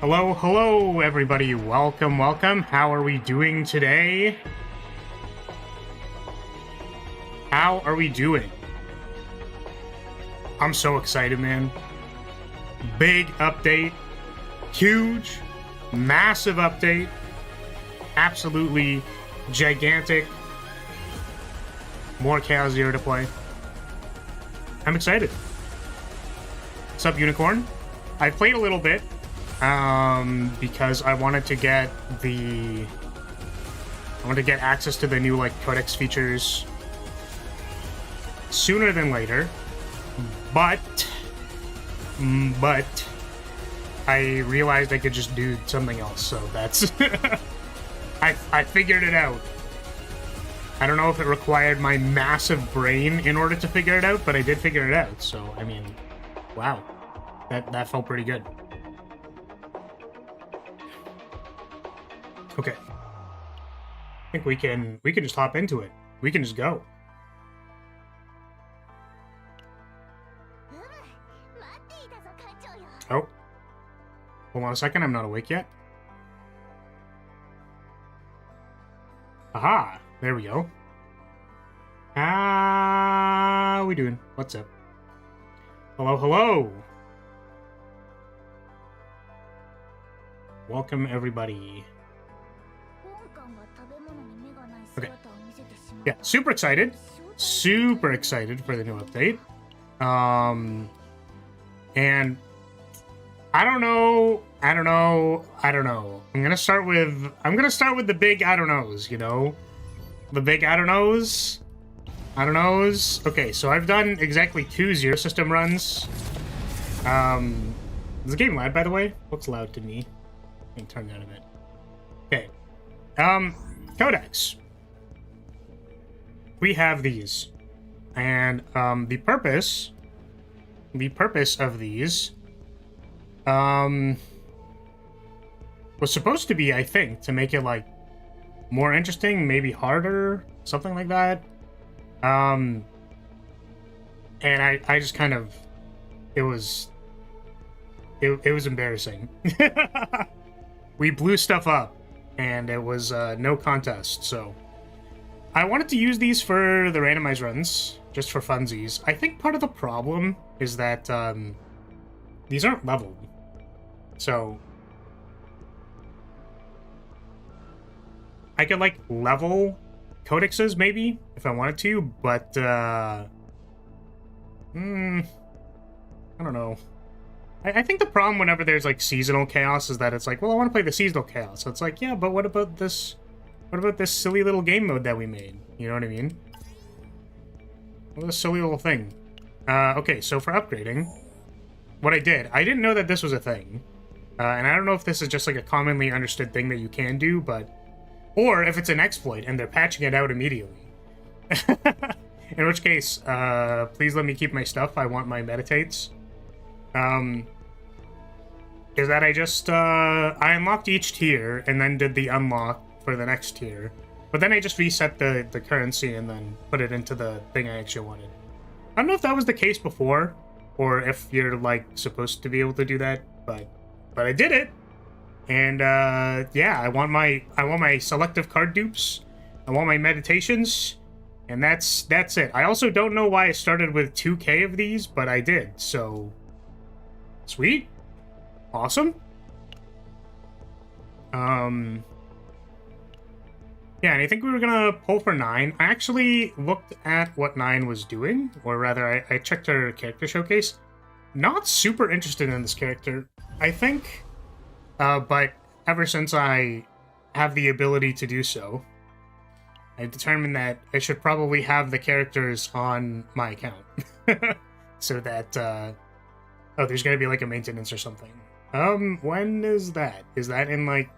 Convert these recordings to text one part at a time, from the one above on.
Hello, hello, everybody. Welcome, welcome. How are we doing today? How are we doing? I'm so excited, man. Big update. Huge, massive update. Absolutely gigantic. More Chaos Zero to play. I'm excited. What's up, Unicorn? I played a little bit. Because I wanted to get access to the new, like, codex features sooner than later, but I realized I could just do something else, so that's I figured it out. I don't know if it required my massive brain in order to figure it out, but I did figure it out, so, I mean, wow. That felt pretty good. Okay. I think we can just hop into it. We can just go. Oh. Hold on a second, I'm not awake yet. Aha! There we go. How we doing? What's up? Hello, hello! Welcome, everybody. Okay. Yeah, super excited. Super excited for the new update. And I don't know. I'm gonna start with the big I don't knows, you know? The big I don't knows. I don't knows. Okay, so I've done exactly 2 Zero System runs. Is the game loud, by the way? Looks loud to me. I can turn down a bit. Okay. Codex. We have these. And the purpose of these was supposed to be, I think, to make it, like, more interesting, maybe harder, something like that. And I just kind of, it was embarrassing. We blew stuff up, and it was no contest, so I wanted to use these for the randomized runs, just for funsies. I think part of the problem is that these aren't leveled, so I could, like, level codexes, maybe, if I wanted to, but I don't know. I think the problem whenever there's, like, seasonal chaos is that it's like, well, I want to play the seasonal chaos. So it's like, yeah, but what about this? What about this silly little game mode that we made? You know what I mean? What a silly little thing. Okay, so for upgrading, what I didn't know that this was a thing. And I don't know if this is just, like, a commonly understood thing that you can do, but... Or if it's an exploit and they're patching it out immediately. In which case, please let me keep my stuff. I want my meditates. Is that I just, I unlocked each tier and then did the unlock for the next tier. But then I just reset the currency and then put it into the thing I actually wanted. I don't know if that was the case before, or if you're, like, supposed to be able to do that, but I did it. And, yeah, I want my selective card dupes. I want my meditations. And that's it. I also don't know why I started with 2k of these, but I did, so... Sweet. Awesome. Yeah, and I think we were gonna pull for 9. I actually looked at what 9 was doing, or rather, I checked her character showcase. Not super interested in this character, I think. But ever since I have the ability to do so, I determined that I should probably have the characters on my account. So that, oh, there's gonna be, like, a maintenance or something. When is that? Is that in, like...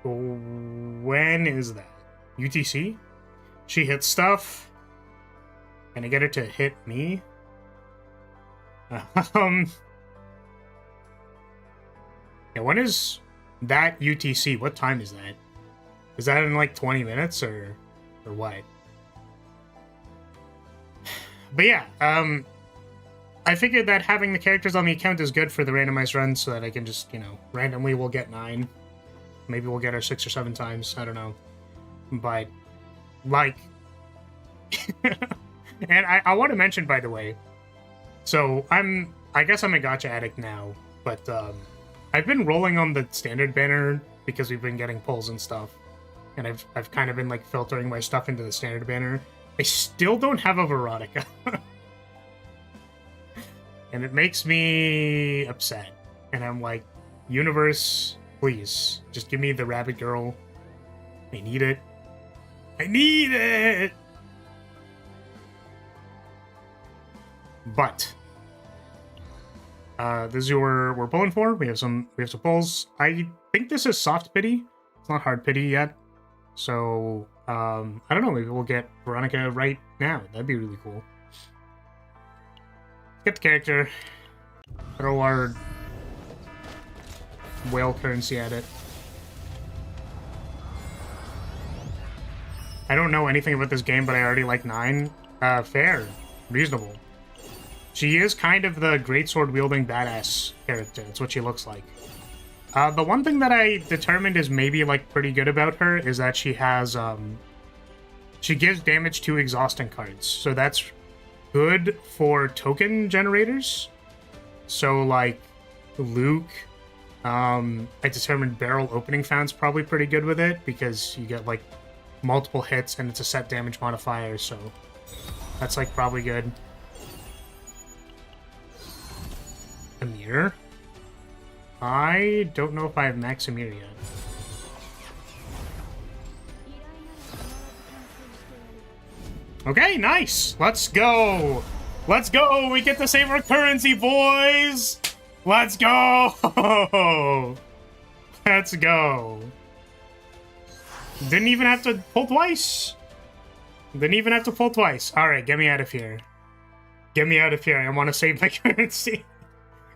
When is that? UTC? She hits stuff. Can I get her to hit me? Yeah, when is that UTC? What time is that? Is that in, like, 20 minutes, or what? But yeah, I figured that having the characters on the account is good for the randomized runs so that I can just, you know, randomly we'll get 9. Maybe we'll get her 6 or 7 times. I don't know. But, like... and I want to mention, by the way, so I guess I'm a gacha addict now, but I've been rolling on the standard banner because we've been getting pulls and stuff. And I've kind of been, like, filtering my stuff into the standard banner. I still don't have a Veronica. And it makes me upset. And I'm like, universe, please, just give me the rabbit girl. I need it. I need it! But this is what we're pulling for. We have some pulls. I think this is soft pity. It's not hard pity yet. So I don't know, maybe we'll get Veronica right now. That'd be really cool. Get the character, throw our whale currency at it. I don't know anything about this game, but I already like 9. Fair. Reasonable. She is kind of the greatsword wielding badass character. That's what she looks like. The one thing that I determined is maybe like pretty good about her is that she has she gives damage to exhausting cards. So that's good for token generators. So like Luke, I determined barrel opening found's probably pretty good with it because you get like multiple hits and it's a set damage modifier, so that's like probably good. Amir. I don't know if I have Max Amir yet. Okay, nice. Let's go. Let's go. We get to save our currency, boys. Let's go. Let's go. Didn't even have to pull twice. Didn't even have to pull twice. All right, get me out of here. Get me out of here. I want to save my currency.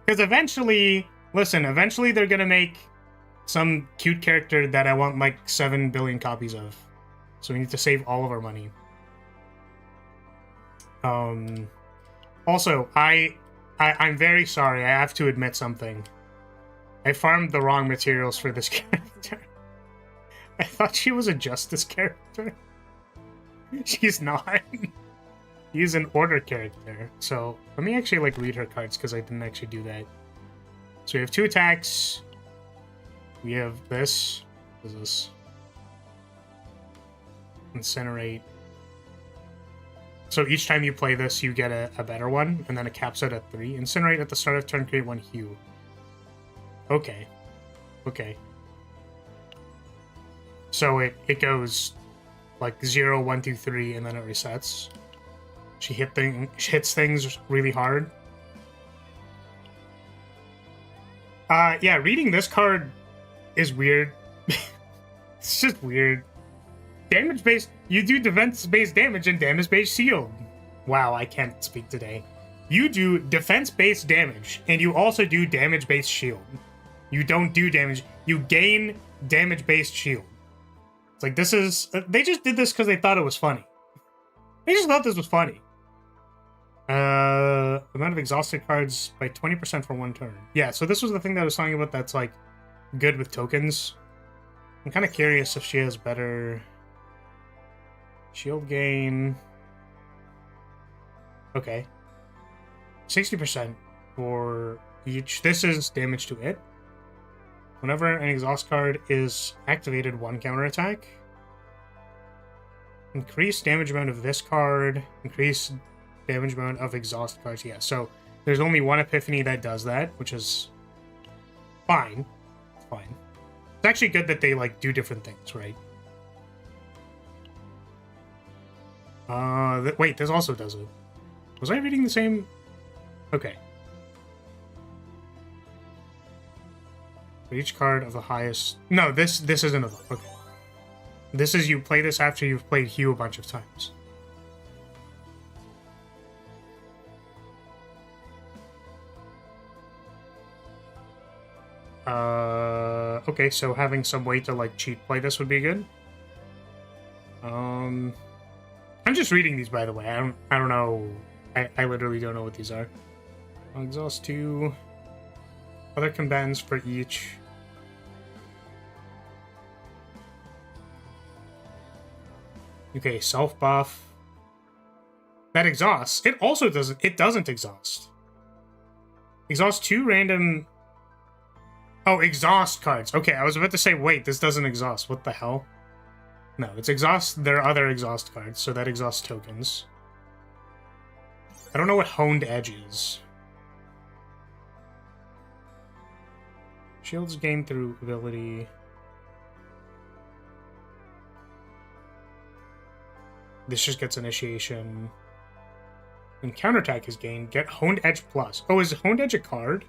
Because eventually, listen, eventually they're going to make some cute character that I want like 7 billion copies of. So we need to save all of our money. Also, I'm very sorry. I have to admit something. I farmed the wrong materials for this character. I thought she was a justice character. She's not. She's an order character. So let me actually like read her cards because I didn't actually do that. So we have 2 attacks. We have this. What is this? Incinerate. So each time you play this, you get a better one, and then it caps out at 3. Incinerate at the start of turn, create 1 hue. Okay. Okay. So it goes like 0, 1, 2, 3, and then it resets. She hits things really hard. Yeah, reading this card is weird. It's just weird. Damage-based... You do defense-based damage and damage-based shield. Wow, I can't speak today. You do defense-based damage, and you also do damage-based shield. You don't do damage. You gain damage-based shield. It's like, this is... They just did this because they thought it was funny. They just thought this was funny. Amount of exhausted cards by 20% for 1 turn. Yeah, so this was the thing that I was talking about that's, like, good with tokens. I'm kind of curious if she has better... Shield gain. Okay. 60% for each. This is damage to it. Whenever an exhaust card is activated, 1 counterattack. Increase damage amount of this card. Increase damage amount of exhaust cards. Yeah, so there's only 1 epiphany that does that, which is fine. It's fine. It's actually good that they like do different things, right? Wait, this also does it. Was I reading the same? Okay. For each card of the highest... No, this isn't a... Okay. This is you play this after you've played Hue a bunch of times. Okay, so having some way to, like, cheat play this would be good. I'm just reading these, by the way. I don't know. I literally don't know what these are. I'll exhaust 2. Other combatants for each. Okay, self buff. That exhausts. It also doesn't. It doesn't exhaust. Exhaust 2 random. Oh, exhaust cards. Okay, I was about to say, wait, this doesn't exhaust. What the hell? No, it's exhaust. There are other exhaust cards, so that exhausts tokens. I don't know what Honed Edge is. Shields gained through ability. This just gets initiation. And counterattack is gained. Get Honed Edge Plus. Oh, is Honed Edge a card?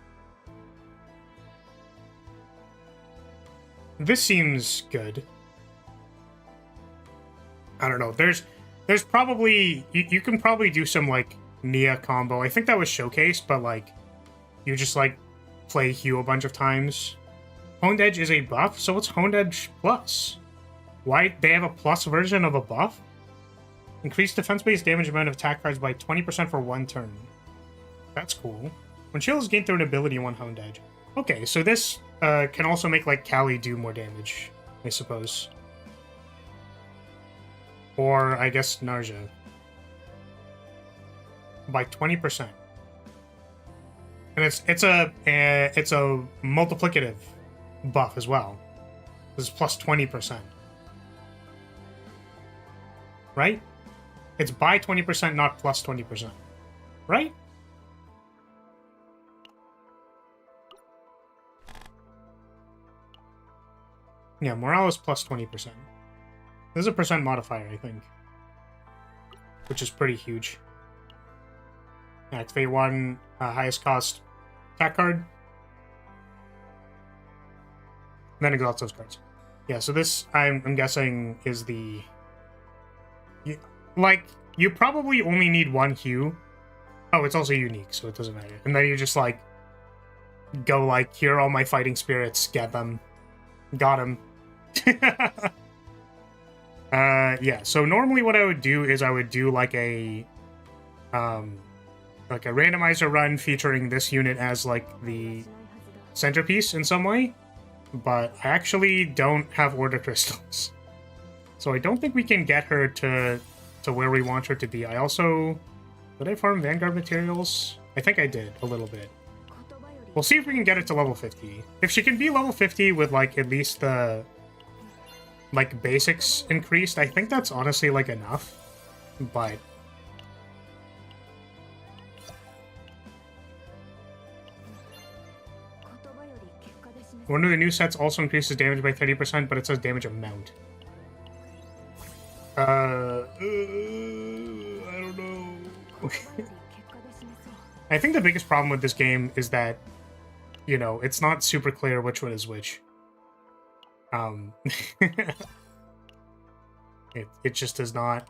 This seems good. I don't know. There's probably... You can probably do some, like, Nia combo. I think that was showcased, but, like, you just, like, play Hugh a bunch of times. Honed Edge is a buff, so what's Honed Edge Plus? Why? They have a plus version of a buff? Increase defense-based damage amount of attack cards by 20% for 1 turn. That's cool. When shield is gained through an ability, 1 Honed Edge. Okay, so this can also make, like, Callie do more damage, I suppose. Or, I guess, Narja. By 20%. And it's a multiplicative buff as well. This is plus 20%. Right? It's by 20%, not plus 20%. Right? Yeah, morale is plus 20%. There's a percent modifier, I think. Which is pretty huge. Activate 1 highest cost attack card. Then exhaust those cards. Yeah, so this, I'm guessing, is the... you probably only need 1 hue. Oh, it's also unique, so it doesn't matter. And then you just, like, go, like, here are all my fighting spirits, get them. Got him. Yeah, so normally what I would do is I would do, like a randomizer run featuring this unit as, like, the centerpiece in some way. But I actually don't have Order Crystals. So I don't think we can get her to where we want her to be. I also... Did I farm Vanguard materials? I think I did, a little bit. We'll see if we can get it to level 50. If she can be level 50 with, like, at least the... like, basics increased, I think that's honestly, like, enough. But... one of the new sets also increases damage by 30%, but it says damage amount. I don't know. I think the biggest problem with this game is that, you know, it's not super clear which one is which. It just is not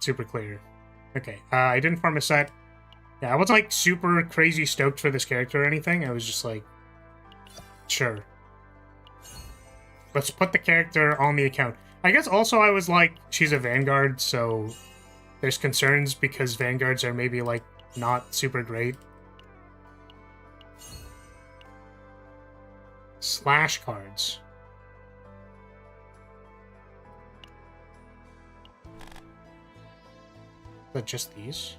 super clear. Okay, I didn't farm a set. Yeah, I wasn't, like, super crazy stoked for this character or anything. I was just like, sure. Let's put the character on the account. I guess also I was like, she's a Vanguard, so there's concerns because Vanguards are maybe, like, not super great. Slash cards. Is that just these?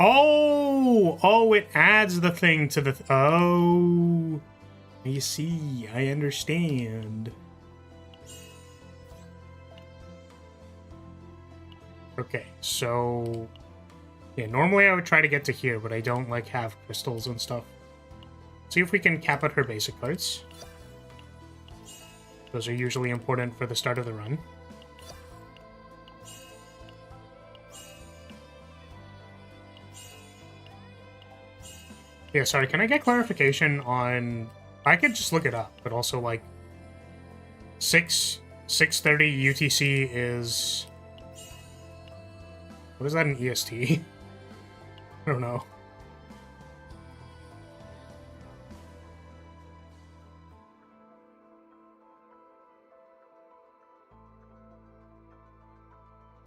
Oh, it adds the thing to the... oh, you see, I understand. Okay, so... yeah, normally I would try to get to here, but I don't, like, have crystals and stuff. See if we can cap out her basic cards. Those are usually important for the start of the run. Yeah, sorry, can I get clarification on... I could just look it up, but also, like... 6:30 UTC is... what is that in EST? I don't know.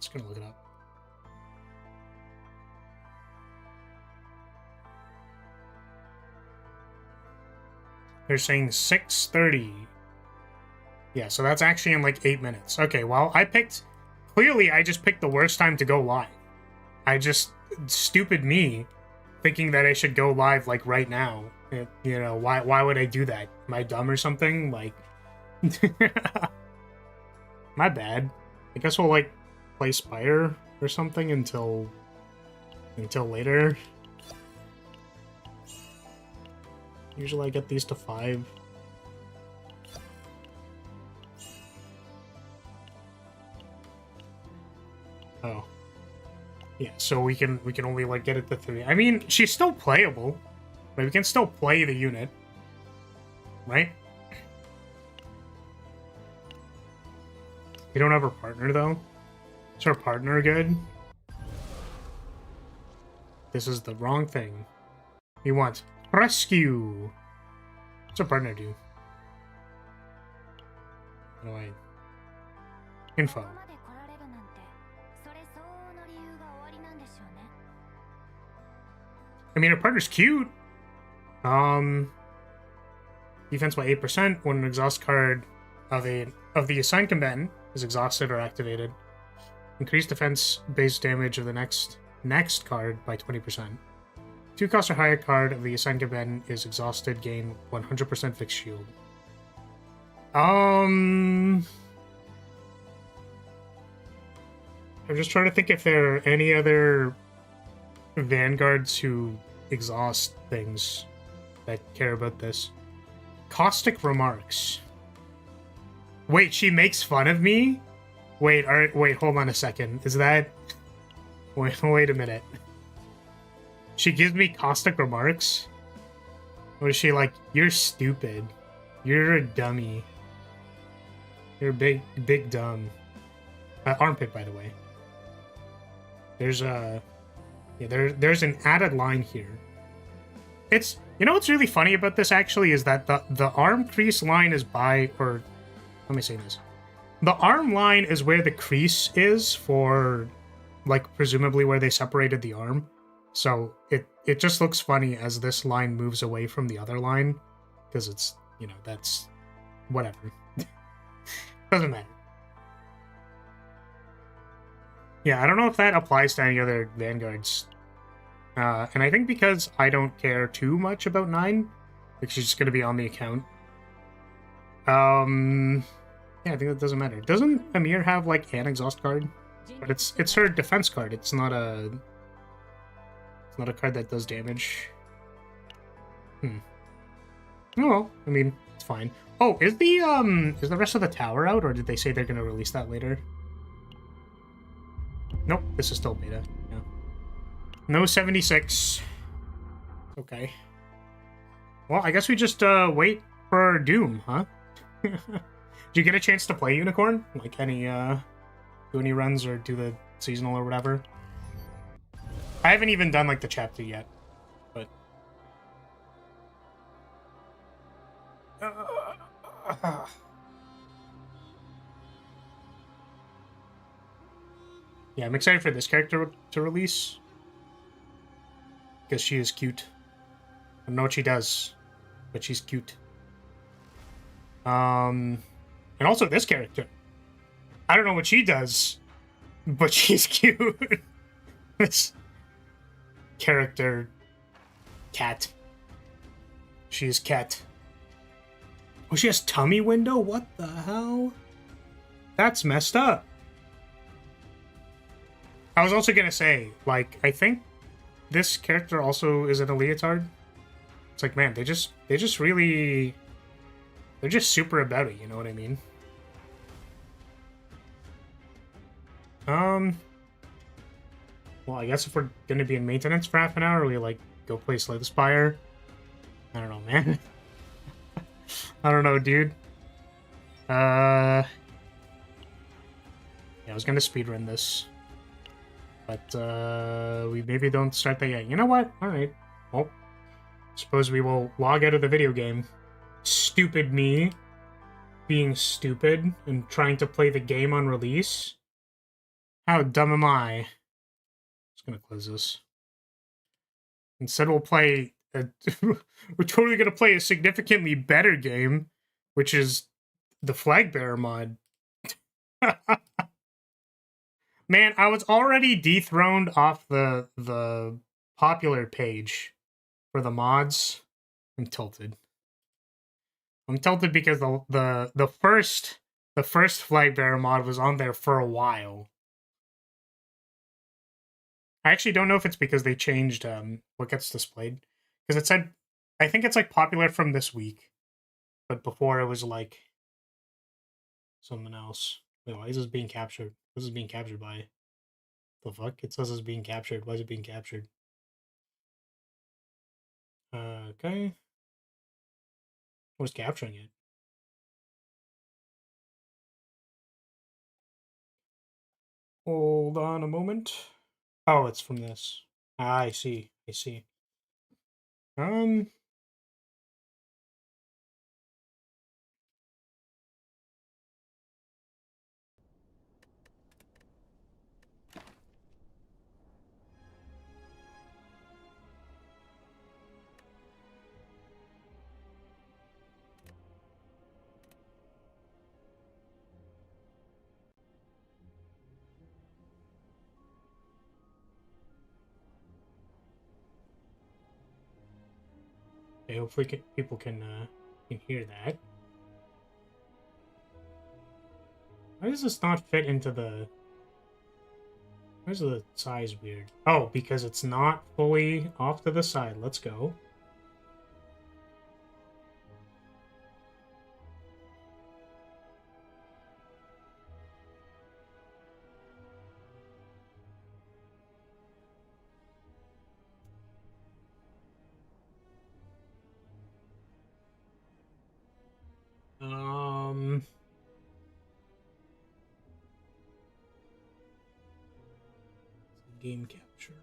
Just gonna look it up. They're saying 6:30. Yeah, so that's actually in like 8 minutes. Okay, well, clearly I just picked the worst time to go live. Stupid me, thinking that I should go live like right now. You know, why would I do that? Am I dumb or something? Like, my bad. I guess we'll like play Spire or something until later. Usually I get these to 5. Oh. Yeah, so we can only like get it to 3. I mean, she's still playable. But we can still play the unit. Right? We don't have her partner though. Is her partner good? This is the wrong thing. We want rescue. What's her partner do? How do I... Info. I mean, her partner's cute. Defense by 8% when an exhaust card of the assigned combatant is exhausted or activated. Increase defense base damage of the next card by 20%. 2 cost or higher card of the assigned combatant is exhausted, gain 100% fixed shield. I'm just trying to think if there are any other vanguards who exhaust things that care about this. Caustic remarks. Wait, she makes fun of me? Wait, alright, wait, hold on a second. Is that... Wait a minute. She gives me caustic remarks? Or is she like, you're stupid. You're a dummy. You're big dumb. Armpit, by the way. There's a... Yeah, there's an added line here. It's... You know what's really funny about this, actually, is that the arm crease line is by... Or... Let me say this. The arm line is where the crease is for... Like, presumably where they separated the arm. So, it just looks funny as this line moves away from the other line. Because it's... You know, that's... Whatever. Doesn't matter. Yeah, I don't know if that applies to any other vanguards. And I think because I don't care too much about 9, like she's just going to be on the account. Yeah, I think that doesn't matter. Doesn't Amir have like an exhaust card? But it's her defense card. It's not a card that does damage. Oh well, I mean, it's fine. Oh, is the rest of the tower out, or did they say they're going to release that later? Nope, this is still beta. Yeah. No 76. Okay. Well, I guess we just wait for Doom, huh? Did you get a chance to play Unicorn? Like any do any runs or do the seasonal or whatever? I haven't even done like the chapter yet, but yeah, I'm excited for this character to release. Because she is cute. I don't know what she does, but she's cute. And also this character. I don't know what she does, but she's cute. This character... Cat. She's cat. Oh, she has tummy window? What the hell? That's messed up. I was also gonna say, like, I think this character also is in a leotard. It's like, man, they just really... They're just super about it, you know what I mean? Well, I guess if we're gonna be in maintenance for half an hour, we, like, go play Slay the Spire. I don't know, man. I don't know, dude. Yeah, I was gonna speedrun this. But, we maybe don't start that yet. You know what? Alright. Well, suppose we will log out of the video game. Stupid me. Being stupid and trying to play the game on release. How dumb am I? Just gonna close this. Instead we'll play we're totally gonna play a significantly better game, which is the flag bearer mod. Man, I was already dethroned off the popular page for the mods. I'm tilted. I'm tilted because the first flag bearer mod was on there for a while. I actually don't know if it's because they changed what gets displayed, because it said, I think it's like popular from this week, but before it was like something else. Wait, why is this being captured? This is being captured by the fuck? It says it's being captured. Why is it being captured? Okay. Who's capturing it? Hold on a moment. Oh, it's from this. Ah, I see. I see. Okay, hopefully people can hear that. Why does this not fit into the... Where's the size weird? Oh, because it's not fully off to the side. Let's go. Game capture.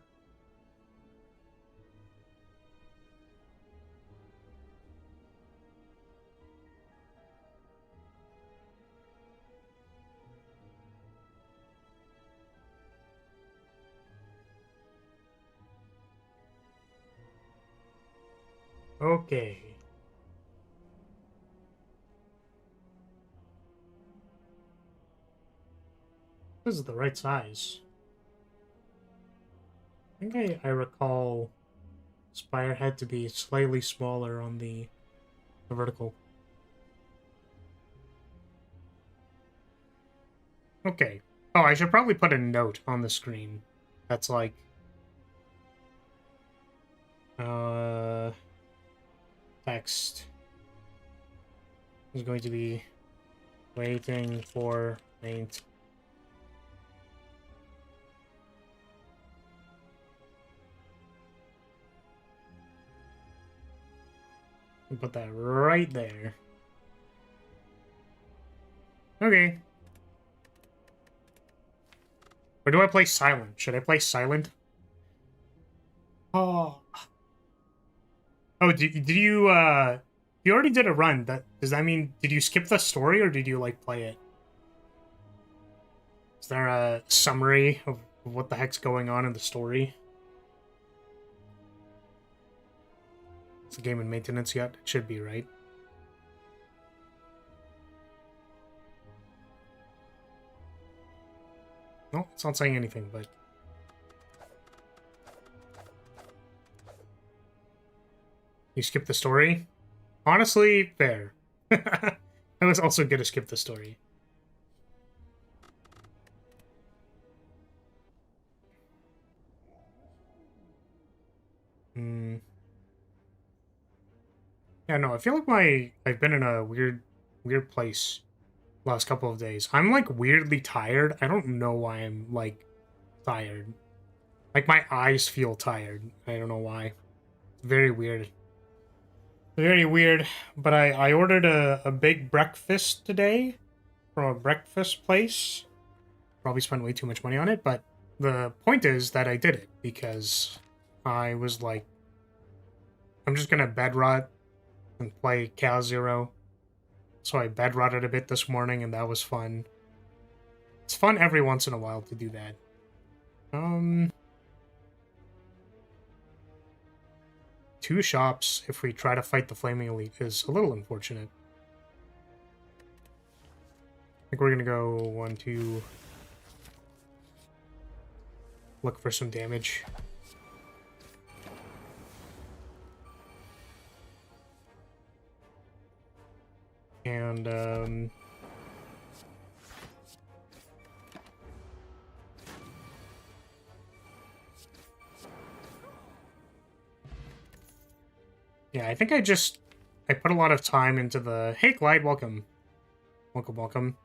Okay. This is the right size. I think I recall Spire had to be slightly smaller on the vertical. Okay. Oh, I should probably put a note on the screen that's like... text is going to be waiting for paint. And put that right there. Okay. Or do I play silent? Should I play silent? Oh. Oh, did you, you already did a run. Does that mean, did you skip the story or did you, like, play it? Is there a summary of what the heck's going on in the story? Is the game in maintenance yet? It should be, right? No, it's not saying anything, but... You skipped the story? Honestly, fair. I was also gonna skip the story. Hmm. Yeah, no, I feel like I've been in a weird place last couple of days. I'm like weirdly tired. I don't know why I'm like tired. Like my eyes feel tired. I don't know why. It's very weird. Very weird. But I ordered a big breakfast today from a breakfast place. Probably spent way too much money on it, but the point is that I did it because I was like, I'm just gonna bed rot and play Cow Zero. So I bed rotted a bit this morning, and that was fun. It's fun every once in a while to do that. 2 shops if we try to fight the Flaming Elite is a little unfortunate. I think we're gonna go 1, 2. Look for some damage. And, yeah, I think I put a lot of time into the... Hey, Glide, welcome. Welcome, welcome.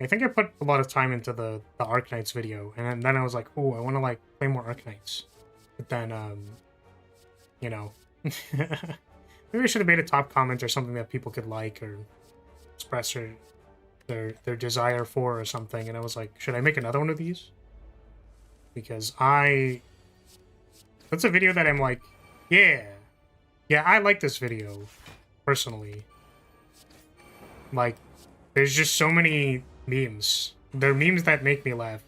I think I put a lot of time into the Arknights video, and then I was like, oh, I want to, like, play more Arknights. But then, you know... Maybe I should have made a top comment or something that people could like or express their desire for or something, and I was like, should I make another one of these? Because that's a video that I'm like, yeah, I like this video, personally. Like, there's just so many memes. They're memes that make me laugh.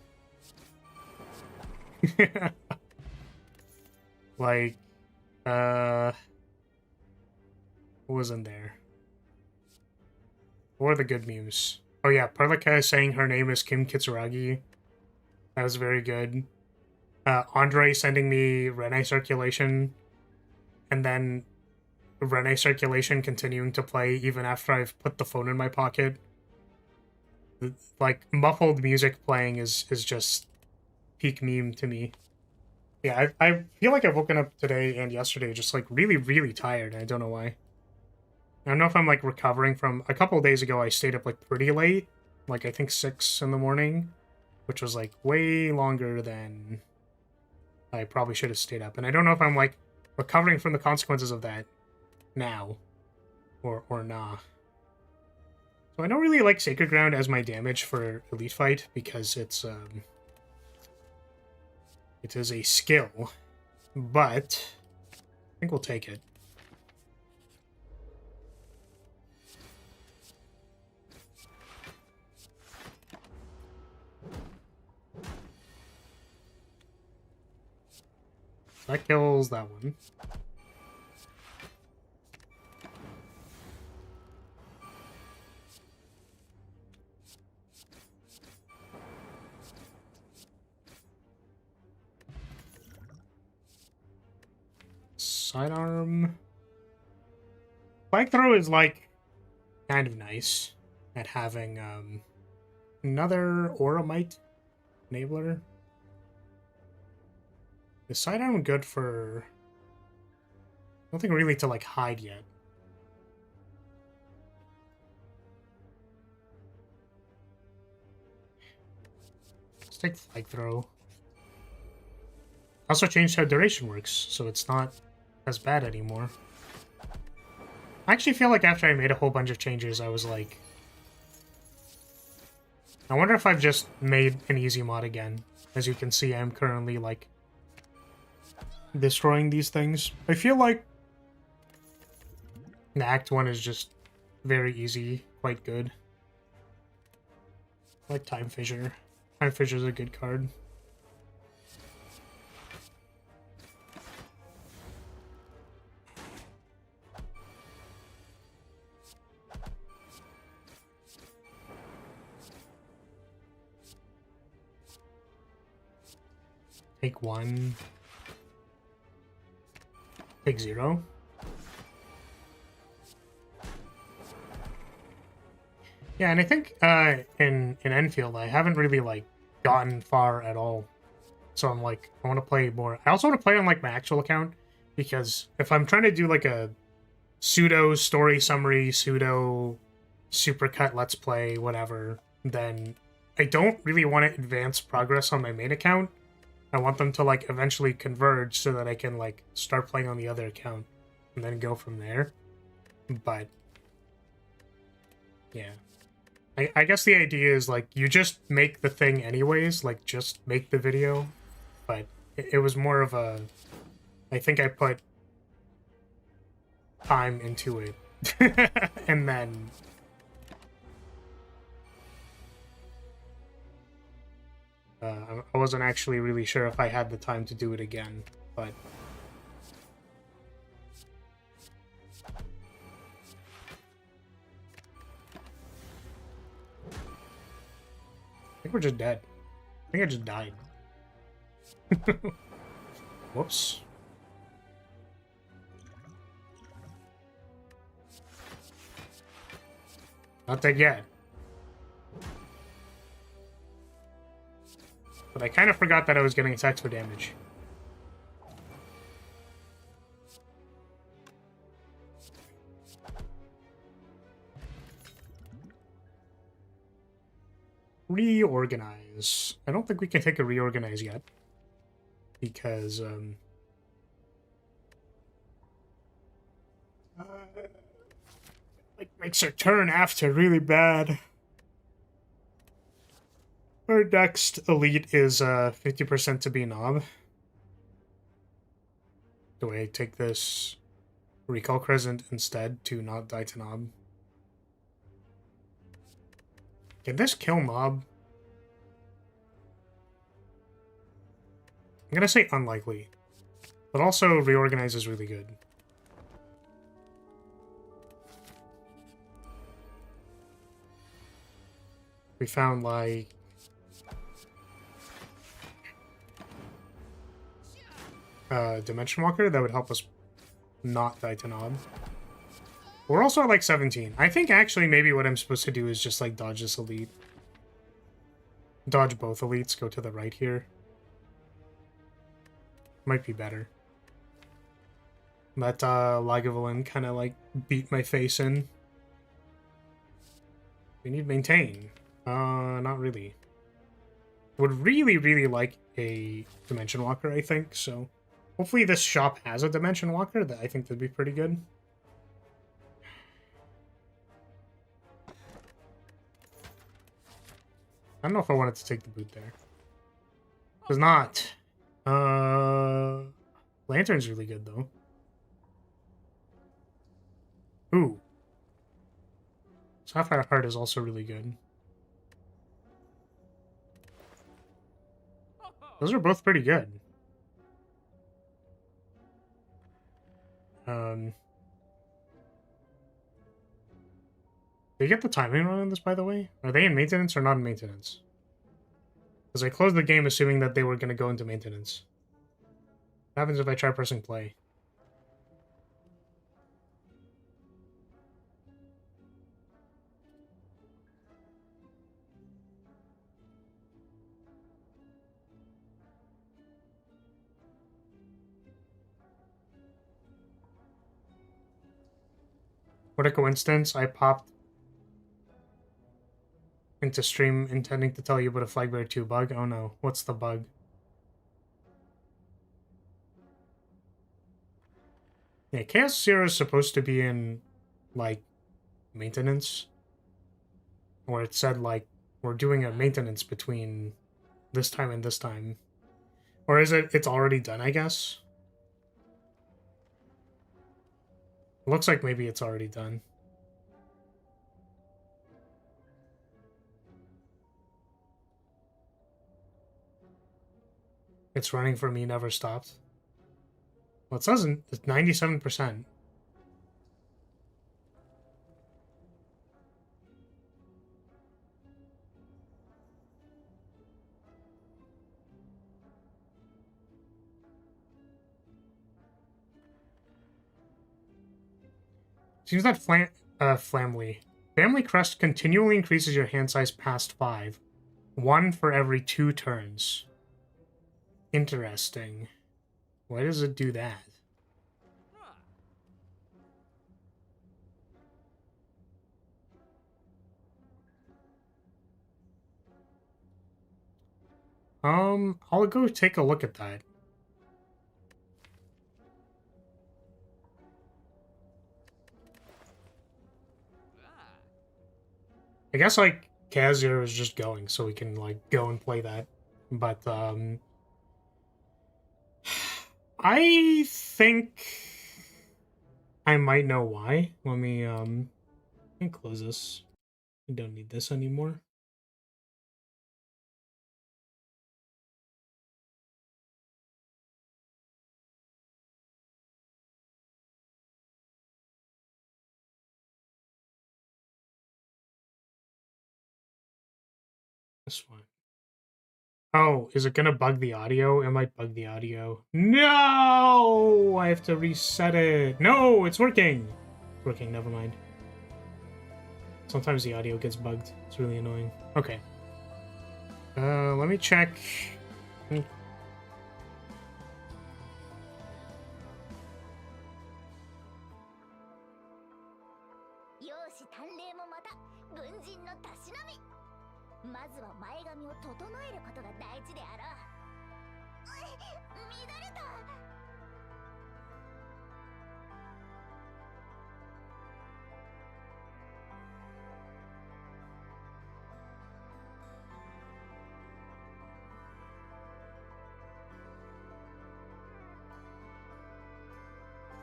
Like, what was in there? What are the good memes? Oh yeah, Perlica saying her name is Kim Kitsuragi. That was very good. Andre sending me Rene Circulation, and then Rene Circulation continuing to play even after I've put the phone in my pocket. Like, muffled music playing is just peak meme to me. Yeah, I feel like I've woken up today and yesterday just, like, really, really tired, and I don't know why. I don't know if I'm, like, recovering from... A couple of days ago, I stayed up, like, pretty late. Like, I think 6 in the morning. Which was, like, way longer than I probably should have stayed up. And I don't know if I'm, like, recovering from the consequences of that now. Or nah. So I don't really like Sacred Ground as my damage for Elite Fight, because it is a skill. But I think we'll take it. That kills that one. Sidearm. Flag throw is, like, kind of nice at having another Auramite enabler. Is sidearm good for... Nothing really to, like, hide yet. Let's take flag throw. Also changed how duration works, so it's not as bad anymore. I actually feel like after I made a whole bunch of changes, I was like... I wonder if I've just made an easy mod again. As you can see, I'm currently, like, destroying these things. I feel like the Act 1 is just very easy, quite good. I like Time Fissure. Time Fissure is a good card. Take 1. Take 0. Yeah, and I think in Enfield, I haven't really, like, gotten far at all. So I'm like, I want to play more. I also want to play on, like, my actual account, because if I'm trying to do, like, a pseudo story summary, pseudo supercut let's play, whatever, then I don't really want to advance progress on my main account. I want them to, like, eventually converge so that I can, like, start playing on the other account and then go from there. But yeah, I guess the idea is, like, you just make the thing anyways, like, just make the video. But it was more of a... I think I put time into it. And then... I wasn't actually really sure if I had the time to do it again, but... think we're just dead. I think I just died. Whoops. Not dead yet. But I kind of forgot that I was getting attacked for damage. Reorganize. I don't think we can take a reorganize yet. Because, like, makes our turn after really bad. Our next elite is 50% to be Knob. Do I take this Recall Crescent instead to not die to Knob? Can this kill Mob? I'm gonna say unlikely. But also, Reorganize is really good. We found, like... Dimension Walker that would help us not die to Knob. We're also at, like, 17. I think, actually, maybe what I'm supposed to do is just, like, dodge this elite. Dodge both elites, go to the right here. Might be better. Let Lagavulin kind of, like, beat my face in. We need maintain. Not really. Would really, really like a Dimension Walker, I think, so... Hopefully this shop has a Dimension Walker, that I think that'd be pretty good. I don't know if I wanted to take the boot there. Does not. Lantern's really good, though. Ooh. Sapphire Heart is also really good. Those are both pretty good. Did you get the timing wrong on this, by the way? Are they in maintenance or not in maintenance? Because I closed the game assuming that they were going to go into maintenance. What happens if I try pressing play? What a coincidence, I popped into stream intending to tell you about a Flagbearer 2 bug. Oh no, what's the bug? Yeah, Chaos Zero is supposed to be in, like, maintenance. Or it said, like, we're doing a maintenance between this time and this time. Or is it, it's already done, I guess? Looks like maybe it's already done. It's running for me, never stopped. Well, it says it's 97%. Seems that Family Crest continually increases your hand size past 5. 1 for every 2 turns. Interesting. Why does it do that? I'll go take a look at that. I guess, like, Kazir is just going, so we can, like, go and play that. But, I think I might know why. Let me close this. We don't need this anymore. This one. Oh, is it gonna bug the audio? It might bug the audio. No! I have to reset it. No, it's working. It's working, never mind. Sometimes the audio gets bugged. It's really annoying. Okay. Let me check.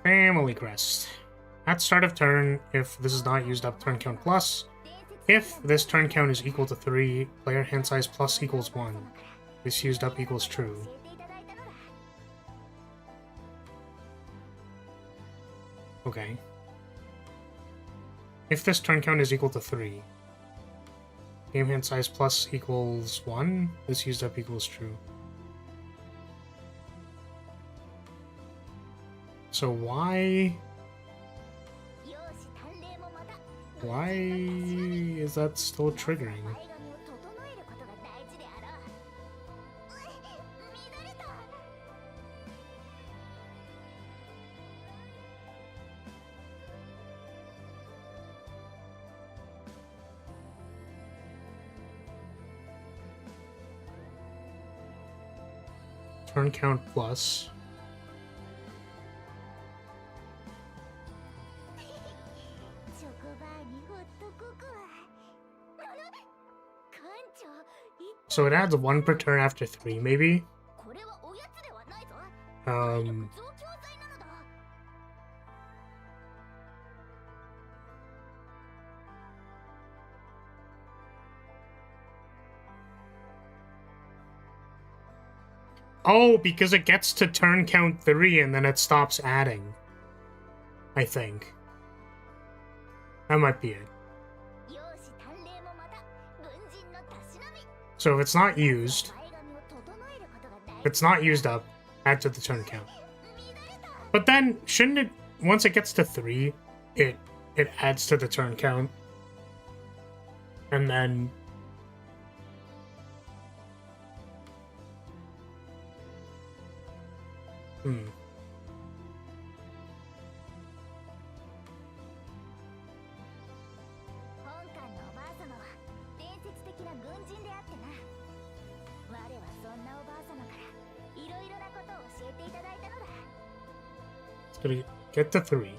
Family crest. At start of turn, if this is not used up, turn count plus. If this turn count is equal to 3, player hand size plus equals 1. This used up equals true. Okay. If this turn count is equal to 3, game hand size plus equals 1. This used up equals true. So why is that still triggering? Turn count plus. So it adds 1 per turn after 3, maybe? Oh, because it gets to turn count 3 and then it stops adding. I think. That might be it. So if it's not used, up, add to the turn count. But then, shouldn't it, once it gets to 3, it adds to the turn count? And then... It's gonna get to 3.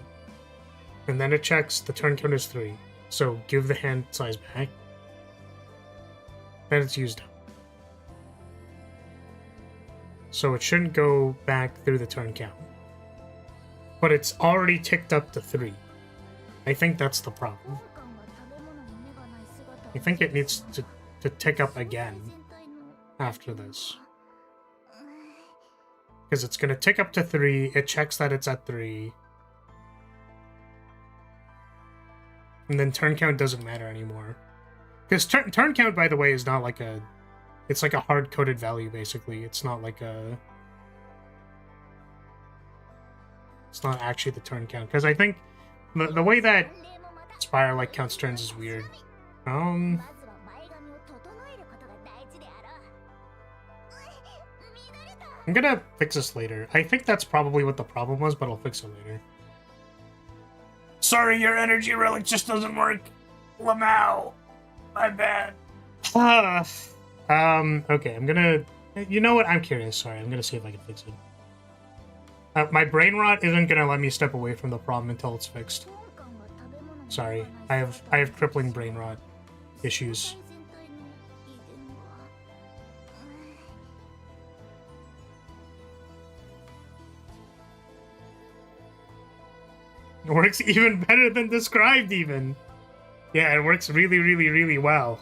And then it checks the turn count is 3. So give the hand size back. Then it's used up. So it shouldn't go back through the turn count. But it's already ticked up to 3. I think that's the problem. I think it needs to tick up again after this. Because it's going to tick up to 3, it checks that it's at 3. And then turn count doesn't matter anymore. Because turn count, by the way, is not like a... It's like a hard-coded value, basically. It's not like a... It's not actually the turn count. Because I think the way that Spire like counts turns is weird. I'm gonna fix this later. I think that's probably what the problem was, but I'll fix it later. Sorry, your energy relic just doesn't work. Lamau. My bad. Okay, I'm gonna... You know what? I'm curious. Sorry, I'm gonna see if I can fix it. My brain rot isn't gonna let me step away from the problem until it's fixed. Sorry, I have crippling brain rot issues. It works even better than described, even. Yeah, it works really, really, really well.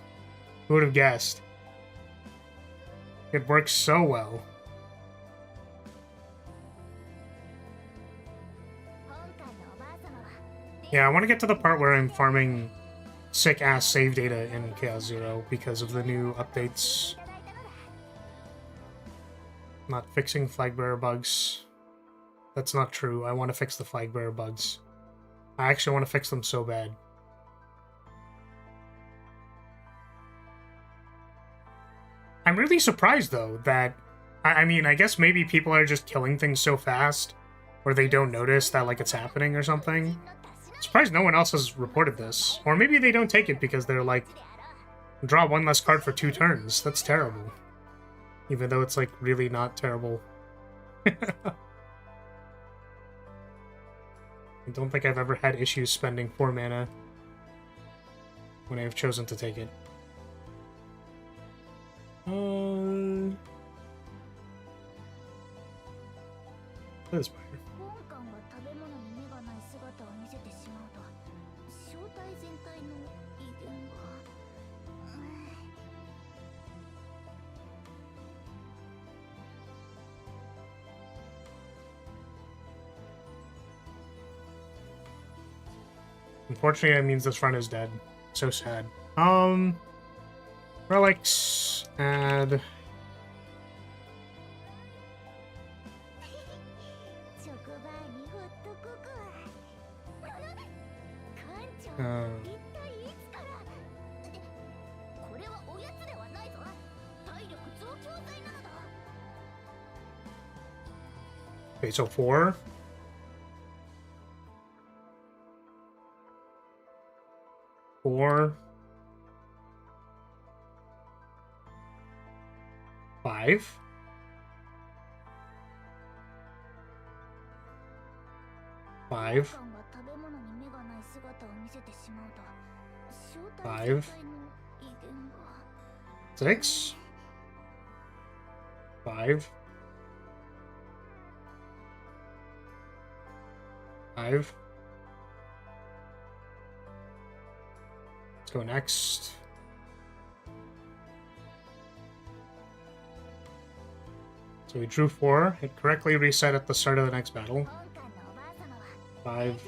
Who would have guessed? It works so well. Yeah, I want to get to the part where I'm farming sick-ass save data in Chaos Zero because of the new updates. Not fixing flag bearer bugs. That's not true. I want to fix the flag bearer bugs. I actually want to fix them so bad. I'm really surprised, though, that... I mean, I guess maybe people are just killing things so fast, or they don't notice that, like, it's happening or something. I'm surprised no one else has reported this. Or maybe they don't take it because they're like, draw one less card for 2 turns. That's terrible. Even though it's, like, really not terrible. I don't think I've ever had issues spending 4 mana when I've chosen to take it. This fire. Unfortunately, that means this front is dead. So sad. Relics, add... okay, so 4. 4. 5. 5. 5. 6. 5. 5. Let's go next. So we drew 4. It correctly reset at the start of the next battle. 5.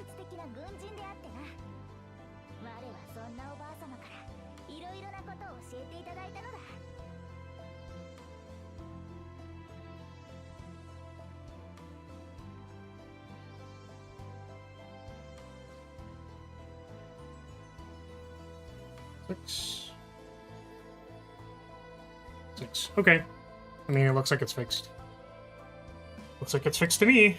6. 6. Okay. I mean, it looks like it's fixed. Looks like it's fixed to me.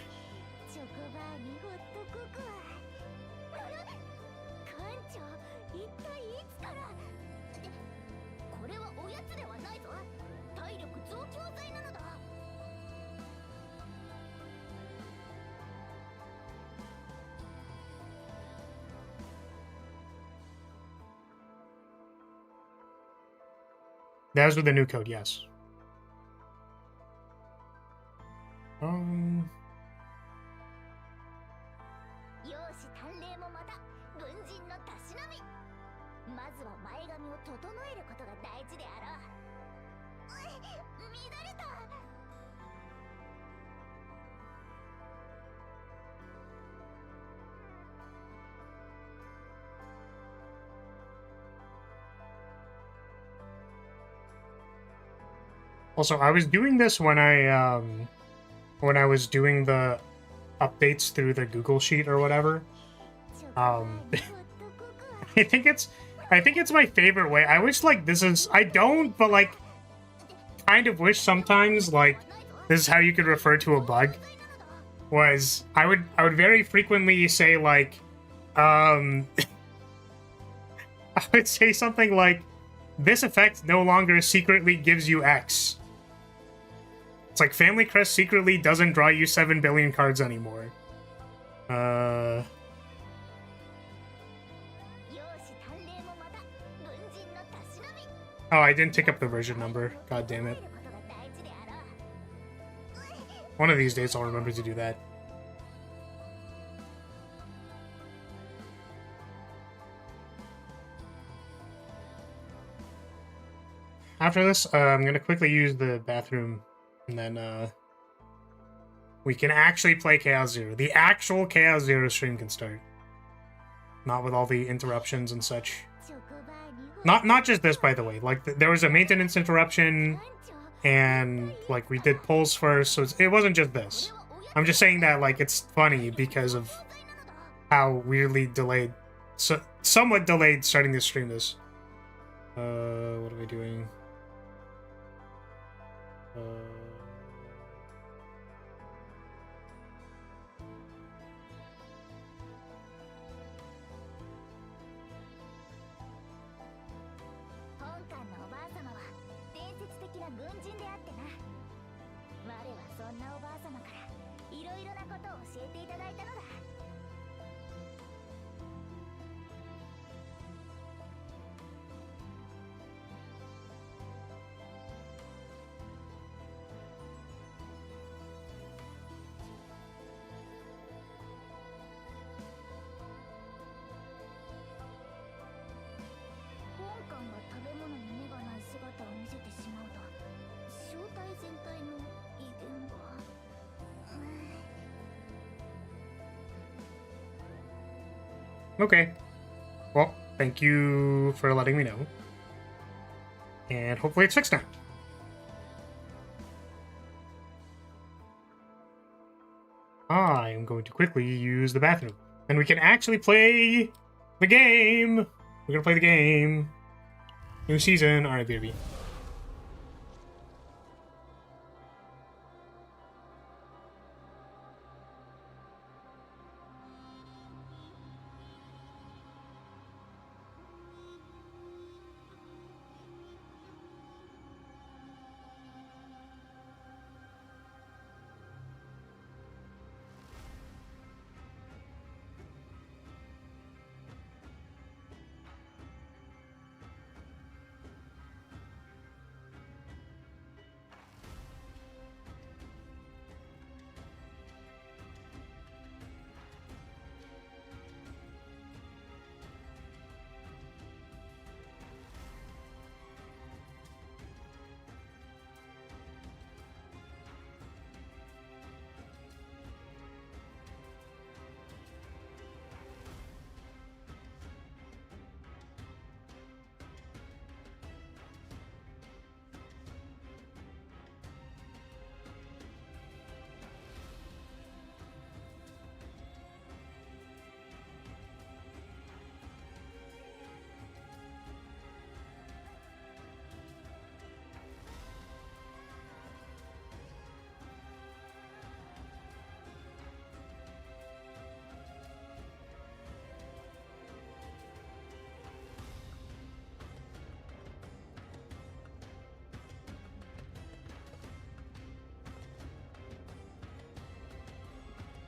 That was with the new code, yes. Also, I was doing this when I was doing the updates through the Google Sheet or whatever. I think it's my favorite way. I wish like this is I don't, but like kind of wish sometimes like this is how you could refer to a bug. Was I would very frequently say like I would say something like this effect no longer secretly gives you X. It's like Family Crest secretly doesn't draw you 7 billion cards anymore. Oh, I didn't pick up the version number. God damn it. One of these days I'll remember to do that. After this, I'm going to quickly use the bathroom, and then we can actually play Chaos Zero. The actual Chaos Zero stream can start. Not with all the interruptions and such. Not just this, by the way. Like, there was a maintenance interruption, and, like, we did polls first, so it wasn't just this. I'm just saying that, like, it's funny because of how weirdly delayed, somewhat delayed starting to stream this. What are we doing? Okay. Well, thank you for letting me know. And hopefully it's fixed now. I am going to quickly use the bathroom. And we can actually play the game! We're gonna play the game. New season. Alright, BRB.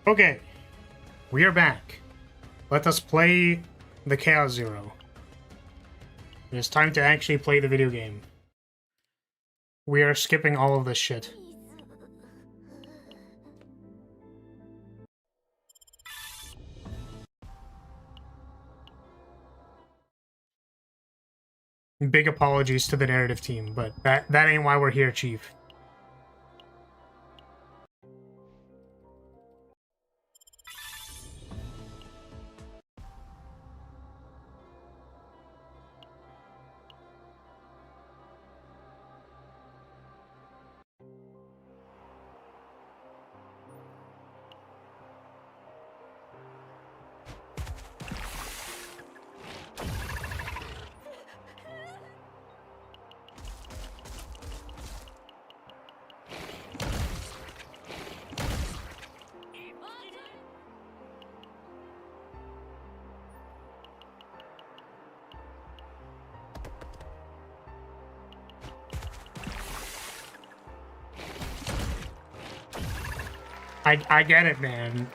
Okay, we are back. Let us play the Chaos Zero. It is time to actually play the video game. We are skipping all of this shit. Big apologies to the narrative team, but that ain't why we're here, Chief. I get it, man.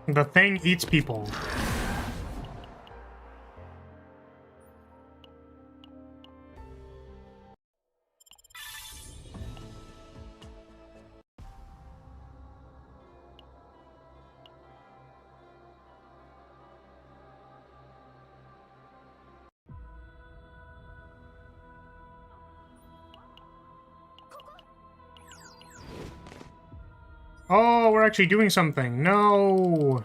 The thing eats people. Oh, we're actually doing something. No.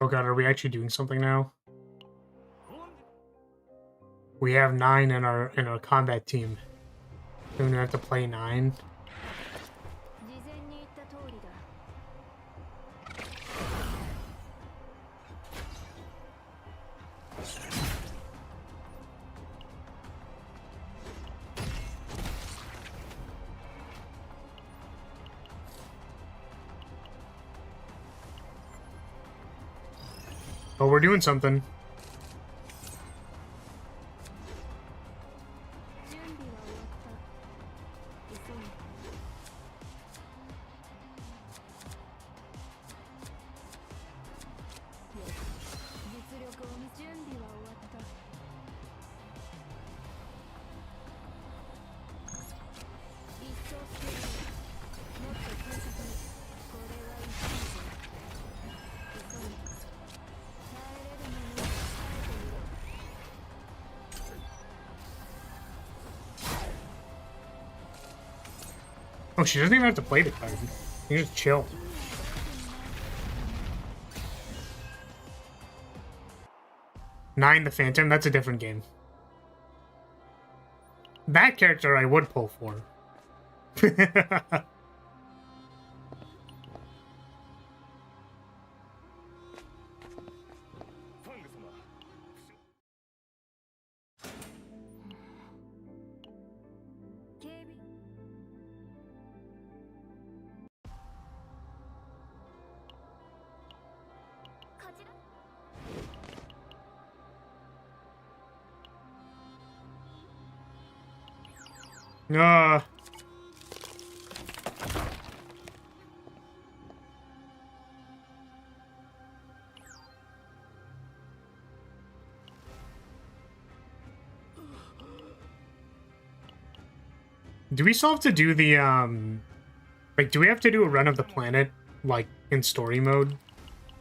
Oh god, are we actually doing something now? We have 9 in our combat team. Don't we have to play 9? Oh, we're doing something. Oh, she doesn't even have to play the card. You just chill. Nine the Phantom, that's a different game. That character I would pull for. Do we still have to do the, like, do we have to do a run of the planet, like, in story mode?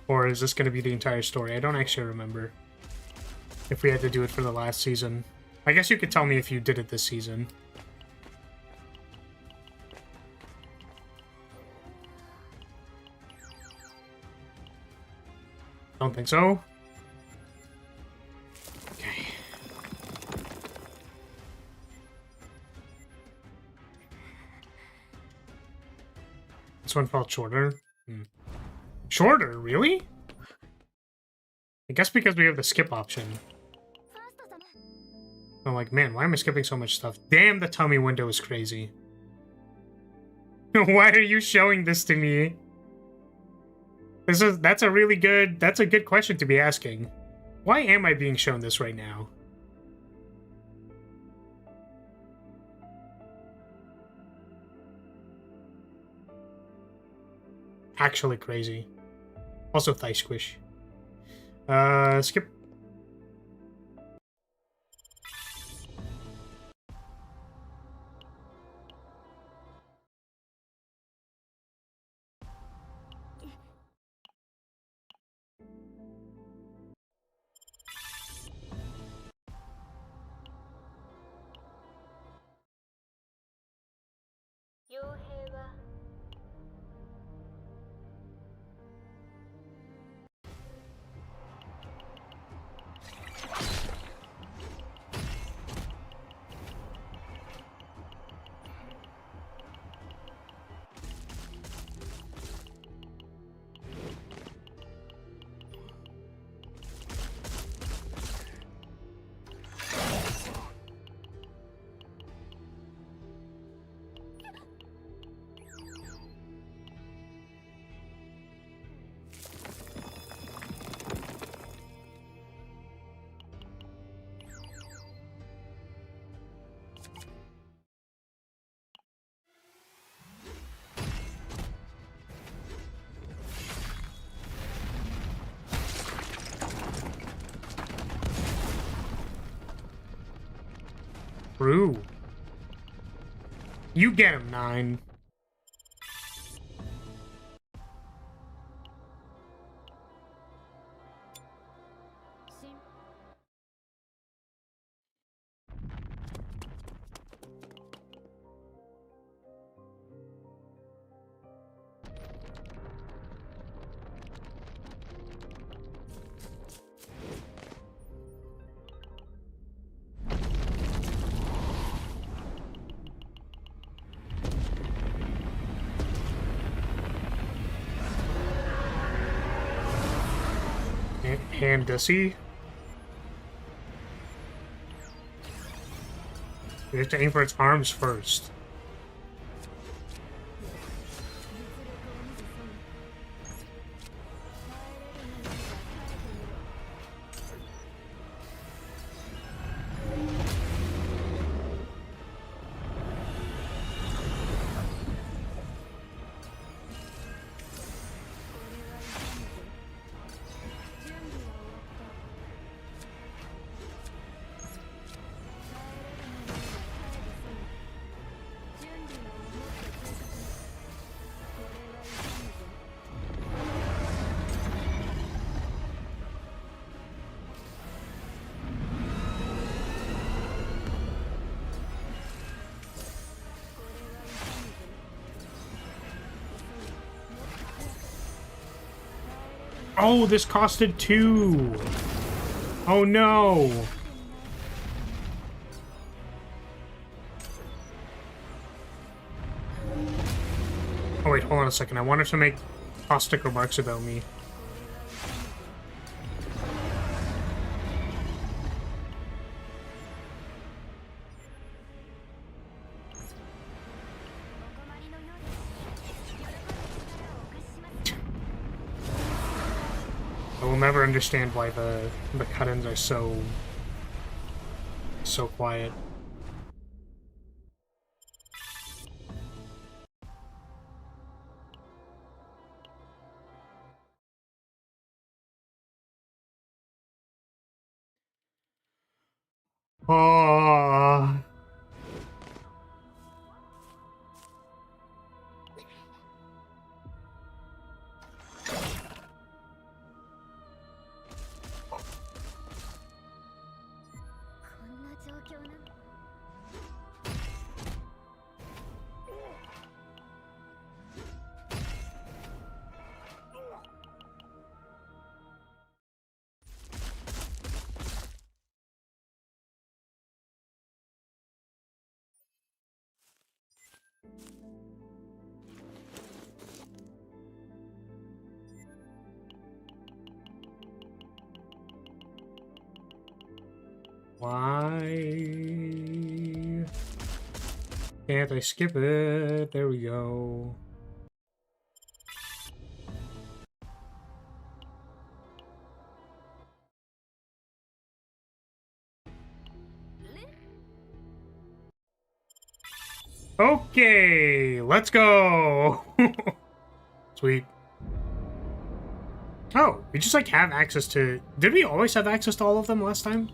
Or is this going to be the entire story? I don't actually remember if we had to do it for the last season. I guess you could tell me if you did it this season. Don't think so. Okay. This one felt shorter. Shorter? Really? I guess because we have the skip option. I'm like, man, why am I skipping so much stuff? Damn, the tummy window is crazy. Why are you showing this to me? That's a good question to be asking. Why am I being shown this right now? Actually crazy. Also thigh squish. Skip. True. You get him, 9. Handessy. You have to aim for its arms first. Oh, this costed 2. Oh no. Oh wait, hold on a second. I wanted to make caustic remarks about me. I will never understand why the cut-ins are so quiet. Oh. Why can't I skip it? There we go. Okay, let's go. Sweet. Oh, we just like have access to... Did we always have access to all of them last time?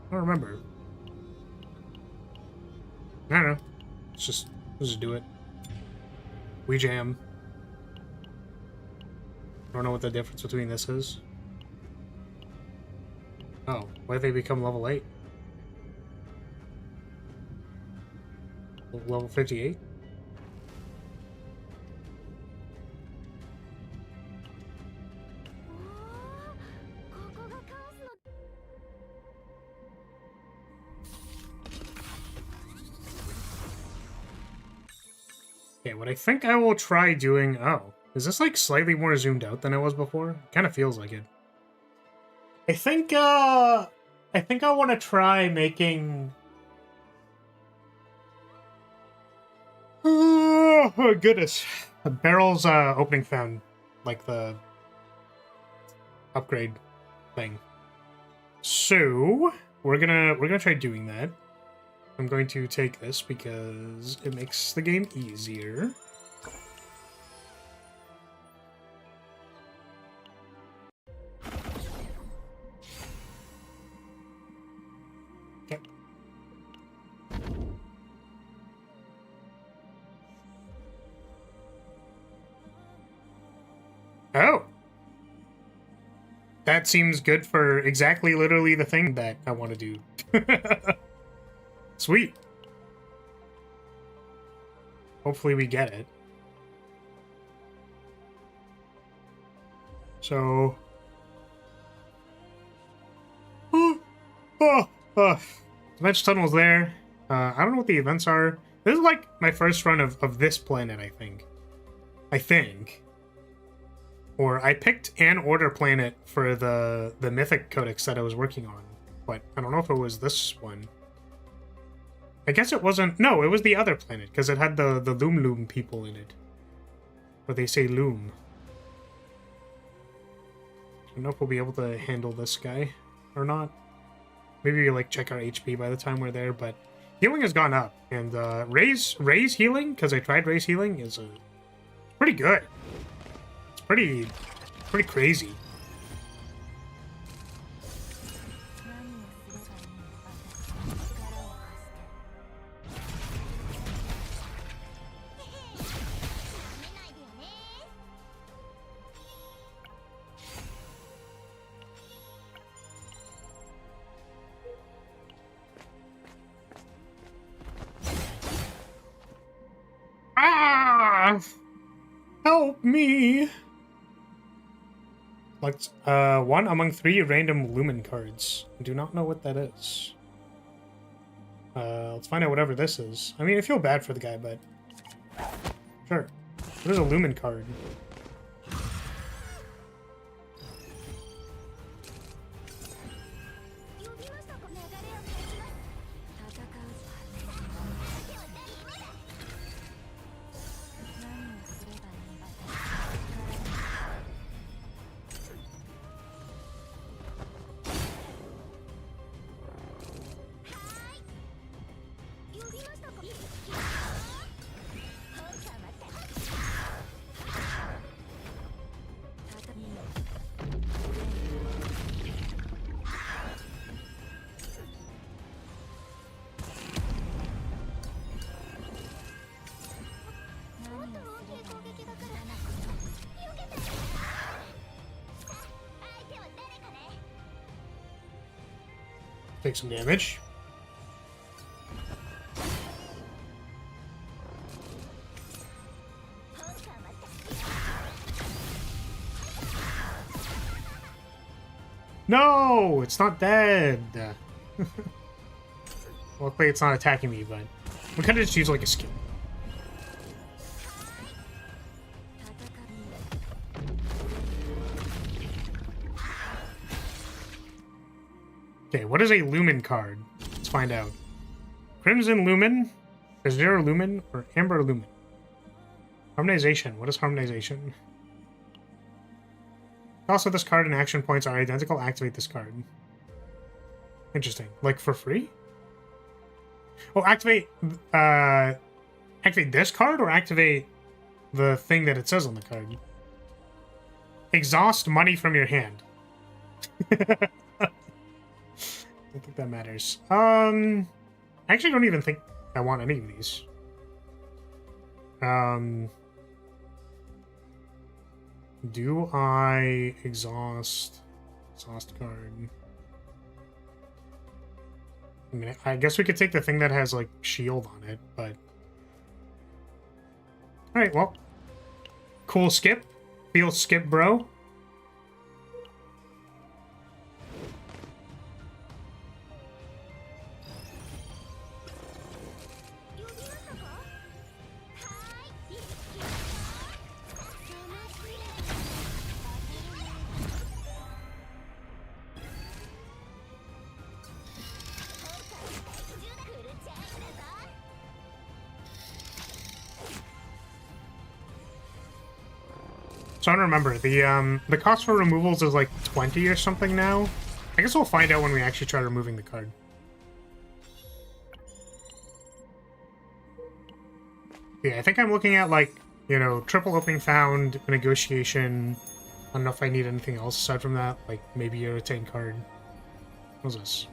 I don't remember. I don't know. Let's just do it. We jam. I don't know what the difference between this is. Oh, why did they become level 8? Level 58? Okay, what I think I will try doing... Oh, is this like slightly more zoomed out than it was before? Kind of feels like it. I think I want to try making... Oh, goodness. The barrel's opening found, like the upgrade thing. So, we're gonna try doing that. I'm going to take this because it makes the game easier. Okay. Oh! That seems good for exactly literally the thing that I want to do. Sweet. Hopefully we get it. So... Match tunnel's there. I don't know what the events are. This is like my first run of this planet, I think. Or I picked an order planet for the Mythic Codex that I was working on, but I don't know if it was this one. I guess it wasn't... No, it was the other planet, because it had the Loom people in it. Or they say Loom. I don't know if we'll be able to handle this guy or not. Maybe we like check our HP by the time we're there, but healing has gone up. And Ray's healing, because I tried Ray's healing, is pretty good. It's pretty crazy. Help me! Select one among 3 random Lumen cards. I do not know what that is. Let's find out whatever this is. I mean, I feel bad for the guy, but... Sure. There's a Lumen card. Take some damage. No, it's not dead. Luckily, it's not attacking me, but we could just use like a skill. Okay, what is a Lumen card? Let's find out. Crimson Lumen, Azure Lumen, or Amber Lumen? Harmonization. What is harmonization? Also, this card and action points are identical. Activate this card. Interesting. Like for free? Oh, activate this card or activate the thing that it says on the card? Exhaust money from your hand. I don't think that matters. I actually don't even think I want any of these. Do I exhaust card? I mean, I guess we could take the thing that has like shield on it, but all right, well, cool skip. Feel skip, bro. So I don't remember. The cost for removals is like 20 or something now. I guess we'll find out when we actually try removing the card. Yeah, I think I'm looking at like, you know, triple opening found, negotiation. I don't know if I need anything else aside from that. Like maybe a retain card. What's this?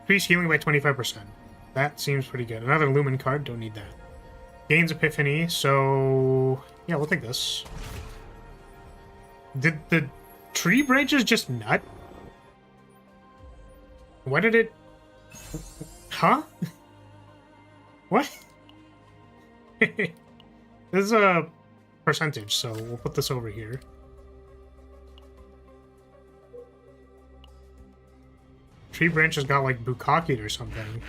Increase healing by 25%. That seems pretty good. Another Lumen card, don't need that. Gains Epiphany, so yeah, we'll take this. Did the tree branches just nut? Why did it... Huh? What? This is a percentage, so we'll put this over here. Tree branches got like bukakied or something.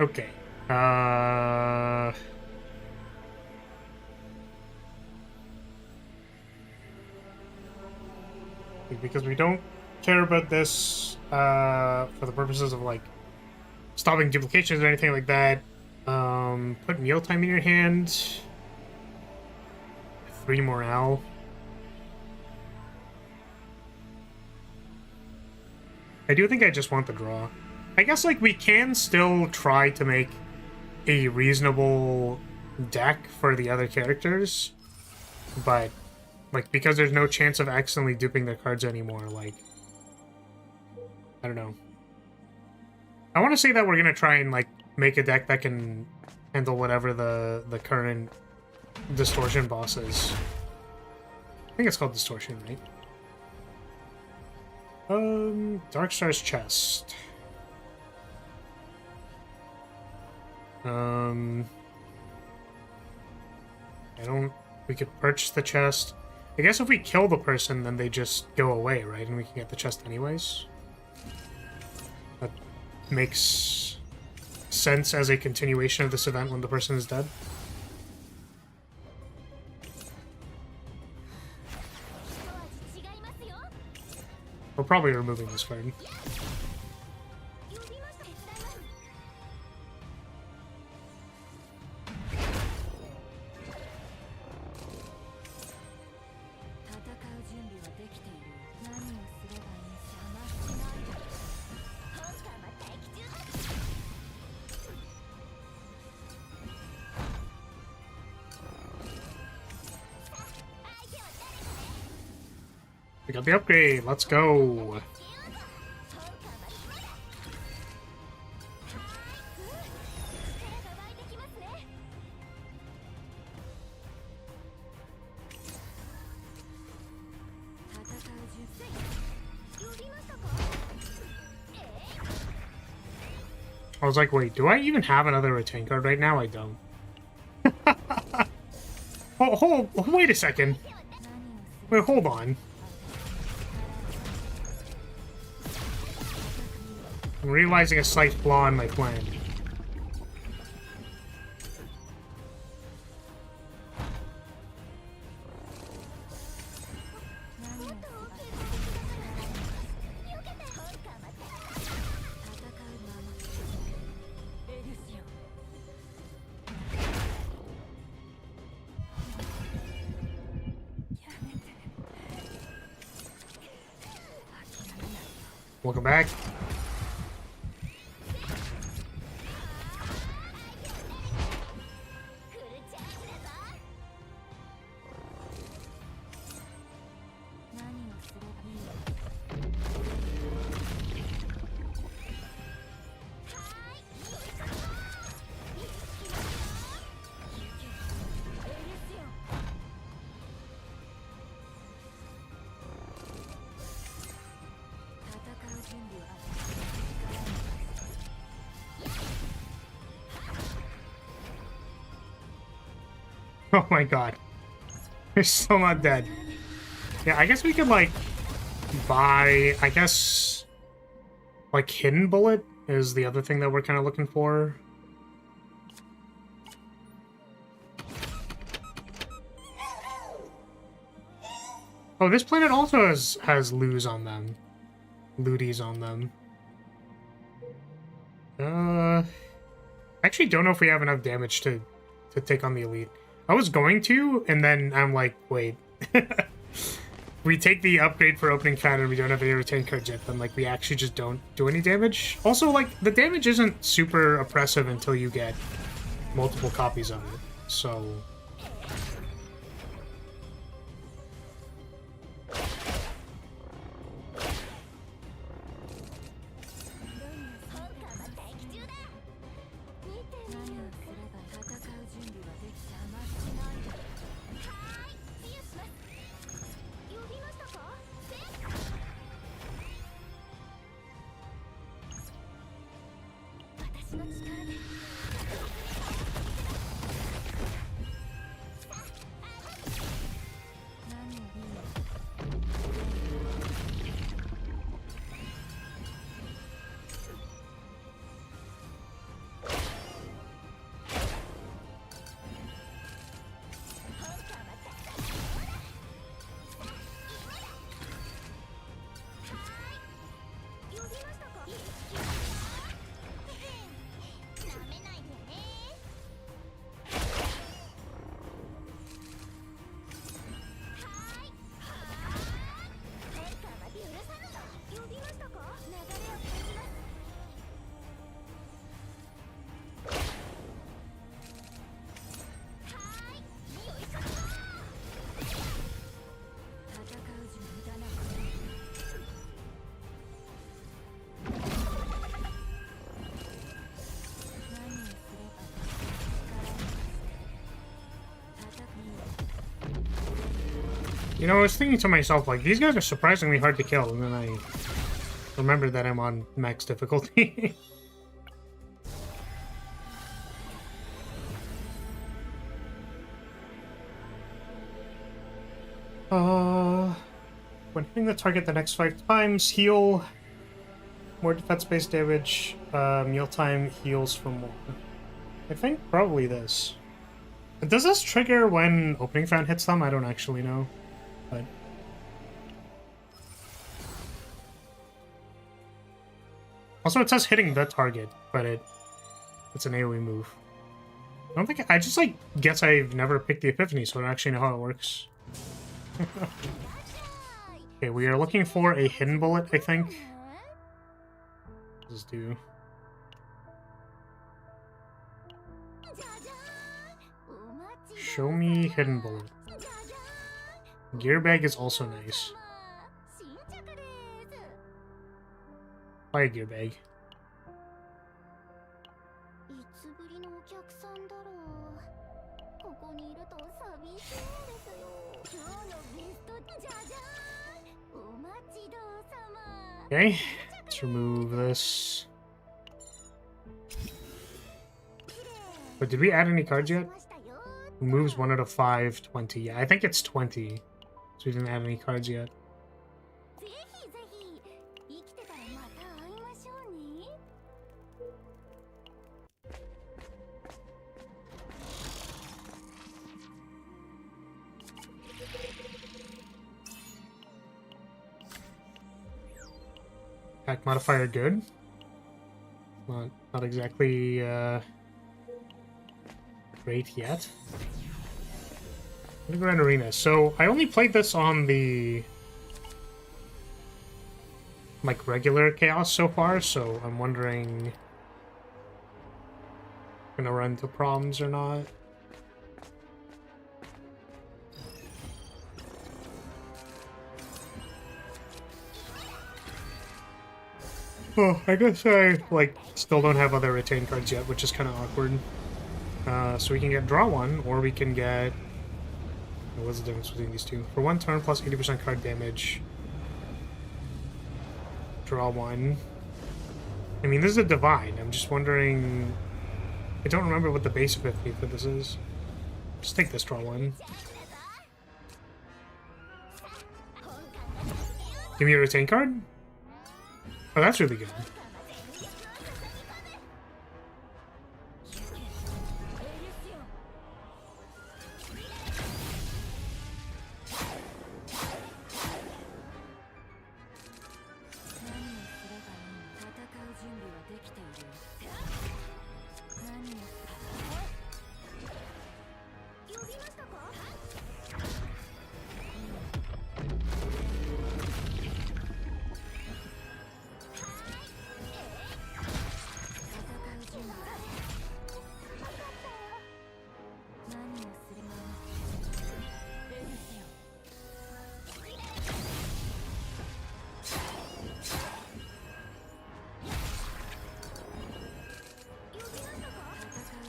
Okay. Because we don't care about this for the purposes of like stopping duplications or anything like that. Put mealtime in your hand. 3 morale. I do think I just want the draw. I guess like we can still try to make a reasonable deck for the other characters, but like because there's no chance of accidentally duping their cards anymore, like I don't know. I want to say that we're gonna try and like make a deck that can handle whatever the current distortion boss is. I think it's called distortion, right? Darkstar's chest. I don't... We could purchase the chest. I guess if we kill the person, then they just go away, right? And we can get the chest anyways. That makes sense as a continuation of this event when the person is dead. We're probably removing this card. We got the upgrade. Let's go. I was like, wait, do I even have another retain card right now? I don't. Wait a second. Wait, hold on. I'm realizing a slight flaw in my plan. Welcome back. Oh my god. They're still not dead. Yeah, I guess we could, like, buy... I guess... Like, Hidden Bullet is the other thing that we're kind of looking for. Oh, this planet also has loos on them. Looties on them. I actually don't know if we have enough damage to take on the elite. I was going to, and then I'm like, wait. We take the upgrade for opening counter and we don't have any retain cards yet, then like we actually just don't do any damage. Also, like, the damage isn't super oppressive until you get multiple copies of it, so... You know, I was thinking to myself, like, these guys are surprisingly hard to kill, and then I remembered that I'm on max difficulty. When hitting the target the next 5 times, heal more defense-based damage. Mealtime heals for more. I think probably this. Does this trigger when opening found hits them? I don't actually know, but also it says hitting the target, but it's an AoE move. I don't think I just like guess I've never picked the Epiphany, so I don't actually know how it works. Okay, we are looking for a hidden bullet, I think. What does this do? Show me hidden bullet. Gear bag is also nice. Buy a gear bag. Okay, let's remove this. But did we add any cards yet? Moves 1 out of 5, 20. Yeah, I think it's 20. So we didn't add any cards yet. Attack modifier good. Not exactly great yet. Underground Arena. So I only played this on the like regular chaos so far, so I'm wondering if I'm gonna run into problems or not. Oh, I guess I like still don't have other retain cards yet, which is kind of awkward. So we can get draw 1, or we can get... What's the difference between these two? For 1 turn plus 80% card damage. Draw 1. I mean, this is a divine. I'm just wondering... I don't remember what the base Epiphany for this is. Just take this draw 1. Give me a retain card? Oh, that's really good.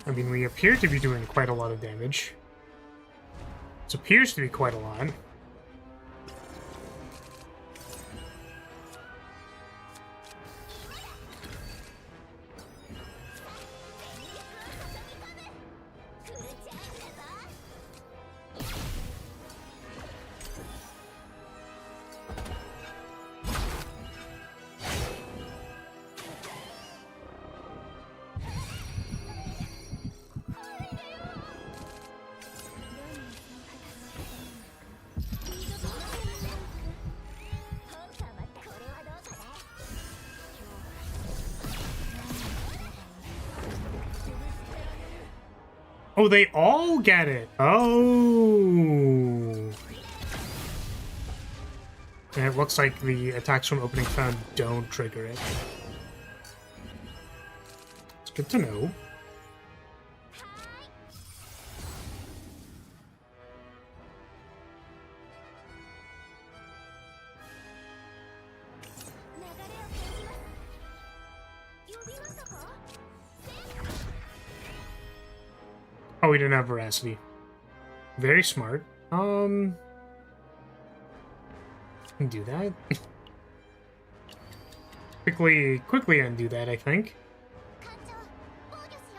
I mean, we appear to be doing quite a lot of damage. This appears to be quite a lot. Oh, they all get it. Oh. And it looks like the attacks from opening found don't trigger it. It's good to know. Oh, we didn't have veracity. Very smart. Undo that. Quickly undo that, I think.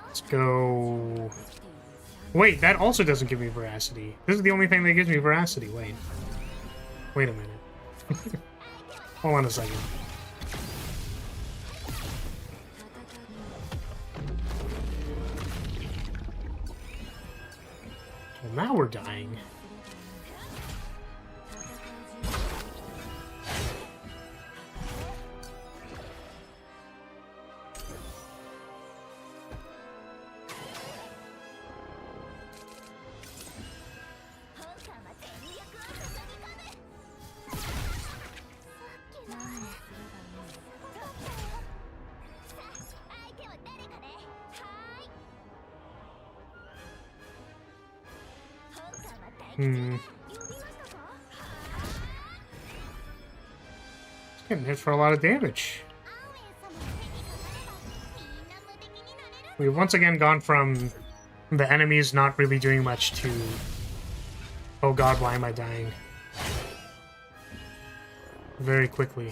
Let's go... Wait, that also doesn't give me veracity. This is the only thing that gives me veracity. Wait a minute. Hold on a second. Well, now we're dying. Getting hit for a lot of damage. We've once again gone from the enemies not really doing much to... Oh god, why am I dying? Very quickly.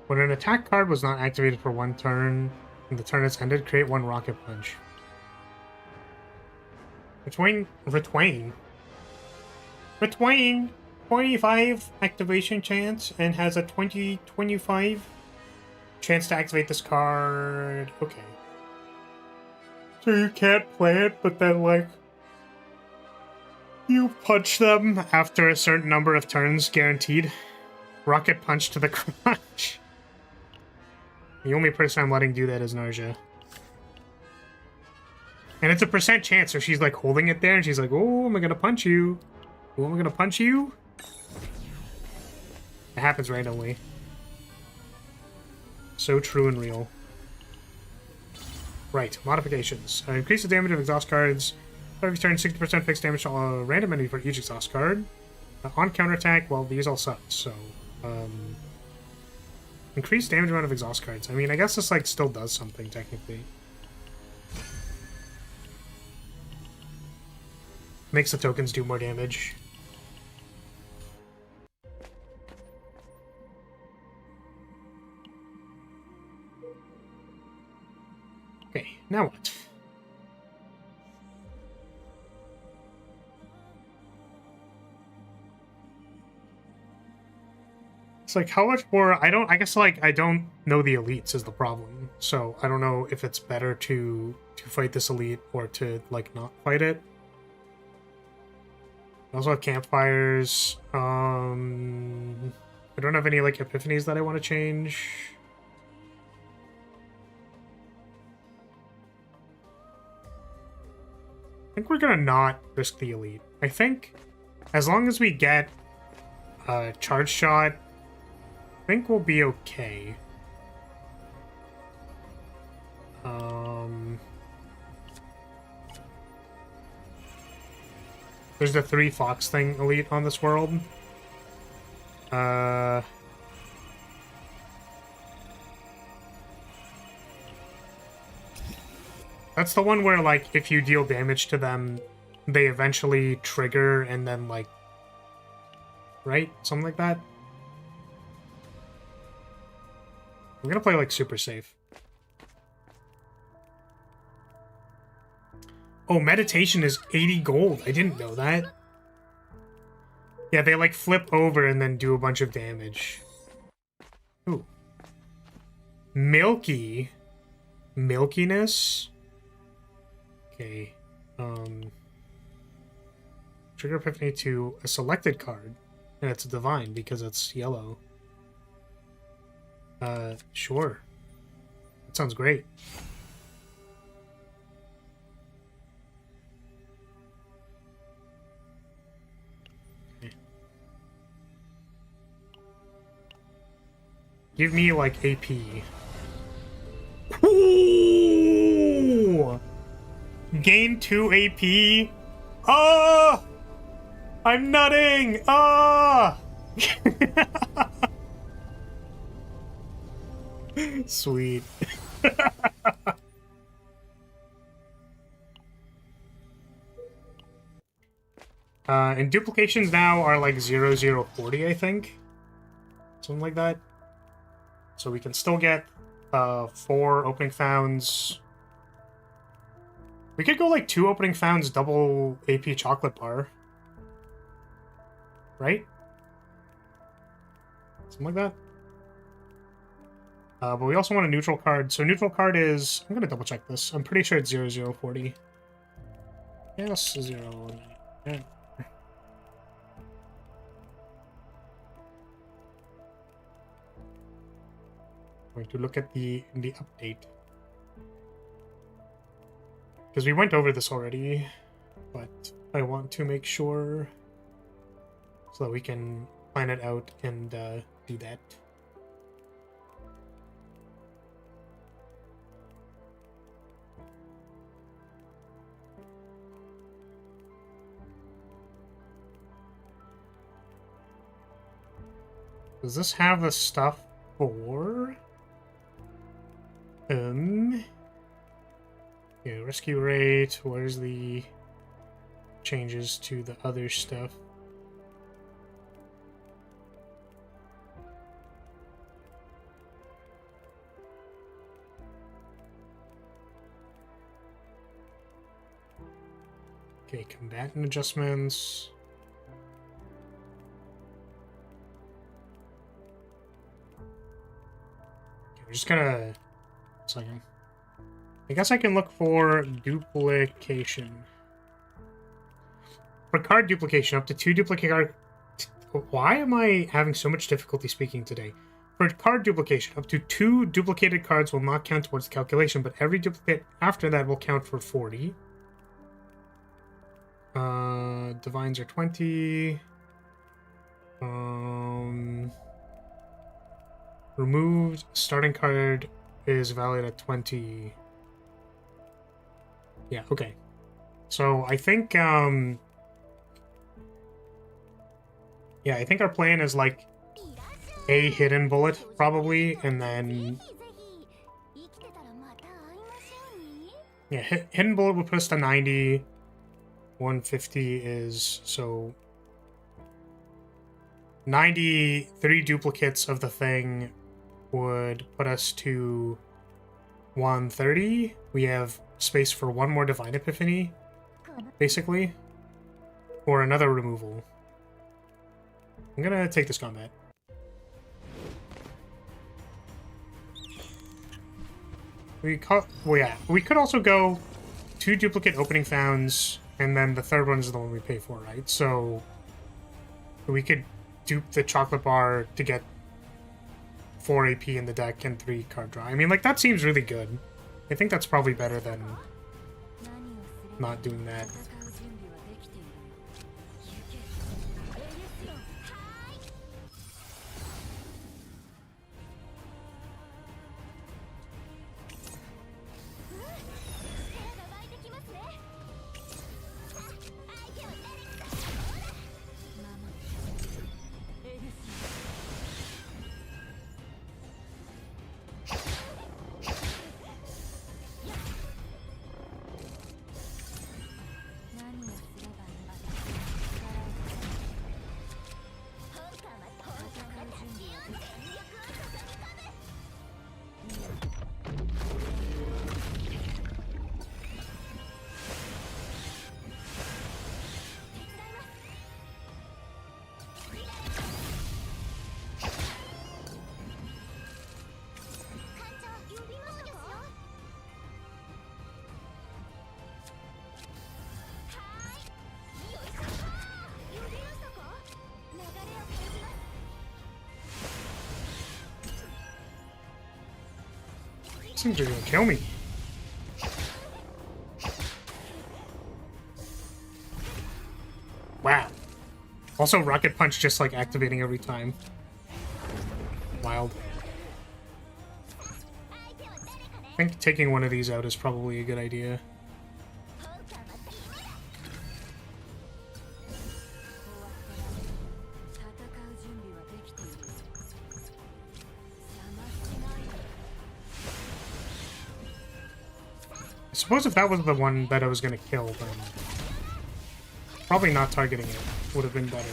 When an attack card was not activated for one turn, and the turn has ended, create one rocket punch. Retwain 25 activation chance and has a 25 chance to activate this card. Okay. So you can't play it, but then, like, you punch them after a certain number of turns, guaranteed. Rocket punch to the crotch. The only person I'm letting do that is Narja. And it's a percent chance, so she's like holding it there and she's like, oh, am I gonna punch you? Oh, am I gonna punch you? It happens randomly. So true and real. Right, modifications. Increase the damage of exhaust cards. Every turn, 60% fixed damage to a random enemy for each exhaust card. On counterattack, well, these all suck, so... increased damage amount of exhaust cards. I mean, I guess this, like, still does something, technically. Makes the tokens do more damage. Okay, now what? It's like, how much more... I guess, like, I don't know the elites is the problem. So, I don't know if it's better to fight this elite or to, like, not fight it. I also have campfires. I don't have any, like, epiphanies that I want to change. I think we're gonna not risk the elite. I think as long as we get a charge shot, I think we'll be okay. There's the 3 Fox thing elite on this world. That's the one where, like, if you deal damage to them, they eventually trigger and then, like... Right? Something like that? I'm gonna play, like, super safe. Oh, meditation is 80 gold. I didn't know that. Yeah, they, like, flip over and then do a bunch of damage. Ooh. Milky. Milkiness? Okay. Trigger epiphany to a selected card. And it's a divine because it's yellow. Sure. That sounds great. Give me, like, AP. Ooh! Gain 2 AP. Oh! I'm nutting! Ah! Sweet. And duplications now are like 0040, I think. Something like that. So we can still get 4 opening founds. We could go like 2 opening founds, double AP chocolate bar. Right? Something like that. But we also want a neutral card. So neutral card is... I'm going to double check this. I'm pretty sure it's 0040. Yes, 0. Yeah. Going to look at the update. Because we went over this already, but I want to make sure so that we can plan it out and do that. Does this have the stuff for... Yeah, rescue rate, where's the changes to the other stuff? Okay, combatant adjustments. Okay, we're just gonna... Second. I guess I can look for duplication. For card duplication, up to 2 duplicate card... Why am I having so much difficulty speaking today? For card duplication, up to 2 duplicated cards will not count towards the calculation, but every duplicate after that will count for 40. Divines are 20. Removed starting card is valid at 20. Yeah, okay. So I think, yeah, I think our plan is like a hidden bullet, probably, and then... Yeah, hidden bullet will put us to 90. 150 is, so... 93 duplicates of the thing would put us to 130. We have space for 1 more Divine Epiphany, basically, or another removal. I'm gonna take this combat. Well, yeah, we could also go 2 duplicate opening founds, and then the third one is the one we pay for, right? So we could dupe the chocolate bar to get 4 AP in the deck and 3 card draw. I mean, like, that seems really good. I think that's probably better than not doing that. These things are gonna kill me. Wow. Also, Rocket Punch just like activating every time. Wild. I think taking one of these out is probably a good idea. I suppose if that was the one that I was gonna kill, then probably not targeting it would have been better.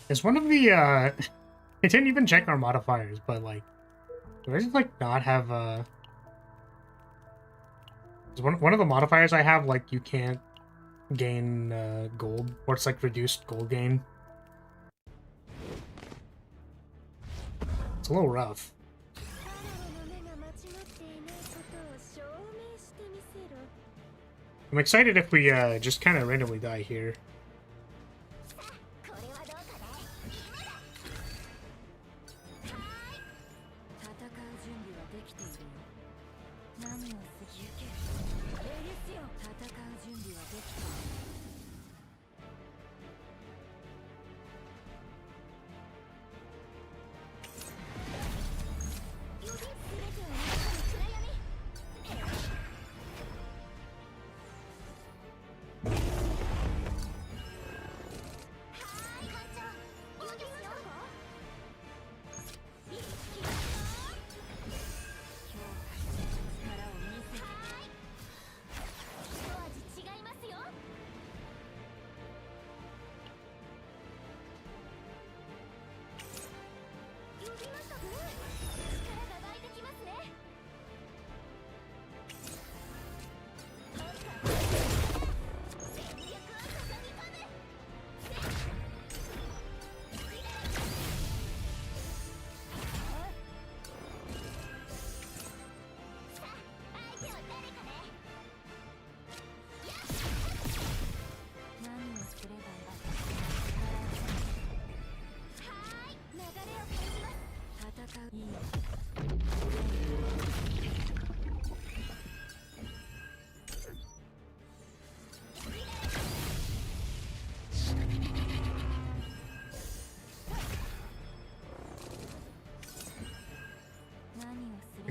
Is one of the, I didn't even check our modifiers, but, like, do I just, like, not have, is one of the modifiers I have, like, you can't gain, gold, or it's, like, reduced gold gain? It's a little rough. I'm excited if we, just kind of randomly die here.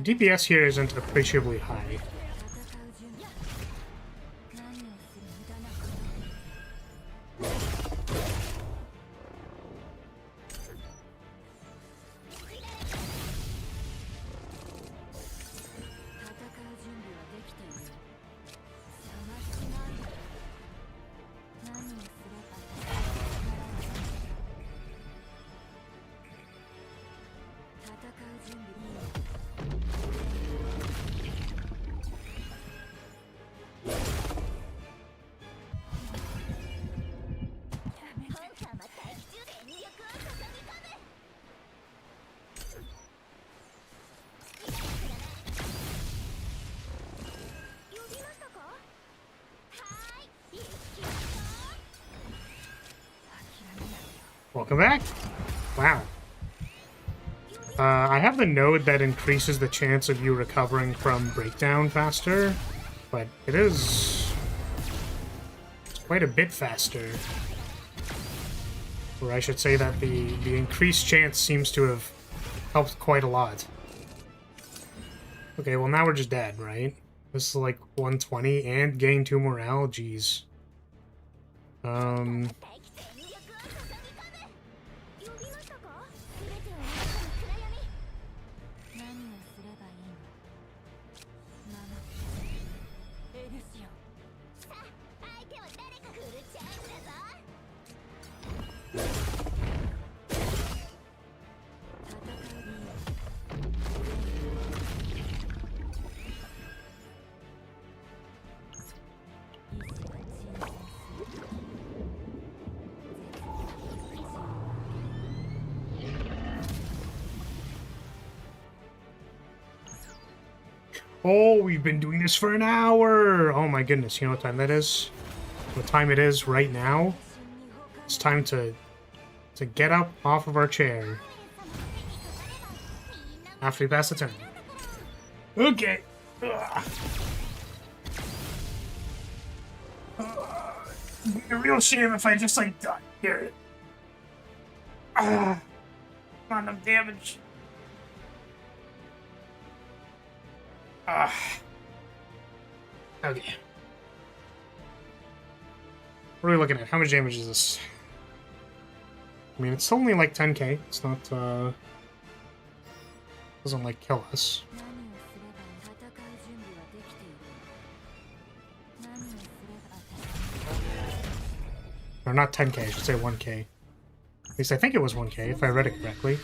DPS here isn't appreciably high. Welcome back. Wow. I have the node that increases the chance of you recovering from breakdown faster, but it's quite a bit faster. Or I should say that the increased chance seems to have helped quite a lot. Okay, well now we're just dead, right? This is like 120 and gain 2 morale, jeez. Oh, we've been doing this for an hour! Oh my goodness, you know what time that is? What time it is right now? It's time to get up off of our chair. After we pass the turn. Okay. It'd be a real shame if I just, like, died here. Not enough damage. Okay. What are we looking at? How much damage is this? I mean, it's only like 10k. It's not, doesn't, like, kill us. Or not 10k, I should say 1k. At least I think it was 1k, if I read it correctly.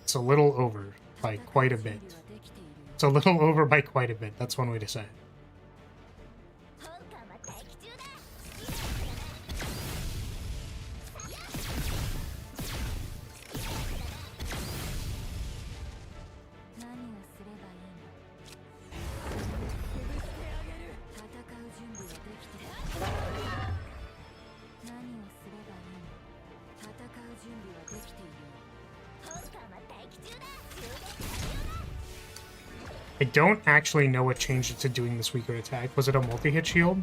It's a little over by quite a bit. It's a little over by quite a bit. That's one way to say it. I don't actually know what changed it to doing this weaker attack. Was it a multi-hit shield?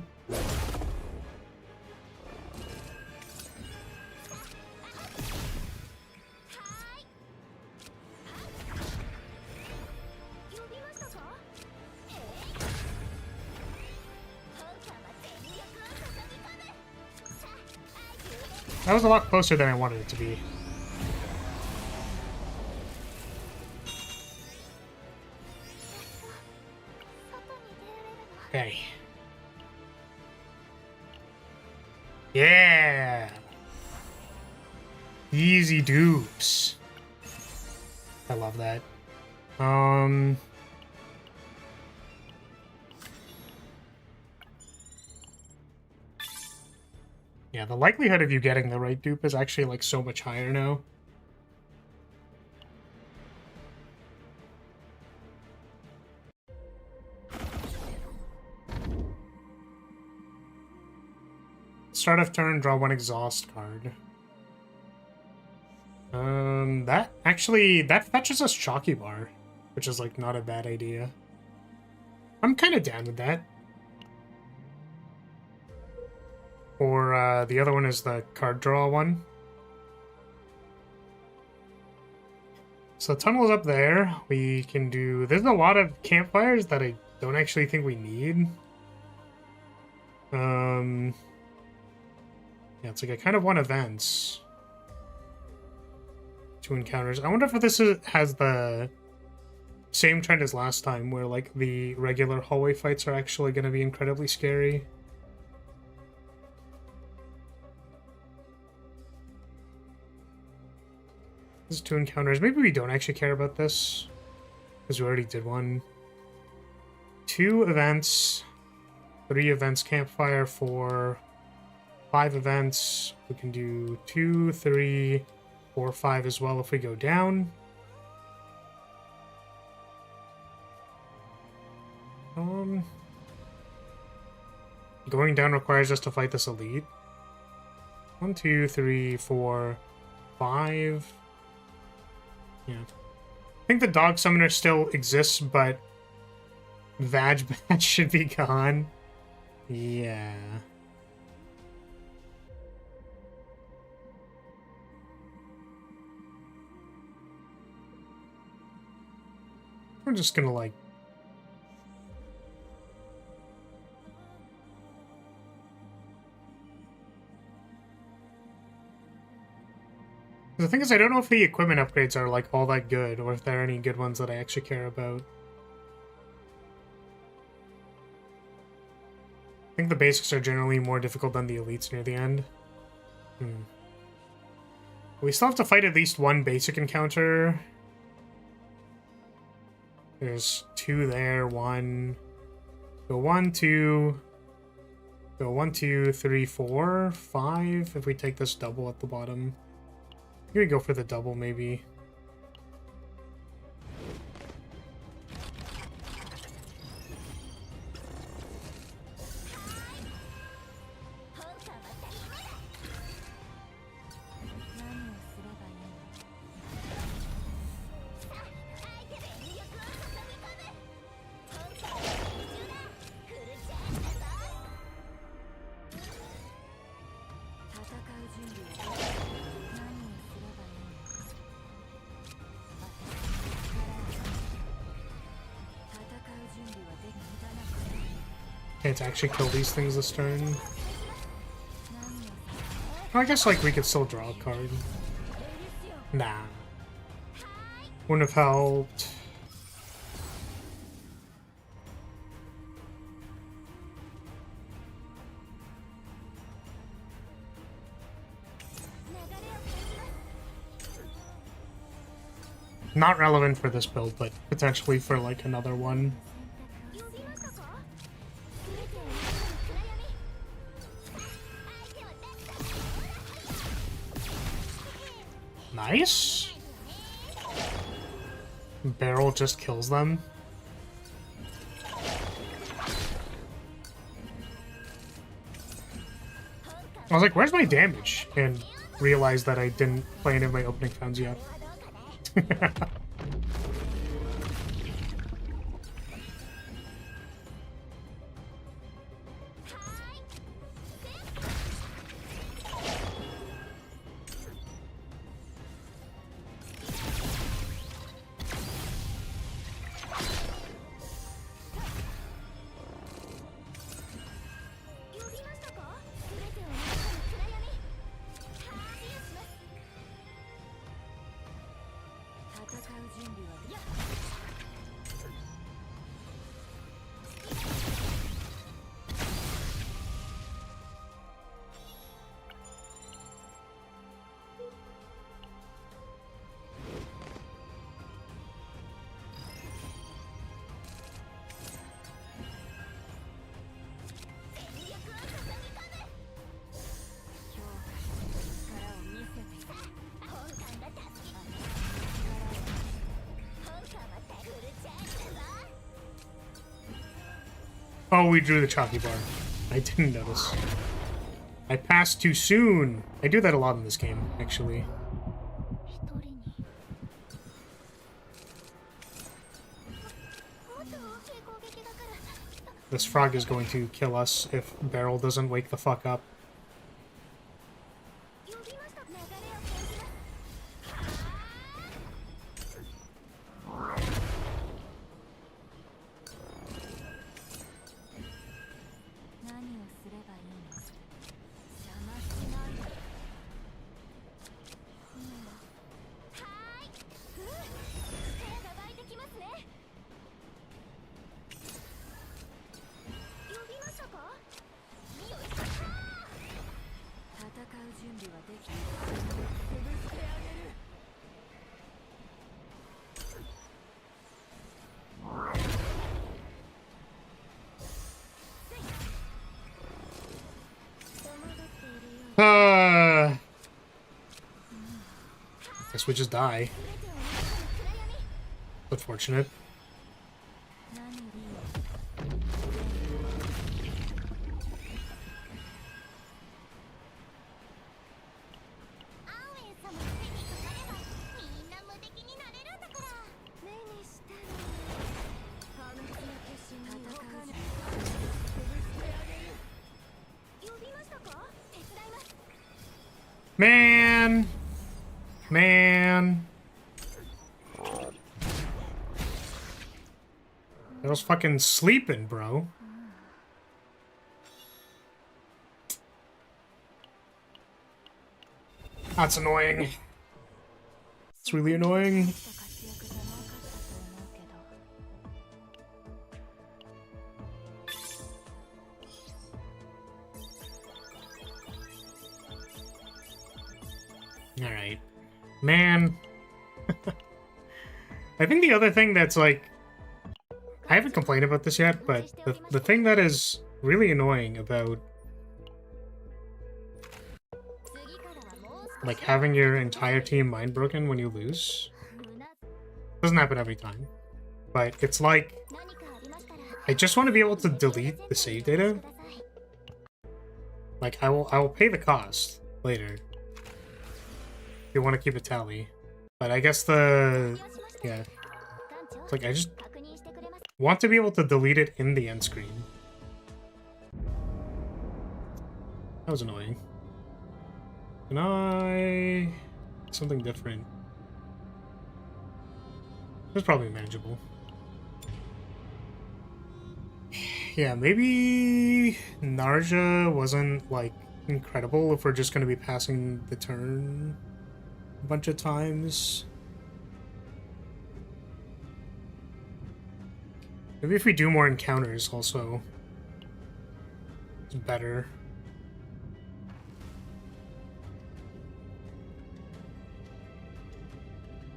That was a lot closer than I wanted it to be. Okay. Yeah! Easy dupes. I love that. Yeah, the likelihood of you getting the right dupe is actually, like, so much higher now. Start of turn, draw one exhaust card. That fetches us Chalky Bar, which is, like, not a bad idea. I'm kind of down with that. Or, the other one is the card draw one. So tunnel's up there. We can do... There's a lot of campfires that I don't actually think we need. Yeah, it's like I kind of want events. 2 encounters. I wonder if this has the same trend as last time, where, like, the regular hallway fights are actually going to be incredibly scary. There's 2 encounters. Maybe we don't actually care about this, because we already did one. 2 events. 3 events campfire for 5 events. We can do 2, 3, 4, 5 as well if we go down. Going down requires us to fight this elite. 1, 2, 3, 4, 5. Yeah. I think the dog summoner still exists, but Vag Batch should be gone. Yeah. We're just gonna, like... The thing is, I don't know if the equipment upgrades are, like, all that good, or if there are any good ones that I actually care about. I think the basics are generally more difficult than the elites near the end. We still have to fight at least one basic encounter. There's 2 there, 1. Go 1, 2. Go 1, 2, 3, 4, 5. If we take this double at the bottom. Here we go for the double, maybe. Can't actually kill these things this turn. I guess, like, we could still draw a card. Nah. Wouldn't have helped. Not relevant for this build, but potentially for, like, another one. Nice. Barrel just kills them. I was like, where's my damage? And realized that I didn't play any of my opening turns yet. Oh, we drew the chalky bar. I didn't notice. I passed too soon. I do that a lot in this game, actually. This frog is going to kill us if Barrel doesn't wake the fuck up. Guess we just die. Unfortunate. Man! Man! I was fucking sleeping, bro. That's annoying. It's really annoying. Alright. Man. I think the other thing that's like... I haven't complained about this yet, but the thing that is really annoying about like having your entire team mind broken when you lose. Doesn't happen every time, but it's like I just want to be able to delete the save data. Like I will pay the cost later if you want to keep a tally, but I guess yeah, it's like I just want to be able to delete it in the end screen. That was annoying. Can I... something different? It's probably manageable. Yeah, maybe Narja wasn't, like, incredible if we're just going to be passing the turn a bunch of times. Maybe if we do more encounters also, it's better.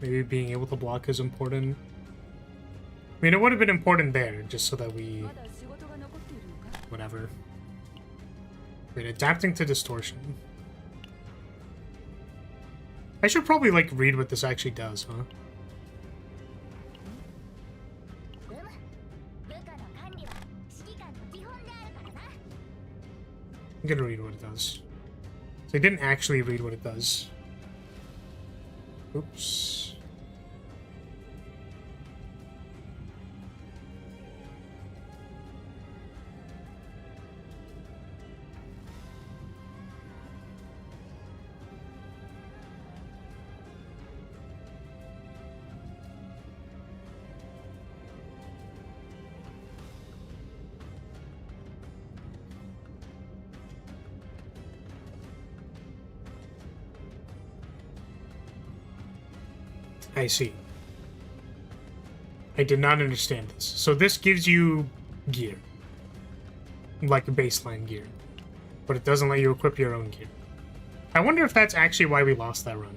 Maybe being able to block is important. I mean, it would have been important there, just so that we... whatever. Wait, adapting to distortion. I should probably, like, read what this actually does, huh? I'm gonna read what it does. So I didn't actually read what it does. Oops. I see. I did not understand this. So this gives you gear. Like baseline gear. But it doesn't let you equip your own gear. I wonder if that's actually why we lost that run.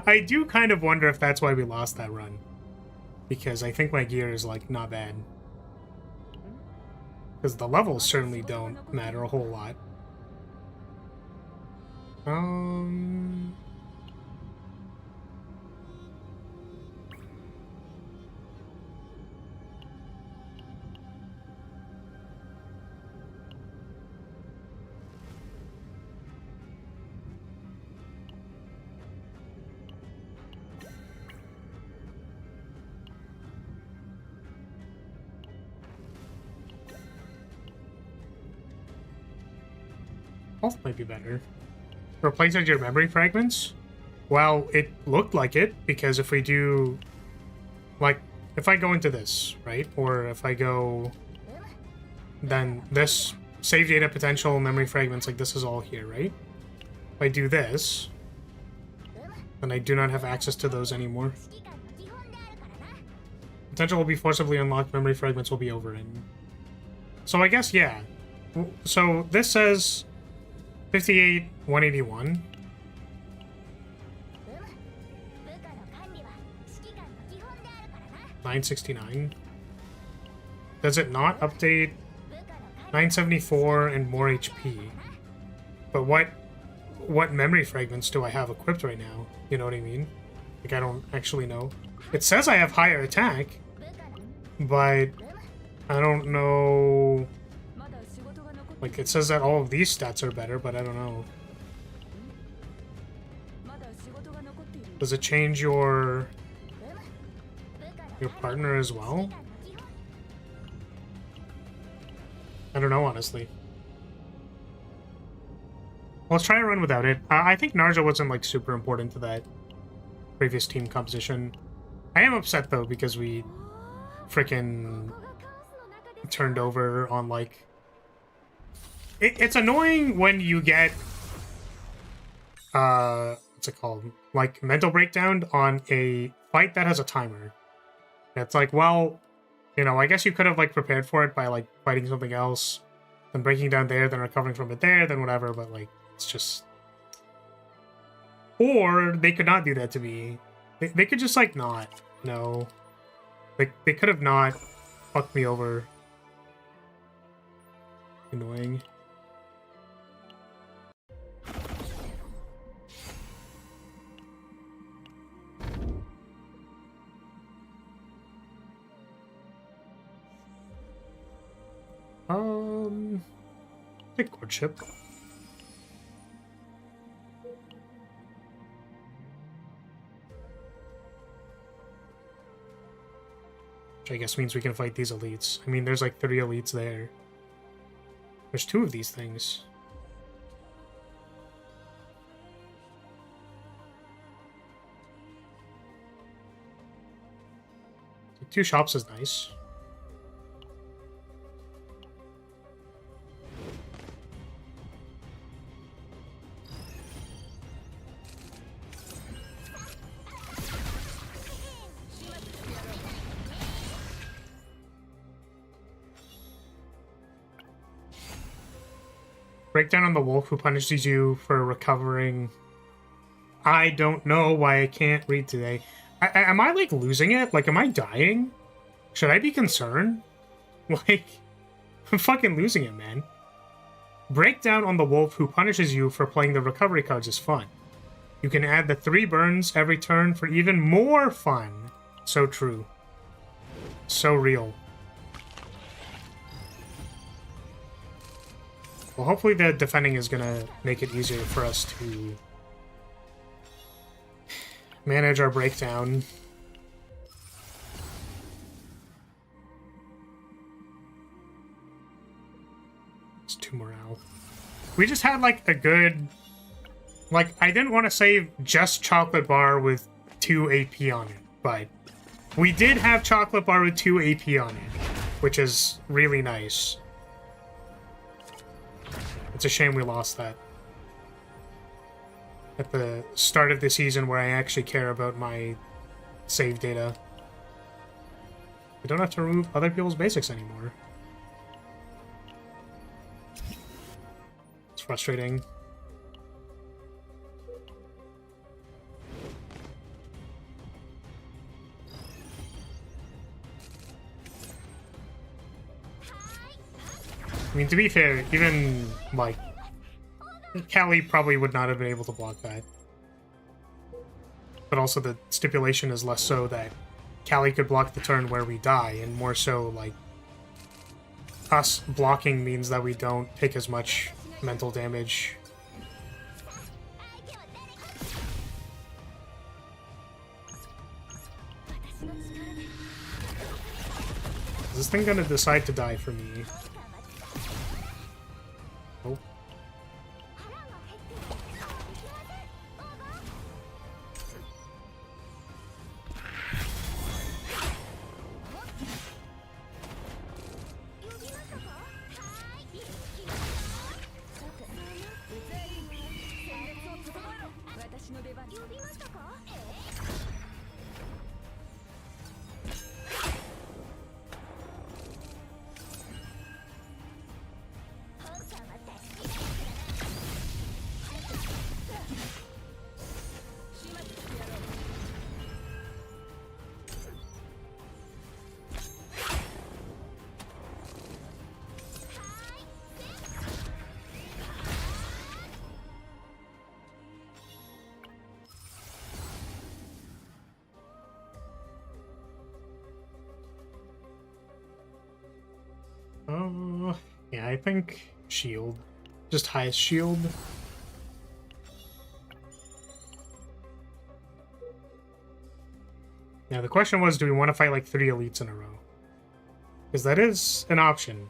I do kind of wonder if that's why we lost that run. Because I think my gear is, like, not bad. Because the levels certainly don't matter a whole lot. Health might be better. Replaces your memory fragments? Well, it looked like it, because if we do... like, if I go into this, right? Or if I go... then this save data potential memory fragments, like this is all here, right? If I do this, then I do not have access to those anymore. Potential will be forcibly unlocked, memory fragments will be overridden. So I guess, yeah. So this says 58, 181. $969. Does it not update 974 and more HP? But what memory fragments do I have equipped right now? You know what I mean? Like, I don't actually know. It says I have higher attack, but I don't know. Like, it says that all of these stats are better, but I don't know. Does it change your partner as well? I don't know, honestly. Let's try a run without it. I think Narja wasn't, like, super important to that previous team composition. I am upset, though, because we freaking turned over on, like... It's annoying when you get... what's it called? Like, mental breakdown on a fight that has a timer. It's like, well, you know, I guess you could have, like, prepared for it by, like, fighting something else, then breaking down there, then recovering from it there, then whatever, but, like, it's just... Or they could not do that to me. They could just, like, not, you know? Like, they could have not fucked me over. Annoying. Take courtship. Which I guess means we can fight these elites. I mean, there's like 3 elites there. There's 2 of these things. So 2 shops is nice. Breakdown on the wolf who punishes you for recovering. I don't know why I can't read today. Am I, like, losing it? Like, am I dying? Should I be concerned? Like, I'm fucking losing it, man. Breakdown on the wolf who punishes you for playing the recovery cards is fun. You can add the 3 burns every turn for even more fun. So true. So real. Well, hopefully the defending is gonna make it easier for us to manage our breakdown. It's 2 morale. We just had, like, a good... Like, I didn't want to save just chocolate bar with 2 AP on it, but we did have chocolate bar with 2 AP on it, which is really nice. It's a shame we lost that at the start of the season where I actually care about my save data. I don't have to remove other people's basics anymore. It's frustrating. I mean, to be fair, even, like, Callie probably would not have been able to block that. But also the stipulation is less so that Callie could block the turn where we die, and more so, like, us blocking means that we don't take as much mental damage. Is this thing gonna decide to die for me? Oh. Yeah, I think shield. Just highest shield. Now the question was, do we want to fight like 3 elites in a row? Because that is an option.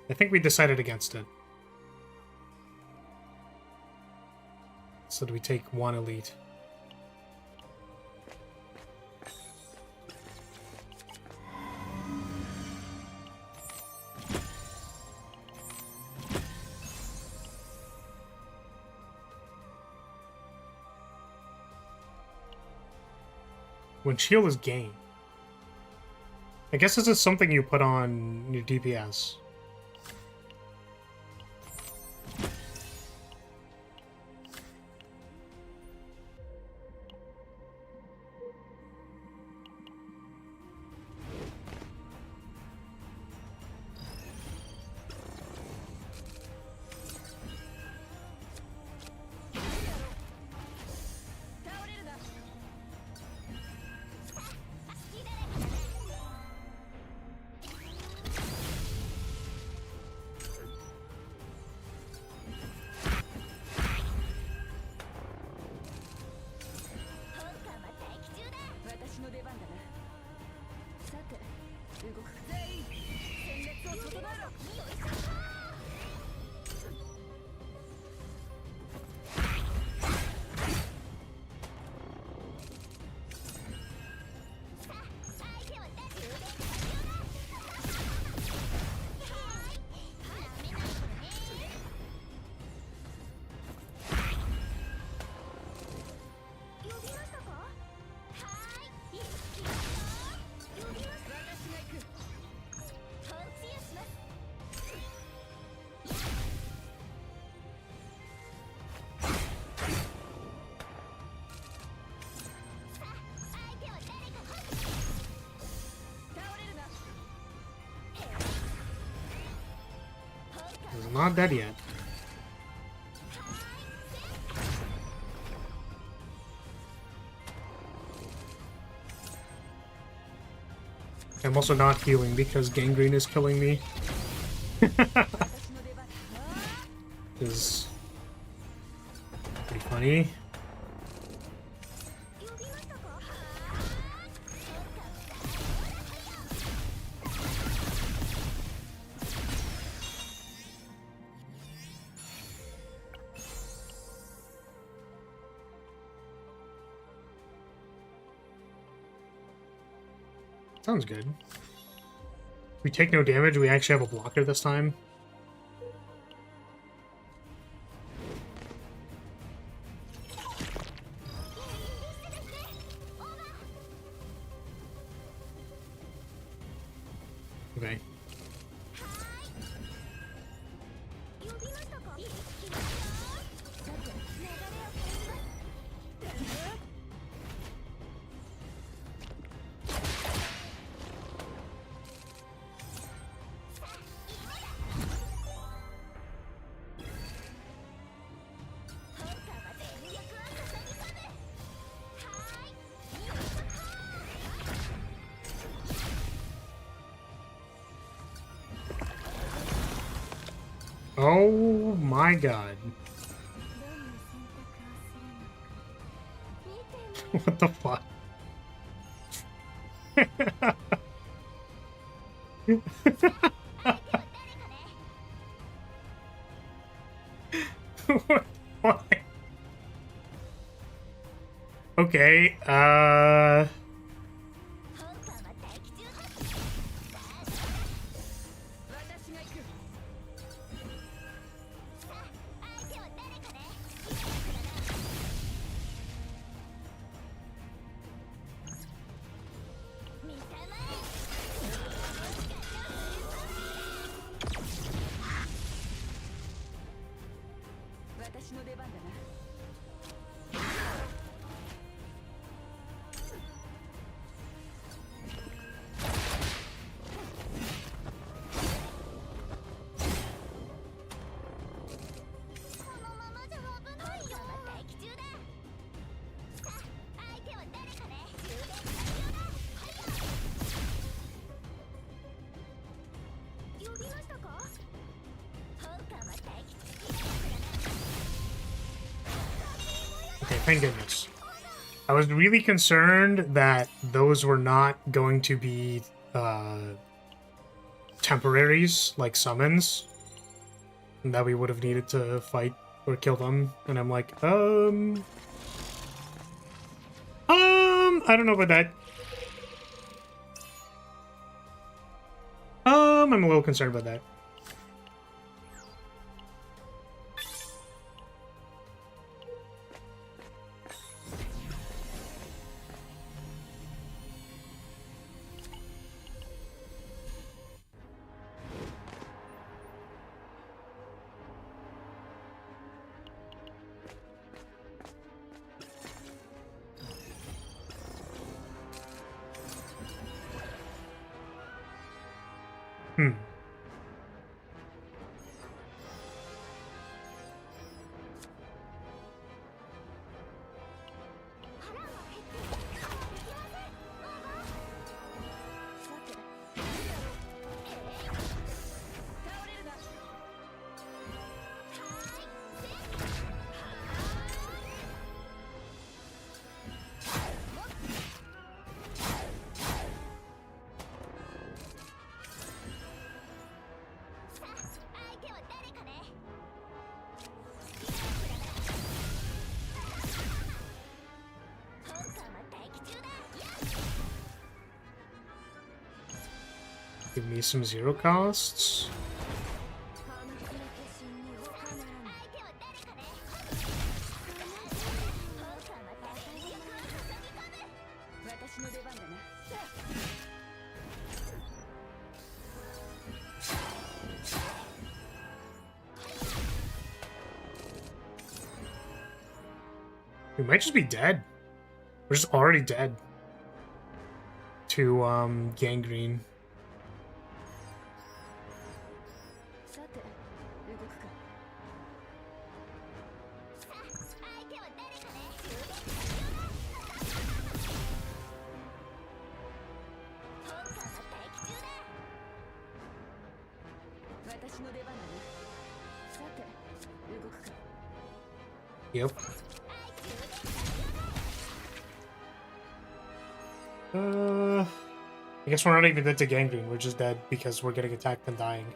I think we decided against it. So do we take 1 elite? When shield is gained. I guess this is something you put on your DPS. not dead yet. I'm also not healing because gangrene is killing me. Is pretty funny. Sounds good. We take no damage, we actually have a blocker this time. Okay. Oh my god. What the fuck? What? Okay, okay, thank goodness. I was really concerned that those were not going to be temporaries, like summons, and that we would have needed to fight or kill them. And I'm like, I don't know about that. I'm a little concerned about that. Give me some zero costs. We might just be dead. We're just already dead to gangrene. Yep. I guess we're not even dead to gangrene. We're just dead because we're getting attacked and dying.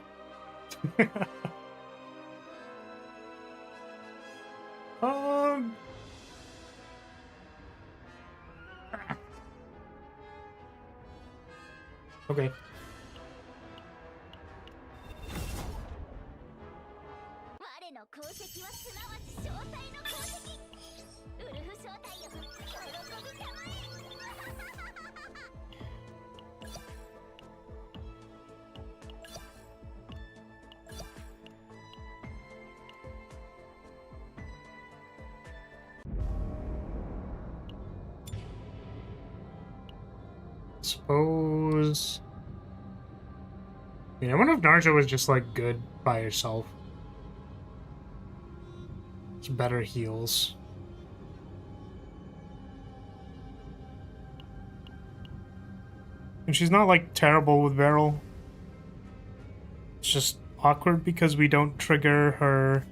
um. Okay. Suppose. I mean, I wonder if Narja was just like good by herself. It's better heals. And she's not like terrible with Beryl. It's just awkward because we don't trigger her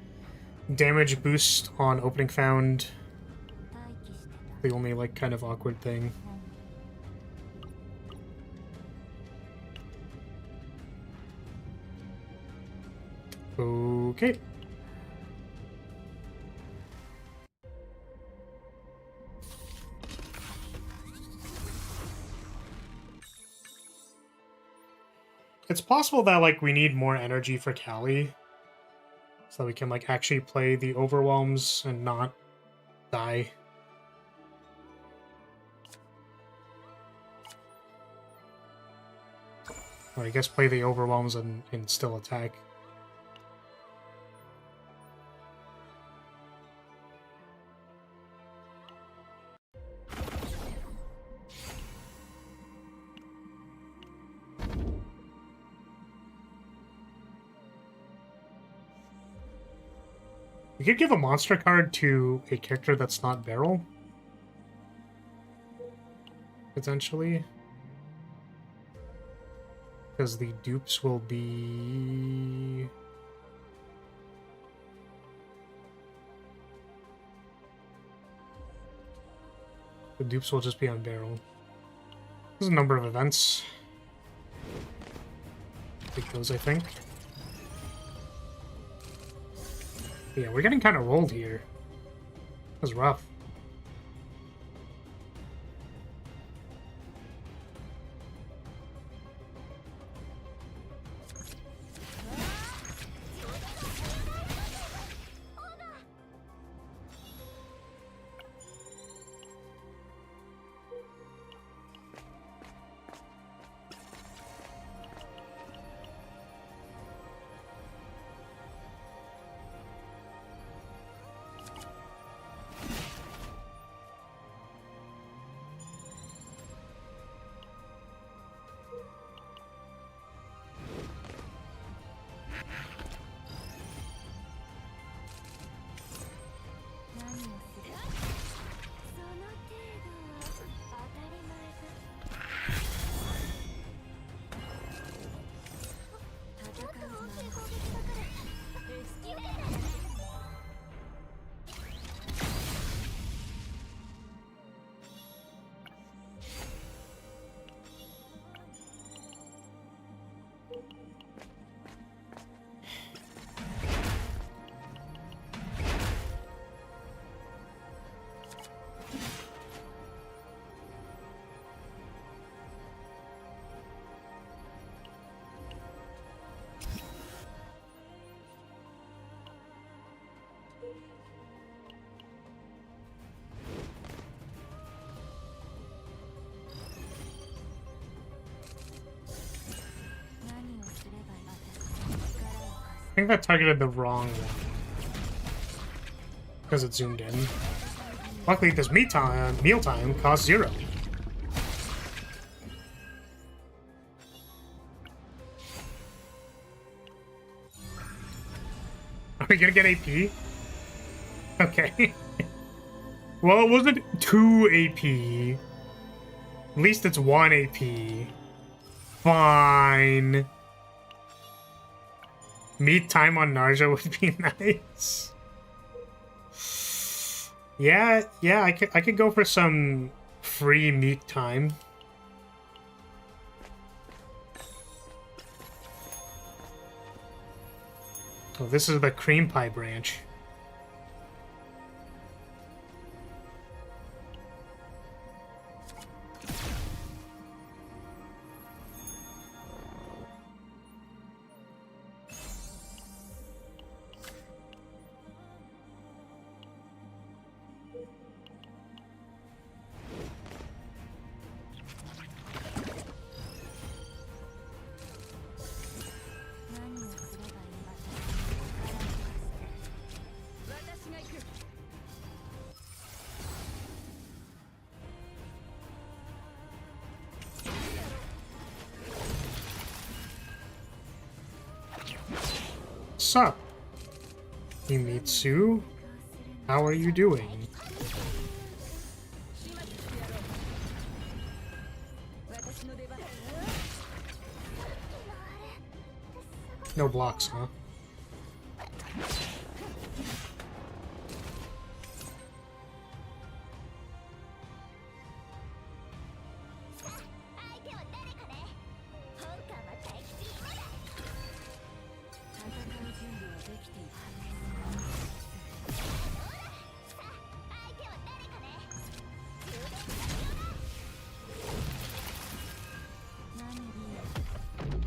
damage boost on opening found. The only like kind of awkward thing. Okay. It's possible that like we need more energy for Callie, so we can like actually play the overwhelms and not die. Or I guess play the overwhelms and still attack. We could give a monster card to a character that's not Beryl. Potentially. Because the dupes will be... The dupes will just be on Beryl. There's a number of events. Take those, I think. Yeah, we're getting kind of rolled here. That was rough. I think that targeted the wrong one. Because it zoomed in. Luckily, this mealtime costs 0. Are we gonna get AP? Okay. Well, it wasn't 2 AP. At least it's 1 AP. Fine. Meat time on Narja would be nice. Yeah, I could go for some free meat time. Oh, this is the cream pie branch. Sup, Himitsu? How are you doing? No blocks, huh?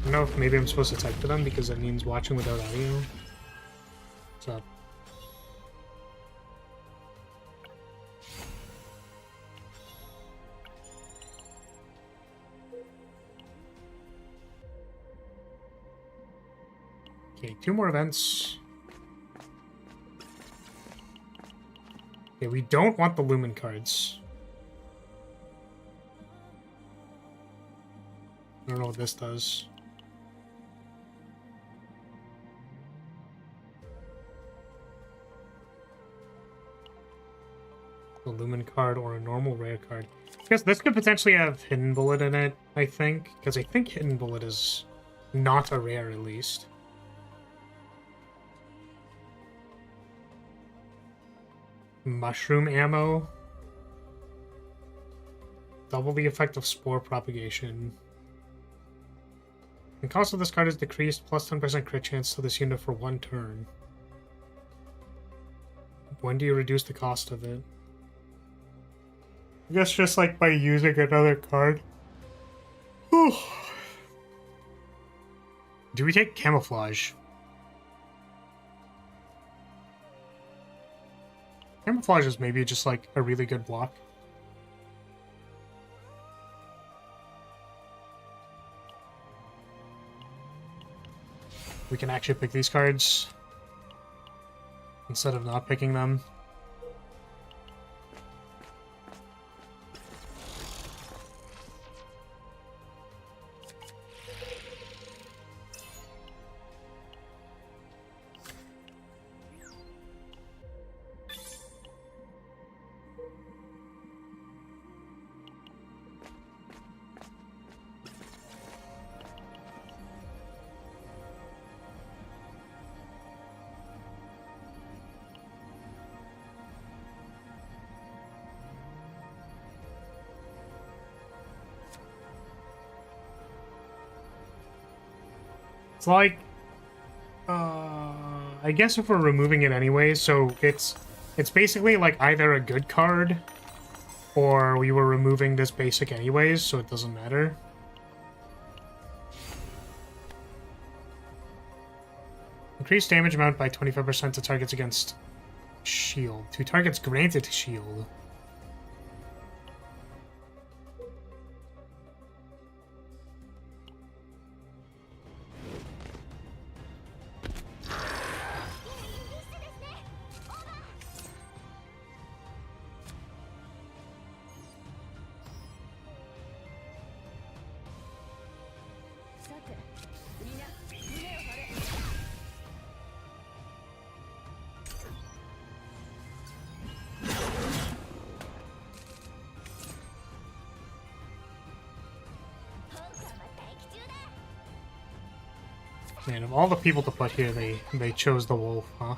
I don't know if maybe I'm supposed to type to them because that means watching without audio. What's up? Okay, 2 more events. Okay, we don't want the Lumen cards. I don't know what this does. A Lumen card or a normal rare card. I guess this could potentially have Hidden Bullet in it, I think. Because I think Hidden Bullet is not a rare, at least. Mushroom ammo. Double the effect of spore propagation. The cost of this card is decreased, plus 10% crit chance to this unit for 1 turn. When do you reduce the cost of it? I guess just like by using another card. Whew. Do we take Camouflage? Camouflage is maybe just like a really good block. We can actually pick these cards instead of not picking them. It's like, I guess if we're removing it anyway, so it's basically like either a good card, or we were removing this basic anyways, so it doesn't matter. Increase damage amount by 25% to targets against shield. To targets granted shield. Man, of all the people to put here, they chose the wolf, huh?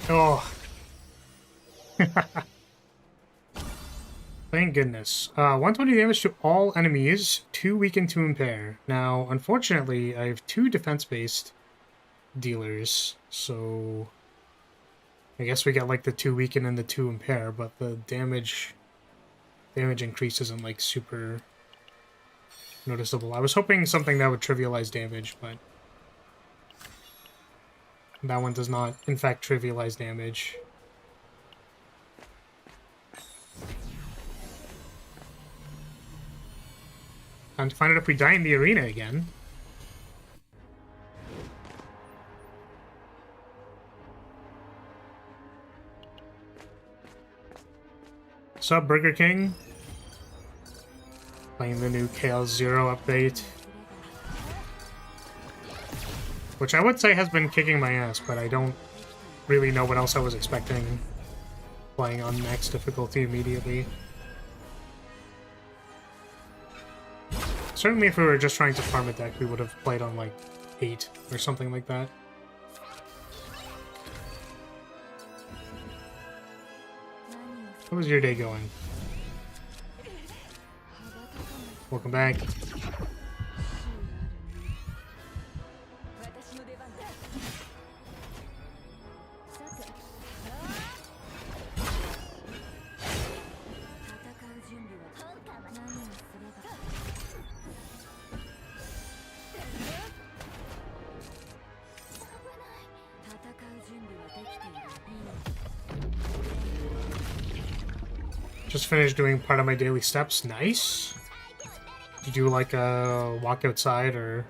Oh. Thank goodness. 120 damage to all enemies, 2 weaken to impair. Now, unfortunately, I have 2 defense-based dealers, so I guess we get like the 2 weaken and the 2 impair, but the damage increase isn't like super noticeable. I was hoping something that would trivialize damage, but that one does not, in fact, trivialize damage. Time to find out if we die in the arena again. Sup, Burger King? Playing the new Chaos Zero update. Which I would say has been kicking my ass, but I don't really know what else I was expecting playing on max difficulty immediately. Certainly if we were just trying to farm a deck, we would have played on like 8 or something like that. How was your day going? Welcome back. Just finished doing part of my daily steps. Nice. Did you do like a walk outside, or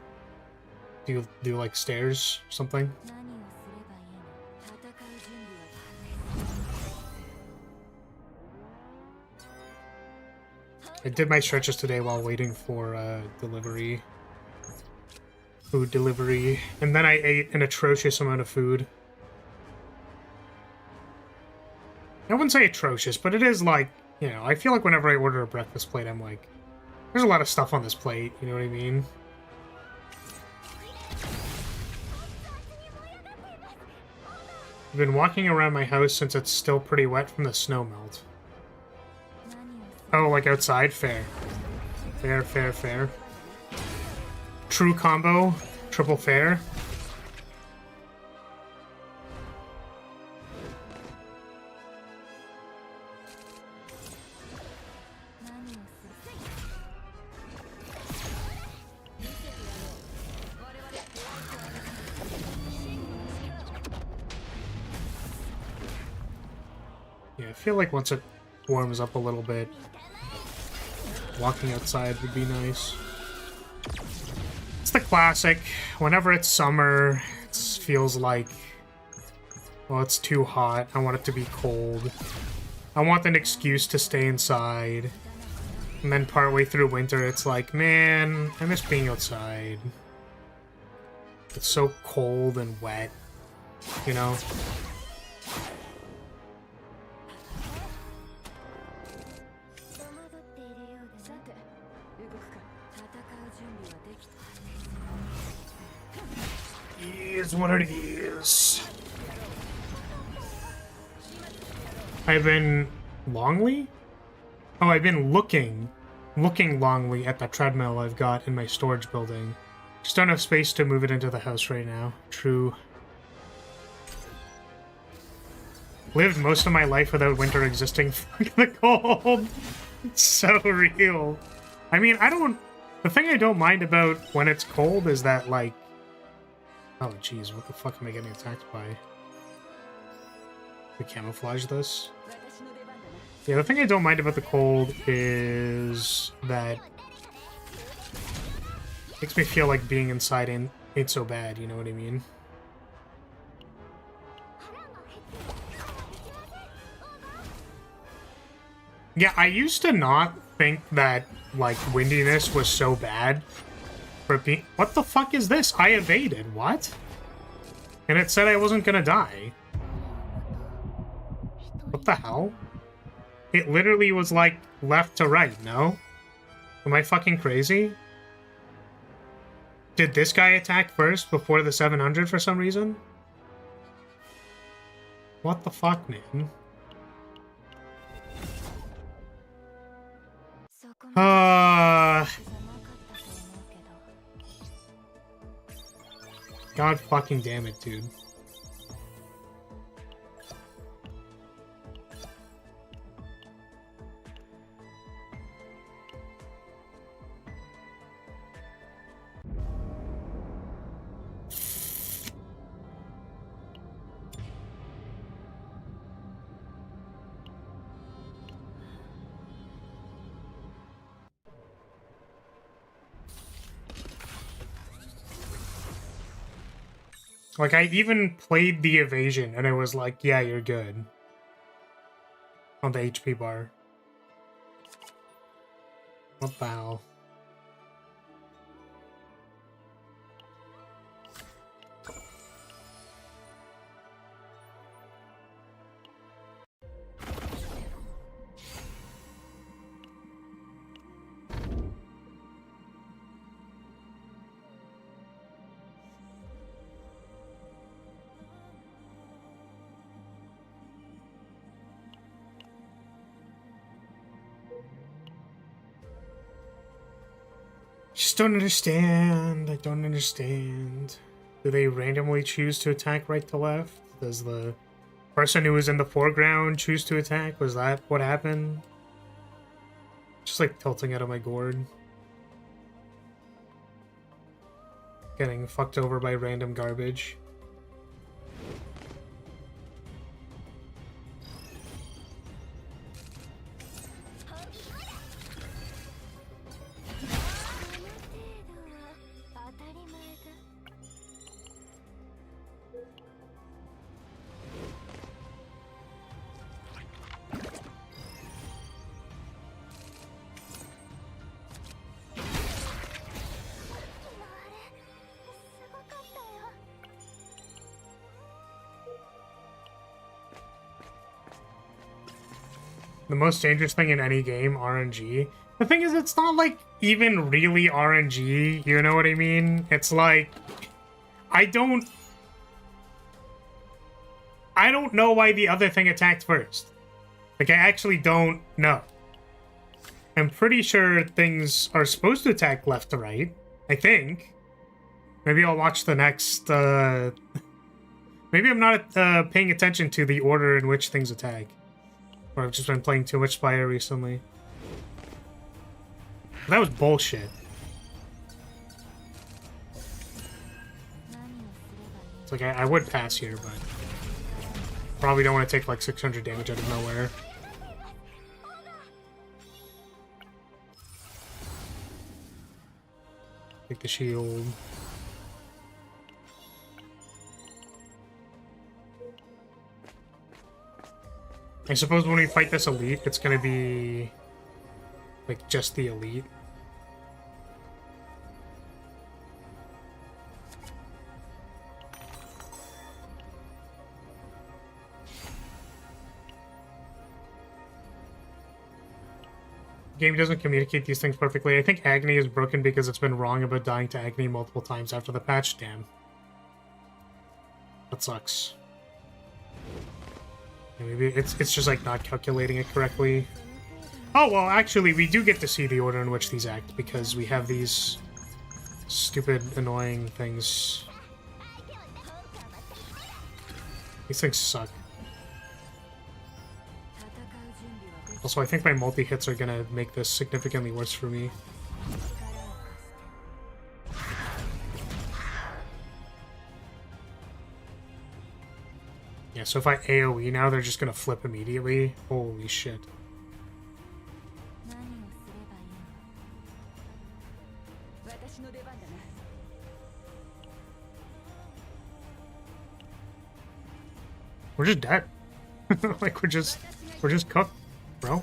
do you do like stairs or something? I did my stretches today while waiting for delivery. Food delivery. And then I ate an atrocious amount of food. I wouldn't say atrocious, but it is like, you know, I feel like whenever I order a breakfast plate, I'm like, there's a lot of stuff on this plate, you know what I mean? I've been walking around my house since it's still pretty wet from the snow melt. Oh, like outside? Fair. Fair, fair, fair. True combo. Triple fair. Yeah, I feel like once it warms up a little bit, walking outside would be nice. It's the classic. Whenever it's summer, it feels like, well, it's too hot. I want it to be cold. I want an excuse to stay inside. And then partway through winter, it's like, man, I miss being outside. It's so cold and wet, you know? Is what it is. I've been longly? Oh, I've been looking longly at the treadmill I've got in my storage building. Just don't have space to move it into the house right now. True. Lived most of my life without winter existing. Fuck the cold. It's so real. I mean, the thing I don't mind about when it's cold is that, like, oh, jeez, what the fuck am I getting attacked by? We camouflage this? Yeah, the thing I don't mind about the cold is that it makes me feel like being inside ain't so bad, you know what I mean? Yeah, I used to not think that, like, windiness was so bad. What the fuck is this? I evaded. What? And it said I wasn't gonna die. What the hell? It literally was like left to right, no? Am I fucking crazy? Did this guy attack first before the 700 for some reason? What the fuck, man? God fucking damn it, dude. Like, I even played the evasion, and it was like, yeah, you're good. On the HP bar. What the hell? Just don't understand. I don't understand. Do they randomly choose to attack right to left? Does the person who was in the foreground choose to attack? Was that what happened? Just like tilting out of my gourd. Getting fucked over by random garbage. The most dangerous thing in any game, RNG. The thing is, it's not like even really RNG, you know what I mean? It's like, I don't know why the other thing attacked first. Like, I actually don't know. I'm pretty sure things are supposed to attack left to right, I think. Maybe I'll watch the next, maybe I'm not paying attention to the order in which things attack. Or I've just been playing too much Spire recently. That was bullshit. It's like, I would pass here, but probably don't want to take like 600 damage out of nowhere. Take the shield. I suppose when we fight this elite, it's gonna be like just the elite. The game doesn't communicate these things perfectly. I think Agony is broken because it's been wrong about dying to Agony multiple times after the patch. Damn. That sucks. Maybe it's just like not calculating it correctly. Oh, well, actually, we do get to see the order in which these act because we have these stupid, annoying things. These things suck. Also, I think my multi-hits are gonna make this significantly worse for me. Yeah, so if I AoE now, they're just gonna flip immediately. Holy shit. We're just dead. Like, we're just cooked, bro.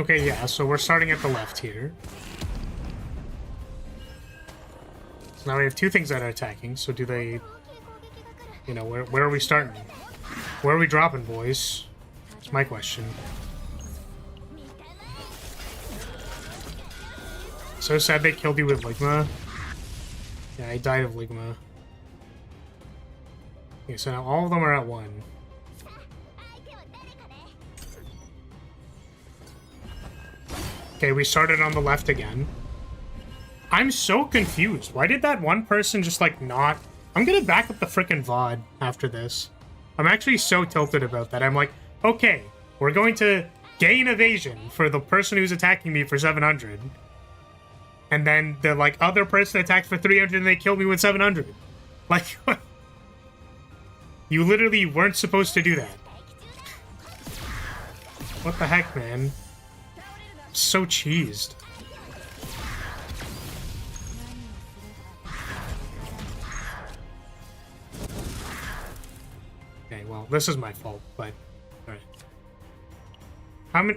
Okay, yeah, so we're starting at the left here. So now we have two things that are attacking, so do they... You know, where are we starting? Where are we dropping, boys? That's my question. So sad they killed you with Ligma. Yeah, I died of Ligma. Okay, so now all of them are at 1. Okay, we started on the left again. I'm so confused. Why did that one person just, like, not... I'm gonna back up the frickin' VOD after this. I'm actually so tilted about that. I'm like, okay, we're going to gain evasion for the person who's attacking me for 700. And then the, like, other person attacked for 300 and they killed me with 700. Like, you literally weren't supposed to do that. What the heck, man? So cheesed. Okay, well, this is my fault, but... Alright.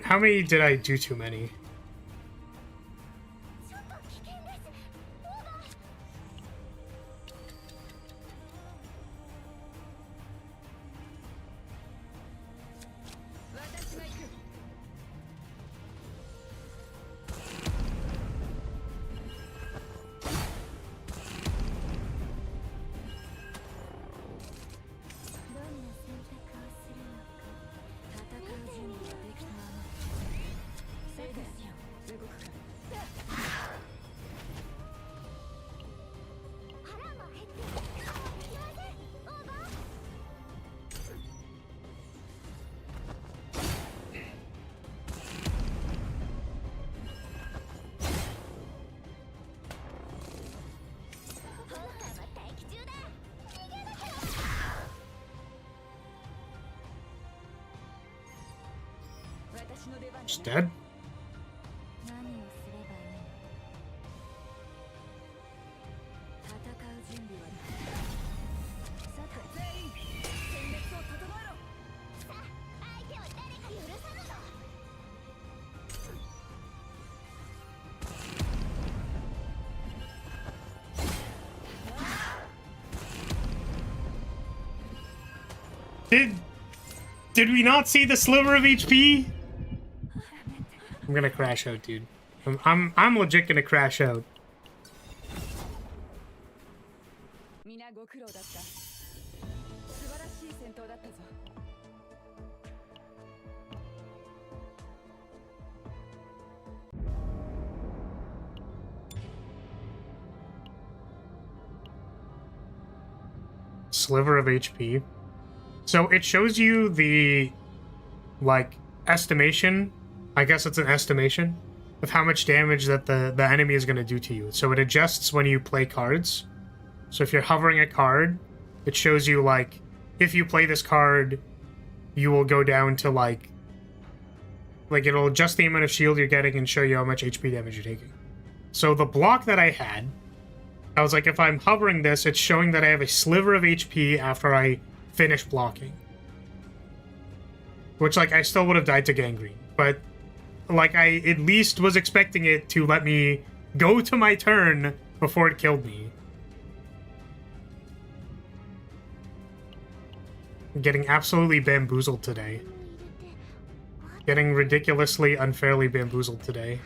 How many did I do too many? Just dead? Did we not see the sliver of HP? I'm gonna crash out, dude. I'm legit gonna crash out. Sliver of HP. So it shows you the, like, estimation. I guess it's an estimation of how much damage that the enemy is going to do to you. So it adjusts when you play cards. So if you're hovering a card, it shows you, like, if you play this card, you will go down to, like it'll adjust the amount of shield you're getting and show you how much HP damage you're taking. So the block that I had, I was like, if I'm hovering this, it's showing that I have a sliver of HP after I finish blocking. Which, like, I still would have died to gangrene. But, like, I at least was expecting it to let me go to my turn before it killed me. I'm getting absolutely bamboozled today. Getting ridiculously, unfairly bamboozled today.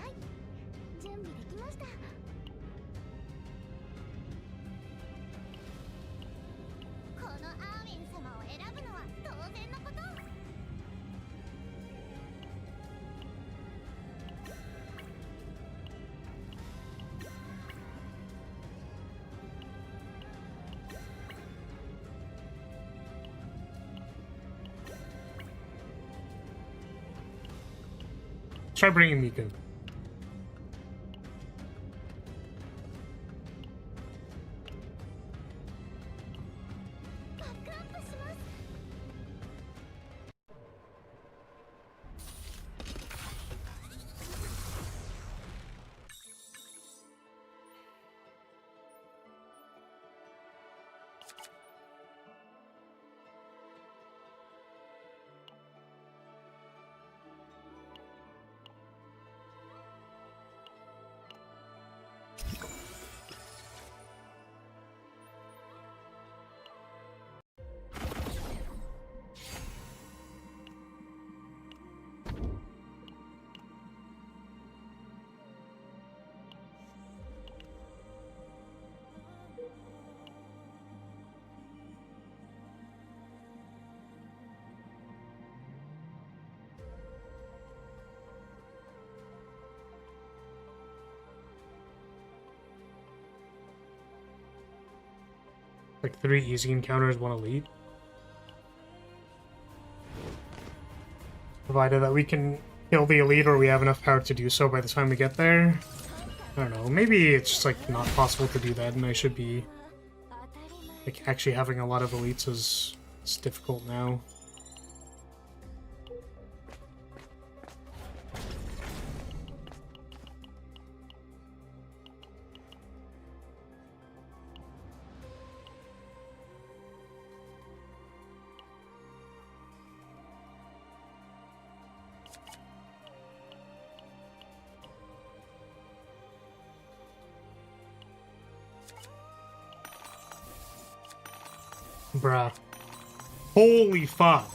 Try bringing Miku. Like 3 easy encounters, 1 elite. Provided that we can kill the elite or we have enough power to do so by the time we get there. I don't know, maybe it's just like not possible to do that and I should be like actually having a lot of elites is difficult now. Bruh. Holy fuck.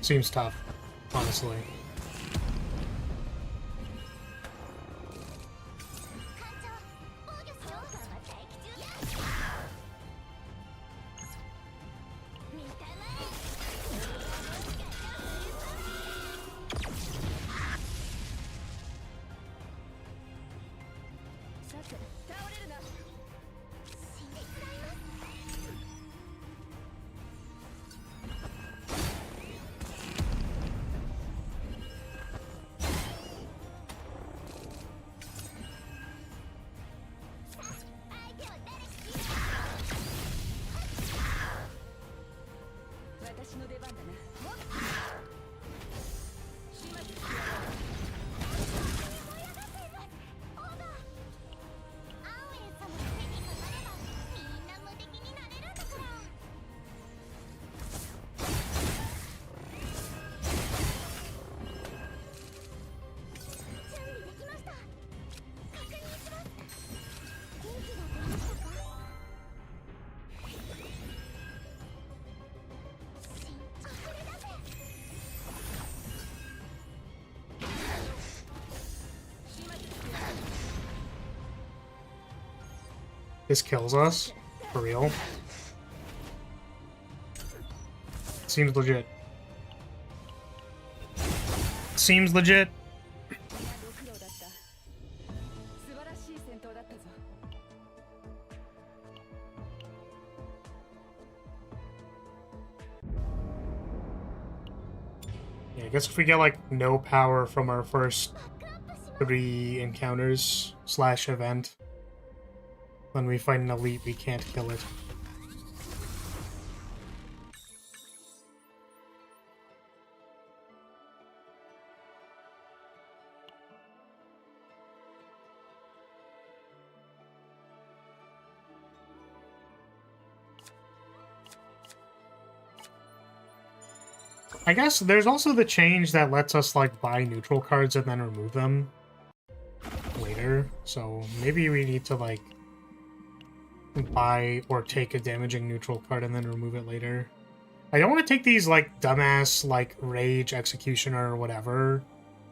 Seems tough, honestly. This kills us. For real. Seems legit. Seems legit. Yeah, I guess if we get like no power from our first 3 encounters / event, when we fight an elite, we can't kill it. I guess there's also the change that lets us like buy neutral cards and then remove them later. So maybe we need to like buy or take a damaging neutral card and then remove it later. I don't want to take these like dumbass like Rage, Executioner, or whatever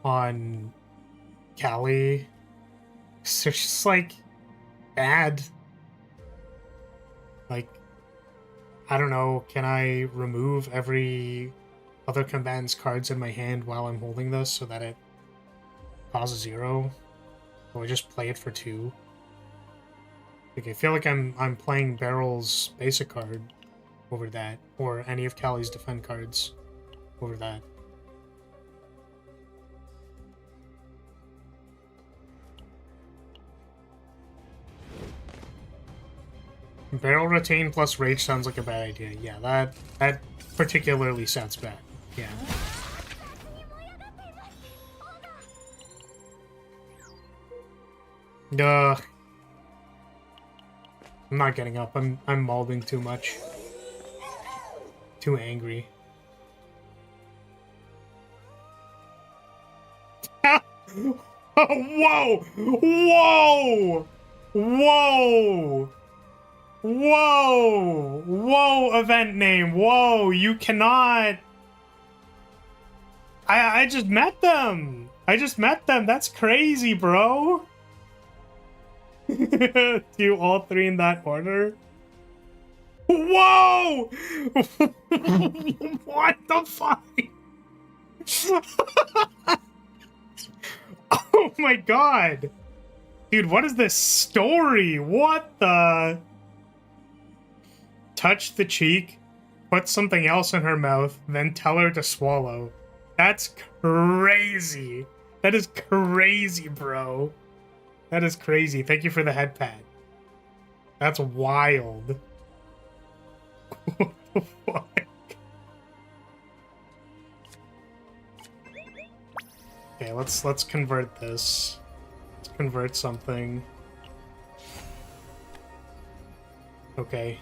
on Callie. They're just like bad. Like, I don't know, can I remove every other combatant's cards in my hand while I'm holding this so that it causes 0? Or just play it for 2? Like, I feel like I'm playing Barrel's basic card over that, or any of Callie's defend cards over that. Barrel retain plus rage sounds like a bad idea. Yeah, that particularly sounds bad. Yeah. Duh. I'm not getting up. I'm mauling too much. Too angry. Oh, whoa! Whoa! Whoa! Whoa! Whoa, event name. Whoa, you cannot... I just met them! I just met them. That's crazy, bro. Do all 3 in that order? Whoa! What the fuck? Oh my god! Dude, what is this story? What the... Touch the cheek, put something else in her mouth, then tell her to swallow. That's crazy. That is crazy, bro. That is crazy. Thank you for the head pad. That's wild. What the fuck? Okay, let's convert this. Let's convert something. Okay.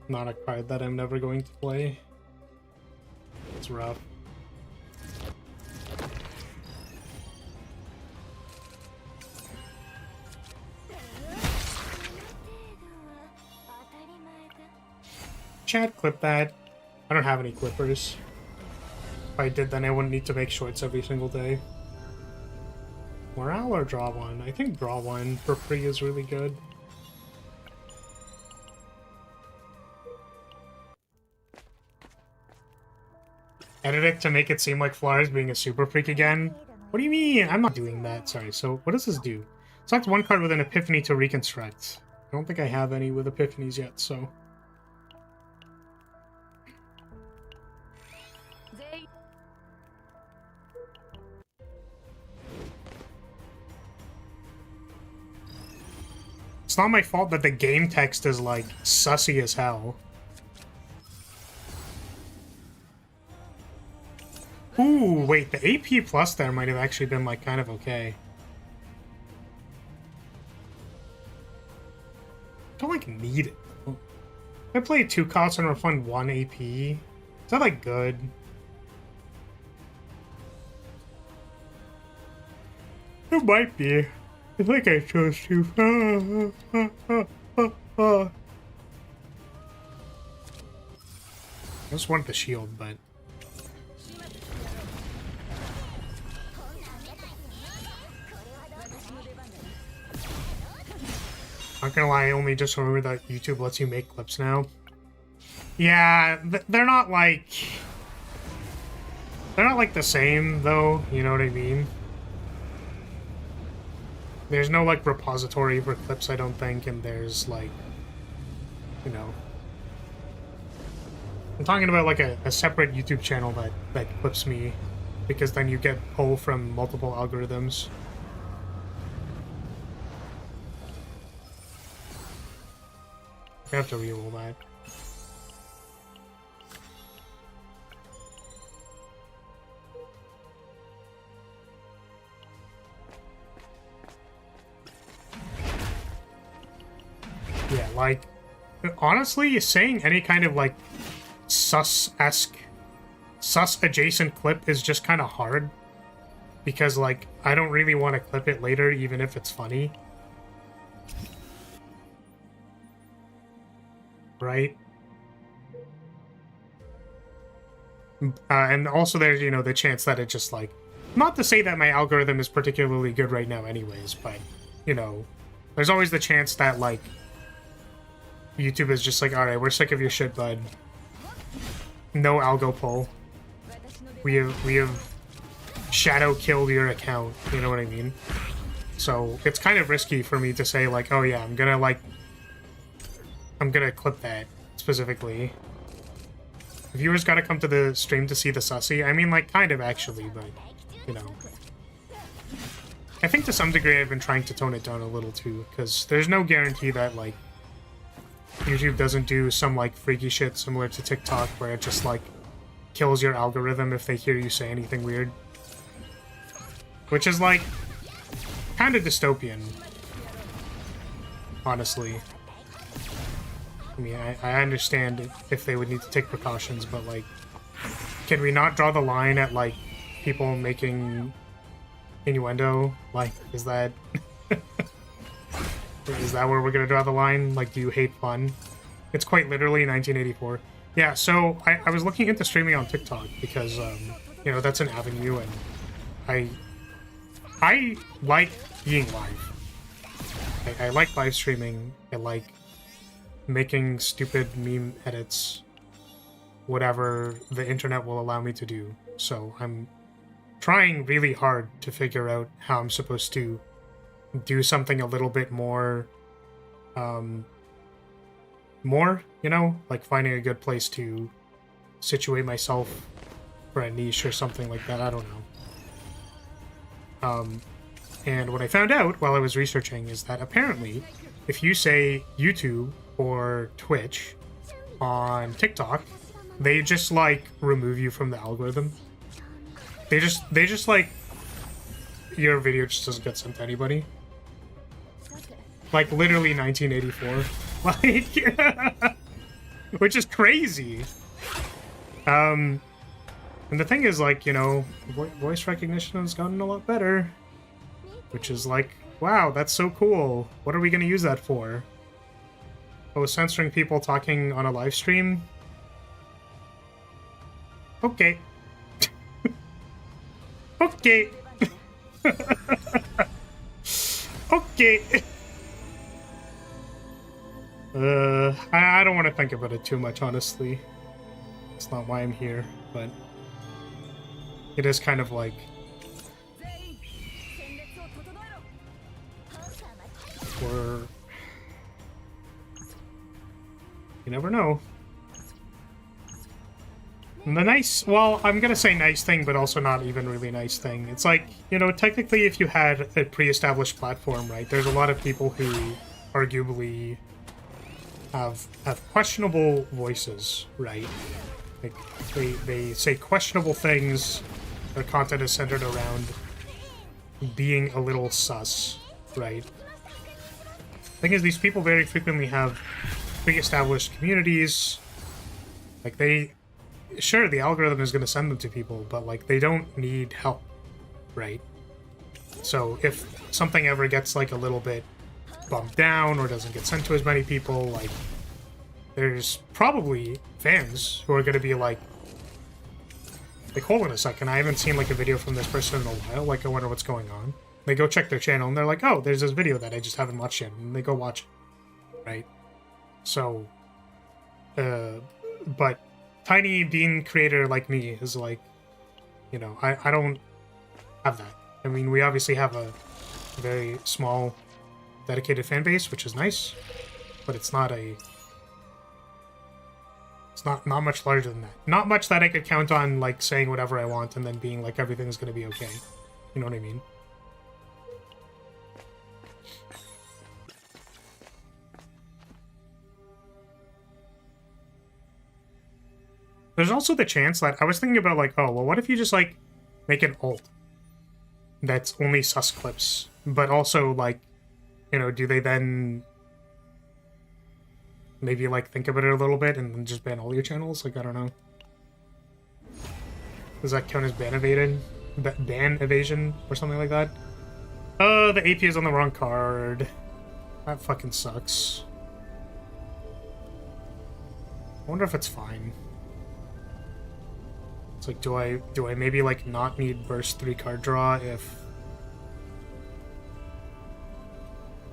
Not a card that I'm never going to play. It's rough. Chat, clip that. I don't have any clippers. If I did, then I wouldn't need to make shorts every single day. Morale or draw one? I think draw one for free is really good. Edit it to make it seem like Flara's being a super freak again. What do you mean? I'm not doing that. Sorry. So what does this do? Select one card with an epiphany to reconstruct. I don't think I have any with epiphanies yet, so... It's not my fault that the game text is, like, sussy as hell. Ooh, wait, the AP plus there might have actually been, like, kind of okay. I don't, like, need it, though. I played 2 costs and refund 1 AP. Is that, like, good? It might be. I think I chose to. I just want the shield, but... Not gonna lie, I only just remembered that YouTube lets you make clips now. Yeah, they're not like... They're not like the same, though, you know what I mean? There's no, like, repository for clips, I don't think, and there's, like, you know... I'm talking about, like, a separate YouTube channel that clips me, because then you get pull from multiple algorithms. I have to reroll that. Yeah, like, honestly, saying any kind of, like, sus-esque, sus-adjacent clip is just kind of hard. Because, like, I don't really want to clip it later, even if it's funny. Right? And also there's, you know, the chance that it just, like... Not to say that my algorithm is particularly good right now anyways, but you know, there's always the chance that, like, YouTube is just like, alright, we're sick of your shit, bud. No algo pull. We have shadow killed your account, you know what I mean? So it's kind of risky for me to say, like, oh yeah, I'm gonna clip that specifically. Viewers gotta come to the stream to see the sussy. I mean, like, kind of actually, but, you know. I think to some degree I've been trying to tone it down a little too, because there's no guarantee that, like, YouTube doesn't do some, like, freaky shit similar to TikTok where it just, like, kills your algorithm if they hear you say anything weird. Which is, like, kind of dystopian, honestly. I mean, I understand if they would need to take precautions, but, like, can we not draw the line at, like, people making innuendo? Like, is that... is that where we're gonna draw the line? Like, do you hate fun? It's quite literally 1984. Yeah, so I was looking into streaming on TikTok because, you know, that's an avenue, and I like being live. I like live streaming. I like making stupid meme edits, whatever the internet will allow me to do. So I'm trying really hard to figure out how I'm supposed to do something a little bit more, you know, like finding a good place to situate myself for a niche or something like that. I don't know. And what I found out while I was researching is that apparently if you say YouTube or Twitch on TikTok, they just, like, remove you from the algorithm. They just like, your video just doesn't get sent to anybody. Like, literally 1984. Like, which is crazy. And the thing is, like, you know, voice recognition has gotten a lot better. Which is like, wow, that's so cool. What are we gonna use that for? Oh, censoring people talking on a live stream? Okay. Okay. Okay. I don't want to think about it too much, honestly. It's not why I'm here, but it is kind of like, or you never know. And the nice, well, I'm gonna say nice thing, but also not even really nice thing. It's like, you know, technically if you had a pre-established platform, right, there's a lot of people who arguably have questionable voices, right? Like, they say questionable things, their content is centered around being a little sus, right? Thing is, these people very frequently have pre-established communities. Like, sure, the algorithm is going to send them to people, but, like, they don't need help, right? So if something ever gets, like, a little bit bumped down or doesn't get sent to as many people, like, there's probably fans who are going to be like, hold on a second, I haven't seen, like, a video from this person in a while, like, I wonder what's going on. They go check their channel, and they're like, oh, there's this video that I just haven't watched yet, and they go watch it, right? So, but tiny bean creator like me is like, you know, I don't have that. I mean, we obviously have a very small, dedicated fan base, which is nice, but it's not not much larger than that. Not much that I could count on, like, saying whatever I want and then being like, everything's gonna be okay. You know what I mean? There's also the chance that I was thinking about, like, oh, well, what if you just, like, make an alt that's only sus clips, but also, like, you know, do they then maybe, like, think about it a little bit and then just ban all your channels? Like, I don't know. Does that count as ban evasion or something like that? Oh, the AP is on the wrong card. That fucking sucks. I wonder if it's fine. It's like, do I maybe, like, not need burst 3 card draw if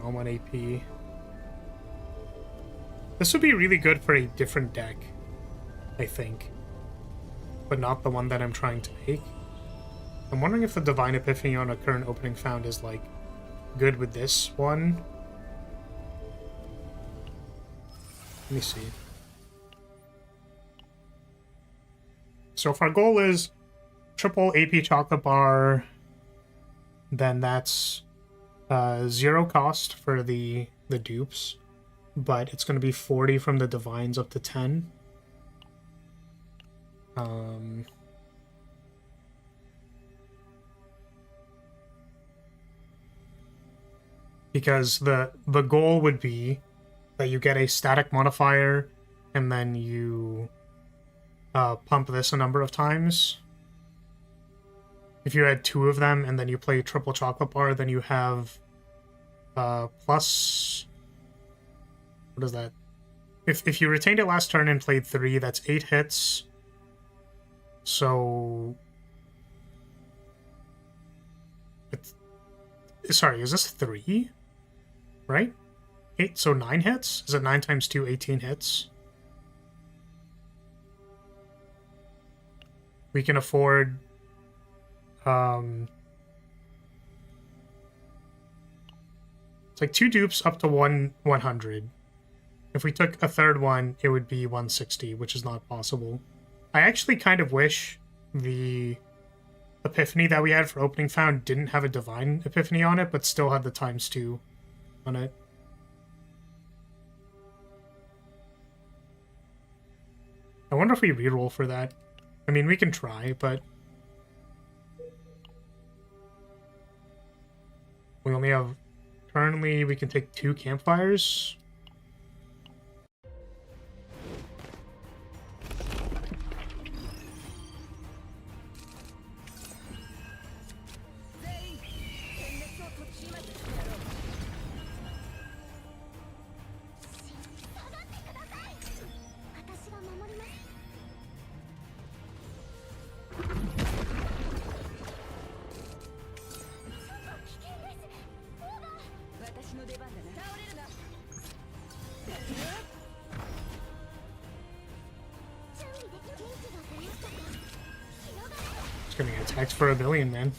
overwhelm on AP. This would be really good for a different deck, I think. But not the one that I'm trying to make. I'm wondering if the Divine Epiphany on a current opening found is, like, good with this one. Let me see. So if our goal is triple AP chocolate bar, then that's 0 cost for the dupes, but it's going to be 40 from the divines up to 10. Because the goal would be that you get a static modifier and then you pump this a number of times. If you had 2 of them and then you play triple chocolate bar, then you have plus... What is that? If you retained it last turn and played 3, that's 8 hits. So... Sorry, is this 3? Right? 8, so 9 hits? Is it 9 times 2, 18 hits? We can afford... It's like 2 dupes up to 100. If we took a third one, it would be 160, which is not possible. I actually kind of wish the Epiphany that we had for opening found didn't have a Divine Epiphany on it, but still had the ×2 on it. I wonder if we reroll for that. I mean, we can try, but... We only have... Currently, we can take 2 campfires. Getting attacked for 1 billion, man.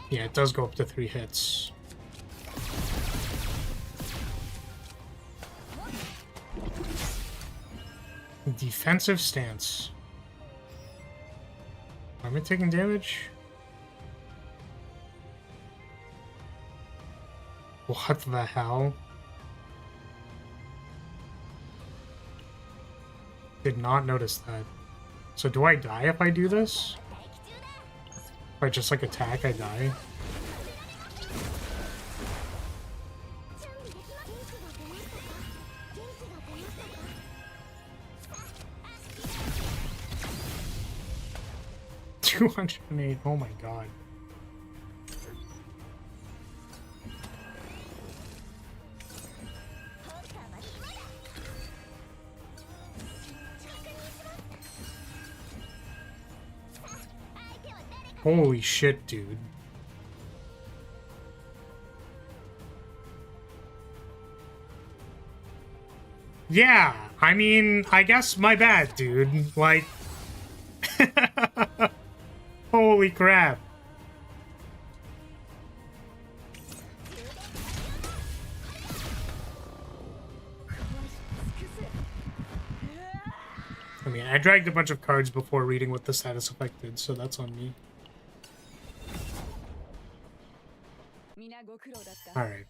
Yeah, it does go up to 3 hits. Defensive stance. Am I taking damage? What the hell? Did not notice that. So do I die if I do this? If I just like attack, I die? $208. Oh my god. Holy shit, dude. Yeah, I mean, I guess my bad, dude. Like... Holy crap. I mean, I dragged a bunch of cards before reading what the status effect did, so that's on me. Alright.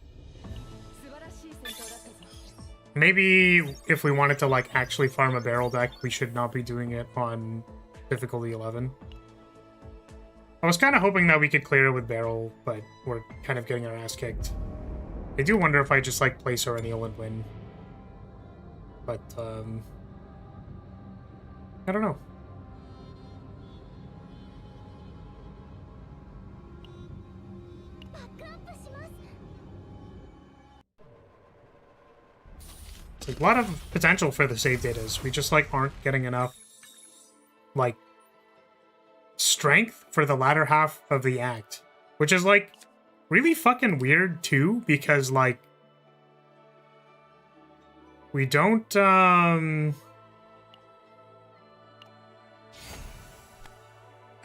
Maybe if we wanted to, like, actually farm a barrel deck, we should not be doing it on difficulty 11. I was kind of hoping that we could clear it with barrel, but we're kind of getting our ass kicked. I do wonder if I just, like, play Serenial and win. But, I don't know. Like, a lot of potential for the save datas. We just, like, aren't getting enough, like, strength for the latter half of the act. Which is, like, really fucking weird, too, because, like, we don't, I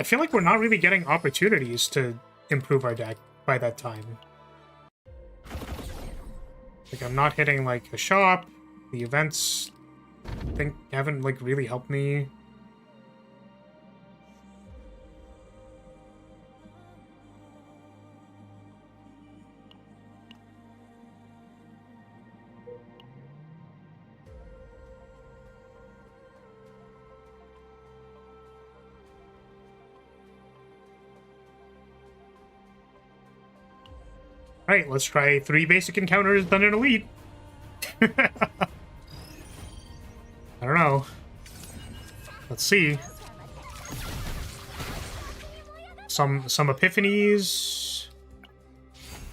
feel like we're not really getting opportunities to improve our deck by that time. Like, I'm not hitting, like, a shop. The events, I think, haven't, like, really helped me. Alright, let's try 3 basic encounters, then an elite. I don't know. Let's see. Some epiphanies.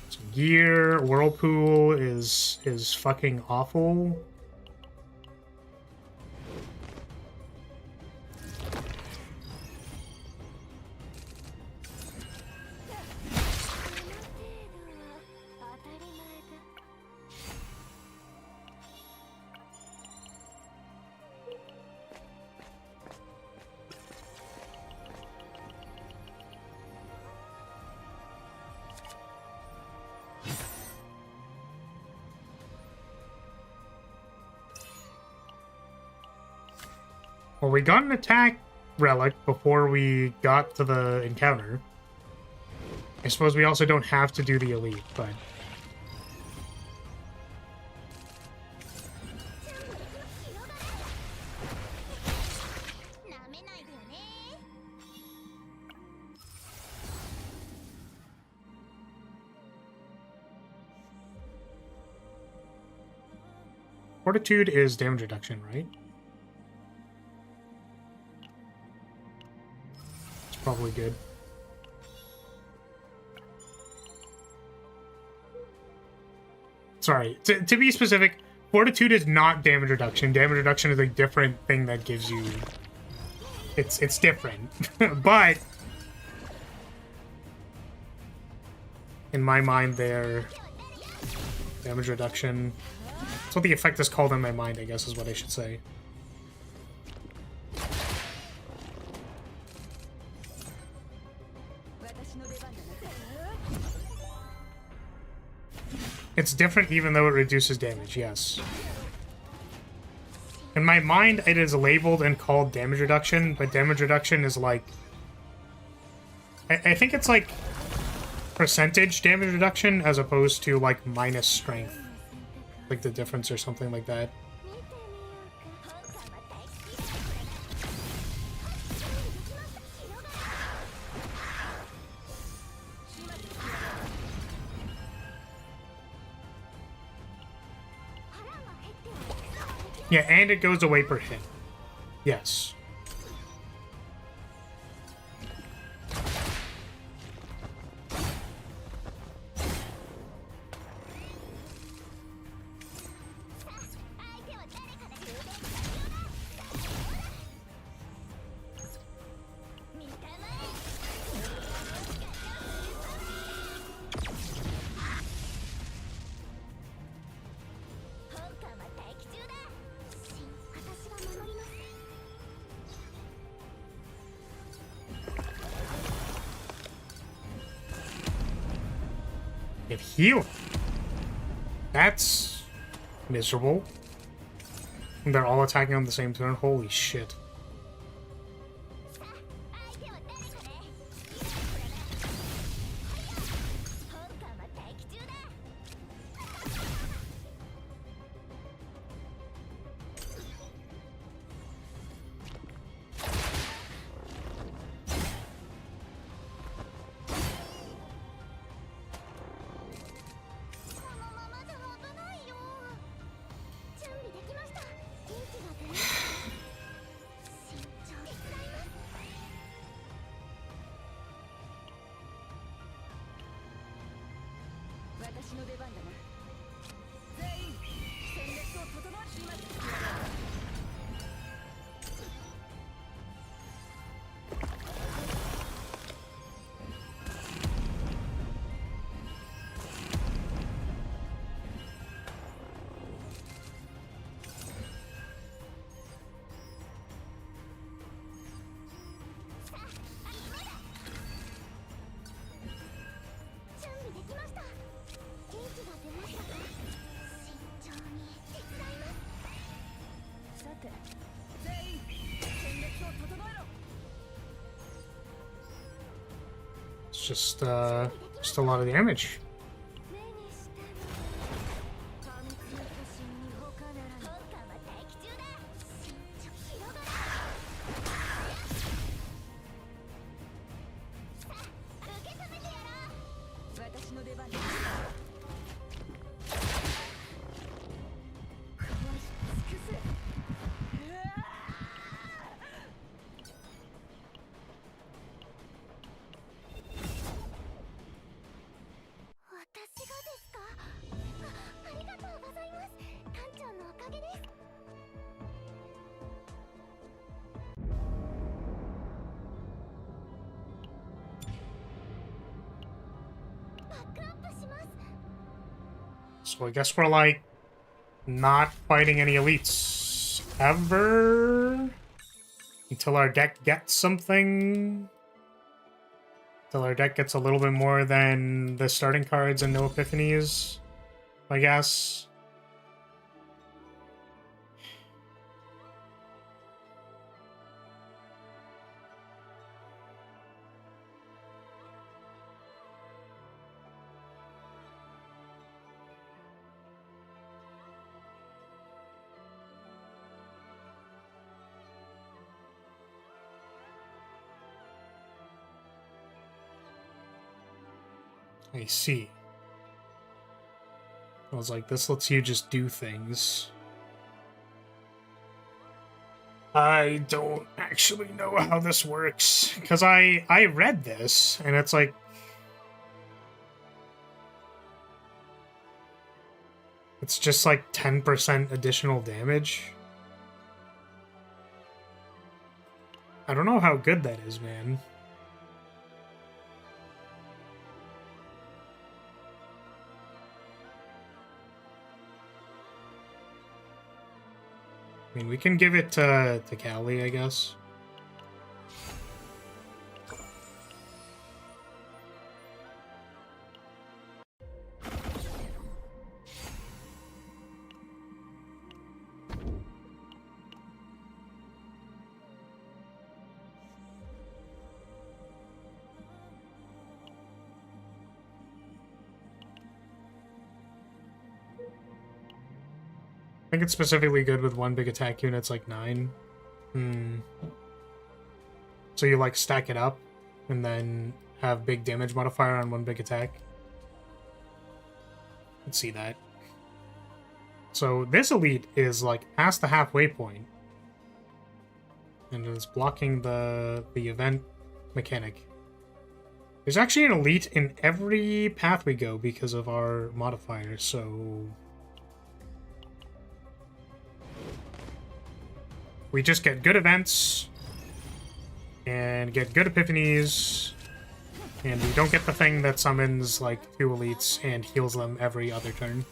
Some gear. Whirlpool is fucking awful. Well, we got an attack relic before we got to the encounter. I suppose we also don't have to do the elite, but... Fortitude is damage reduction, right? It's probably good. Sorry, to be specific, Fortitude is not damage reduction. Damage reduction is a different thing that gives you... It's different. But... in my mind, they're... damage reduction... That's what the effect is called in my mind, I guess, is what I should say. It's different even though it reduces damage, yes. In my mind, it is labeled and called damage reduction, but damage reduction is like... I think it's like percentage damage reduction as opposed to like minus strength. Like the difference or something like that. Yeah, and it goes away per hit. Yes. Get healed. That's miserable. And they're all attacking on the same turn. Holy shit. just a lot of damage. So I guess we're like not fighting any elites ever until our deck gets something. Until our deck gets a little bit more than the starting cards and no epiphanies, I guess. I see. I was like, this lets you just do things. I don't actually know how this works, because I read this, and it's like... It's just like 10% additional damage. I don't know how good that is, man. I mean, we can give it to Callie, I guess. I think it's specifically good with one big attack unit. It's like 9. So you like stack it up and then have big damage modifier on one big attack. Let's see that. So this elite is like past the halfway point, and it's blocking the event mechanic. There's actually an elite in every path we go because of our modifiers, so we just get good events and get good epiphanies, and we don't get the thing that summons like 2 elites and heals them every other turn.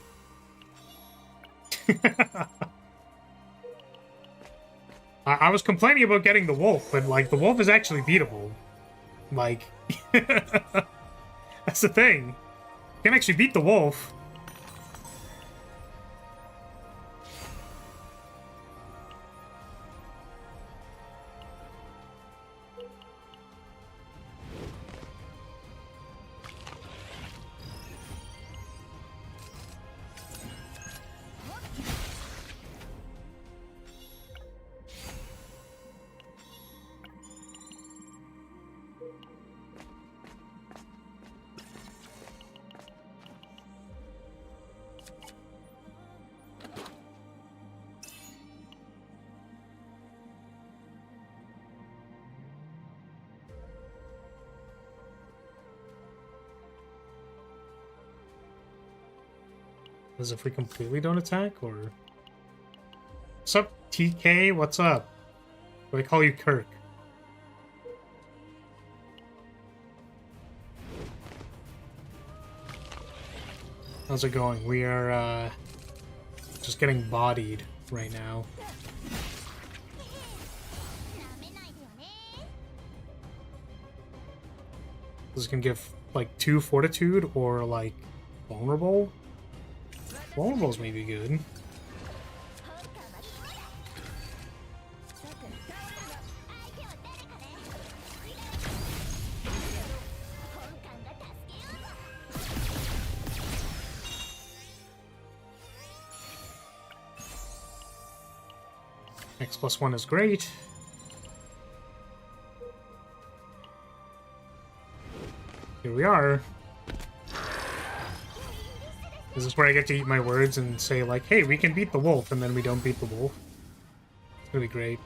I was complaining about getting the wolf, but like the wolf is actually beatable. Like, that's the thing. You can actually beat the wolf. As if we completely don't attack, or... What's up, TK? What's up? Do I call you Kirk? How's it going? We are, just getting bodied right now. This can give, like, 2 fortitude, or, like, vulnerable? Vulnerable's maybe good. X+1 is great. Here we are. This is where I get to eat my words and say, like, hey, we can beat the wolf, and then we don't beat the wolf. It's gonna be great.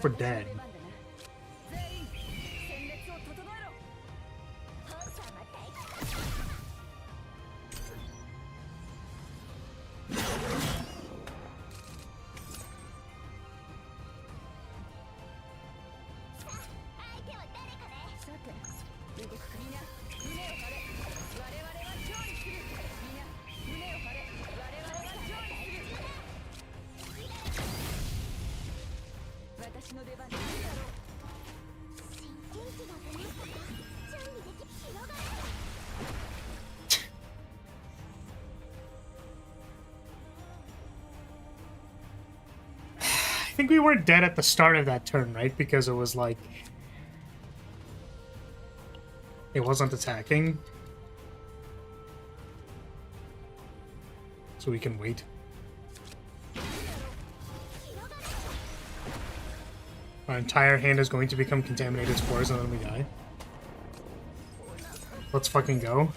For dead. I think we weren't dead at the start of that turn, right? Because it was like... it wasn't attacking. So we can wait. Our entire hand is going to become contaminated spores and then we die. Let's fucking go.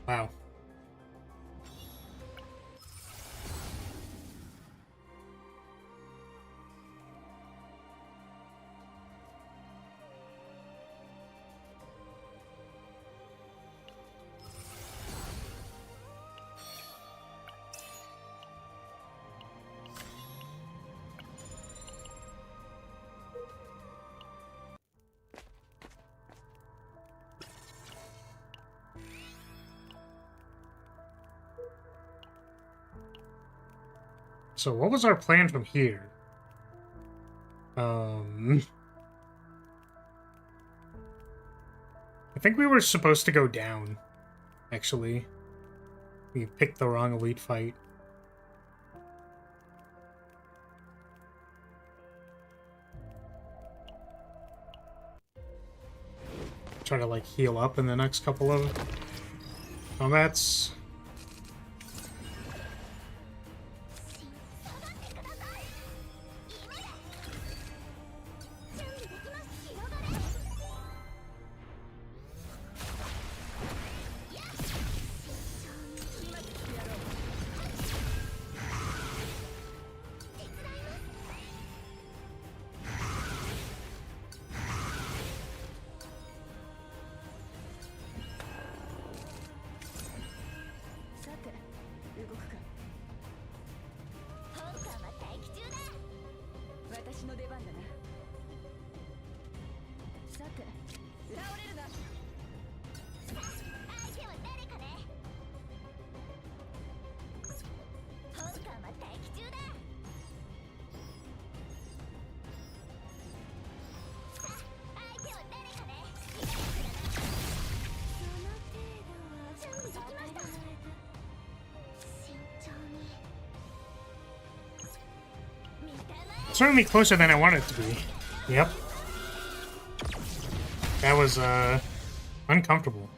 Wow. So what was our plan from here? I think we were supposed to go down, actually. We picked the wrong elite fight. Try to, like, heal up in the next couple of combats. Certainly closer than I wanted it to be. Yep. That was, uncomfortable.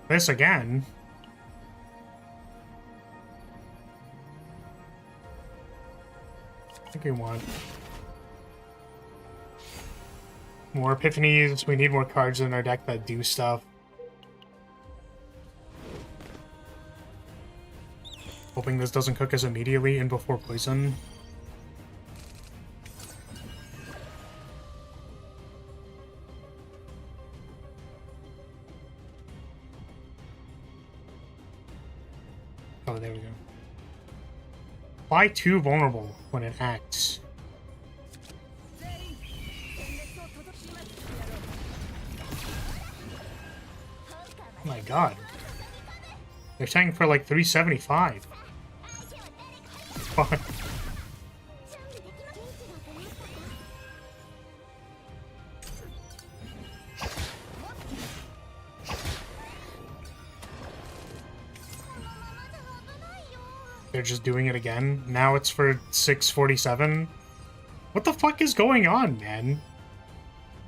This again. I think we want more epiphanies. We need more cards in our deck that do stuff. Hoping this doesn't cook us immediately and before poison. Oh, there we go. Apply 2 vulnerable when it acts. Oh my god. They're tanking for like 375. Fuck. They're just doing it again. Now it's for 647. What the fuck is going on, man?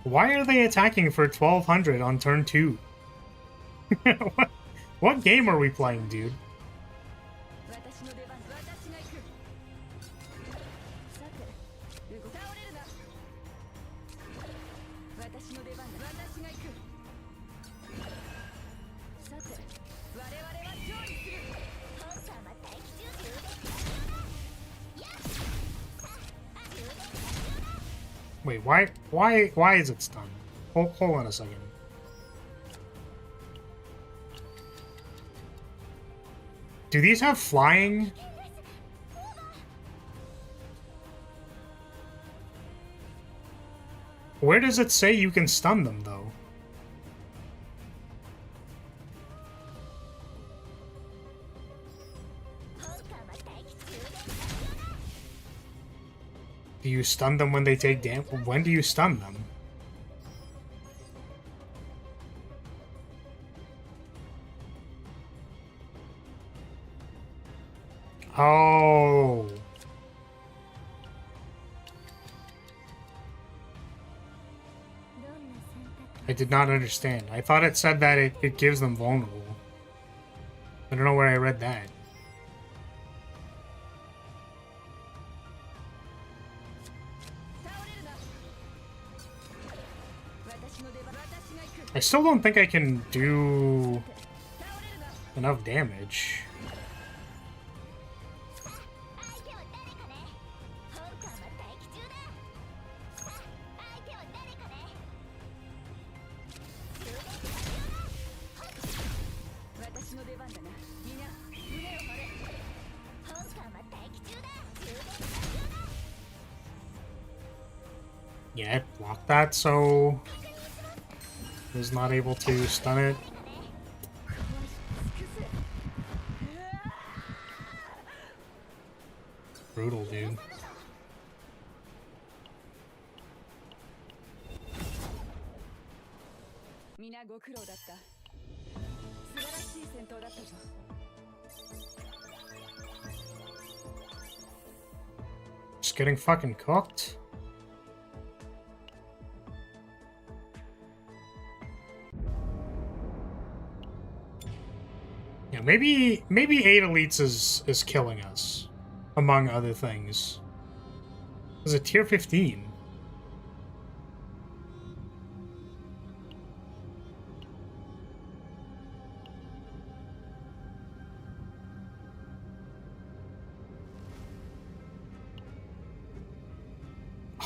Why are they attacking for 1200 on turn 2? What game are we playing, dude? Wait, why is it stunned? Hold on a second. Do these have flying? Where does it say you can stun them, though? Do you stun them when they take damage? When do you stun them? Oh. I did not understand. I thought it said that it gives them vulnerable. I don't know where I read that. I still don't think I can do enough damage. Yeah, it blocked that, so I was not able to stun it. Brutal, dude. Just getting fucking cooked. Yeah, maybe 8 elites is killing us, among other things. It was a tier 15.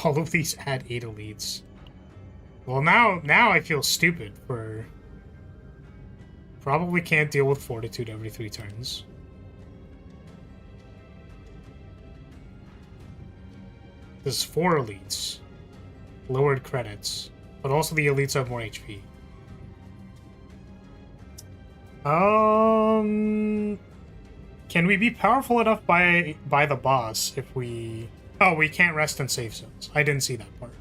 All of these add 8 elites. Well, now I feel stupid for... Probably can't deal with Fortitude every 3 turns. This is 4 elites. Lowered credits. But also the elites have more HP. Can we be powerful enough by the boss if we... Oh, we can't rest in safe zones. I didn't see that part.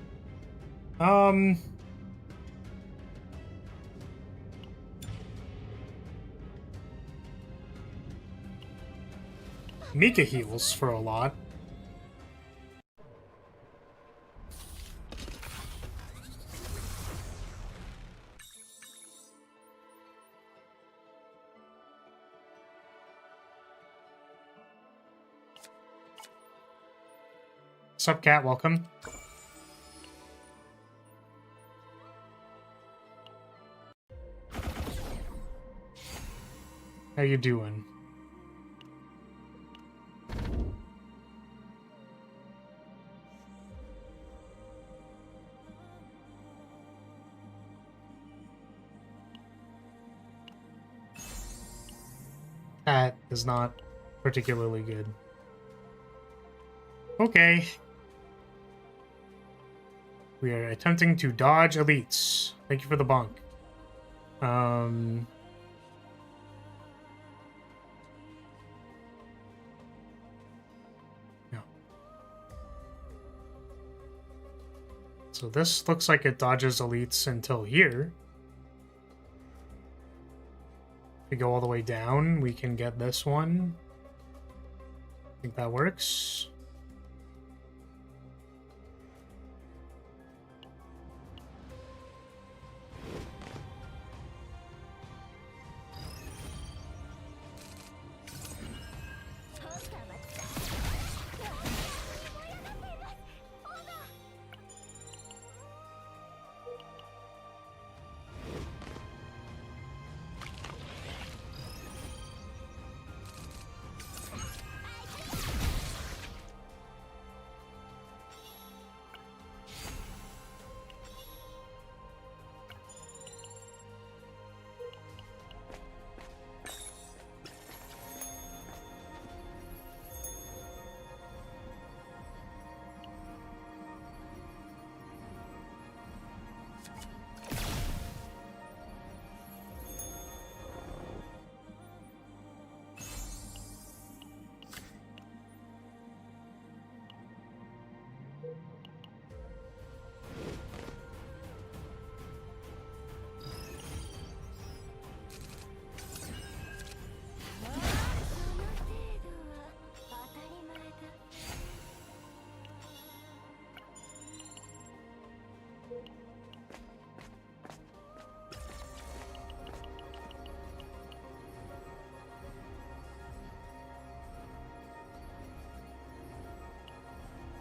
Mika heals for a lot. Sup, cat? Welcome. How you doing? That is not particularly good. Okay. We are attempting to dodge elites. Thank you for the bonk. No. So this looks like it dodges elites until here. If we go all the way down, we can get this one. I think that works.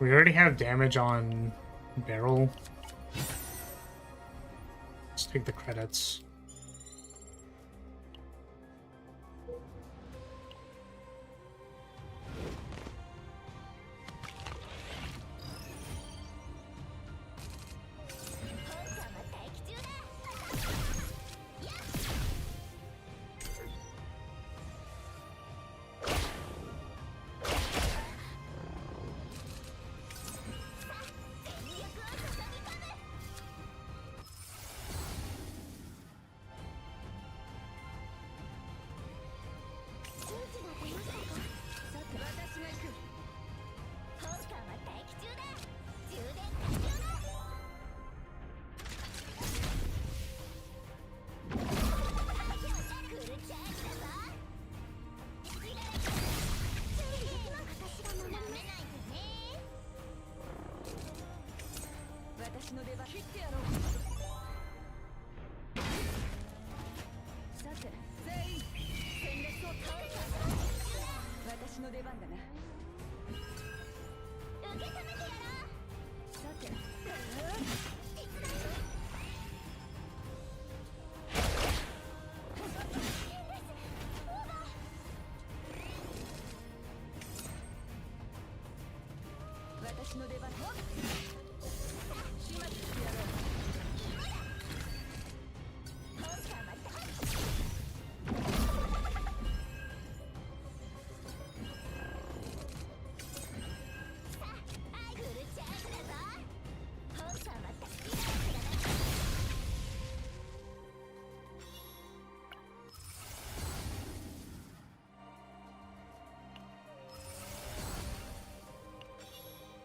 We already have damage on barrel. Let's take the credits.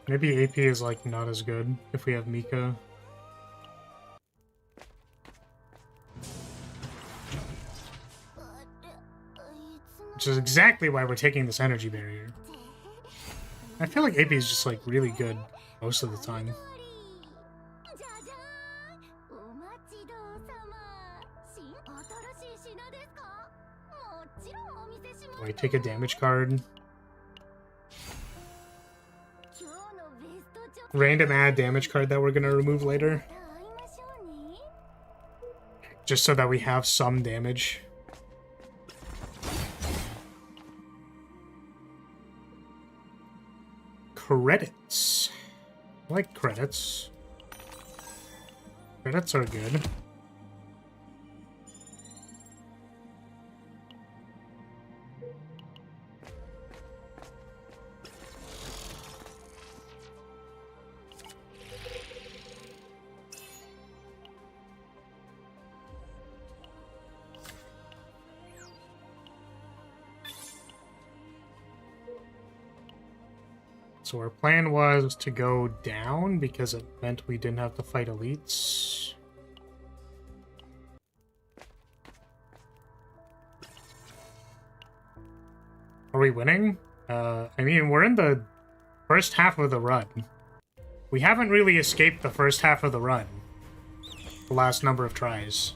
Maybe AP is like not as good if we have Mika. Which is exactly why we're taking this energy barrier. I feel like AP is just like really good most of the time. Do I take a damage card? Random add damage card that we're gonna remove later. Just so that we have some damage. Credits. I like credits. Credits are good. So our plan was to go down because it meant we didn't have to fight elites. Are we winning? I mean, we're in the first half of the run. We haven't really escaped the first half of the run. The last number of tries.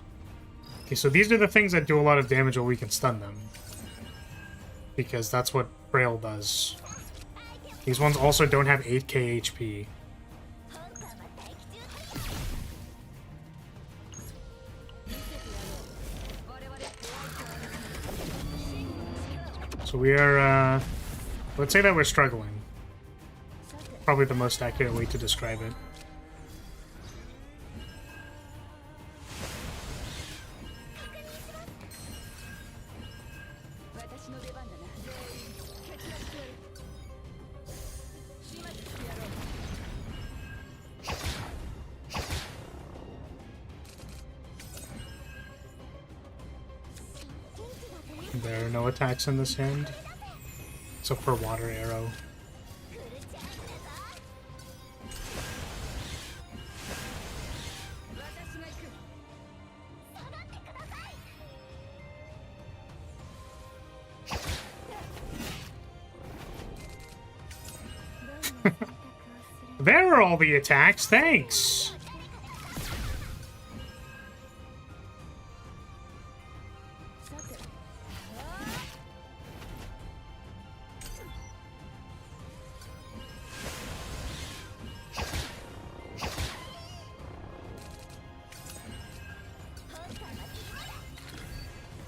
Okay, so these are the things that do a lot of damage while we can stun them. Because that's what Frail does. These ones also don't have 8k HP. So we are, let's say that we're struggling. Probably the most accurate way to describe it. There are no attacks in this hand, except for Water Arrow. There are all the attacks, thanks!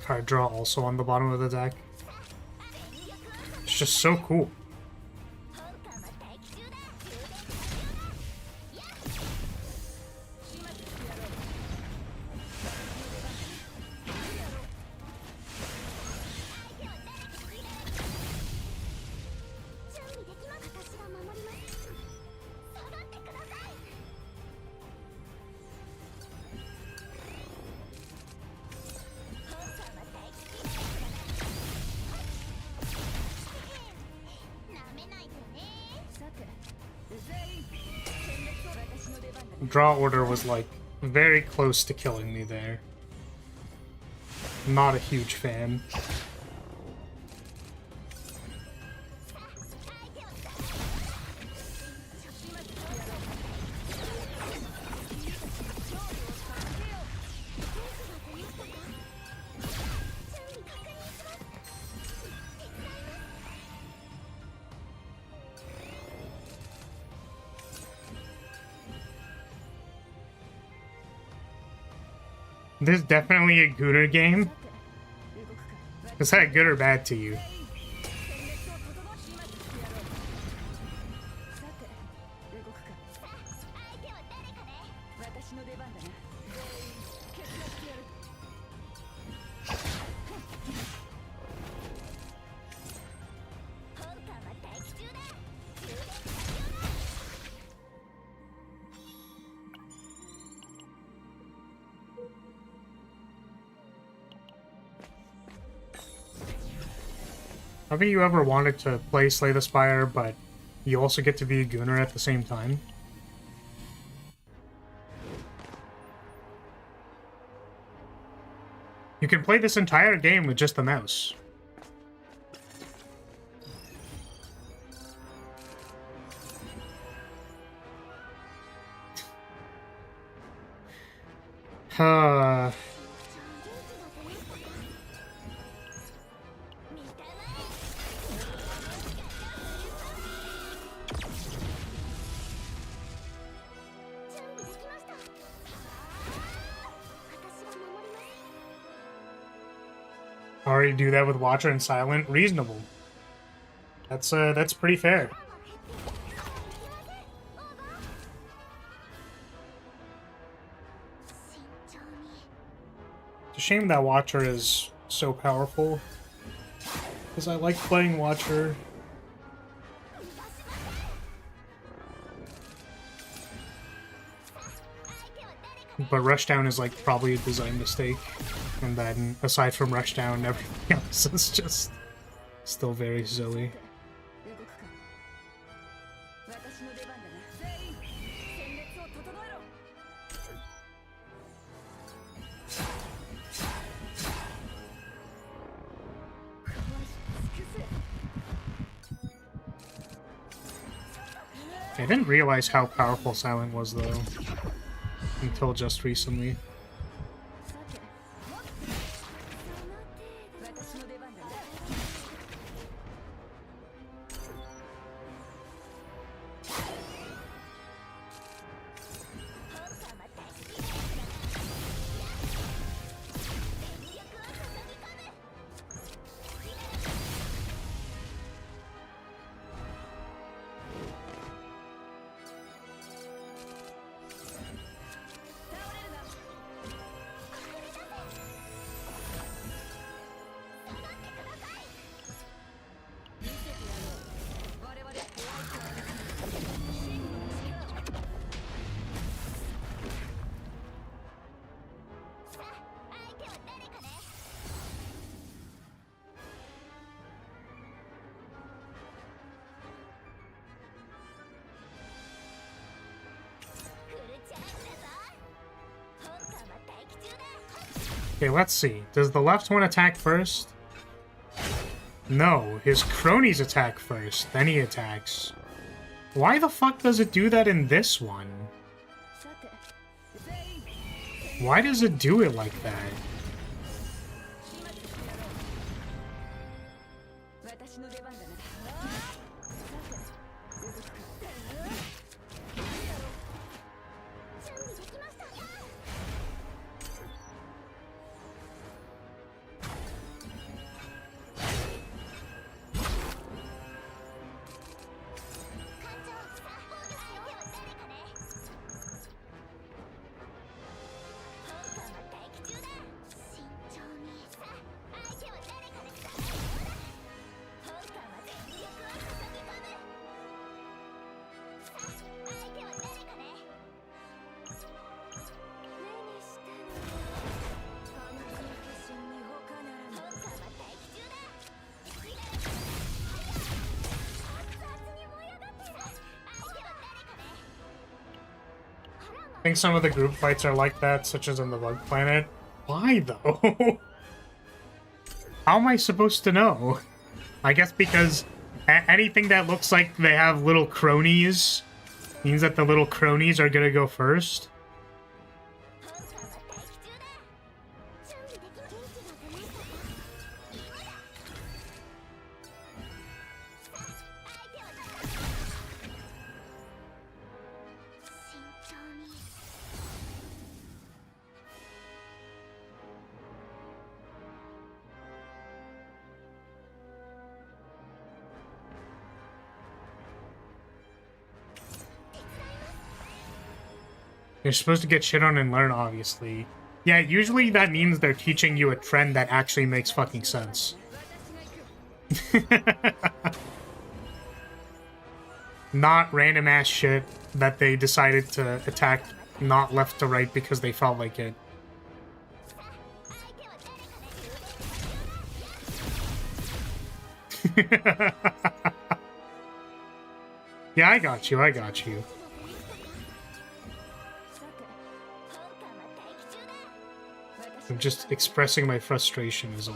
Card draw also on the bottom of the deck. It's just so cool. Draw order was like very close to killing me there. Not a huge fan. This is definitely a gooner game. Is that good or bad to you? Have you ever wanted to play Slay the Spire, but you also get to be a gooner at the same time? You can play this entire game with just the mouse. Already do that with Watcher and Silent? Reasonable. That's pretty fair. It's a shame that Watcher is so powerful, because I like playing Watcher. But Rushdown is like probably a design mistake. And then, aside from Rushdown, everything else is just still very silly. I didn't realize how powerful Silent was, though, until just recently. Okay, let's see. Does the left one attack first? No, his cronies attack first, then he attacks. Why the fuck does it do that in this one? Why does it do it like that? I think some of the group fights are like that, such as on the Bug Planet. Why, though? How am I supposed to know? I guess because anything that looks like they have little cronies means that the little cronies are gonna go first. You're supposed to get shit on and learn, obviously. Yeah, usually that means they're teaching you a trend that actually makes fucking sense. Not random ass shit that they decided to attack not left to right because they felt like it. Yeah, I got you, I got you. I'm just expressing my frustration is all.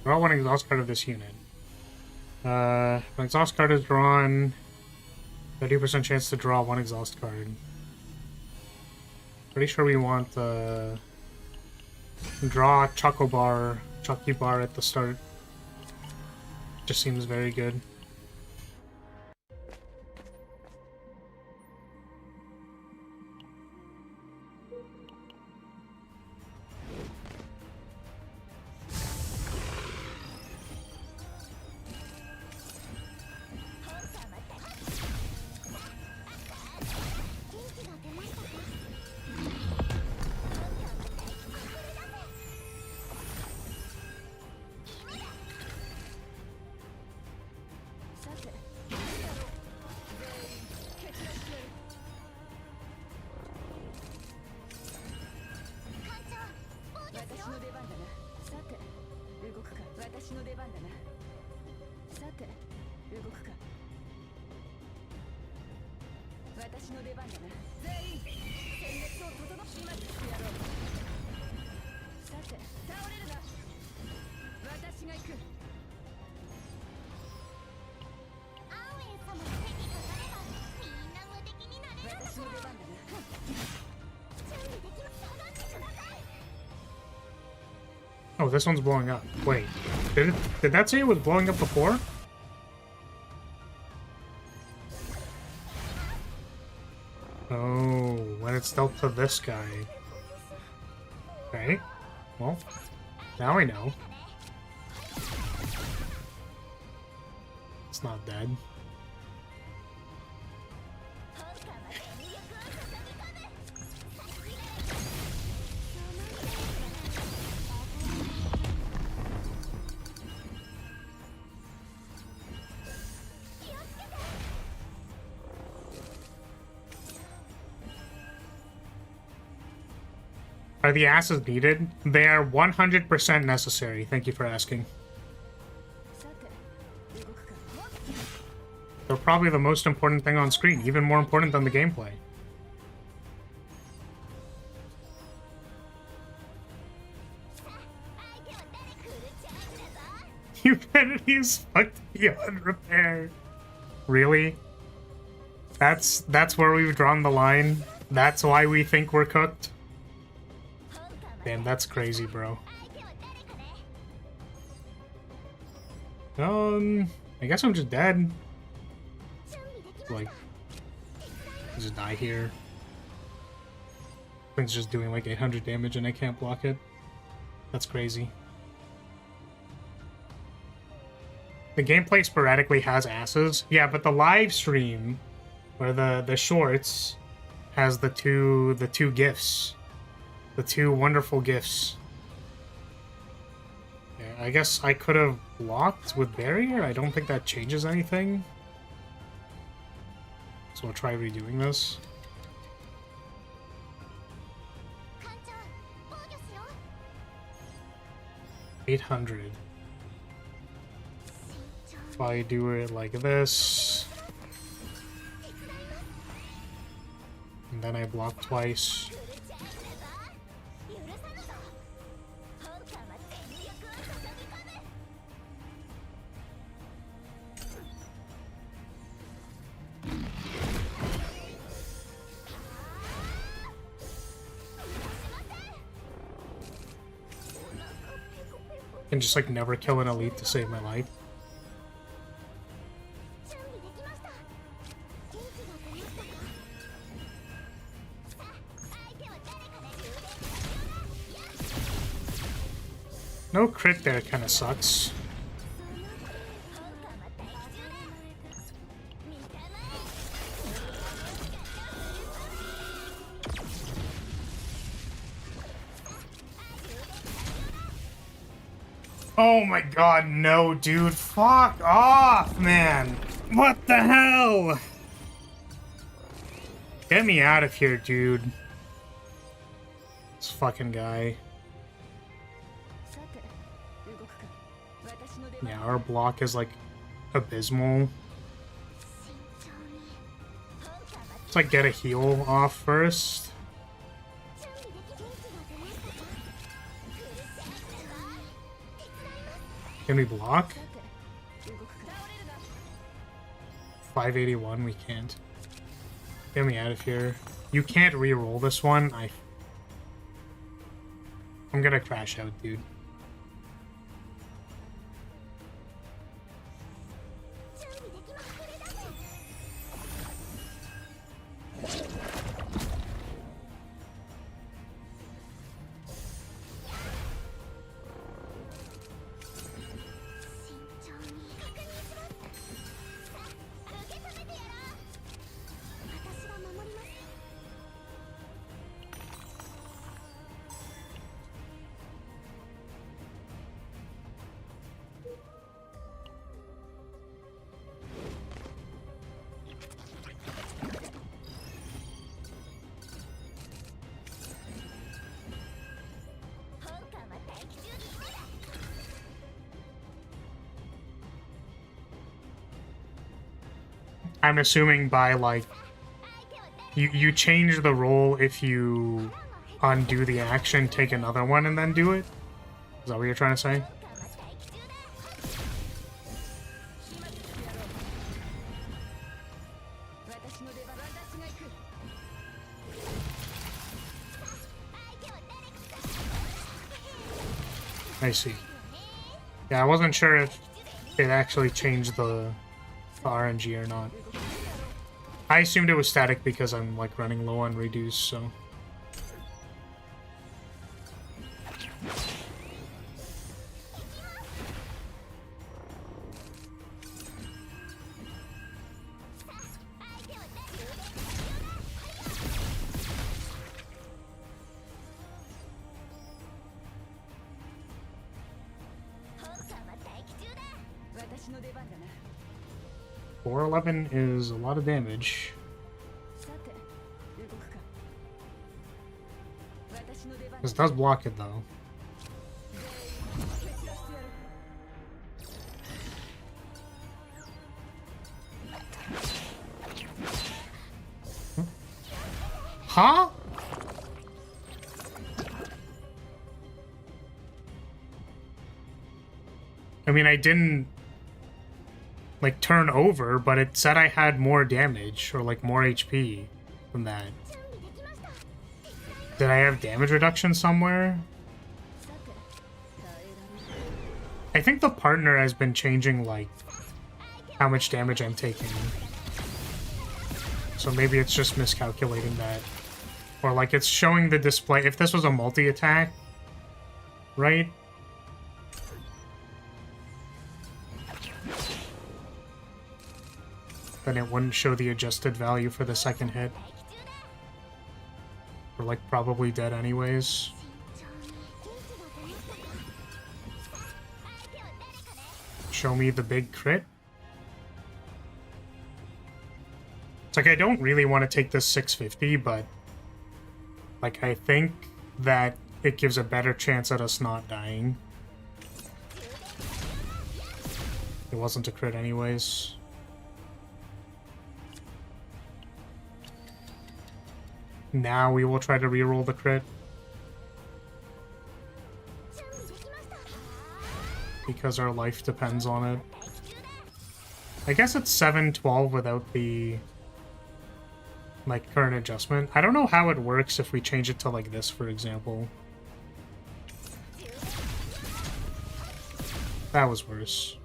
Draw one exhaust card of this unit. When exhaust card is drawn, 30% chance to draw one exhaust card. Pretty sure we want draw Chucky Bar at the start. Just seems very good. Oh, this one's blowing up. Wait, did that say it was blowing up before? Oh, when it's dealt to this guy. Okay, well, now I know. It's not dead. Are the asses needed? They are 100% necessary. Thank you for asking. They're probably the most important thing on screen, even more important than the gameplay. Humanity's fucked beyond repair. Really? That's where we've drawn the line? That's why we think we're cooked? Damn, that's crazy, bro. I guess I'm just dead. Like, just die here. Thing's just doing like 800 damage and I can't block it. That's crazy. The gameplay sporadically has asses. Yeah, but the live stream, or the shorts, has the two gifts. The two wonderful gifts. Yeah, I guess I could have blocked with barrier. I don't think that changes anything. So I'll try redoing this. $800. If I do it like this, and then I block twice. Can just like never kill an elite to save my life. No crit there kind of sucks. Oh my god, no, dude. Fuck off, man. What the hell? Get me out of here, dude. This fucking guy. Yeah, our block is like abysmal. Let's like get a heal off first. Can we block? 581, we can't. Get me out of here. You can't re-roll this one. I'm gonna crash out, dude. I'm assuming by like you change the roll if you undo the action, take another one, and then do it. Is that what you're trying to say? I see. Yeah, I wasn't sure if it actually changed the RNG or not. I assumed it was static because I'm like running low on reduce, so. $411 is a lot of damage. This does block it though. Huh? I mean, I didn't like turn over, but it said I had more damage or like more HP than that. Did I have damage reduction somewhere? I think the partner has been changing like how much damage I'm taking. So maybe it's just miscalculating that. Or like it's showing the display. If this was a multi-attack, right? Then it wouldn't show the adjusted value for the second hit. We're like probably dead anyways. Show me the big crit. It's like I don't really want to take this 650, but like I think that it gives a better chance at us not dying. It wasn't a crit anyways. Now we will try to reroll the crit. Because our life depends on it. I guess it's 712 without the like current adjustment. I don't know how it works if we change it to like this, for example. That was worse.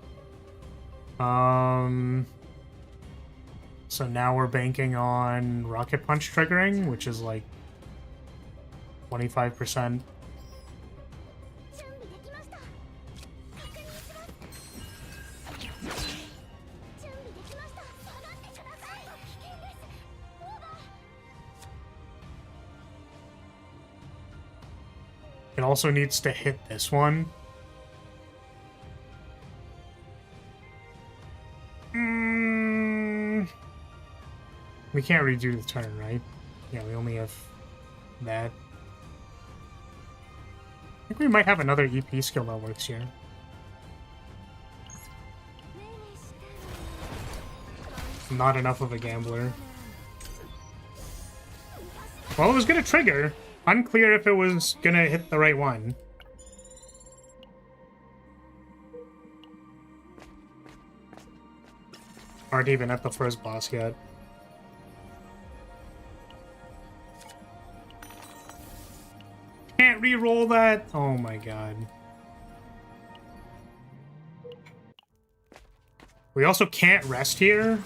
So now we're banking on Rocket Punch triggering, which is like 25%. It also needs to hit this one. We can't redo the turn, right? Yeah, we only have that. I think we might have another EP skill that works here. I'm not enough of a gambler. Well, it was gonna trigger. Unclear if it was gonna hit the right one. Aren't even at the first boss yet. Can't re-roll that. Oh my god. We also can't rest here.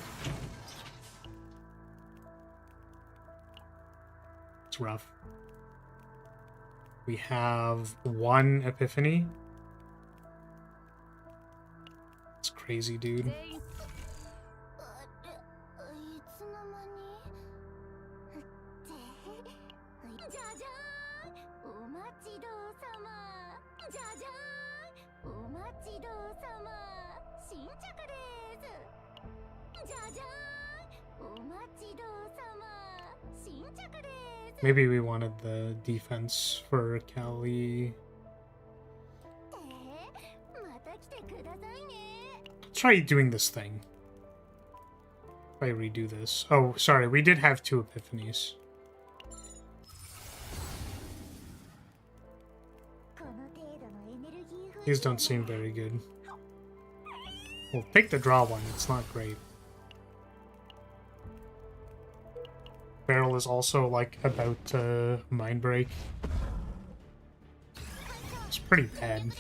It's rough. We have one epiphany. It's crazy, dude. Maybe we wanted the defense for Kali. Let's try doing this thing. If I redo this. Oh, sorry, we did have 2 epiphanies. These don't seem very good. We'll take the draw one, it's not great. Barrel is also, like, about to mind break. It's pretty bad.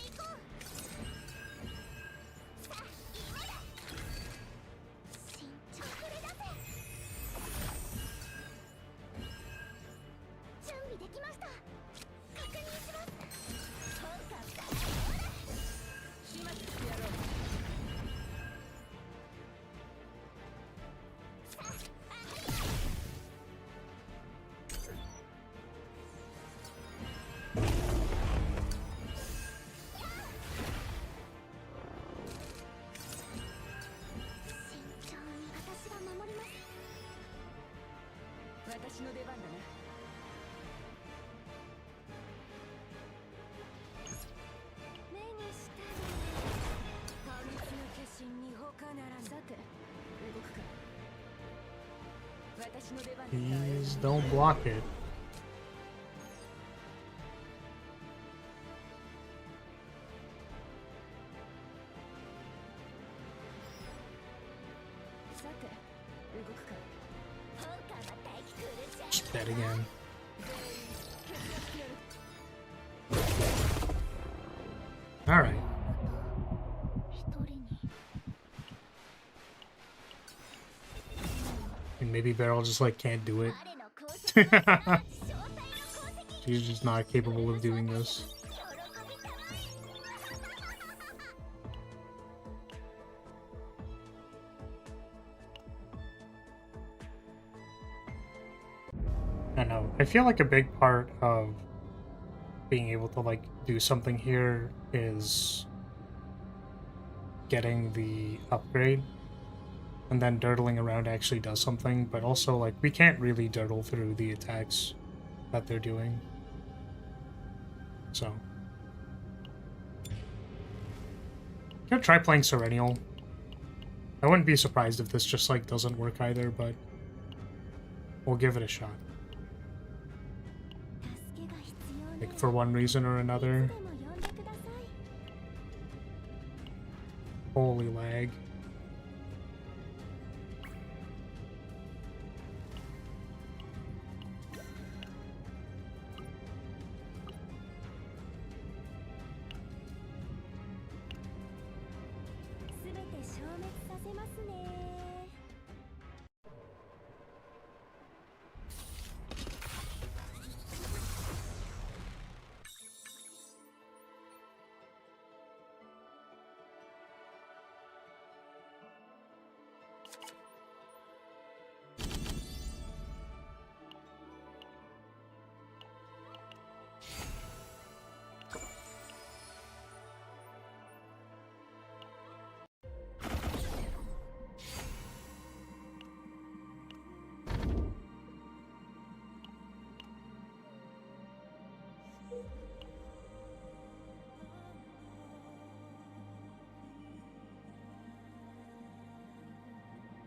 Please don't block it. Just dead again. All right. And maybe Beryl just like can't do it. She's just not capable of doing this. I don't know. I feel like a big part of being able to like do something here is getting the upgrade. And then dirtling around actually does something, but also, like, we can't really dirtle through the attacks that they're doing. So. Gonna try playing Serenial. I wouldn't be surprised if this just, like, doesn't work either, but we'll give it a shot. Like, for one reason or another. Holy lag.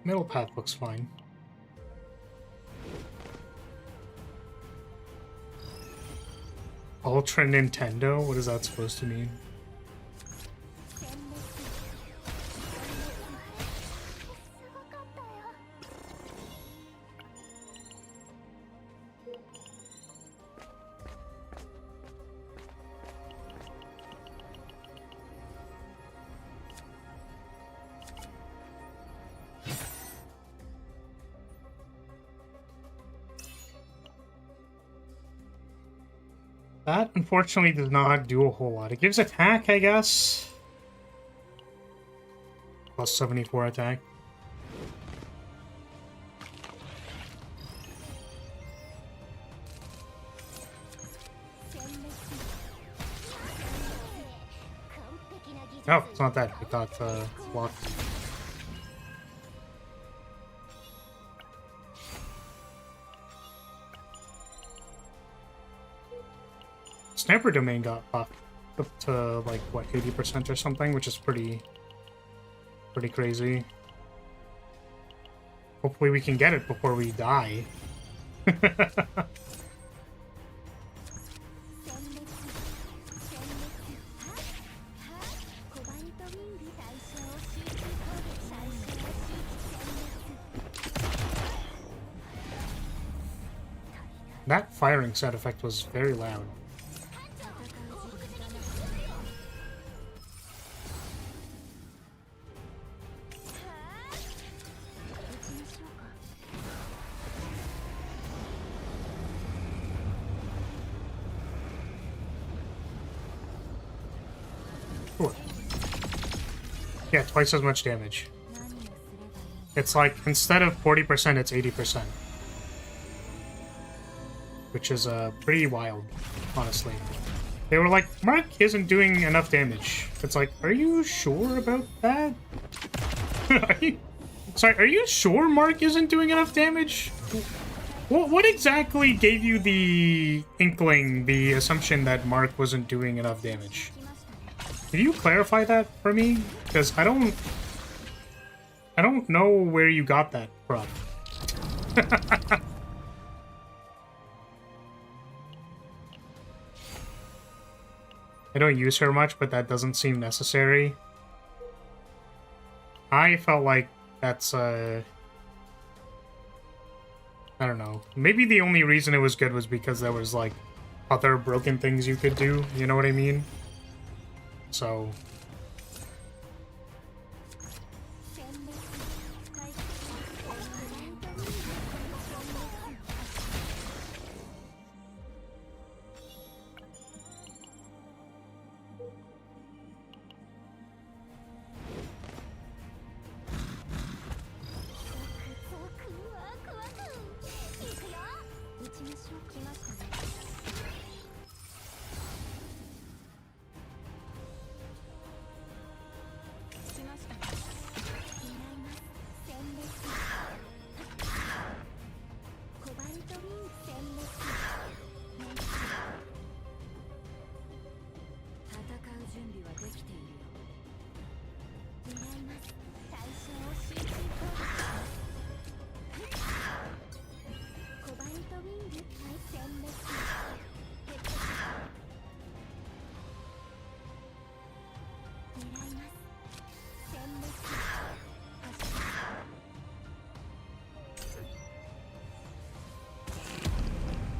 Middle path looks fine. Ultra Nintendo? What is that supposed to mean? That, unfortunately, does not do a whole lot. It gives attack, I guess. Plus 74 attack. Oh, it's not that. I thought, block. Sniper domain got buffed up to like what 80% or something, which is pretty crazy. Hopefully we can get it before we die. That firing sound effect was very loud. Yeah, twice as much damage. It's like, instead of 40%, it's 80%. Which is pretty wild, honestly. They were like, Mark isn't doing enough damage. It's like, are you sure about that? Are you sure Mark isn't doing enough damage? What exactly gave you the inkling, the assumption that Mark wasn't doing enough damage? Can you clarify that for me? Because I don't know where you got that from. I don't use her much, but that doesn't seem necessary. I felt like that's, I don't know. Maybe the only reason it was good was because there was, like, other broken things you could do, you know what I mean? So...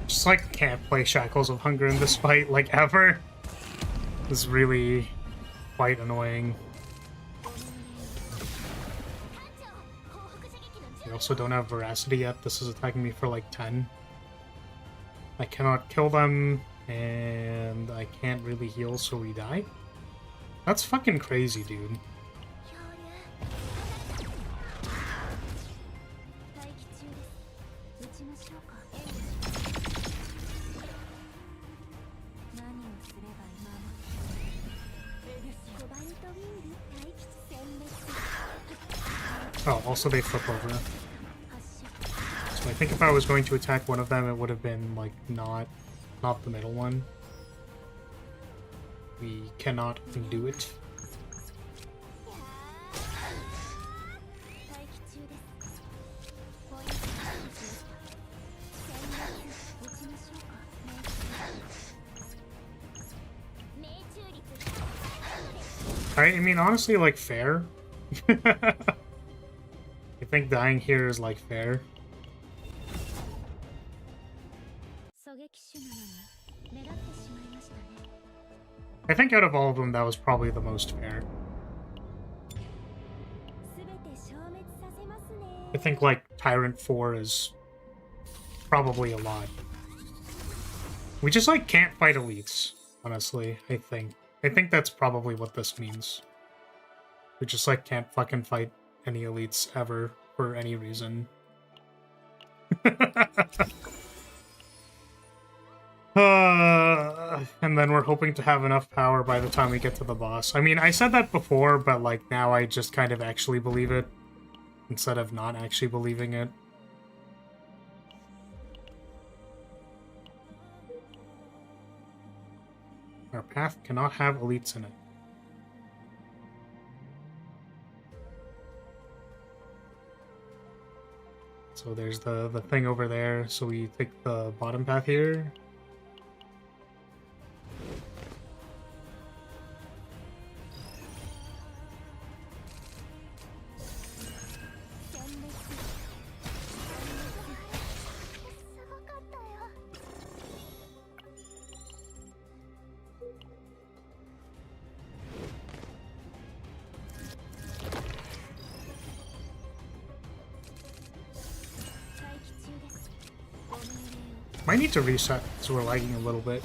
Just like can't play Shackles of Hunger in this fight like ever. This is really quite annoying. We also don't have veracity yet. This is attacking me for like 10. I cannot kill them, and I can't really heal, so we die. That's fucking crazy, dude. Oh, also they flip over. So I think if I was going to attack one of them, it would have been, like, not the middle one. We cannot do it. I mean, honestly, like, fair. I think dying here is, like, fair. I think out of all of them, that was probably the most fair. I think, like, Tyrant 4 is probably a lot. We just, like, can't fight elites, honestly, I think. I think that's probably what this means. We just, like, can't fucking fight any elites ever for any reason. And then we're hoping to have enough power by the time we get to the boss. I mean, I said that before, but, like, now I just kind of actually believe it instead of not actually believing it. Our path cannot have elites in it. So there's the thing over there, so we take the bottom path here. Might need to reset, so we're lagging a little bit.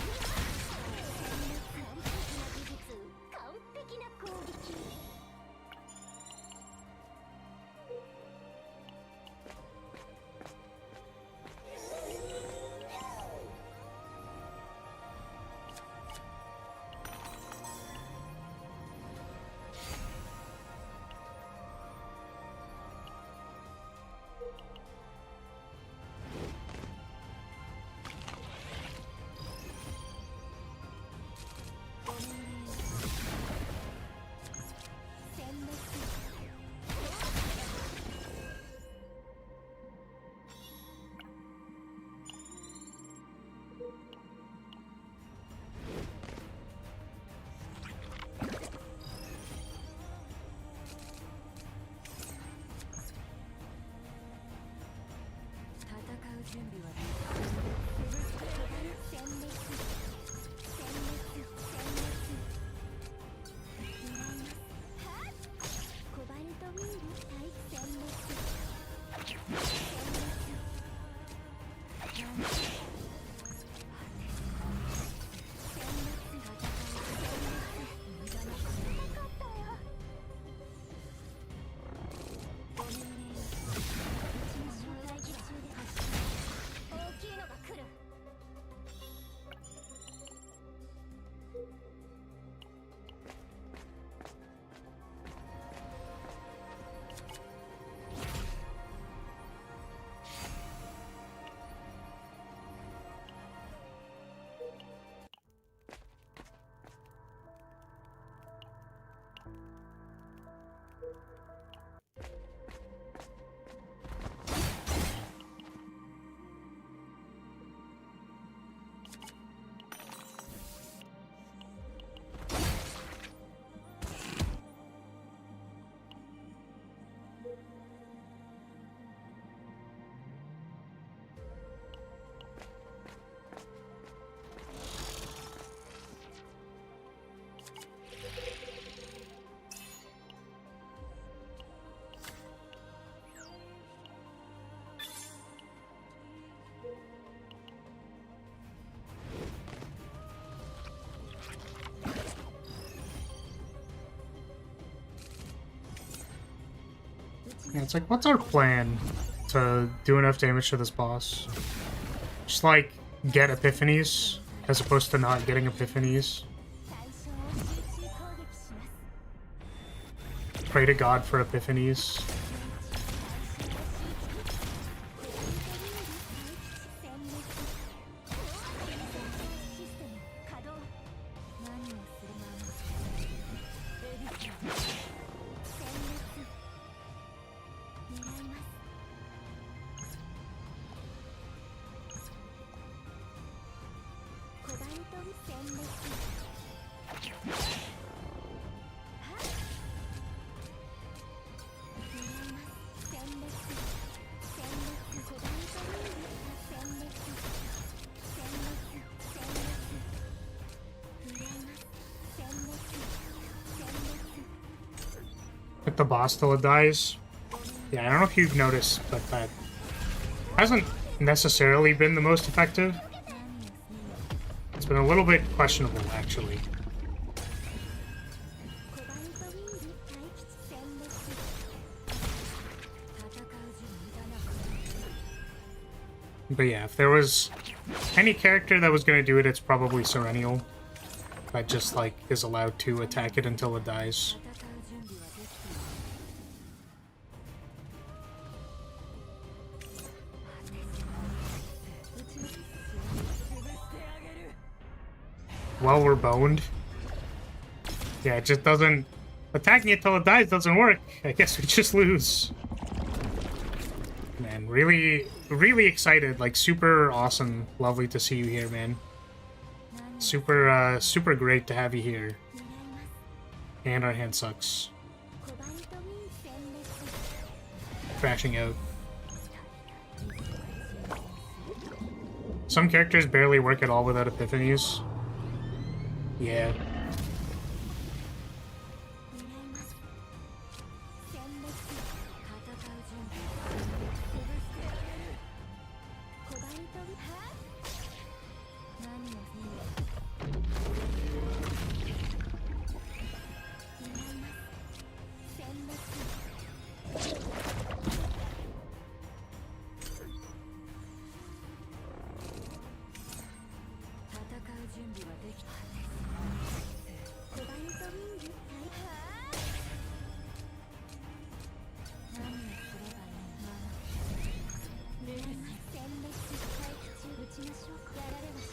Yeah, it's like, what's our plan to do enough damage to this boss? Just like get epiphanies as opposed to not getting epiphanies. Pray to God for epiphanies. Hit the boss till it dies. Yeah, I don't know if you've noticed, but that hasn't necessarily been the most effective. It's been a little bit questionable, actually. But yeah, if there was any character that was going to do it, it's probably Serenial. That just, like, is allowed to attack it until it dies. Well, we're boned. Yeah, it just doesn't... Attacking it till it dies doesn't work. I guess we just lose. Man, really, really excited. Like, super awesome. Lovely to see you here, man. Super, super great to have you here. And our hand sucks. Crashing out. Some characters barely work at all without epiphanies. Yeah.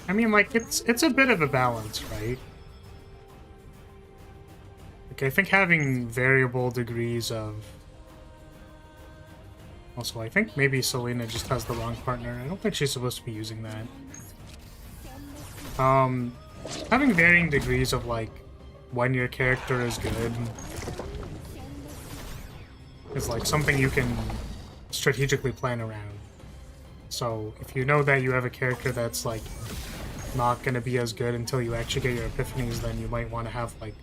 I mean, like, it's a bit of a balance, right? Like, I think having variable degrees of... Also, I think maybe Selena just has the wrong partner. I don't think she's supposed to be using that. Having varying degrees of, like, when your character is good is, like, something you can strategically plan around. So, if you know that you have a character that's, like, not gonna be as good until you actually get your epiphanies, then you might want to have, like,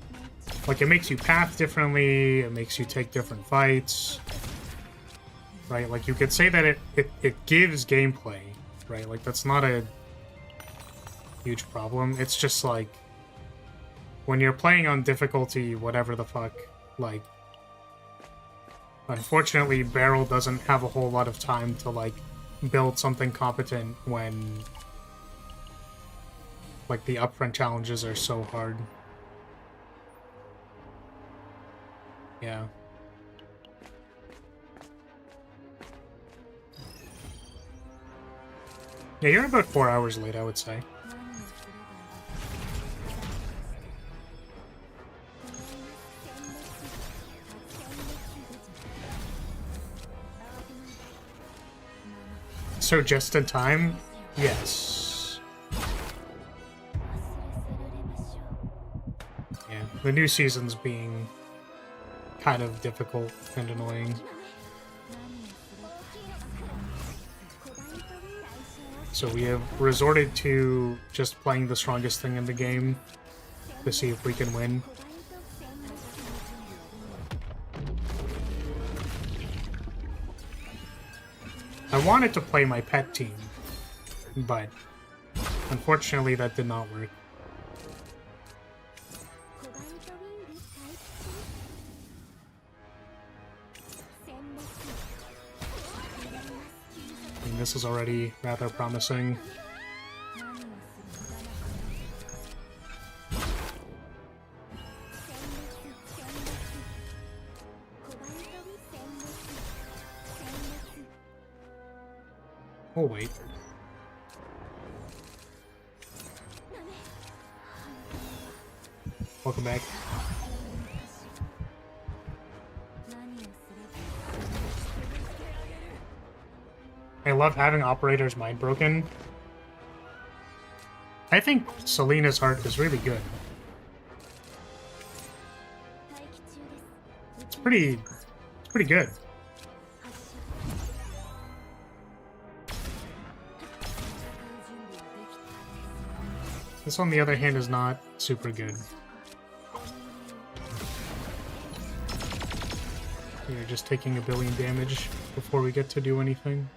it makes you path differently, it makes you take different fights, right? Like, you could say that it gives gameplay, right? Like, that's not a huge problem. It's just, like, when you're playing on difficulty, whatever the fuck, like, unfortunately, Barrel doesn't have a whole lot of time to, like, build something competent when, like, the upfront challenges are so hard. Yeah. Yeah, you're about 4 hours late, I would say. So just in time? Yes. Yeah, the new season's being kind of difficult and annoying. So we have resorted to just playing the strongest thing in the game to see if we can win. I wanted to play my pet team, but unfortunately that did not work. I mean, this is already rather promising. Oh, wait. Welcome back. I love having operators mind broken. I think Selena's heart is really good. It's pretty good. This, on the other hand, is not super good. We're just taking 1 billion damage before we get to do anything.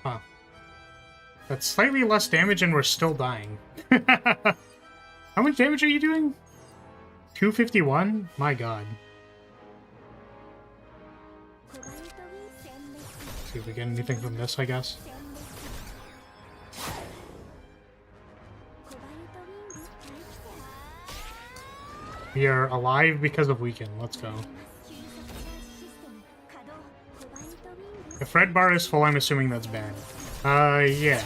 Huh. That's slightly less damage and we're still dying. How much damage are you doing? 251? My god. See if we get anything from this, I guess. We are alive because of Weaken. Let's go. If red bar is full, I'm assuming that's bad. Yeah.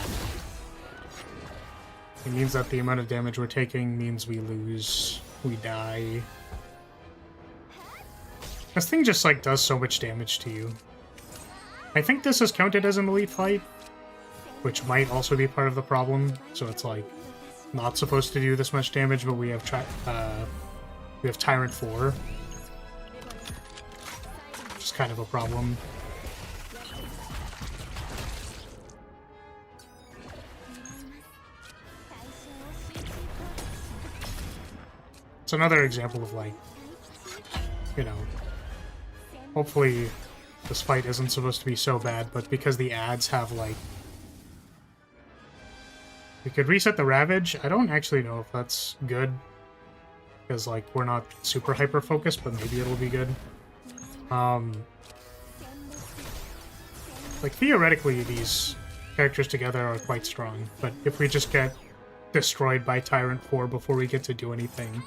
It means that the amount of damage we're taking means we lose, we die. This thing just, like, does so much damage to you. I think this is counted as an elite fight, which might also be part of the problem. So it's, like, not supposed to do this much damage, but we have Tyrant 4. Which is kind of a problem. It's another example of, like, you know, hopefully this fight isn't supposed to be so bad, but because the ads have, like... We could reset the Ravage. I don't actually know if that's good, because, like, we're not super hyper-focused, but maybe it'll be good. Like, theoretically, these characters together are quite strong, but if we just get destroyed by Tyrant 4 before we get to do anything,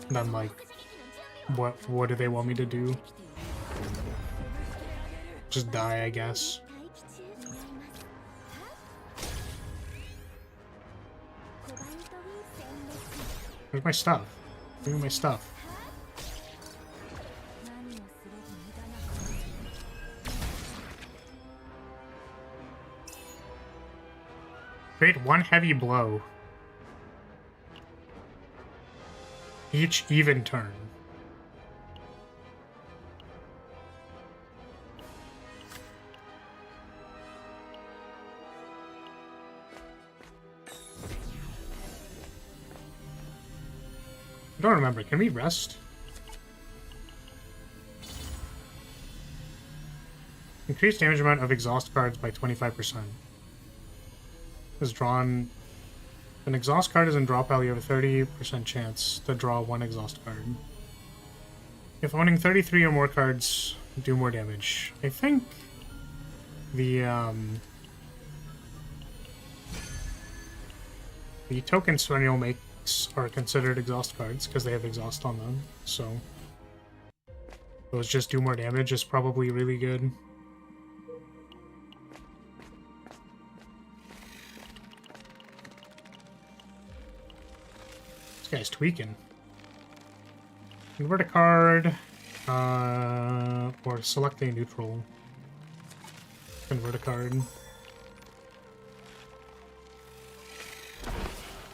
then, like, what do they want me to do? Just die, I guess. Where's my stuff? Give me my stuff. Create 1 heavy blow each even turn. I don't remember. Can we rest? Increase damage amount of exhaust cards by 25%. Is drawn... An exhaust card is in drop value, you have a 30% chance to draw 1 exhaust card. If owning 33 or more cards, do more damage. I think the tokens Svennial makes are considered exhaust cards because they have exhaust on them, so those just do more damage is probably really good. This guy's tweaking. Convert a card, or select a neutral. Convert a card.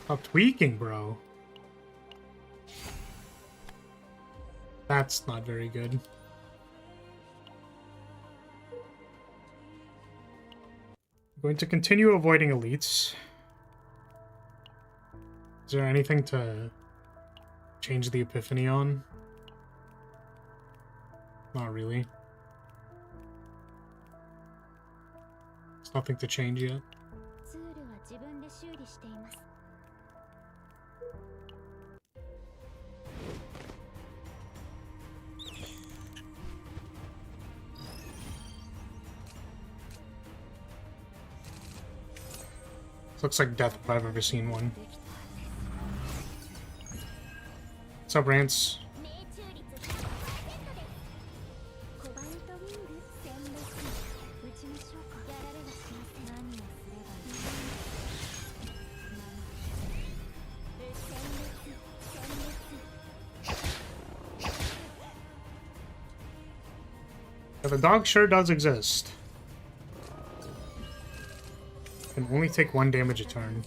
Stop tweaking, bro. That's not very good. Going to continue avoiding elites. Is there anything to change the epiphany on? Not really. There's nothing to change yet. This looks like death if I've ever seen one. What's up, Rance? Yeah, the dog sure does exist. Can only take 1 damage a turn.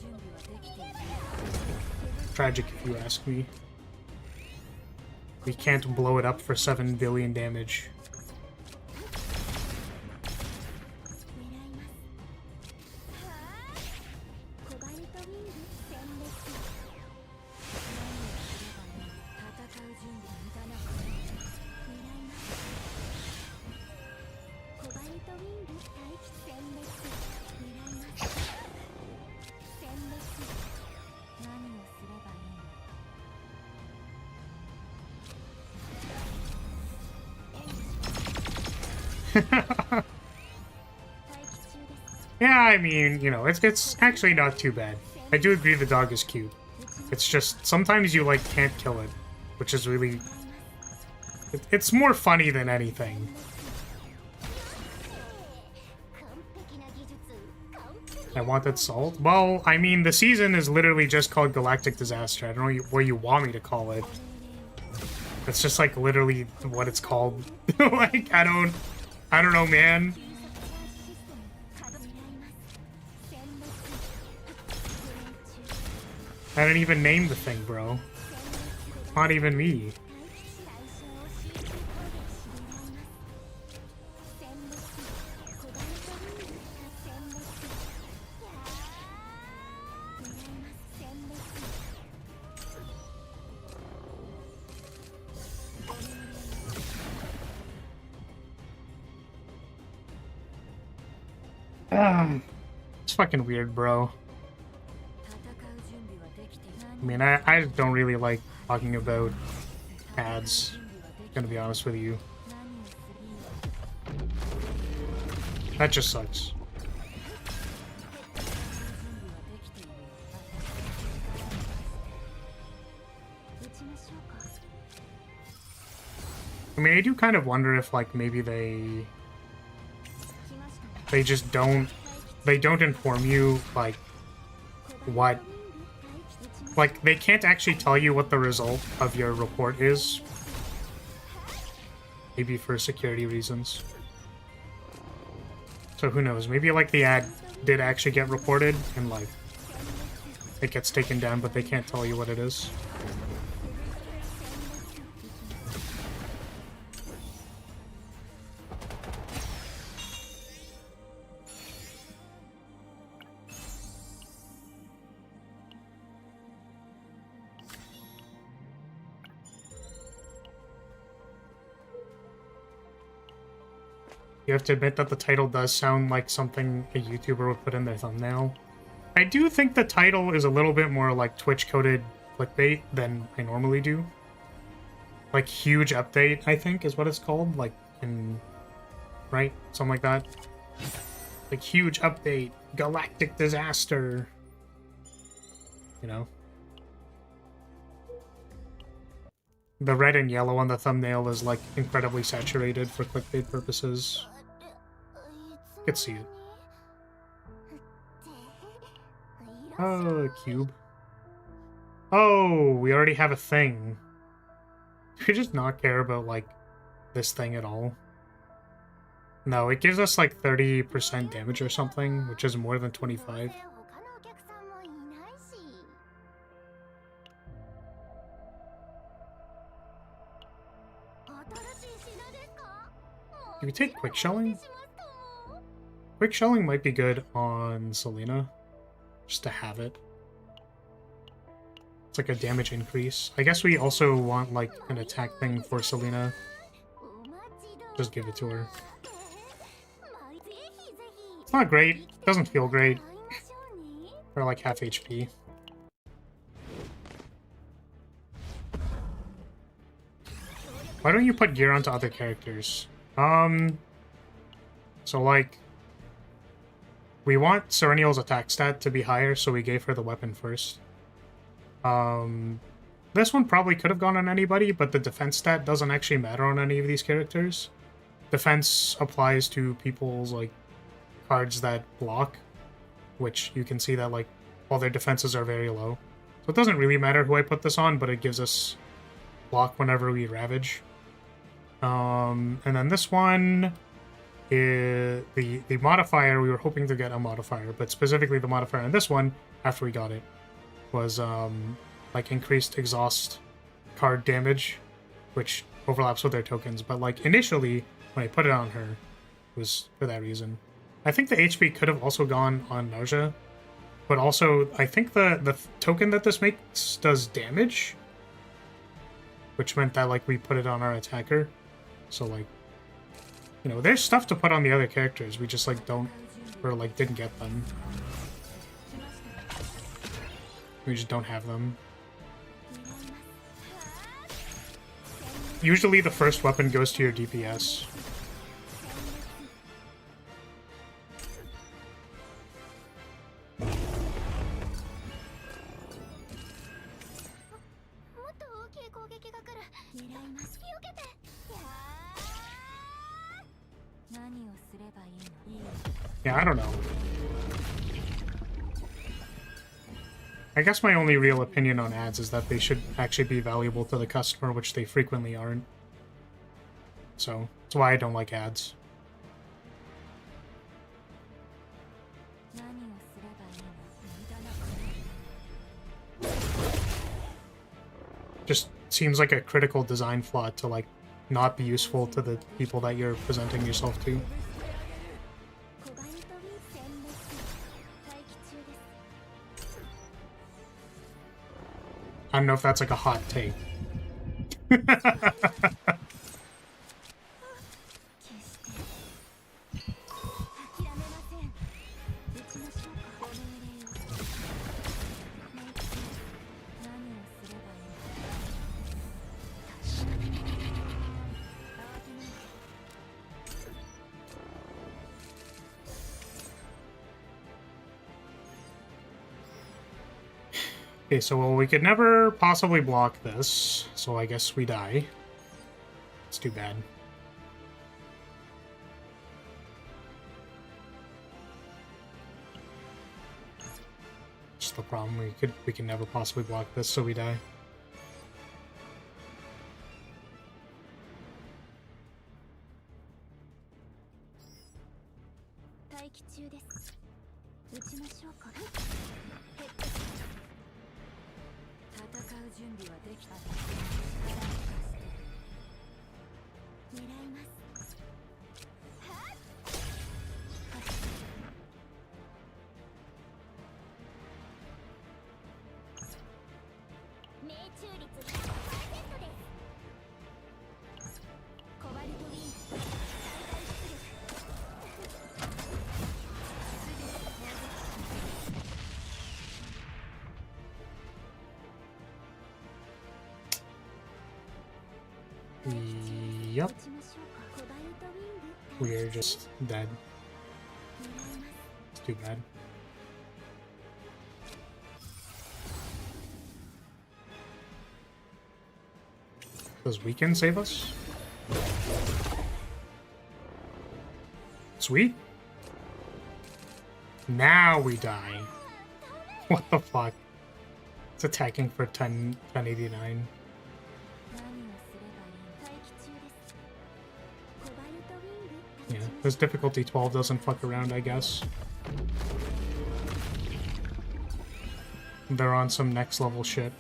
Tragic if you ask me. We can't blow it up for 7 billion damage. Yeah, I mean, you know, it's actually not too bad. I do agree the dog is cute. It's just, sometimes you, like, can't kill it, which is really... It's more funny than anything. I wanted salt? Well, I mean, the season is literally just called Galactic Disaster. I don't know what you want me to call it. It's just, like, literally what it's called. Like, I don't know, man. I didn't even name the thing, bro. Not even me. It's fucking weird, bro. I mean, I don't really like talking about ads, gonna be honest with you. That just sucks. I mean, I do kind of wonder if, like, maybe they just don't inform you, like, what... Like, they can't actually tell you what the result of your report is. Maybe for security reasons. So who knows? Maybe, like, the ad did actually get reported, and, like, it gets taken down, but they can't tell you what it is. You have to admit that the title does sound like something a YouTuber would put in their thumbnail. I do think the title is a little bit more like Twitch-coded clickbait than I normally do. Like, huge update, I think, is what it's called. Like, in... Right? Something like that. Like, huge update. Galactic disaster. You know? The red and yellow on the thumbnail is, like, incredibly saturated for clickbait purposes. You could see it. Oh, a cube. Oh, we already have a thing. Do we just not care about, like, this thing at all? No, it gives us, like, 30% damage or something, which is more than 25. Do we take quick shelling? Quick shelling might be good on Selena, just to have it. It's like a damage increase. I guess we also want like an attack thing for Selena. Just give it to her. It's not great. Doesn't feel great. We're like half HP. Why don't you put gear onto other characters? So like, we want Serenial's attack stat to be higher, so we gave her the weapon first. This one probably could have gone on anybody, but the defense stat doesn't actually matter on any of these characters. Defense applies to people's like cards that block, which you can see that like all their defenses are very low. So it doesn't really matter who I put this on, but it gives us block whenever we ravage. And then this one is the modifier. We were hoping to get a modifier, but specifically the modifier on this one, after we got it, was like increased exhaust card damage, which overlaps with their tokens. But like initially, when I put it on her, it was for that reason. I think the HP could have also gone on Nausea, but also I think the token that this makes does damage, which meant that like we put it on our attacker. So like, you know, there's stuff to put on the other characters. We just like don't, or like didn't get them. We just don't have them. Usually the first weapon goes to your DPS. Yeah, I don't know. I guess my only real opinion on ads is that they should actually be valuable to the customer, which they frequently aren't. So, that's why I don't like ads. Just seems like a critical design flaw to, like, not be useful to the people that you're presenting yourself to. I don't know if that's like a hot take. Okay, so well, we could never possibly block this, so I guess we die. It's too bad. Just the problem, we can never possibly block this, so we die. Yep. We're just dead. It's too bad. Does Weekend save us? Sweet. Now we die. What the fuck? It's attacking for 1089. Yeah, this difficulty 12 doesn't fuck around, I guess. They're on some next level shit.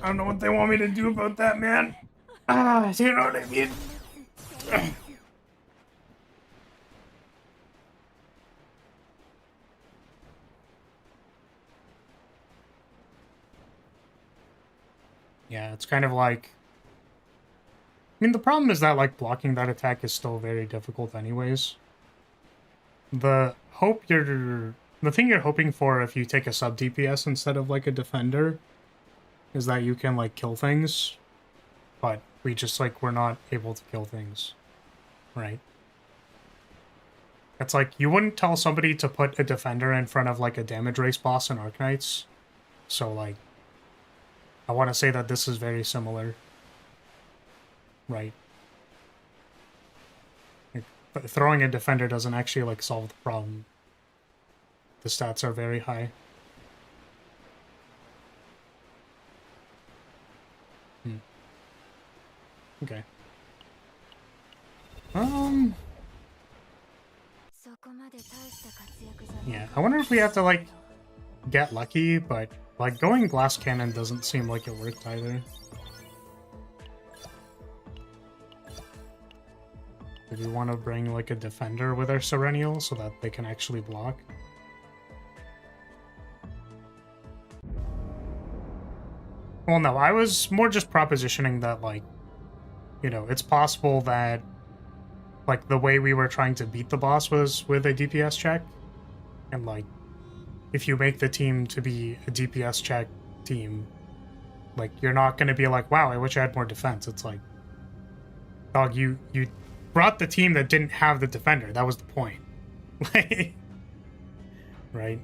I don't know what they want me to do about that, man. Ah, you know what I mean? Yeah, it's kind of like... I mean, the problem is that, like, blocking that attack is still very difficult anyways. The thing you're hoping for if you take a sub DPS instead of, like, a defender is that you can, like, kill things. But we just, like, we're not able to kill things. Right? It's like, you wouldn't tell somebody to put a defender in front of, like, a damage race boss in Arknights. So, like, I want to say that this is very similar. Right. Like, throwing a defender doesn't actually, like, solve the problem. The stats are very high. Okay. Yeah, I wonder if we have to, like, get lucky, but, like, going glass cannon doesn't seem like it worked either. Do we want to bring, like, a defender with our Serennial so that they can actually block? Well, no, I was more just propositioning that, like, you know, it's possible that, like, the way we were trying to beat the boss was with a DPS check. And, like, if you make the team to be a DPS check team, like, you're not going to be like, wow, I wish I had more defense. It's like, dog, you brought the team that didn't have the defender. That was the point. Right?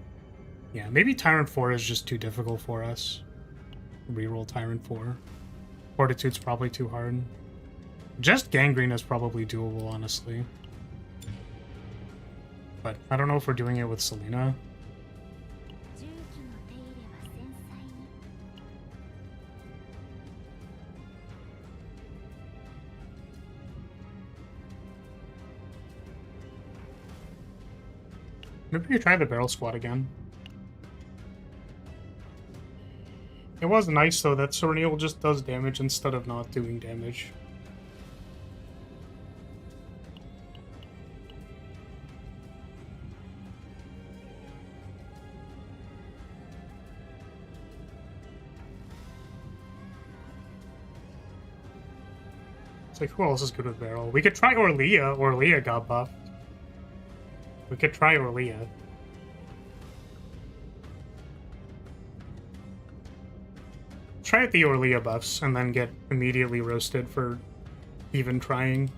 Yeah, maybe Tyrant 4 is just too difficult for us. Reroll Tyrant 4. Fortitude's probably too hard. Just Gangrene is probably doable, honestly. But I don't know if we're doing it with Selena. Maybe we try the barrel squad again. It was nice, though, that Serennial just does damage instead of not doing damage. It's like, who else is good with barrel? We could try Orlia. Orlia got buffed. We could try Orlia. Try out the Orlia buffs and then get immediately roasted for even trying.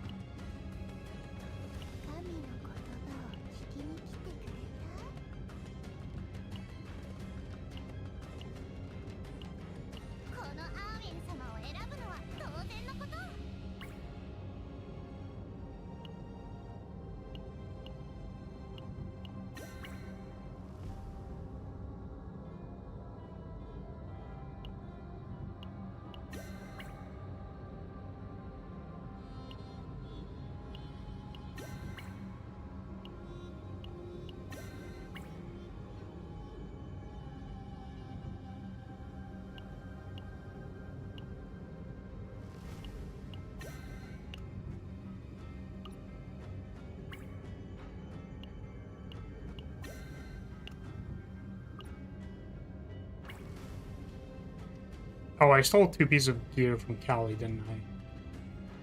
Oh, I stole 2 pieces of gear from Callie, didn't I?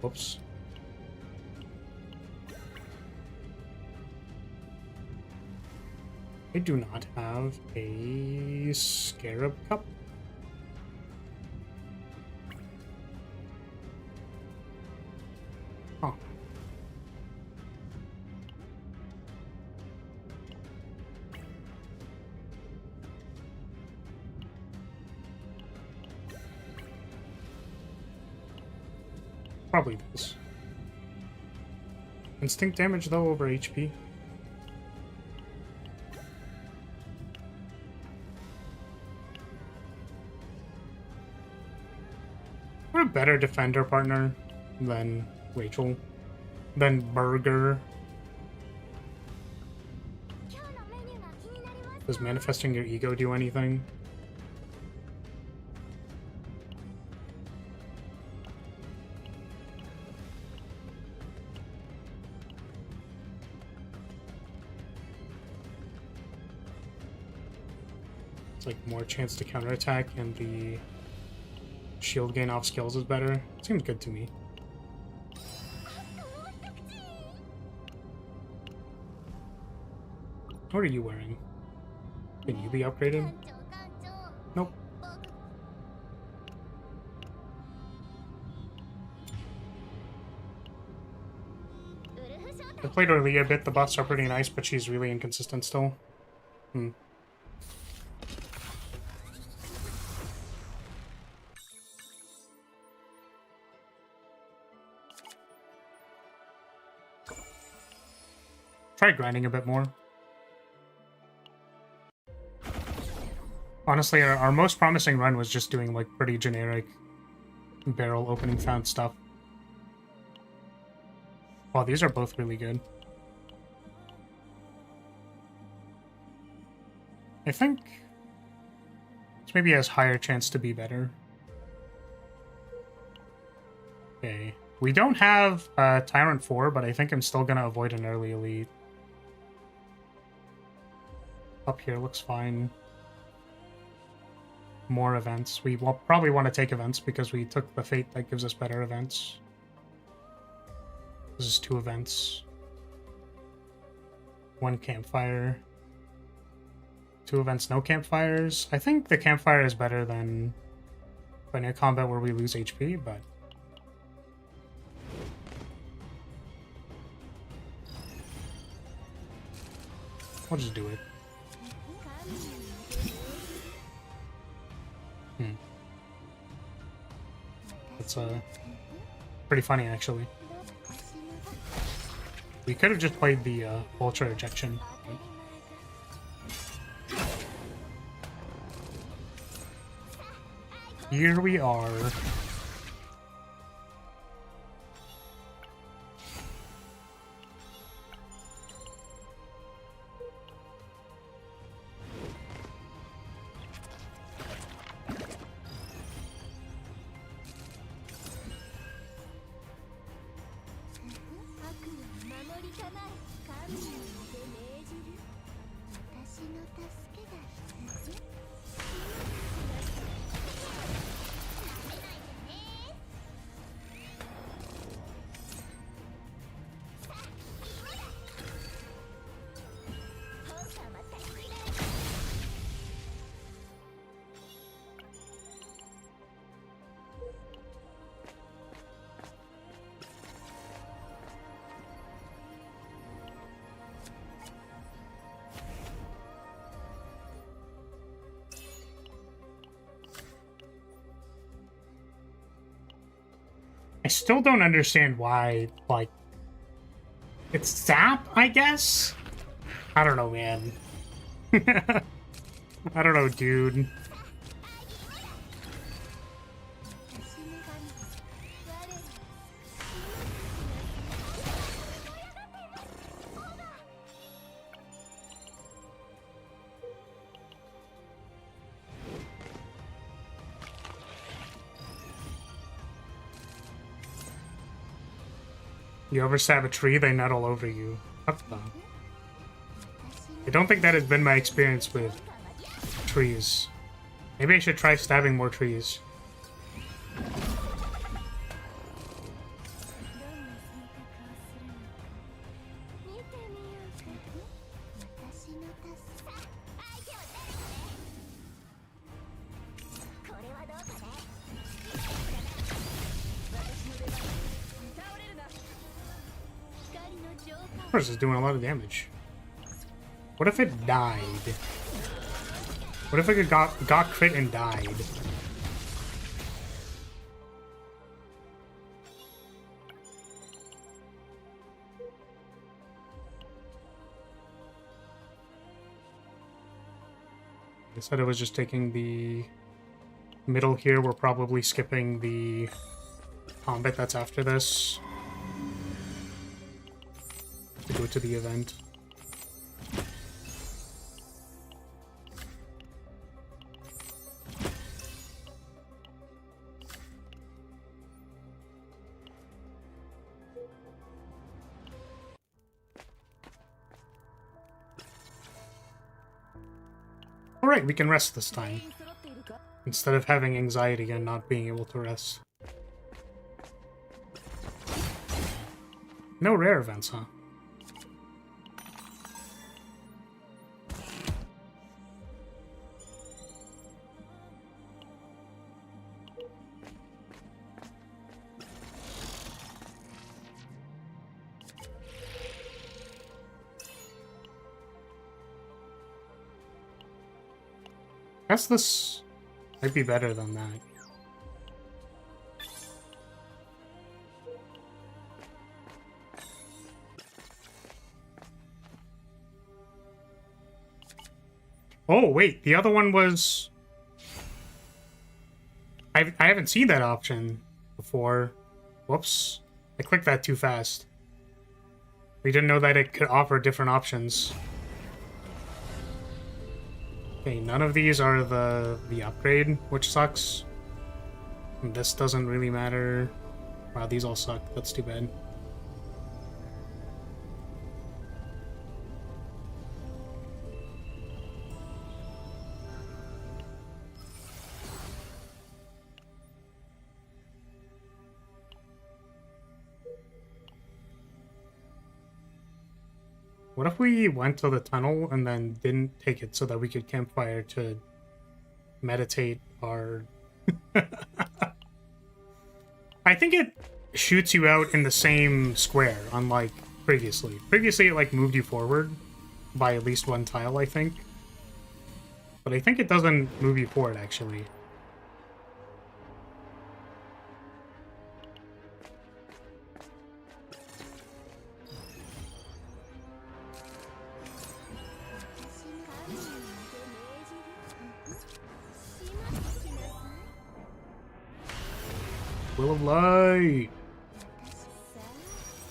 Whoops. I do not have a Scarab Cup. Huh. Probably this. Instinct damage, though, over HP. We're a better defender partner than Rachel. Than Burger. Does manifesting your ego do anything? It's like more chance to counterattack, and the shield gain off skills is better. Seems good to me. What are you wearing? Can you be upgraded? Nope. I played Lyria a bit. The buffs are pretty nice, but she's really inconsistent still. Try grinding a bit more. Honestly, our most promising run was just doing like pretty generic barrel opening found stuff. Wow, these are both really good. I think this maybe has higher chance to be better. Okay. We don't have Tyrant 4, but I think I'm still gonna avoid an early elite. Up here looks fine. More events. We will probably want to take events because we took the fate that gives us better events. This is 2 events. 1 campfire. 2 events, no campfires. I think the campfire is better than fighting a combat where we lose HP, but we'll just do it. It's pretty funny, actually. We could have just played the Ultra Ejection. Here we are. I still don't understand why, like, it's Zap, I guess? I don't know, man. I don't know, dude. You overstab a tree, they nut all over you. What the? I don't think that has been my experience with trees. Maybe I should try stabbing more trees. Of course, it's doing a lot of damage. What if it died? What if it got crit and died? I said it was just taking the middle here. We're probably skipping the combat that's after this to go to the event. Alright, we can rest this time. Instead of having anxiety and not being able to rest. No rare events, huh? I guess this might be better than that. Oh, wait, the other one was... I haven't seen that option before. Whoops. I clicked that too fast. We didn't know that it could offer different options. Okay, none of these are the upgrade, which sucks. And this doesn't really matter. Wow, these all suck. That's too bad. What if we went to the tunnel and then didn't take it so that we could campfire to meditate our... I think it shoots you out in the same square, unlike previously. Previously, it like moved you forward by at least one tile, I think. But I think it doesn't move you forward, actually. Will of Light!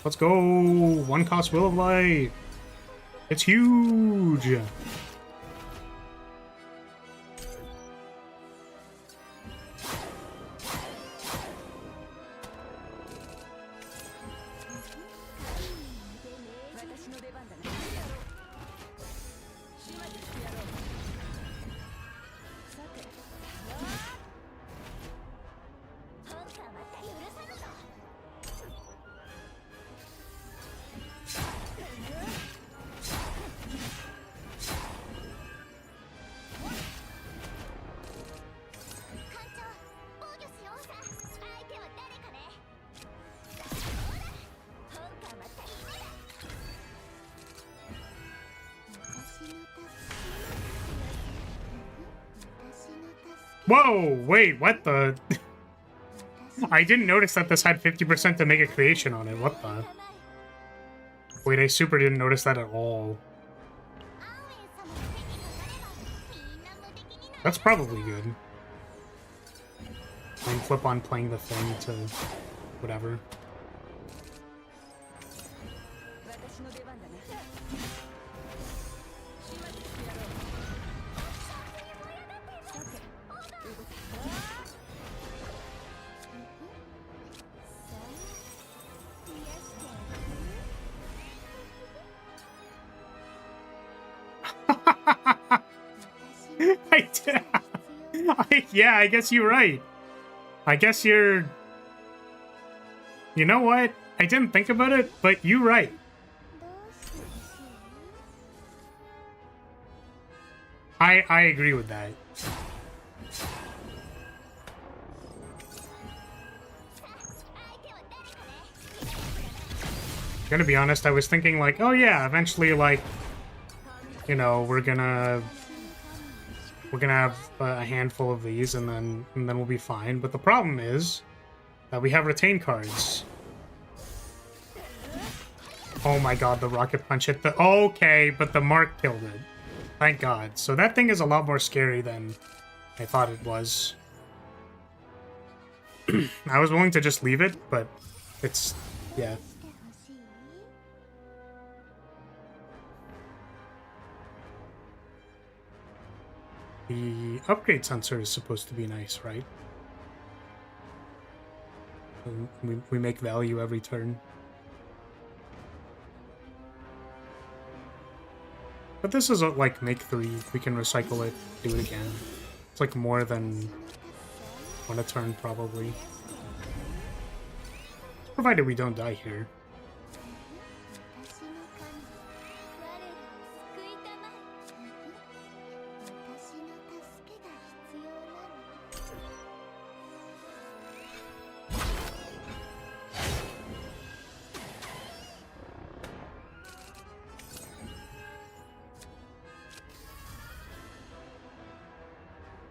Let's go! One cost Will of Light! It's huge! Whoa, wait, what the? I didn't notice that this had 50% to make a creation on it. What the? Wait, I super didn't notice that at all. That's probably good. And flip on playing the thing to whatever. Yeah, I guess you're right. I guess you're... You know what? I didn't think about it, but you're right. I agree with that. Gonna be honest, I was thinking like, oh yeah, eventually like, you know, we're gonna have a handful of these and then we'll be fine. But the problem is that we have retain cards. Oh my god, the rocket punch hit the... Okay, but the mark killed it. Thank god. So that thing is a lot more scary than I thought it was. I was willing to just leave it, but it's... yeah. The upgrade sensor is supposed to be nice, right? We make value every turn. But this is like make 3. We can recycle it, do it again. It's like more than 1 a turn probably. Provided we don't die here.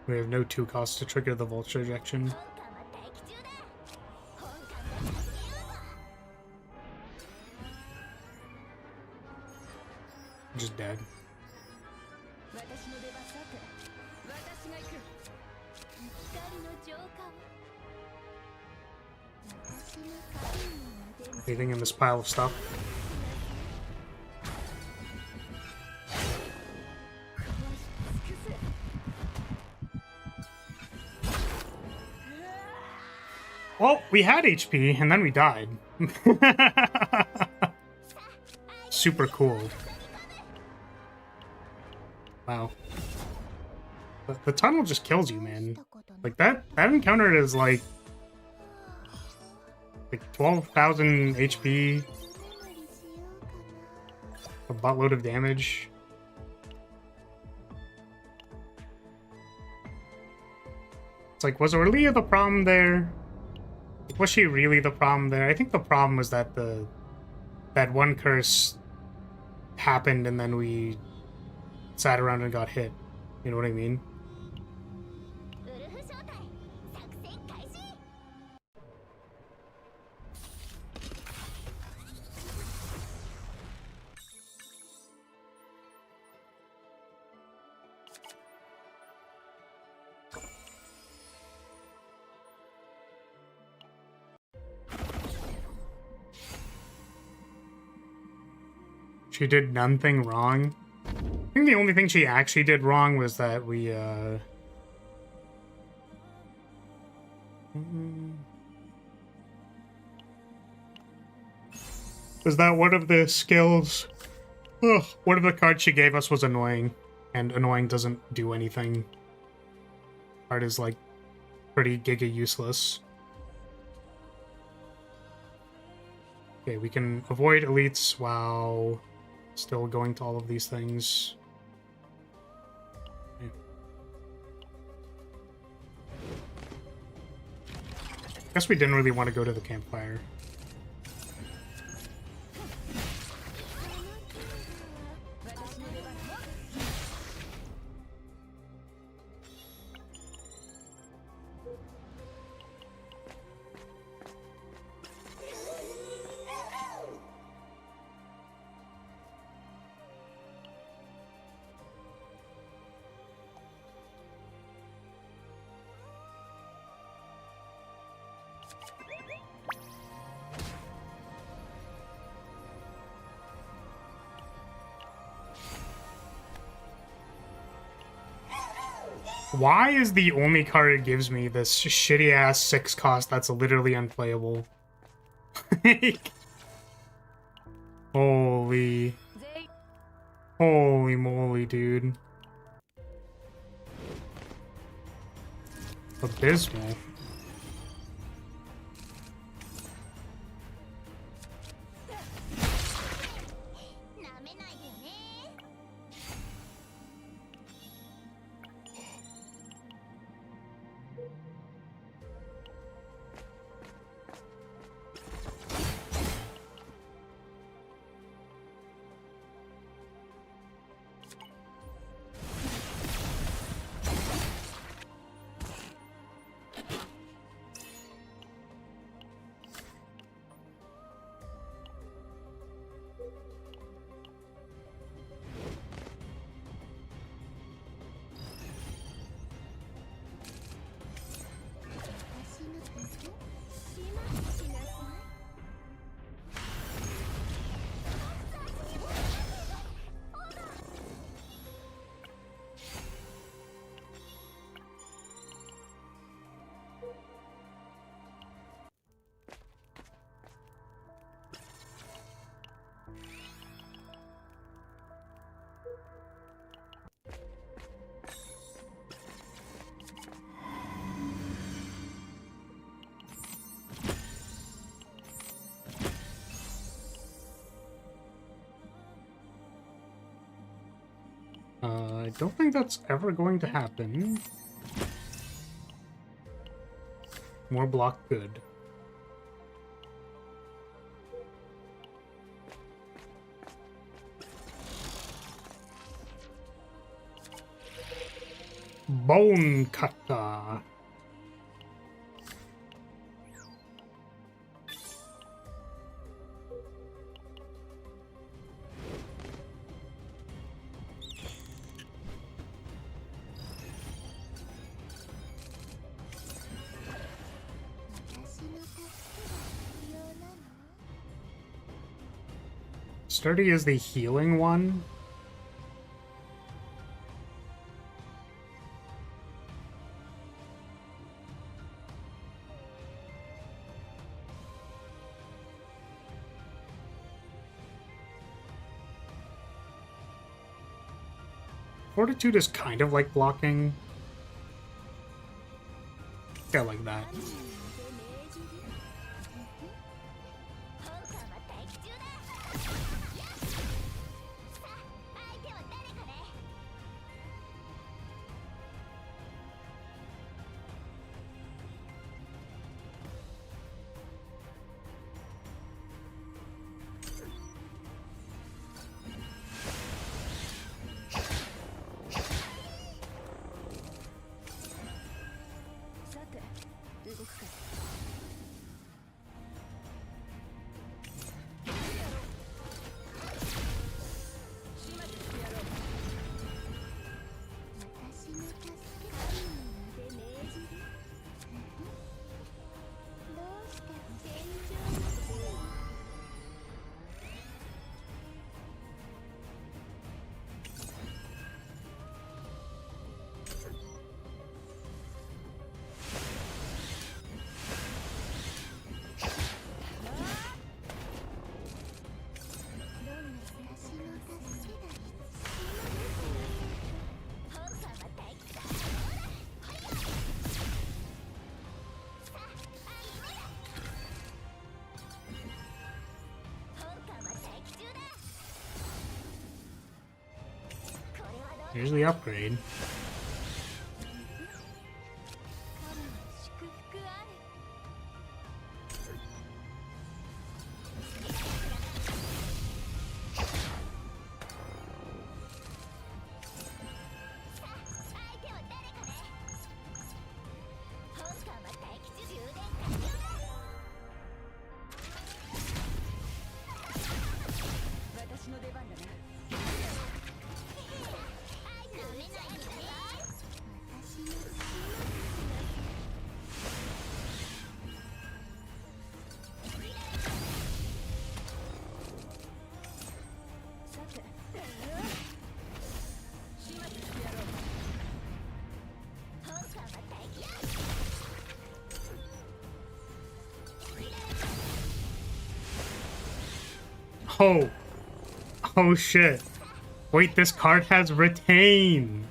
We have no 2 costs to trigger the vulture ejection. Just dead. Anything in this pile of stuff? Well, we had HP, and then we died. Super cool. Wow. The tunnel just kills you, man. Like, that encounter is like 12,000 HP. A buttload of damage. It's like, was Lyria the problem there? Was she really the problem there? I think the problem was that that one curse happened and then we sat around and got hit. You know what I mean? She did nothing wrong. I think the only thing she actually did wrong was that we, was that one of the skills? Ugh, one of the cards she gave us was annoying, and annoying doesn't do anything. Card is, like, pretty giga useless. Okay, we can avoid elites while still going to all of these things. Okay. Guess we didn't really want to go to the campfire. Why is the only card it gives me this shitty-ass 6 cost that's literally unplayable? Holy moly, dude. Abysmal. I don't think that's ever going to happen. More block, good. Bone cutter. Sturdy is the healing one. Fortitude is kind of like blocking. Yeah, like that. Here's the upgrade. Oh. Oh shit. Wait, this card has retain.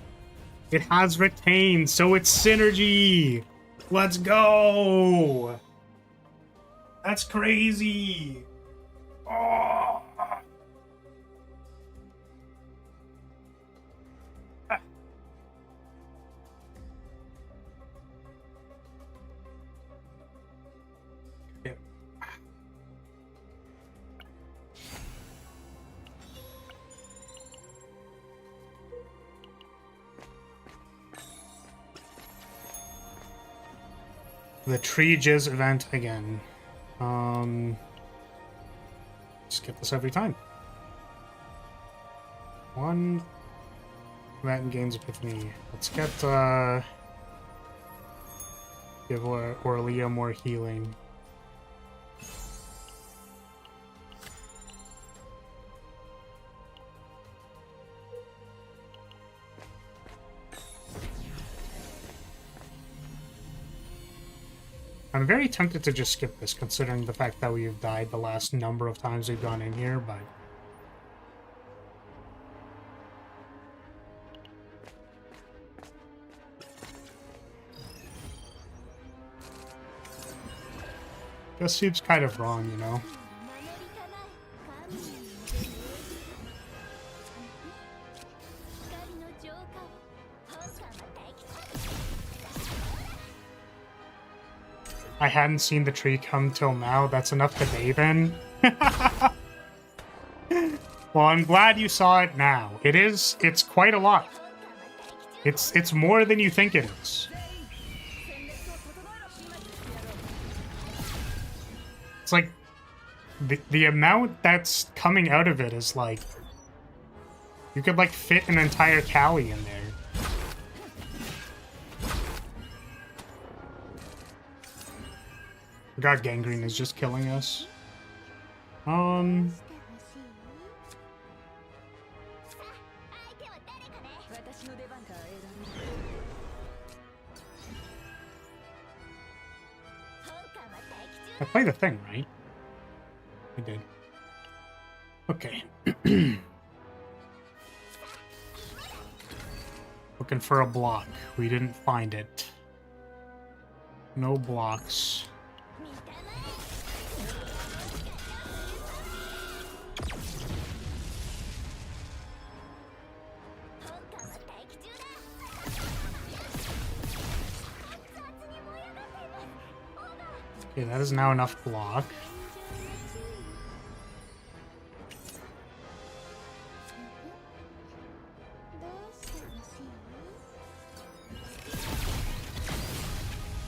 It has retain, so it's synergy. Let's go. That's crazy. Oh. The Tree Jizz event again. Skip this every time. One event and gains epiphany. Let's get give Orlia more healing. I'm very tempted to just skip this, considering the fact that we've died the last number of times we've gone in here, but... Just seems kind of wrong, you know? I hadn't seen the tree come till now. That's enough to bathe in. Well, I'm glad you saw it now. It's quite a lot. It's more than you think it is. It's like the amount that's coming out of it is like you could like fit an entire Cali in there. God, gangrene is just killing us. I played the thing, right? I did. Okay. Looking for a block. We didn't find it. No blocks. Okay, that is now enough block.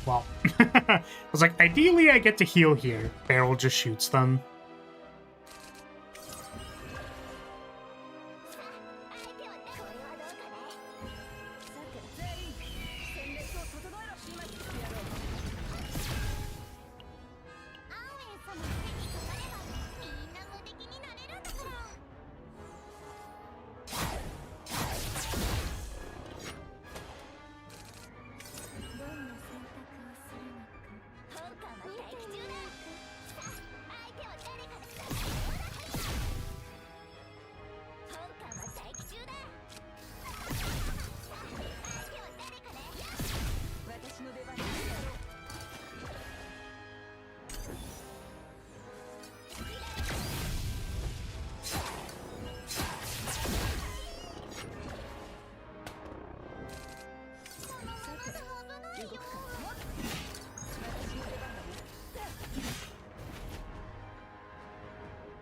Well, I was like, ideally I get to heal here. Barrel just shoots them.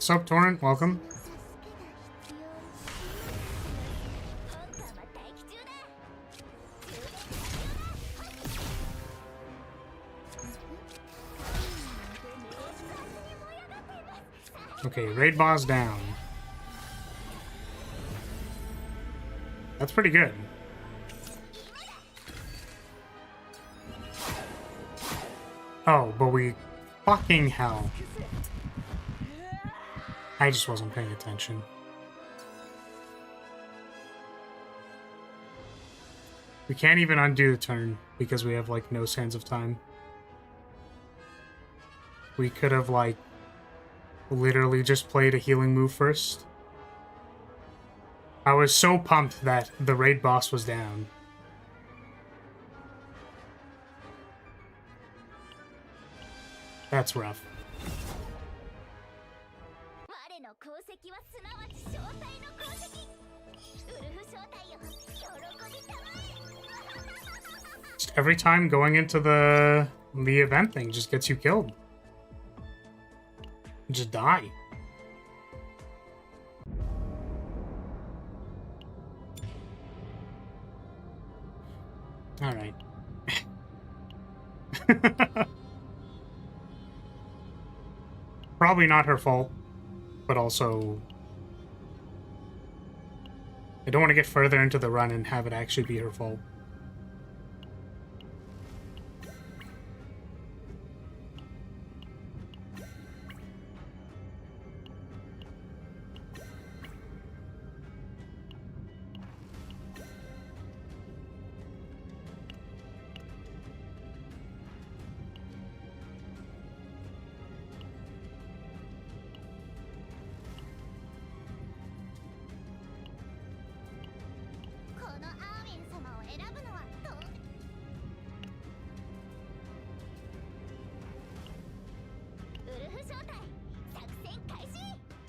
Sup, Torrent? Welcome. Okay, raid boss down. That's pretty good. Oh, but we... Fucking hell. I just wasn't paying attention. We can't even undo the turn because we have, like, no Sands of Time. We could have, like, literally just played a healing move first. I was so pumped that the raid boss was down. That's rough. Just every time going into the event thing just gets you killed. You just die. All right. Probably not her fault, but also I don't want to get further into the run and have it actually be her fault.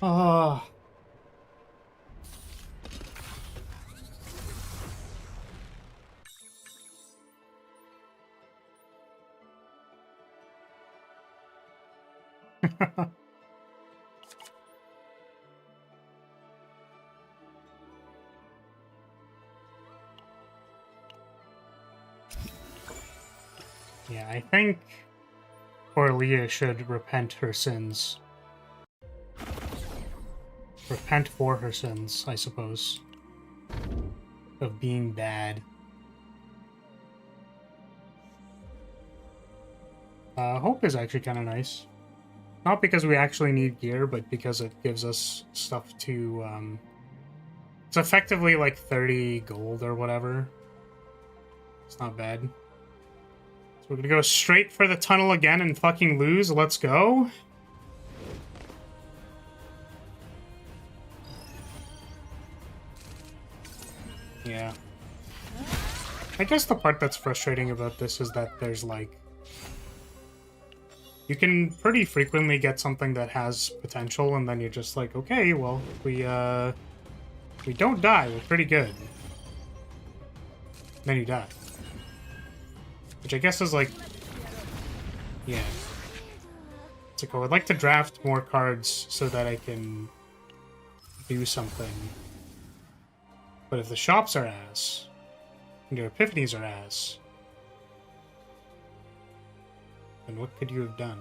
Ah. Yeah, I think Orlia should repent her sins. Repent for her sins, I suppose. Of being bad. Hope is actually kind of nice. Not because we actually need gear, but because it gives us stuff to, It's effectively like 30 gold or whatever. It's not bad. So we're gonna go straight for the tunnel again and fucking lose. Let's go. Yeah. I guess the part that's frustrating about this is that there's like... You can pretty frequently get something that has potential, and then you're just like, okay, well, we don't die, we're pretty good. Then you die. Which I guess is like... Yeah. It's like, oh, I'd like to draft more cards so that I can do something. But if the shops are ass, and your epiphanies are ass, then what could you have done?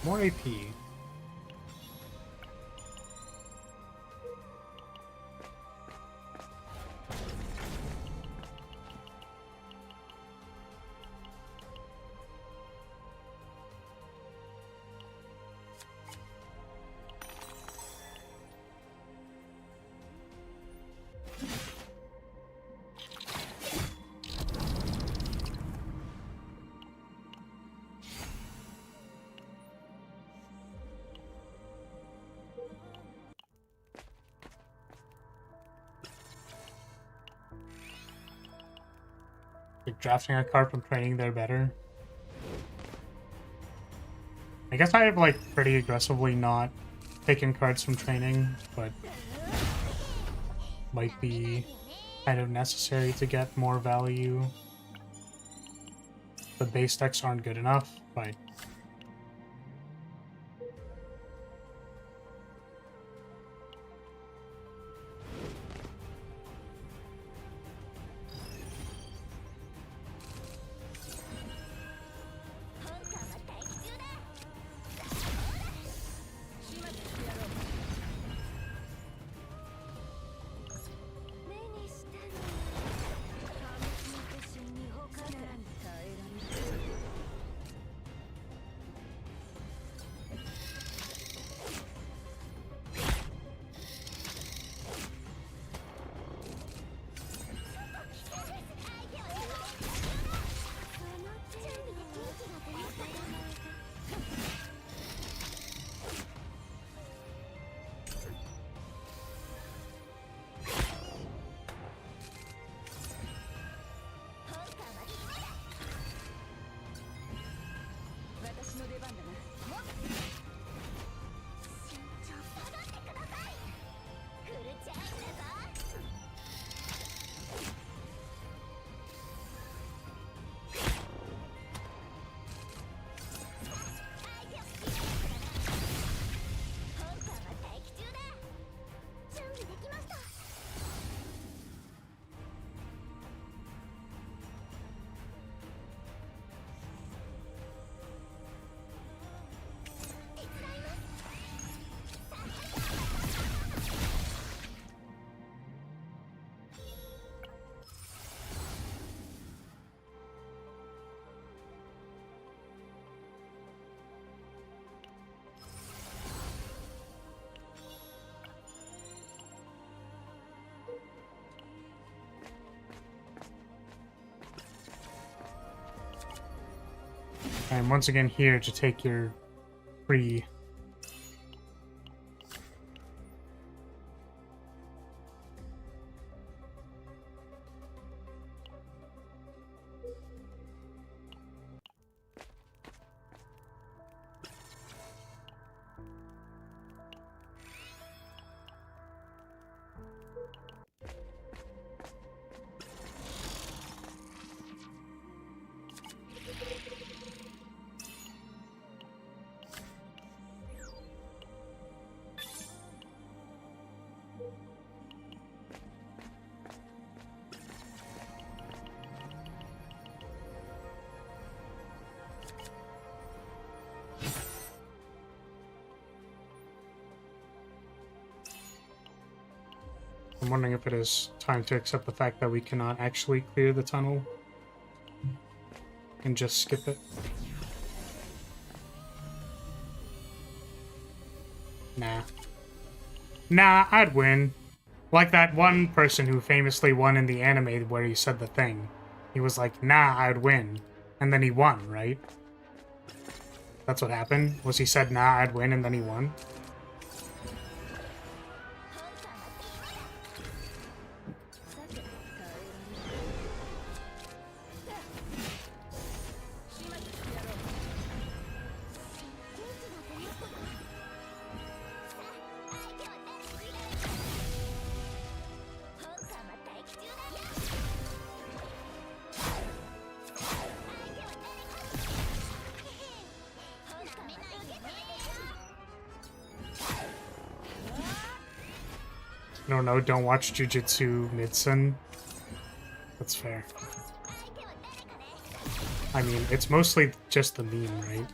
More AP. Like drafting a card from training there better. I guess I have like pretty aggressively not taken cards from training, but might be kind of necessary to get more value. The base decks aren't good enough, but I'm once again here to take your free. I'm wondering if it is time to accept the fact that we cannot actually clear the tunnel and just skip it. Nah. Nah, I'd win. Like that one person who famously won in the anime where he said the thing. He was like, nah, I'd win. And then he won, right? That's what happened? Was he said, nah, I'd win, and then he won? No, don't watch Jujutsu Midsen. That's fair. I mean, it's mostly just the meme, right?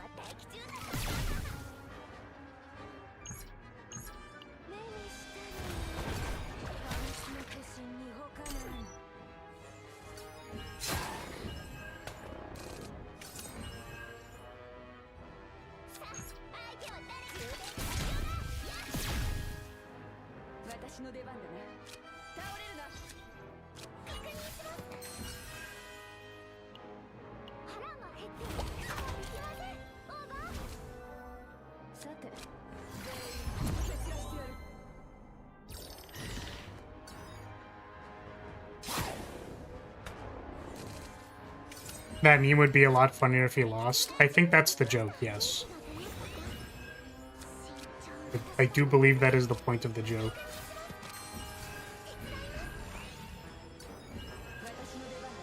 That meme would be a lot funnier if he lost. I think that's the joke, yes. I do believe that is the point of the joke.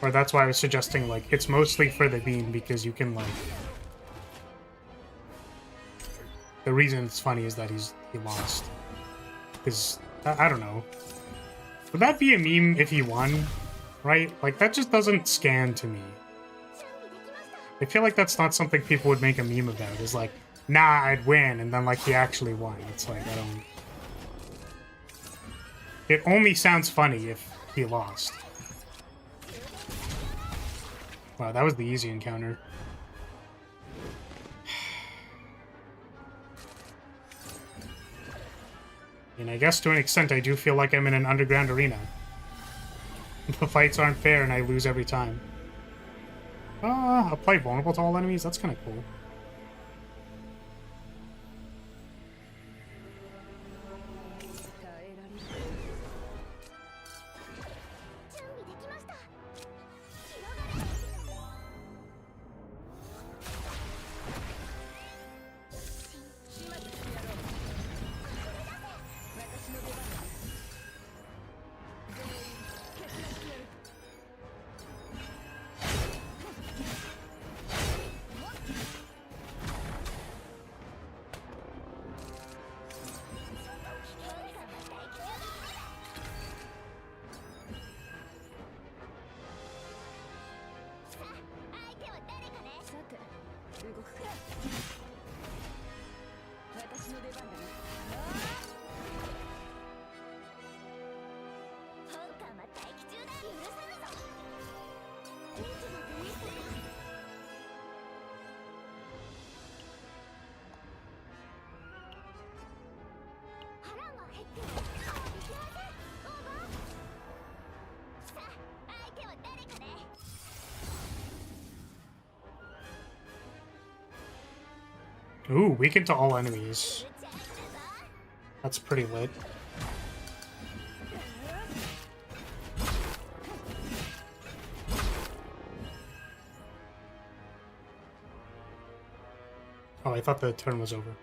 Or that's why I was suggesting, like, it's mostly for the meme because you can, like... The reason it's funny is that he lost. Because, I don't know. Would that be a meme if he won? Right? Like, that just doesn't scan to me. I feel like that's not something people would make a meme about. Is like, nah, I'd win, and then like he actually won. It's like, I don't... It only sounds funny if he lost. Wow, that was the easy encounter. And I guess to an extent I do feel like I'm in an underground arena. The fights aren't fair and I lose every time. Apply vulnerable to all enemies? That's kind of cool. Ooh, weaken to all enemies. That's pretty lit. Oh, I thought the turn was over.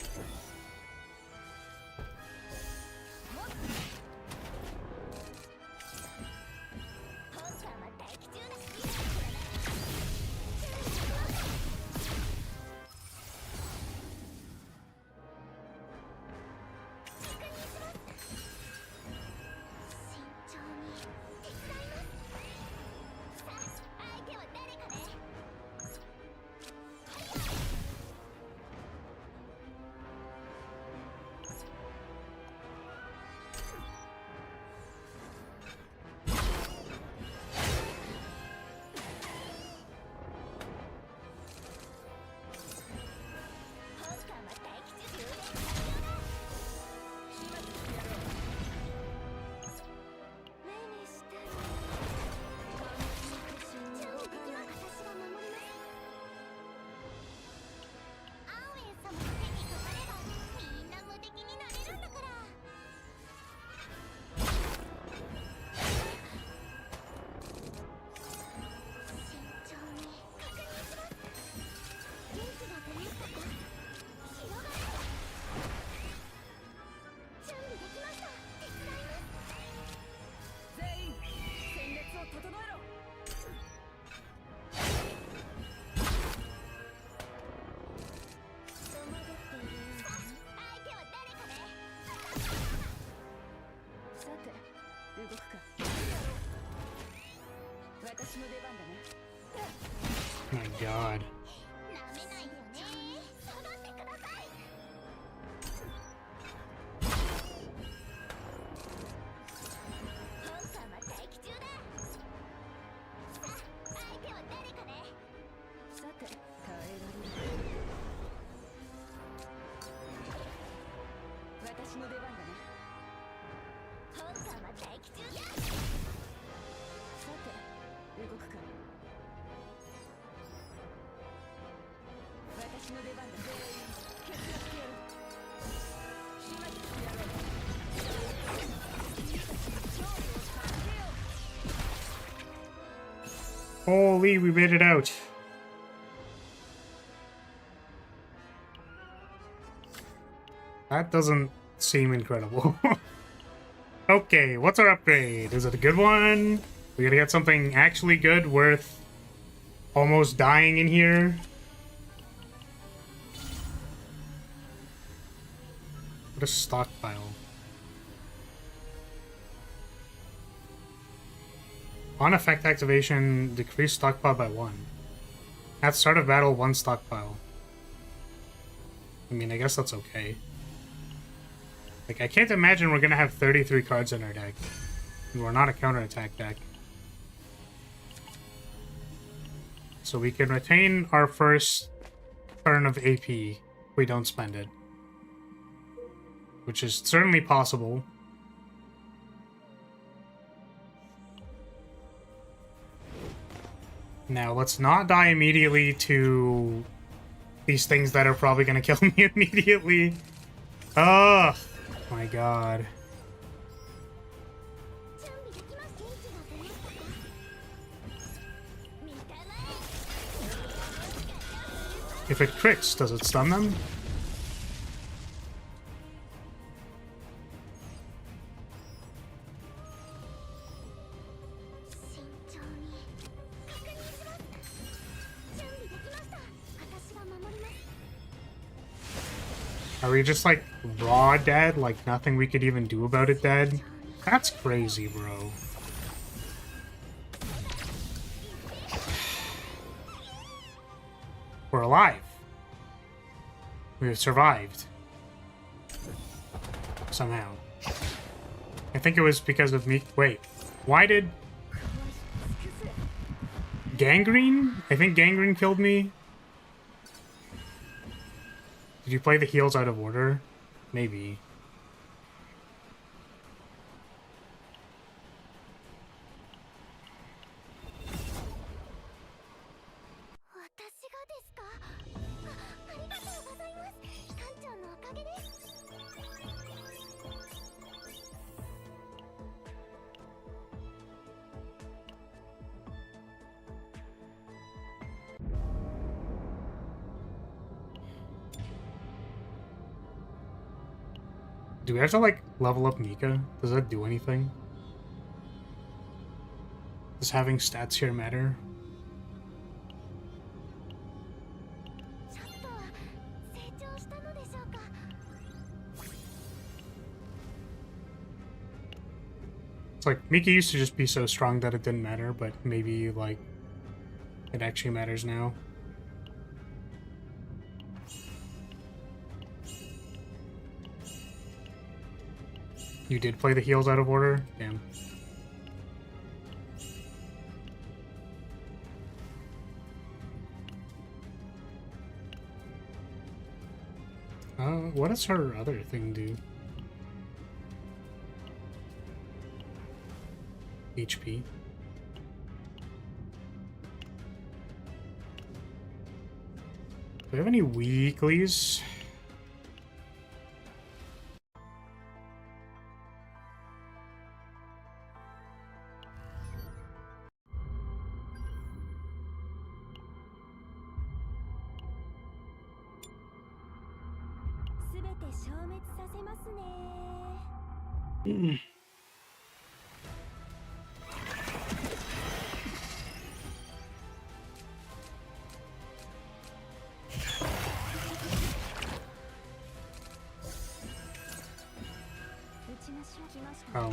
My god. Holy, we made it out. That doesn't seem incredible. Okay, what's our upgrade? Is it a good one? We gotta get something actually good worth almost dying in here. What a stockpile. On effect activation, decrease stockpile by 1. At start of battle, 1 stockpile. I mean, I guess that's okay. Like, I can't imagine we're gonna have 33 cards in our deck. We're not a counterattack deck. So we can retain our first turn of AP if we don't spend it. Which is certainly possible. Now, let's not die immediately to these things that are probably going to kill me immediately. Oh, my god. If it crits, does it stun them? Are we just like raw dead? Like nothing we could even do about it dead? That's crazy, bro. We're alive. We have survived. Somehow. I think it was because of me. Wait, why did... Gangrene? I think Gangrene killed me. Did you play the heals out of order? Maybe. Do we have to, like, level up Mika? Does that do anything? Does having stats here matter? It's like, Mika used to just be so strong that it didn't matter, but maybe, like, it actually matters now. You did play the heals out of order? Damn. What does her other thing do? HP. Do we have any weeklies? Oh.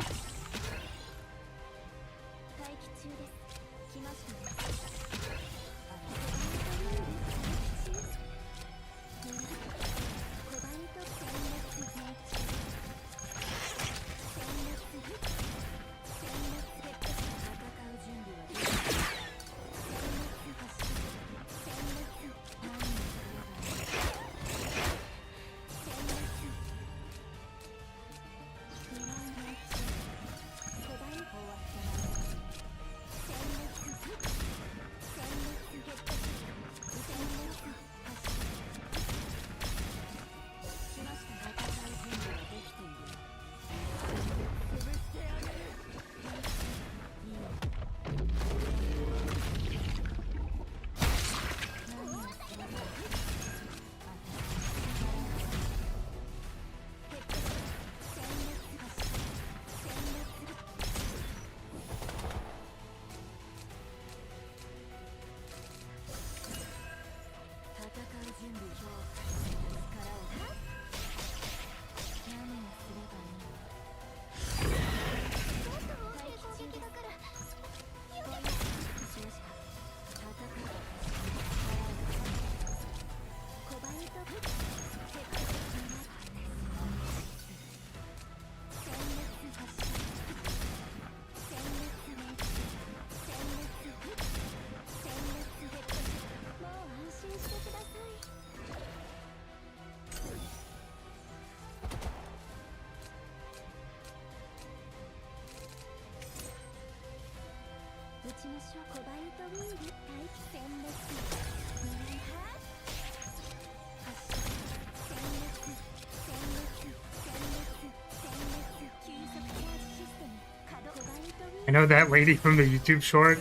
I know that lady from the YouTube short.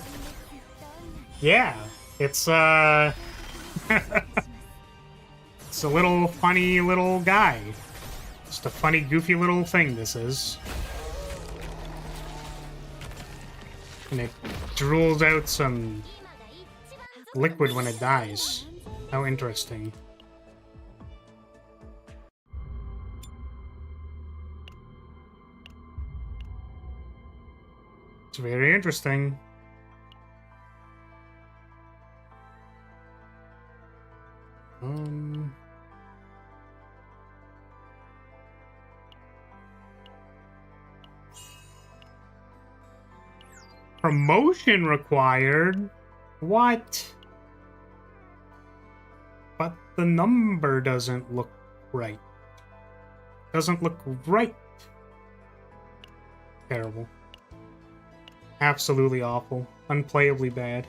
Yeah, it's it's a little funny little guy. Just a funny, goofy little thing this is. And it drools out some liquid when it dies. How interesting. It's very interesting. Promotion required? What? But the number doesn't look right. Doesn't look right. Terrible. Absolutely awful. Unplayably bad.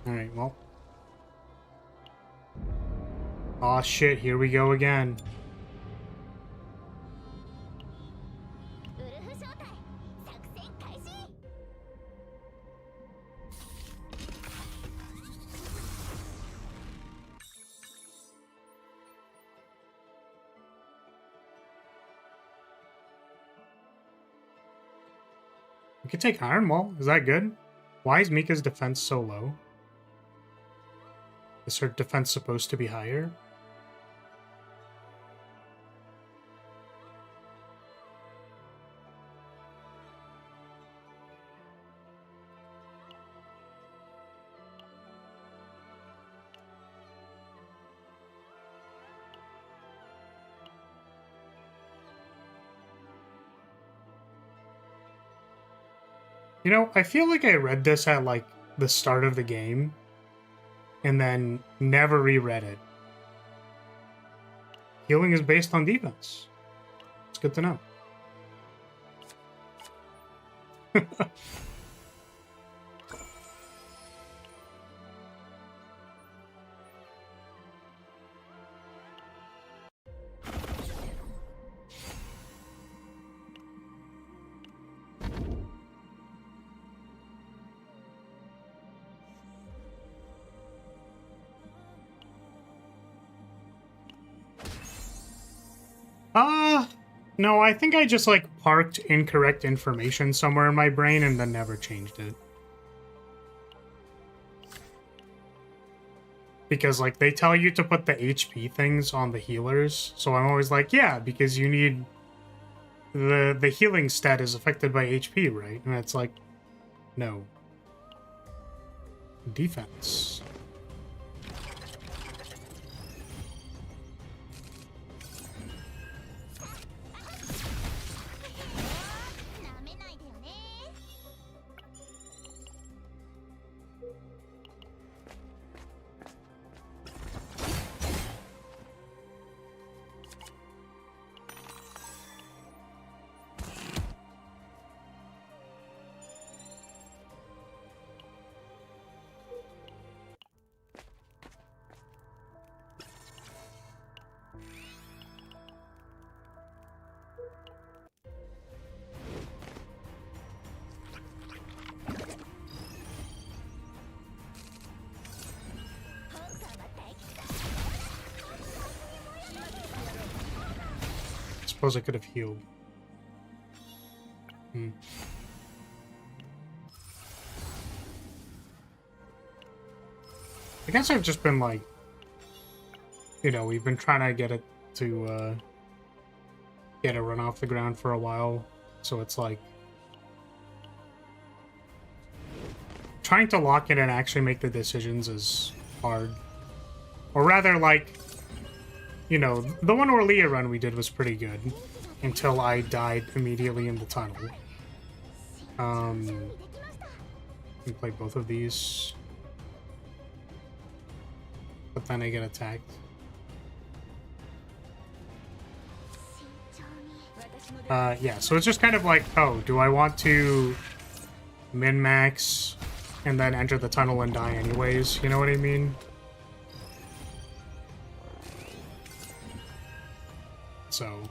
Alright, well. Aw, shit, here we go again. We could take Iron Wall. Is that good? Why is Mika's defense so low? Is her defense supposed to be higher? You know, I feel like I read this at, like, the start of the game, and then never reread it. Healing is based on defense. It's good to know. No, I think I just, like, parked incorrect information somewhere in my brain and then never changed it. Because, like, they tell you to put the HP things on the healers, so I'm always like, yeah, because you need... The healing stat is affected by HP, right? And it's like, no. Defense. Suppose I could have healed. I guess I've just been like, you know, we've been trying to get it to get it run off the ground for a while, so it's like trying to lock it and actually make the decisions is hard. Or rather, like, you know, the one Orlia run we did was pretty good until I died immediately in the tunnel. We play both of these, but then I get attacked. Yeah, so it's just kind of like, oh, do I want to min-max, and then enter the tunnel and die anyways, you know what I mean? So...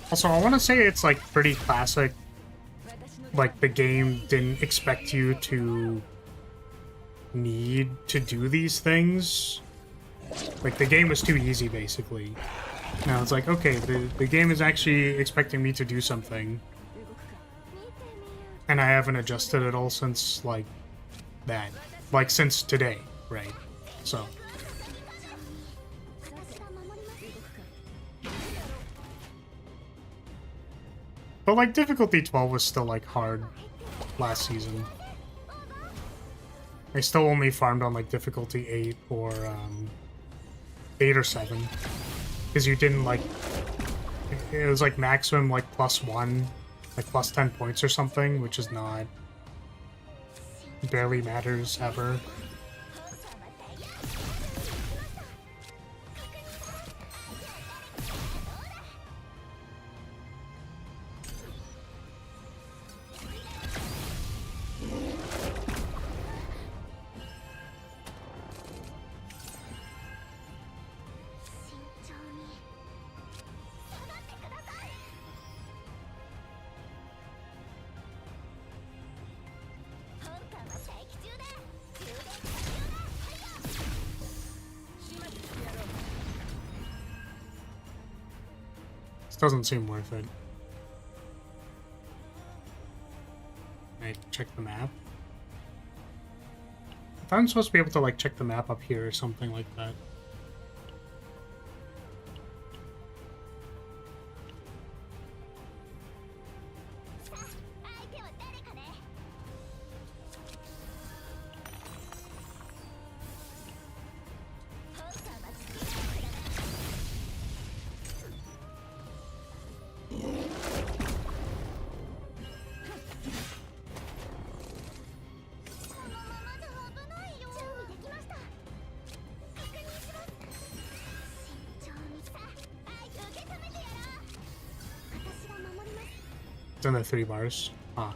Also, I want to say it's, like, pretty classic. Like, the game didn't expect you to need to do these things. Like, the game was too easy, basically. Now it's like, okay, the game is actually expecting me to do something. And I haven't adjusted at all since, like, that. Like, since today, right? So... But, like, difficulty 12 was still, like, hard last season. I still only farmed on, like, difficulty 8 or, 8 or 7. Because you didn't, like... It was, like, maximum, like, +1. Like, plus 10 points or something, which is not... Barely matters, ever. Doesn't seem worth it. I check the map. I thought I'm supposed to be able to like check the map up here or something like that. It's in the 3 bars. Ah.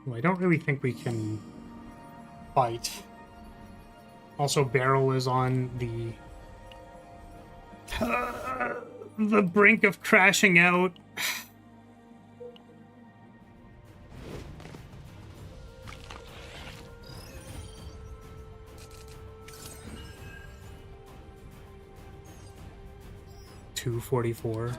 Well, I don't really think we can fight. Also, Barrel is on the brink of crashing out. $244.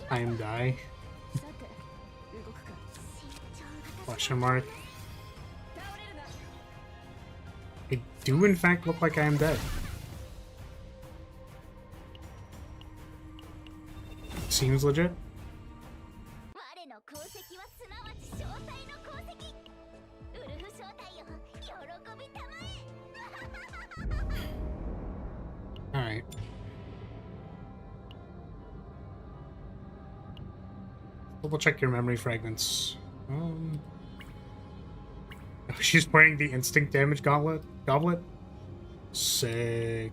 I am die. Question mark. I do in fact look like I am dead. Seems legit. Alright. Double check your memory fragments. She's wearing the instinct damage goblet. Sick.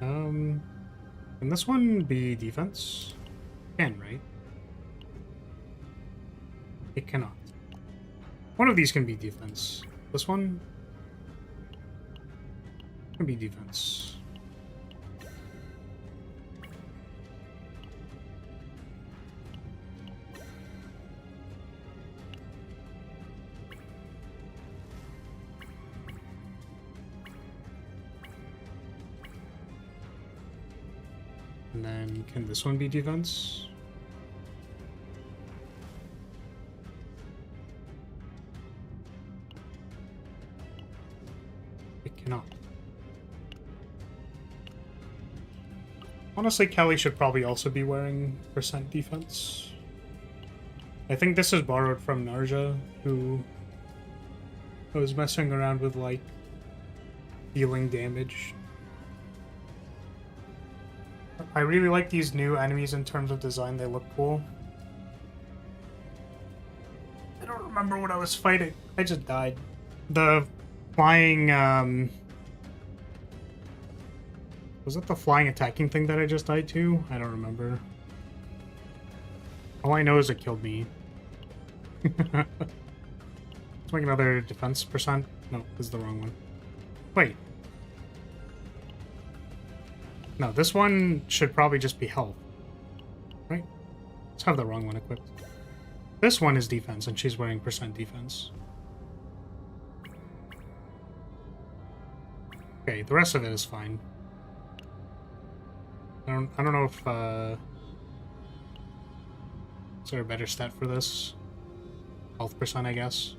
Can this one be defense? Can, right? It cannot. One of these can be defense. This one can be defense. And then, can this one be defense? It cannot. Honestly, Kelly should probably also be wearing percent defense. I think this is borrowed from Narja, who was messing around with, like, dealing damage. I really like these new enemies in terms of design. They look cool. I don't remember what I was fighting. I just died. The flying, was it the flying attacking thing that I just died to? I don't remember. All I know is it killed me. Let's make another defense percent. No, this is the wrong one. Wait. No, this one should probably just be health. Right? Let's have the wrong one equipped. This one is defense, and she's wearing percent defense. Okay, the rest of it is fine. I don't know if is there a better stat for this? Health percent, I guess.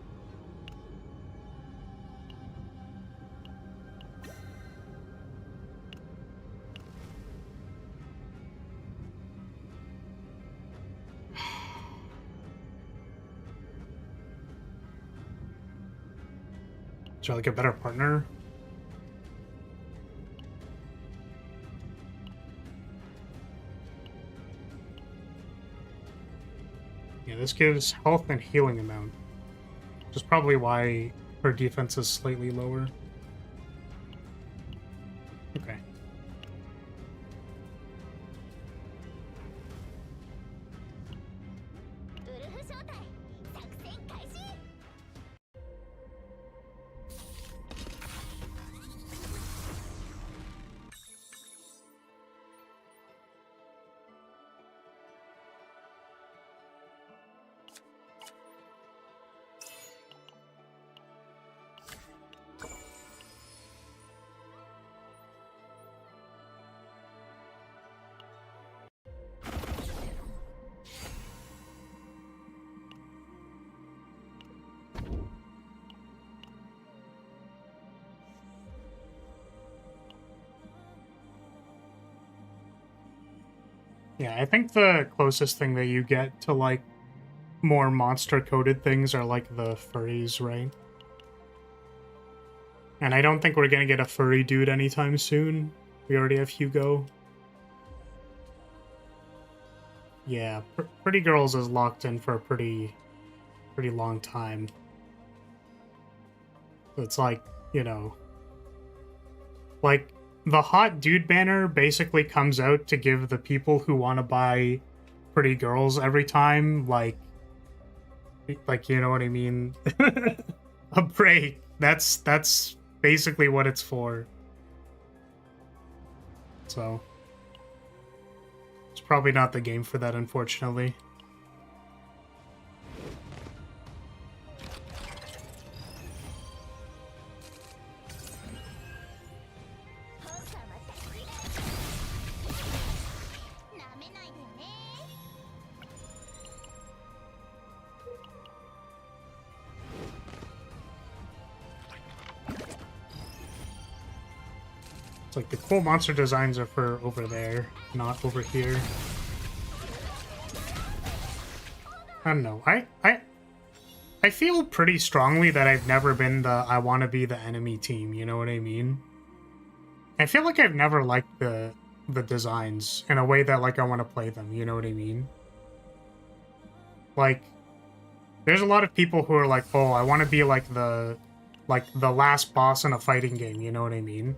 Is there like a better partner? Yeah, this gives health and healing amount, which is probably why her defense is slightly lower. Okay. Yeah, I think the closest thing that you get to, like, more monster-coded things are, like, the furries, right? And I don't think we're gonna get a furry dude anytime soon. We already have Hugo. Yeah, Pretty Girls is locked in for a pretty long time. So it's like, you know... Like, the hot dude banner basically comes out to give the people who want to buy Pretty Girls every time, like, you know what I mean? A break. That's basically what it's for. So, it's probably not the game for that, unfortunately. like the cool monster designs are for over there, not over here. I don't know. I feel pretty strongly that I've never been the I want to be the enemy team, you know what I mean? I feel like I've never liked the designs in a way that like I want to play them, you know what I mean? Like there's a lot of people who are like, "Oh, I want to be like the last boss in a fighting game," you know what I mean?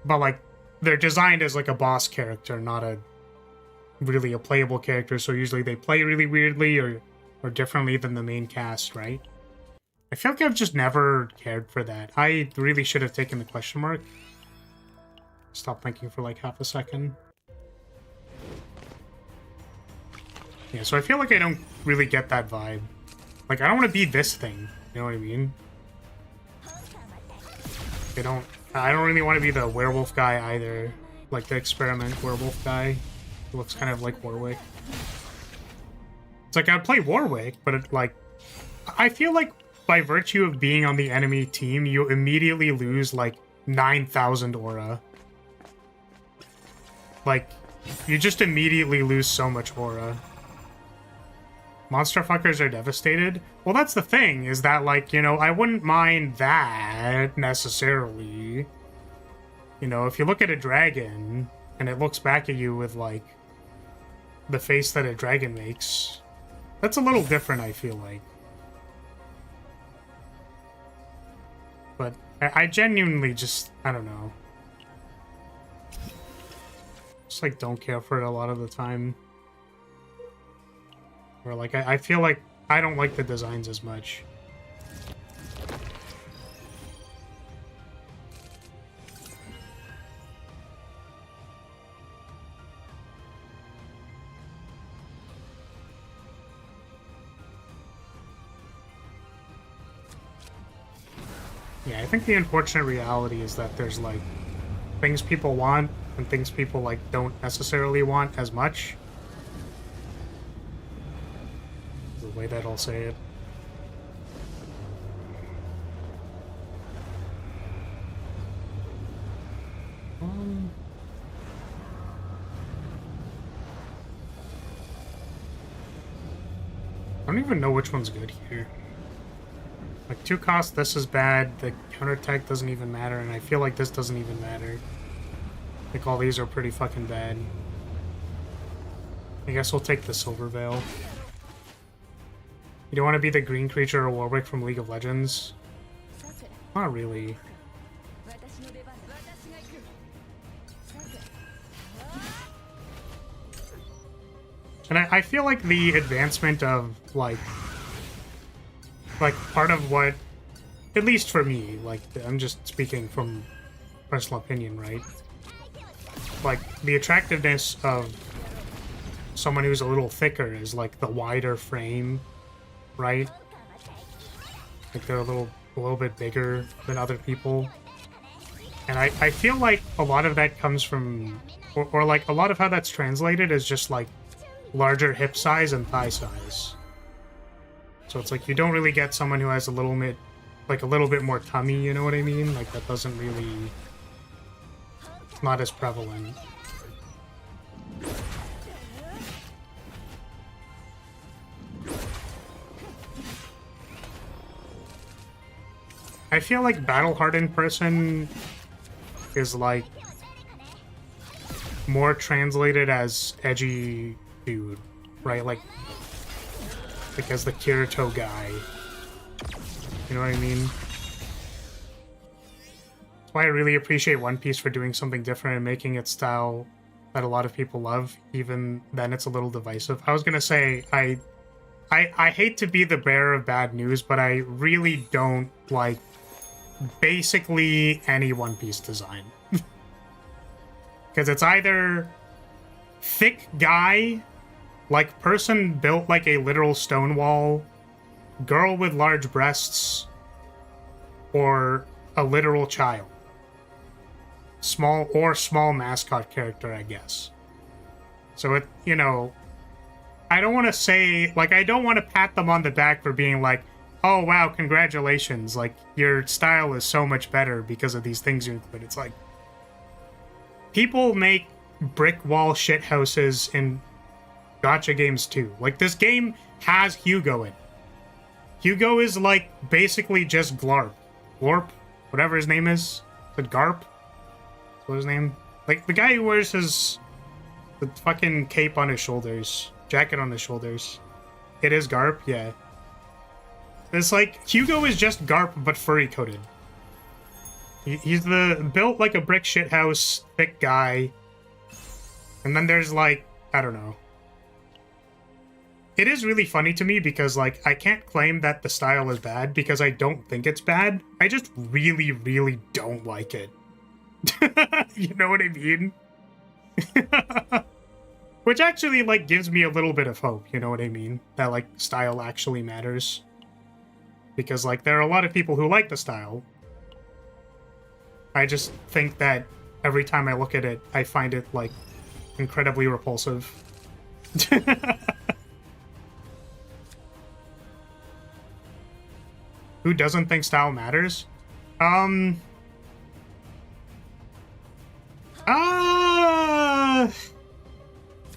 But like they're designed as like a boss character, not a really a playable character, so usually they play really weirdly or differently than the main cast, right? I feel like I've just never cared for that. I really should have taken the question mark. Stop thinking for like half a second. Yeah, so I feel like I don't really get that vibe. Like, I don't want to be this thing. You know what I mean? I don't really want to be the werewolf guy either. Like the experiment werewolf guy. It looks kind of like Warwick. It's like, I'd play Warwick, but it, like, I feel like by virtue of being on the enemy team, you immediately lose like 9,000 aura. Like, you just immediately lose so much aura. Monster fuckers are devastated. Well, that's the thing, is that, like, you know, I wouldn't mind that necessarily. You know, if you look at a dragon and it looks back at you with, like, the face that a dragon makes, that's a little different, I feel like. But I genuinely just, I don't know. Just, like, don't care for it a lot of the time. Or, like, I feel like I don't like the designs as much. Yeah, I think the unfortunate reality is that there's, like, things people want and things people, like, don't necessarily want as much. The way that I'll say it. I don't even know which one's good here. Like, 2 cost, this is bad, the counterattack doesn't even matter, and I feel like this doesn't even matter. Like, all these are pretty fucking bad. I guess we'll take the Silver Veil. You don't want to be the green creature or Warwick from League of Legends? Not really. And I feel like the advancement of, like, part of what, at least for me, like, I'm just speaking from personal opinion, right? Like, the attractiveness of someone who's a little thicker is, like, the wider frame, right? Like, they're a little bit bigger than other people. And I feel like a lot of that comes from, or like, a lot of how that's translated is just, like, larger hip size and thigh size. So it's like you don't really get someone who has a little bit more tummy, you know what I mean? Like, that doesn't really, it's not as prevalent. I feel like battle-hardened person is, like, more translated as edgy dude, right? Like as the Kirito guy. You know what I mean? That's why I really appreciate One Piece for doing something different and making its style that a lot of people love. Even then, it's a little divisive. I was gonna say, I hate to be the bearer of bad news, but I really don't like basically any One Piece design. Because it's either thick guy, like person built like a literal stone wall, girl with large breasts, or a literal child. Small mascot character, I guess. So it, you know, I don't want to say, like, I don't want to pat them on the back for being like, oh wow, congratulations, like, your style is so much better because of these things you include. It's like, people make brick wall shit houses in gacha games too. Like, this game has Hugo in it. Hugo is, like, basically just Glarp. Glorp? Whatever his name is. Is it Garp? What's his name? Like, the guy who wears the fucking cape on his shoulders. Jacket on his shoulders. It is Garp? Yeah. It's like, Hugo is just Garp, but furry-coated. He's built like a brick shithouse, thick guy. And then there's, like, I don't know. It is really funny to me because, like, I can't claim that the style is bad because I don't think it's bad. I just really, really don't like it. You know what I mean? Which actually, like, gives me a little bit of hope, you know what I mean? That, like, style actually matters. Because, like, there are a lot of people who like the style. I just think that every time I look at it, I find it, like, incredibly repulsive. Who doesn't think style matters? I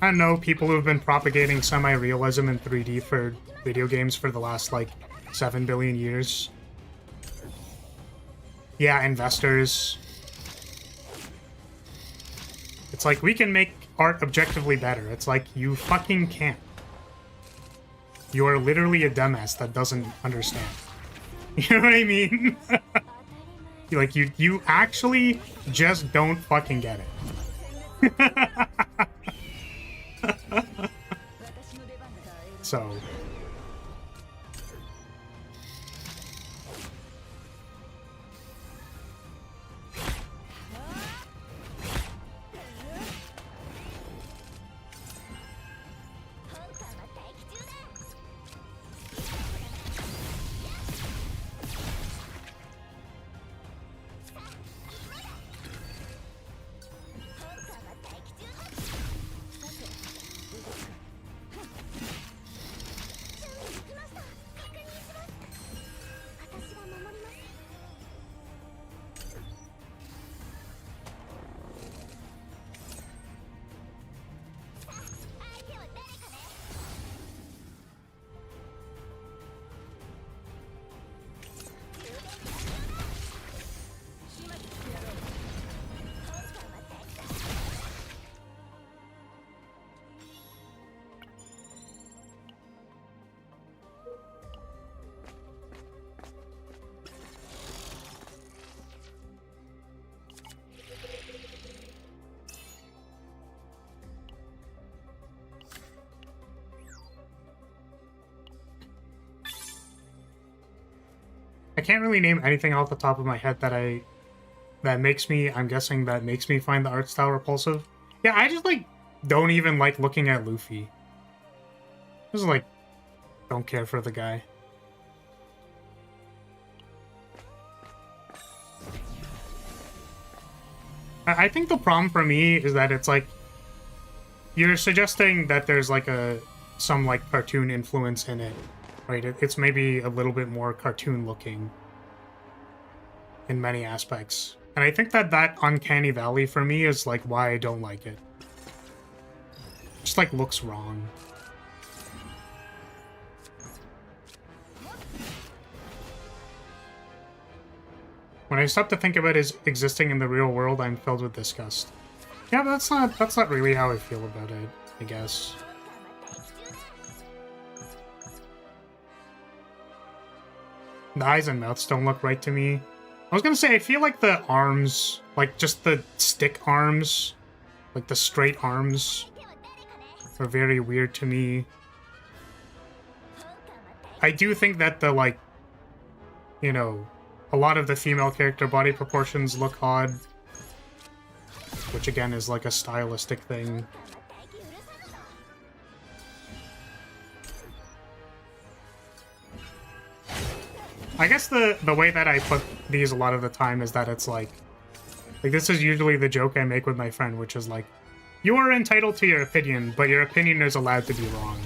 don't know, people who have been propagating semi-realism in 3D for video games for the last, like, 7 billion years. Yeah, investors. It's like, we can make art objectively better. It's like, you fucking can't. You are literally a dumbass that doesn't understand. You know what I mean? Like, you actually just don't fucking get it. So... I can't really name anything off the top of my head that makes me, I'm guessing that makes me find the art style repulsive. Yeah, I just, like, don't even like looking at Luffy. Just, like, don't care for the guy. I think the problem for me is that it's, like, you're suggesting that there's, like, some, like, cartoon influence in it. Right, it's maybe a little bit more cartoon-looking in many aspects. And I think that uncanny valley for me is, like, why I don't like it. Just, like, looks wrong. When I stop to think about his existing in the real world, I'm filled with disgust. Yeah, but that's not really how I feel about it, I guess. The eyes and mouths don't look right to me. I was gonna say, I feel like the arms, like just the stick arms, like the straight arms, are very weird to me. I do think that the, like, you know, a lot of the female character body proportions look odd. Which again is like a stylistic thing. I guess the way that I put these a lot of the time is that it's like this is usually the joke I make with my friend, which is like, you are entitled to your opinion, but your opinion is allowed to be wrong.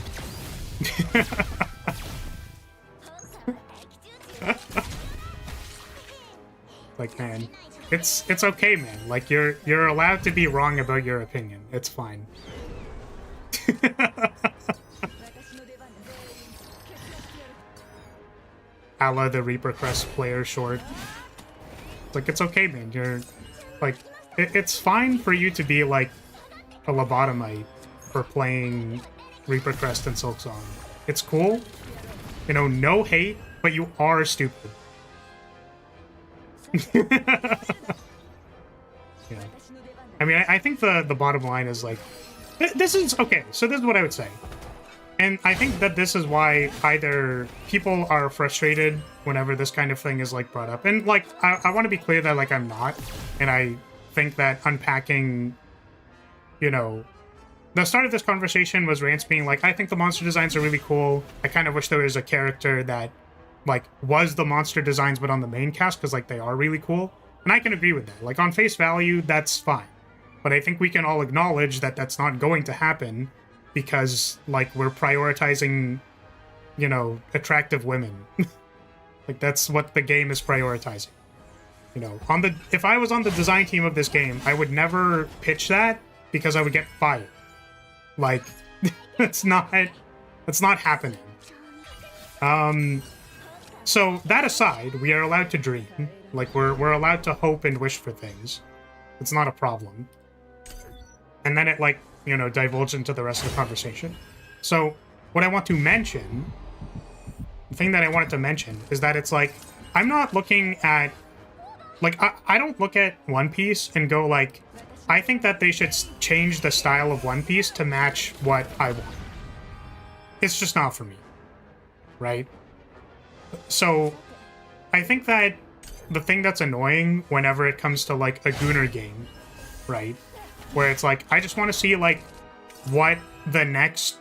Like, man, It's okay, man. Like, you're allowed to be wrong about your opinion. It's fine. A la the Reaper Crest player short. Like, it's okay, man. You're, like, it's fine for you to be, like, a lobotomite for playing Reaper Crest and Silksong. It's cool. You know, no hate, but you are stupid. Yeah. I mean, I think the bottom line is, like, this is, okay, so this is what I would say. And I think that this is why either people are frustrated whenever this kind of thing is, like, brought up. And, like, I want to be clear that, like, I'm not. And I think that unpacking, you know, the start of this conversation was Rance being like, I think the monster designs are really cool. I kind of wish there was a character that, like, was the monster designs but on the main cast, because, like, they are really cool. And I can agree with that. Like, on face value, that's fine. But I think we can all acknowledge that that's not going to happen because, like, we're prioritizing, you know, attractive women. Like, that's what the game is prioritizing. You know, if I was on the design team of this game, I would never pitch that because I would get fired. Like, that's not happening. So that aside, we are allowed to dream. Like, we're allowed to hope and wish for things. It's not a problem. And then it, like, you know, divulged into the rest of the conversation. So what I want to mention, the thing that I wanted to mention is that it's like, I'm not looking at, like, I don't look at One Piece and go like, I think that they should change the style of One Piece to match what I want. It's just not for me, right? So I think that the thing that's annoying whenever it comes to, like, a Gunner game, right? Where it's like, I just want to see, like, what the next,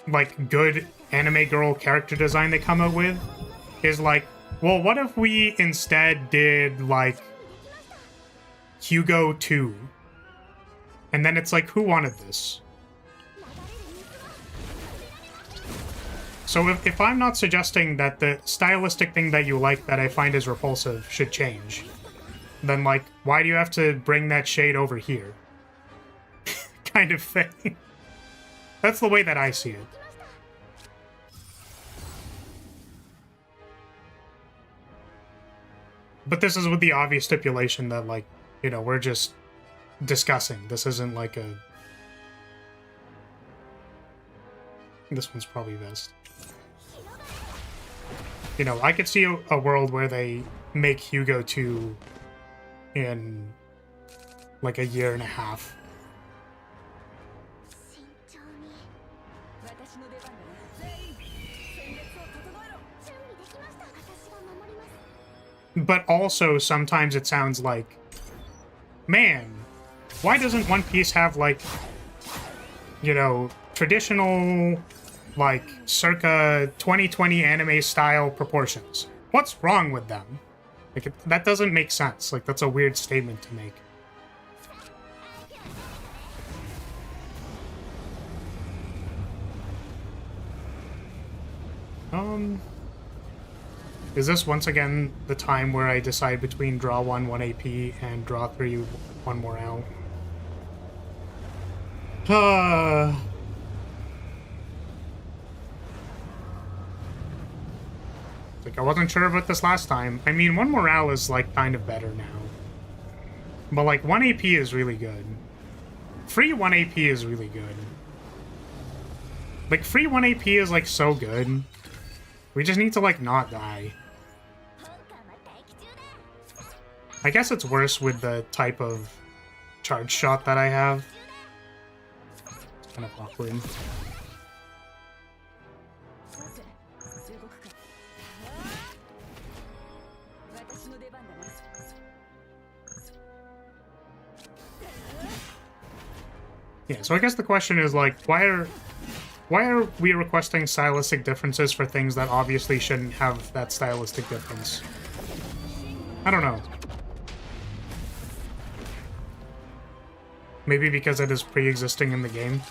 like, good anime girl character design they come out with is like, well, what if we instead did, like, Hugo 2? And then it's like, who wanted this? So if I'm not suggesting that the stylistic thing that you like that I find is repulsive should change, then, like, why do you have to bring that shade over here? Kind of thing. That's the way that I see it. But this is with the obvious stipulation that, like, you know, we're just discussing. This isn't like a... This one's probably best. You know, I could see a world where they make Hugo 2 in, like, a year and a half. But also, sometimes it sounds like, man, why doesn't One Piece have, like, you know, traditional, like, circa 2020 anime style proportions? What's wrong with them? Like, that doesn't make sense. Like, that's a weird statement to make. Is this once again the time where I decide between draw 1 AP, and draw 3 1 morale? Like, I wasn't sure about this last time. I mean, 1 morale is, like, kind of better now. But, like, 1 AP is really good. Free 1 AP is really good. Like, free 1 AP is, like, so good. We just need to, like, not die. I guess it's worse with the type of charge shot that I have. It's kind of awkward. Yeah, so I guess the question is, like, why are we requesting stylistic differences for things that obviously shouldn't have that stylistic difference? I don't know. Maybe because it is pre-existing in the game.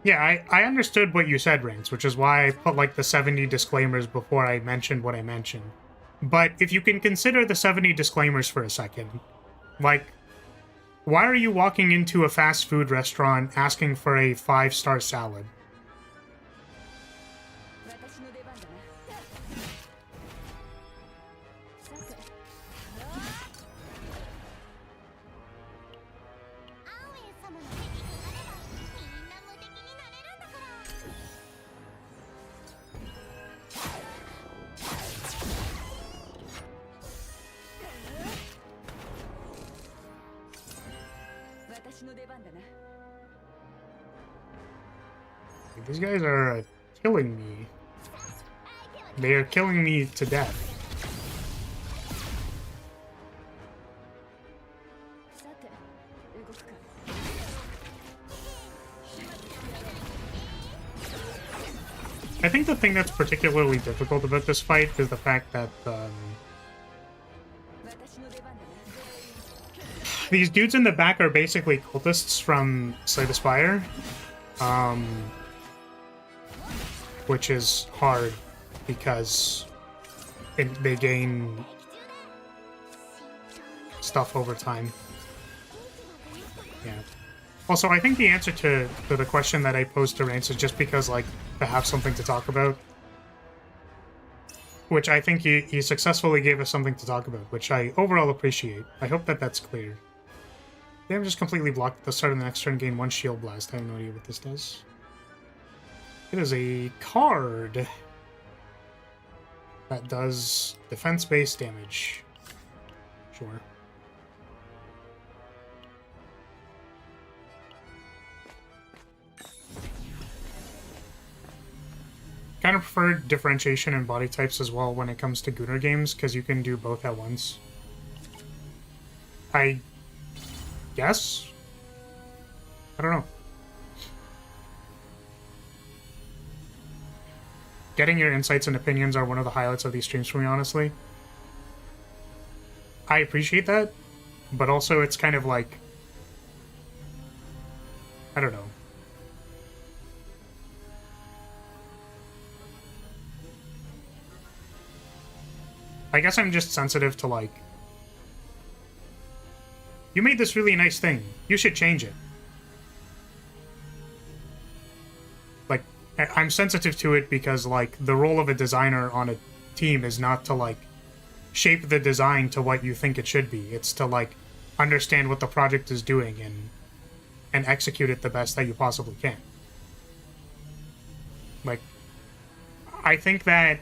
Yeah, I understood what you said, Reigns, which is why I put like the 70 disclaimers before I mentioned what I mentioned. But if you can consider the 70 disclaimers for a second, like, why are you walking into a fast food restaurant asking for a 5-star salad? These guys are killing me. They are killing me to death. I think the thing that's particularly difficult about this fight is the fact that these dudes in the back are basically cultists from Slay the Spire, which is hard because they gain stuff over time. Yeah. Also, I think the answer to the question that I posed to Rance is just because, like, to have something to talk about. Which I think he successfully gave us something to talk about, which I overall appreciate. I hope that that's clear. They have just completely blocked at the start of the next turn, gain 1 shield blast. I have no idea what this does. It is a card that does defense-based damage. Sure. Kind of prefer differentiation in body types as well when it comes to Gunnar games, because you can do both at once. I guess? I don't know. Getting your insights and opinions are one of the highlights of these streams for me, honestly. I appreciate that, but also it's kind of like, I don't know. I guess I'm just sensitive to, like, you made this really nice thing. You should change it. Like, I'm sensitive to it because, like, the role of a designer on a team is not to, like, shape the design to what you think it should be. It's to, like, understand what the project is doing and execute it the best that you possibly can. Like, I think that,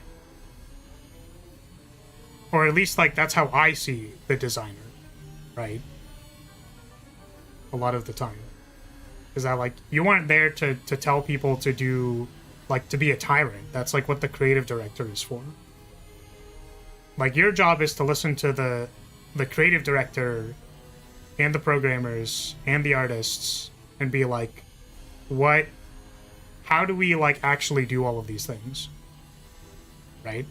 or at least, like, that's how I see the designer, right? A lot of the time. Is that, like, you aren't there to tell people to do, like, to be a tyrant. That's, like, what the creative director is for. Like, your job is to listen to the creative director and the programmers and the artists and be like, how do we, like, actually do all of these things? Right?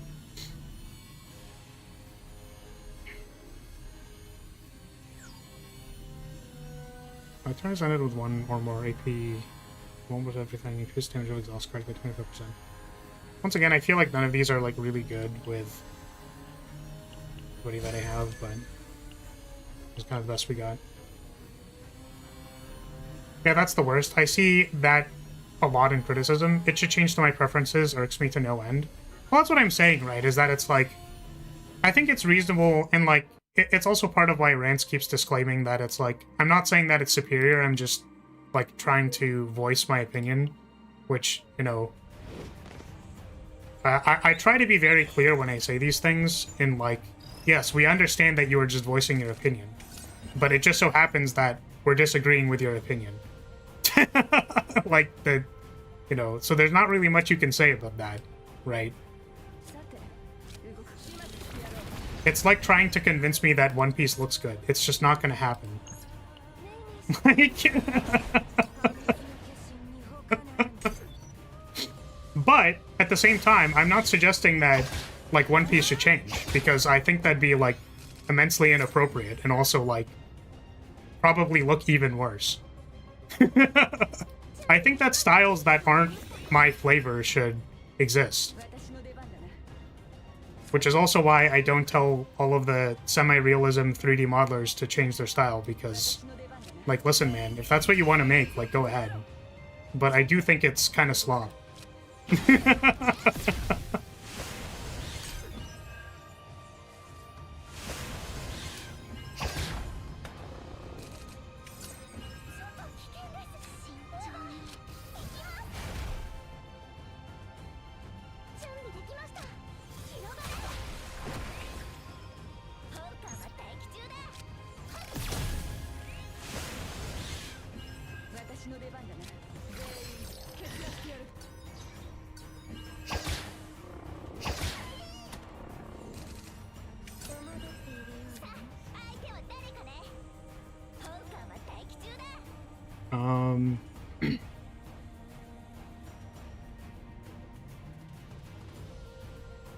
My turn is ended with 1 or more AP. 1 with everything. Increase damage will exhaust card by 25%. Once again, I feel like none of these are, like, really good with everybody that I have, but it's kind of the best we got. Yeah, that's the worst. I see that a lot in criticism. It should change to my preferences, irks me to no end. Well, that's what I'm saying, right? Is that it's like, I think it's reasonable, and, like, it's also part of why Rance keeps disclaiming that it's like, I'm not saying that it's superior, I'm just, like, trying to voice my opinion, which, you know, I try to be very clear when I say these things, in, like, yes, we understand that you are just voicing your opinion, but it just so happens that we're disagreeing with your opinion. Like, you know, so there's not really much you can say about that, right? It's like trying to convince me that One Piece looks good. It's just not gonna happen. Like... But, at the same time, I'm not suggesting that, like, One Piece should change, because I think that'd be, like, immensely inappropriate, and also, like, probably look even worse. I think that styles that aren't my flavor should exist. Which is also why I don't tell all of the semi-realism 3D modelers to change their style, because, like, listen, man, if that's what you want to make, like, go ahead. But I do think it's kind of slop.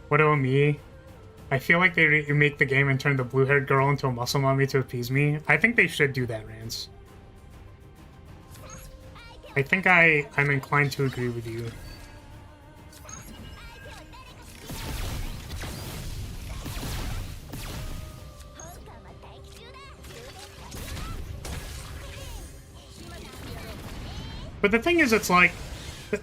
What about me? I feel like they remake the game and turn the blue-haired girl into a muscle mommy to appease me. I think they should do that, Rance. I think I'm inclined to agree with you. But the thing is, it's like,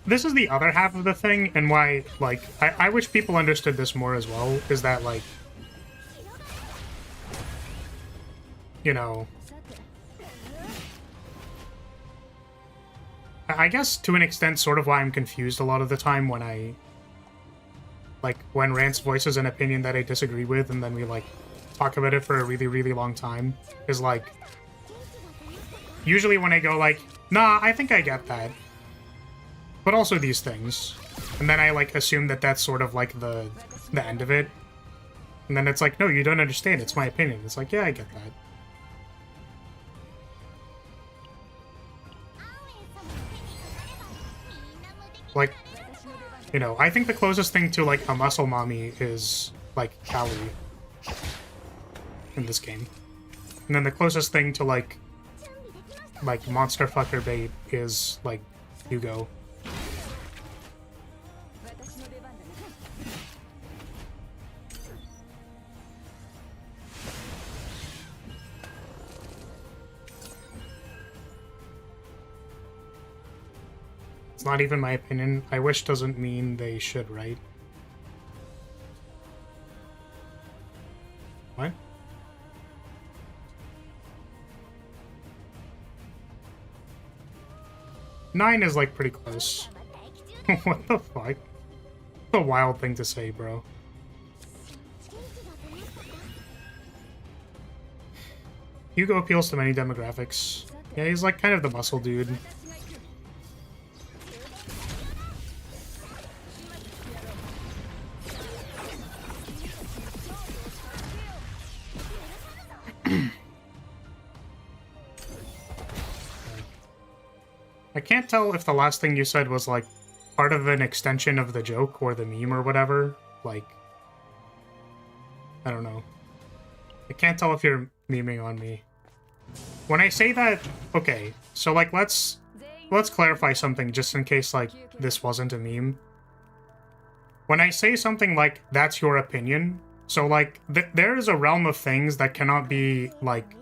this is the other half of the thing, and why, like, I wish people understood this more as well, is that, like, you know, I guess to an extent sort of why I'm confused a lot of the time when when Rance voices an opinion that I disagree with, and then we, like, talk about it for a really, really long time, is, like, usually when I go, like, nah, I think I get that. But also these things. And then I, like, assume that that's sort of, like, the end of it. And then it's like, no, you don't understand. It's my opinion. It's like, yeah, I get that. Like, you know, I think the closest thing to, like, a muscle mommy is, like, Callie in this game. And then the closest thing to, like monster fucker bait is, like, Hugo. It's not even my opinion. I wish doesn't mean they should, right? What? Nine is, like, pretty close. What the fuck? That's a wild thing to say, bro. Hugo appeals to many demographics. Yeah, he's, like, kind of the muscle dude. I can't tell if the last thing you said was, like, part of an extension of the joke or the meme or whatever. Like, I don't know. I can't tell if you're memeing on me. When I say that, okay, so, like, let's clarify something just in case, like, this wasn't a meme. When I say something like, that's your opinion, so, like, there is a realm of things that cannot be, like,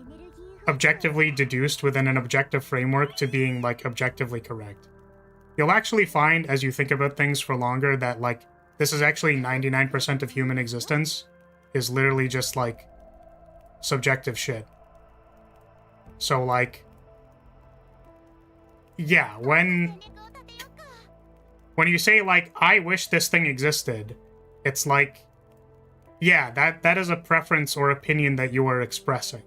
objectively deduced within an objective framework to being, like, objectively correct. You'll actually find, as you think about things for longer, that, like, this is actually 99% of human existence is literally just, like, subjective shit. So, like, yeah, when you say, like, I wish this thing existed, it's like, yeah, that is a preference or opinion that you are expressing.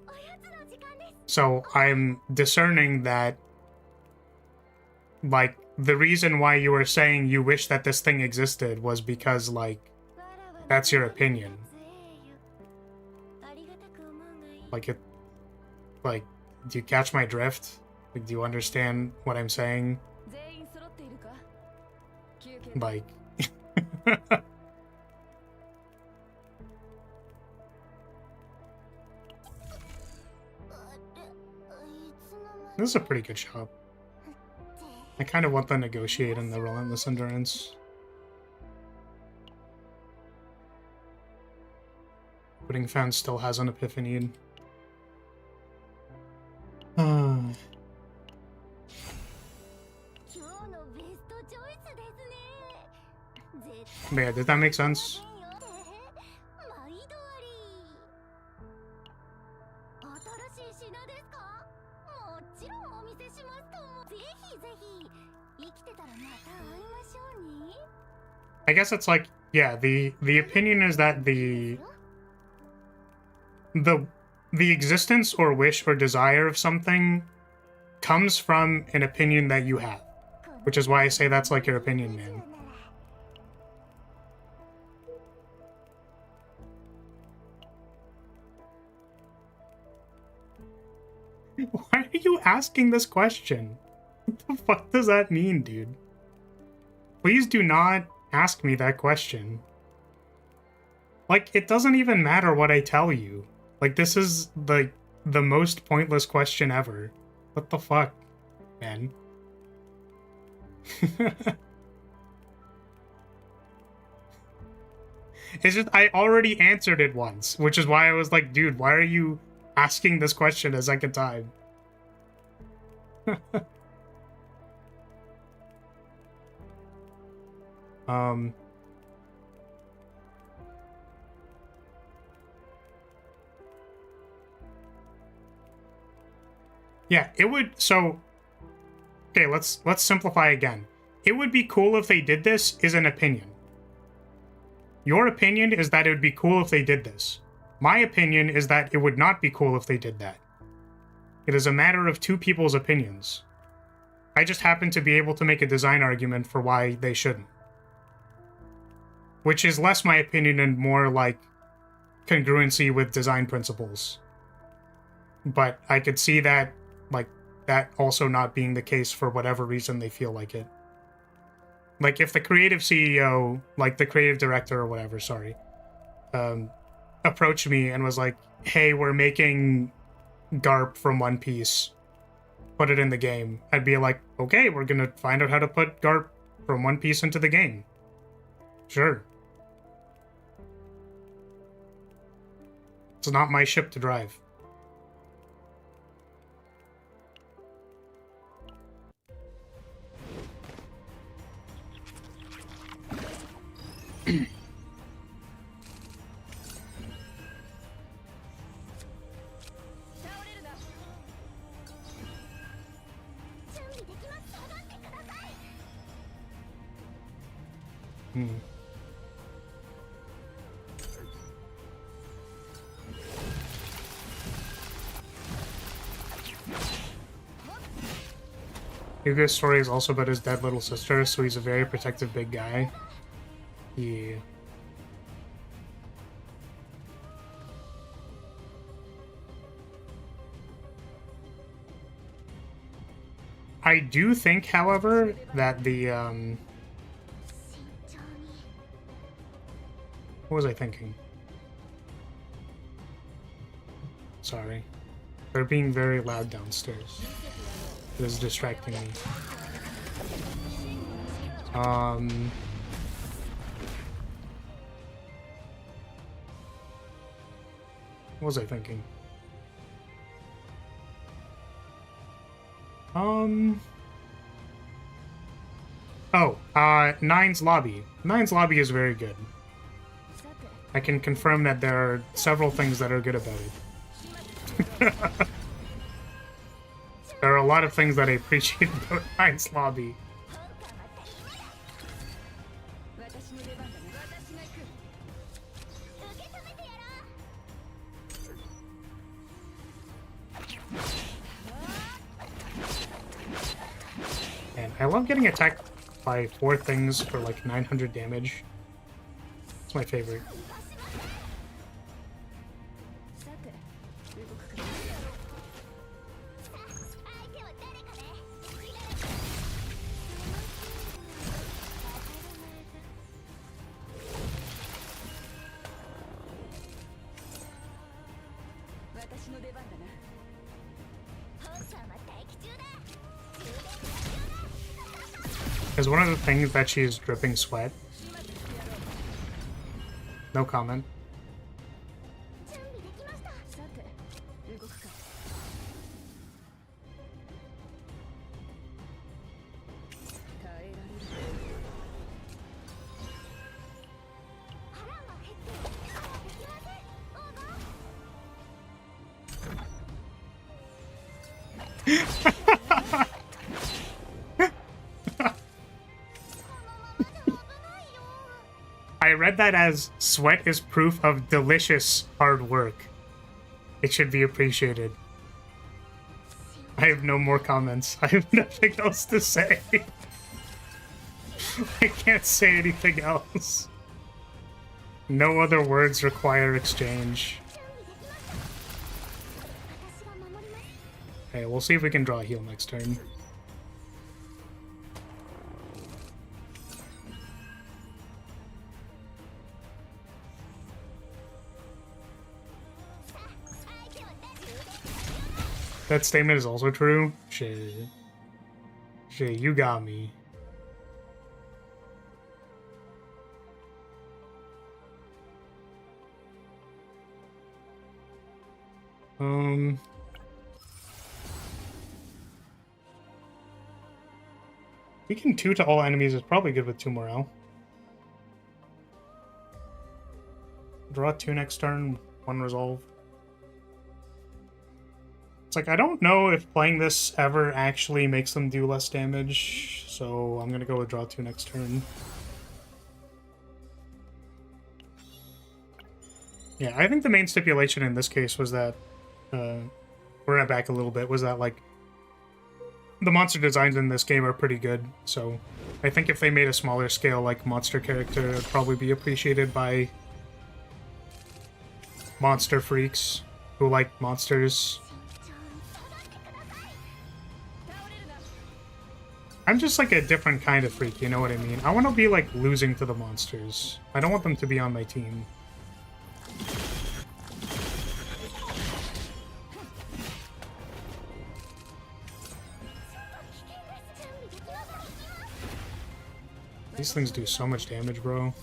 So I'm discerning that, like, the reason why you were saying you wish that this thing existed was because, like, that's your opinion. Like, do you catch my drift? Like, do you understand what I'm saying? Like... This is a pretty good shop. I kind of want the negotiate and the relentless endurance. Pudding fan still has an epiphany. Yeah, did that make sense? I guess it's like, yeah, the opinion is that the existence or wish or desire of something comes from an opinion that you have, which is why I say that's like your opinion, man. Why are you asking this question? What the fuck does that mean, dude? Please do not ask me that question. Like, it doesn't even matter what I tell you. Like, this is the most pointless question ever. What the fuck, man? It's just, I already answered it once, which is why I was like, dude, why are you asking this question a second time? Yeah, it would, so okay, let's simplify again. It would be cool if they did this is an opinion. Your opinion is that it would be cool if they did this. My opinion is that it would not be cool if they did that. It is a matter of two people's opinions. I just happen to be able to make a design argument for why they shouldn't. Which is less my opinion and more like congruency with design principles. But I could see that, like, that also not being the case for whatever reason they feel like it. Like, if the creative CEO, like the creative director or whatever, sorry, approached me and was like, hey, we're making Garp from One Piece, put it in the game, I'd be like, okay, we're gonna find out how to put Garp from One Piece into the game. Sure. It's not my ship to drive. Hugo's story is also about his dead little sister, so he's a very protective big guy. Yeah. I do think, however, that the, what was I thinking? Sorry. They're being very loud downstairs. It is distracting me. What was I thinking? Nine's Lobby. Nine's Lobby is very good. I can confirm that there are several things that are good about it. There are a lot of things that I appreciate about Nine's Lobby. And I love getting attacked by 4 things for like 900 damage. It's my favorite. Is one of the things that she's dripping sweat? No comment. I read that as sweat is proof of delicious hard work. It should be appreciated. I have no more comments. I have nothing else to say. I can't say anything else. No other words require exchange. Okay, we'll see if we can draw a heal next turn. That statement is also true? Shit. Shit, you got me. Weaken 2 to all enemies is probably good with 2 morale. Draw 2 next turn, 1 resolve. It's like, I don't know if playing this ever actually makes them do less damage, so I'm gonna go with draw 2 next turn. Yeah, I think the main stipulation in this case was that, we're gonna back a little bit, was that, like, the monster designs in this game are pretty good, so I think if they made a smaller scale, like, monster character, it would probably be appreciated by monster freaks who like monsters. I'm just like a different kind of freak, you know what I mean? I want to be like losing to the monsters. I don't want them to be on my team. These things do so much damage, bro.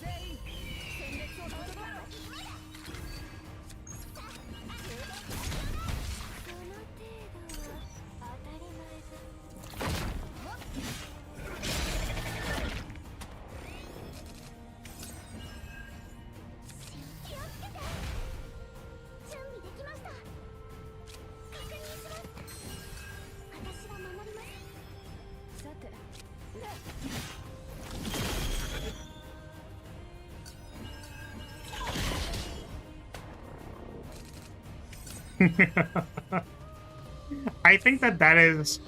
I think that's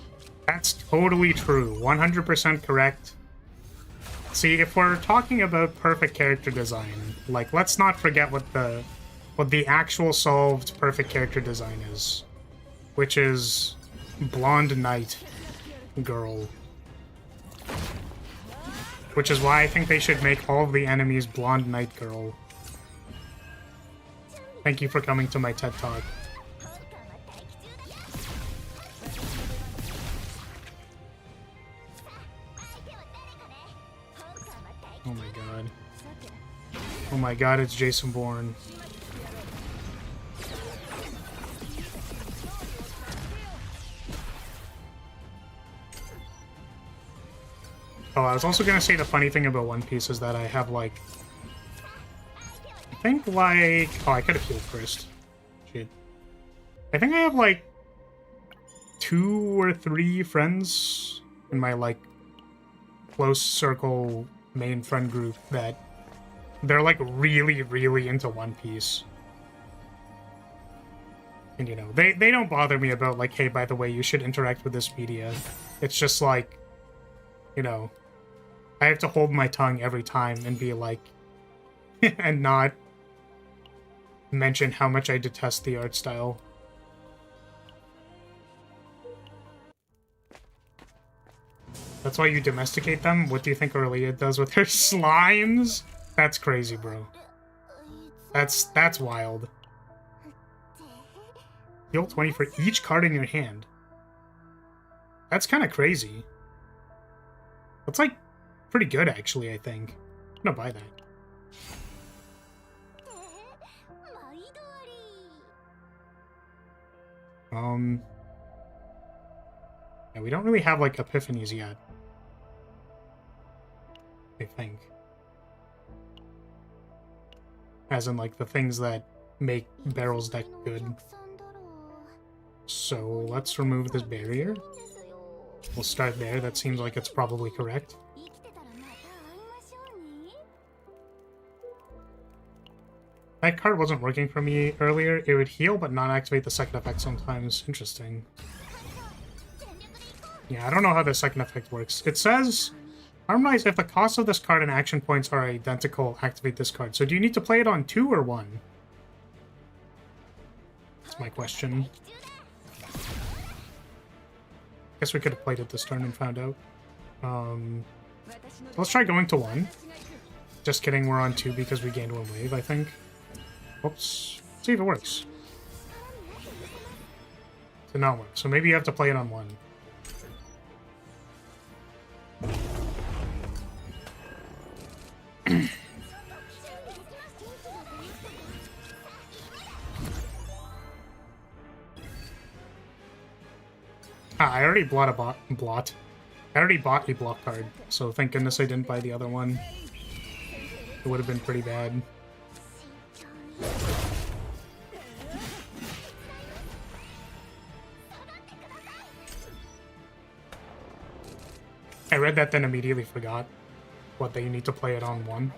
totally true. 100% correct. See, if we're talking about perfect character design, like, let's not forget what the actual solved perfect character design is, which is blonde knight girl. Which is why I think they should make all of the enemies blonde knight girl. Thank you for coming to my TED Talk. Oh my god. Oh my god, it's Jason Bourne. Oh, I was also gonna say the funny thing about One Piece is that I have, like... I think, like... Oh, I could've healed first. Shit. I think I have, like... 2 or 3 friends in my, like... close circle main friend group that... they're, like, really, really into One Piece. And, you know, they don't bother me about, like, hey, by the way, you should interact with this media. It's just, like... You know... I have to hold my tongue every time and be like... and not... mention how much I detest the art style. That's why you domesticate them? What do you think Lyrilyte does with her slimes? That's crazy, bro. That's wild. Heal 20 for each card in your hand. That's kind of crazy. That's like pretty good, actually, I think. I'm gonna buy that. Yeah, we don't really have, like, epiphanies yet. I think. As in, like, the things that make Barrel's deck good. So, let's remove this barrier. We'll start there. That seems like it's probably correct. That card wasn't working for me earlier. It would heal but not activate the second effect sometimes. Interesting. Yeah, I don't know how the second effect works. It says, harmonize if the cost of this card and action points are identical, activate this card. So do you need to play it on 2 or 1? That's my question. Guess we could have played it this turn and found out. Let's try going to 1. Just kidding, we're on 2 because we gained 1 wave, I think. Oops. Let's see if it works. It did not work, so maybe you have to play it on 1. I already bought a blot. I already bought a block card, so thank goodness I didn't buy the other one. It would have been pretty bad. I read that, then immediately forgot that you need to play it on 1.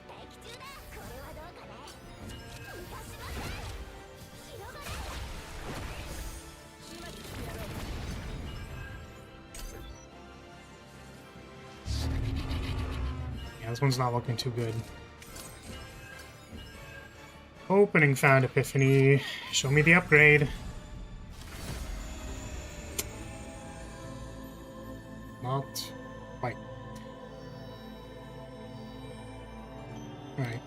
Yeah, this one's not looking too good. Opening found Epiphany. Show me the upgrade. Not quite. Alright.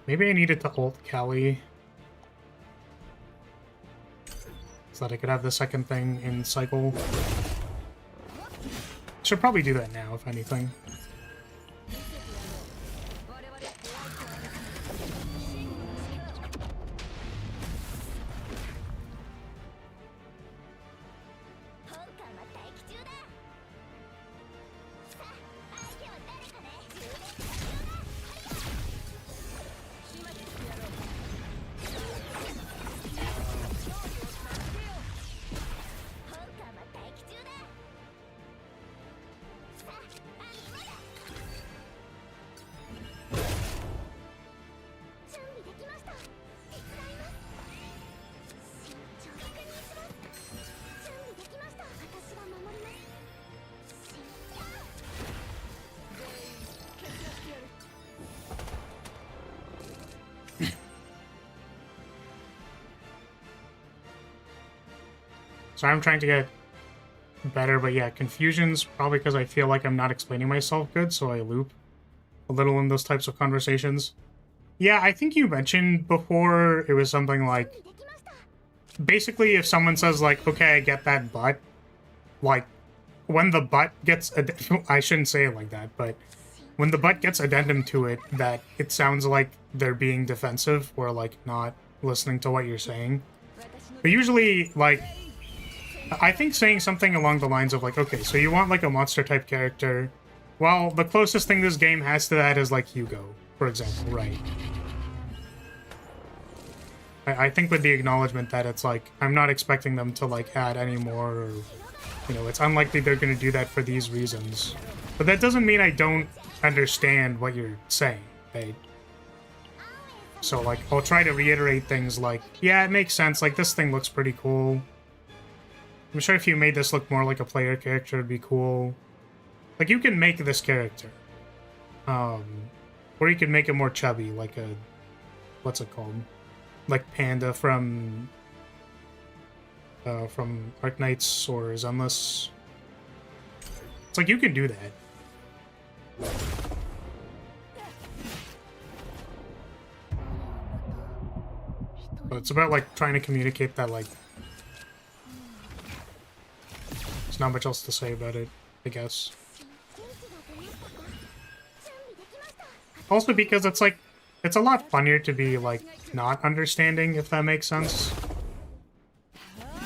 Maybe I needed to ult Callie so that I could have the second thing in cycle. Should probably do that now, if anything. So I'm trying to get better, but yeah, confusion's probably because I feel like I'm not explaining myself good, so I loop a little in those types of conversations. Yeah, I think you mentioned before it was something like, basically if someone says like, okay, I get that, but, like, when the but gets, I shouldn't say it like that, but when the but gets addendum to it, that it sounds like they're being defensive or like not listening to what you're saying. But usually, like, I think saying something along the lines of like, okay, so you want like a monster type character. Well, the closest thing this game has to that is like Hugo, for example, right? I think with the acknowledgement that it's like, I'm not expecting them to like add any more, or, you know, it's unlikely they're going to do that for these reasons. But that doesn't mean I don't understand what you're saying, right? So like, I'll try to reiterate things like, yeah, it makes sense, like this thing looks pretty cool. I'm sure if you made this look more like a player character, it'd be cool. Like, you can make this character. Or you can make it more chubby, like a... What's it called? Like Panda from Arknights or Zenless. It's like, you can do that. It's about, like, trying to communicate that, like... There's not much else to say about it, I guess. Also because it's, like, it's a lot funnier to be, like, not understanding, if that makes sense. I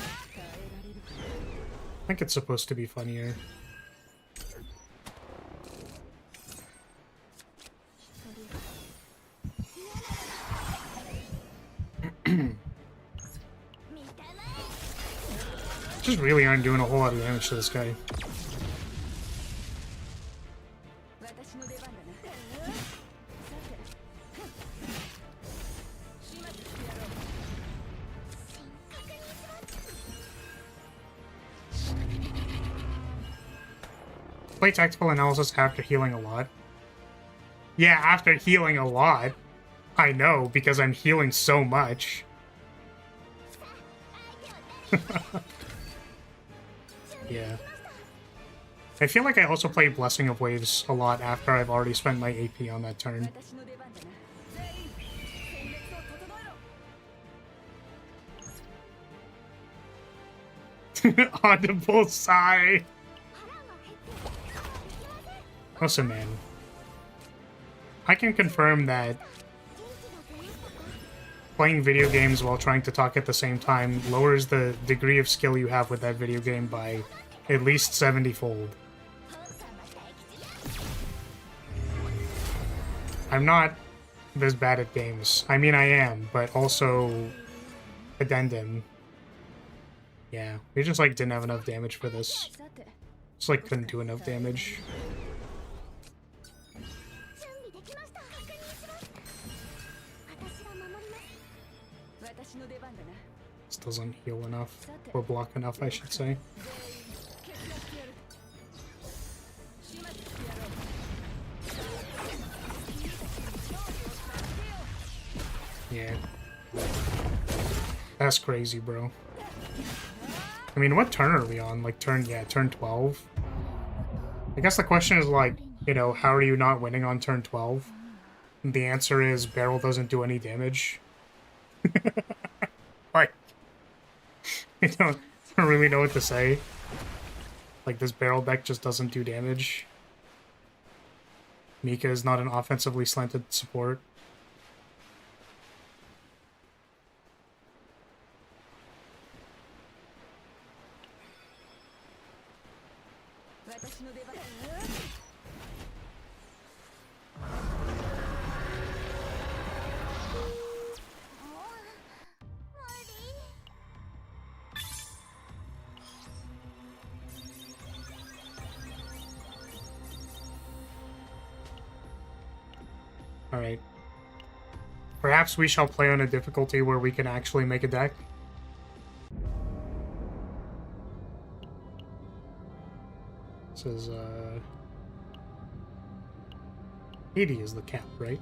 think it's supposed to be funnier. Just really aren't doing a whole lot of damage to this guy. Play tactical analysis after healing a lot. Yeah, after healing a lot. I know, because I'm healing so much. Yeah. I feel like I also play Blessing of Waves a lot after I've already spent my AP on that turn. Audible sigh. Listen, man. I can confirm that playing video games while trying to talk at the same time lowers the degree of skill you have with that video game by at least 70-fold. I'm not this bad at games. I mean, I am, but also addendum. Yeah, we just, like, didn't have enough damage for this. Just, like, couldn't do enough damage. This doesn't heal enough, or block enough, I should say. Yeah. That's crazy, bro. I mean, what turn are we on? Like, turn 12? I guess the question is, like, you know, how are you not winning on turn 12? And the answer is, barrel doesn't do any damage. Like, I don't really know what to say. Like, this barrel deck just doesn't do damage. Mika is not an offensively slanted support. Alright. Perhaps we shall play on a difficulty where we can actually make a deck. This is, 80 is the cap, right?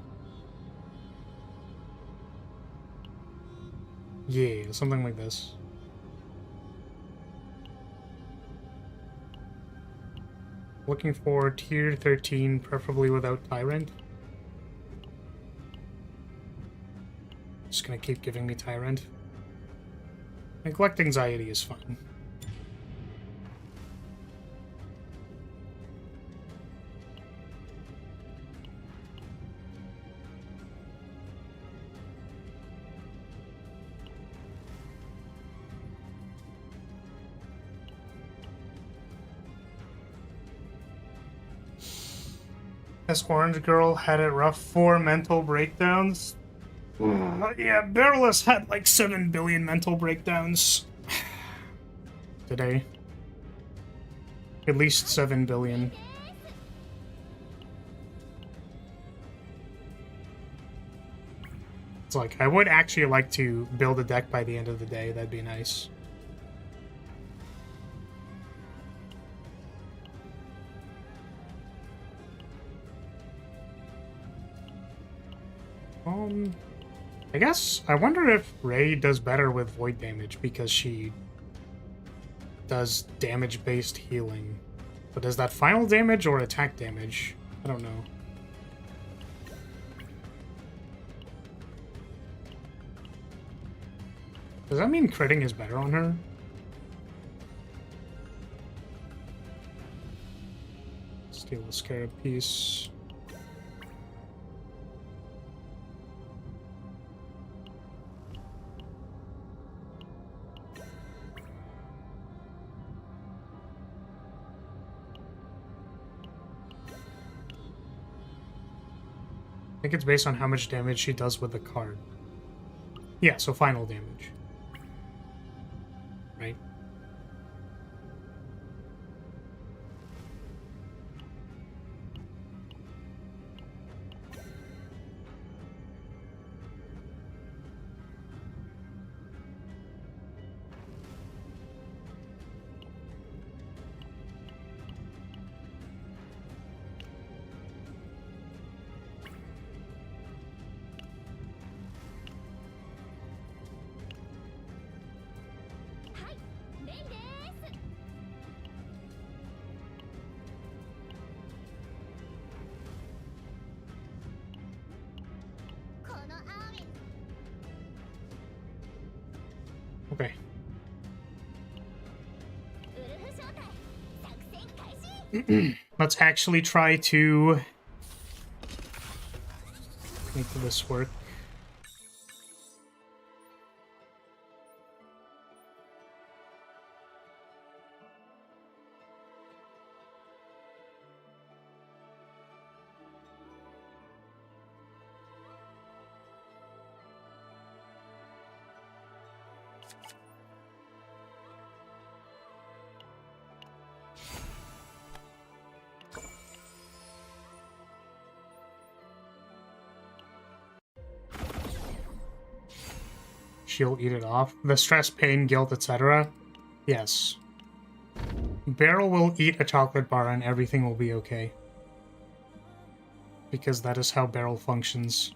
Yeah, something like this. Looking for tier 13, preferably without Tyrant. Just gonna keep giving me Tyrant. Neglect Anxiety is fine. This orange girl had it rough. 4 mental breakdowns. Yeah, Barreless had like 7 billion mental breakdowns today. At least 7 billion. It's like, I would actually like to build a deck by the end of the day. That'd be nice. I guess, I wonder if Rei does better with void damage because she does damage-based healing. But is that final damage or attack damage? I don't know. Does that mean critting is better on her? Steal the scarab piece. I think it's based on how much damage she does with the card. Yeah, so final damage. Right? Okay. Let's actually try to make this work. She'll eat it off. The stress, pain, guilt, etc. Yes. Beryl will eat a chocolate bar and everything will be okay. Because that is how Beryl functions.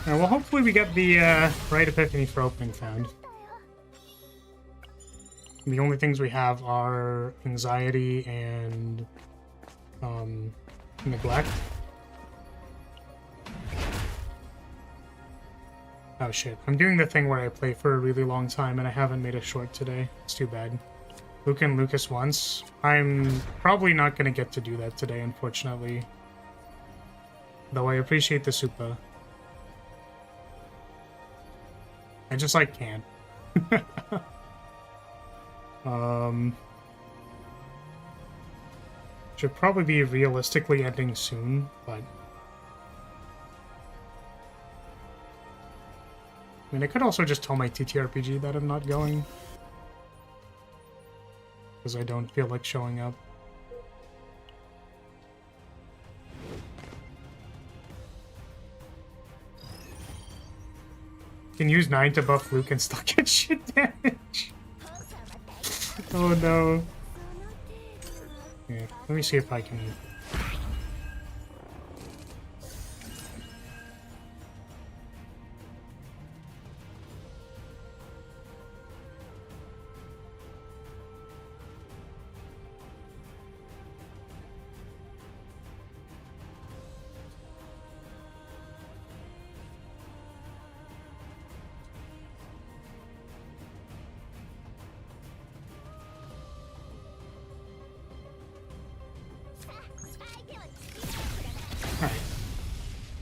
Well, hopefully we get the right epiphany for opening found. The only things we have are anxiety and neglect. Oh shit, I'm doing the thing where I play for a really long time and I haven't made a short today. It's too bad. Luke and Lucas once. I'm probably not going to get to do that today, unfortunately. Though I appreciate the Supa. I just, like, can't. Should probably be realistically ending soon, but... I mean, I could also just tell my TTRPG that I'm not going. Because I don't feel like showing up. Can use 9 to buff Luke and still get shit damage. Oh no. Yeah, let me see if I can...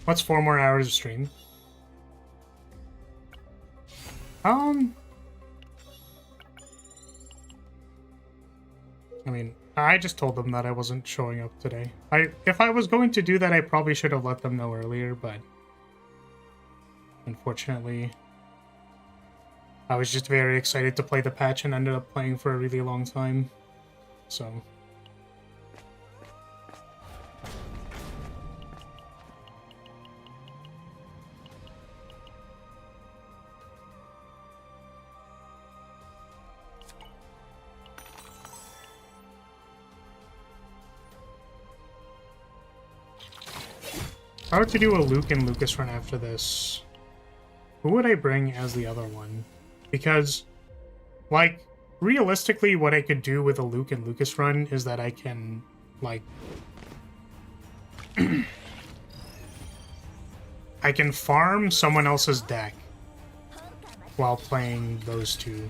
What's 4 more hours of stream? I mean, I just told them that I wasn't showing up today. If I was going to do that, I probably should have let them know earlier, but... Unfortunately... I was just very excited to play the patch and ended up playing for a really long time. So... If I were to do a Luke and Lucas run after this, who would I bring as the other one? Because, like, realistically, what I could do with a Luke and Lucas run is that I can, like... I can farm someone else's deck while playing those two.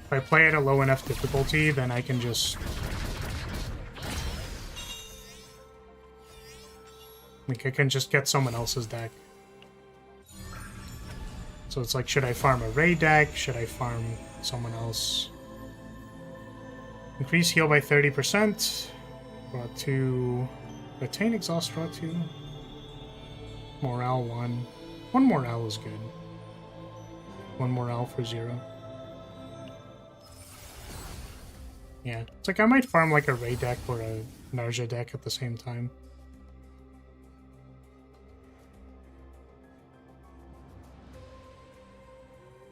If I play at a low enough difficulty, then I can just... like, I can just get someone else's deck. So it's like, should I farm a Ray deck? Should I farm someone else? Increase heal by 30%. Draw 2. Retain exhaust, draw 2. Morale 1. 1 morale is good. 1 morale for 0. Yeah, it's like I might farm like a Ray deck or a Narja deck at the same time.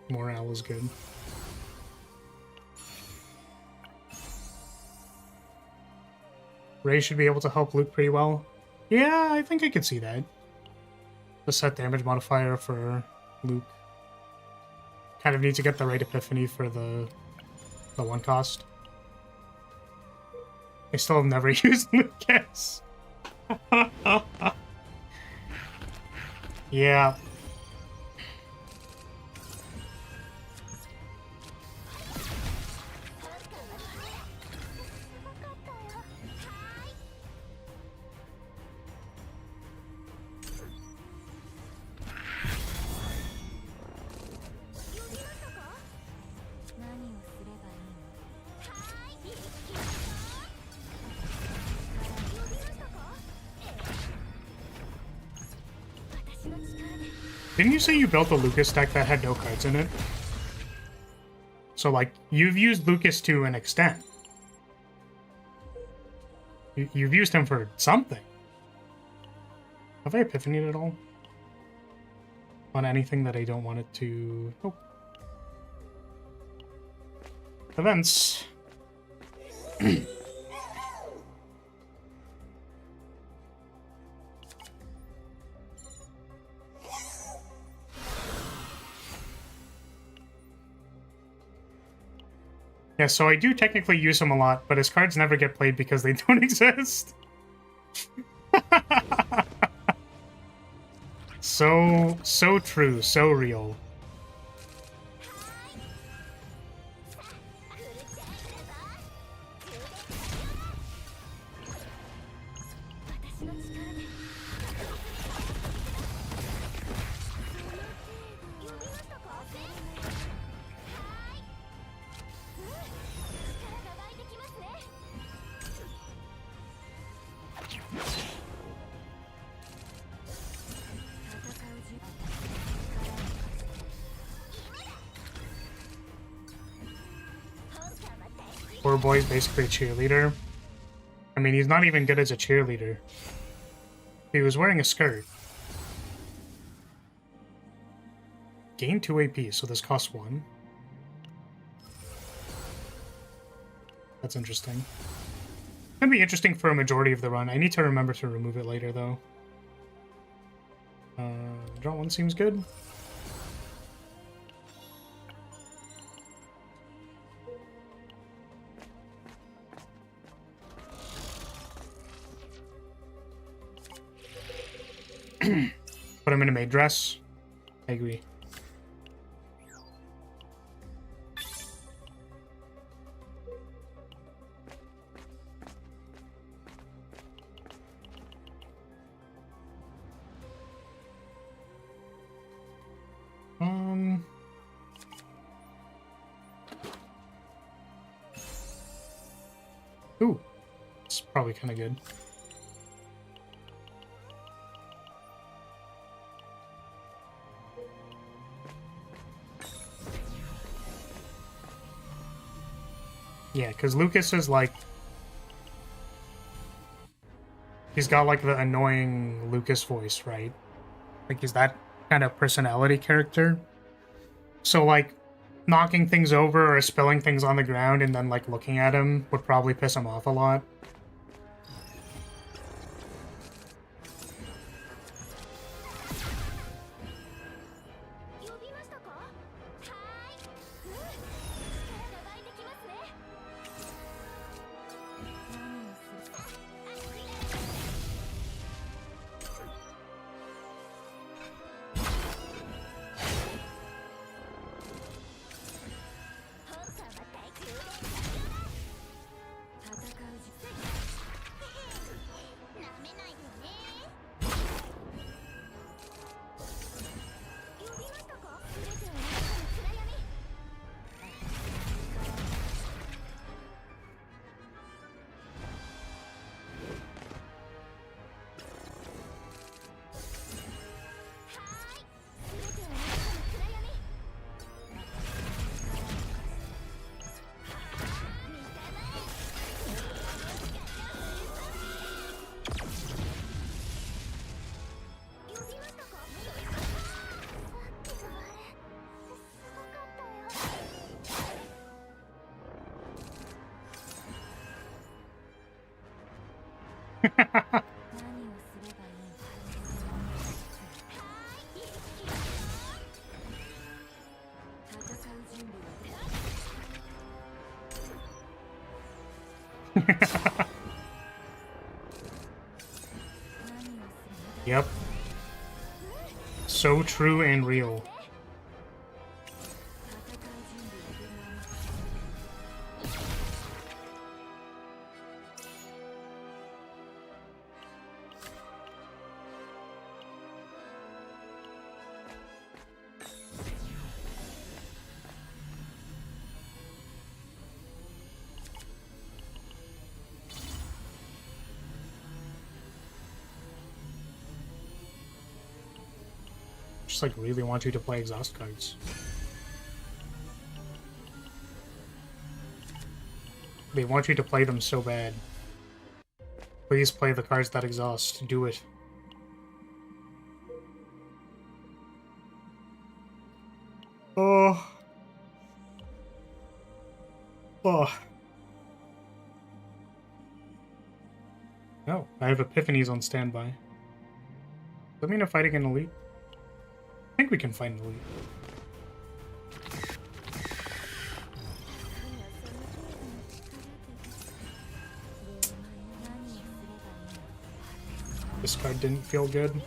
Morale is good. Ray should be able to help Luke pretty well. Yeah, I think I could see that. The set damage modifier for Luke. Kind of need to get the right Epiphany for the 1 cost. I still have never used Lucas. Yeah. Didn't you say you built a Lucas deck that had no cards in it? So, like, you've used Lucas to an extent. You've used him for something. Have I Epiphanied at all? On anything that I don't want it to... Oh. Events. Yeah, so I do technically use him a lot, but his cards never get played because they don't exist. So true, so real. Poor boy's basically a cheerleader. I mean, he's not even good as a cheerleader. He was wearing a skirt. Gain 2 AP, so this costs 1. That's interesting. Gonna be interesting for a majority of the run. I need to remember to remove it later, though. Draw 1 seems good. Put him in a maid dress. I agree. Ooh, it's probably kind of good. Yeah, because Lucas is like... he's got like the annoying Lucas voice, right? Like he's that kind of personality character. So like knocking things over or spilling things on the ground and then like looking at him would probably piss him off a lot. Yep. So true and real. Just like really want you to play exhaust cards. They want you to play them so bad. Please play the cards that exhaust. Do it. Oh. Oh. Oh, I have epiphanies on standby. Does that mean I'm fighting an elite? I think we can find an elite. This card didn't feel good.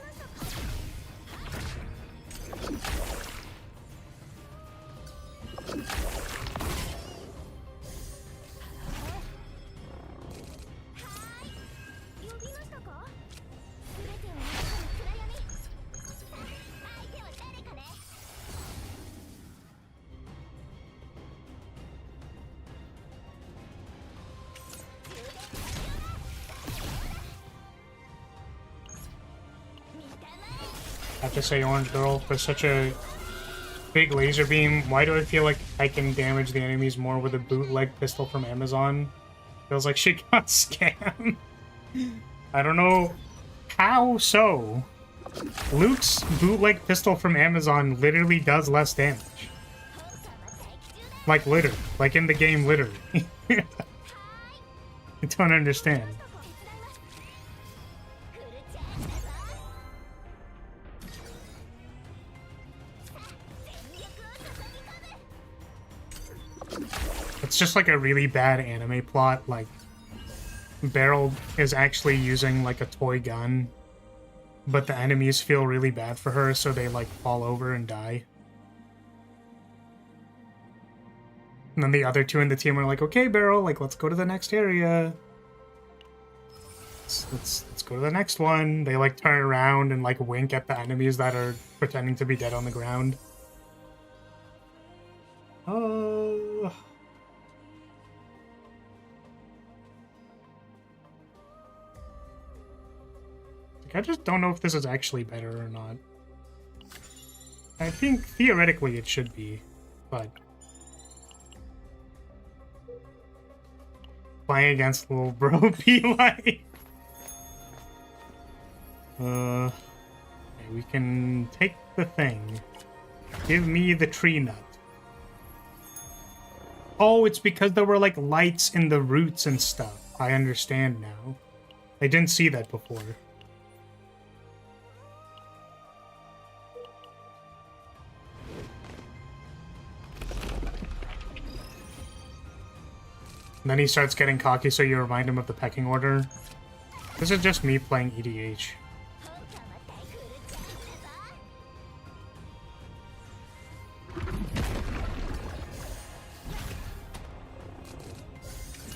I have to say, Orange Girl, for such a big laser beam, why do I feel like I can damage the enemies more with a bootleg pistol from Amazon? Feels like she got scammed. I don't know how so. Luke's bootleg pistol from Amazon literally does less damage. Like, literally. Like, in the game, literally. I don't understand. It's just like a really bad anime plot, like Beryl is actually using like a toy gun, but the enemies feel really bad for her, so they like fall over and die. And then the other two in the team are like, okay, Beryl, like let's go to the next area. Let's go to the next one. They like turn around and like wink at the enemies that are pretending to be dead on the ground. Oh. I just don't know if this is actually better or not. I think theoretically it should be, but playing against little bro be like. Okay, we can take the thing. Give me the tree nut. Oh, it's because there were like lights in the roots and stuff. I understand now. I didn't see that before. And then he starts getting cocky, so you remind him of the pecking order. This is just me playing EDH.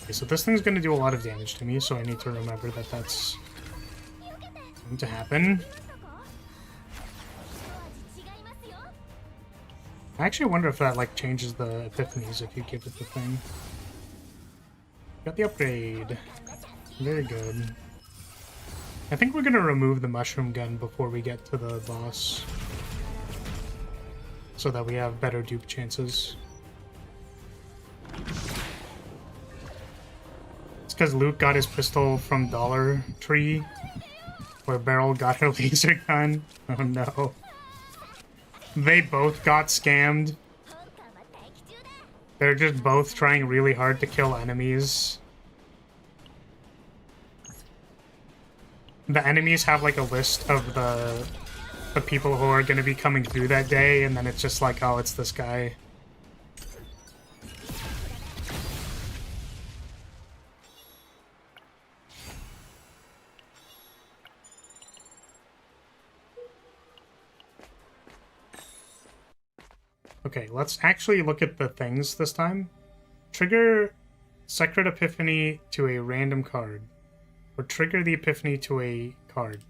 Okay, so this thing's going to do a lot of damage to me, so I need to remember that that's going to happen. I actually wonder if that, like, changes the epiphanies if you give it the thing. Got the upgrade. Very good. I think we're gonna remove the mushroom gun before we get to the boss, so that we have better dupe chances. It's because Luke got his pistol from Dollar Tree, where Beryl got her laser gun. Oh no. They both got scammed. They're just both trying really hard to kill enemies. the enemies have like a list of the people who are going to be coming through that day, and then it's just like, oh, it's this guy. Okay, let's actually look at the things this time. Trigger Secret Epiphany to a random card. Or trigger the Epiphany to a card.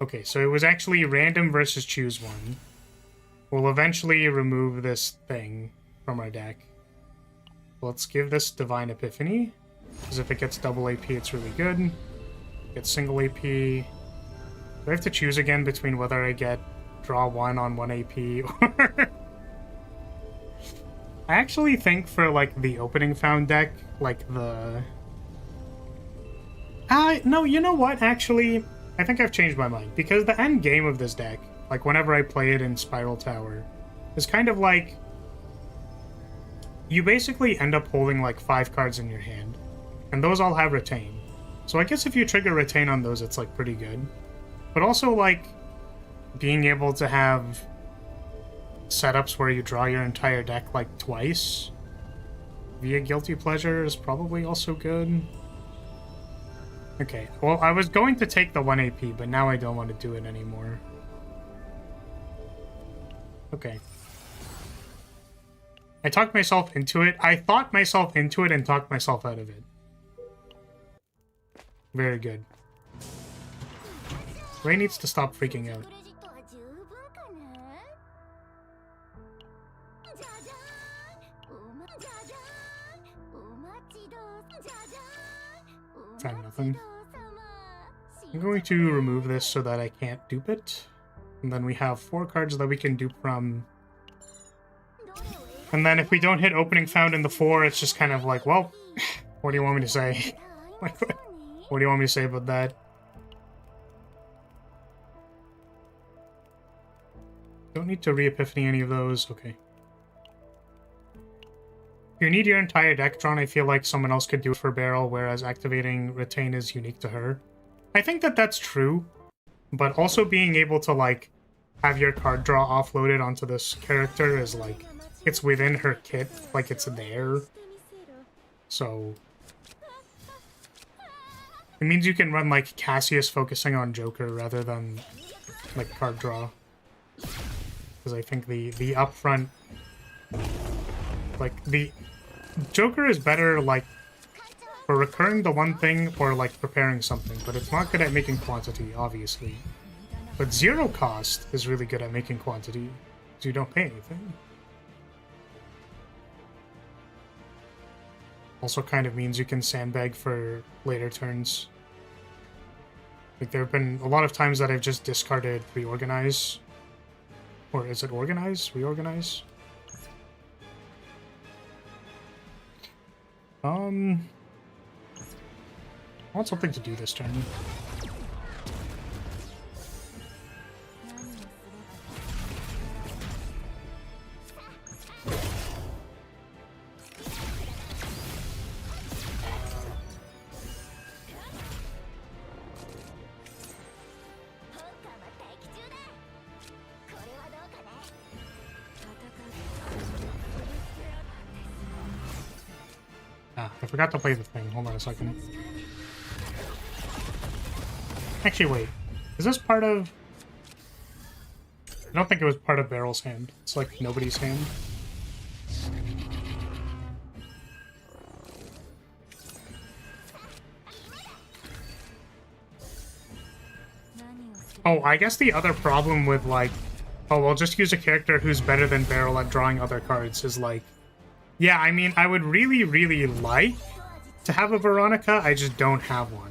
Okay, so it was actually random versus choose one. We'll eventually remove this thing from our deck. Let's give this Divine Epiphany, because if it gets double AP, it's really good. If it gets single AP. Do I have to choose again between whether I get draw 1 on 1 AP or... I actually think for, like, the opening found deck, like, the... no, you know what, actually? I think I've changed my mind, because the end game of this deck, like, whenever I play it in Spiral Tower, is kind of like... You basically end up holding, like, 5 cards in your hand, and those all have Retain. So I guess if you trigger Retain on those, it's, like, pretty good. But also, like, being able to have setups where you draw your entire deck like twice via Guilty Pleasure is probably also good. Okay, well, I was going to take the 1 AP, but now I don't want to do it anymore. Okay. I talked myself into it. I thought myself into it and talked myself out of it. Very good. Ray needs to stop freaking out. Found nothing. I'm going to remove this so that I can't dupe it. And then we have 4 cards that we can dupe from. And then if we don't hit opening found in the 4, it's just kind of like, well, what do you want me to say? Like, what do you want me to say about that? Don't need to re-epiphany any of those. Okay. If you need your entire deck drawn, I feel like someone else could do it for Beryl, whereas activating Retain is unique to her. I think that that's true, but also being able to, like, have your card draw offloaded onto this character is, like, it's within her kit, like, it's there. So... it means you can run, like, Cassius focusing on Joker rather than, like, card draw. Because I think the upfront... like, the... Joker is better, like, for recurring the one thing or, like, preparing something, but it's not good at making quantity, obviously. But zero cost is really good at making quantity, so you don't pay anything. Also kind of means you can sandbag for later turns. Like, there have been a lot of times that I've just discarded Reorganize. Or is it Organize? Reorganize? I want something to do this turn. I forgot to play the thing. Hold on a second. Actually, wait. Is this part of... I don't think it was part of Beryl's hand. It's like nobody's hand. Oh, I guess the other problem with, like... oh, well, just use a character who's better than Beryl at drawing other cards is, like... yeah, I mean, I would really, really like to have a Veronica. I just don't have one.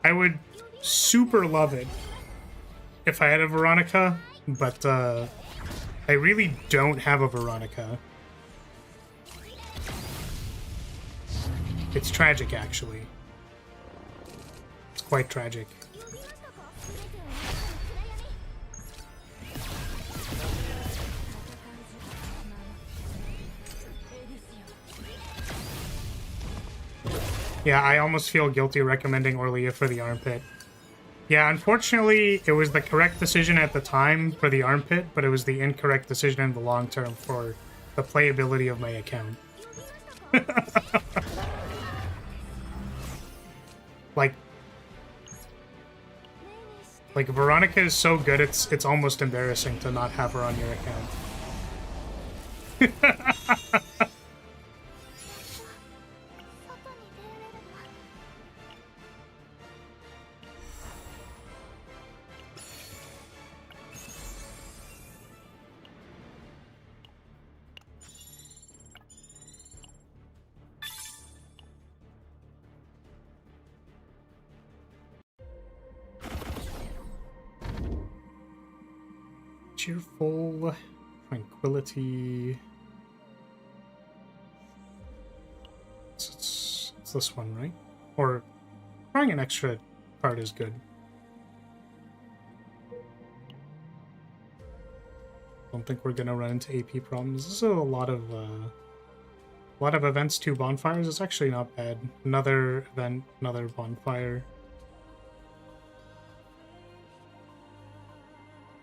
I would super love it if I had a Veronica, but I really don't have a Veronica. It's tragic, actually. It's quite tragic. Yeah, I almost feel guilty recommending Orlia for the armpit. Yeah, unfortunately, it was the correct decision at the time for the armpit, but it was the incorrect decision in the long term for the playability of my account. like Veronica is so good, it's almost embarrassing to not have her on your account. Cheerful tranquility. It's this one, right? Or trying an extra card is good. Don't think we're gonna run into AP problems. This is a lot of events, 2 bonfires. It's actually not bad. Another event, another bonfire.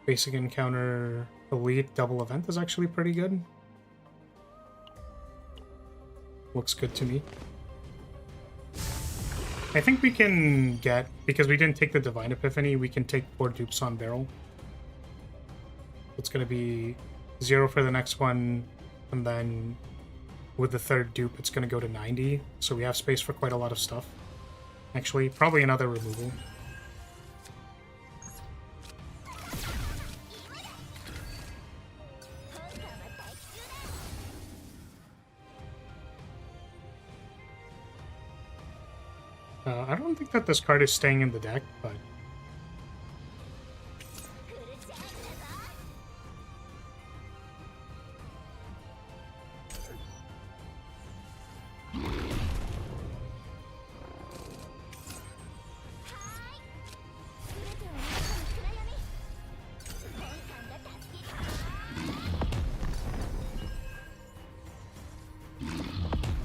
Basic encounter, elite, double event is actually pretty good. Looks good to me. I think we can get, because we didn't take the Divine Epiphany, we can take 4 dupes on barrel. It's going to be 0 for the next one, and then with the 3rd dupe, it's going to go to 90. So we have space for quite a lot of stuff. Actually, probably another removal. I don't think that this card is staying in the deck, but...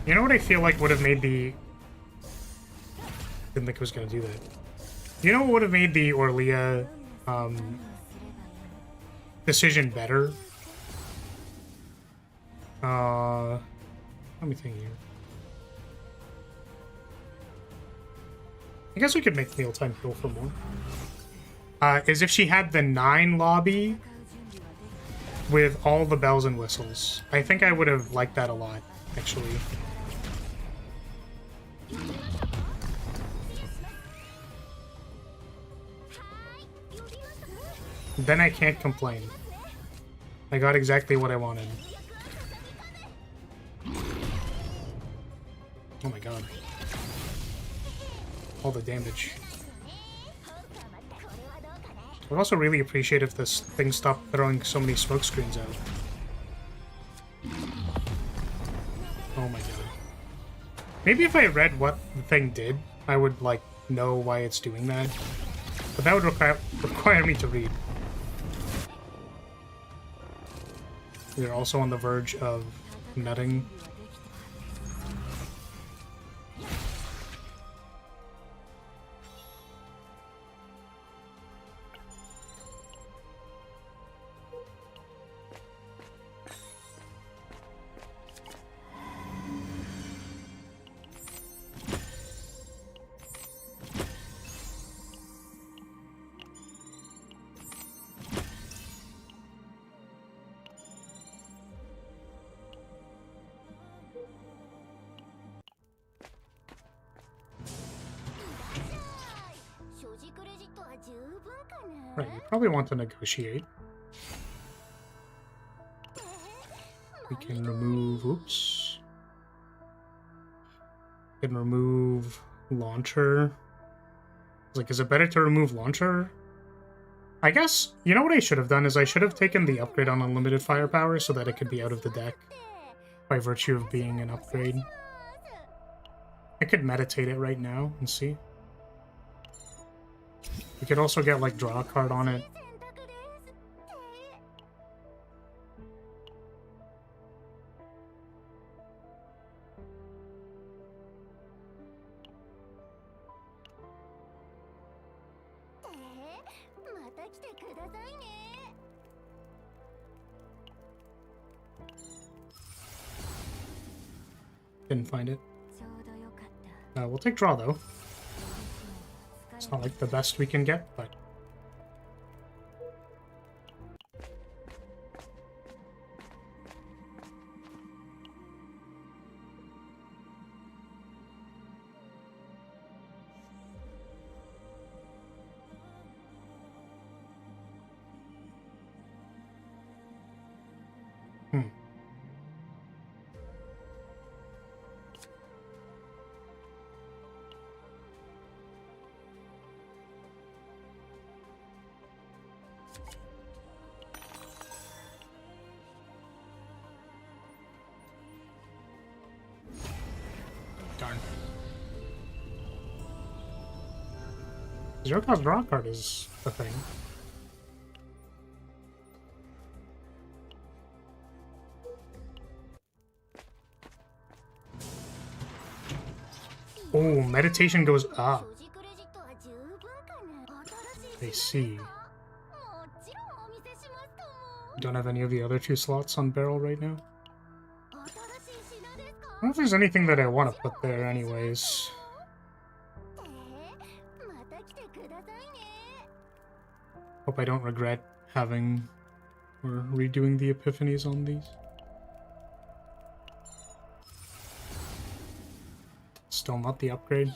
You know what I feel like would have made the... Didn't think it was going to do that. You know what would have made the Orlia decision better? Let me think here. I guess we could make Mealtime heal for more. Is if she had the 9 lobby with all the bells and whistles. I think I would have liked that a lot, actually. Then I can't complain. I got exactly what I wanted. Oh my god. All the damage. I would also really appreciate if this thing stopped throwing so many smoke screens out. Oh my god. Maybe if I read what the thing did, I would, like, know why it's doing that. But that would require me to read. We are also on the verge of nutting. Right, we probably want to negotiate. We can remove... Oops. We can remove launcher. Like, is it better to remove launcher? I guess, you know what I should have done is I should have taken the upgrade on unlimited firepower so that it could be out of the deck by virtue of being an upgrade. I could meditate it right now and see. We could also get, like, draw a card on it. Didn't find it. We'll take draw, though. It's not like the best we can get, but... Darn. Zero cost draw card is the thing. Oh, meditation goes up. I see. Don't have any of the other two slots on barrel right now. I don't know if there's anything that I want to put there anyways. Hope I don't regret having or redoing the epiphanies on these. Still not the upgrade.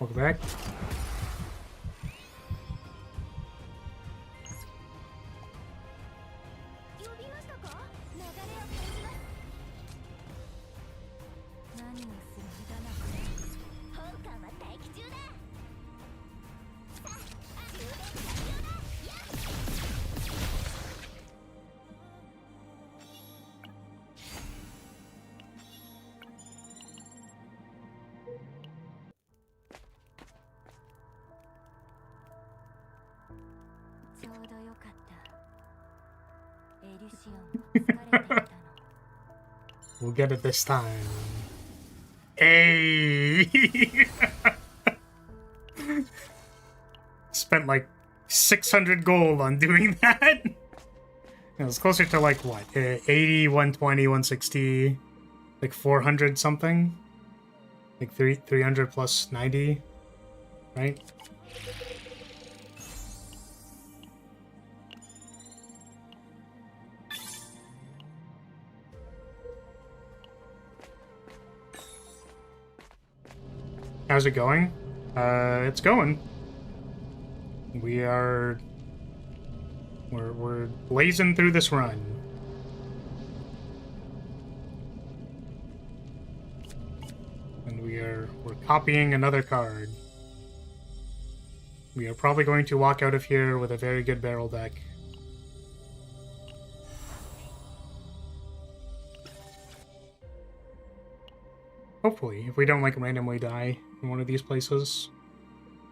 Welcome back. We'll get it this time. Hey! Spent like 600 gold on doing that. It was closer to like what? 80, 120, 160, like 400 something? Like 300 plus 90, right? How's it going? It's going. We're blazing through this run. And we're copying another card. We are probably going to walk out of here with a very good barrel deck. Hopefully, if we don't, like, randomly die in one of these places.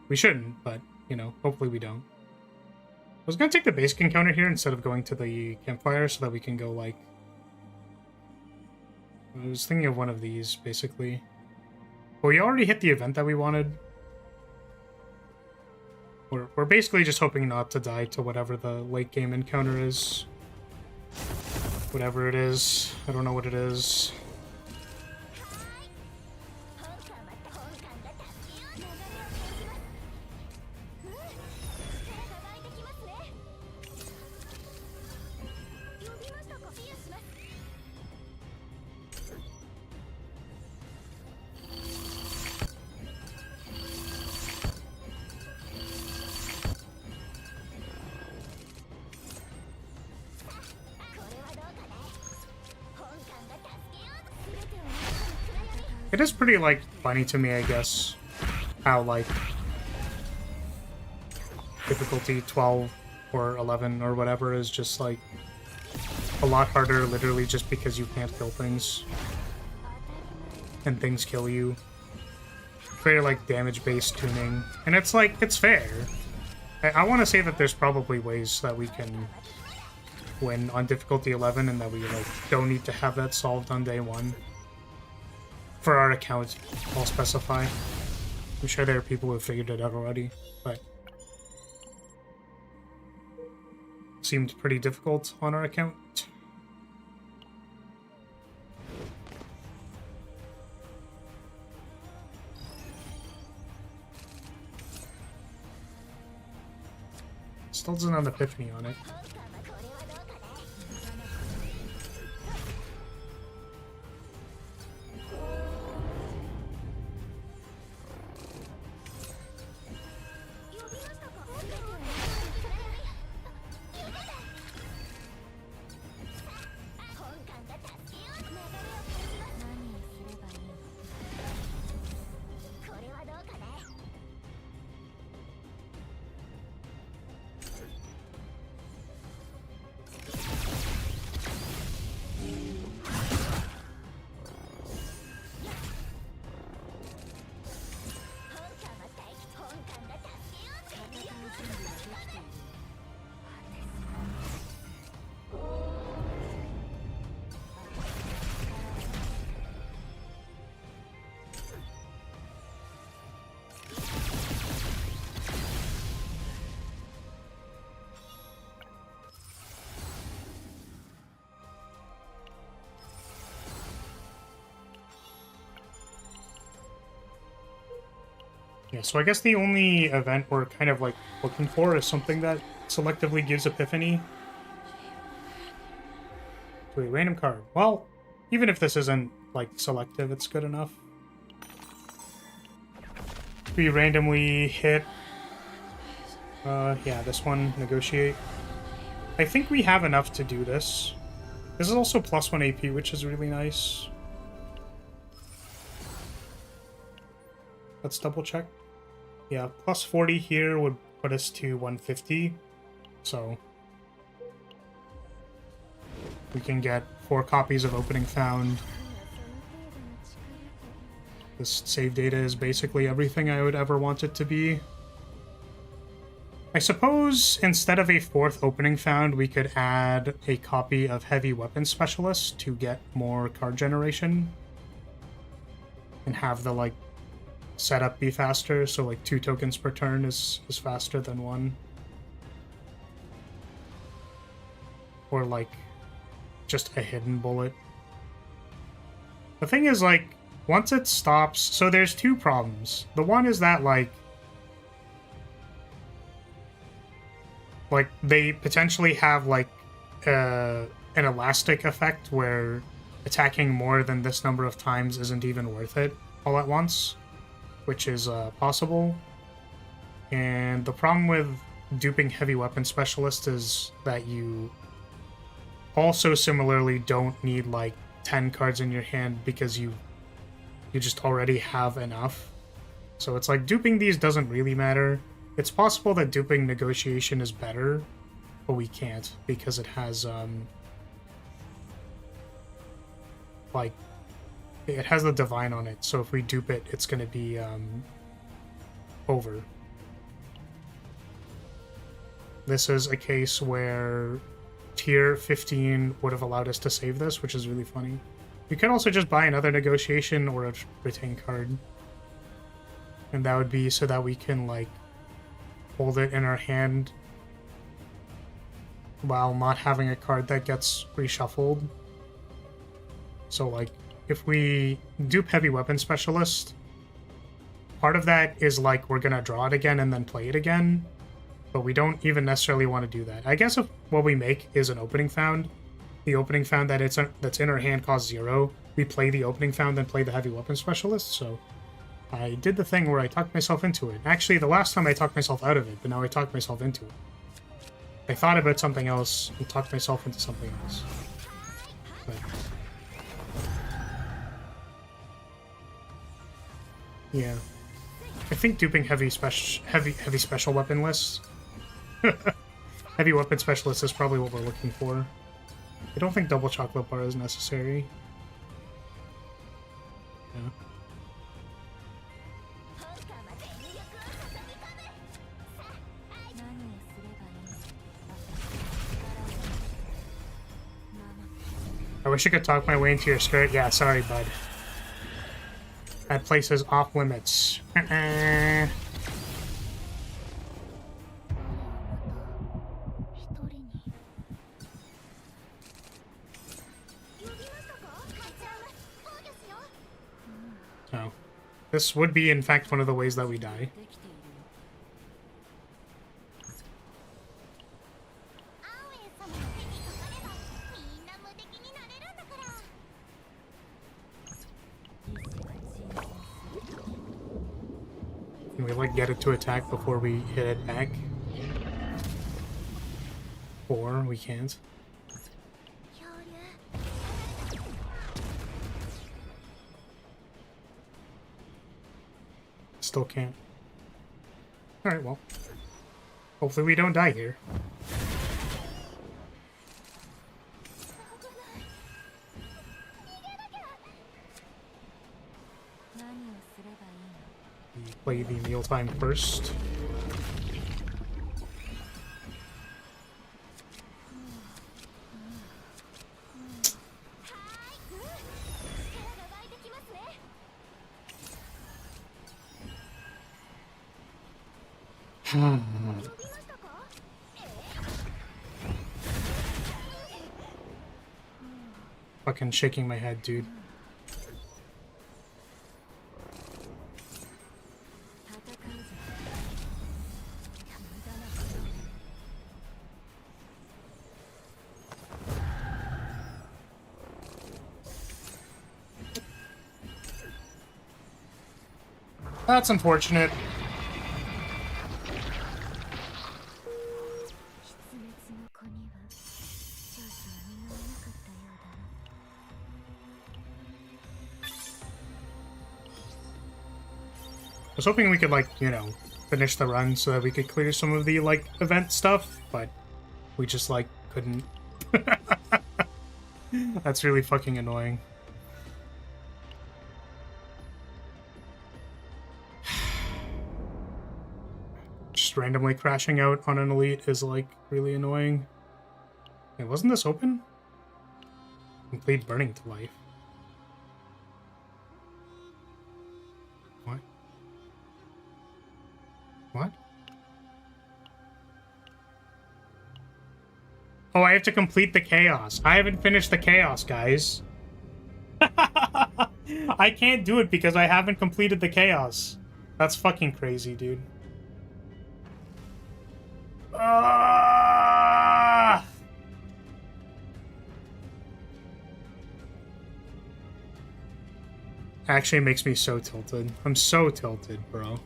We shouldn't, but, you know, hopefully we don't. I was gonna take the basic encounter here instead of going to the campfire so that we can go, like... I was thinking of one of these, basically. But we already hit the event that we wanted. We're basically just hoping not to die to whatever the late game encounter is. Whatever it is. I don't know what it is. It is pretty, like, funny to me, I guess, how, like, difficulty 12 or 11 or whatever is just, like, a lot harder literally just because you can't kill things. And things kill you. Very, like, damage-based tuning. And it's, like, it's fair. I want to say that there's probably ways that we can win on difficulty 11 and that we, like, don't need to have that solved on day 1. For our account, I'll specify. I'm sure there are people who have figured it out already, but... seemed pretty difficult on our account. Still doesn't have an epiphany on it. Yeah, so I guess the only event we're kind of, like, looking for is something that selectively gives Epiphany. To a random card. Well, even if this isn't, like, selective, it's good enough. We randomly hit... yeah, this one, Negotiate. I think we have enough to do this. This is also +1 AP, which is really nice. Let's double check. Yeah, +40 here would put us to 150. So we can get 4 copies of Opening Found. This save data is basically everything I would ever want it to be. I suppose instead of a 4th Opening Found, we could add a copy of Heavy Weapon Specialist to get more card generation. And have the, like, setup be faster, so, like, 2 tokens per turn is faster than 1. Or, like, just a hidden bullet. The thing is, like, once it stops... So there's 2 problems. The one is that, like, they potentially have, like, an elastic effect where attacking more than this number of times isn't even worth it all at once, which is possible. And the problem with duping Heavy Weapon Specialist is that you also similarly don't need, like, 10 cards in your hand because you just already have enough. So it's like duping these doesn't really matter. It's possible that duping Negotiation is better, but we can't because it has like It has the divine on it, so if we dupe it, it's going to be over. This is a case where tier 15 would have allowed us to save this, which is really funny. We could also just buy another negotiation or a retain card. And that would be so that we can, like, hold it in our hand while not having a card that gets reshuffled. So, like, if we dupe Heavy Weapon Specialist, part of that is, like, we're gonna draw it again and then play it again, but we don't even necessarily want to do that. I guess if what we make is an opening found, the opening found that's in our hand costs 0, we play the opening found, then play the Heavy Weapon Specialist, so I did the thing where I talked myself into it. Actually, the last time I talked myself out of it, but now I talked myself into it. I thought about something else and talked myself into something else. But yeah, I think duping heavy special weapon lists. Heavy weapon specialist is probably what we're looking for. I don't think double chocolate bar is necessary. Yeah. I wish I could talk my way into your skirt. Yeah, sorry, bud. That place is off limits. So, this would be, in fact, one of the ways that we die. Can we, like, get it to attack before we hit it back? Or we can't. Still can't. Alright, well. Hopefully we don't die here. We play the mealtime first. Fucking shaking my head, dude. That's unfortunate. I was hoping we could, like, you know, finish the run so that we could clear some of the, like, event stuff, but we just, like, couldn't. That's really fucking annoying. Just randomly crashing out on an elite is, like, really annoying. Wait, wasn't this open? Complete burning to life. What? What? Oh, I have to complete the chaos. I haven't finished the chaos, guys. I can't do it because I haven't completed the chaos. That's fucking crazy, dude. Actually makes me so tilted. I'm so tilted, bro.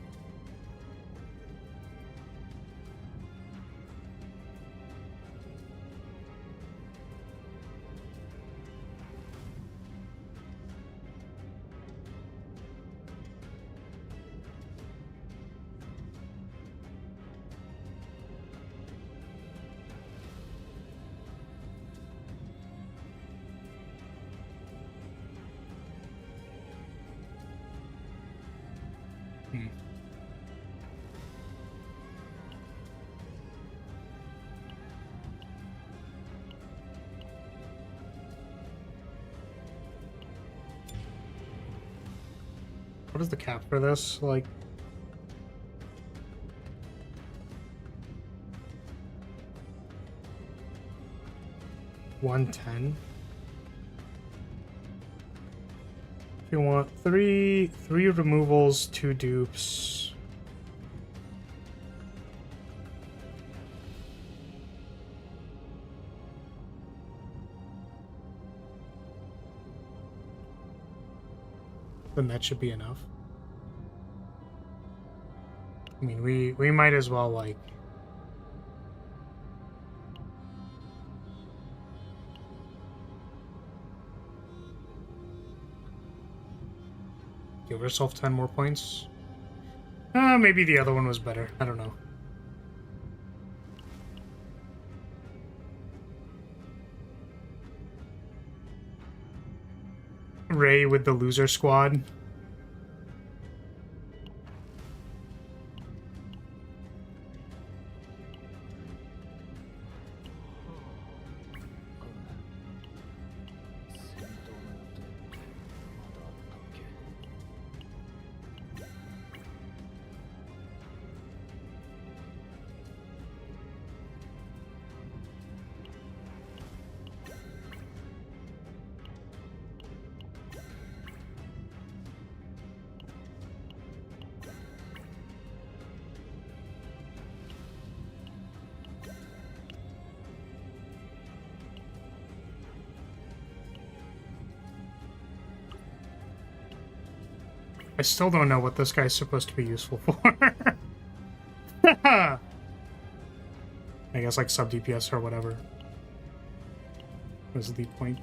Hmm. What is the cap for this? Like, $110. If you want three removals, 2 dupes. Then that should be enough. I mean, we might as well, like, give yourself 10 more points. Maybe the other one was better. I don't know. Ray with the loser squad. I still don't know what this guy's supposed to be useful for. I guess like sub DPS or whatever. Was the point?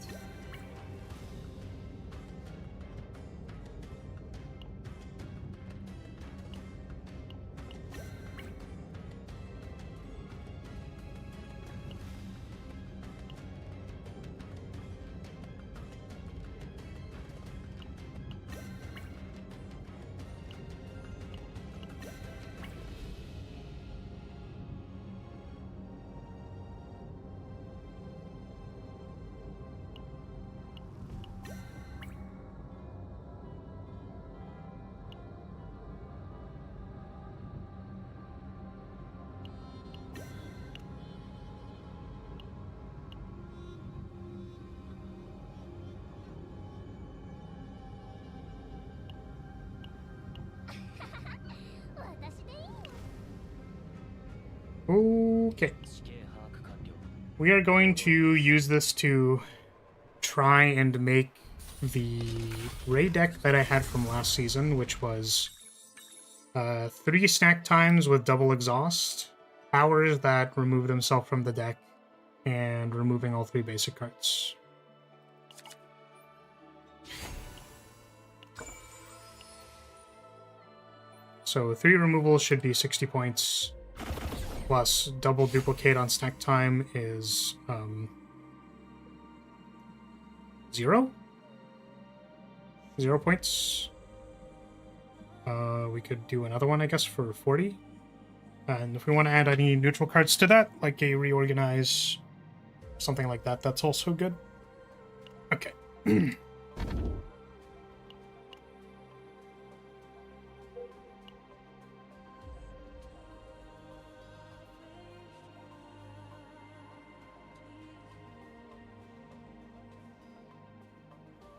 Okay. We are going to use this to try and make the Ray deck that I had from last season, which was 3 snack times with double exhaust, powers that remove themselves from the deck, and removing all 3 basic cards. So 3 removals should be 60 points, plus double duplicate on snack time is 0? 0 points. We could do another one, I guess, for 40. And if we want to add any neutral cards to that, like a reorganize, something like that, that's also good. Okay.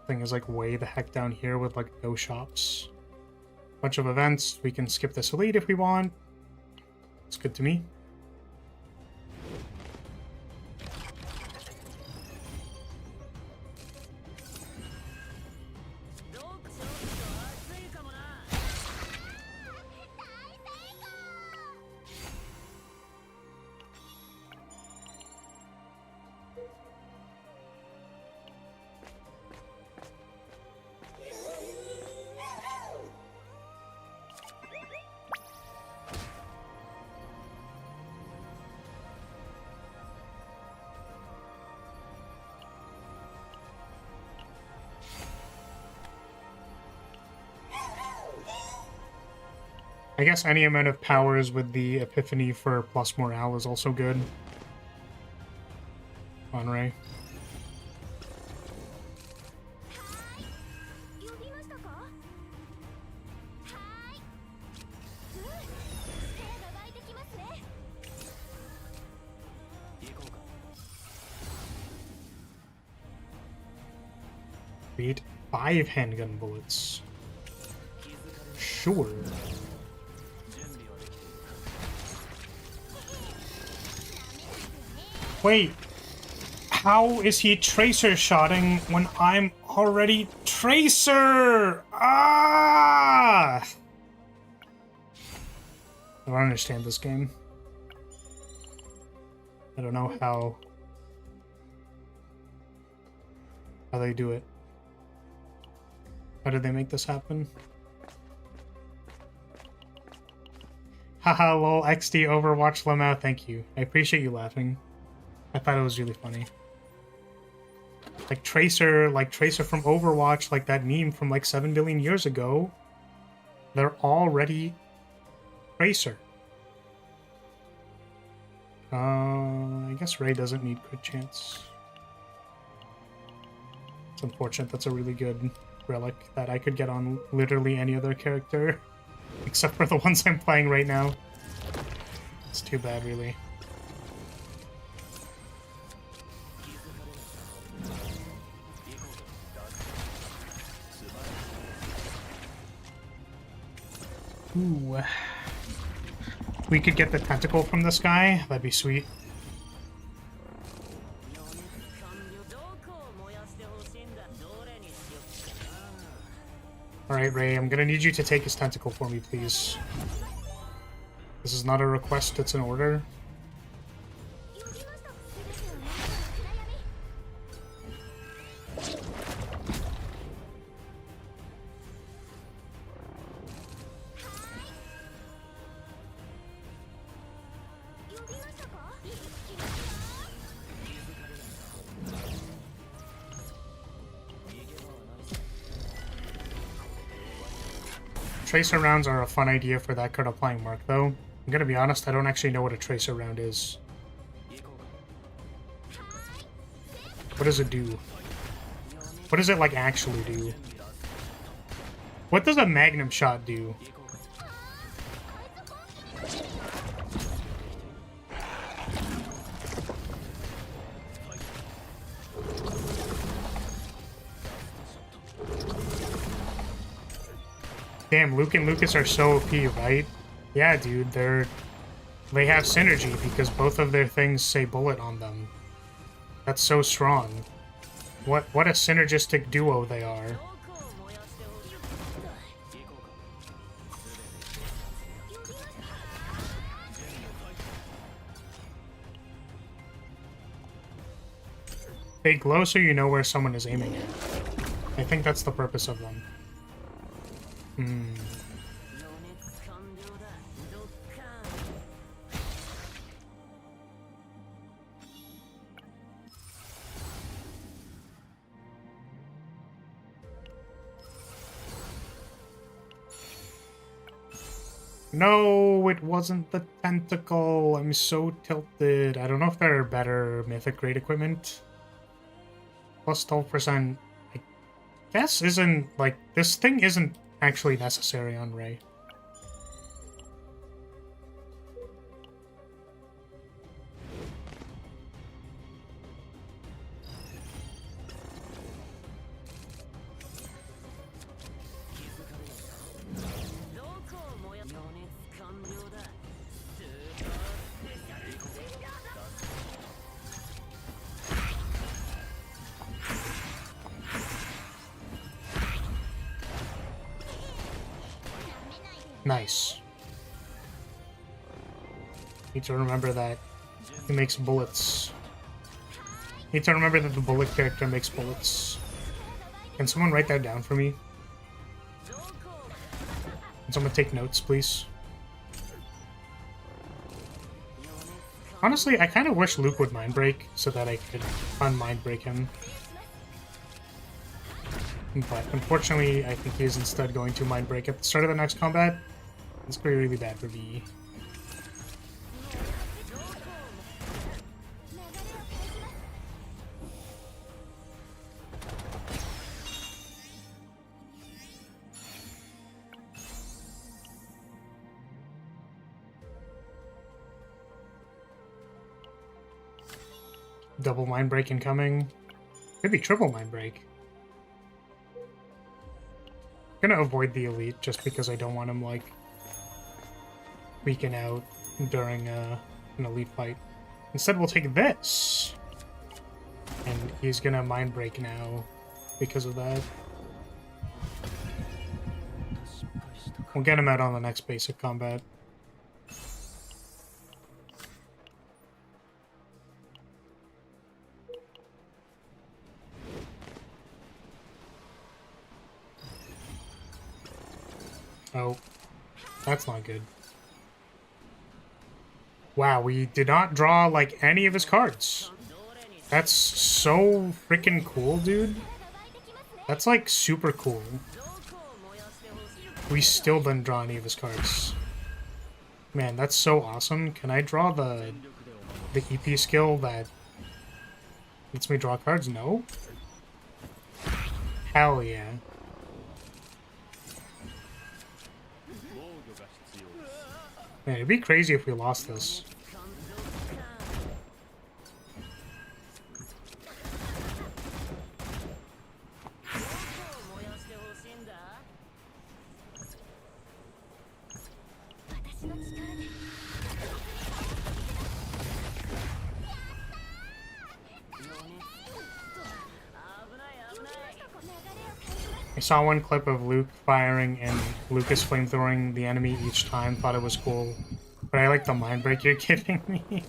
Thing is like way the heck down here with like no shops. Bunch of events. We can skip this elite if we want. It's good to me. I guess any amount of powers with the Epiphany for plus morale is also good. On Ray. Beat 5 handgun bullets. Sure. Wait. How is he tracer shotting when I'm already tracer? Ah! I don't understand this game. I don't know how they do it. How did they make this happen? Haha, lol, XD Overwatch Lemao, thank you. I appreciate you laughing. I thought it was really funny. Like Tracer from Overwatch, like that meme from like 7 billion years ago. They're already Tracer. I guess Ray doesn't need crit chance. It's unfortunate, that's a really good relic that I could get on literally any other character. Except for the ones I'm playing right now. It's too bad, really. Ooh. We could get the tentacle from this guy. That'd be sweet. Alright, Ray, I'm gonna need you to take his tentacle for me, please. This is not a request, it's an order. Tracer rounds are a fun idea for that card applying mark, though. I'm gonna be honest, I don't actually know what a tracer round is. What does it do? What does it, like, actually do? What does a magnum shot do? Damn, Luke and Lucas are so OP, right? Yeah, dude, they have synergy because both of their things say bullet on them. That's so strong. What a synergistic duo they are. They glow so you know where someone is aiming at. I think that's the purpose of them. No, it wasn't the tentacle. I'm so tilted. I don't know if there are better mythic grade equipment. Plus 12%. I guess isn't, like, this thing isn't actually necessary on Ray. Nice. Need to remember that he makes bullets. Need to remember that the bullet character makes bullets. Can someone write that down for me? Can someone take notes, please? Honestly, I kind of wish Luke would mind break so that I could unmind break him. But unfortunately, I think he is instead going to mind break at the start of the next combat. It's pretty really bad for VE. Double mind break incoming. Could be triple mind break. I'm gonna avoid the elite just because I don't want him like weaken out during an elite fight. Instead, we'll take this, and he's gonna mind break now because of that. We'll get him out on the next basic combat. Oh, that's not good. Wow, we did not draw, like, any of his cards. That's so freaking cool, dude. That's, like, super cool. We still didn't draw any of his cards. Man, that's so awesome. Can I draw the EP skill that lets me draw cards? No? Hell yeah. Man, it'd be crazy if we lost this. I saw one clip of Luke firing and Lucas flamethrowing the enemy each time. Thought it was cool. But I like the mind break you're giving me.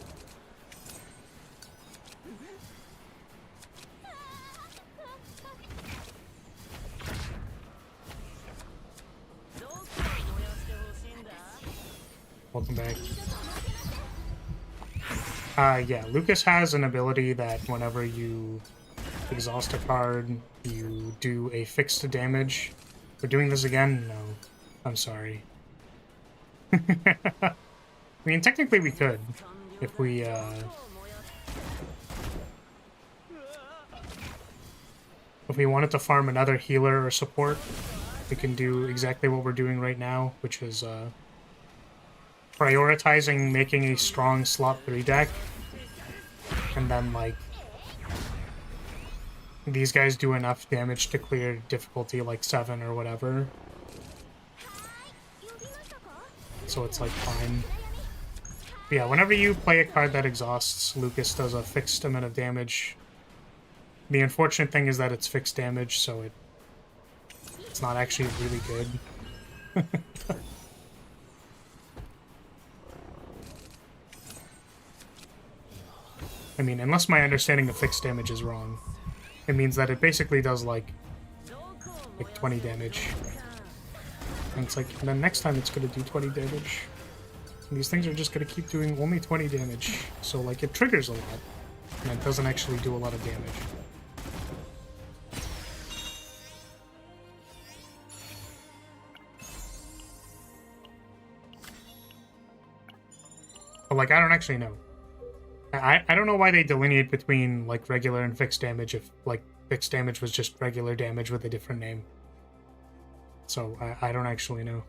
Welcome back. Yeah, Lucas has an ability that whenever you exhaust a card, you do a fixed damage. We're doing this again? No. I'm sorry. I mean, technically we could, if we, wanted to farm another healer or support, we can do exactly what we're doing right now, which is, prioritizing making a strong slot 3 deck, and then, like, these guys do enough damage to clear difficulty like 7 or whatever. So it's like fine. But yeah, whenever you play a card that exhausts, Lucas does a fixed amount of damage. The unfortunate thing is that it's fixed damage, so it's not actually really good. I mean, unless my understanding of fixed damage is wrong. It means that it basically does like 20 damage. And it's like, and then next time it's gonna do 20 damage. And these things are just gonna keep doing only 20 damage. So like it triggers a lot. And it doesn't actually do a lot of damage. But like I don't actually know. I don't know why they delineate between, like, regular and fixed damage if, like, fixed damage was just regular damage with a different name. So, I don't actually know.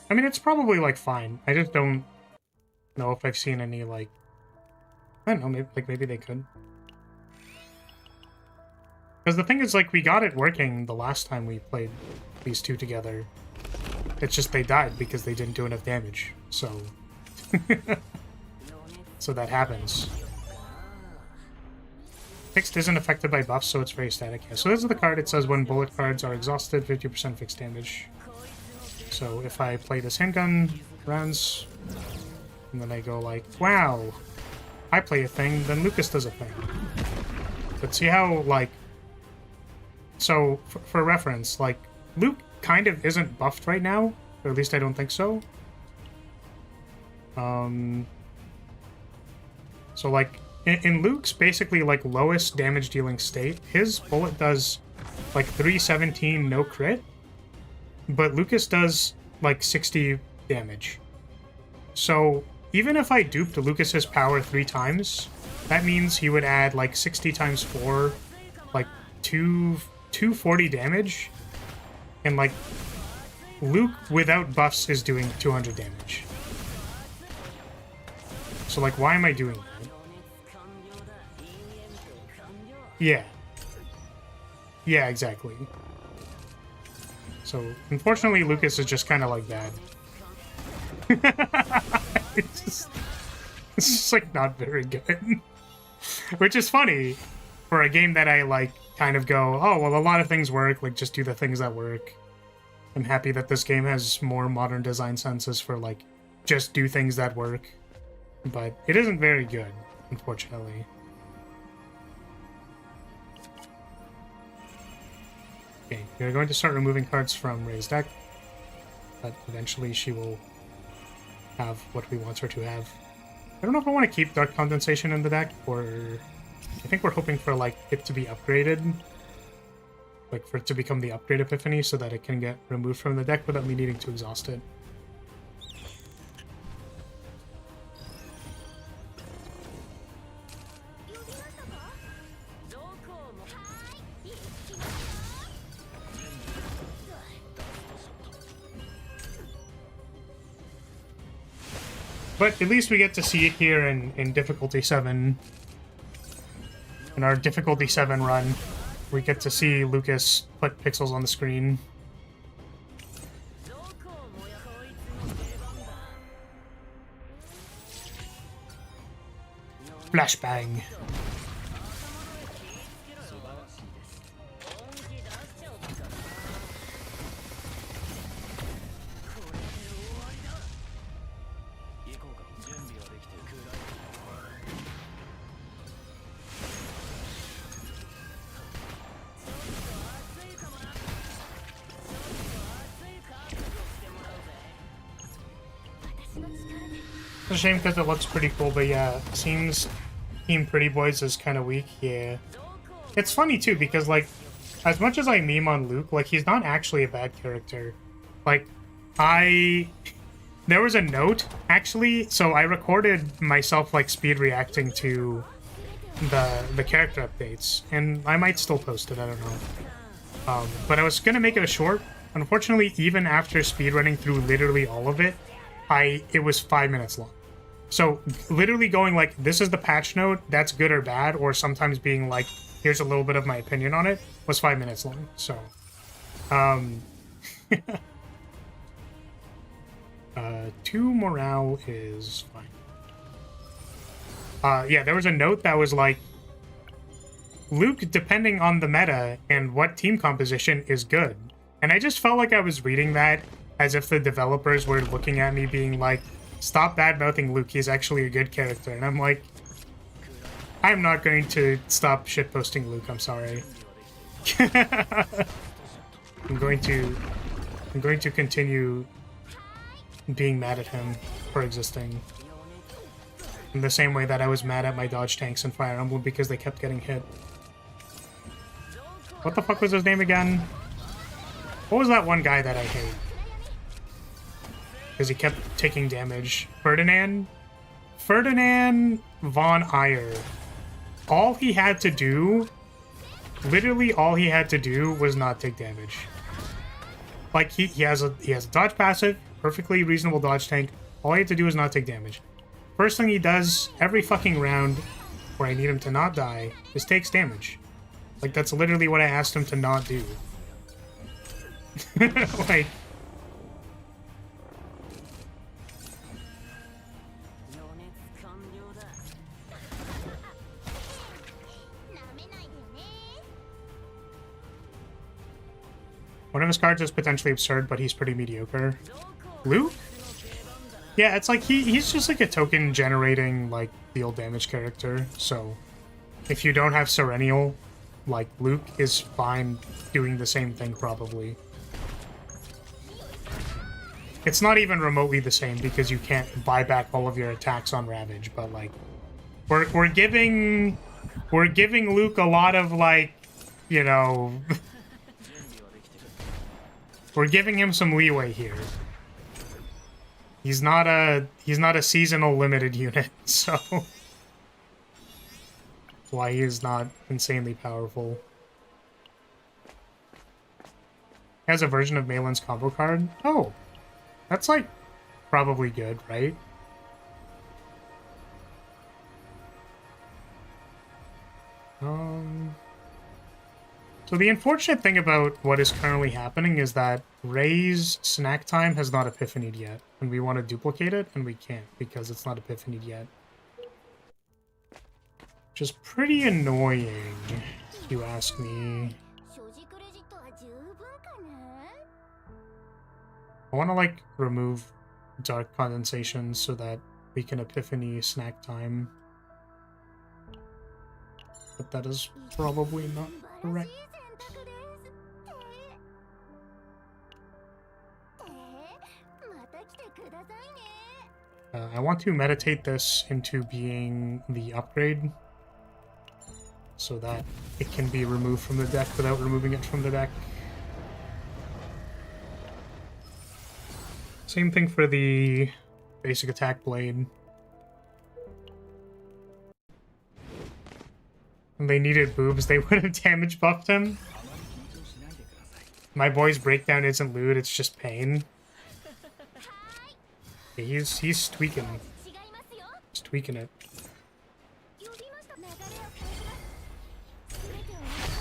I mean, it's probably, like, fine. I just don't know if I've seen any, like... I don't know, maybe they could. Because the thing is, like, we got it working the last time we played these two together. It's just they died because they didn't do enough damage. So... so that happens. Fixed isn't affected by buffs, so it's very static. Yeah, so this is the card. It says when bullet cards are exhausted, 50% fixed damage. So if I play this handgun rounds, and then I go like, wow, I play a thing, then Lucas does a thing. But see how, like... So, for reference, like, Luke kind of isn't buffed right now, or at least I don't think so. So like in Luke's basically like lowest damage dealing state, his bullet does like 317 no crit, but Lucas does like 60 damage. So even if I duped Lucas's power 3 times, that means he would add like 60 times 4, like 240 damage, and like Luke without buffs is doing 200 damage. So like, why am I doing that? Yeah. Yeah, exactly. So, unfortunately, Lucas is just kind of like that. It's just like not very good. Which is funny for a game that I like kind of go, oh, well, a lot of things work, like just do the things that work. I'm happy that this game has more modern design senses for like just do things that work. But it isn't very good, unfortunately. Okay, we're going to start removing cards from Ray's deck, but eventually she will have what we want her to have. I don't know if I want to keep Dark Condensation in the deck, or I think we're hoping for like it to be upgraded, like for it to become the upgrade Epiphany so that it can get removed from the deck without me needing to exhaust it. But at least we get to see it here in difficulty 7. In our difficulty 7 run, we get to see Lucas put pixels on the screen. Flashbang. It's a shame because it looks pretty cool, but yeah, seems Team Pretty Boys is kind of weak. Yeah. It's funny too, because like, as much as I meme on Luke, like, he's not actually a bad character. Like, there was a note, actually, so I recorded myself, like, speed reacting to the character updates, and I might still post it, I don't know. But I was gonna make it a short. Unfortunately, even after speedrunning through literally all of it, it was 5 minutes long. So literally going like, this is the patch note, that's good or bad, or sometimes being like, here's a little bit of my opinion on it, was 5 minutes long. So, 2 morale is fine. Yeah, there was a note that was like, Luke, depending on the meta and what team composition, is good. And I just felt like I was reading that as if the developers were looking at me being like, stop bad-mouthing Luke, he's actually a good character. And I'm like, I'm not going to stop shitposting Luke, I'm sorry. I'm going to continue being mad at him for existing. In the same way that I was mad at my dodge tanks in Fire Emblem because they kept getting hit. What the fuck was his name again? What was that one guy that I hate? Because he kept taking damage. Ferdinand von Ayer. All he had to do, literally all he had to do, was not take damage. Like, he has a dodge passive, perfectly reasonable dodge tank. All he had to do is not take damage. First thing he does every fucking round where I need him to not die is takes damage. Like, that's literally what I asked him to not do. Like, one of his cards is potentially absurd, but he's pretty mediocre. Luke? Yeah, it's like he's just like a token generating like deal damage character. So if you don't have Serenial, like Luke is fine doing the same thing probably. It's not even remotely the same because you can't buy back all of your attacks on Ravage, but like we're giving Luke a lot of like, you know, we're giving him some leeway here. He's not a seasonal limited unit, so that's why he is not insanely powerful. He has a version of Malin's combo card. Oh, that's like probably good, right? So the unfortunate thing about what is currently happening is that Ray's snack time has not epiphanied yet, and we want to duplicate it, and we can't because it's not epiphanied yet. Which is pretty annoying, if you ask me. I want to, like, remove dark condensation so that we can epiphany snack time. But that is probably not correct. I want to meditate this into being the upgrade so that it can be removed from the deck without removing it from the deck. Same thing for the basic attack blade. When they needed boobs, they would have damage buffed him. My boy's breakdown isn't loot, it's just pain. Yeah, he's tweaking. He's tweaking it.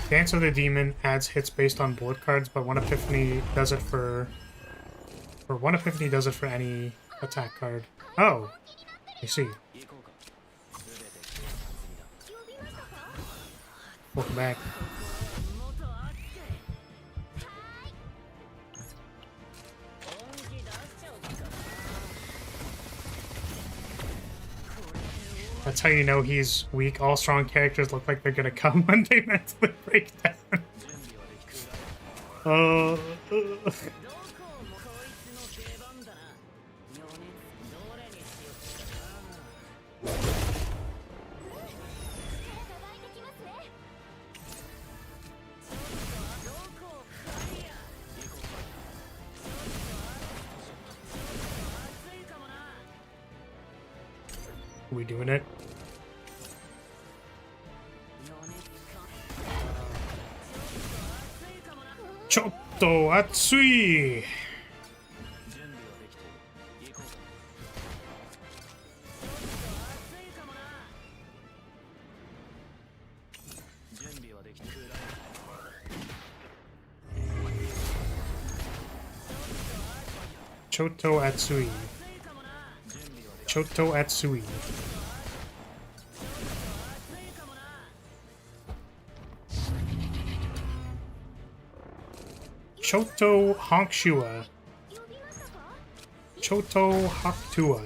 Dance of the Demon adds hits based on board cards, but one epiphany does it for any attack card. Oh, I see. Welcome back. That's how you know he's weak. All strong characters look like they're gonna come when they mentally break down. Are we doing it? Chotto atsui! Chotto atsui. Chotto atsui. Choto Honkshua. Choto Haktua.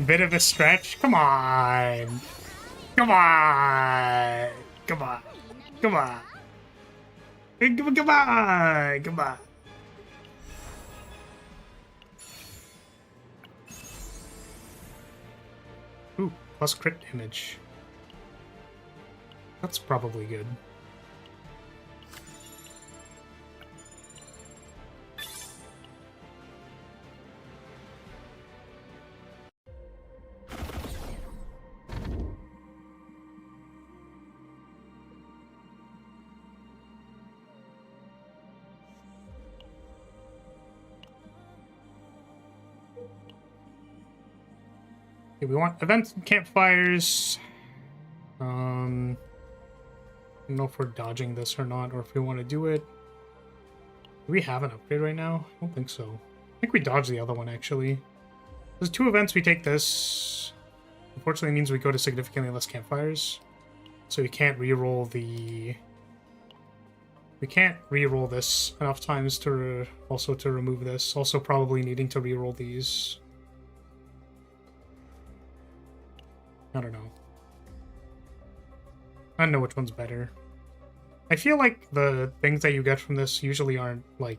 Bit of a stretch. Come on. Come on. Come on. Come on. Come on. Come on. Ooh, plus crit damage. That's probably good. Okay, we want events and campfires. I don't know if we're dodging this or not, or if we want to do it. Do we have an upgrade right now? I don't think so. I think we dodged the other one, actually. There's 2 events, we take this. Unfortunately, it means we go to significantly less campfires. So we can't reroll the We can't re-roll this enough times to also to remove this. Also probably needing to re-roll these. I don't know. I don't know which one's better. I feel like the things that you get from this usually aren't, like...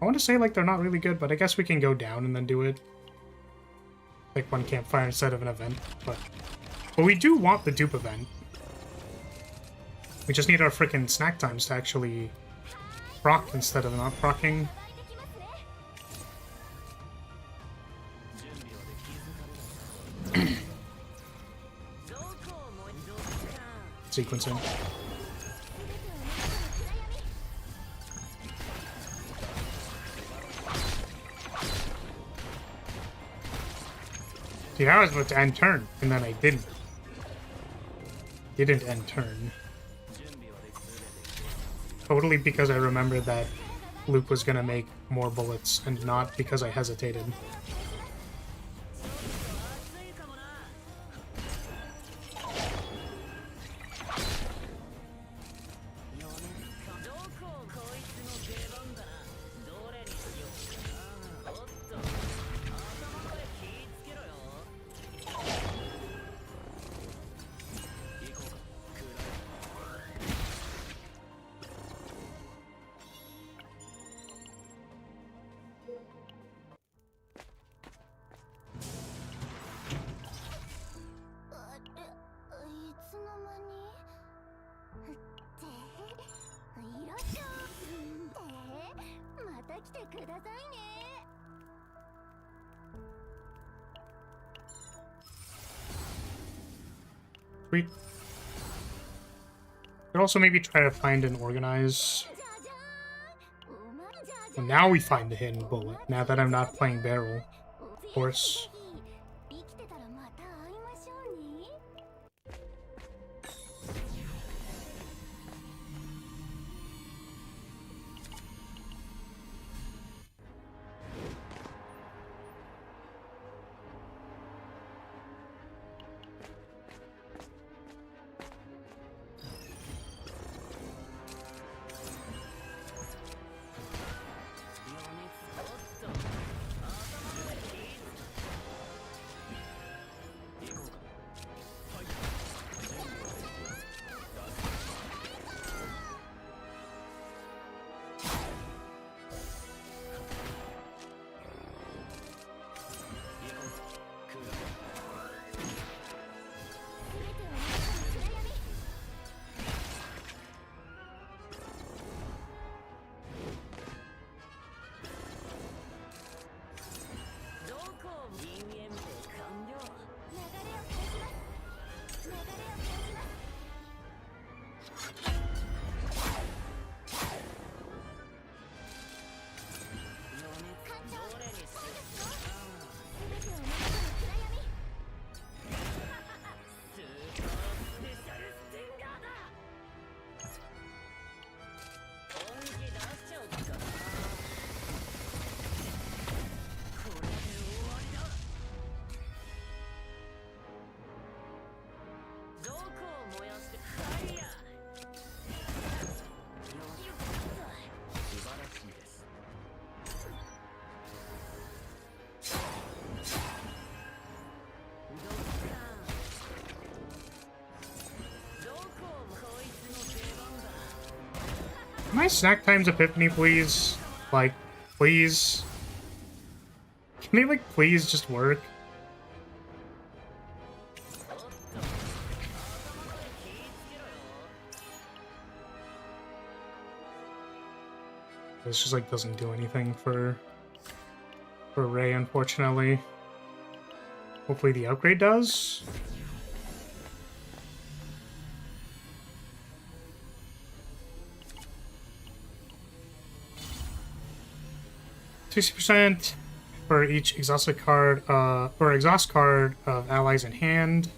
I want to say, like, they're not really good, but I guess we can go down and then do it. Like one campfire instead of an event, but we do want the dupe event. We just need our frickin' snack times to actually proc instead of not procking. Sequencing. See, I was about to end turn, and then I didn't. Didn't end turn. Totally because I remembered that Luke was gonna make more bullets, and not because I hesitated. Sweet. Could also maybe try to find and organize. And now we find the hidden bullet, now that I'm not playing barrel. Of course. My snack times epiphany, please? Like, please? Can they, like, please just work? This just, like, doesn't do anything for Ray, unfortunately. Hopefully the upgrade does. 60% for each exhausted card, or exhaust card of allies in hand.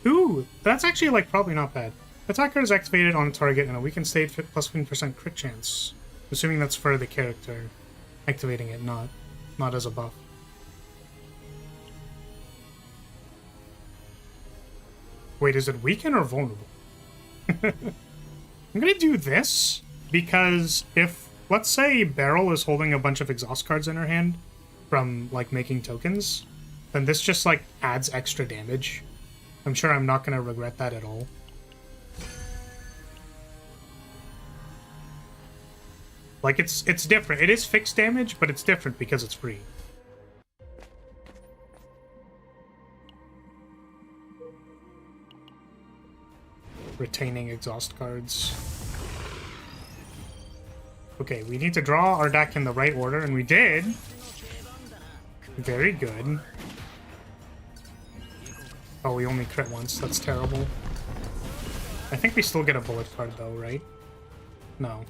Ooh, that's actually, like, probably not bad. Attack card is activated on a target and a weakened state plus 15% crit chance. Assuming that's for the character activating it, not as a buff. Wait, is it weaken or vulnerable? I'm gonna do this because if, let's say, Beryl is holding a bunch of exhaust cards in her hand from, like, making tokens, then this just, like, adds extra damage. I'm sure I'm not gonna regret that at all. Like, it's different. It is fixed damage, but it's different because it's free. Retaining exhaust cards. Okay, we need to draw our deck in the right order, and we did. Very good. Oh, we only crit once. That's terrible. I think we still get a bullet card, though, right? No.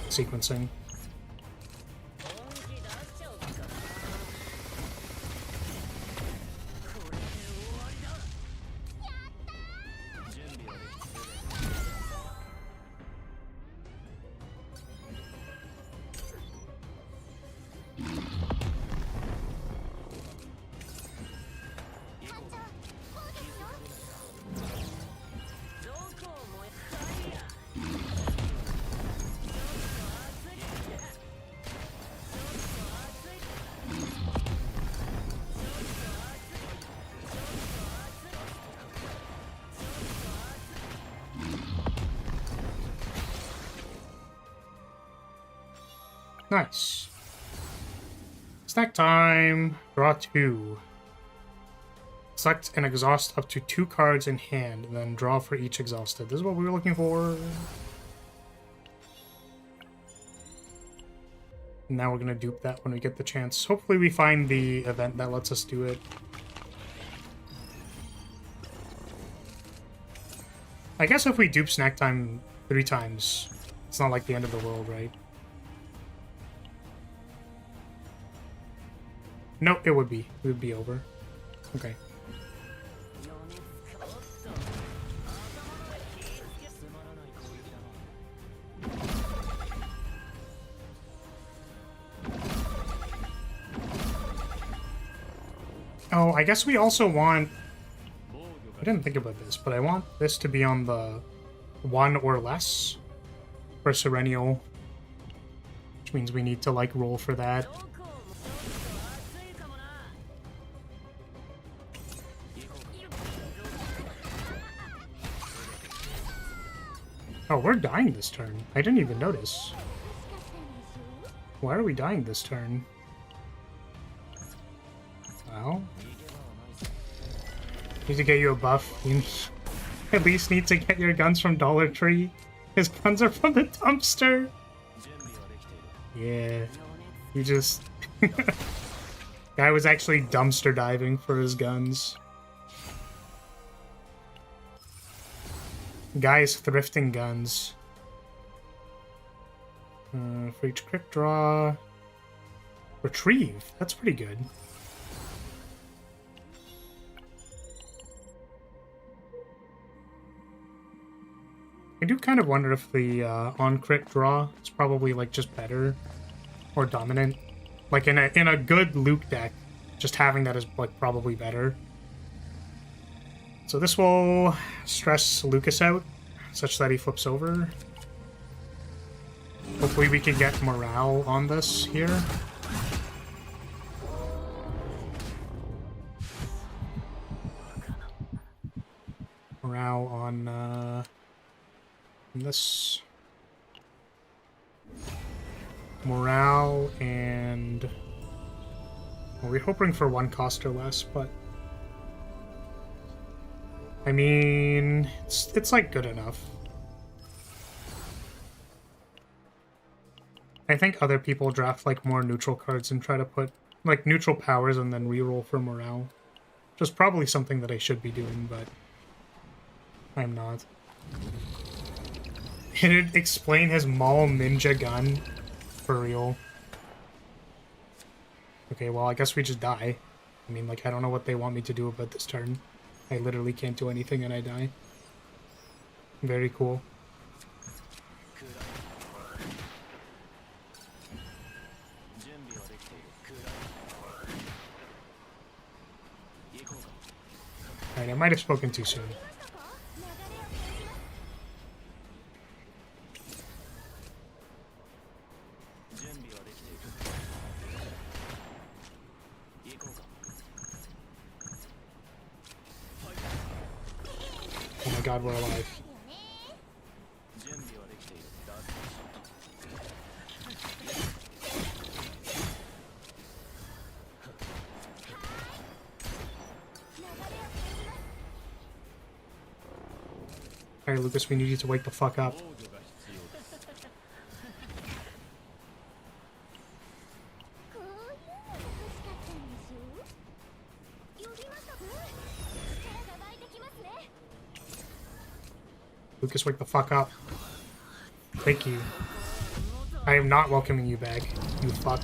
Sequencing. Nice. Snack time. Draw 2. Select and exhaust up to 2 cards in hand, and then draw for each exhausted. This is what we were looking for. Now we're gonna dupe that when we get the chance. Hopefully we find the event that lets us do it. I guess if we dupe snack time 3 times, it's not like the end of the world, right? No, it would be. It would be over. Okay. Oh, I guess we also want... I didn't think about this, but I want this to be on the 1 or less for Serennial. Which means we need to, like, roll for that. Oh, we're dying this turn. I didn't even notice. Why are we dying this turn? Well... Need to get you a buff. You at least need to get your guns from Dollar Tree. His guns are from the dumpster. Yeah. You just... Guy was actually dumpster diving for his guns. Guys thrifting guns. For each quick draw... Retrieve. That's pretty good. I do kind of wonder if the on-crit draw is probably, like, just better or dominant. Like, in a good Luke deck, just having that is, like, probably better. So this will stress Lucas out, such that he flips over. Hopefully we can get morale on this here. Morale on this. Morale and... Well, we're hoping for 1 cost or less, but... I mean, it's like good enough. I think other people draft like more neutral cards and try to put like neutral powers and then reroll for morale. Which is probably something that I should be doing, but I'm not. It'd explain his Maul Ninja gun for real. Okay, well I guess we just die. I mean, like, I don't know what they want me to do about this turn. I literally can't do anything and I die. Very cool. Alright, I might have spoken too soon. Oh my god, we're alive. Alright, Lucas, we need you to wake the fuck up. Lucas, wake the fuck up. Thank you. I am not welcoming you back, you fuck.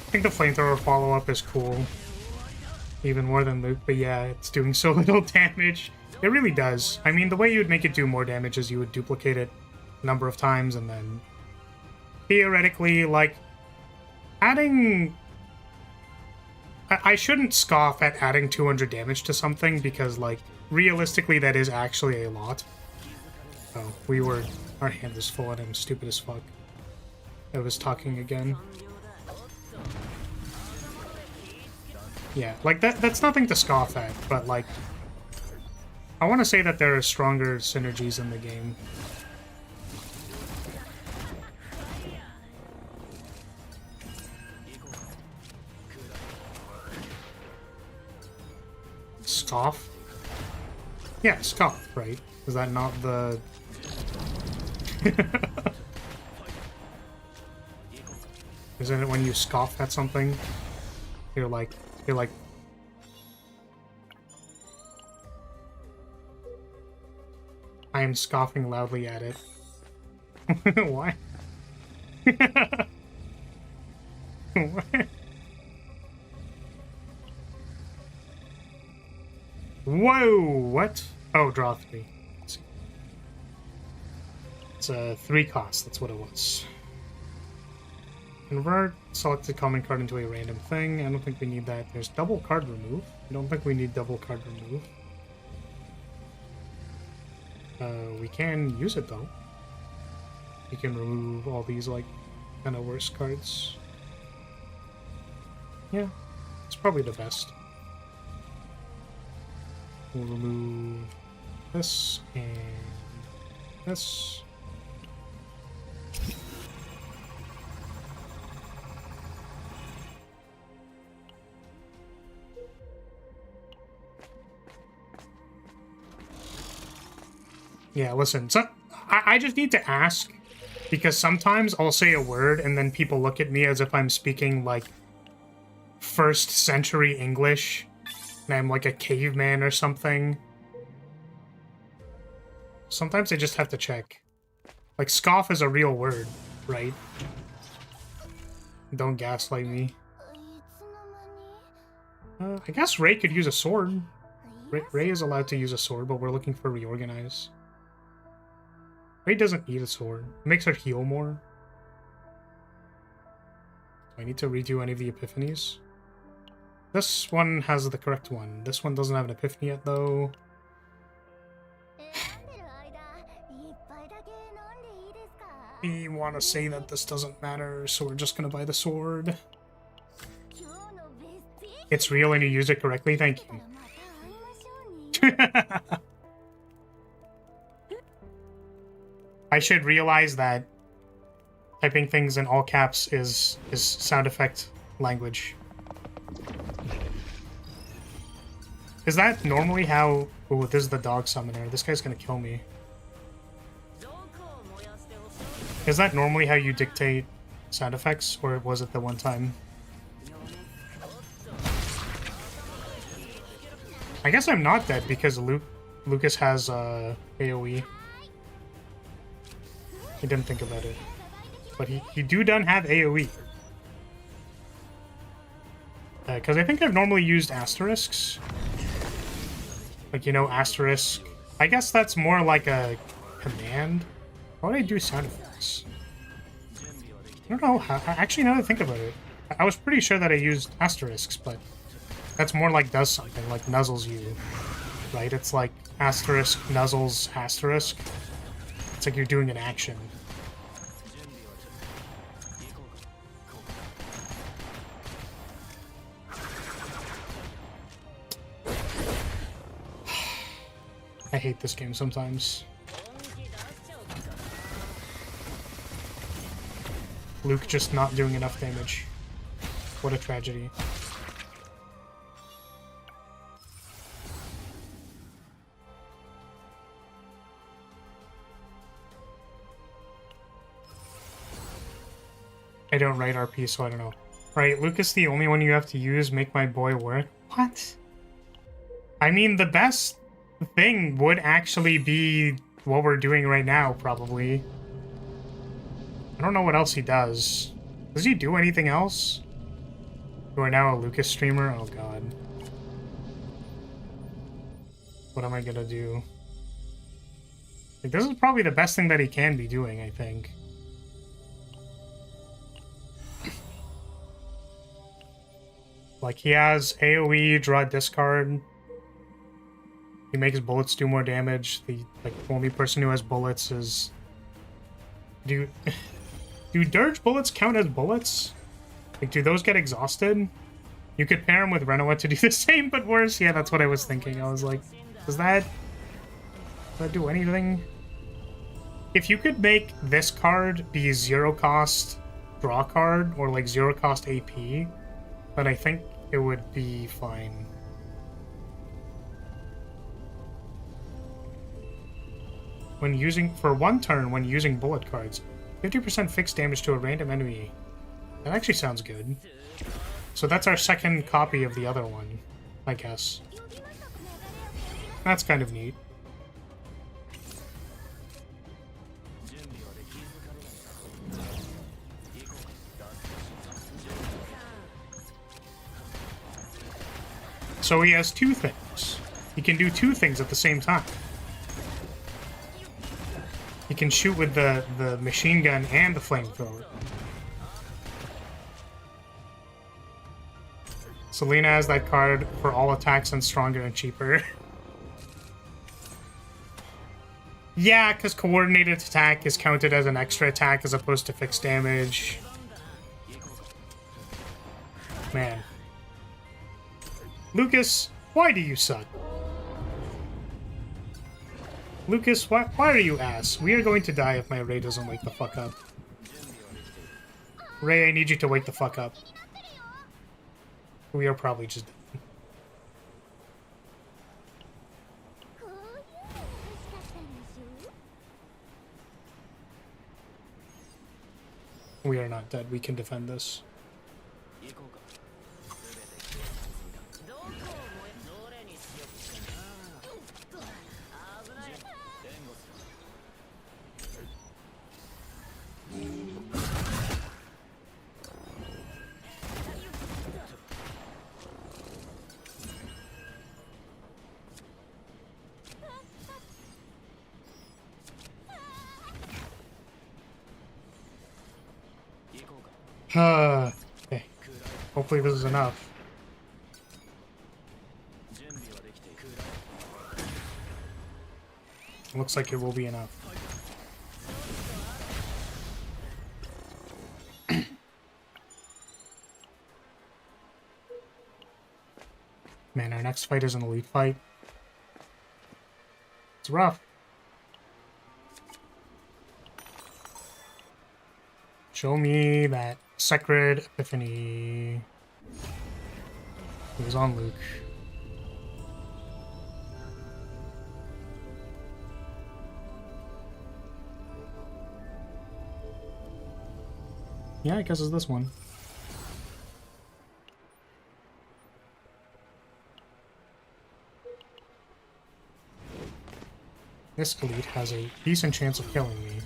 I think the flamethrower follow-up is cool. Even more than Luke, but yeah, it's doing so little damage. It really does. I mean, the way you would make it do more damage is you would duplicate it a number of times, and then theoretically, like, adding... I shouldn't scoff at adding 200 damage to something, because, like, realistically, that is actually a lot. Oh, our hand was full and I'm stupid as fuck. I was talking again. Yeah, like, that's nothing to scoff at, but, like, I want to say that there are stronger synergies in the game. Scoff? Yeah, scoff, right? Is that not the... Isn't it when you scoff at something? You're like... I am scoffing loudly at it. Why? What? Whoa! What? Oh, draw 3. Let's see. It's a 3 cost, that's what it was. Convert selected common card into a random thing. I don't think we need that. There's double card remove. I don't think we need double card remove. We can use it though. You can remove all these like kind of worse cards. Yeah, it's probably the best. We'll remove this and this. Yeah, listen, so I just need to ask, because sometimes I'll say a word and then people look at me as if I'm speaking, like, 1st century English, and I'm like a caveman or something. Sometimes I just have to check. Like, scoff is a real word, right? Don't gaslight me. I guess Ray could use a sword. Ray is allowed to use a sword, but we're looking for reorganize. Ray doesn't need a sword. It makes her heal more. Do I need to redo any of the epiphanies? This one has the correct one. This one doesn't have an epiphany yet, though. We want to say that this doesn't matter, so we're just going to buy the sword. It's real and you use it correctly? Thank you. I should realize that typing things in all caps is sound effect language. Is that normally how... Oh, this is the dog summoner. This guy's gonna kill me. Is that normally how you dictate sound effects, or was it the one time? I guess I'm not dead because Lucas has AoE. I didn't think about it. But he do done have AoE. Because I think I've normally used asterisks. Like, you know, asterisk. I guess that's more like a command. Why would I do sound effects? I don't know. Actually, now that I think about it, I was pretty sure that I used asterisks, but that's more like does something, like nuzzles you, right? It's like asterisk, nuzzles, asterisk. It's like you're doing an action. I hate this game sometimes. Luke just not doing enough damage. What a tragedy. I don't write RP, so I don't know. Right, Luke is the only one you have to use, make my boy work. What? I mean, the best thing would actually be what we're doing right now, probably. I don't know what else he does. Does he do anything else? You are now a Lucas streamer? Oh god. What am I gonna do? Like, this is probably the best thing that he can be doing, I think. Like, he has AoE, draw, discard. He makes bullets do more damage. The only person who has bullets is... Do dirge bullets count as bullets? Like, do those get exhausted? You could pair him with Renoa to do the same, but worse. Yeah, that's what I was thinking. I was like, does that do anything? If you could make this card be 0 cost draw card, or like 0 cost AP, then I think it would be fine. When using, for 1 turn, when using bullet cards, 50% fixed damage to a random enemy. That actually sounds good. So that's our second copy of the other one, I guess. That's kind of neat. So he has 2 things. He can do 2 things at the same time. He can shoot with the machine gun and the flamethrower. Selena has that card for all attacks and stronger and cheaper. Yeah, because coordinated attack is counted as an extra attack as opposed to fixed damage. Man. Lucas, why do you suck? Lucas, why are you ass? We are going to die if my Ray doesn't wake the fuck up. Ray, I need you to wake the fuck up. We are probably just dead. We are not dead. We can defend this. Okay. Hopefully this is enough. Looks like it will be enough. Man, our next fight is an elite fight. It's rough. Show me that Sacred Epiphany. It was on Luke. Yeah, I guess it's this one. This elite has a decent chance of killing me.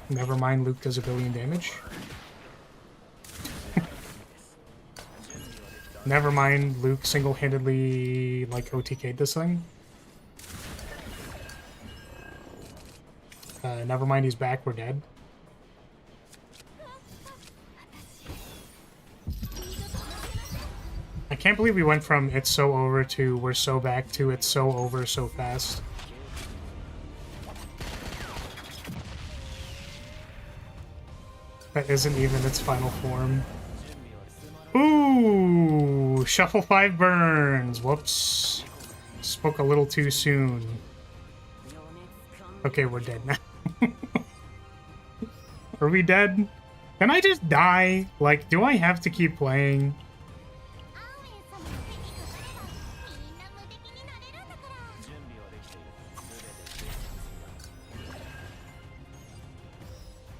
Never mind, Luke does 1,000,000,000 damage. Never mind, Luke single-handedly, like, OTK'd this thing. Never mind, he's back, we're dead. I can't believe we went from it's so over to we're so back to it's so over so fast. That isn't even its final form. Ooh, shuffle 5 burns. Whoops. Spoke a little too soon. Okay, we're dead now. Are we dead? Can I just die? Like, do I have to keep playing?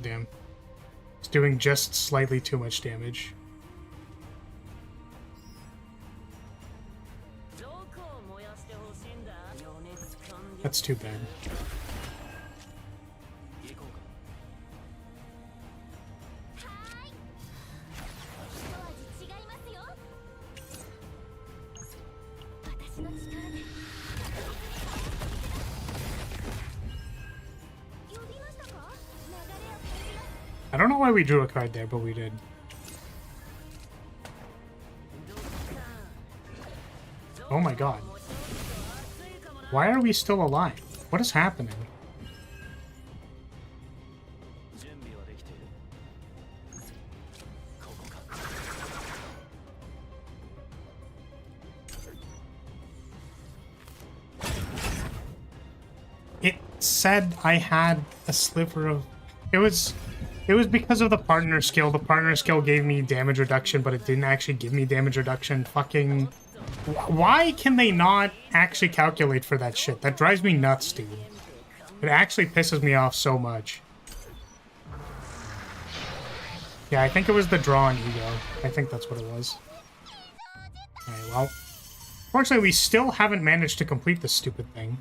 Damn. It's doing just slightly too much damage. That's too bad. I don't know why we drew a card there, but we did. Oh my god. Why are we still alive? What is happening? It said I had a sliver of... It was because of the partner skill. The partner skill gave me damage reduction, but it didn't actually give me damage reduction. Fucking... Why can they not actually calculate for that shit? That drives me nuts, dude. It actually pisses me off so much. Yeah, I think it was the draw on ego. I think that's what it was. Alright, well. Unfortunately, we still haven't managed to complete this stupid thing.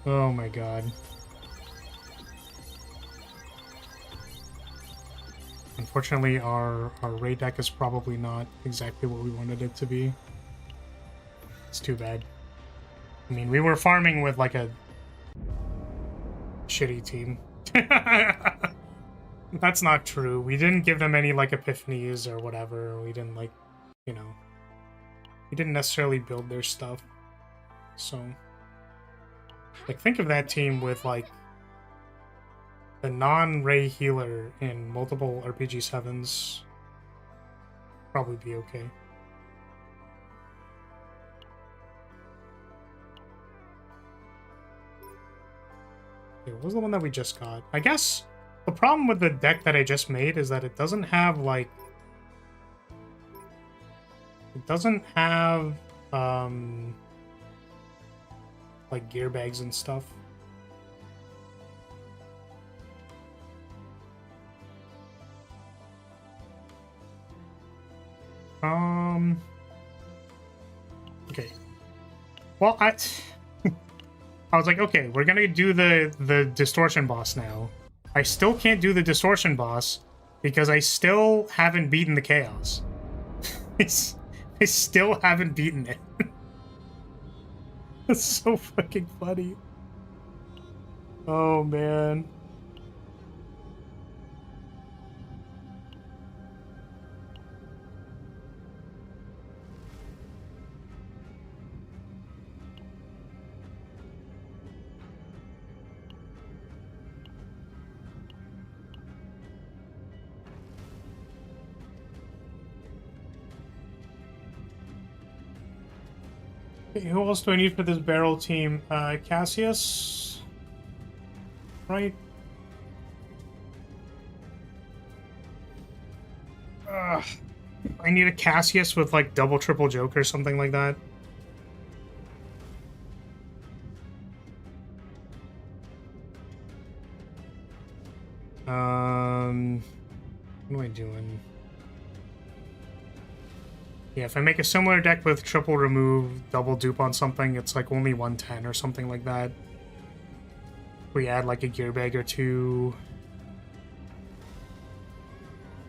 Oh my god. Unfortunately, our raid deck is probably not exactly what we wanted it to be. It's too bad. I mean, we were farming with, like, a shitty team. That's not true. We didn't give them any, like, epiphanies or whatever. We didn't, like, you know... We didn't necessarily build their stuff. So... Like, think of that team with, like... the non-Ray healer in multiple RPG 7s. Probably be okay. Okay, what was the one that we just got? I guess the problem with the deck that I just made is that it doesn't have, like... It doesn't have, like, gear bags and stuff. Okay. Well, I was like, okay, we're gonna do the distortion boss now. I still can't do the distortion boss because I still haven't beaten the chaos. I still haven't beaten it. That's so fucking funny. Oh man. Okay, who else do I need for this barrel team? Cassius? Right? Ugh. I need a Cassius with, like, double, triple joke or something like that. What am I doing? Yeah, if I make a similar deck with triple remove, double dupe on something, it's like only 110 or something like that. We add like a gear bag or two.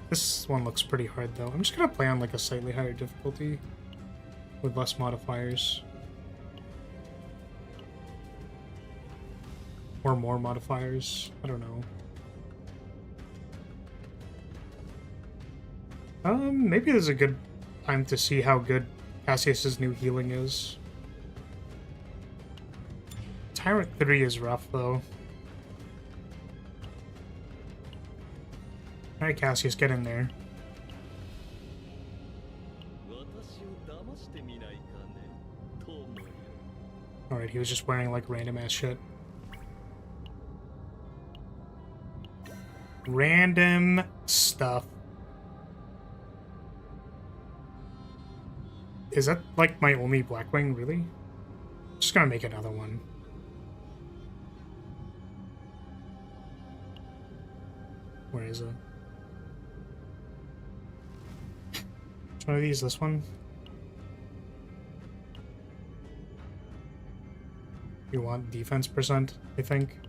This one looks pretty hard though. I'm just gonna play on like a slightly higher difficulty with less modifiers. Or more modifiers. I don't know. Maybe this is a good time to see how good Cassius's new healing is. Tyrant 3 is rough, though. Alright, Cassius, get in there. Alright, he was just wearing, like, random-ass shit. Random stuff. Is that, like, my only Blackwing, really? Just gonna make another one. Where is it? Which one of these? This one? You want defense percent, I think.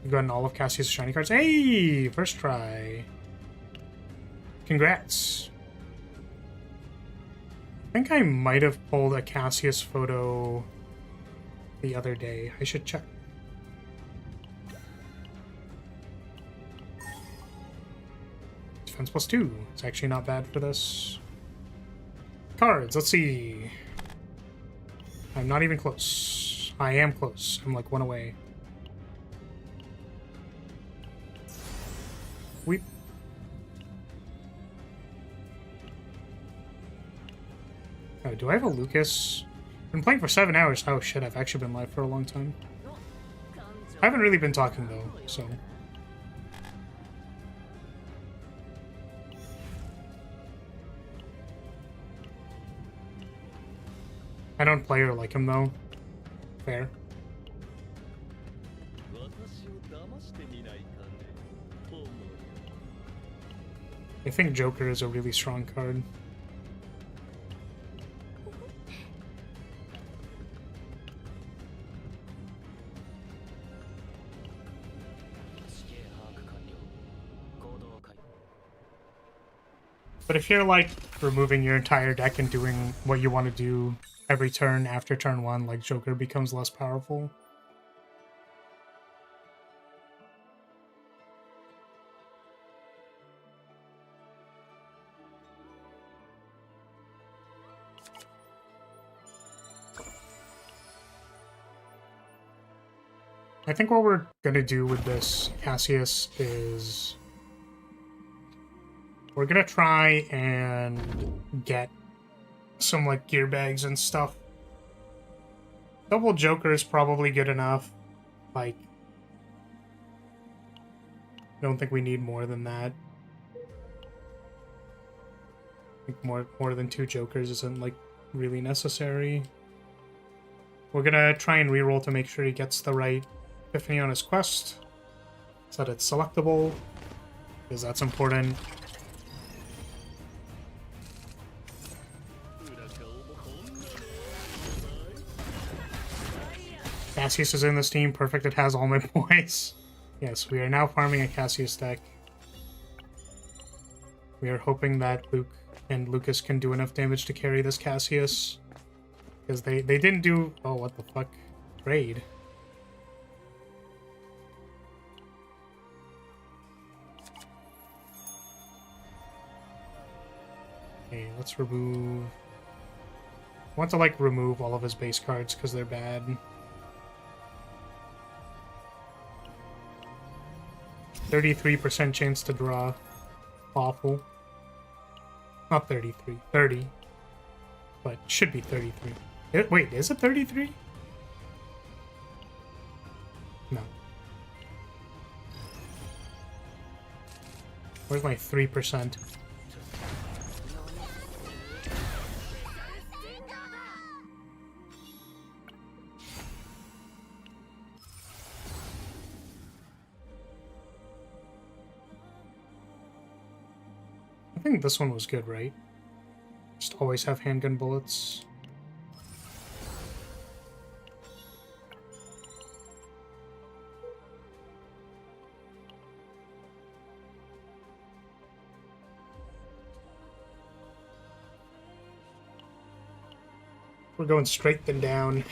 You've gotten all of Cassius' shiny cards. Hey! First try. Congrats. I think I might have pulled a Cassius photo the other day. I should check. Defense +2. It's actually not bad for this. Cards, let's see. I'm not even close. I am close. I'm like one away. Weep. Oh, do I have a Lucas? I've been playing for 7 hours. Oh shit, I've actually been live for a long time. I haven't really been talking though, so. I don't play or like him though. Fair. I think Joker is a really strong card. But if you're like removing your entire deck and doing what you want to do every turn after turn 1, like Joker becomes less powerful. I think what we're gonna do with this Cassius is we're gonna try and get some like gear bags and stuff. Double Joker is probably good enough. Like, I don't think we need more than that. I think more than 2 Jokers isn't like really necessary. We're gonna try and reroll to make sure he gets the right Epiphany on his quest, so that it's selectable, because that's important. Cassius is in this team. Perfect, it has all my points. Yes, we are now farming a Cassius deck. We are hoping that Luke and Lucas can do enough damage to carry this Cassius. Because they didn't do... Oh, what the fuck? Raid. Okay, let's remove... I want to, like, remove all of his base cards because they're bad. 33% chance to draw. Awful. Not 33. 30. But should be 33. Wait, is it 33? No. Where's my 3%? I think this one was good, right? Just always have handgun bullets. We're going straight then down.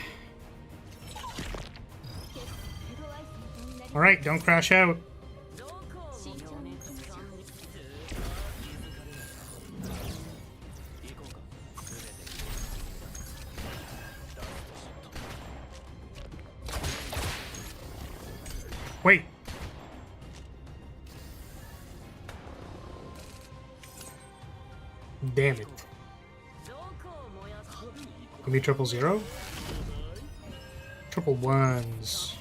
Alright, don't crash out. Wait. Damn it. Give me 000? Triple ones.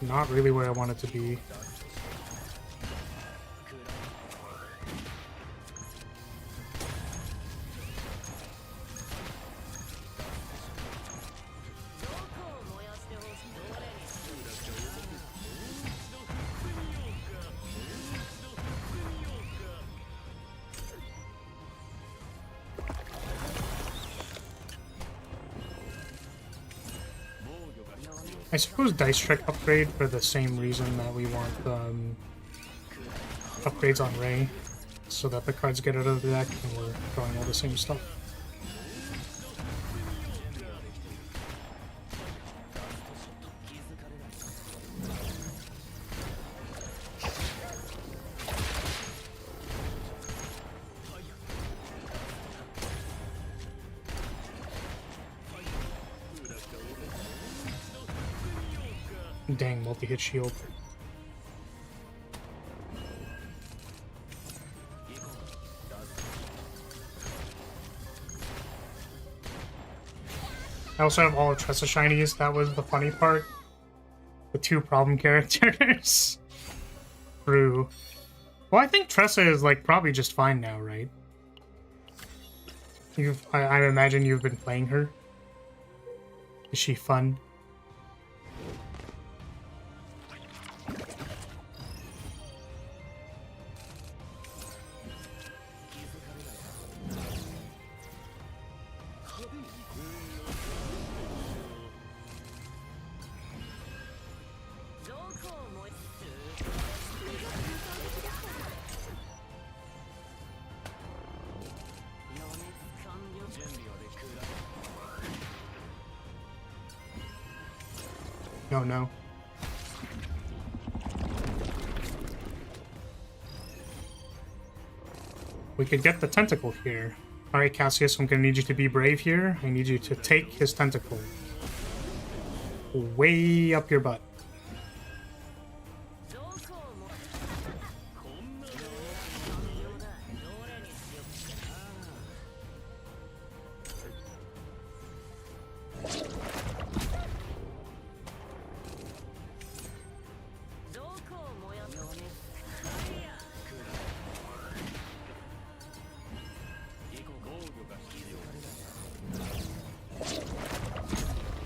Not really where I want it to be. I suppose Dice Trick upgrade for the same reason that we want upgrades on Ray, so that the cards get out of the deck and we're drawing all the same stuff. Dang, multi-hit shield. I also have all of Tressa shinies. That was the funny part. The two problem characters. True. Well, I think Tressa is like probably just fine now, right? I imagine you've been playing her. Is she fun? Oh no. We could get the tentacle here. Alright, Cassius, I'm gonna need you to be brave here. I need you to take his tentacle. Way up your butt.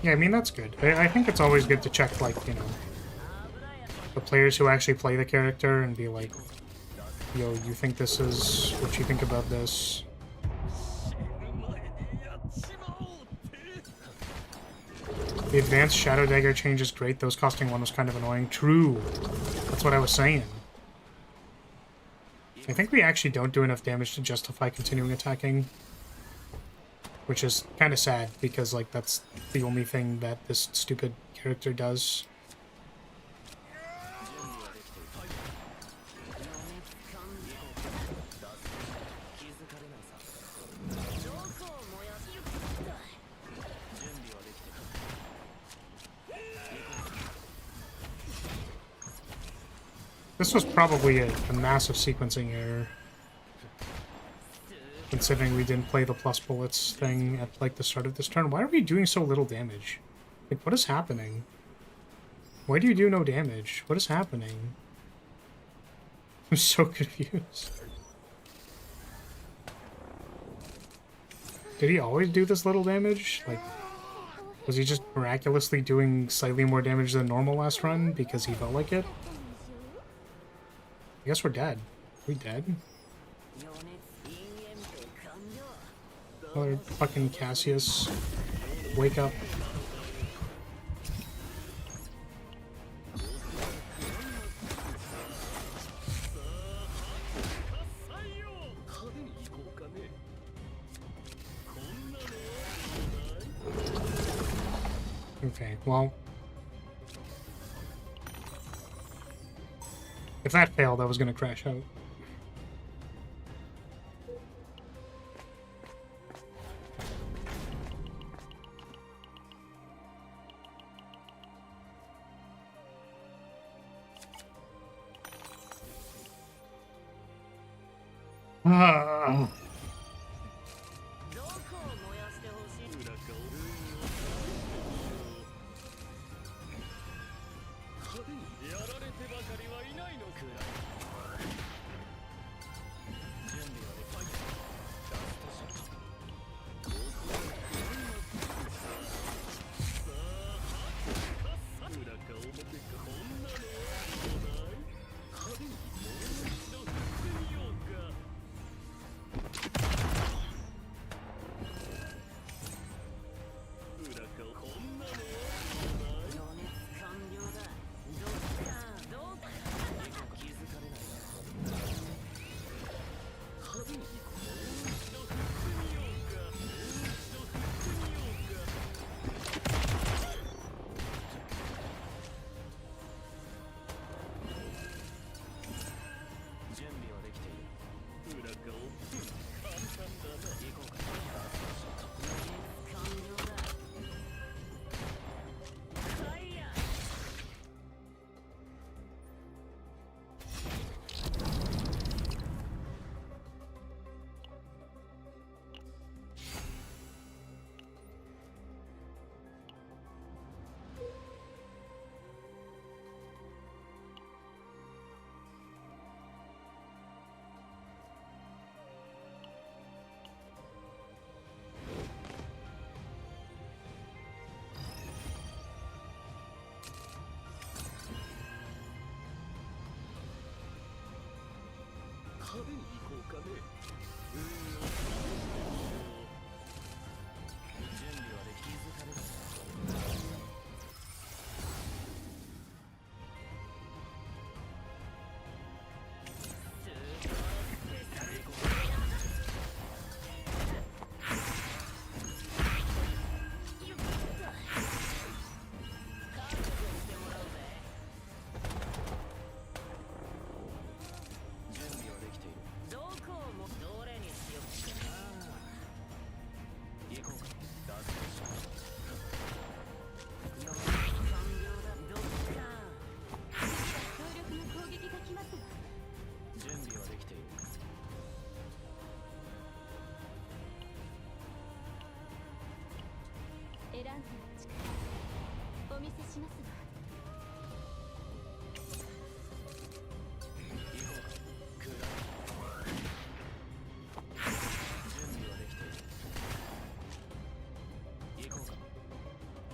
Yeah, I mean, that's good. I think it's always good to check, like, you know, the players who actually play the character and be like, yo, you think this is what you think about this? The advanced Shadow Dagger change is great. Those costing one was kind of annoying. True. That's what I was saying. I think we actually don't do enough damage to justify continuing attacking. Which is kind of sad, because, like, that's the only thing that this stupid character does. This was probably a massive sequencing error. Considering we didn't play the plus bullets thing at, like, the start of this turn. Why are we doing so little damage? Like, what is happening? Why do you do no damage? What is happening? I'm so confused. Did he always do this little damage? Like, was he just miraculously doing slightly more damage than normal last run because he felt like it? I guess we're dead. Are we dead? Another fucking Cassius. Wake up. Okay, well. If that failed, I was gonna crash out. Ah.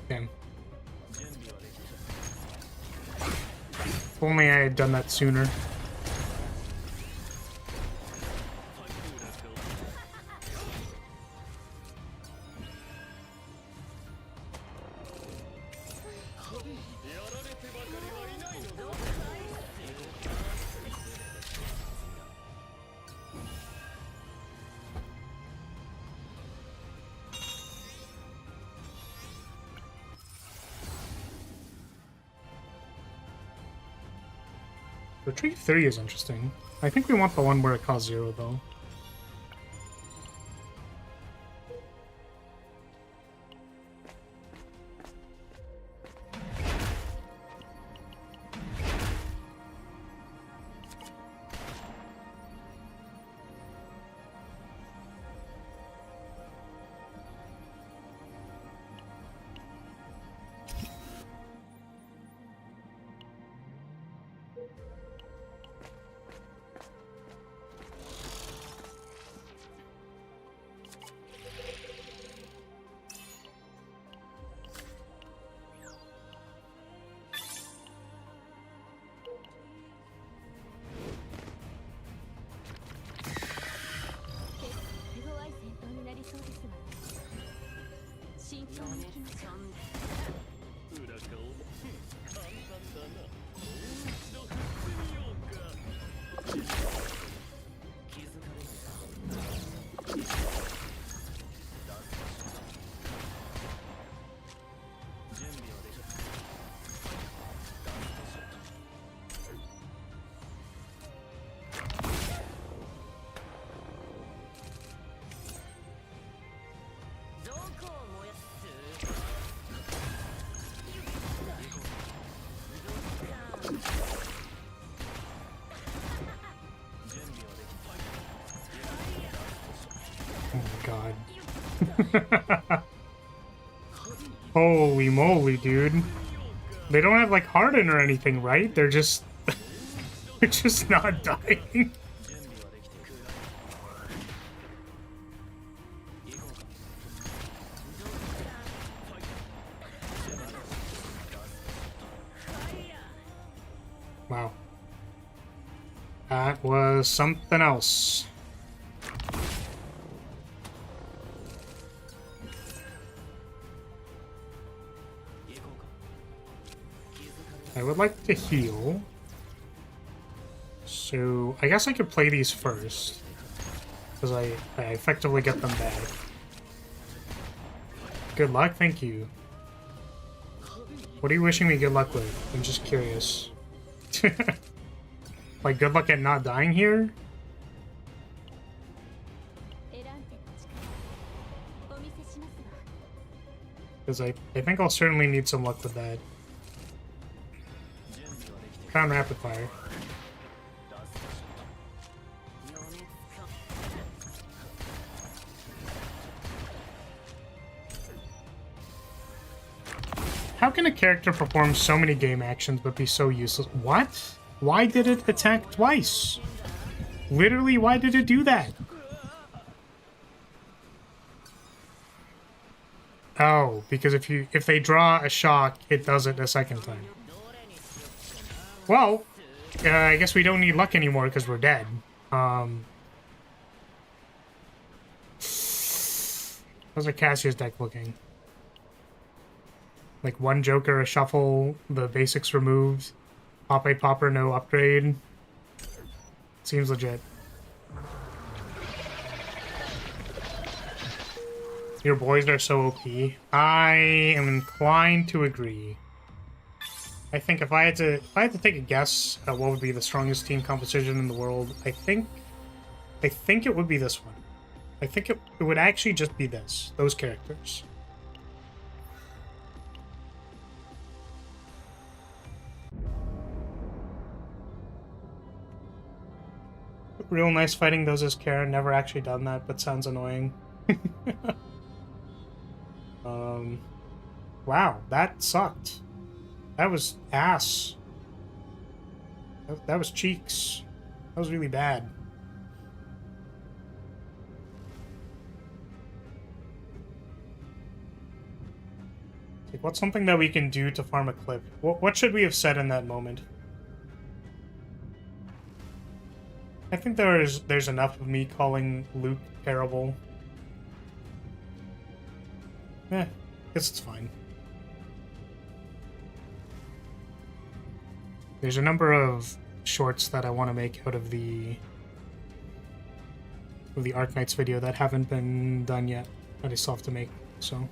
Damn. If only I had done that sooner. Retreat 3 is interesting. I think we want the one where it costs 0, though. Holy moly, dude. They don't have like harden or anything, right? They're just they're just not dying. Wow. That was something else. I would like to heal. So I guess I could play these first. Because I effectively get them back. Good luck, thank you. What are you wishing me good luck with? I'm just curious. Like, good luck at not dying here? Because I think I'll certainly need some luck with that. Found rapid fire. How can a character perform so many game actions but be so useless? What? Why did it attack twice? Literally, why did it do that? Oh, because if they draw a shock, it does it a second time. Well, I guess we don't need luck anymore because we're dead. How's our Cassius deck looking? Like one Joker, a shuffle, the basics removed, pop a popper, no upgrade. Seems legit. Your boys are so OP. I am inclined to agree. I think if I had to take a guess at what would be the strongest team composition in the world, I think it would be this one. I think it would actually just be those characters. Real nice fighting those as Karen. Never actually done that, but sounds annoying. Wow, that sucked. That was ass. That was cheeks. That was really bad. Like, what's something that we can do to farm a clip? What should we have said in that moment? I think there's enough of me calling Luke terrible. Guess it's fine. There's a number of shorts that I want to make out of the Arknights video that haven't been done yet, that I still have to make, so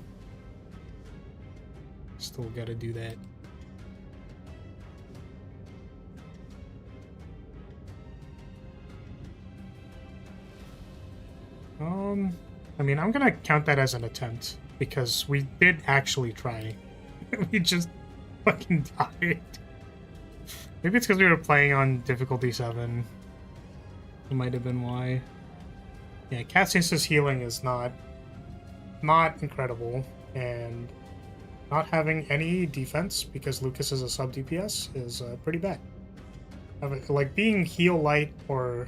still gotta do that. I mean, I'm gonna count that as an attempt, because we did actually try. We just fucking died. Maybe it's because we were playing on difficulty 7. It might have been why. Yeah, Cassius's healing is not incredible, and not having any defense because Lucas is a sub DPS is pretty bad. Like, being heal light or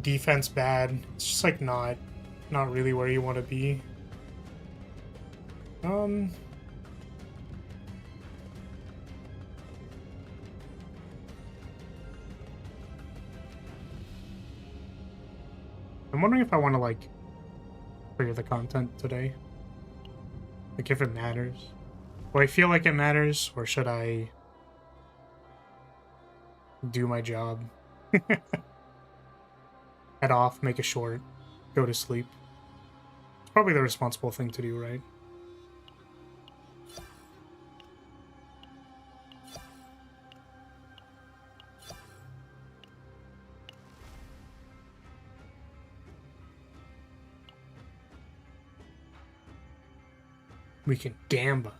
defense bad, it's just like not really where you want to be. I'm wondering if I want to, like, clear the content today. Like, if it matters. Do I feel like it matters, or should I do my job? Head off, make a short, go to sleep. It's probably the responsible thing to do, right? We can gamba.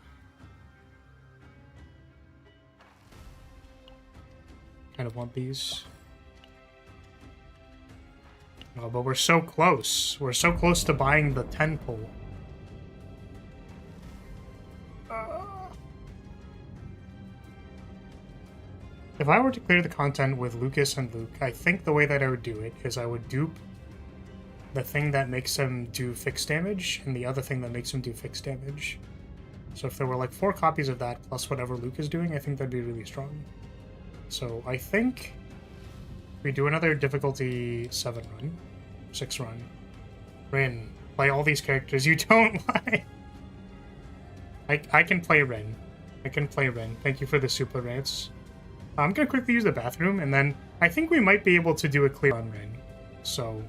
Kind of want these. Oh, but we're so close. We're so close to buying the 10 pull. If I were to clear the content with Lucas and Luke, I think the way that I would do it is I would dupe the thing that makes him do fixed damage and the other thing that makes him do fixed damage. So if there were like 4 copies of that plus whatever Luke is doing, I think that'd be really strong. So I think we do another difficulty 7 run, 6 run. Rin, play all these characters you don't like. I can play Rin. I can play Rin. Thank you for the super rants. I'm gonna quickly use the bathroom, and then I think we might be able to do a clear on Rin. So,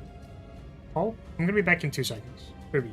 I'm gonna be back in 2 seconds. Kirby.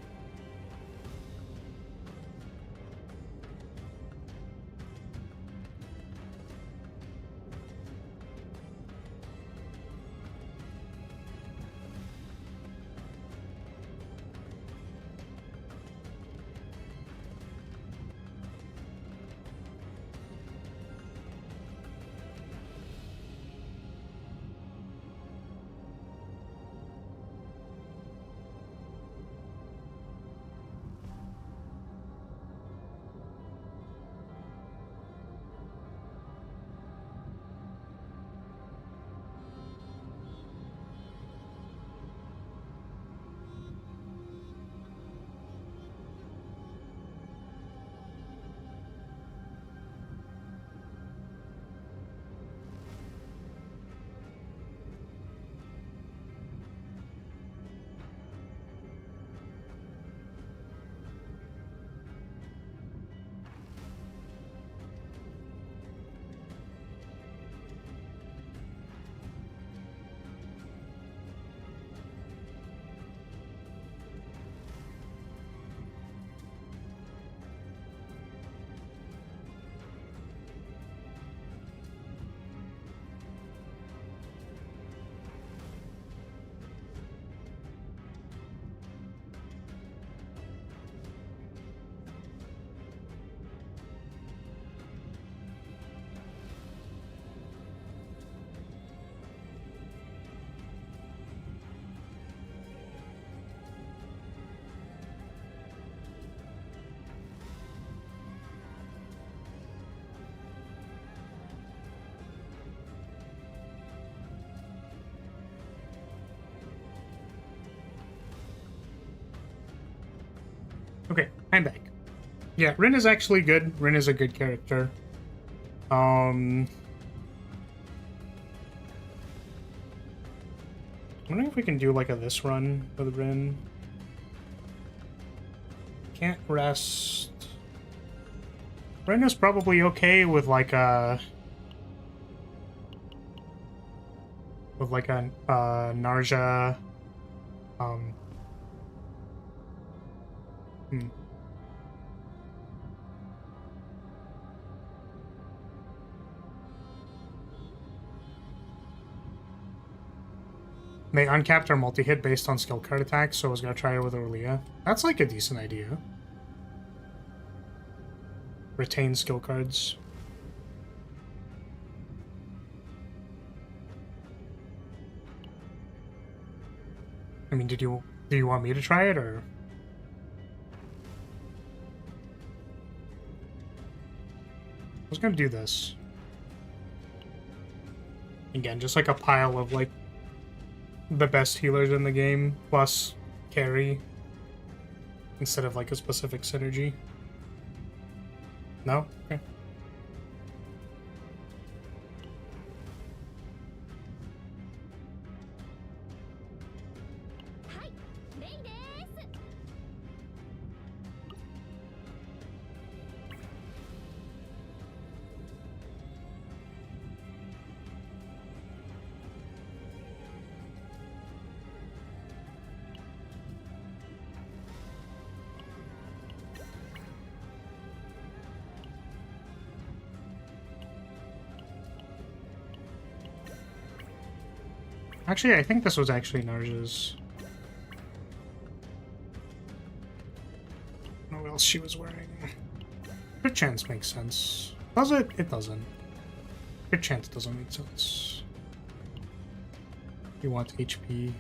Okay, I'm back. Yeah, Rin is actually good. Rin is a good character. I'm wondering if we can do like a this run with Rin. Can't rest. Rin is probably okay with like a Narja. They uncapped our multi-hit based on skill card attacks, so I was gonna try it with Lyria. That's like a decent idea. Retain skill cards. I mean, do you want me to try it, or? I was gonna do this. Again, just like a pile of like the best healers in the game, plus carry, instead of like a specific synergy. No? Okay. Actually, I think this was actually Narja's. I don't know what else she was wearing. Crit chance makes sense. Does it? It doesn't. Crit chance doesn't make sense. You want HP.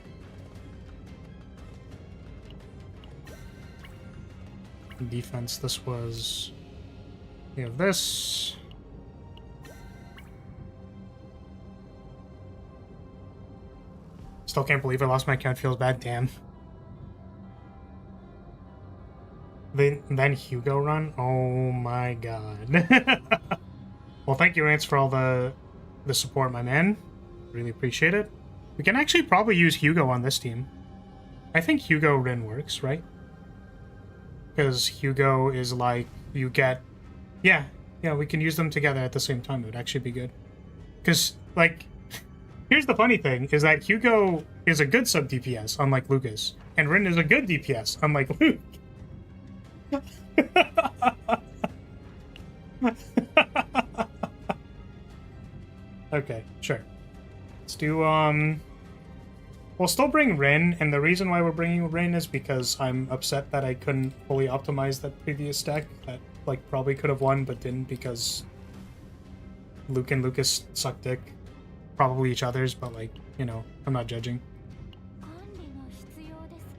defense, this was... We have this. Still can't believe I lost my account. Feels bad. Damn. Then Hugo run? Oh my god. Well, thank you, Rance, for all the support, my man. Really appreciate it. We can actually probably use Hugo on this team. I think Hugo Rin works, right? Because Hugo is like, you get... Yeah, we can use them together at the same time. It would actually be good. Because, like, here's the funny thing, is that Hugo is a good sub-DPS, unlike Lucas. And Rin is a good DPS, unlike Luke. Okay, sure. Let's do, we'll still bring Rin, and the reason why we're bringing Rin is because I'm upset that I couldn't fully optimize that previous deck that, like, probably could have won, but didn't because Luke and Lucas suck dick. Probably each other's, but, like, you know, I'm not judging.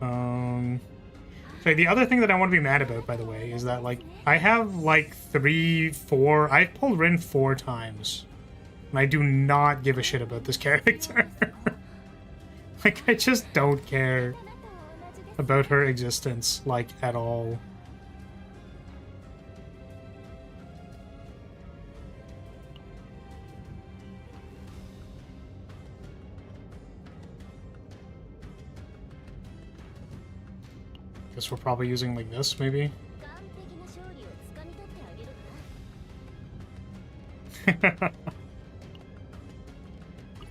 So the other thing that I want to be mad about, by the way, is that, like, I have, like, 3, 4... I've pulled Rin 4 times. And I do not give a shit about this character. Like, I just don't care about her existence, like, at all. Guess we're probably using, like, this, maybe?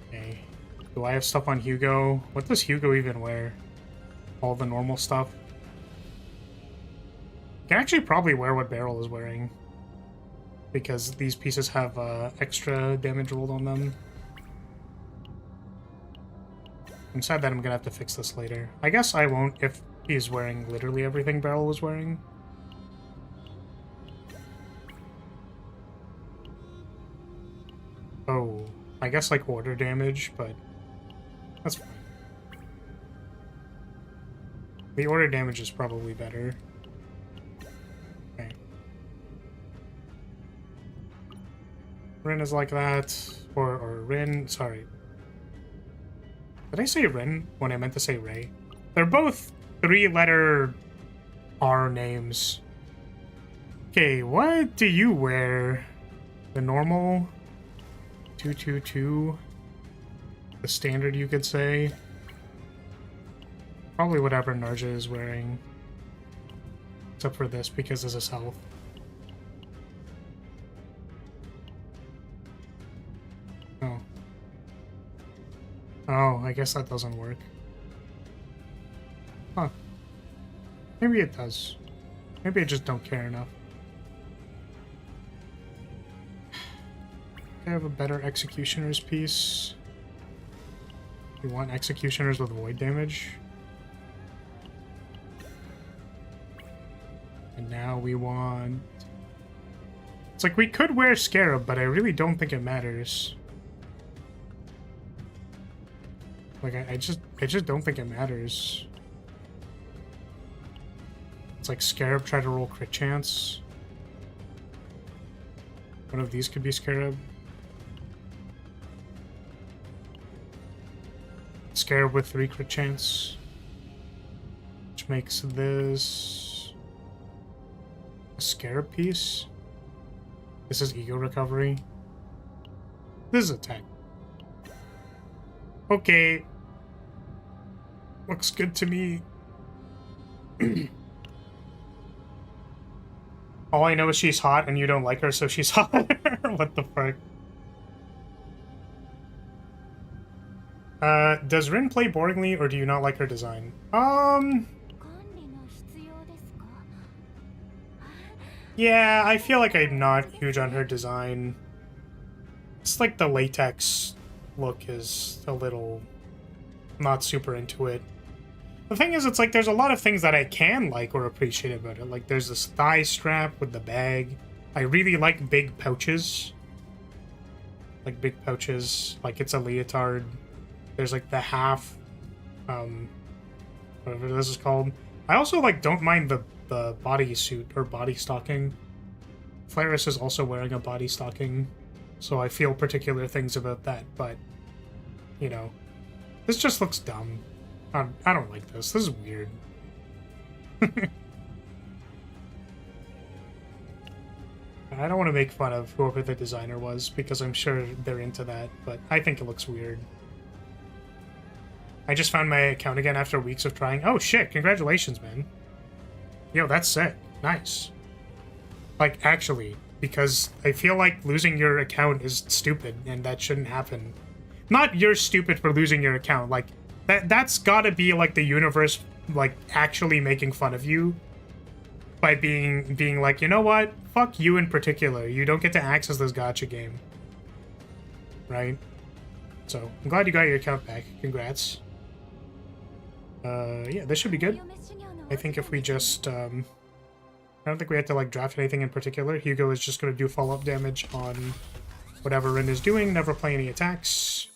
Okay. Do I have stuff on Hugo? What does Hugo even wear? All the normal stuff? I can actually probably wear what Beryl is wearing. Because these pieces have extra damage rolled on them. I'm sad that I'm gonna have to fix this later. I guess I won't if he's wearing literally everything Beryl was wearing. Oh, I guess like order damage, but that's fine. The order damage is probably better. Okay. Rin is like that, or Rin, sorry. Did I say Rin when I meant to say Ray? They're both 3-letter R names. Okay, what do you wear? The normal? 222? The standard, you could say? Probably whatever Narja is wearing. Except for this, because this is health. Oh. Oh, I guess that doesn't work. Huh. Maybe it does. Maybe I just don't care enough. I have a better Executioner's piece. We want Executioners with void damage. And now we want... It's like we could wear Scarab, but I really don't think it matters. Like, I just don't think it matters. It's like Scarab, try to roll crit chance. One of these could be Scarab. Scarab with 3 crit chance. Which makes this... a Scarab piece. This is Ego Recovery. This is attack. Okay. Looks good to me. All I know is she's hot and you don't like her, so she's hot. What the fuck? Does Rin play boringly, or do you not like her design? Yeah, I feel like I'm not huge on her design. It's like the latex look is a little... not super into it. The thing is, it's like there's a lot of things that I can like or appreciate about it. Like there's this thigh strap with the bag. I really like big pouches. Like big pouches. Like it's a leotard. There's like the half, whatever this is called. I also like don't mind the the bodysuit or body stocking. Flaris is also wearing a body stocking, so I feel particular things about that, but, you know, this just looks dumb. I don't like this. This is weird. I don't want to make fun of whoever the designer was, because I'm sure they're into that, but I think it looks weird. I just found my account again after weeks of trying. Oh shit, congratulations, man. Yo, that's sick. Nice. Like, actually, because I feel like losing your account is stupid, and that shouldn't happen. Not you're stupid for losing your account, like, that's gotta be, like, the universe, like, actually making fun of you by being like, you know what? Fuck you in particular. You don't get to access this gacha game. Right? So, I'm glad you got your account back. Congrats. Yeah, this should be good. I think if we just, I don't think we have to, like, draft anything in particular. Hugo is just going to do follow-up damage on whatever Rin is doing, never play any attacks.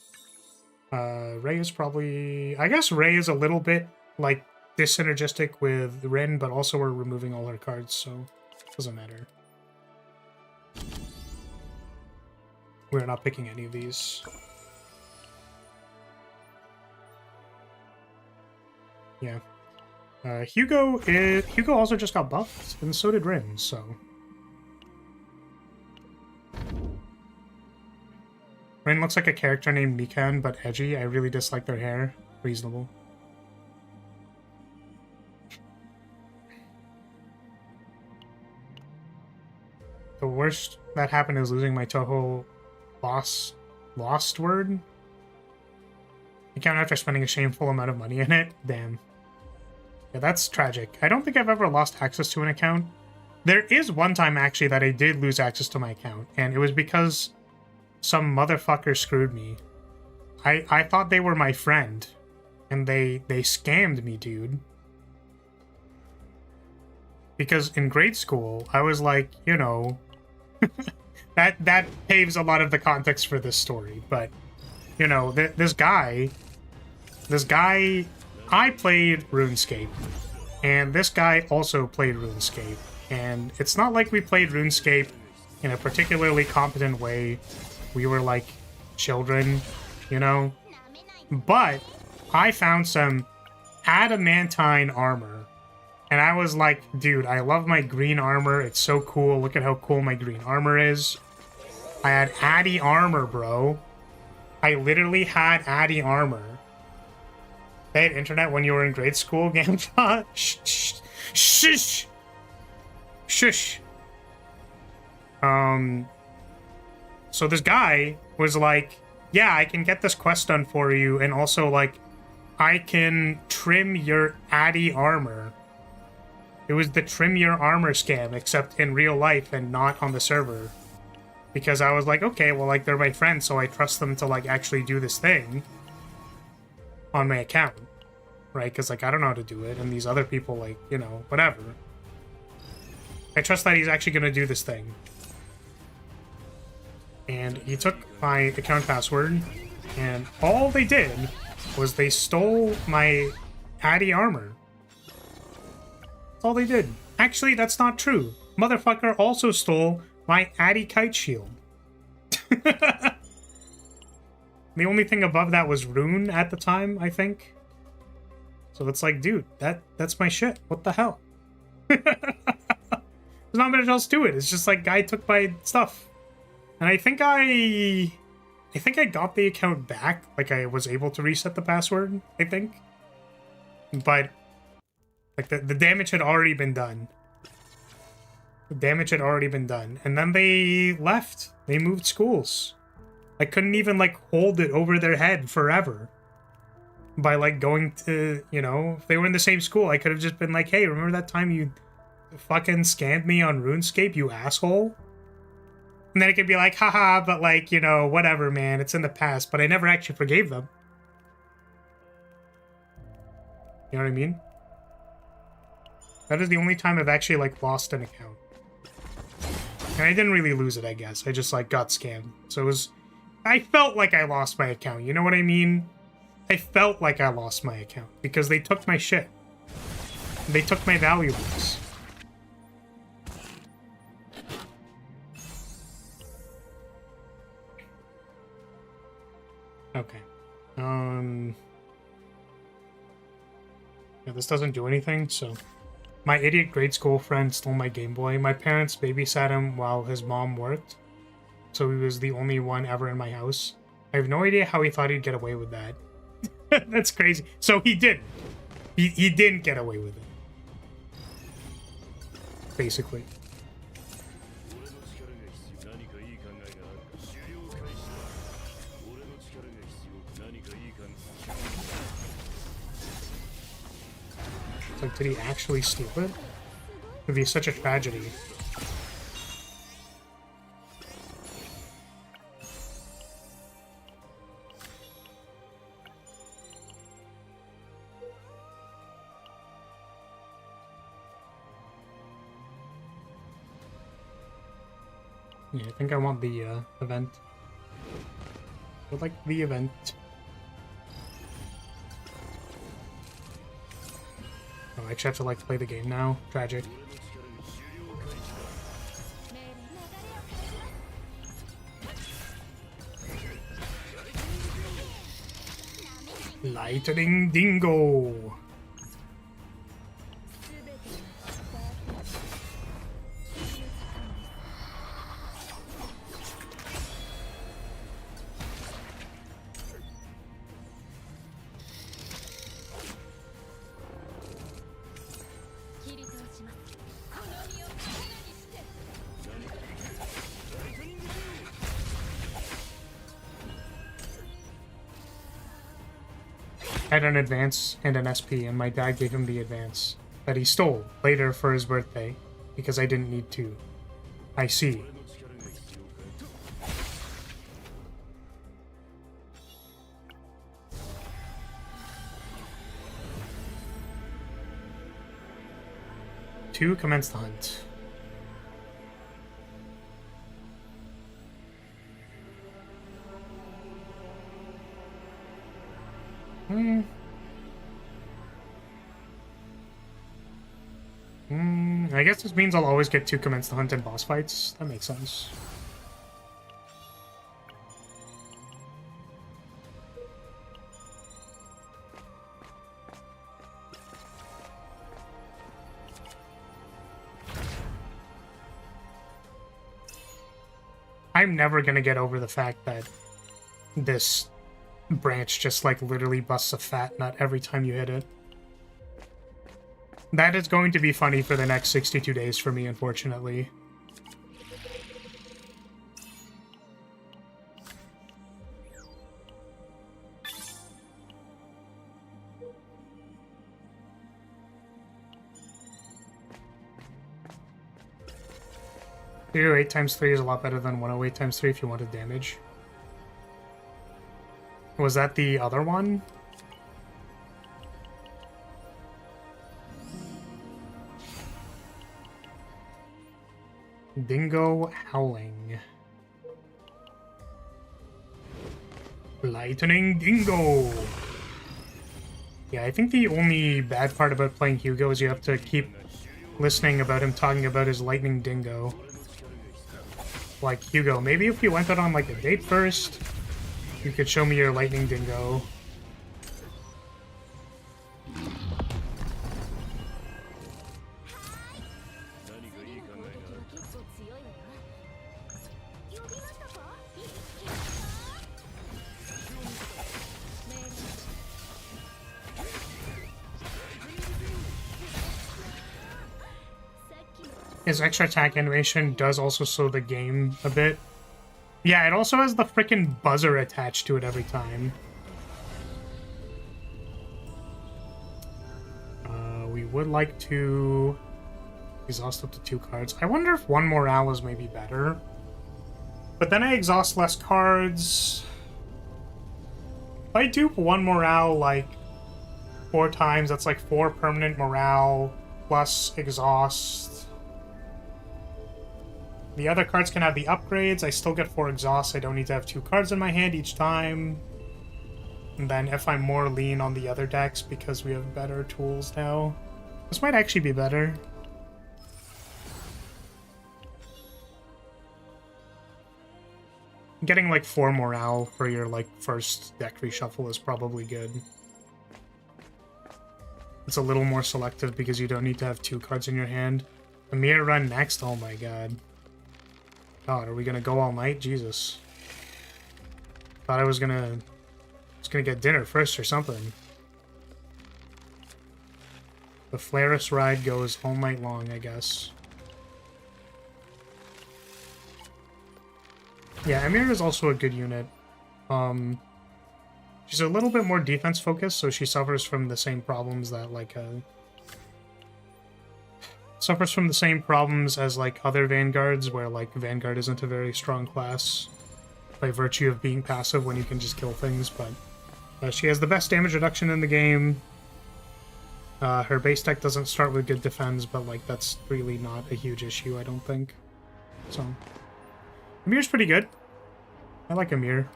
Ray is probably... I guess Ray is a little bit, like, dissynergistic with Rin, but also we're removing all her cards, so it doesn't matter. We're not picking any of these. Yeah. Hugo also just got buffed, and so did Rin, so... Rin looks like a character named Mikan, but edgy. I really dislike their hair. Reasonable. The worst that happened is losing my Toho lost word account after spending a shameful amount of money in it. Damn. Yeah, that's tragic. I don't think I've ever lost access to an account. There is one time, actually, that I did lose access to my account, and it was because some motherfucker screwed me. I thought they were my friend, and they scammed me, dude. Because in grade school, I was like, you know... that paves a lot of the context for this story, but, you know, this guy... I played RuneScape, and this guy also played RuneScape, and it's not like we played RuneScape in a particularly competent way. We were like children, you know? But I found some adamantine armor, and I was like, dude, I love my green armor. It's so cool. Look at how cool my green armor is. I had Addy armor, bro. I literally had Addy armor. They had internet when you were in grade school, Gamshot? Shh. Shush. Shush. So this guy was like, yeah, I can get this quest done for you, and also, like, I can trim your Addy armor. It was the trim your armor scam, except in real life and not on the server. Because I was like, okay, well, like, they're my friends, so I trust them to, like, actually do this thing on my account, right? Because, like, I don't know how to do it, and these other people, like, you know, whatever. I trust that he's actually going to do this thing. And he took my account password, and all they did was they stole my Addy armor. That's all they did. Actually, that's not true. Motherfucker also stole my Addy kite shield. The only thing above that was rune at the time, I think. So it's like, dude, that's my shit. What the hell? There's not much else to it. It's just like, guy took my stuff. And I think I got the account back. Like, I was able to reset the password, I think. But, like, the damage had already been done. The damage had already been done. And then they left. They moved schools. I couldn't even, like, hold it over their head forever. By, like, going to, you know, if they were in the same school, I could have just been like, hey, remember that time you fucking scammed me on RuneScape, you asshole? And then it could be like, haha, but, like, you know, whatever, man, it's in the past. But I never actually forgave them. You know what I mean? That is the only time I've actually, like, lost an account. And I didn't really lose it, I guess. I just, like, got scammed. So it was... I felt like I lost my account, you know what I mean? I felt like I lost my account. Because they took my shit. They took my valuables. Yeah, this doesn't do anything, so... My idiot grade school friend stole my Game Boy. My parents babysat him while his mom worked, so he was the only one ever in my house. I have no idea how he thought he'd get away with that. That's crazy. So he didn't. He didn't get away with it. Basically. It's like, did he actually steal it? It would be such a tragedy. Yeah, I think I want the event. I would like the event. Oh, I actually have to like play the game now. Tragic. Lightning Dingo. Had an advance and an SP, and my dad gave him the advance that he stole later for his birthday because I didn't need to. I see. Two, commence the hunt. I guess this means I'll always get to commence the hunt in boss fights. That makes sense. I'm never gonna get over the fact that this branch just like literally busts a fat nut every time you hit it. That is going to be funny for the next 62 days for me, unfortunately. Here, 8 times 3 is a lot better than 108 times 3 if you wanted damage. Was that the other one? Dingo howling. Lightning Dingo! Yeah, I think the only bad part about playing Hugo is you have to keep listening about him talking about his Lightning Dingo. Like, Hugo, maybe if we went out on like a date first, you could show me your Lightning Dingo. His extra attack animation does also slow the game a bit. Yeah, it also has the frickin' buzzer attached to it every time. We would like to exhaust up to 2 cards. I wonder if 1 morale is maybe better. But then I exhaust less cards. If I dupe 1 morale like 4 times, that's like 4 permanent morale plus exhaust. The other cards can have the upgrades. I still get 4 exhausts. I don't need to have 2 cards in my hand each time. And then if I'm more lean on the other decks because we have better tools now. This might actually be better. Getting like 4 morale for your like first deck reshuffle is probably good. It's a little more selective because you don't need to have 2 cards in your hand. A mirror run next? Oh my god. God, are we gonna go all night? Jesus. Thought I was gonna get dinner first or something. The Flaris ride goes all night long, I guess. Yeah, Amir is also a good unit. She's a little bit more defense focused, so she suffers from the same problems that like suffers from the same problems as like other Vanguards, where like Vanguard isn't a very strong class by virtue of being passive when you can just kill things, but she has the best damage reduction in the game. Her base deck doesn't start with good defense, but like that's really not a huge issue, I don't think. So Amir's pretty good. I like Amir.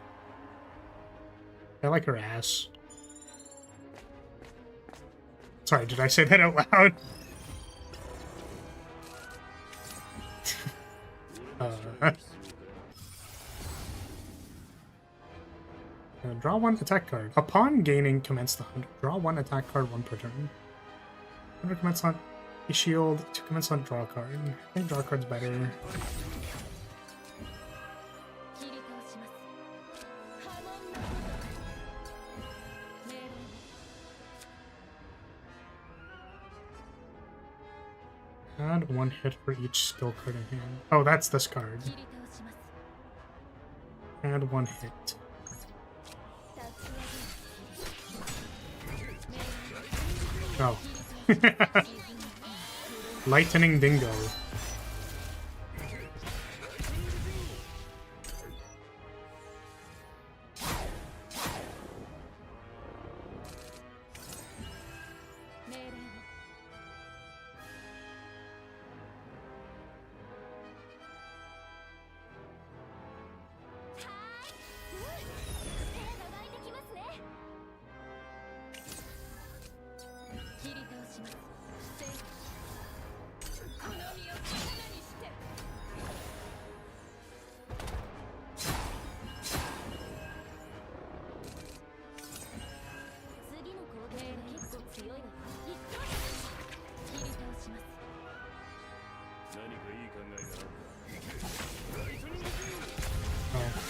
I like her ass. Sorry, did I say that out loud? Draw 1 attack card. Upon gaining commence the hunt, draw 1 attack card 1 per turn. Under commence hunt, a shield to commence hunt, draw a card. I think draw card's better. Add 1 hit for each skill card in hand. Oh, that's this card. Add 1 hit. Oh. Lightning Dingo.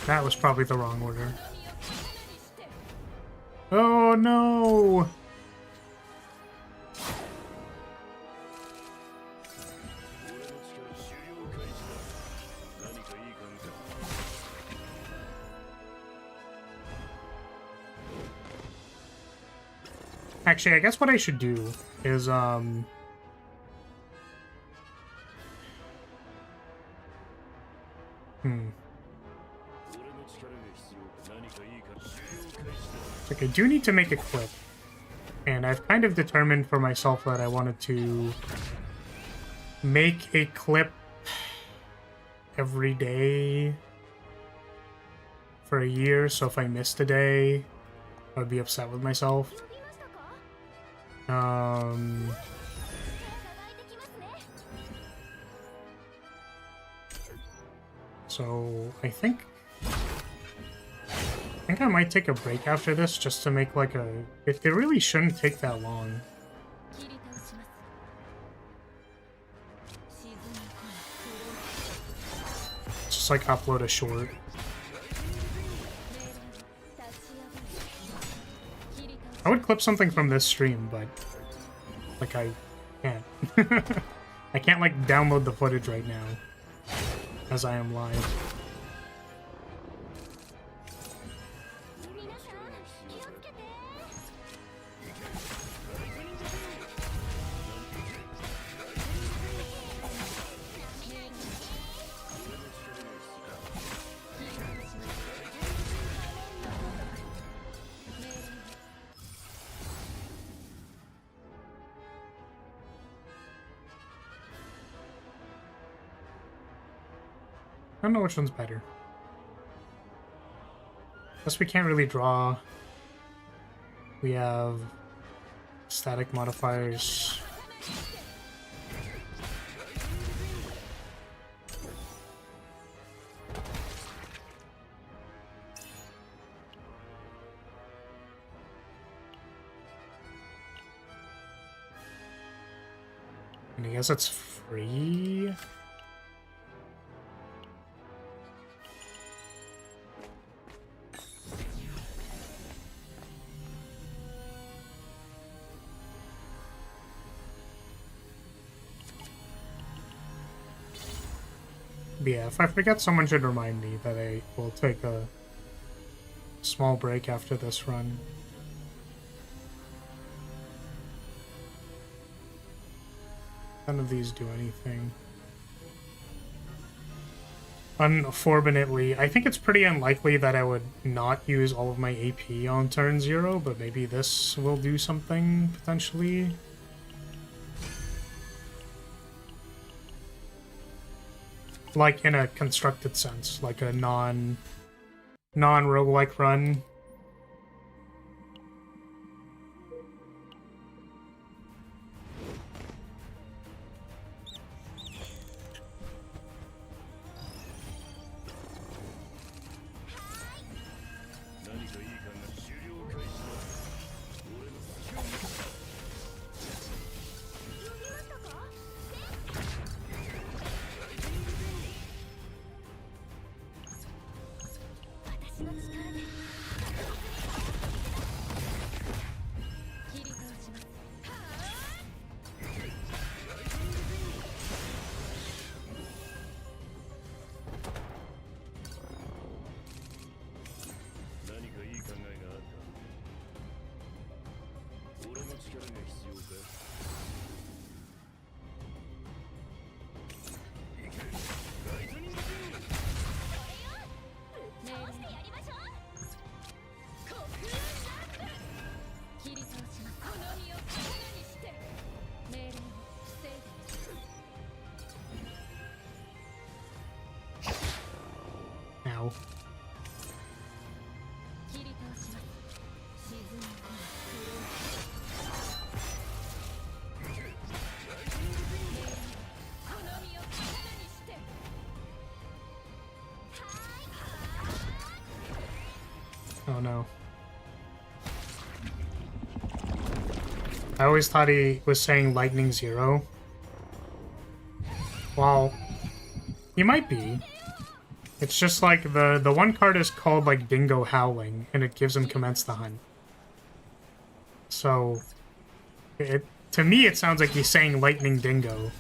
That was probably the wrong order. Oh no! Actually, I guess what I should do is, Like, I do need to make a clip, and I've kind of determined for myself that I wanted to make a clip every day for a year, so if I missed a day, I would be upset with myself. So I think I might take a break after this just to make like a... It really shouldn't take that long. Just like upload a short. I would clip something from this stream, but like I can't. I can't like download the footage right now as I am live. I don't know which one's better. Guess we can't really draw. We have static modifiers. And I guess it's free? But yeah, if I forget, someone should remind me that I will take a small break after this run. None of these do anything. Unfortunately, I think it's pretty unlikely that I would not use all of my AP on turn 0, but maybe this will do something, potentially. Like, in a constructed sense, like a non-roguelike run. Ow. Oh no. I always thought he was saying Lightning 0. Well, he might be. It's just like the one card is called like Dingo Howling, and it gives him Commence the Hunt. So, to me it sounds like he's saying Lightning Dingo.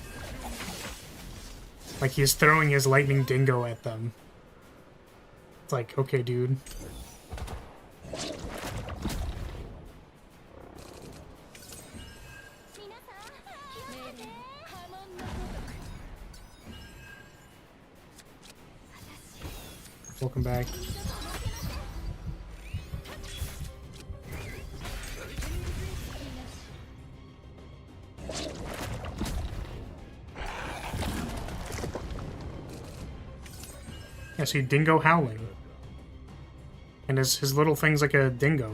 Like he's throwing his Lightning Dingo at them. It's like, okay, dude. Welcome back. I see Dingo Howling. And his little thing's like a dingo.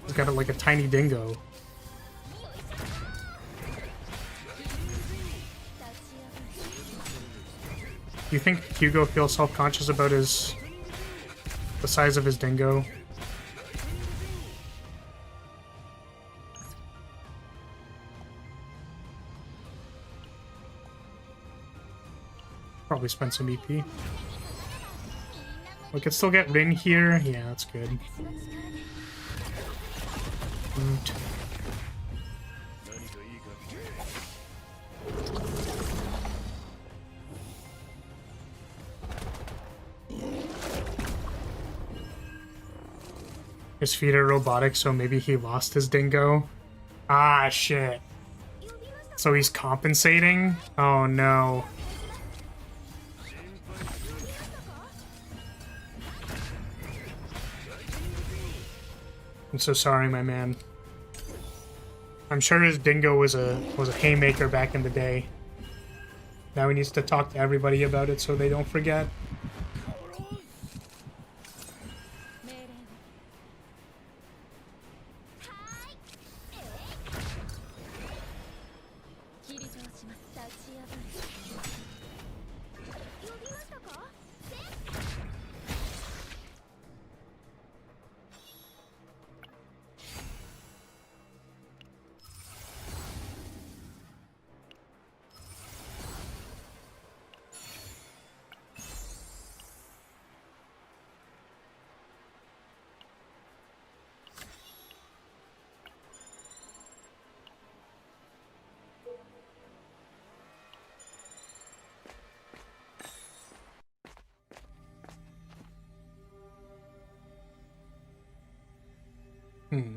He's got like a tiny dingo. Do you think Hugo feels self-conscious about the size of his dingo? Probably spent some EP. We could still get Rin here. Yeah, that's good. His feet are robotic, so maybe he lost his dingo. Ah, shit. So he's compensating? Oh, no. I'm so sorry, my man. I'm sure his dingo was a haymaker back in the day. Now he needs to talk to everybody about it so they don't forget. Hmm.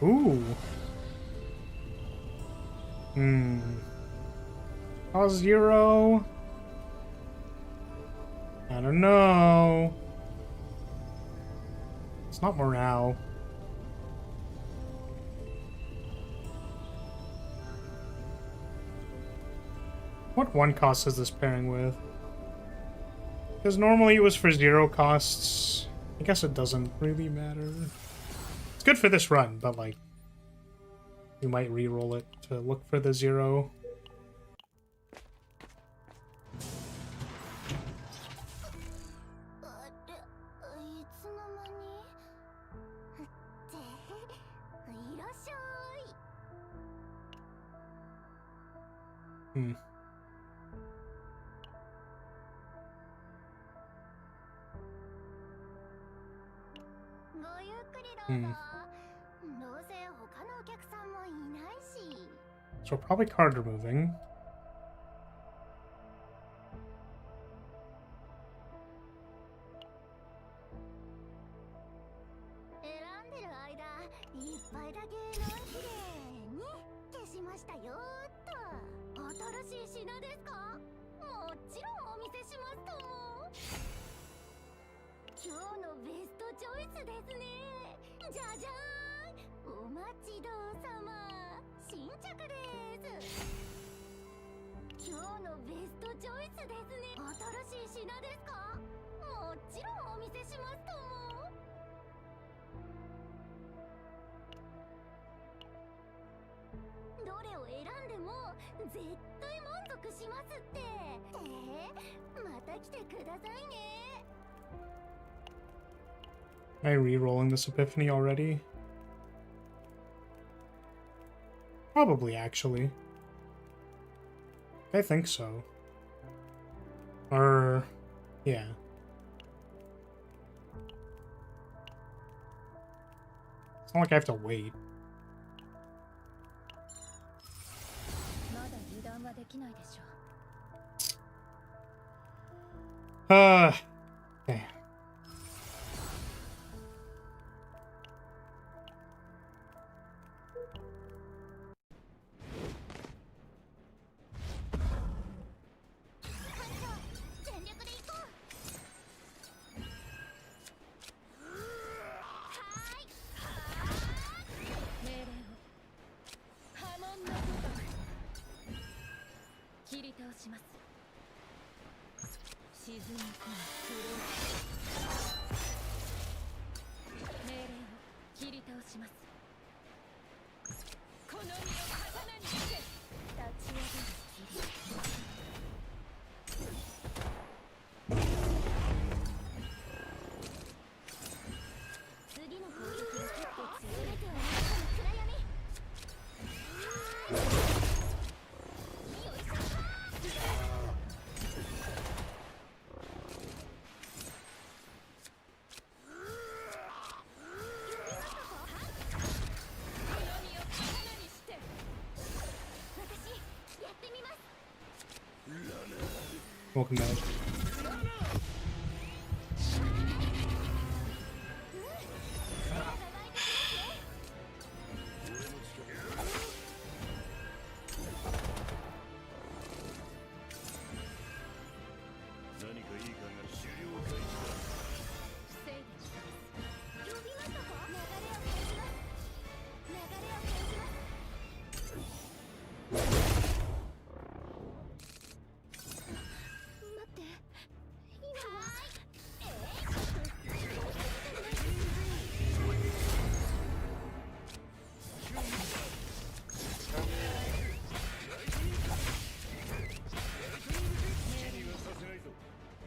Ooh. Hmm. House Zero. I don't know. It's not morale. What one cost is this pairing with? Because normally it was for 0 costs. I guess it doesn't really matter. It's good for this run, but like, you might re-roll it to look for the 0. Hmm. So probably card removing. Am I re-rolling this epiphany already? Probably, actually. I think so. Or, yeah. It's not like I have to wait. Okay. Welcome back.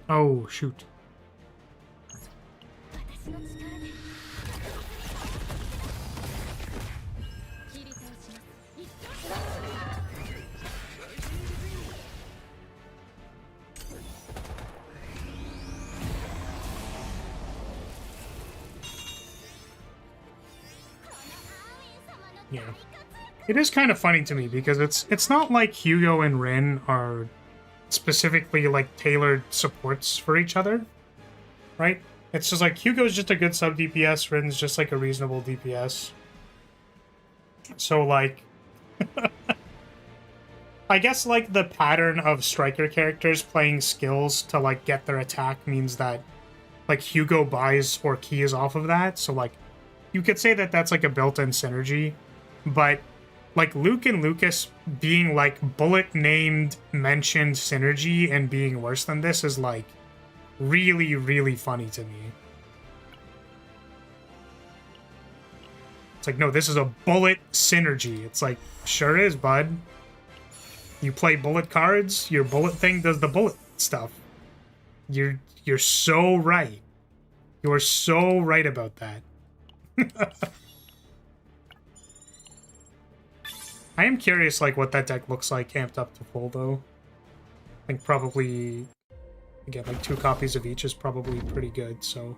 Oh, shoot. Yeah. It is kind of funny to me because it's not like Hugo and Rin are specifically like tailored supports for each other, right? It's just like Hugo's just a good sub DPS, Rin's just like a reasonable DPS. So like I guess like the pattern of striker characters playing skills to like get their attack means that like Hugo buys or keys off of that. So like you could say that that's like a built-in synergy, but like Luke and Lucas being like bullet named mentioned synergy and being worse than this is like really, really funny to me. It's like, no, this is a bullet synergy. It's like, sure is, bud. You play bullet cards, your bullet thing does the bullet stuff. You're so right. You're so right about that. I am curious, like, what that deck looks like amped up to full, though. I think probably, again, like 2 copies of each is probably pretty good, so...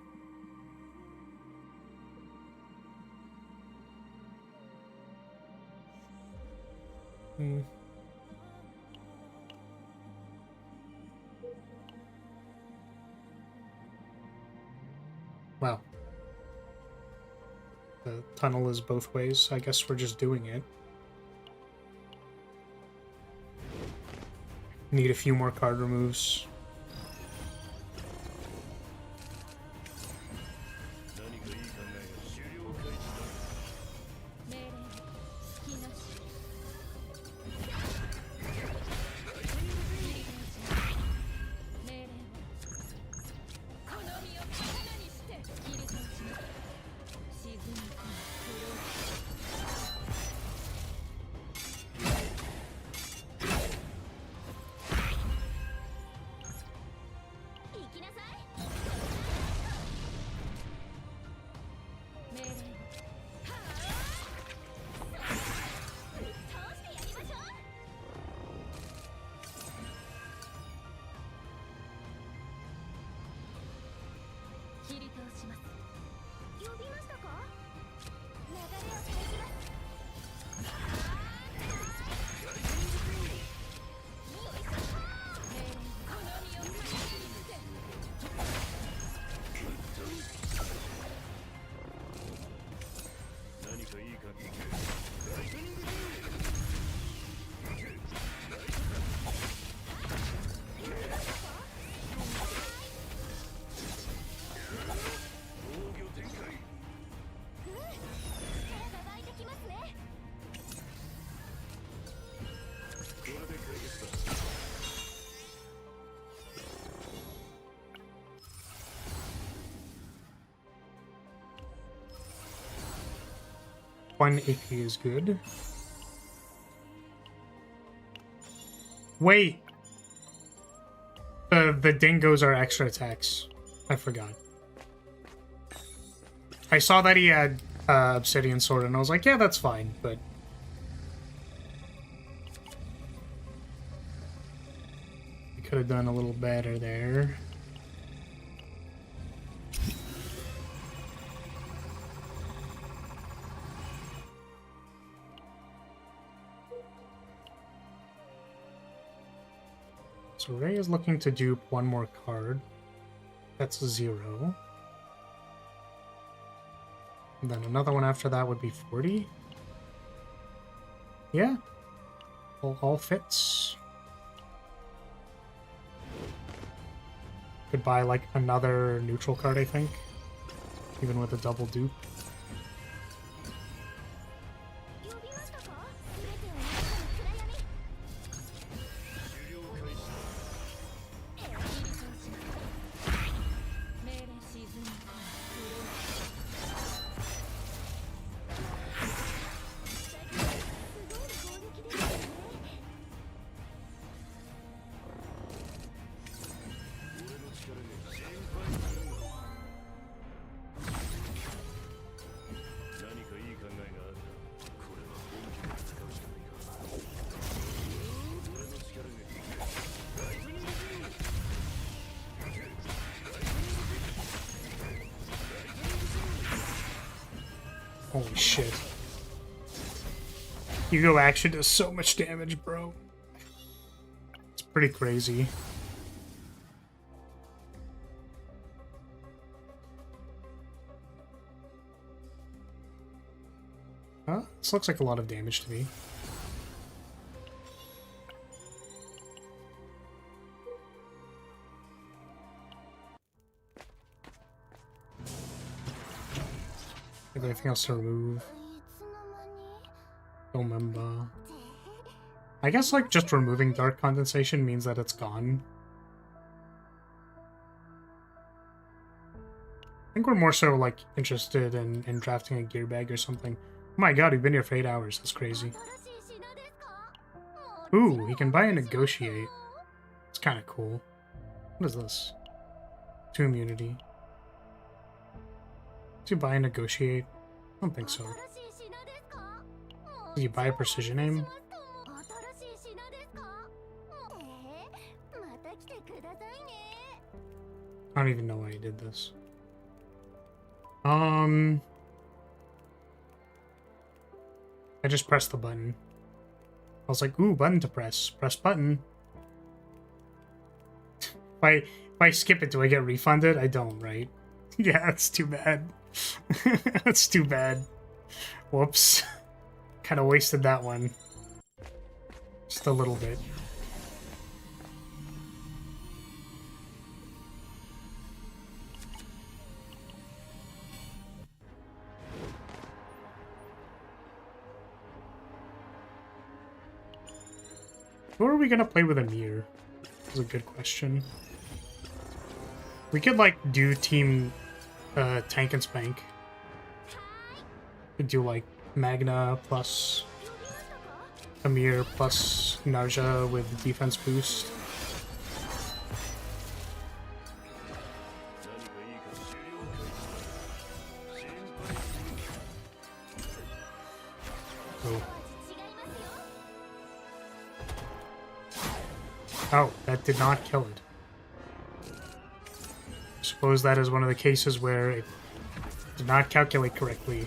Wow. The tunnel is both ways. I guess we're just doing it. Need a few more card removes. One AP is good. Wait! The dingoes are extra attacks. I forgot. I saw that he had Obsidian Sword and I was like, yeah, that's fine, but... we could have done a little better there. So Ray is looking to dupe one more card. That's a 0. And then another one after that would be 40. Yeah. All fits. Could buy like another neutral card, I think. Even with a double dupe. Holy shit. Hugo action does so much damage, bro. It's pretty crazy. This looks like a lot of damage to me. Is there anything else to remove? Don't remember. I guess like just removing dark condensation means that it's gone. I think we're more so like interested in drafting a gear bag or something. Oh my god, we've been here for 8 hours. That's crazy. Ooh, he can buy and negotiate. It's kind of cool. What is this? 2 immunity. Do you buy and negotiate? I don't think so. Did you buy a precision aim? I don't even know why he did this. I just pressed the button. I was like, ooh, button to press. Press button. If I skip it, do I get refunded? I don't, right? Yeah, that's too bad. That's too bad. Whoops. Kind of wasted that one. Just a little bit. Who are we gonna play with Amir? That's a good question. We could, like, do team tank and spank. Could do, like, Magna plus Amir plus Narja with defense boost. Oh, that did not kill it. I suppose that is one of the cases where it did not calculate correctly.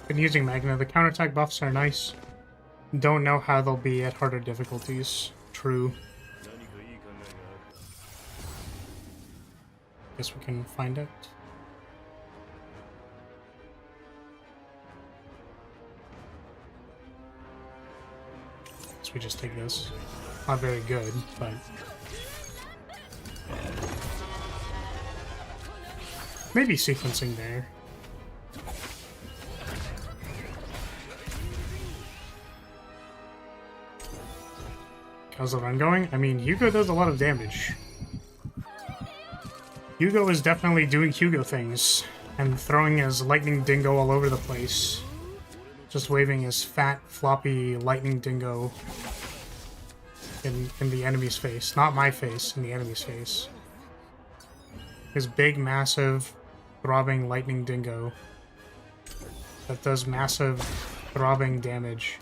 Been using Magna. The counterattack buffs are nice. Don't know how they'll be at harder difficulties. True. Guess we can find it. Guess we just take this. Not very good, but... maybe sequencing there. How's the run going? I mean, Hugo does a lot of damage. Hugo is definitely doing Hugo things and throwing his lightning dingo all over the place. Just waving his fat, floppy lightning dingo in the enemy's face. Not my face, in the enemy's face. His big, massive, throbbing lightning dingo that does massive, throbbing damage.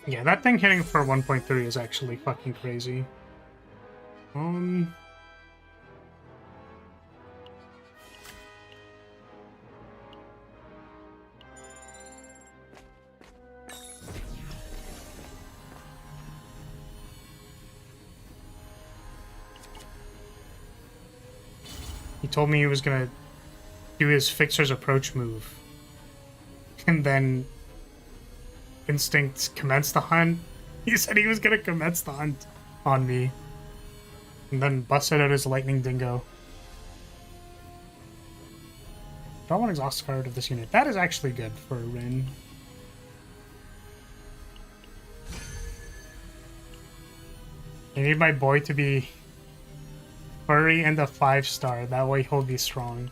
Yeah, that thing hitting for 1.3 is actually fucking crazy. He told me he was gonna do his Fixer's Approach move. And then Instinct commenced the hunt. He said he was gonna commence the hunt on me. And then busted out his lightning dingo. Draw one exhaust card of this unit. That is actually good for Rin. I need my boy to be furry and a 5-star. That way he'll be strong.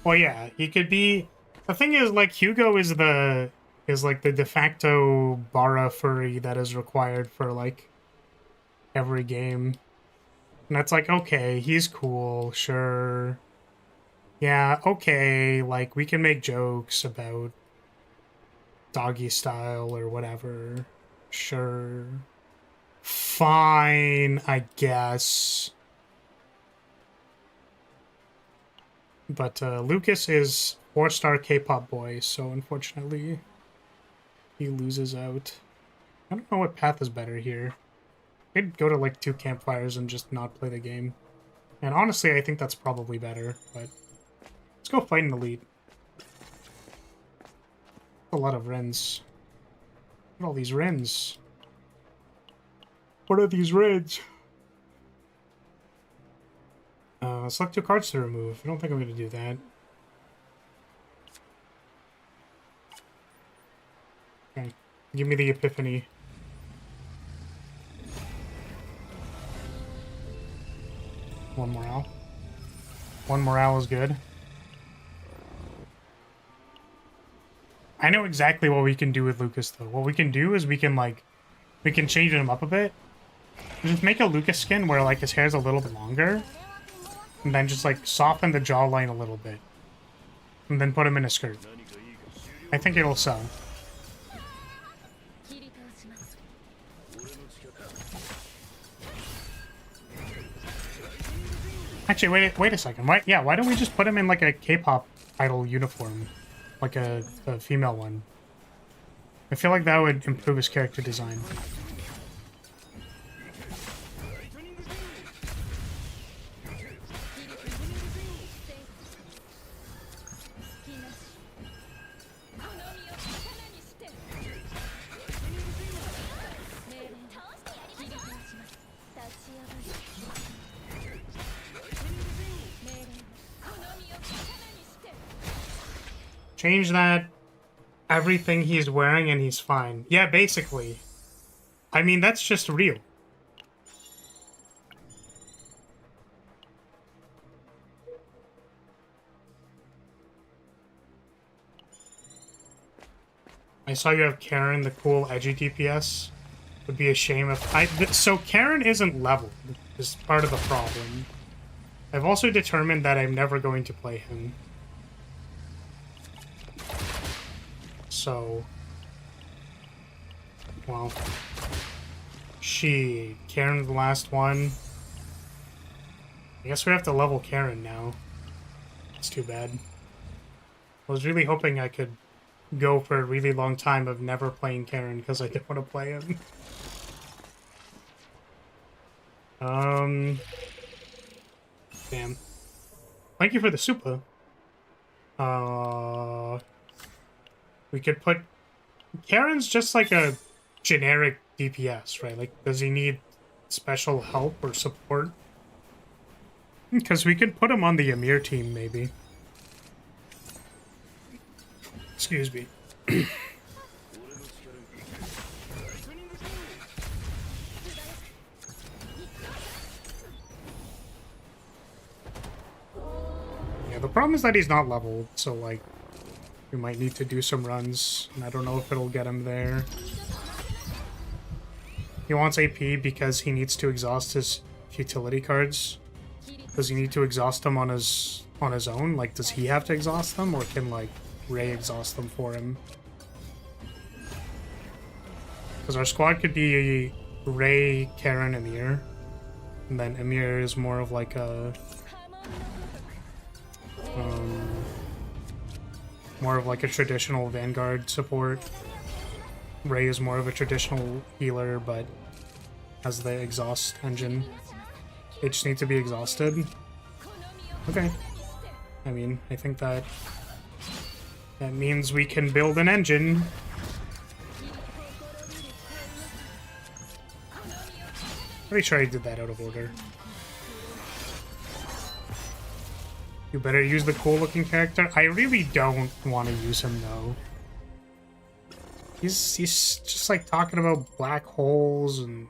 Well, yeah, he could be... The thing is, like, Hugo is like the de facto Bara furry that is required for, like, every game. And that's like, okay, he's cool, sure. Yeah, okay, like, we can make jokes about doggy style or whatever. Sure. Fine, I guess. But Lucas is 4-star K-pop boy, so unfortunately he loses out. I don't know what path is better here. I'd go to like 2 campfires and just not play the game. And honestly, I think that's probably better, but let's go fight an elite. A lot of Rens. Look at all these Rens. What are these Rens? Select 2 cards to remove. I don't think I'm going to do that. Okay. Give me the Epiphany. One morale. One morale is good. I know exactly what we can do with Lucas, though. What we can do is we can change him up a bit. Just make a Lucas skin where, like, his hair's a little bit longer. And then just, like, soften the jawline a little bit. And then put him in a skirt. I think it'll sell. Actually, wait a second. Why don't we just put him in, like, a K-pop idol uniform? Like a female one. I feel like that would improve his character design. Change that, everything he's wearing, and he's fine. Yeah, basically. I mean, that's just real. I saw you have Karen, the cool, edgy DPS. Would be a shame if so Karen isn't leveled, is part of the problem. I've also determined that I'm never going to play him. So, well, Karen's the last one. I guess we have to level Karen now. It's too bad. I was really hoping I could go for a really long time of never playing Karen because I didn't want to play him. Damn. Thank you for the super. We could put... Karen's just like a generic DPS, right? Like, does he need special help or support? Because we could put him on the Amir team, maybe. Excuse me. Yeah, the problem is that he's not leveled, so, like, we might need to do some runs, and I don't know if it'll get him there. He wants AP because he needs to exhaust his utility cards. Does he need to exhaust them on his own? Like, does he have to exhaust them, or can, like, Ray exhaust them for him? Because our squad could be Ray, Karen, Amir. And then Amir is more of like a... more of like a traditional Vanguard support. Ray is more of a traditional healer, but has the exhaust engine. They just need to be exhausted. Okay. I mean, I think that means we can build an engine. Pretty sure I did that out of order. You better use the cool-looking character. I really don't want to use him, though. He's just, like, talking about black holes and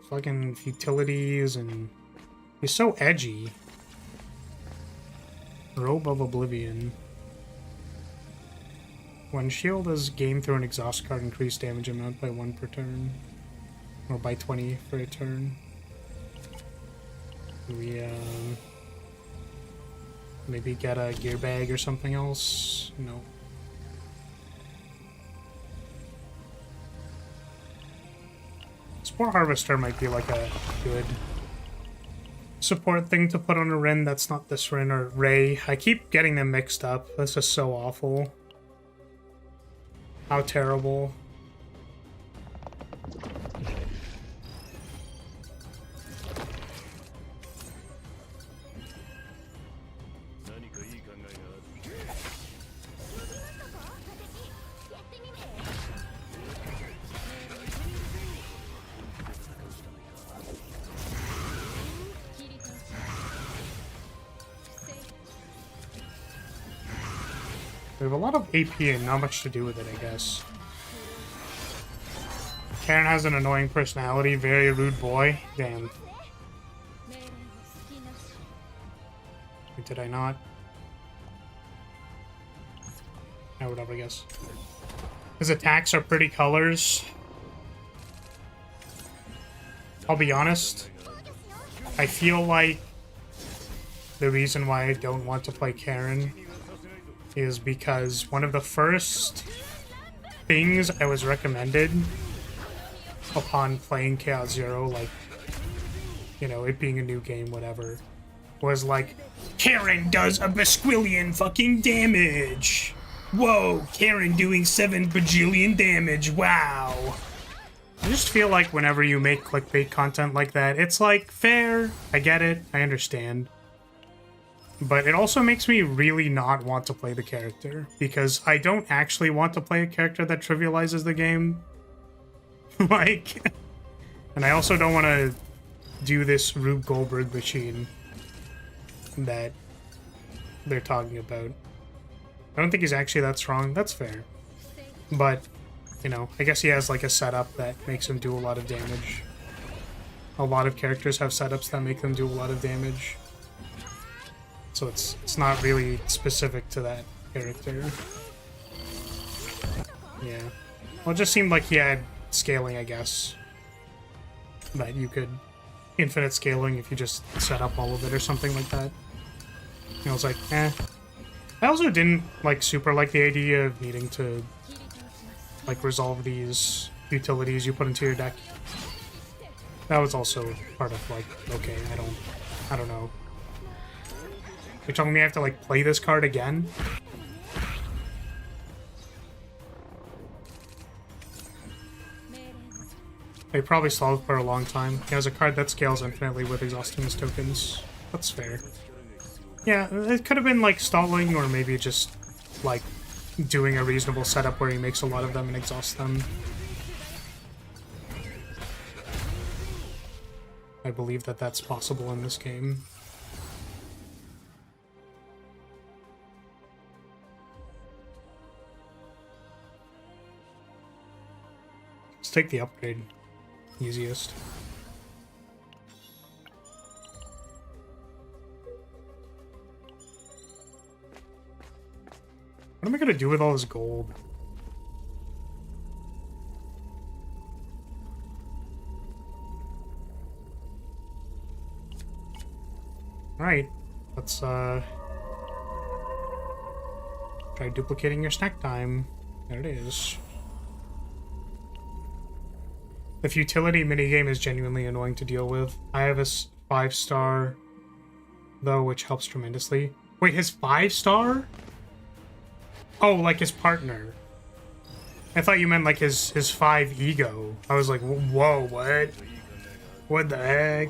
fucking futilities, and he's so edgy. Robe of Oblivion. When shield is gained through an exhaust card, increase damage amount by 1 per turn. Or by 20 for a turn. We, maybe get a gear bag or something else? No. Spore Harvester might be like a good support thing to put on a Rin that's not this Rin or Ray. I keep getting them mixed up. This is so awful. How terrible. We have a lot of AP and not much to do with it, I guess. Karen has an annoying personality, very rude boy. Damn. Did I not? No, whatever, I guess. His attacks are pretty colors. I'll be honest. I feel like the reason why I don't want to play Karen is because one of the first things I was recommended upon playing Chaos Zero, like, you know, it being a new game, whatever, was like, Karen does a basquillion fucking damage! Whoa, Karen doing 7 bajillion damage, wow! I just feel like whenever you make clickbait content like that, it's like, fair, I get it, I understand. But it also makes me really not want to play the character, because I don't actually want to play a character that trivializes the game. Like, and I also don't want to do this Rube Goldberg machine that they're talking about. I don't think he's actually that strong, that's fair. But, you know, I guess he has like a setup that makes him do a lot of damage. A lot of characters have setups that make them do a lot of damage. So it's not really specific to that character. Yeah. Well, it just seemed like he had scaling, I guess. That you could infinite scaling if you just set up all of it or something like that. And I was like, eh. I also didn't like super like the idea of needing to like resolve these utilities you put into your deck. That was also part of like, okay, I don't know. You're telling me I have to, like, play this card again? They probably stalled for a long time. He has a card that scales infinitely with exhausting his tokens. That's fair. Yeah, it could have been, like, stalling, or maybe just, like, doing a reasonable setup where he makes a lot of them and exhausts them. I believe that that's possible in this game. Take the upgrade. Easiest. What am I gonna do with all this gold? Alright. Let's try duplicating your snack time. There it is. The futility minigame is genuinely annoying to deal with. I have a 5-star, though, which helps tremendously. Wait, his 5-star? Oh, like his partner. I thought you meant like his 5 ego. I was like, whoa, what? What the heck?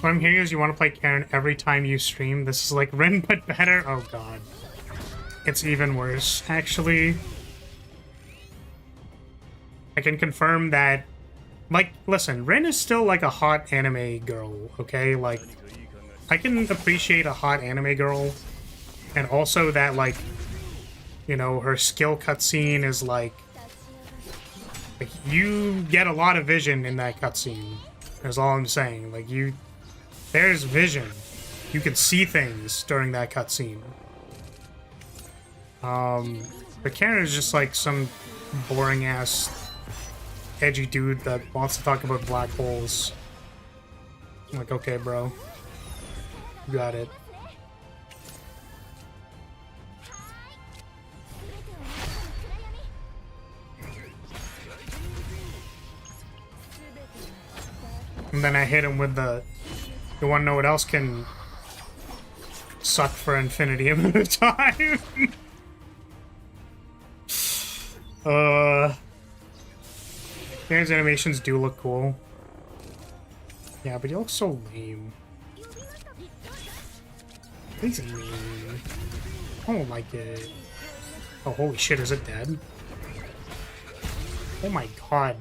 What I'm hearing is you want to play Karen every time you stream. This is like Rin, but better. Oh god. It's even worse, actually. I can confirm that, like, listen, Rin is still like a hot anime girl, okay? Like, I can appreciate a hot anime girl, and also that, like, you know, her skill cutscene is like you get a lot of vision in that cutscene. That's all I'm saying. Like, there's vision. You can see things during that cutscene. But Karen is just like some boring ass edgy dude that wants to talk about black holes. I'm like, okay, bro. You got it. And then I hit him with the... You wanna know what else can suck for infinity amount of time? Karen's animations do look cool. Yeah, but he looks so lame. He's mean. I don't like it. Oh, holy shit, is it dead? Oh my god.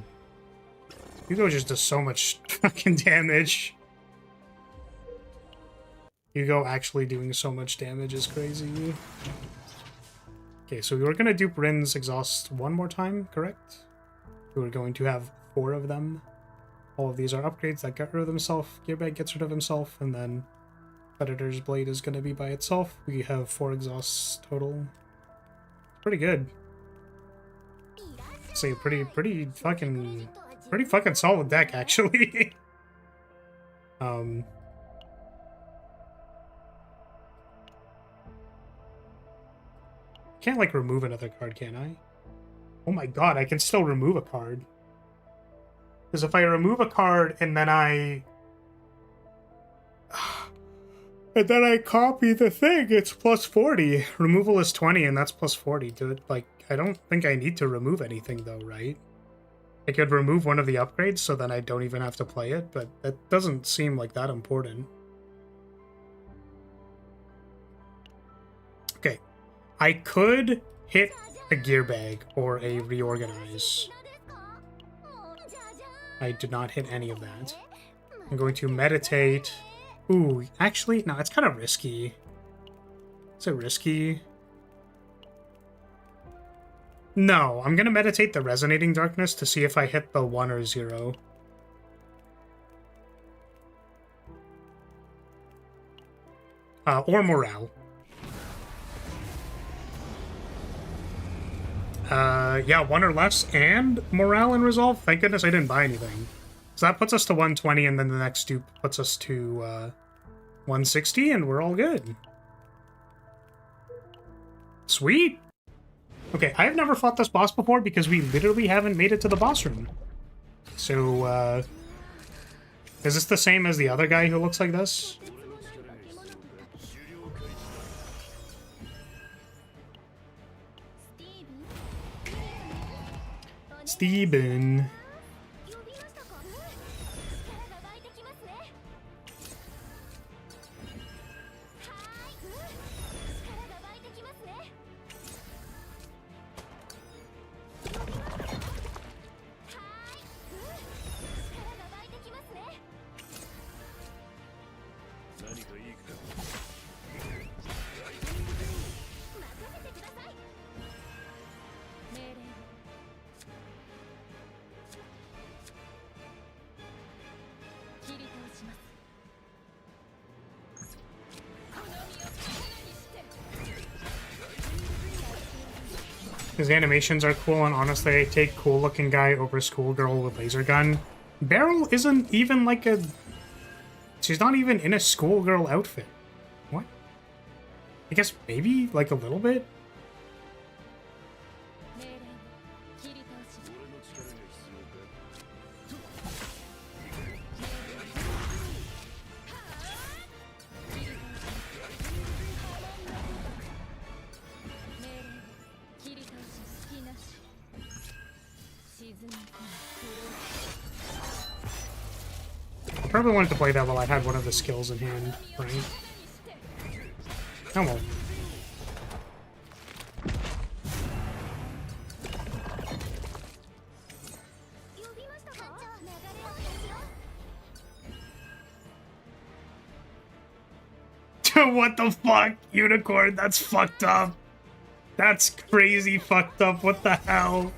Hugo just does so much fucking damage. Hugo actually doing so much damage is crazy. Okay, so we were gonna dupe Rin's exhaust one more time, correct? We were going to have 4 of them. All of these are upgrades that get rid of himself. Gearbag gets rid of himself, and then Predator's Blade is gonna be by itself. We have 4 exhausts total. Pretty good. Say pretty fucking solid deck, actually. Can't, like, remove another card, can I? Oh my god, I can still remove a card. Because if I remove a card and then I copy the thing, it's plus 40. Removal is 20 and that's plus 40. Like, I don't think I need to remove anything though, right? I could remove one of the upgrades so then I don't even have to play it, but that doesn't seem like that important. Okay. I could hit a gear bag or a reorganize. I did not hit any of that. I'm going to meditate. Ooh, actually, no, it's kind of risky. Is it risky? No, I'm gonna meditate the Resonating Darkness to see if I hit the 1 or 0. Or Morale. Yeah, 1 or less, and Morale and Resolve. Thank goodness I didn't buy anything. So that puts us to 120, and then the next dupe puts us to 160, and we're all good. Sweet! Okay, I've never fought this boss before because we literally haven't made it to the boss room. So, is this the same as the other guy who looks like this? Steven. His animations are cool, and honestly, I take cool-looking guy over schoolgirl with laser gun. Beryl isn't even like a... She's not even in a schoolgirl outfit. What? I guess maybe, like, a little bit? Probably wanted to play that while I had one of the skills in hand, right? Oh well. What the fuck? Unicorn, that's fucked up. That's crazy fucked up. What the hell?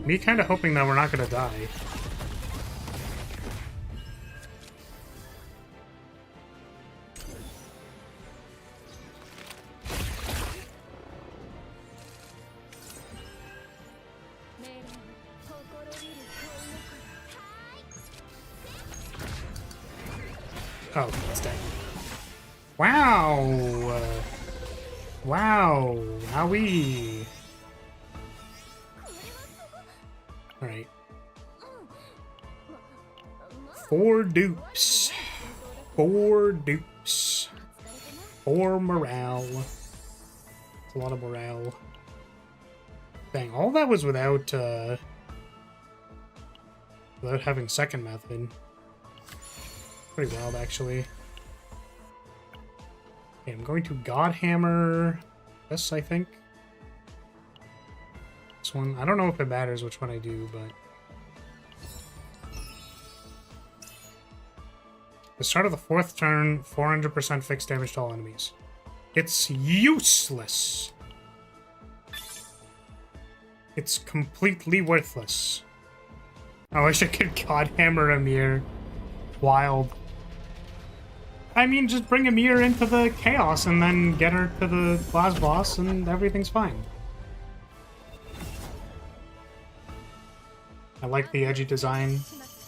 Me kind of hoping that we're not gonna die. Oh, it's dead. Wow! Wow! Howie! Alright. 4 dupes. 4 dupes. 4 morale. It's a lot of morale. Dang, all that was without having second method. Pretty wild, actually. Okay, I'm going to Godhammer this, I think. This one. I don't know if it matters which one I do, but... the start of the 4th turn, 400% fixed damage to all enemies. It's useless! It's completely worthless. I wish I could Godhammer Amir. Wild. I mean, just bring Amir into the chaos and then get her to the last boss and everything's fine. I like the edgy design.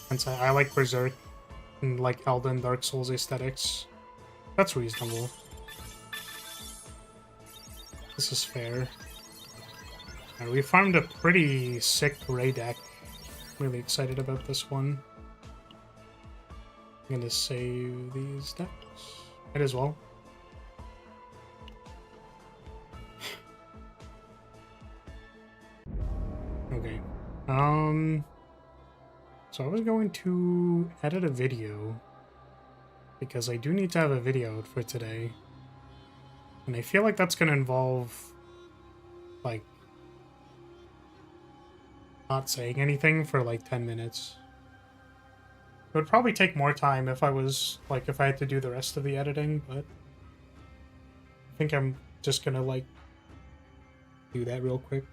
And so I like Berserk and like Elden Dark Souls aesthetics. That's reasonable. This is fair. Right, we farmed a pretty sick Ray deck. Really excited about this one. I'm gonna save these decks. Might as well. Okay. So I was going to edit a video because I do need to have a video out for today. And I feel like that's gonna involve like not saying anything for like 10 minutes. It would probably take more time if I was, like, if I had to do the rest of the editing, but I think I'm just gonna, like, do that real quick.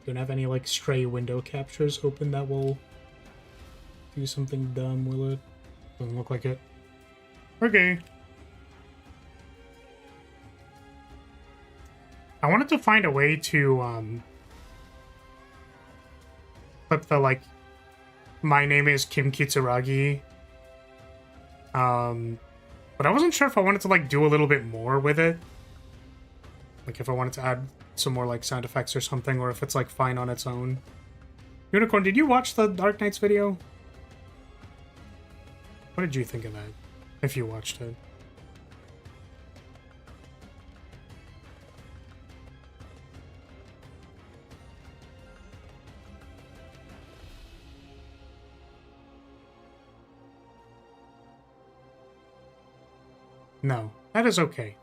Don't have any like stray window captures open that will do something dumb, will it? Doesn't look like it. Okay. I wanted to find a way to put the like my name is Kim Kitsuragi. But I wasn't sure if I wanted to like do a little bit more with it. Like if I wanted to add some more like sound effects or something, or if it's like fine on its own. Unicorn, did you watch the Dark Knights video? What did you think of that? If you watched it. No, that is okay.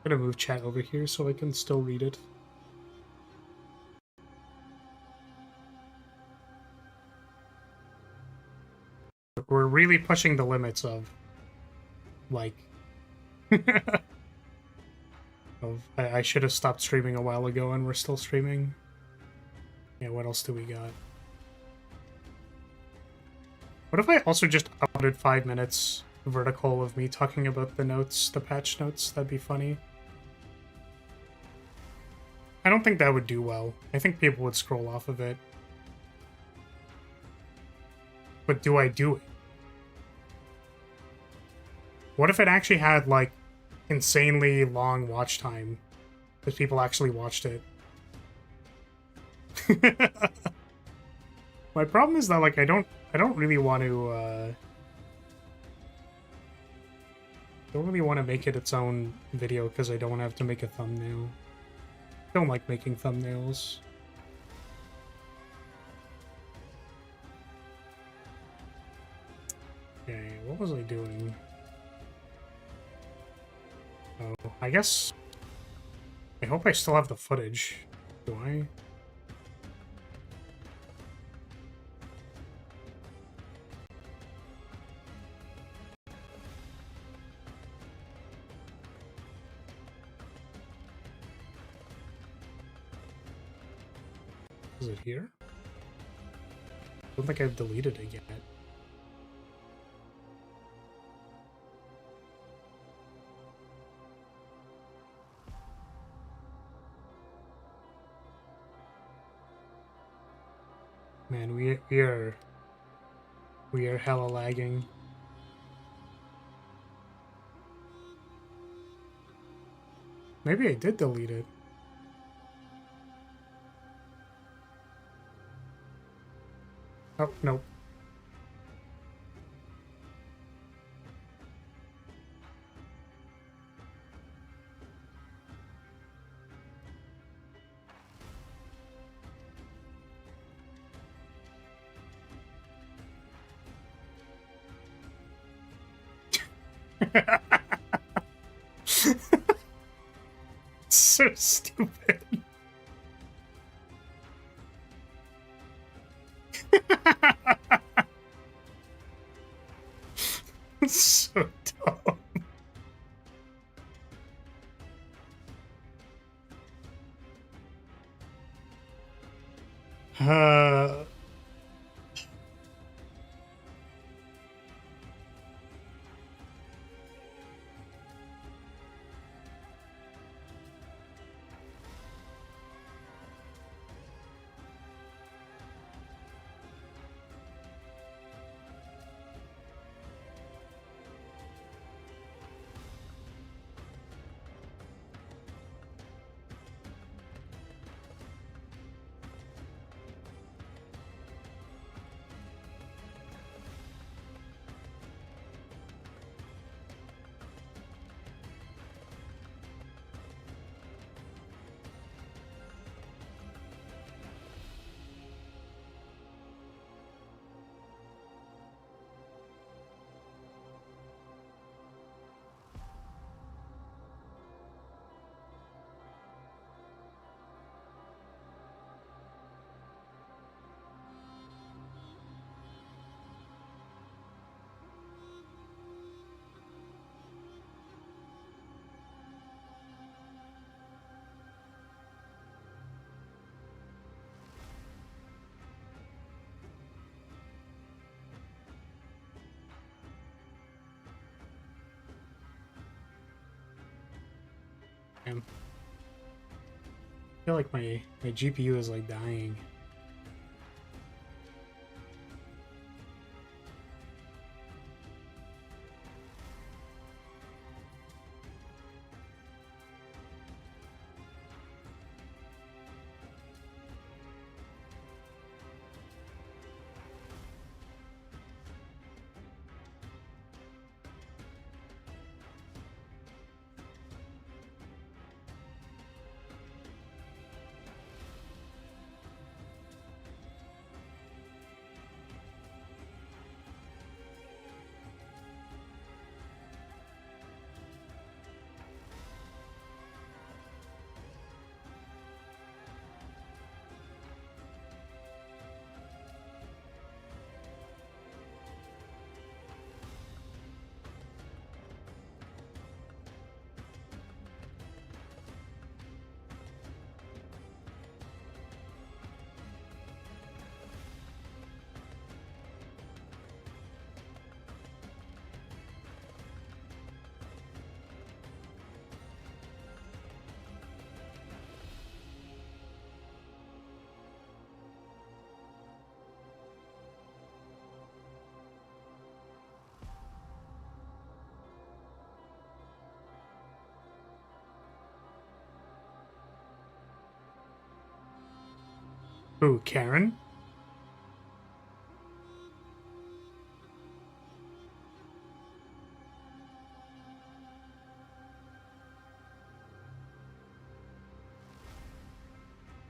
I'm gonna move chat over here so I can still read it. We're really pushing the limits of, like, I should have stopped streaming a while ago and we're still streaming. Yeah, what else do we got? What if I also just uploaded 5 minutes vertical of me talking about the notes, the patch notes? That'd be funny. I don't think that would do well. I think people would scroll off of it. But do I do it? What if it actually had, like, insanely long watch time? Because people actually watched it. My problem is that, like, I don't really want to don't really want to make it its own video because I don't have to make a thumbnail. I don't like making thumbnails. Okay, what was I doing? Oh, I guess... I hope I still have the footage. Do I? Is it here? I don't think I've deleted it yet. Man, we are hella lagging. Maybe I did delete it. Oh, nope. So stupid. So dumb. Uh... I feel like my GPU is like dying. Who, Karen?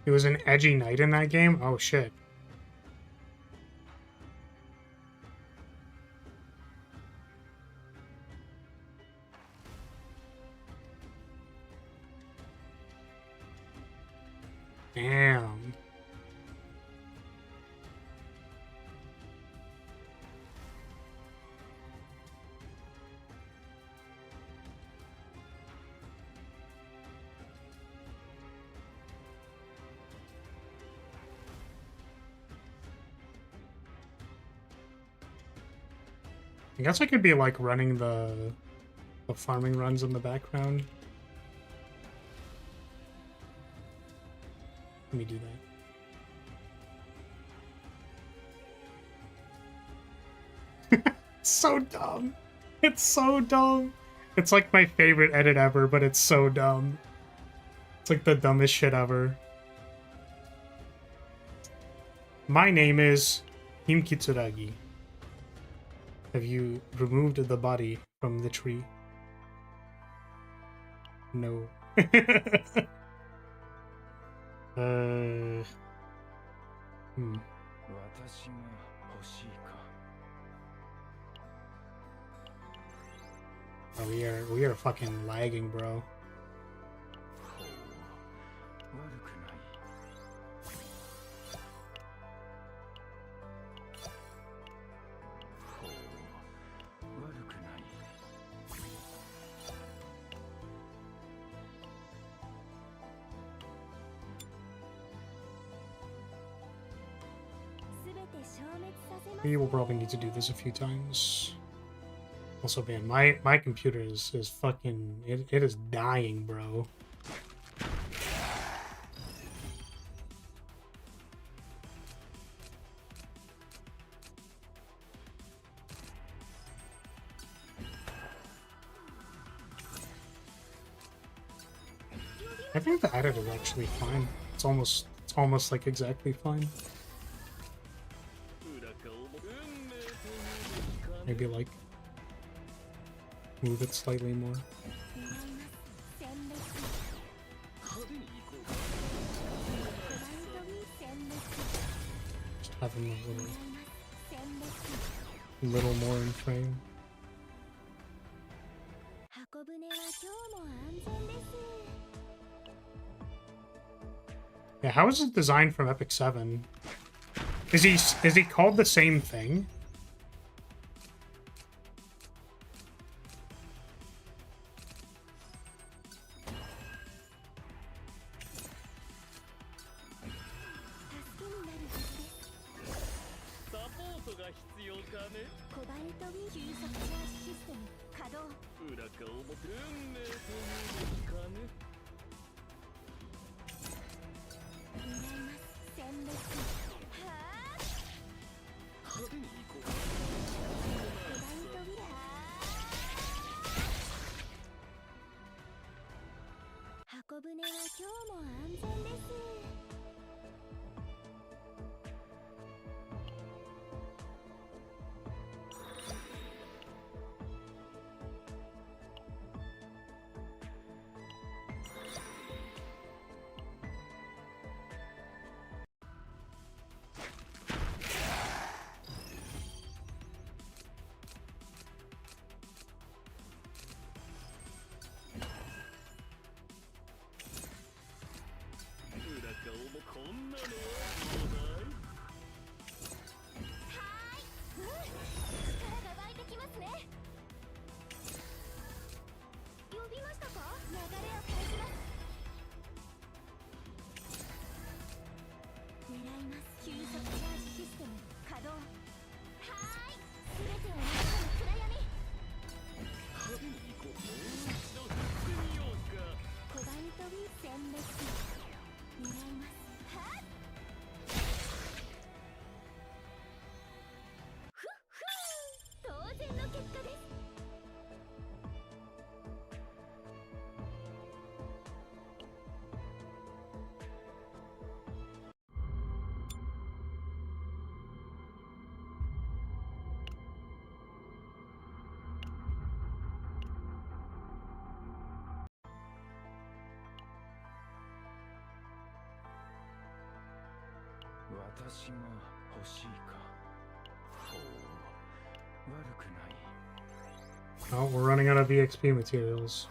He was an edgy knight in that game? Oh, shit. Damn. I guess I could be like running the farming runs in the background. Let me do that. It's so dumb. It's so dumb. It's like my favorite edit ever, but it's so dumb. It's like the dumbest shit ever. My name is Him Kitsuragi. Have you removed the body from the tree? No. Oh, we are fucking lagging, bro. We will probably need to do this a few times. Also, man, my computer is fucking it is dying, bro. I think the edit is actually fine. It's almost like exactly fine. Maybe like move it slightly more. Just have him a little more in frame. Yeah, how is it designed from Epic 7? Is he called the same thing? Oh, we're running out of EXP materials.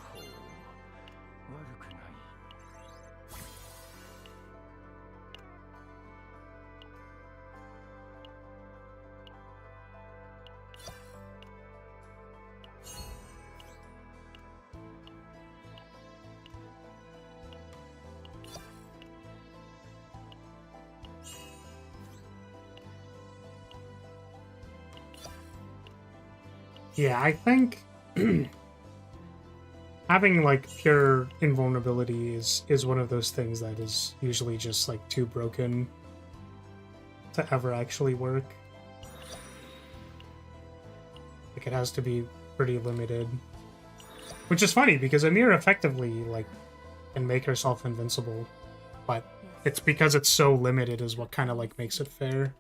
Yeah, I think having like pure invulnerability is one of those things that is usually just like too broken to ever actually work. Like it has to be pretty limited. Which is funny because Amir effectively like can make herself invincible, but it's because it's so limited is what kind of like makes it fair.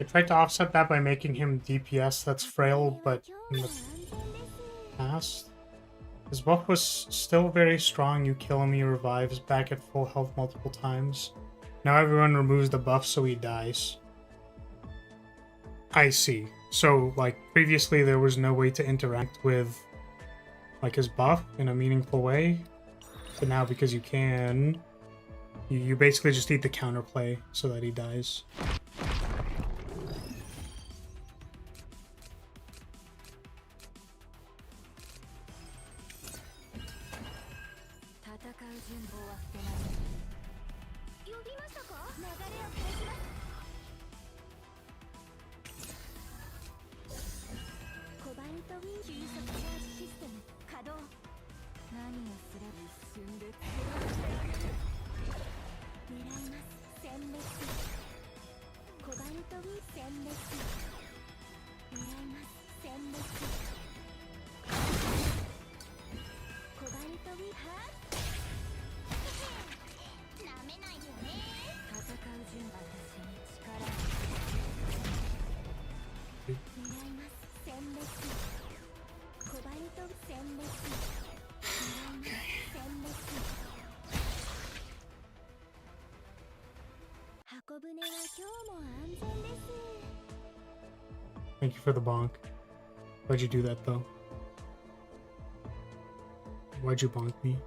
I tried to offset that by making him DPS that's frail, but in the past, his buff was still very strong. You kill him, he revives back at full health multiple times. Now everyone removes the buff so he dies. I see. So, like, previously there was no way to interact with, like, his buff in a meaningful way. But now, because you can, you basically just need the counterplay so that he dies. Thank you for the bonk. Why'd you do that, though? Why'd you bonk me?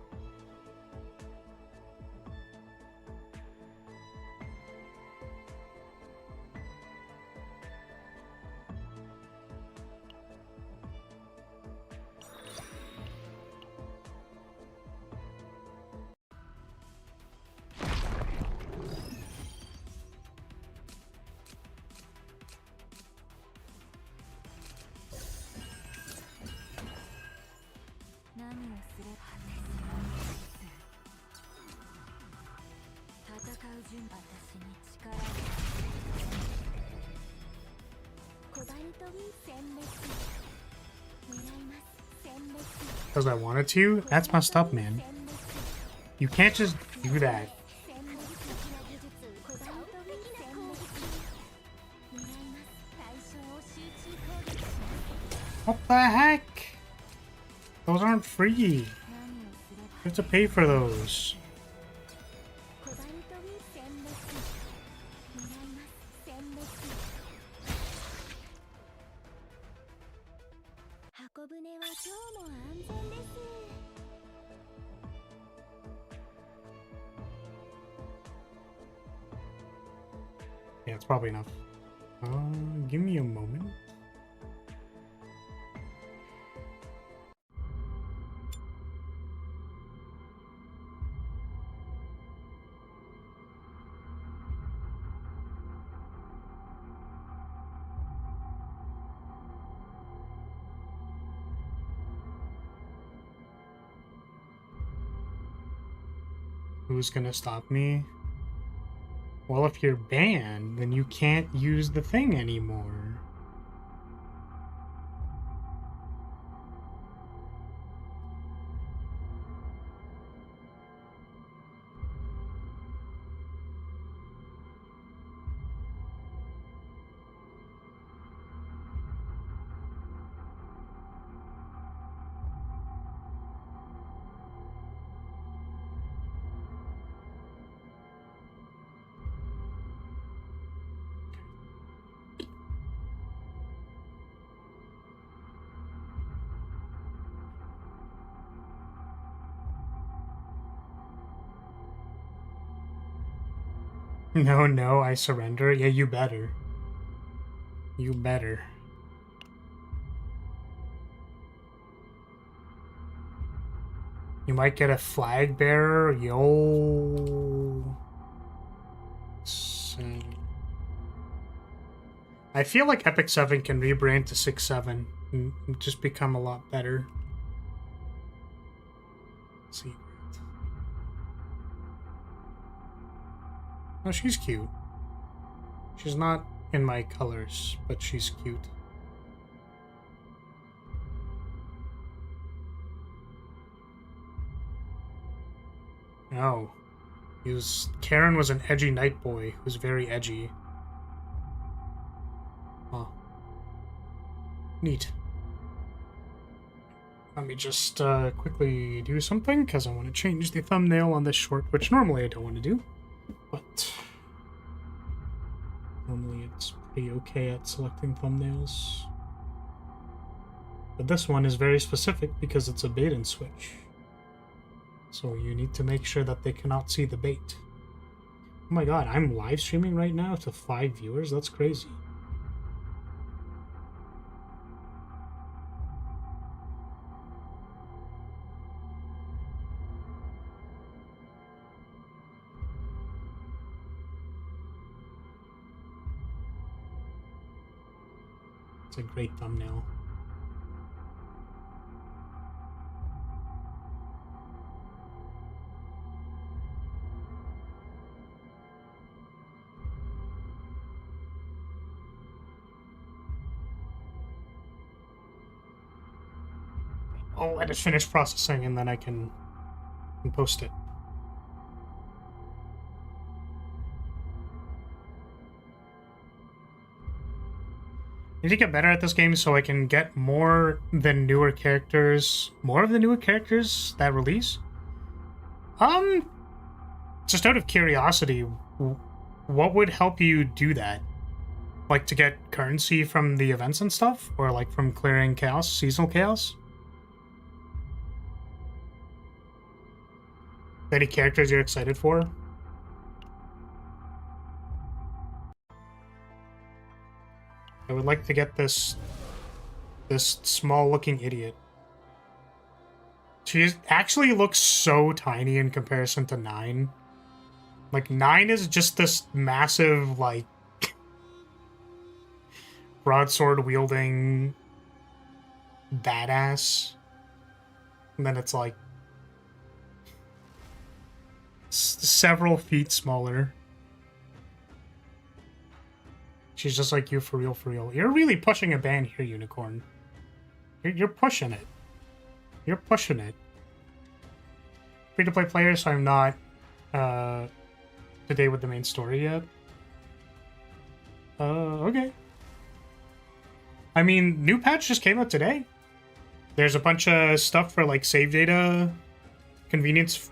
Because I wanted to? That's messed up, man. You can't just do that. What the heck? Those aren't free. You have to pay for those. Yeah, it's probably enough. Give me a moment. Who's gonna stop me? Well, if you're banned, then you can't use the thing anymore. No, I surrender. Yeah, you better. You better. You might get a flag bearer. Yo. I feel like Epic 7 can rebrand to 6-7 and just become a lot better. Let's see. Oh, she's cute. She's not in my colors, but she's cute. No. Karen was an edgy night boy who's very edgy. Huh. Neat. Let me just quickly do something, because I want to change the thumbnail on this short, which normally I don't want to do. But normally it's pretty okay at selecting thumbnails. But this one is very specific because it's a bait and switch. So you need to make sure that they cannot see the bait. Oh my god, I'm live streaming right now to 5 viewers? That's crazy. It's a great thumbnail. I'll let it finish processing and then I can post it. I need to get better at this game so I can get more of the newer characters that release. Just out of curiosity, what would help you do that? Like to get currency from the events and stuff? Or like from clearing chaos, seasonal chaos? Any characters you're excited for? I would like to get this small-looking idiot. She actually looks so tiny in comparison to 9. Like, 9 is just this massive, like, broadsword-wielding badass. And then it's, like, several feet smaller. She's just like you for real, for real. You're really pushing a ban here, Unicorn. You're pushing it. You're pushing it. Free-to-play player, so I'm not today with the main story yet. Okay. I mean, new patch just came out today. There's a bunch of stuff for like save data, convenience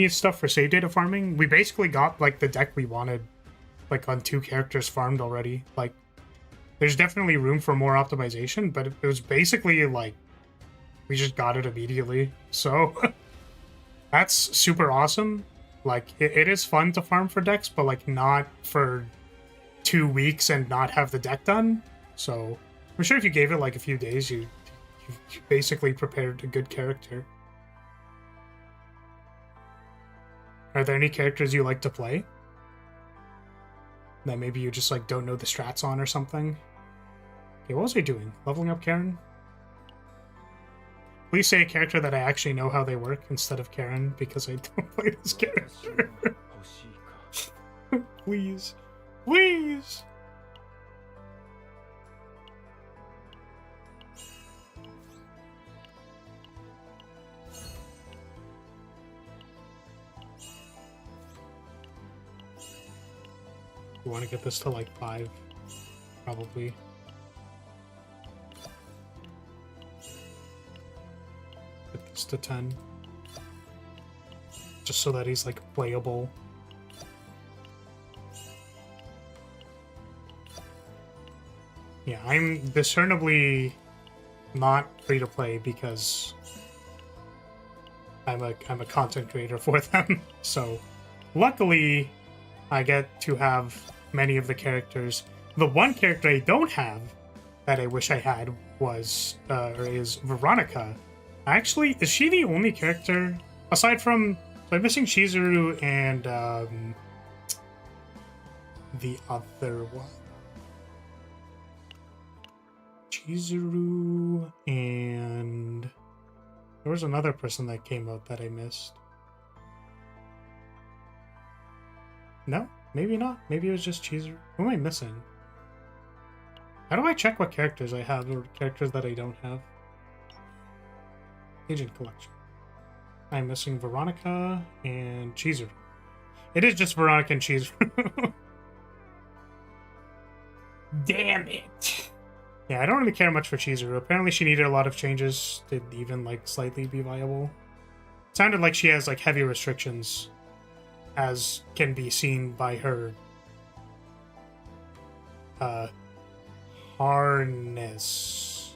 stuff for save data farming. We basically got like the deck we wanted, like on 2 characters farmed already. Like, there's definitely room for more optimization, but it was basically like we just got it immediately. So that's super awesome. Like, it is fun to farm for decks, but like not for 2 weeks and not have the deck done. So I'm sure if you gave it like a few days, you basically prepared a good character. Are there any characters you like to play that maybe you just like don't know the strats on or something? Okay, what was I doing? Leveling up Karen? Please say a character that I actually know how they work instead of Karen, because I don't play this character. Please. Please! You want to get this to like 5, probably. Get this to 10. Just so that he's like playable. Yeah, I'm discernibly not free to play because I'm a content creator for them. So luckily I get to have many of the characters. The one character I don't have that I wish I had was or is Veronica. Actually, is she the only character aside from, so I'm missing Chizuru and the other one. Chizuru and there was another person that came out that I missed. No, maybe not. Maybe it was just Chizuru. Who am I missing? How do I check what characters I have or characters that I don't have? Agent collection. I'm missing Veronica and Chizuru. It is just Veronica and Chizuru. Damn it. Yeah, I don't really care much for Chizuru. Apparently she needed a lot of changes to even like slightly be viable. It sounded like she has like heavy restrictions, as can be seen by her Harness.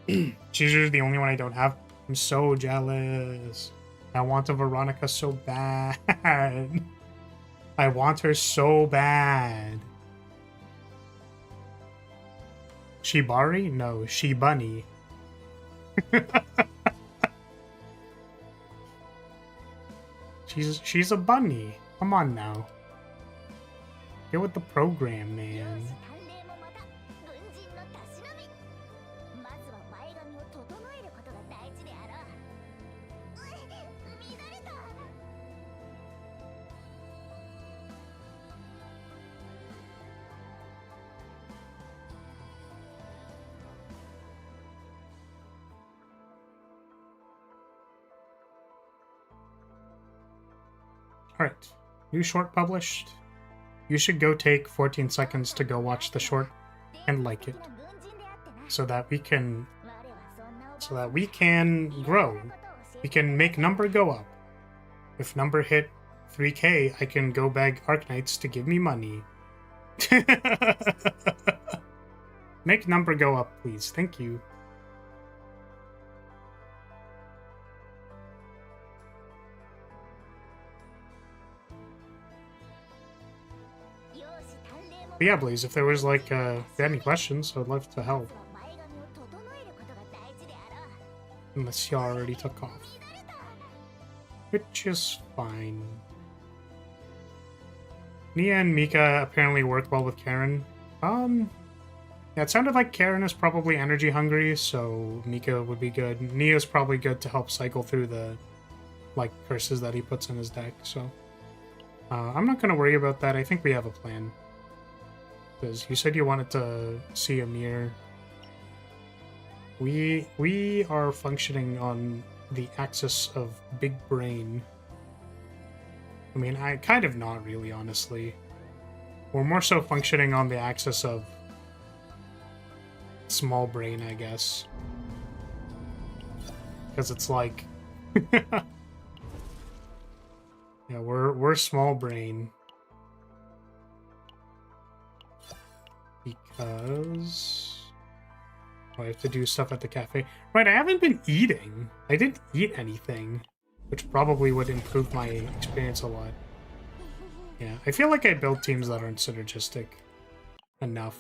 She's usually the only one I don't have. I'm so jealous. I want a Veronica so bad. I want her so bad. Shibari? No, Shibunny. She's a bunny. Come on now. Get with the program, man. Alright, new short published. You should go take 14 seconds to go watch the short and like it. So that we can grow. We can make number go up. If number hit 3K, I can go beg Arknights to give me money. Make number go up, please. Thank you. But yeah, Blaze, if there was like, if you had any questions, I'd love to help. Unless you already took off. Which is fine. Nia and Mika apparently work well with Karen. Yeah, it sounded like Karen is probably energy hungry, so Mika would be good. Nia's probably good to help cycle through the, like, curses that he puts in his deck, so... I'm not gonna worry about that. I think we have a plan. Because you said you wanted to see a mirror. We are functioning on the axis of big brain. I mean, I kind of not really, honestly. We're more so functioning on the axis of small brain, I guess. Because it's like... yeah, we're small brain. Because... I have to do stuff at the cafe. Right, I haven't been eating. I didn't eat anything. Which probably would improve my experience a lot. Yeah, I feel like I build teams that aren't synergistic enough.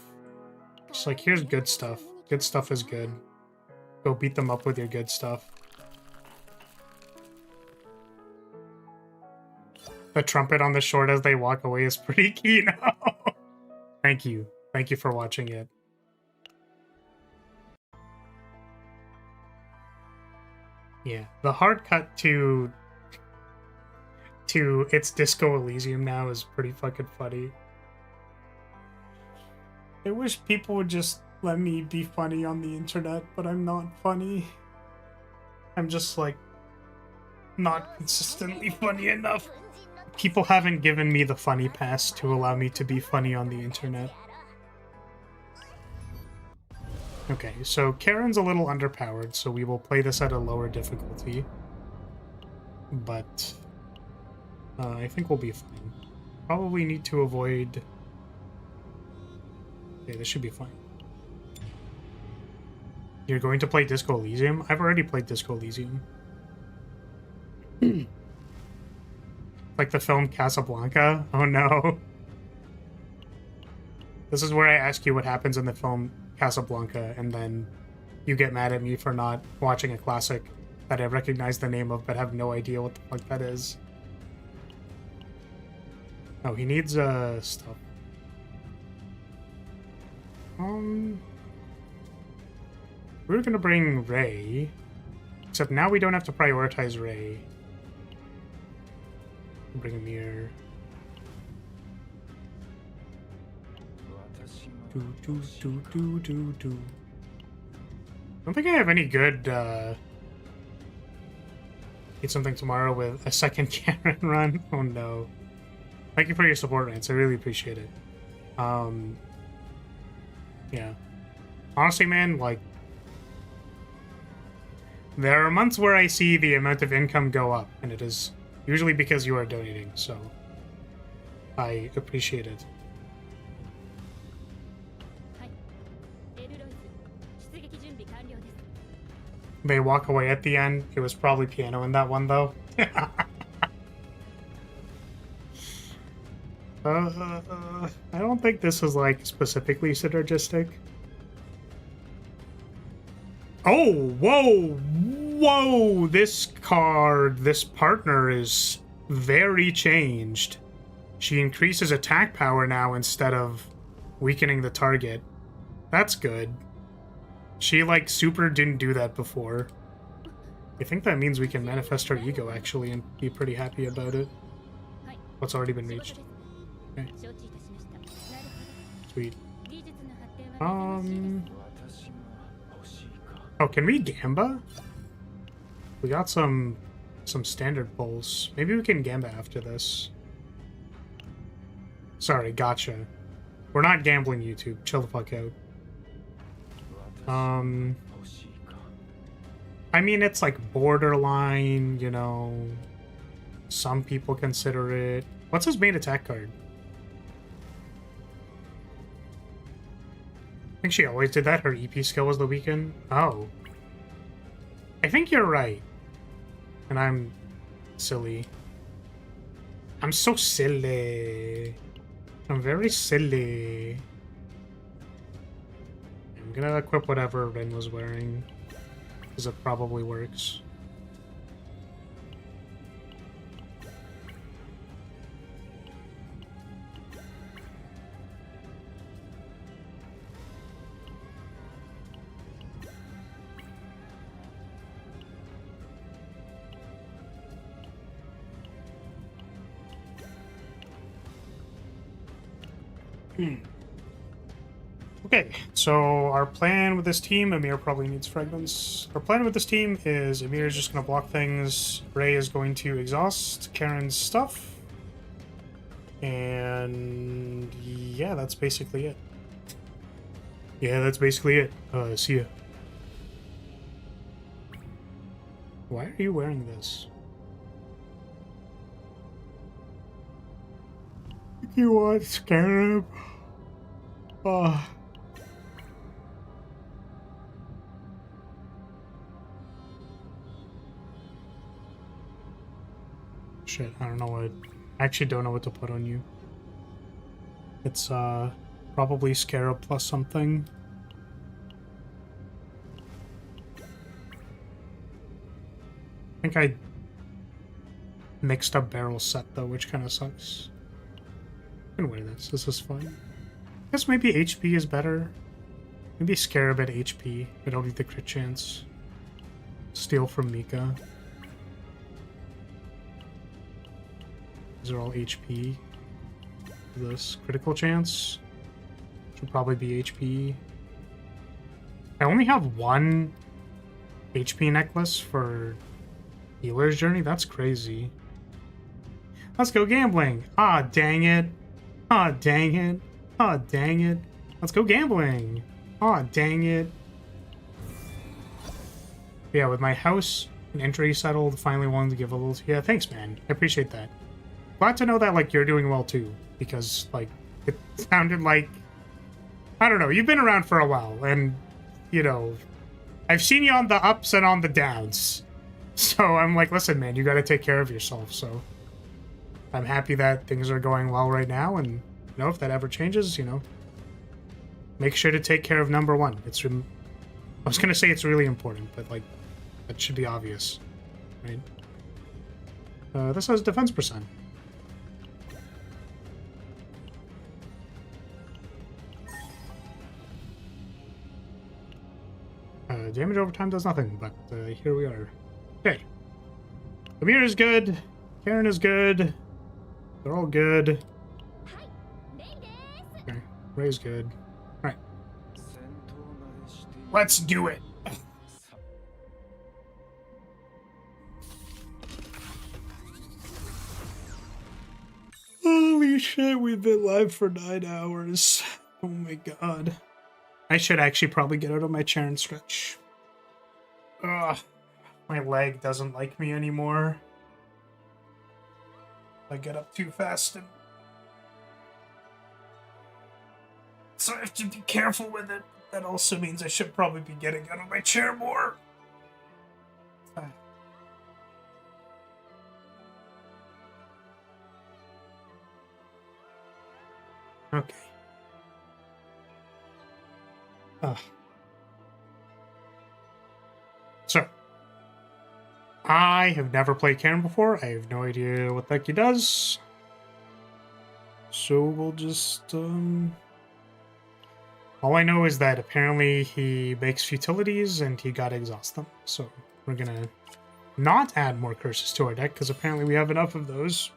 It's like, here's good stuff. Good stuff is good. Go beat them up with your good stuff. The trumpet on the short as they walk away is pretty key now. Thank you. Thank you for watching it. Yeah, the hard cut to its Disco Elysium now is pretty fucking funny. I wish people would just let me be funny on the internet, but I'm not funny. I'm just, like, not consistently funny enough. People haven't given me the funny pass to allow me to be funny on the internet. Okay, so Karen's a little underpowered, so we will play this at a lower difficulty. But I think we'll be fine. Probably need to avoid... Okay, this should be fine. You're going to play Disco Elysium? I've already played Disco Elysium. Like the film Casablanca? Oh no. This is where I ask you what happens in the film Casablanca, and then you get mad at me for not watching a classic that I recognize the name of but have no idea what the fuck that is. Oh, he needs stuff. We're gonna bring Ray, except now we don't have to prioritize Ray. Bring him here. I don't think I have any good eat something tomorrow with a second Karen run. Oh no. Thank you for your support, Rance. I really appreciate it. Yeah. Honestly, man, like, there are months where I see the amount of income go up, and it is usually because you are donating, so I appreciate it. they walk away at the end. It was probably piano in that one, though. I don't think this is, like, specifically synergistic. Oh, whoa, whoa! This card, this partner is very changed. She increases attack power now instead of weakening the target. That's good. She, like, super didn't do that before. I think that means we can manifest our ego, actually, and be pretty happy about it. What's already been reached. Okay. Sweet. Oh, can we Gamba? We got some standard pulls. Maybe we can Gamba after this. Sorry, gotcha. We're not gambling, YouTube. Chill the fuck out. I mean, it's like borderline, you know. Some people consider it. What's his main attack card? I think she always did that. Her EP skill was the weaken. Oh. I think you're right. And I'm silly. I'm so silly. I'm very silly. I'm gonna equip whatever Rin was wearing, because it probably works. Okay, so our plan with this team, Amir probably needs fragments. Our plan with this team is Amir is just going to block things, Ray is going to exhaust Karen's stuff, and yeah, that's basically it. Yeah, that's basically it. See ya. Why are you wearing this? You want Scarab? Oh. Shit, I don't know what... I actually don't know what to put on you. It's, probably Scarab plus something. I think I mixed up barrel set, though, which kind of sucks. I can wear this. This is fun. I guess maybe HP is better. Maybe Scarab at HP. I don't need the crit chance. Steal from Mika. These are all HP. This critical chance should probably be HP. I only have one HP necklace for Healer's Journey. That's crazy. Let's go gambling. Ah, dang it. Ah, dang it. Ah, dang it. Let's go gambling. Ah, dang it. Yeah, with my house and entry settled, finally wanted to give a little... Yeah, thanks, man. I appreciate that. Glad to know that, like, you're doing well, too. Because, like, it sounded like... I don't know, you've been around for a while, and, you know... I've seen you on the ups and on the downs. So I'm like, listen, man, you gotta take care of yourself, so... I'm happy that things are going well right now, and, you know, if that ever changes, you know... Make sure to take care of number one. It's... I was gonna say it's really important, but, like, that should be obvious, right? This has defense percent. Damage over time does nothing, but here we are. Okay. Amir is good. Karen is good. They're all good. Okay. Ray's good. Alright. Let's do it! Holy shit, we've been live for 9 hours. Oh my god. I should actually probably get out of my chair and stretch. Ugh. My leg doesn't like me anymore. I get up too fast and... So I have to be careful with it. That also means I should probably be getting out of my chair more. Okay. So, I have never played Karen before. I have no idea what the heck he does. So we'll just, all I know is that apparently he makes futilities and he gotta exhaust them. So we're gonna not add more curses to our deck because apparently we have enough of those.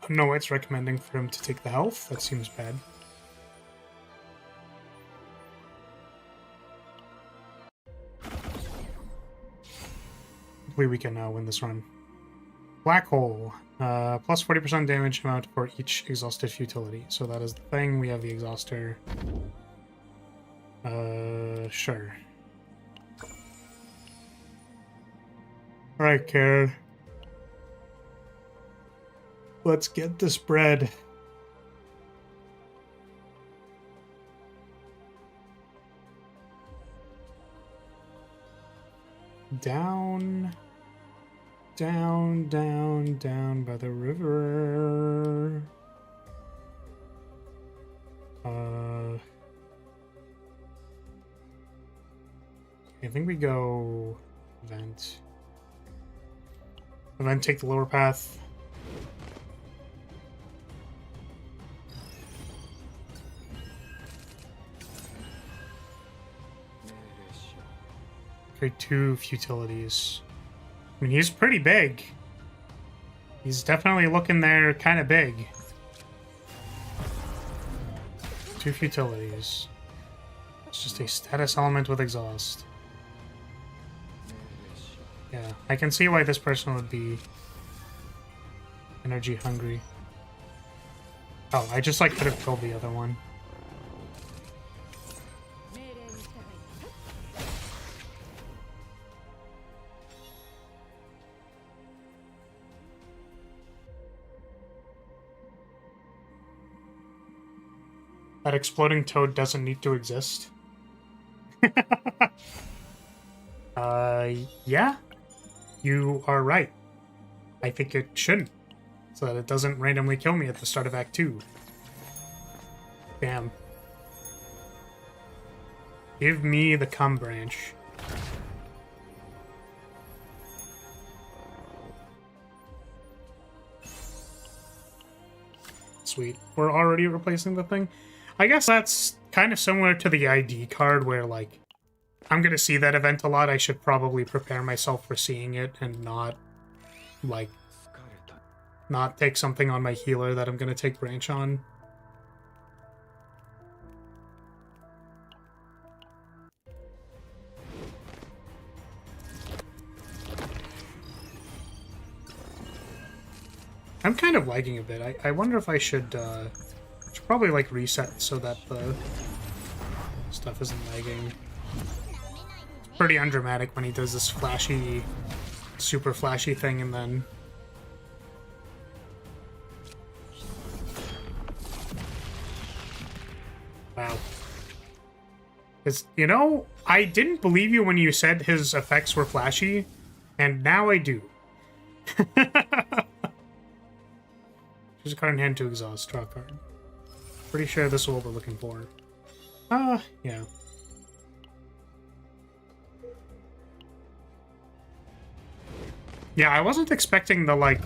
No, it's recommending for him to take the health. That seems bad. Hopefully we can win this run. Black Hole. Plus 40% damage amount for each exhausted futility. So that is the thing. We have the exhauster. Sure. Alright, Karen. Let's get this bread. Down, down, down, down by the river. I think we go event. Event, take the lower path. Okay, 2 futilities. I mean, he's pretty big. He's definitely looking there kind of big. 2 futilities. It's just a status element with exhaust. Yeah, I can see why this person would be energy hungry. Oh, I just like could have killed the other one. That exploding toad doesn't need to exist. Yeah. You are right. I think it shouldn't. So that it doesn't randomly kill me at the start of Act 2. Bam. Give me the cum branch. Sweet. We're already replacing the thing. I guess that's kind of similar to the ID card where, like, I'm going to see that event a lot. I should probably prepare myself for seeing it and not, like, not take something on my healer that I'm going to take branch on. I'm kind of lagging a bit. I wonder if I should probably, like, reset so that the stuff isn't lagging. Pretty undramatic when he does this flashy, super flashy thing and then... Wow. It's, you know, I didn't believe you when you said his effects were flashy, and now I do. Choose a card in hand to exhaust. Draw a card. Pretty sure this is what we're looking for. Yeah. Yeah, I wasn't expecting the, like,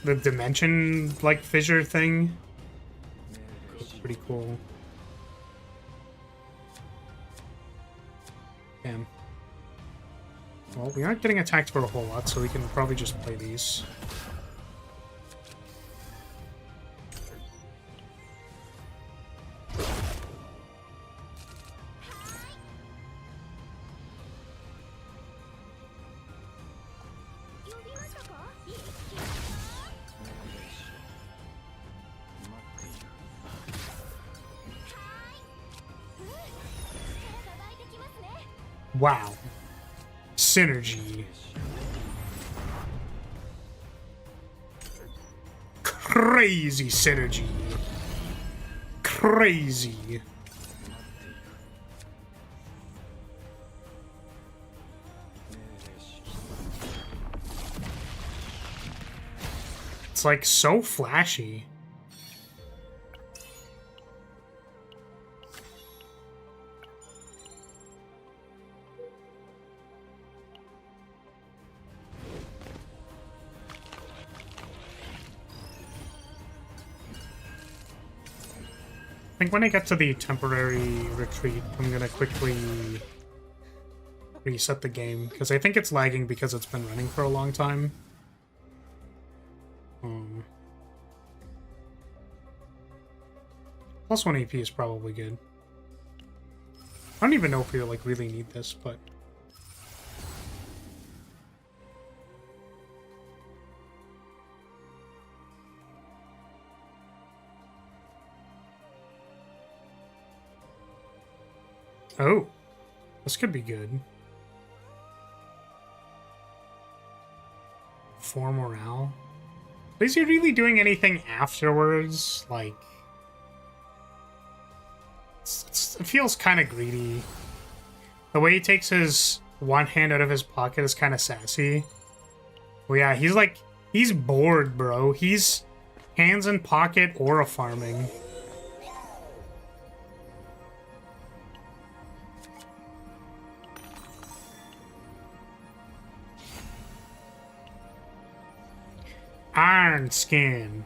the dimension, like, fissure thing. It's pretty cool. Damn. Well, we aren't getting attacked for a whole lot, so we can probably just play these. Wow. Synergy. Crazy synergy. Crazy. It's like so flashy. I think when I get to the temporary retreat, I'm gonna quickly reset the game, because I think it's lagging because it's been running for a long time. Plus 1 AP is probably good. I don't even know if we like really need this, but oh, this could be good. 4 morale. Is he really doing anything afterwards? Like, it feels kind of greedy. The way he takes his one hand out of his pocket is kind of sassy. Well, yeah, he's bored, bro. He's hands in pocket aura farming. Iron Skin.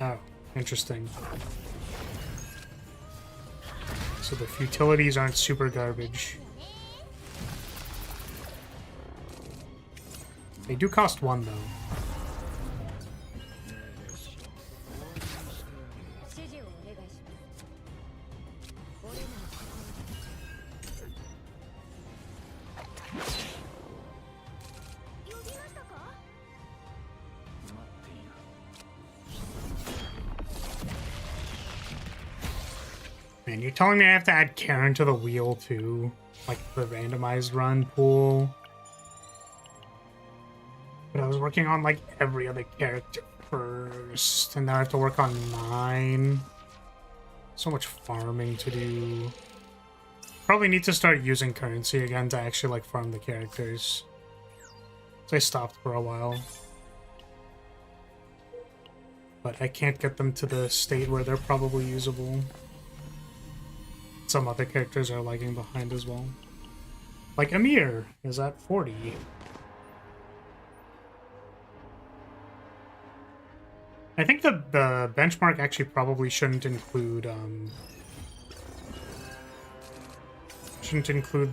Oh, interesting. So the futilities aren't super garbage. They do cost 1 though. Man, you're telling me I have to add Karen to the wheel too? Like the randomized run pool? But I was working on like every other character first, and now I have to work on 9. So much farming to do. Probably need to start using currency again to actually like farm the characters. So I stopped for a while. But I can't get them to the state where they're probably usable. Some other characters are lagging behind as well. Like Amir is at 40. I think the benchmark actually probably shouldn't include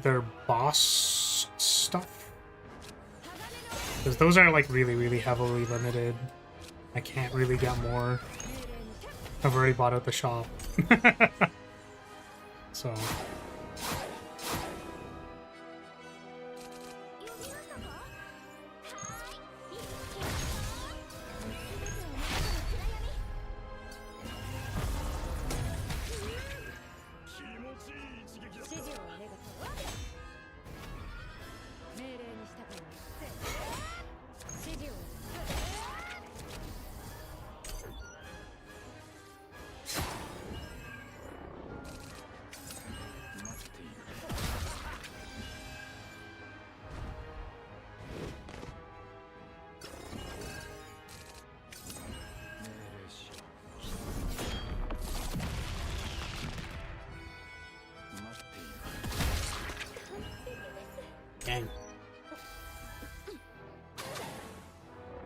their boss stuff, because those are like really heavily limited. I can't really get more. I've already bought out the shop. So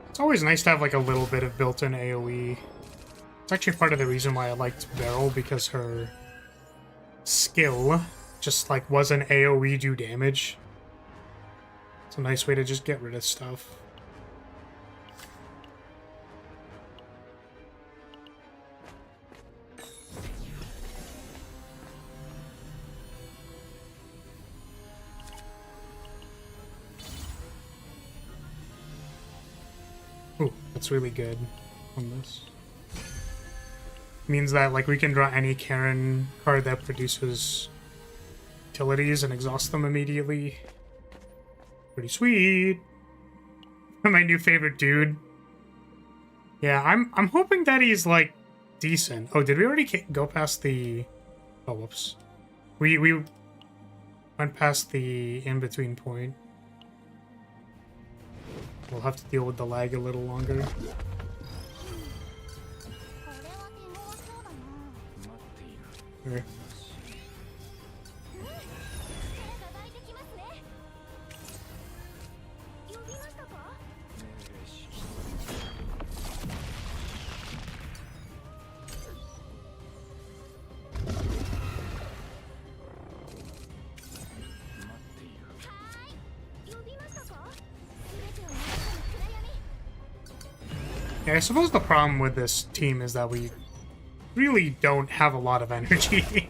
it's always nice to have like a little bit of built-in AoE. It's actually part of the reason why I liked Beryl, because her skill just like wasn't AoE do damage. It's a nice way to just get rid of stuff. Ooh, that's really good on this. Means that like we can draw any Karen card that produces utilities and exhaust them immediately. Pretty sweet. My new favorite dude. Yeah, I'm hoping that he's like decent. Oh, did we already go past the? Oh, whoops. We went past the in-between point. We'll have to deal with the lag a little longer. Here. Yeah, I suppose the problem with this team is that we really don't have a lot of energy.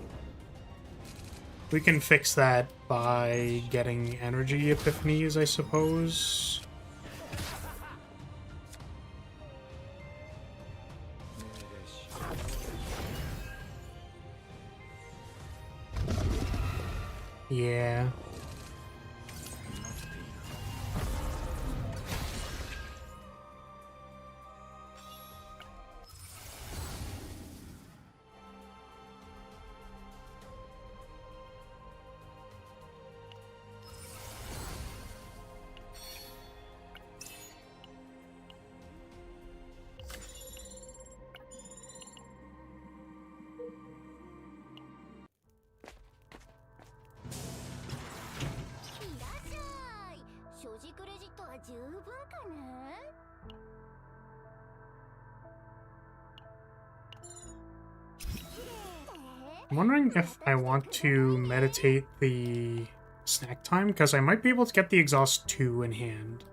We can fix that by getting energy epiphanies, I suppose. Yeah. I'm wondering if I want to meditate the snack time, because I might be able to get the exhaust 2 in hand.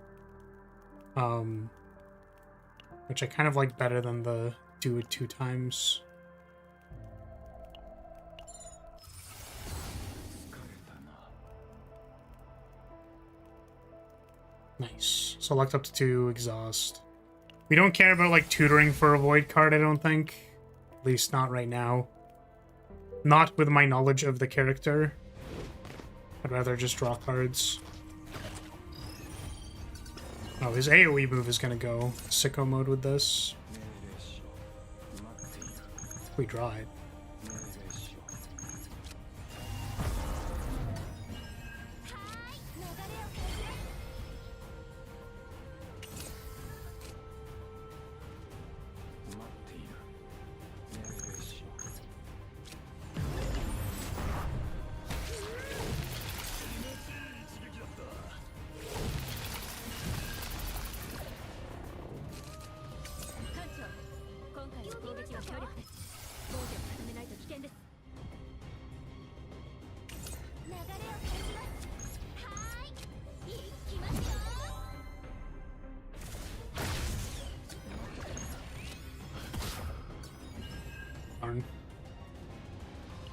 Which I kind of like better than the do it 2 times. Nice. So locked up to 2 exhaust. We don't care about like tutoring for a void card, I don't think. At least not right now. Not with my knowledge of the character. I'd rather just draw cards. Oh, his AoE move is gonna go sicko mode with this. We draw it.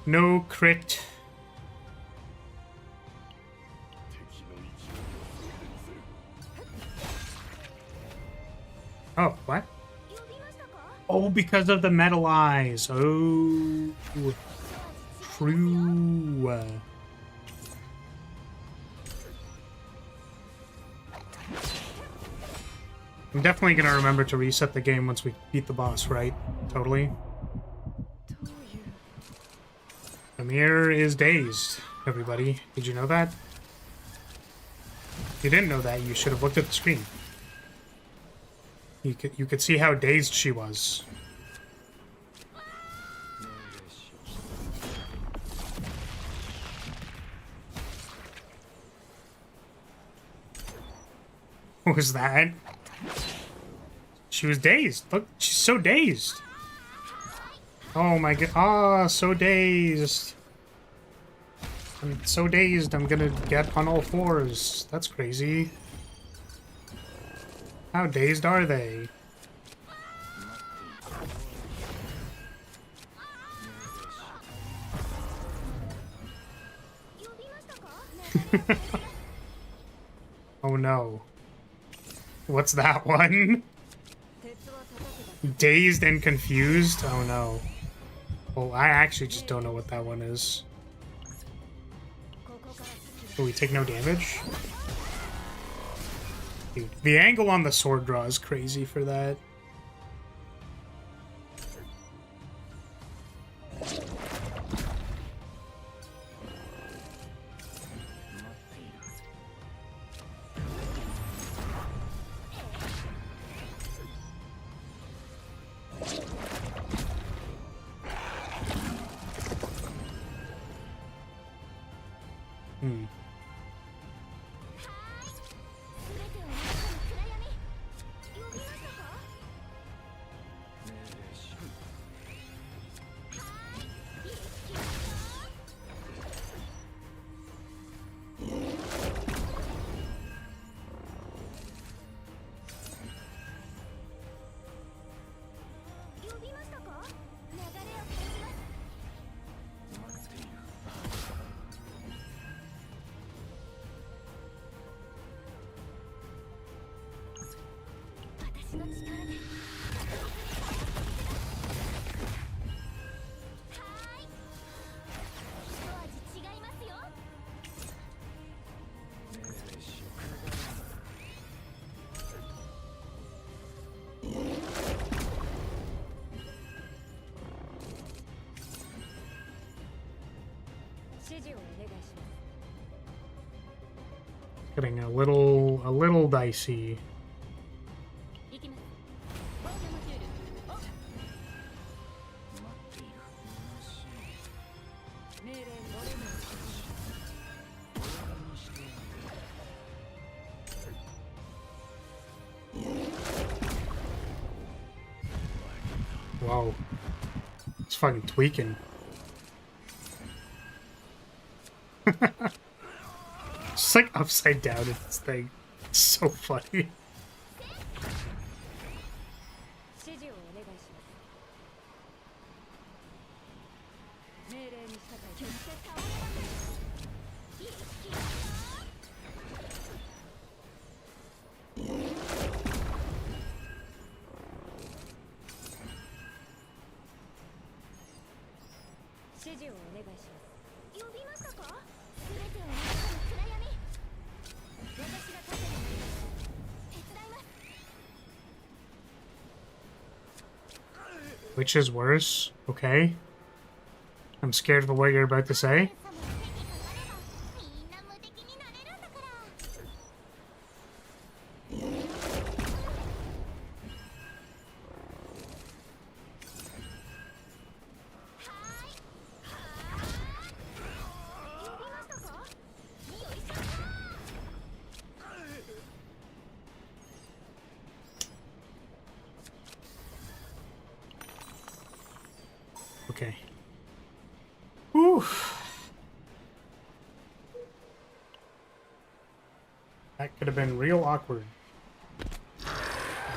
No crit. Oh, what? Oh, because of the metal eyes. Oh, true. I'm definitely going to remember to reset the game once we beat the boss, right? Totally. Amir is dazed, everybody. Did you know that? If you didn't know that, you should have looked at the screen. You could see how dazed she was. What was that? She was dazed. Look, she's so dazed. Oh my god. Ah, so dazed. I'm so dazed, I'm gonna get on all fours. That's crazy. How dazed are they? Oh no. What's that one? Dazed and confused? Oh no. Oh, I actually just don't know what that one is. So we take no damage? Dude, the angle on the sword draw is crazy for that. Getting a little dicey. Whoa. It's fucking tweaking. It's like upside down in this thing. It's so funny. Which is worse? Okay. I'm scared of what you're about to say. Okay. Whew. That could have been real awkward.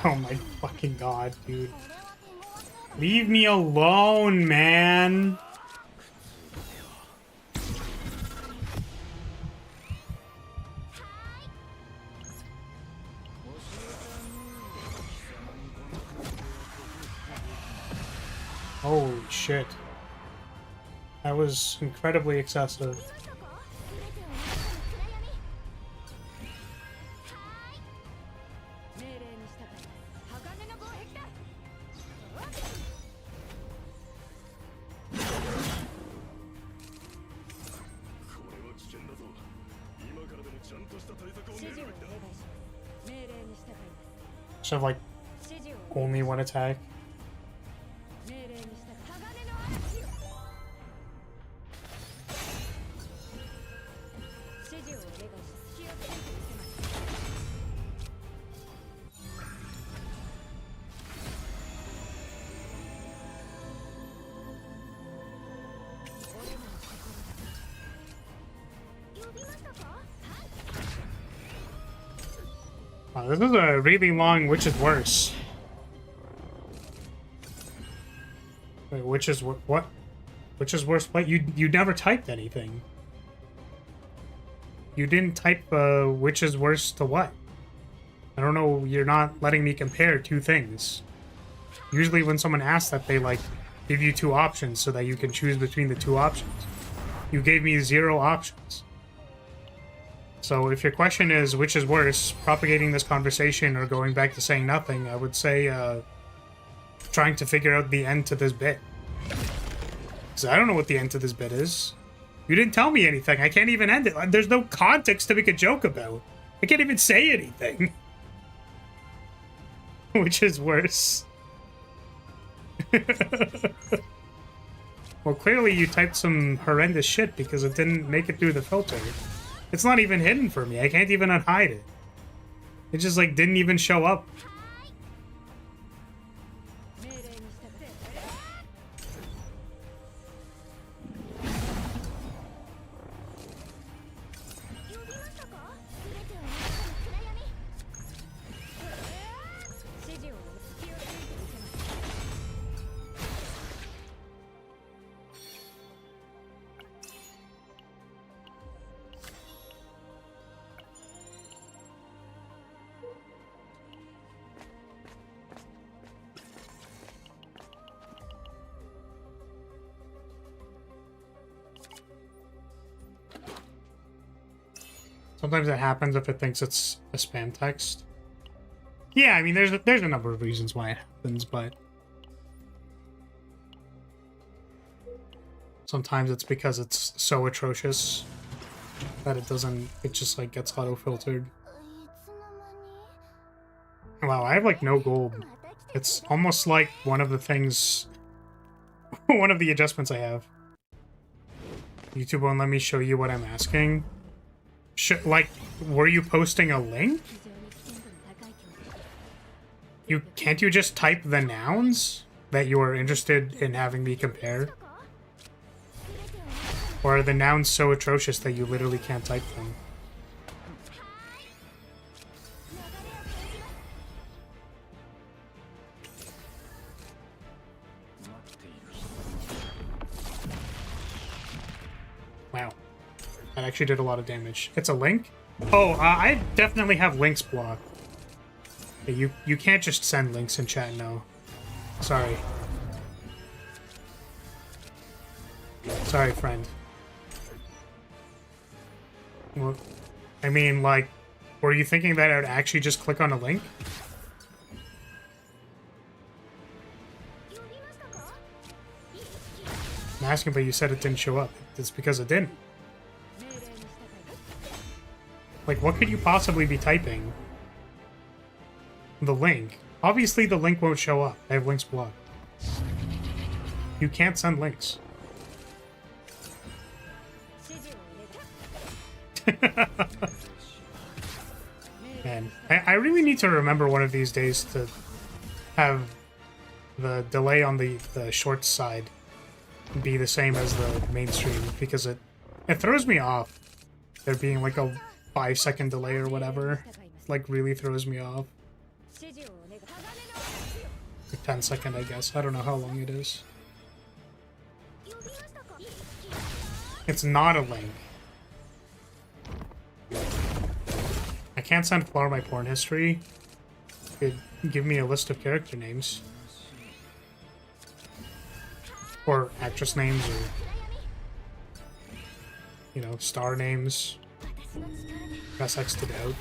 Oh my fucking god, dude. Leave me alone, man. Holy shit. That was incredibly excessive. Should have like only one attack. Wow, this is a really long which is worse. Wait, which is what? Which is worse? What? You never typed anything. You didn't type which is worse to what? I don't know. You're not letting me compare two things. Usually when someone asks that, they like give you two options so that you can choose between the two options. You gave me 0 options. So if your question is which is worse, propagating this conversation or going back to saying nothing, I would say trying to figure out the end to this bit. Because I don't know what the end to this bit is. You didn't tell me anything. I can't even end it. There's no context to make a joke about. I can't even say anything. Which is worse? Well, clearly you typed some horrendous shit because it didn't make it through the filter. It's not even hidden for me. I can't even unhide it. It just, like, didn't even show up. Sometimes it happens if it thinks it's a spam text. Yeah, I mean, there's a number of reasons why it happens, but sometimes it's because it's so atrocious that it just, like, gets auto-filtered. Wow, I have, like, no gold. It's almost like one of the things, one of the adjustments I have. YouTube won't let me show you what I'm asking. Like, were you posting a link? Can't you just type the nouns that you are interested in having me compare? Or are the nouns so atrocious that you literally can't type them? Wow. That actually did a lot of damage. It's a link? Oh, I definitely have links blocked. You can't just send links in chat, no. Sorry. Sorry, friend. Well, I mean, like, were you thinking that I would actually just click on a link? I'm asking, but you said it didn't show up. It's because it didn't. Like, what could you possibly be typing? The link. Obviously, the link won't show up. I have links blocked. You can't send links. Man, I really need to remember one of these days to have the delay on the short side be the same as the mainstream, because it throws me off. There being like a 5-second delay or whatever, like, really throws me off. Like 10-second, I guess. I don't know how long it is. It's not a link. I can't send Flower my porn history. It'd give me a list of character names. Or actress names, or, you know, star names. Press X to doubt.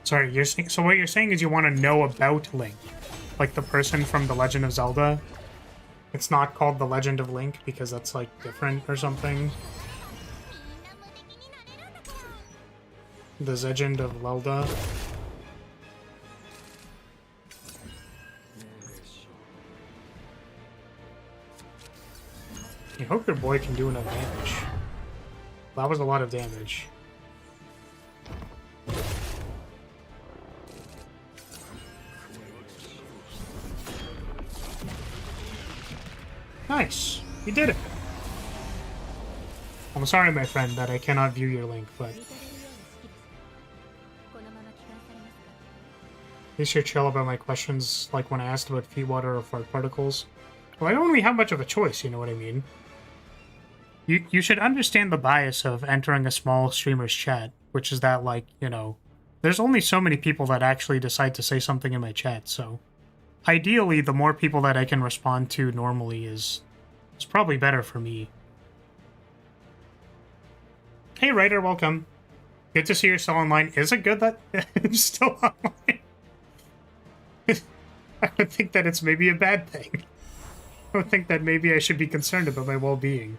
Sorry, you're saying, so what you're saying is you want to know about Link, like the person from The Legend of Zelda. It's not called The Legend of Link because that's, like, different or something. The Legend of Zelda. I hope your boy can do enough damage. That was a lot of damage. Nice. You did it. I'm sorry, my friend, that I cannot view your link, but at least you're chill about my questions, like when I asked about feet water or fart particles. Well, I don't really have much of a choice, you know what I mean? You should understand the bias of entering a small streamer's chat, which is that, like, you know, there's only so many people that actually decide to say something in my chat, so ideally, the more people that I can respond to normally is probably better for me. Hey, Ryder, welcome. Good to see you're still online. Is it good that I'm still online? I would think that it's maybe a bad thing. I would think that maybe I should be concerned about my well-being.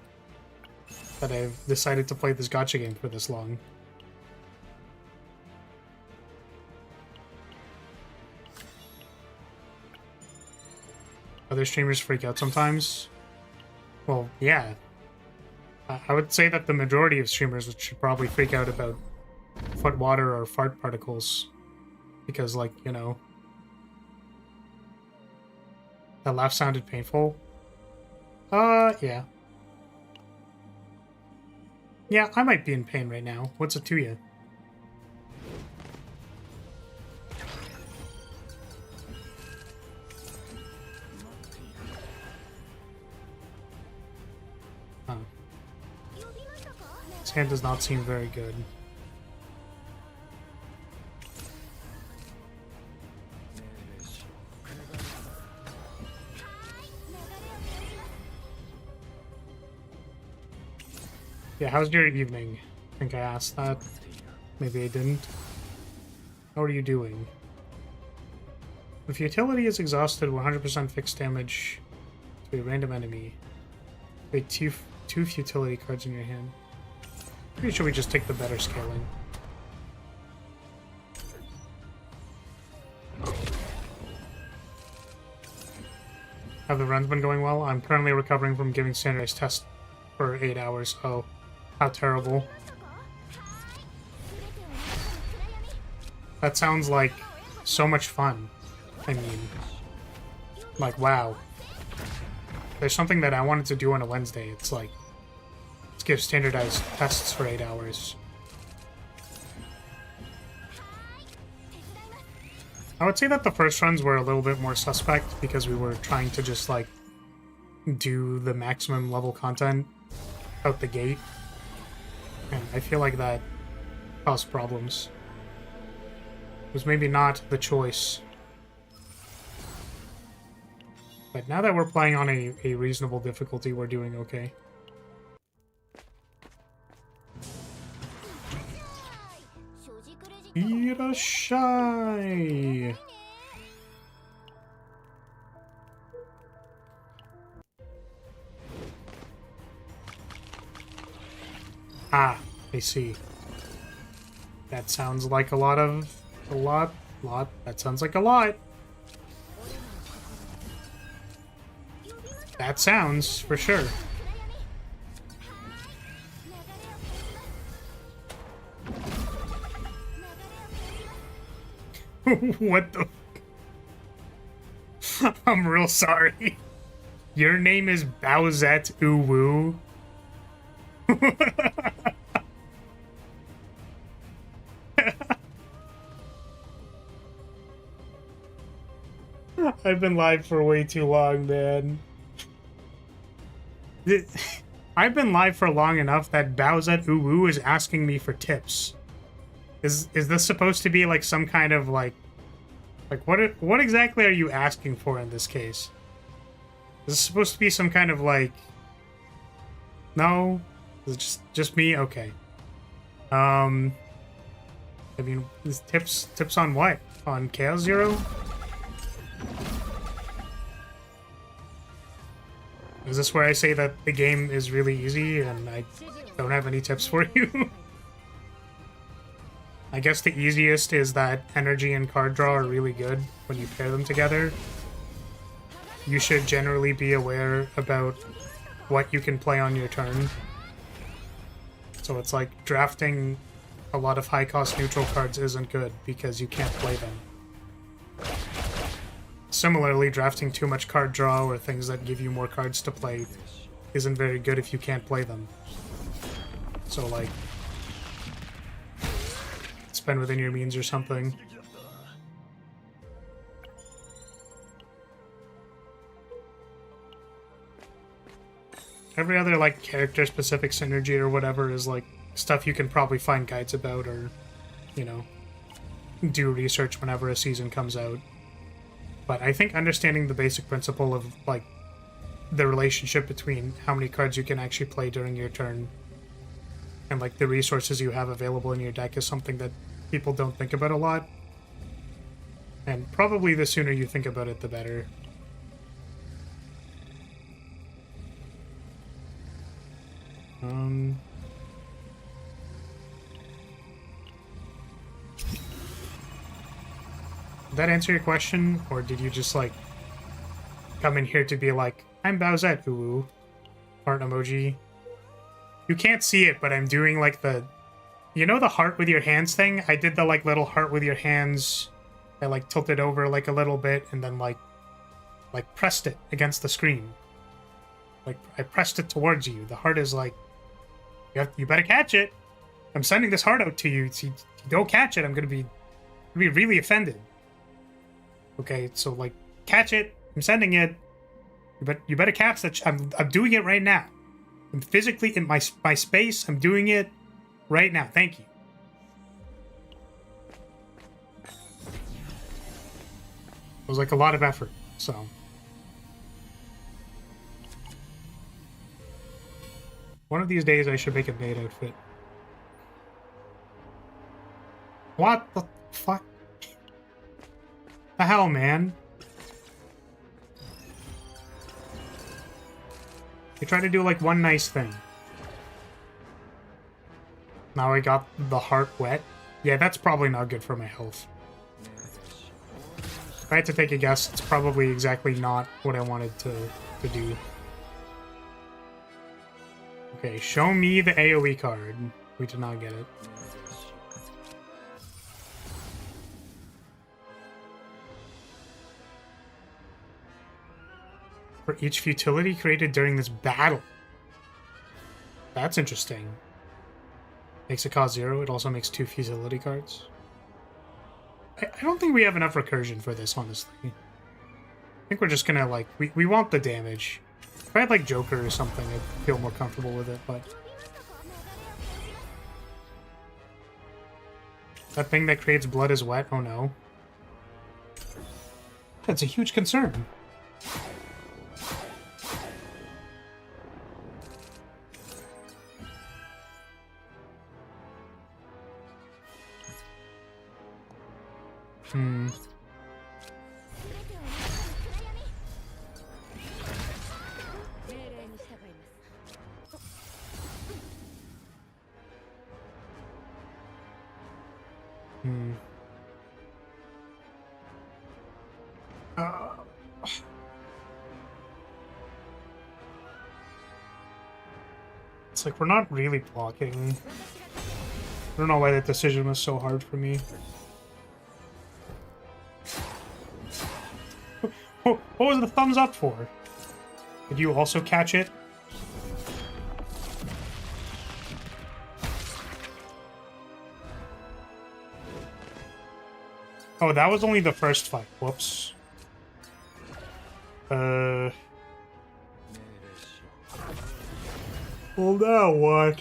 That I've decided to play this gacha game for this long. Other streamers freak out sometimes. Well, yeah. I would say that the majority of streamers should probably freak out about foot water or fart particles. Because, like, you know... That laugh sounded painful. Yeah. Yeah, I might be in pain right now. What's it to you? Huh. His hand does not seem very good. Yeah, how's your evening? I think I asked that. Maybe I didn't. How are you doing? If utility is exhausted, 100% fixed damage to a random enemy. Wait, two futility cards in your hand. Pretty sure we just take the better scaling. Have the runs been going well? I'm currently recovering from giving standardized tests for 8 hours. Oh. How terrible. That sounds like so much fun. I mean, like, wow. There's something that I wanted to do on a Wednesday. It's like, let's give standardized tests for 8 hours. I would say that the first runs were a little bit more suspect because we were trying to just, like, do the maximum level content out the gate. And I feel like that caused problems. It was maybe not the choice. But now that we're playing on a reasonable difficulty, we're doing okay. Irashai! Ah, I see. That sounds like a lot. That sounds like a lot. That sounds, for sure. What the... I'm real sorry. Your name is Bowsette Uwu? I've been live for way too long, man. I've been live for long enough that Bowsette Uwu is asking me for tips. Is this supposed to be like some kind of like what exactly are you asking for in this case? Is this supposed to be some kind of like... No? Is it just me? Okay. I mean, tips on what? On Chaos Zero? Is this where I say that the game is really easy and I don't have any tips for you? I guess the easiest is that energy and card draw are really good when you pair them together. You should generally be aware about what you can play on your turn. So it's like drafting a lot of high-cost neutral cards isn't good because you can't play them. Similarly, drafting too much card draw or things that give you more cards to play isn't very good if you can't play them. So, like, spend within your means or something. Every other, like, character-specific synergy or whatever is, like, stuff you can probably find guides about or, you know, do research whenever a season comes out. But I think understanding the basic principle of, like, the relationship between how many cards you can actually play during your turn and like the resources you have available in your deck is something that people don't think about a lot. And probably the sooner you think about it, the better. Did that answer your question? Or did you just, like, come in here to be like, I'm Bowsette, ooh. Heart emoji. You can't see it, but I'm doing, like, the... You know the heart with your hands thing? I did the, like, little heart with your hands. I, like, tilted over, like, a little bit, and then, like, pressed it against the screen. Like, I pressed it towards you. The heart is like, you better catch it. I'm sending this heart out to you. If you don't catch it, I'm gonna be really offended. Okay, so, like, catch it. I'm sending it. But you better catch that. I'm doing it right now. I'm physically in my space. I'm doing it right now. Thank you. It was like a lot of effort, so. One of these days I should make a maid outfit. What the fuck? The hell, man? I tried to do like one nice thing. Now I got the heart wet. Yeah, that's probably not good for my health. If I had to take a guess, it's probably exactly not what I wanted to do. Okay, show me the AoE card. We did not get it. For each futility created during this battle. That's interesting. Makes it cost 0. It also makes 2 futility cards. I don't think we have enough recursion for this, honestly. I think we're just gonna, like... We want the damage. If I had, like, Joker or something, I'd feel more comfortable with it, but... That thing that creates blood is wet? Oh, no. That's a huge concern. It's like we're not really blocking. I don't know why that decision was so hard for me. What was the thumbs up for? Did you also catch it? Oh, that was only the first fight. Whoops. Well, now what?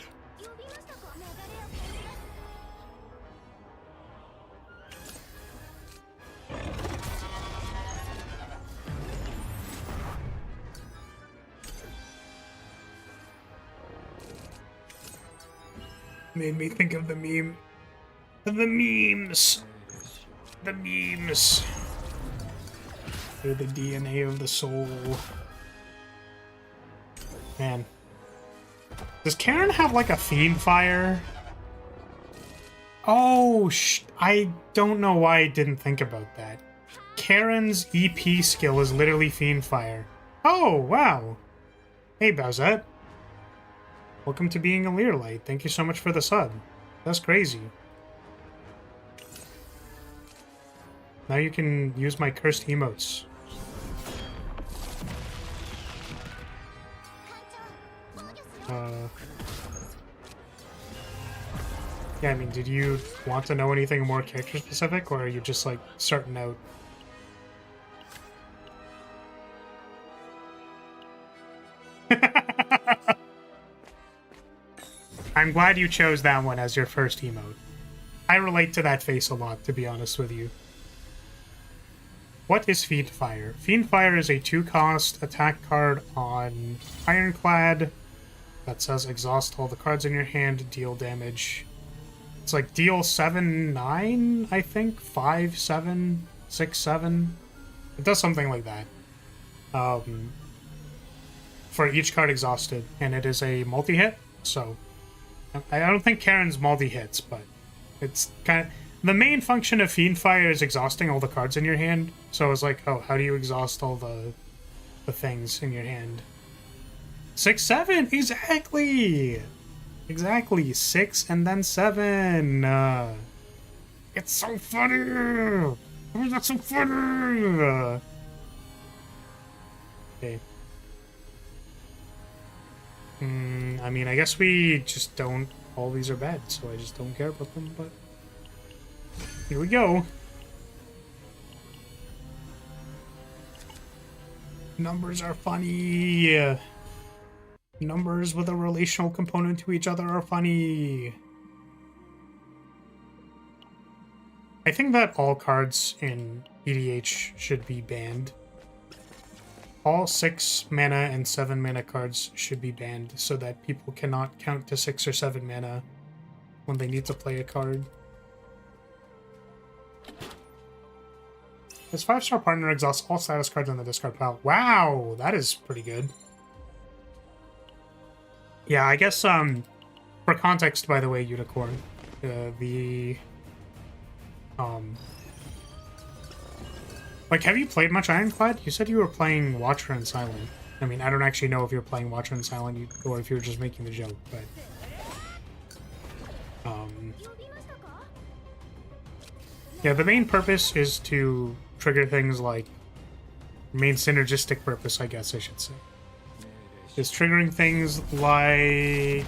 Made me think of the meme. The memes. The memes. They're the DNA of the soul. Man. Does Karen have like a Fiend Fire? Oh, I don't know why I didn't think about that. Karen's EP skill is literally Fiend Fire. Oh, wow. Hey, Bowsette. Welcome to being a Lyrilyte. Thank you so much for the sub. That's crazy. Now you can use my cursed emotes. Yeah, I mean, did you want to know anything more character specific, or are you just, like, starting out? I'm glad you chose that one as your first emote. I relate to that face a lot, to be honest with you. What is Fiend Fire? Fiend Fire is a 2-cost attack card on Ironclad. that says exhaust all the cards in your hand, deal damage. It's like deal 7, 9, I think? 5, 7, 6, 7. It does something like that. For each card exhausted, and it is a multi-hit, so I don't think Karen's multi-hits, but it's kind of... The main function of Fiendfire is exhausting all the cards in your hand, so I was like, oh, how do you exhaust all the things in your hand? 6, 7, exactly! Exactly, 6 and then 7. It's so funny! Oh, that's so funny! Okay. I mean, I guess we just don't... All these are bad, so I just don't care about them, but... Here we go. Numbers are funny. Numbers with a relational component to each other are funny. I think that all cards in EDH should be banned. All 6 mana and 7 mana cards should be banned so that people cannot count to 6 or 7 mana when they need to play a card. This 5-star partner exhausts all status cards on the discard pile. Wow, that is pretty good. Yeah, I guess, for context, by the way, Unicorn, like, have you played much Ironclad? You said you were playing Watcher and Silent. I mean, I don't actually know if you're playing Watcher and Silent or if you're just making the joke, but... yeah, the main purpose is to trigger things like... Main synergistic purpose, I guess I should say. Is triggering things like...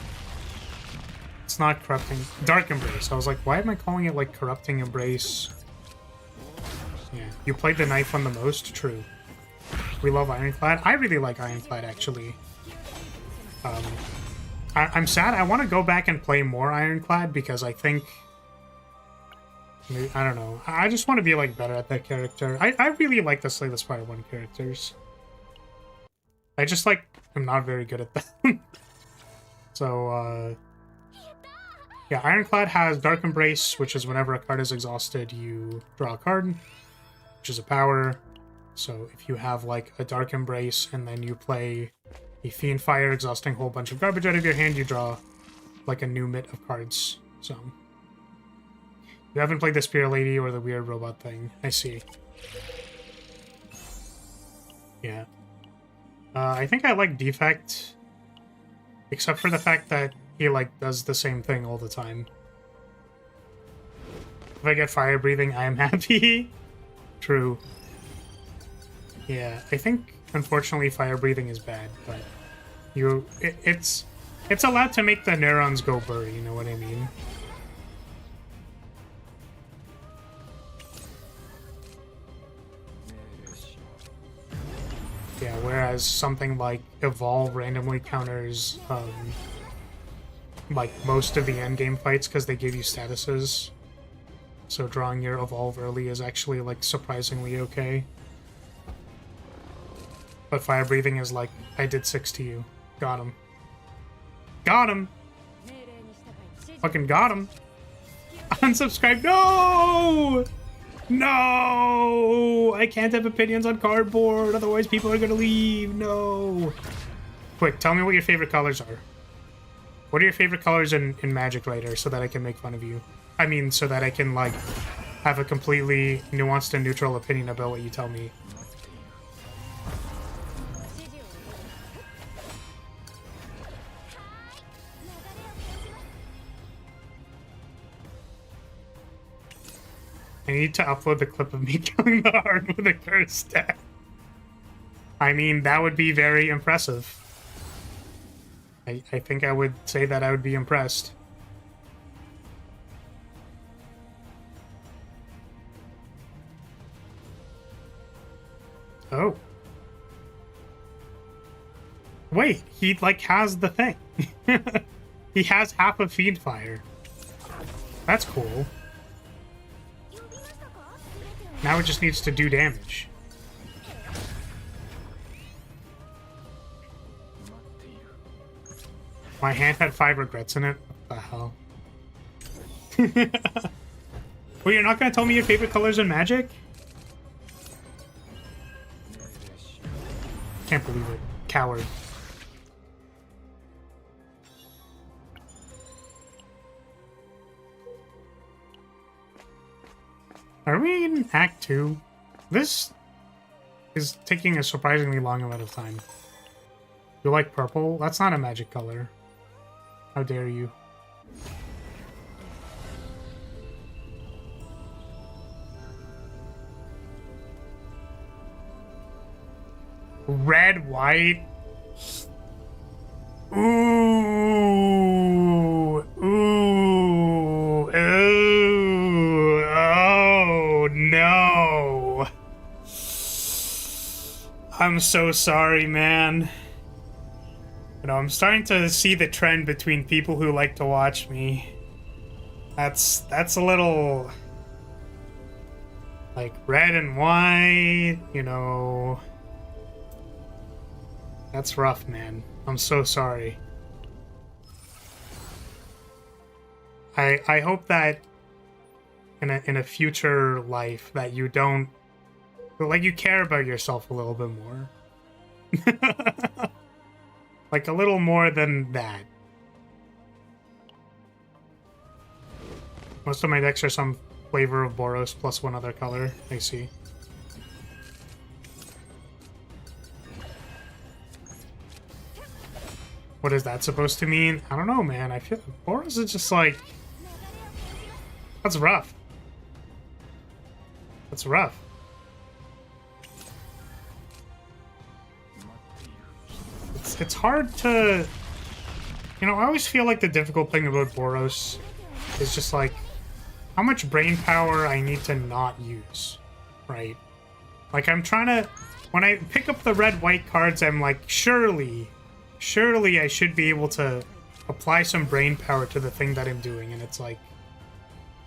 It's not corrupting... Dark Embrace. I was like, why am I calling it, like, Corrupting Embrace? Yeah. You played the knife one the most? True. We love Ironclad. I really like Ironclad, actually. I'm sad. I want to go back and play more Ironclad because I think... I don't know. I just want to be, like, better at that character. I really like the Slay the Spire 1 characters. I just, like, am not very good at them. So, yeah, Ironclad has Dark Embrace, which is whenever a card is exhausted, you draw a card, which is a power. So if you have, like, a Dark Embrace and then you play a Fiendfire, exhausting a whole bunch of garbage out of your hand, you draw, like, a new mitt of cards. So... You haven't played the Spear Lady or the weird robot thing. I see. Yeah. I think I like Defect. Except for the fact that he, like, does the same thing all the time. If I get Fire Breathing, I am happy. True. Yeah, I think, unfortunately, Fire Breathing is bad, but... It's allowed to make the neurons go burr, you know what I mean? Yeah, whereas something like Evolve randomly counters, like, most of the endgame fights because they give you statuses. So drawing your Evolve early is actually, like, surprisingly okay. But Fire Breathing is like, I did 6 to you. Got him. Got him! Fucking got him! Unsubscribe! No! No! I can't have opinions on cardboard, otherwise people are gonna leave. No! Quick, tell me what your favorite colors are. What are your favorite colors in Magic Writer so that I can make fun of you? I mean, so that I can, like, have a completely nuanced and neutral opinion about what you tell me. I need to upload the clip of me killing the heart with a cursed staff. I mean, that would be very impressive. I think I would say that I would be impressed. Oh. Wait, he, like, has the thing. He has half of Fiendfire. That's cool. Now it just needs to do damage. My hand had 5 regrets in it. What the hell? Well, you're not gonna tell me your favorite colors in Magic? Can't believe it. Coward. Are we in Act 2? This is taking a surprisingly long amount of time. You like purple? That's not a Magic color. How dare you? Red, white. Ooh, ooh, ooh, oh no. I'm so sorry, man. You know, I'm starting to see the trend between people who like to watch me. That's a little like red and white, you know. That's rough, man. I'm so sorry. I hope that in a future life that you don't, like, you care about yourself a little bit more. Like a little more than that. Most of my decks are some flavor of Boros plus one other color. I see. What is that supposed to mean? I don't know, man. I feel Boros is just like... That's rough. That's rough. It's hard to... You know, I always feel like the difficult thing about Boros is just like how much brain power I need to not use, right? Like, I'm trying to... When I pick up the red-white cards, I'm like, surely I should be able to apply some brain power to the thing that I'm doing, and it's like,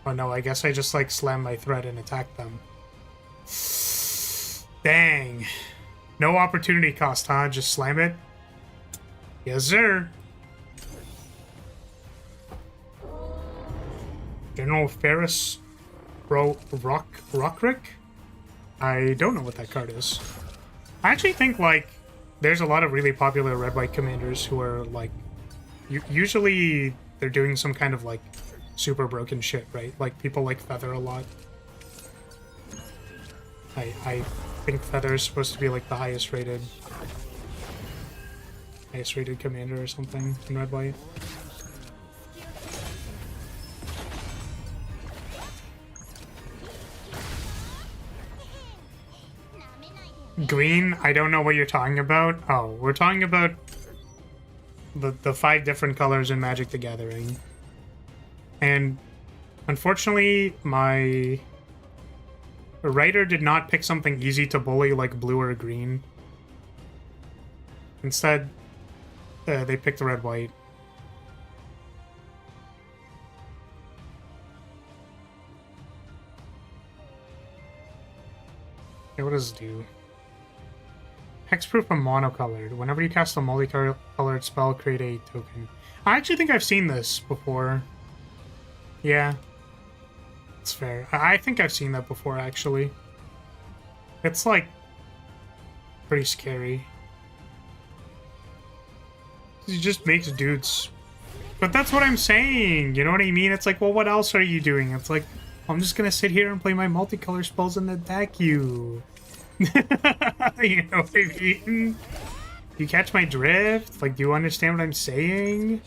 oh no, I guess I just like slam my thread and attack them. Dang. No opportunity cost, huh? Just slam it? Yes, sir. General Ferris Rockrick? I don't know what that card is. I actually think, like, there's a lot of really popular red-white commanders who are, like, usually they're doing some kind of, like, super broken shit, right? Like, people like Feather a lot. I think Feather is supposed to be, like, the highest rated commander or something in red-white. Green? I don't know what you're talking about. Oh, we're talking about the 5 different colors in Magic the Gathering. And unfortunately, my writer did not pick something easy to bully like blue or green. Instead, they picked red-white. Okay, what does it do? Hexproof and monocolored. Whenever you cast a multicolored spell, create a token. I actually think I've seen this before. Yeah. It's fair. I think I've seen that before, actually. It's, like, pretty scary. He just makes dudes. But that's what I'm saying, you know what I mean? It's like, well, what else are you doing? It's like, I'm just gonna sit here and play my multicolor spells and attack you. You know what I mean? You catch my drift? Like, do you understand what I'm saying?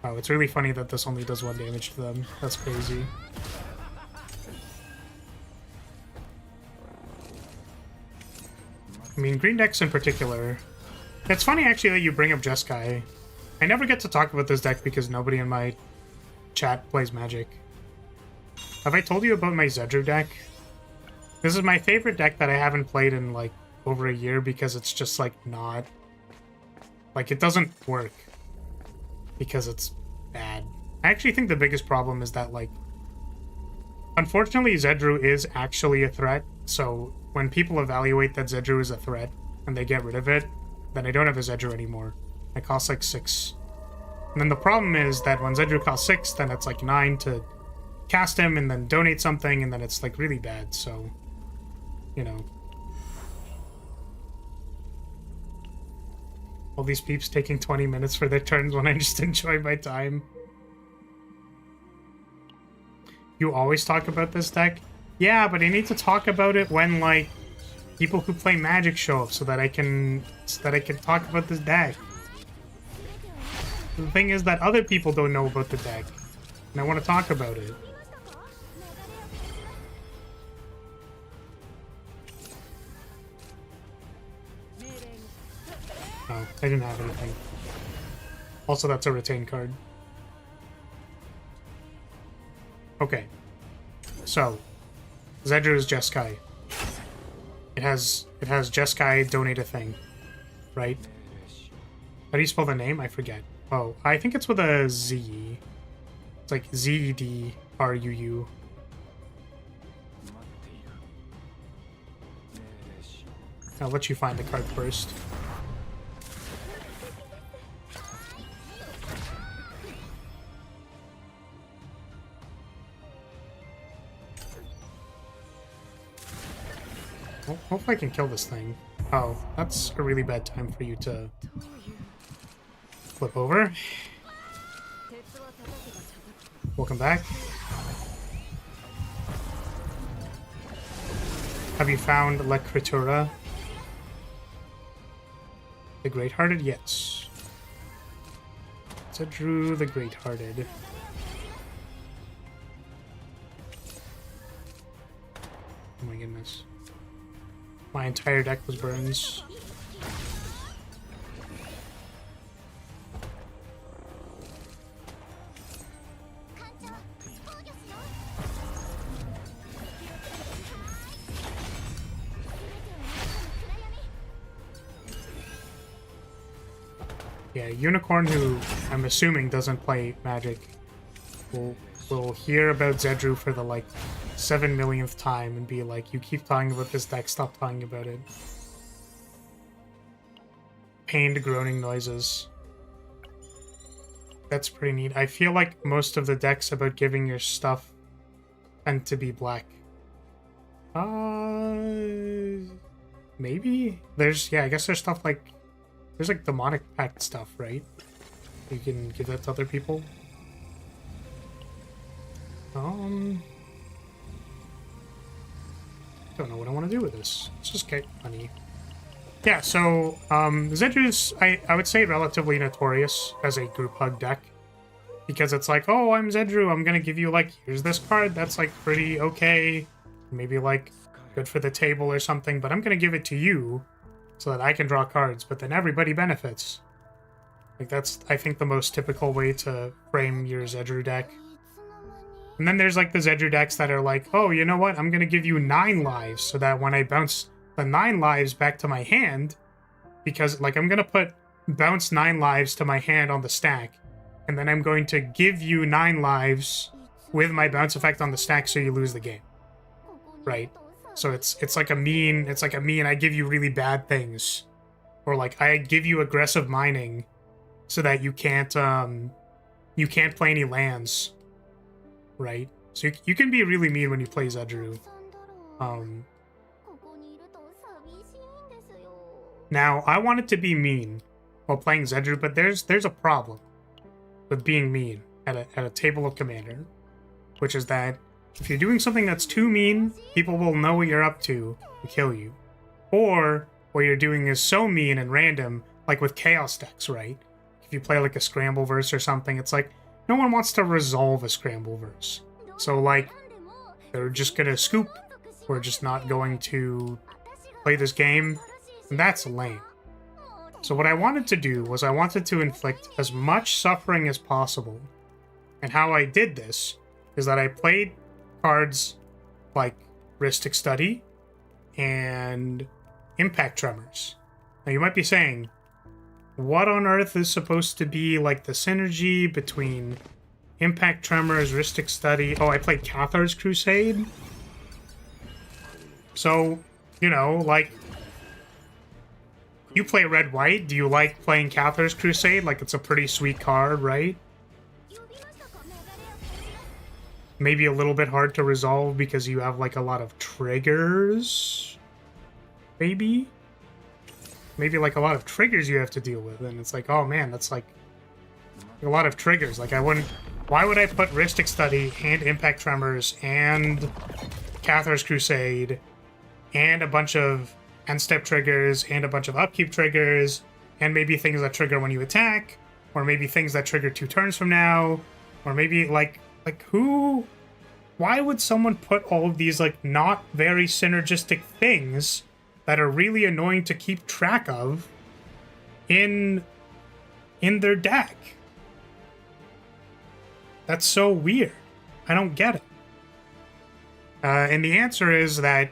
Oh, it's really funny that this only does 1 damage to them. That's crazy. I mean, green decks in particular. It's funny, actually, that you bring up Jeskai. I never get to talk about this deck because nobody in my chat plays Magic. Have I told you about my Zedru deck? This is my favorite deck that I haven't played in, like, over a year because it's just, like, not... Like, it doesn't work. Because it's bad. I actually think the biggest problem is that, like... Unfortunately, Zedru is actually a threat, so when people evaluate that Zedru is a threat and they get rid of it, then I don't have a Zedru anymore. It costs, like, 6 And then the problem is that when Zedru costs 6, then it's like 9 to cast him and then donate something, and then it's like really bad, so, you know. All these peeps taking 20 minutes for their turns when I just enjoy my time. You always talk about this deck? Yeah, but I need to talk about it when, like, people who play Magic show up so that I can talk about this deck. The thing is that other people don't know about the deck, and I want to talk about it. Oh, I didn't have anything. Also, that's a retain card. Okay. So, Zedru is Jeskai. It has Jeskai donate a thing, right? How do you spell the name? I forget. Oh, I think it's with a Z. It's like Zedruu. I'll let you find the card first. Hopefully I can kill this thing. Oh, that's a really bad time for you to flip over. Welcome back. Have you found Lekritura? The Great-Hearted? Yes. Zedru the Great-Hearted. Oh my goodness. My entire deck was burns. Yeah, Unicorn, who I'm assuming doesn't play Magic, will hear about Zedru for the, like, 7 millionth time and be like, you keep talking about this deck, stop talking about it. Pained groaning noises. That's pretty neat. I feel like most of the decks about giving your stuff tend to be black. Maybe? Yeah, I guess there's stuff like, there's like demonic pact stuff, right? You can give that to other people. Don't know what I want to do with this. Let's just get money. Yeah, so Zedru's, I would say, relatively notorious as a group hug deck. Because it's like, oh, I'm Zedru, I'm gonna give you, like, here's this card that's, like, pretty okay. Maybe, like, good for the table or something, but I'm gonna give it to you so that I can draw cards, but then everybody benefits. Like, that's, I think, the most typical way to frame your Zedru deck. And then there's, like, the Zedru decks that are like, oh, you know what? I'm going to give you 9 lives so that when I bounce the 9 lives back to my hand, because, like, I'm going to bounce 9 lives to my hand on the stack, and then I'm going to give you 9 lives with my bounce effect on the stack so you lose the game. Right? So it's like a mean, I give you really bad things. Or, like, I give you aggressive mining so that you can't play any lands. Right? So you can be really mean when you play Zedru. Now, I wanted to be mean while playing Zedru, but there's a problem with being mean at a table of Commander, which is that if you're doing something that's too mean, people will know what you're up to and kill you. Or what you're doing is so mean and random, like with Chaos decks, right? If you play like a Scramble verse or something, it's like, no one wants to resolve a Scramble verse. So, like, they're just gonna scoop. We're just not going to play this game. And that's lame. So what I wanted to do was I wanted to inflict as much suffering as possible. And how I did this is that I played cards like Rhystic Study and Impact Tremors. Now you might be saying, what on earth is supposed to be like the synergy between Impact Tremors, Rhystic Study? Oh, I played Cathar's Crusade. So, you know, like, You play red-white. Do you like playing Cathar's Crusade? Like, it's a pretty sweet card, right? Maybe a little bit hard to resolve because you have, like, a lot of triggers? Maybe? Maybe, like, a lot of triggers you have to deal with, and it's like, oh, man, that's, like, a lot of triggers. Like, I wouldn't... Why would I put Rhystic Study and Impact Tremors and Cathar's Crusade and a bunch of end-step triggers and a bunch of upkeep triggers and maybe things that trigger when you attack, or maybe things that trigger 2 turns from now, or maybe, like who... Why would someone put all of these, like, not very synergistic things that are really annoying to keep track of in their deck? That's so weird. I don't get it. And the answer is that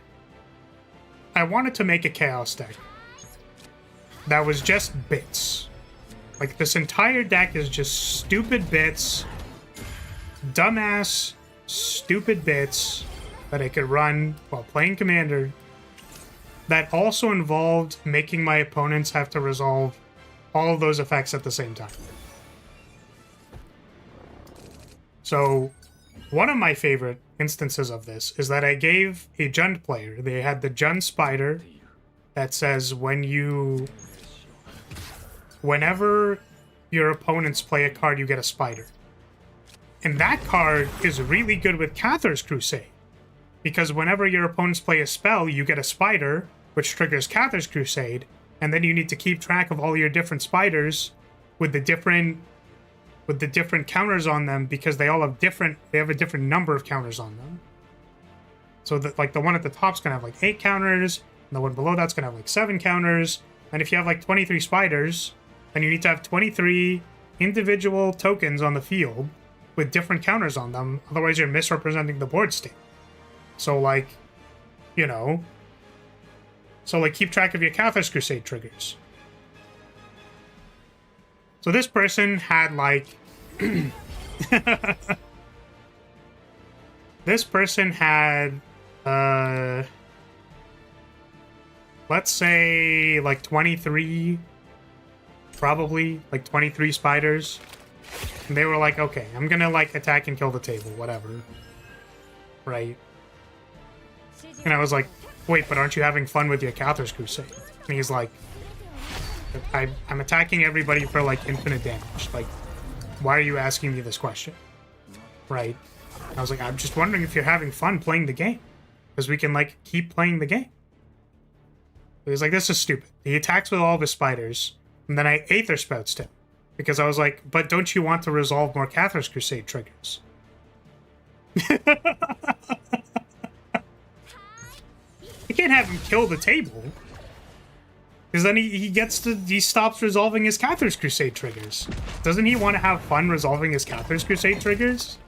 I wanted to make a Chaos deck that was just bits. Like, this entire deck is just stupid bits, dumbass, stupid bits that I could run while playing Commander that also involved making my opponents have to resolve all of those effects at the same time. So, one of my favorite instances of this is that I gave a Jund player, they had the Jund Spider that says whenever your opponents play a card, you get a spider. And that card is really good with Cathar's Crusade, because whenever your opponents play a spell, you get a spider, which triggers Cathar's Crusade, and then you need to keep track of all your different spiders with the different counters on them, because they have a different number of counters on them. So that, like, the one at the top's gonna have like 8 counters, and the one below that's gonna have like 7 counters. And if you have like 23 spiders, then you need to have 23 individual tokens on the field with different counters on them, otherwise you're misrepresenting the board state. So, like, you know, so, like, keep track of your Cathar's Crusade triggers. So this person had, like... this person had, let's say, like, 23... Probably, like, 23 spiders. And they were like, okay, I'm gonna, like, attack and kill the table, whatever. Right? And I was like, wait, but aren't you having fun with your Cathar's Crusade? And he's like... I'm attacking everybody for, like, infinite damage. Like, why are you asking me this question? Right? I was like, I'm just wondering if you're having fun playing the game. Because we can, like, keep playing the game. He was like, this is stupid. He attacks with all of his spiders, and then I Aether Spouts him. Because I was like, but don't you want to resolve more Cathar's Crusade triggers? You can't have him kill the table. Because then he stops resolving his Cathar's Crusade triggers. Doesn't he want to have fun resolving his Cathar's Crusade triggers?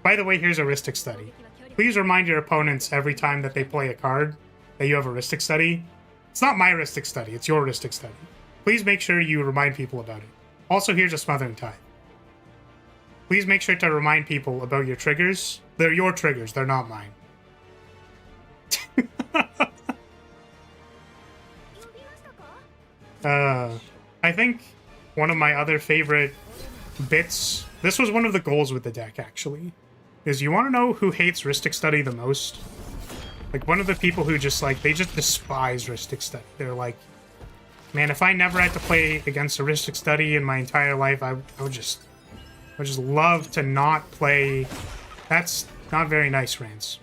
By the way, here's a Rhystic Study. Please remind your opponents every time that they play a card that you have a Rhystic Study. It's not my Rhystic Study, it's your Rhystic Study. Please make sure you remind people about it. Also, here's a Smothering Tithe. Please make sure to remind people about your triggers. They're your triggers, they're not mine. I think one of my other favorite bits... This was one of the goals with the deck, actually. Is you want to know who hates Rhystic Study the most? Like, one of the people who just, like, they just despise Rhystic Study. They're like, man, if I never had to play against a Rhystic Study in my entire life, I would just love to not play... That's not very nice, Rance.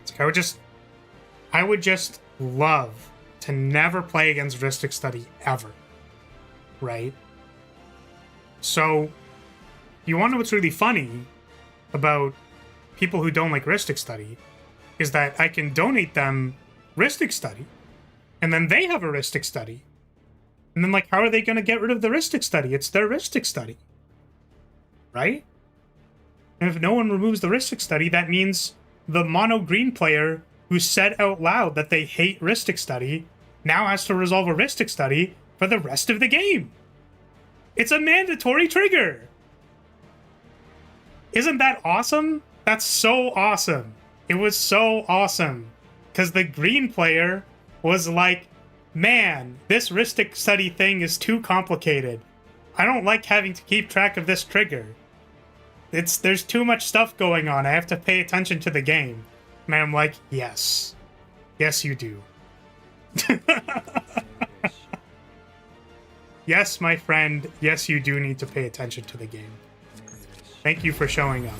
It's like, I would just love to never play against Rhystic Study ever. Right? So, you want to know what's really funny about people who don't like Rhystic Study is that I can donate them Rhystic Study, and then they have a Rhystic Study. And then, like, how are they going to get rid of the Rhystic Study? It's their Rhystic Study. Right? And if no one removes the Rhystic Study, that means the mono-green player who said out loud that they hate Rhystic Study now has to resolve a Rhystic Study for the rest of the game. It's a mandatory trigger. Isn't that awesome? That's so awesome. It was so awesome. Because the green player was like, Man, this heuristic study thing is too complicated. I don't like having to keep track of this trigger. There's too much stuff going on. I have to pay attention to the game. And I'm like, yes. Yes, you do. Yes, my friend. Yes, you do need to pay attention to the game. Thank you for showing up.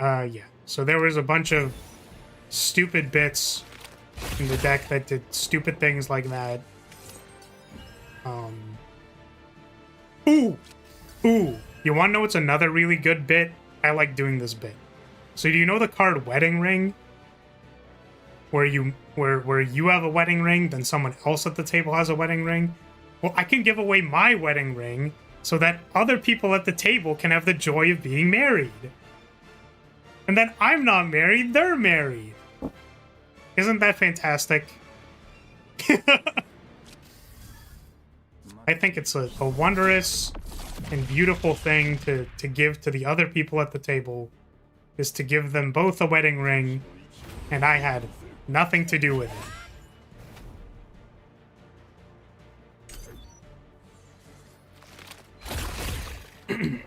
Yeah. So there was a bunch of stupid bits in the deck that did stupid things like that. Ooh! Ooh! You wanna know what's another really good bit? I like doing this bit. So do you know the card Wedding Ring? Where you have a wedding ring, then someone else at the table has a wedding ring? Well, I can give away my wedding ring so that other people at the table can have the joy of being married. And then I'm not married, they're married. Isn't that fantastic? I think it's a wondrous and beautiful thing to give to the other people at the table, is to give them both a wedding ring, and I had nothing to do with it.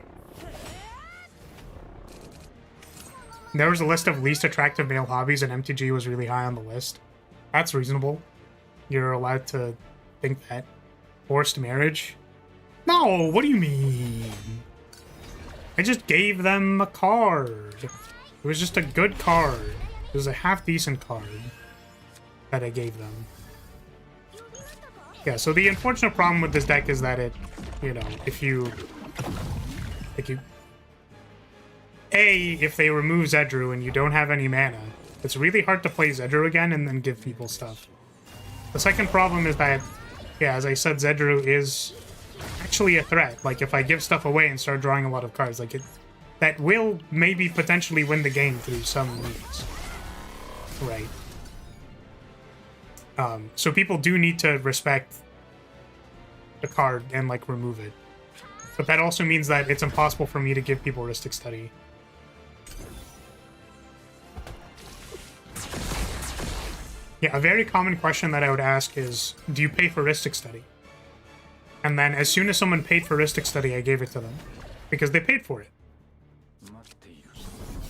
There was a list of least attractive male hobbies, and MTG was really high on the list. That's reasonable. You're allowed to think that. Forced marriage? No, what do you mean? I just gave them a card. It was just a good card. It was a half-decent card that I gave them. Yeah, so the unfortunate problem with this deck is that it, you know, if they remove Zedru and you don't have any mana, it's really hard to play Zedru again and then give people stuff. The second problem is that, yeah, as I said, Zedru is actually a threat. Like, if I give stuff away and start drawing a lot of cards, like, that will maybe potentially win the game through some means. Right. So people do need to respect the card and, like, remove it. But that also means that it's impossible for me to give people Heuristic Study. Yeah, a very common question that I would ask is, do you pay for Heuristic Study? And then as soon as someone paid for Heuristic Study, I gave it to them. Because they paid for it.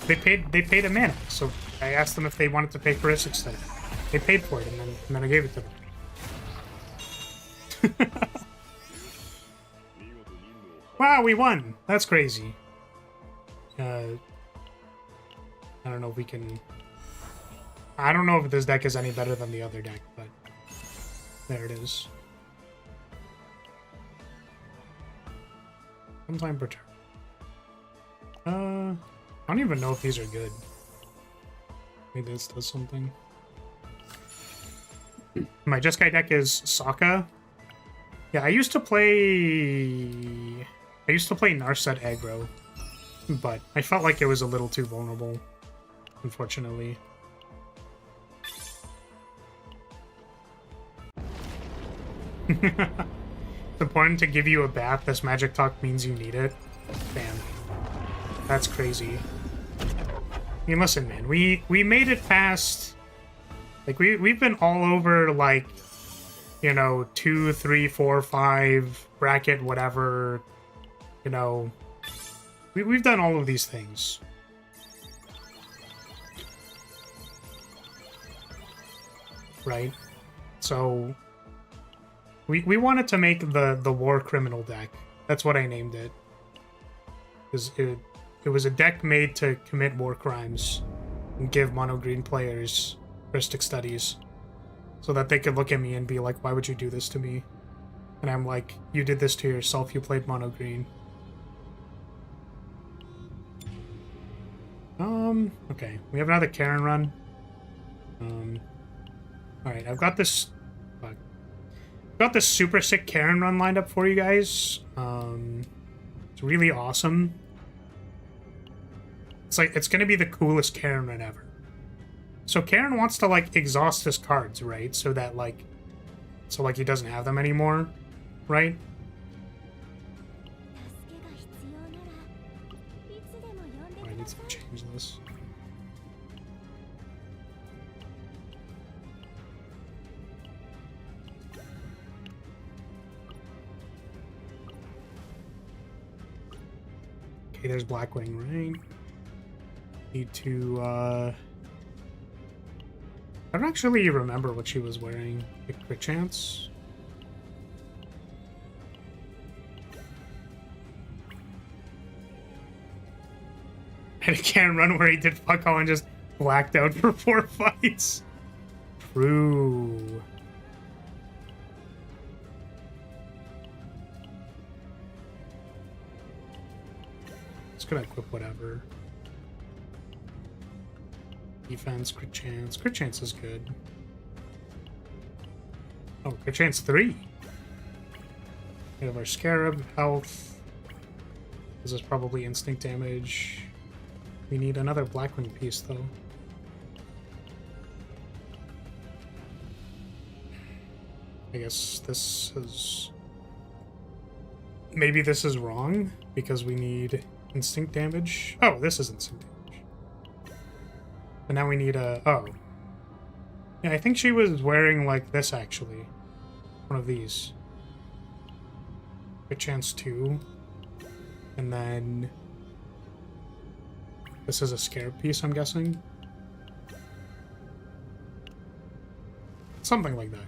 They paid a mana, so I asked them if they wanted to pay for Heuristic Study. They paid for it, and then I gave it to them. Wow, we won! That's crazy. I don't know if we can... I don't know if this deck is any better than the other deck, but there it is. Sometime per turn. I don't even know if these are good. Maybe this does something. My Jeskai deck is Sokka. Yeah, I used to play Narset aggro, but I felt like it was a little too vulnerable, unfortunately. It's important to give you a bath. This magic talk means you need it. Damn. That's crazy. I mean, listen, man. We made it past... Like, we've been all over, like, you know, 2, 3, 4, 5, bracket, whatever. You know. We've done all of these things. Right? So... We wanted to make the war criminal deck. That's what I named it. It was a deck made to commit war crimes and give mono green players heuristic studies so that they could look at me and be like, why would you do this to me? And I'm like, you did this to yourself, you played mono green. Okay, we have another Karen run. Alright, I've got this super sick Karen run lined up for you guys. It's really awesome. It's gonna be the coolest Karen run ever. So Karen wants to, like, exhaust his cards, right? So that, like, he doesn't have them anymore, right? I need to change this. Okay, there's Blackwing, right? Need to, I don't actually remember what she was wearing. A crit chance? And he can't run where he did fuck all and just blacked out for 4 fights. True. Just gonna equip whatever. Defense, crit chance. Crit chance is good. Oh, crit chance 3. We have our Scarab, health. This is probably instinct damage. We need another Blackwing piece, though. I guess this is... Maybe this is wrong, because we need instinct damage. Oh, this is instinct damage. But now we need a... Oh. Yeah, I think she was wearing, like, this, actually. One of these. Crit chance 2. And then... This is a Scarab piece, I'm guessing. Something like that.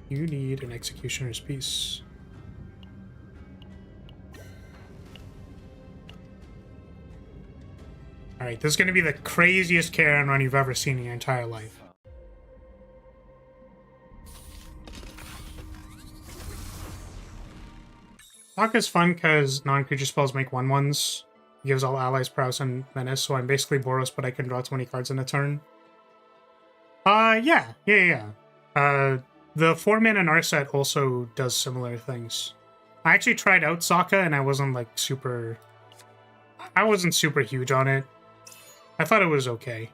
You need an Executioner's piece. Alright, this is going to be the craziest Karen run you've ever seen in your entire life. Talk is fun because non-creature spells make 1/1s. It gives all allies prowess and menace, so I'm basically Boros, but I can draw 20 cards in a turn. Yeah. The 4-mana Narset also does similar things. I actually tried out Sokka, and I wasn't, like, super... I wasn't super huge on it. I thought it was okay.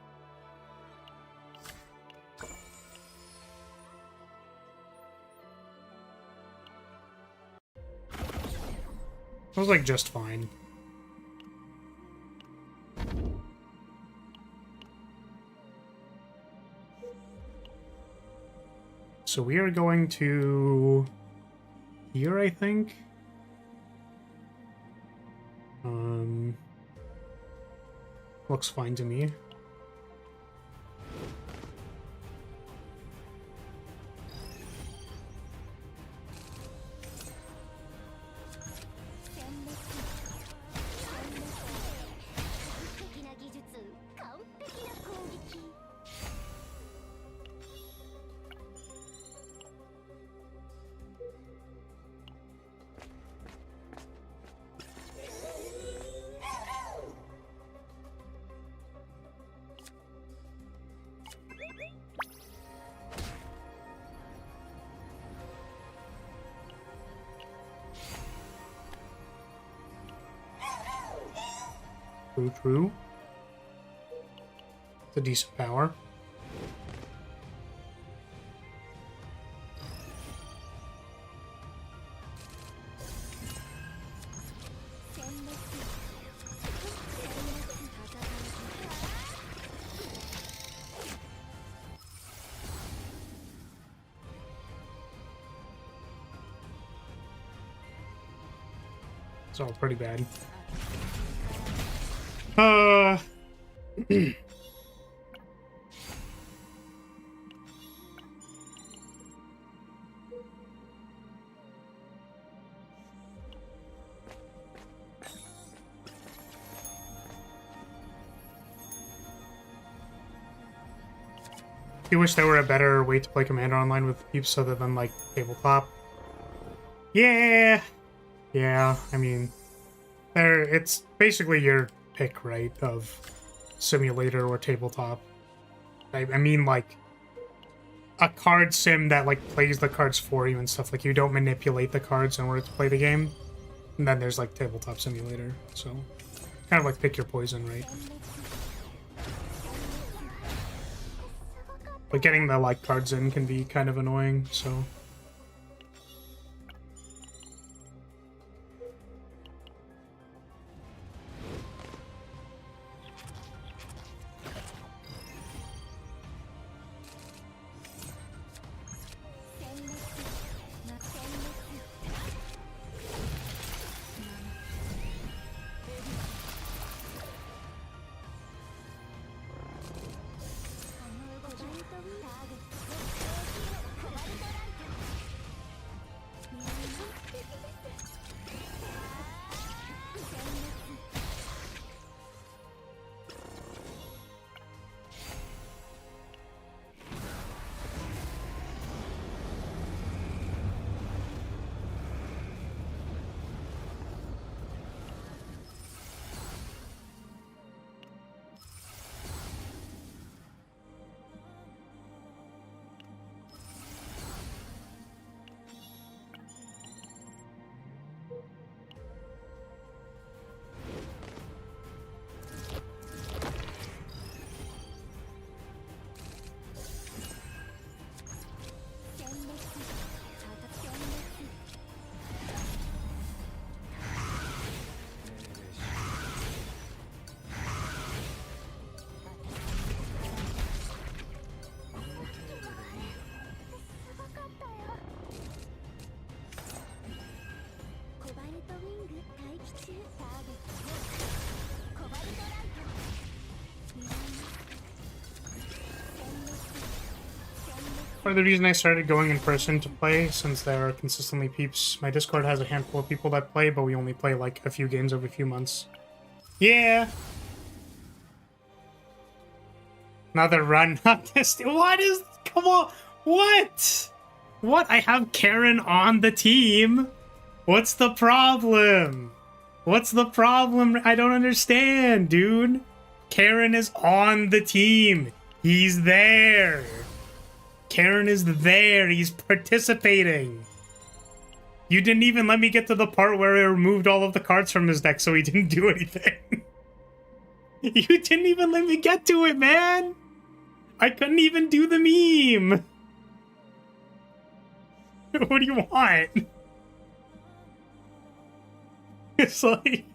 It was, like, just fine. So we are going to... here, I think? Looks fine to me. True. It's a decent power. It's all pretty bad. You wish there were a better way to play Commander online with peeps other than, like, tabletop? Yeah, I mean, it's basically your pick, right, of simulator or tabletop. I mean, like, a card sim that, like, plays the cards for you and stuff. Like, you don't manipulate the cards in order to play the game. And then there's, like, tabletop simulator, so kind of like pick your poison, right? But getting the, like, cards in can be kind of annoying, so... part of the reason I started going in person to play, since there are consistently peeps. My Discord has a handful of people that play, but we only play like a few games every few months. Yeah. Another run. What is... Come on. What? What? I have Karen on the team. What's the problem? What's the problem? I don't understand, dude. Karen is on the team. He's there. Karen is there. He's participating. You didn't even let me get to the part where I removed all of the cards from his deck so he didn't do anything. You didn't even let me get to it, man. I couldn't even do the meme. What do you want? It's like...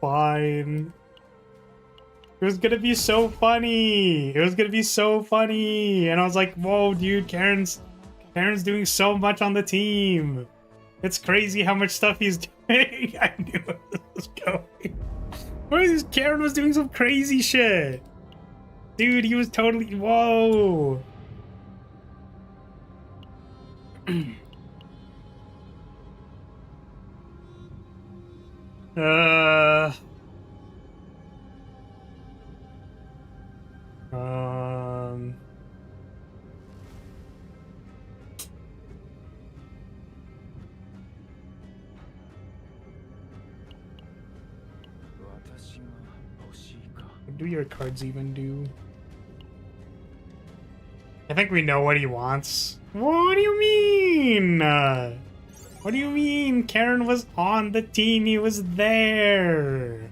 Fine. It was gonna be so funny. It was gonna be so funny. And I was like, whoa, dude, Karen's doing so much on the team. It's crazy how much stuff he's doing. I knew where this was going. Karen was doing some crazy shit. Dude, he was totally... Whoa. What do your cards even do? I think we know what he wants. What do you mean? What do you mean? Karen was on the team. He was there.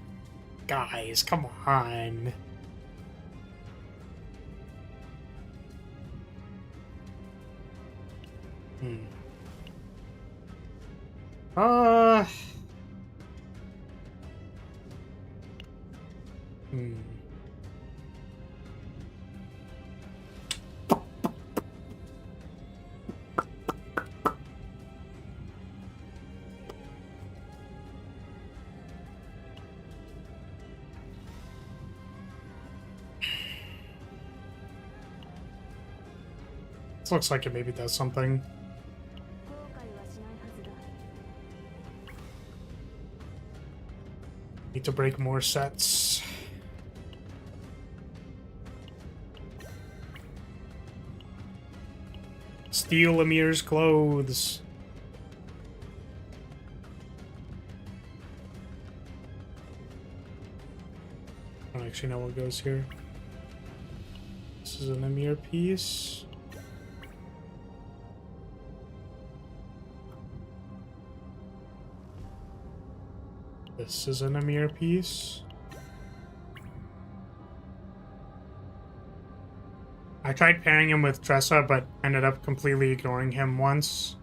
Guys, come on. Hmm. This looks like it maybe does something. Need to break more sets. Steal Amir's clothes. I don't actually know what goes here. This is an Amir piece. This is an Amir piece. I tried pairing him with Tressa, but ended up completely ignoring him once.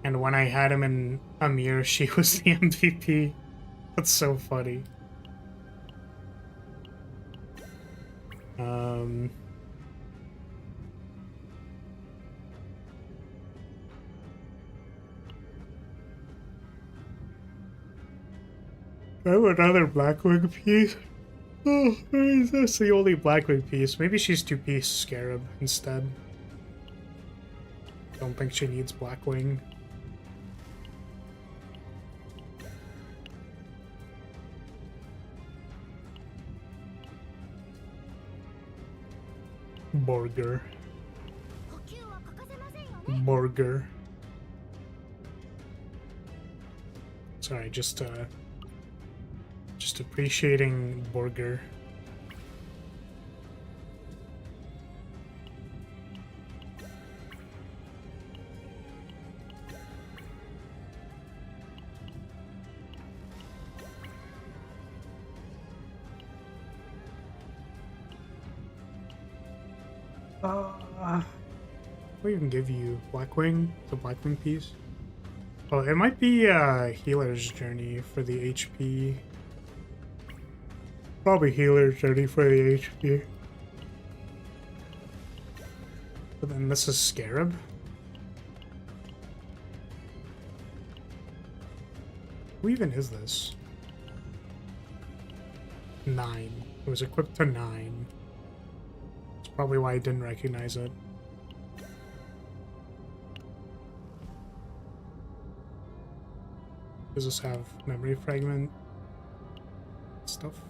And when I had him in Amir, she was the MVP. That's so funny. I have another Blackwing piece. Oh, that's the only Blackwing piece. Maybe she's two-piece Scarab instead. Don't think she needs Blackwing. Burger. Burger. Sorry, just appreciating Burger. I'll even give you Blackwing, the Blackwing piece. Oh, it might be Healer's Journey for the HP. Probably Healer's Journey for the HP. But then this is Scarab. Who even is this? 9. It was equipped to 9. That's probably why I didn't recognize it. Does this have memory fragment stuff?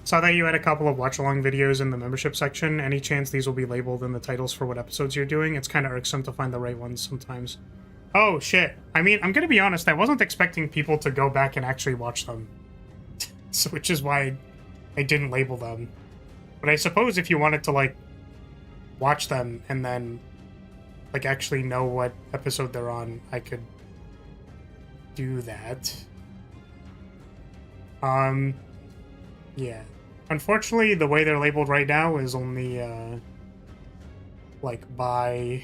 Saw that you had a couple of watch-along videos in the membership section. Any chance these will be labeled in the titles for what episodes you're doing? It's kind of irksome to find the right ones sometimes. Oh, shit. I mean, I'm gonna be honest, I wasn't expecting people to go back and actually watch them. So, which is why I didn't label them. But I suppose if you wanted to, like, watch them and then, like, actually know what episode they're on, I could do that. Yeah. Unfortunately, the way they're labeled right now is only, like, by...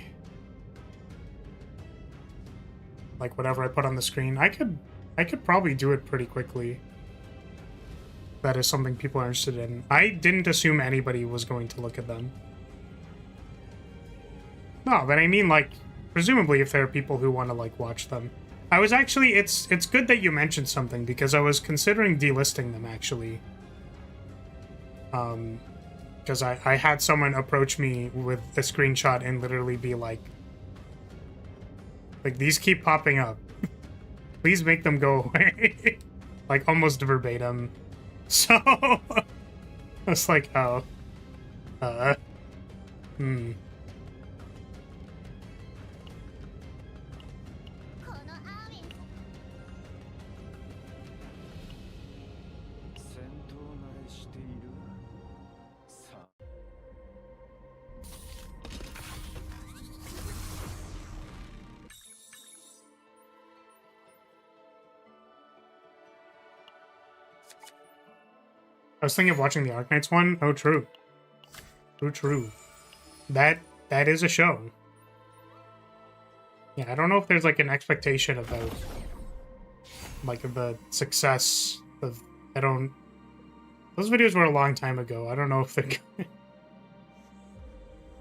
like, whatever I put on the screen. I could probably do it pretty quickly. That is something people are interested in. I didn't assume anybody was going to look at them. No, but I mean, like, presumably if there are people who want to, like, watch them. I was actually... It's good that you mentioned something, because I was considering delisting them, actually. Because I had someone approach me with a screenshot and literally be like, these keep popping up. Please make them go away. Like, almost verbatim. So, I was like, oh. Hmm. I was thinking of watching the Arknights one. Oh, true. True. That is a show. Yeah, I don't know if there's, like, an expectation about, like, the success of... I don't... Those videos were a long time ago. I don't know if they're...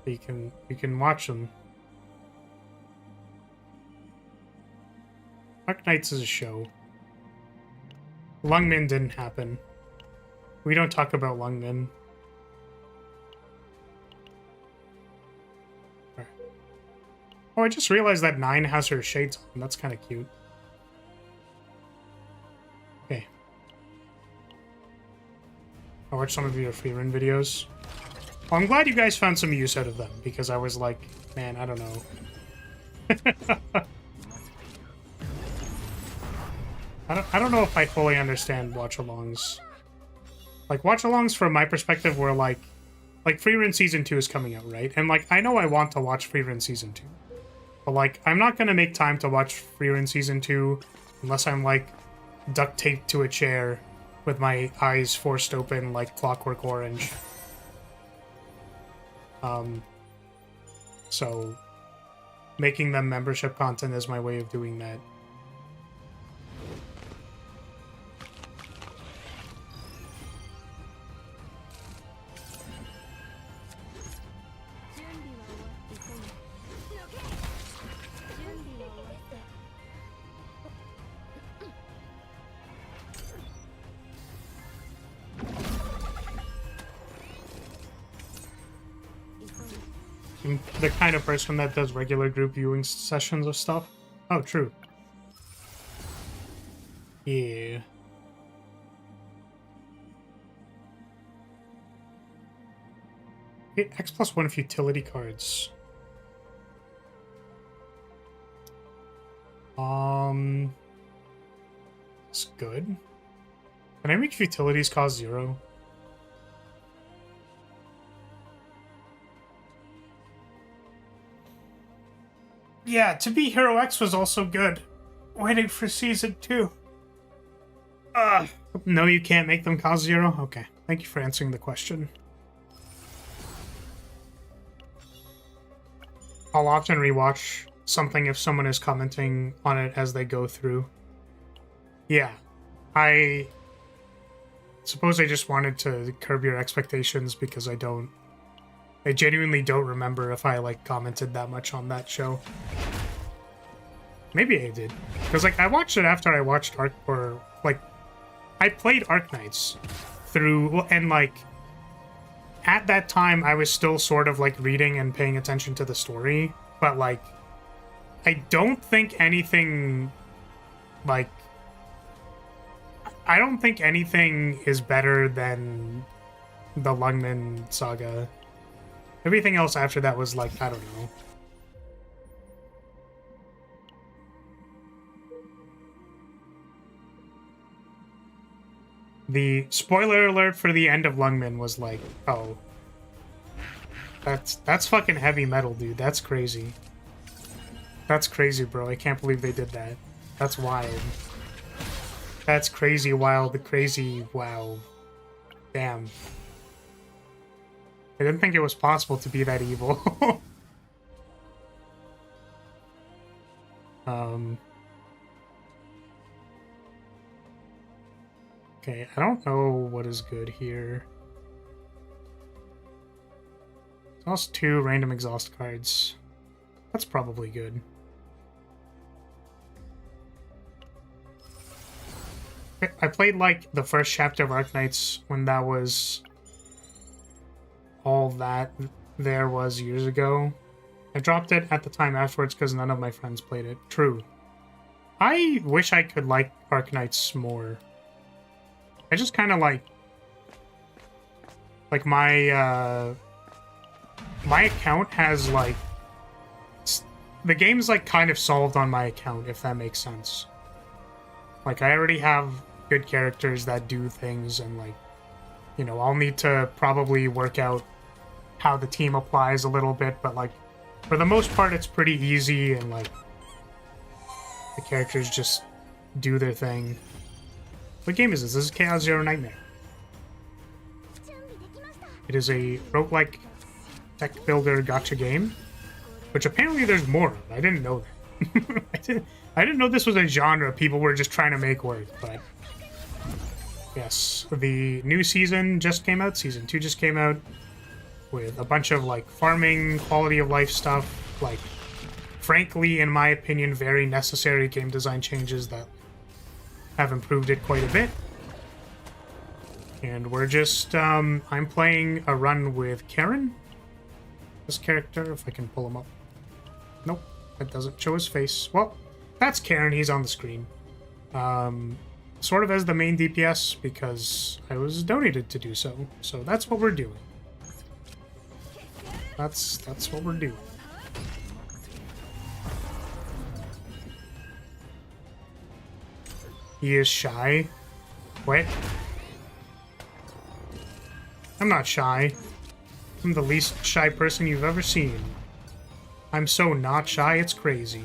you can watch them. Arknights is a show. Lungmin didn't happen. We don't talk about Lungmin. Right. Oh, I just realized that 9 has her shades on. That's kind of cute. Okay. I watched some of your Freerun videos. Well, I'm glad you guys found some use out of them, because I was like, man, I don't know. I don't know if I fully understand watch-alongs. Like, watch-alongs from my perspective were like Freerun Season 2 is coming out, right? And, like, I know I want to watch Freerun Season 2. But, like, I'm not gonna make time to watch Freerun Season 2 unless I'm, like, duct taped to a chair with my eyes forced open like Clockwork Orange. So, making them membership content is my way of doing that. I'm the kind of person that does regular group viewing sessions of stuff. Oh, true. Yeah. Get X+1 futility cards. It's good. Can I make futilities cost 0? Yeah, To Be Hero X was also good. Waiting for Season 2. No, you can't make them cost 0? Okay. Thank you for answering the question. I'll often rewatch something if someone is commenting on it as they go through. Yeah. suppose I just wanted to curb your expectations because I genuinely don't remember if I, like, commented that much on that show. Maybe I did. Because, like, I watched it after I watched I played Arknights through, and, like, at that time, I was still sort of, like, reading and paying attention to the story, but, like, I don't think anything, like, I don't think anything is better than the Lungmen saga. Everything else after that was, like, I don't know. The spoiler alert for the end of Lungmen was like, oh. That's fucking heavy metal, dude. That's crazy. That's crazy, bro. I can't believe they did that. That's wild. That's crazy wild, crazy wow. Damn. I didn't think it was possible to be that evil. Okay, I don't know what is good here. Toss 2 random exhaust cards. That's probably good. I played, like, the first chapter of Arknights when that was all that there was years ago. I dropped it at the time afterwards because none of my friends played it. True. I wish I could like Arknights more. I just kind of like my my account has, like, the game's, like, kind of solved on my account, if that makes sense. Like, I already have good characters that do things, and, like, you know, I'll need to probably work out how the team applies a little bit, but, like, for the most part, it's pretty easy, and, like, the characters just do their thing. What game is this? This is Chaos Zero Nightmare. It is a roguelike tech builder gacha game, which apparently there's more of. I didn't know that. I didn't know this was a genre people were just trying to make work, but yes, the new season just came out. Season 2 just came out with a bunch of, like, farming, quality of life stuff, like, frankly, in my opinion, very necessary game design changes that have improved it quite a bit. And we're just, I'm playing a run with Karen. This character, if I can pull him up. Nope, that doesn't show his face. Well, that's Karen, he's on the screen. Sort of as the main DPS because I was donated to do so. So that's what we're doing. That's what we're doing. He is shy. What? I'm not shy. I'm the least shy person you've ever seen. I'm so not shy, it's crazy.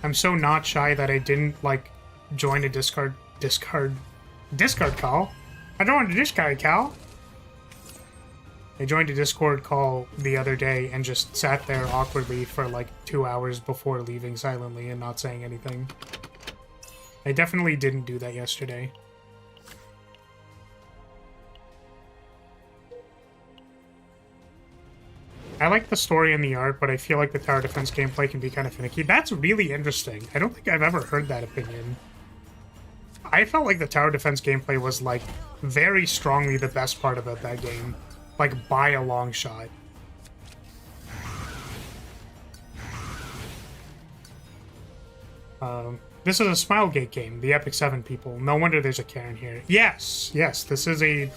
I'm so not shy that I didn't, like, join a Discord call. I joined a Discord call. I joined a Discord call the other day and just sat there awkwardly for, like, 2 hours before leaving silently and not saying anything. I definitely didn't do that yesterday. I like the story and the art, but I feel like the tower defense gameplay can be kind of finicky. That's really interesting. I don't think I've ever heard that opinion. I felt like the tower defense gameplay was, like, very strongly the best part about that game. Like, by a long shot. This is a Smilegate game, the Epic 7 people. No wonder there's a Karen here. Yes, yes, this is a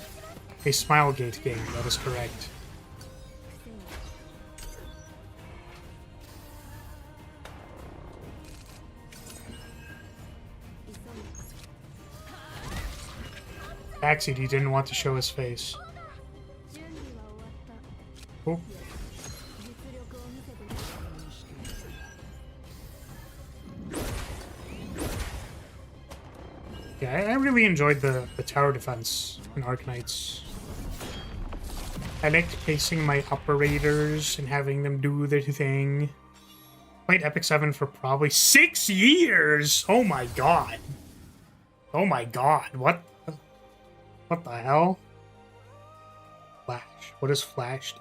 Smilegate game, that is correct. Backseat, he didn't want to show his face. Oh. Yeah, I really enjoyed the tower defense in Arknights. I liked pacing my operators and having them do their thing. Played Epic 7 for probably 6 years! Oh my god! Oh my god, what? What the hell? Flash. What is flashed?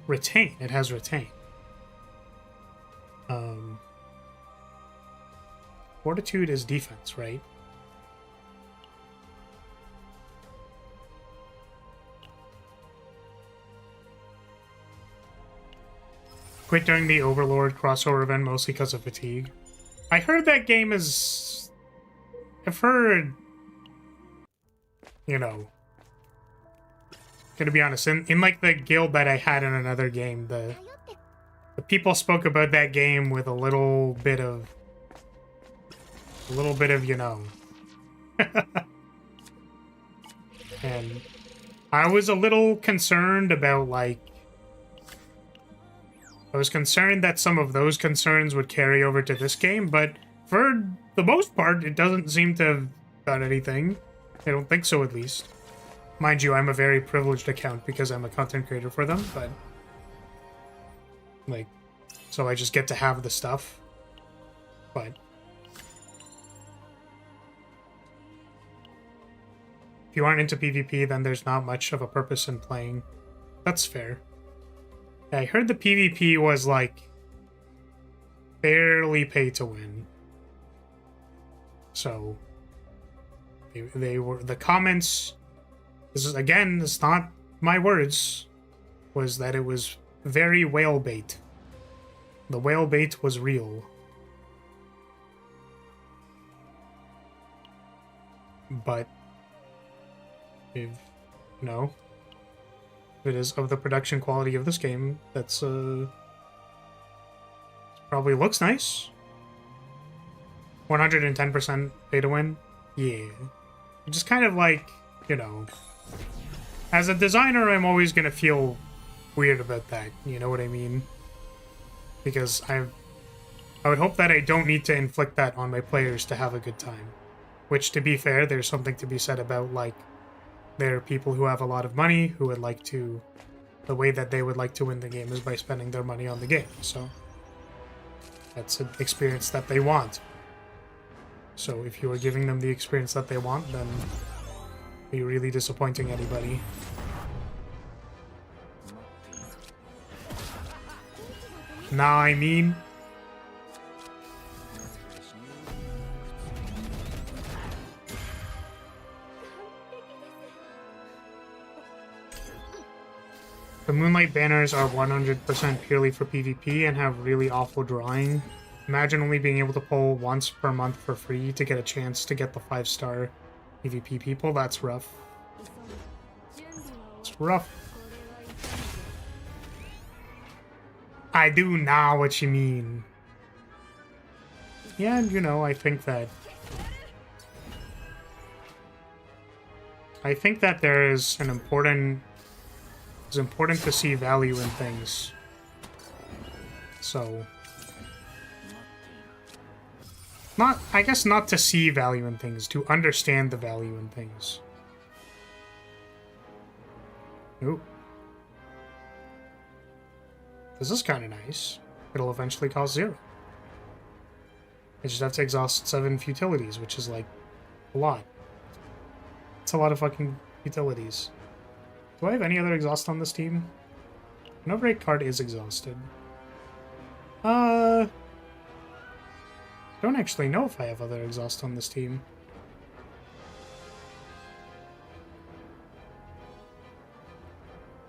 Retain. It has retain. Fortitude is defense, right? Quit during the Overlord crossover event mostly because of fatigue. I heard that game is... I've heard... You know... Gonna be honest, in like the guild that I had in another game, the people spoke about that game with a little bit of, you know. And I was a little concerned about, like, I was concerned that some of those concerns would carry over to this game, but for the most part, it doesn't seem to have done anything. I don't think so, at least. Mind you, I'm a very privileged account because I'm a content creator for them, but... Like, so I just get to have the stuff. But... If you aren't into PvP, then there's not much of a purpose in playing. That's fair. Yeah, I heard the PvP was, like, barely pay to win. So... They were... The comments... This is, again, it's not my words, was that it was very whale bait. The whale bait was real. But, if, you know, if it is of the production quality of this game, that's, probably looks nice. 110% pay to win? Yeah. Just kind of like, you know... As a designer, I'm always going to feel weird about that, you know what I mean? Because I would hope that I don't need to inflict that on my players to have a good time. Which, to be fair, there's something to be said about, like, there are people who have a lot of money who would like to... The way that they would like to win the game is by spending their money on the game, so... That's an experience that they want. So if you are giving them the experience that they want, then... Are you really disappointing anybody? Nah, I mean... The Moonlight banners are 100% purely for PvP and have really awful drawing. Imagine only being able to pull once per month for free to get a chance to get the 5-star PvP people. That's rough. It's rough. I do know what you mean. Yeah, you know, I think that there is an important... It's important to see value in things. So... I guess not to see value in things, to understand the value in things. Ooh. This is kind of nice. It'll eventually cost 0. I just have to exhaust 7 futilities, which is, like, a lot. It's a lot of fucking futilities. Do I have any other exhaust on this team? An overrate card is exhausted. Don't actually know if I have other exhaust on this team.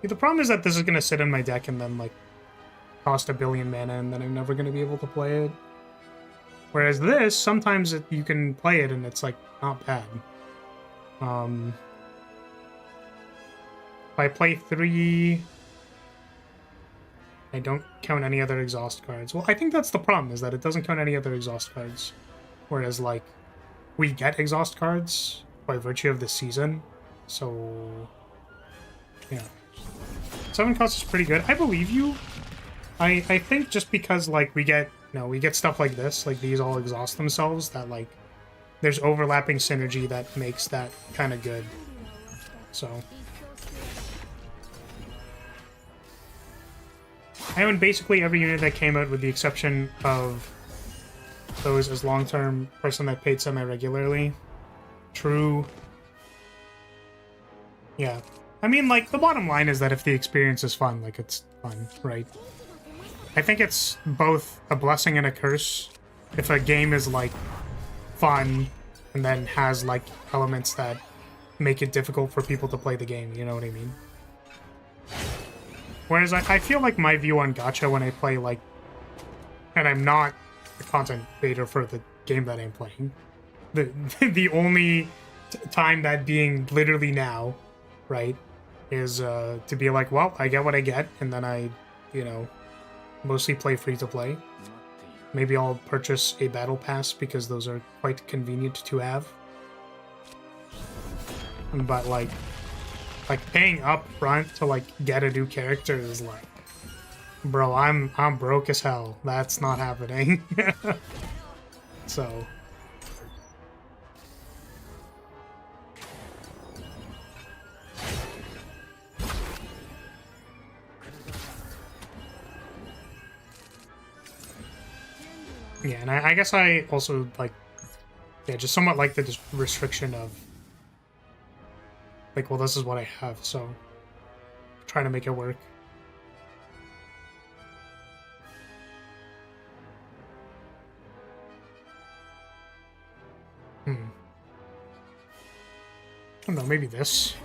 The problem is that this is going to sit in my deck and then, like, cost 1 billion mana, and then I'm never going to be able to play it. Whereas this, sometimes you can play it and it's, like, not bad. If I play 3... I don't count any other exhaust cards. Well, I think that's the problem, is that it doesn't count any other exhaust cards. Whereas, like, we get exhaust cards by virtue of the season. So, yeah. 7 cost is pretty good. I believe you. I think just because, like, we get stuff like this, like these all exhaust themselves, that, like, there's overlapping synergy that makes that kind of good. So... I own basically every unit that came out with the exception of those as long-term person that paid semi-regularly. True. Yeah. I mean, like, the bottom line is that if the experience is fun, like, it's fun, right? I think it's both a blessing and a curse if a game is, like, fun and then has, like, elements that make it difficult for people to play the game, you know what I mean? Whereas I feel like my view on gacha when I play, like, and I'm not a content creator for the game that I'm playing. The only time that being literally now, right, is to be like, well, I get what I get, and then I, you know, mostly play free to play. Maybe I'll purchase a battle pass because those are quite convenient to have. But like paying up front to like get a new character is like, bro, I'm broke as hell. That's not happening. So yeah, and I guess I also like, yeah, just somewhat like the restriction of like, well, this is what I have, so trying to make it work. I don't know, maybe this.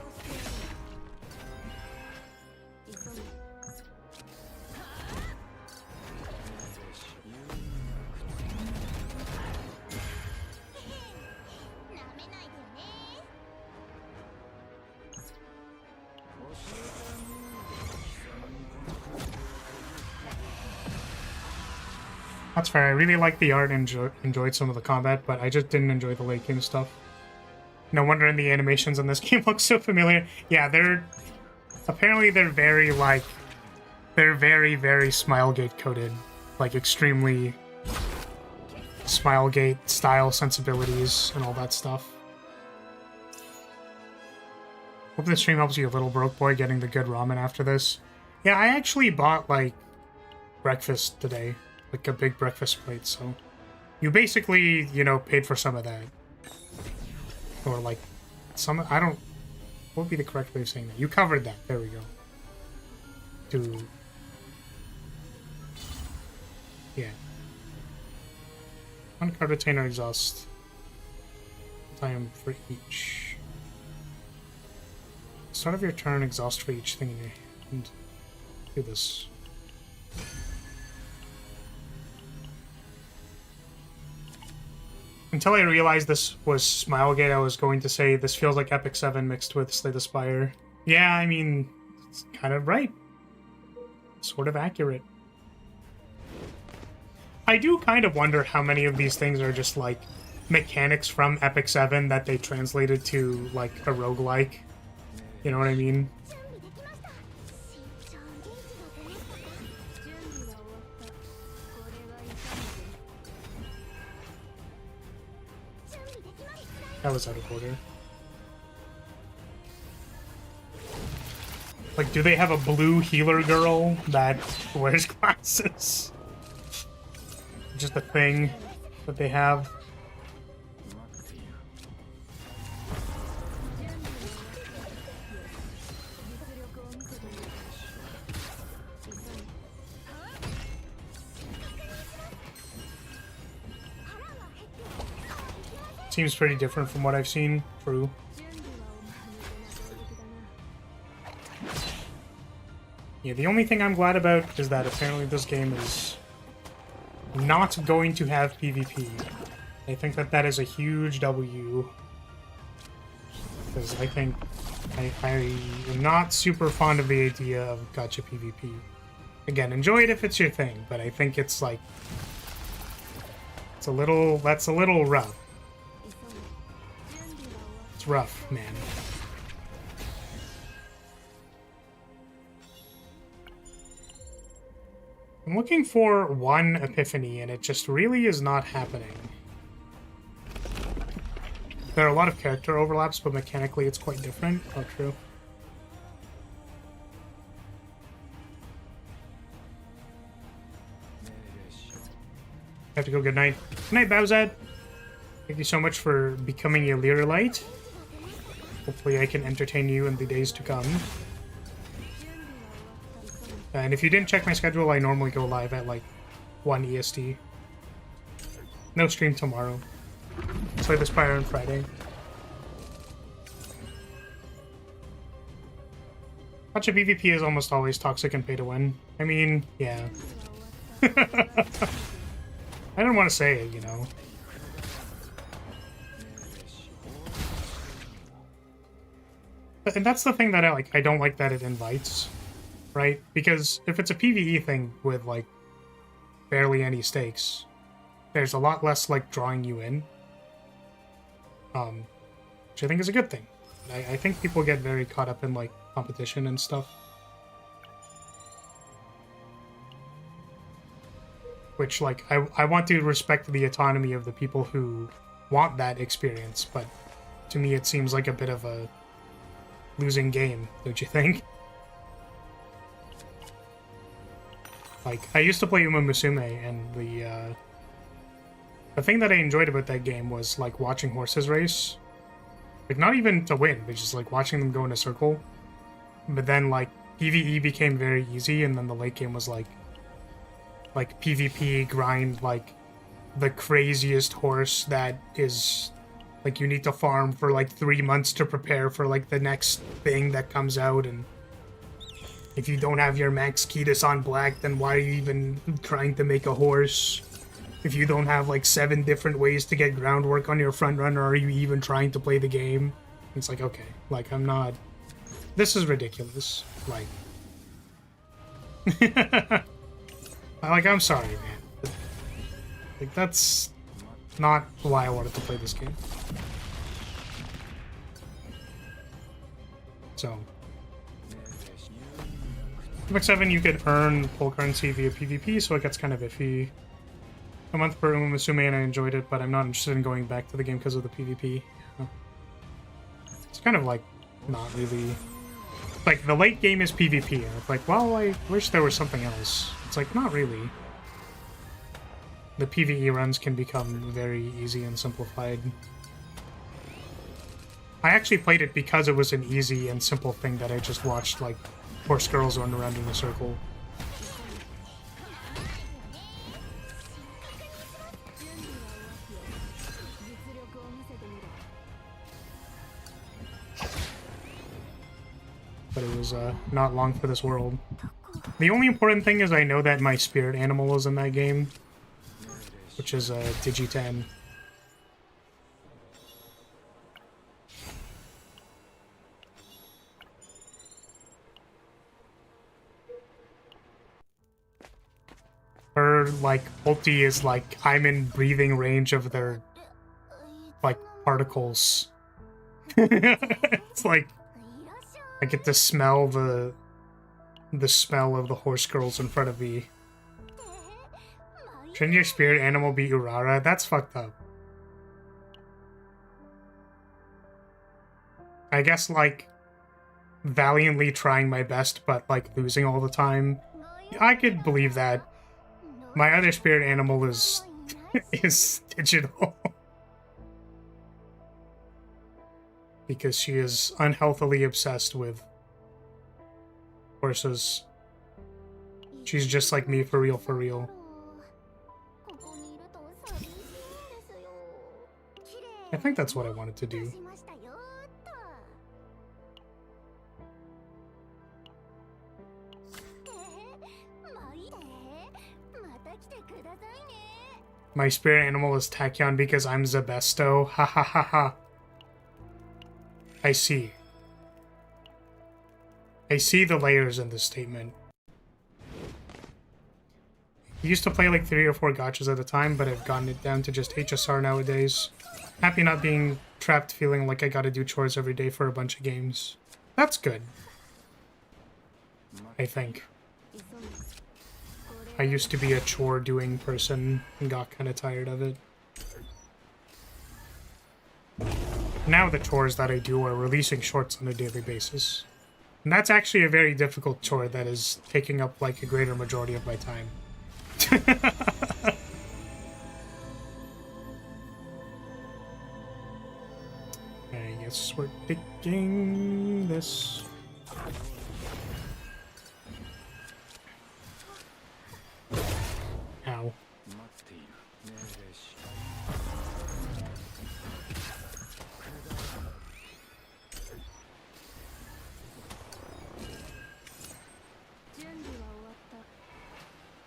That's fair. I really liked the art and enjoyed some of the combat, but I just didn't enjoy the late game stuff. No wonder the animations in this game look so familiar. Yeah, apparently they're very, like, they're very, very Smilegate coded. Like, extremely Smilegate style sensibilities and all that stuff. Hope this stream helps you, little broke boy, getting the good ramen after this. Yeah, I actually bought, like, breakfast today. Like a big breakfast plate, so you basically, you know, paid for some of that. Or like some, I don't, what would be the correct way of saying that? You covered that, there we go. Yeah. One card retainer exhaust. Time for each. Start of your turn, exhaust for each thing in your hand. Do this. Until I realized this was Smilegate, I was going to say this feels like Epic 7 mixed with Slay the Spire. Yeah, I mean, it's kind of right. Sort of accurate. I do kind of wonder how many of these things are just, like, mechanics from Epic 7 that they translated to, like, a roguelike. You know what I mean? That was out of order. Like, do they have a blue healer girl that wears glasses? Just a thing that they have. Seems pretty different from what I've seen. True. Yeah, the only thing I'm glad about is that apparently this game is not going to have PvP. I think that that is a huge W. Because I think I am not super fond of the idea of gacha PvP. Again, enjoy it if it's your thing, but I think it's like, that's a little rough. It's rough, man. I'm looking for one epiphany, and it just really is not happening. There are a lot of character overlaps, but mechanically it's quite different. Oh, true. I have to go. Good night. Good night, Bowsad. Thank you so much for becoming a Lyrilyte. Hopefully I can entertain you in the days to come. And if you didn't check my schedule, I normally go live at like 1 EST. No stream tomorrow. Slay the Spire on Friday. Gacha PvP is almost always toxic and pay to win. I mean, yeah. I didn't want to say it, you know. And that's the thing that I don't like that it invites, right? Because if it's a PvE thing with like barely any stakes, there's a lot less like drawing you in. Which I think is a good thing. I think people get very caught up in like competition and stuff. Which like I want to respect the autonomy of the people who want that experience, but to me it seems like a bit of a losing game, don't you think? Like, I used to play Uma Musume, and the thing that I enjoyed about that game was, like, watching horses race. Like, not even to win, but just, like, watching them go in a circle. But then, like, PvE became very easy, and then the late game was, like PvP grind, like, the craziest horse that is... Like, you need to farm for, like, 3 months to prepare for, like, the next thing that comes out, and if you don't have your max Ketis on black, then why are you even trying to make a horse? If you don't have, like, 7 different ways to get groundwork on your front runner, are you even trying to play the game? It's like, okay, like, I'm not... This is ridiculous. Like... like, I'm sorry, man. Like, that's... not why I wanted to play this game. So, Epic 7, you could earn full currency via PvP, so it gets kind of iffy. A month per Uma Musume, and I enjoyed it, but I'm not interested in going back to the game because of the PvP. It's kind of like, not really... Like, the late game is PvP, and it's like, well, I wish there was something else. It's like, not really. The PvE runs can become very easy and simplified. I actually played it because it was an easy and simple thing that I just watched, like, horse girls run around in a circle. But it was not long for this world. The only important thing is I know that my spirit animal is in that game, which is Digi-10. Her, like, ulti is, like, I'm in breathing range of their, like, particles. It's like, I get to smell the smell of the horse girls in front of me. Shouldn't your spirit animal be Urara? That's fucked up. I guess, like, valiantly trying my best, but, like, losing all the time. I could believe that. My other spirit animal is... is digital. Because she is unhealthily obsessed with horses. She's just like me, for real, for real. I think that's what I wanted to do. My spirit animal is Tachyon because I'm Zebesto. Ha ha ha ha. I see. I see the layers in this statement. I used to play like 3 or 4 gachas at a time, but I've gotten it down to just HSR nowadays. Happy not being trapped feeling like I gotta do chores every day for a bunch of games. That's good. I think. I used to be a chore-doing person and got kind of tired of it. Now the chores that I do are releasing shorts on a daily basis. And that's actually a very difficult chore that is taking up like a greater majority of my time. There you go. guess we're taking this. Ow.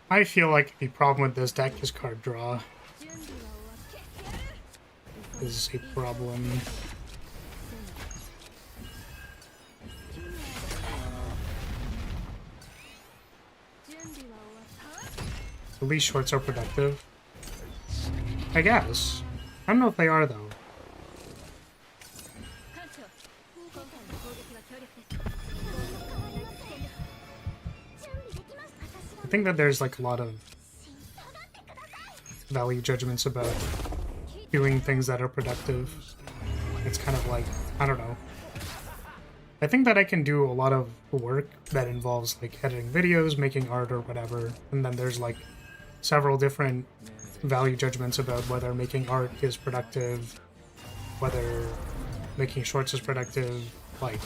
I feel like the problem with this deck is card draw. Is a problem. At least shorts are productive. I guess. I don't know if they are, though. I think that there's like a lot of value judgments about doing things that are productive. It's kind of like, I don't know. I think that I can do a lot of work that involves like editing videos, making art or whatever, and then there's like several different value judgments about whether making art is productive, whether making shorts is productive, like,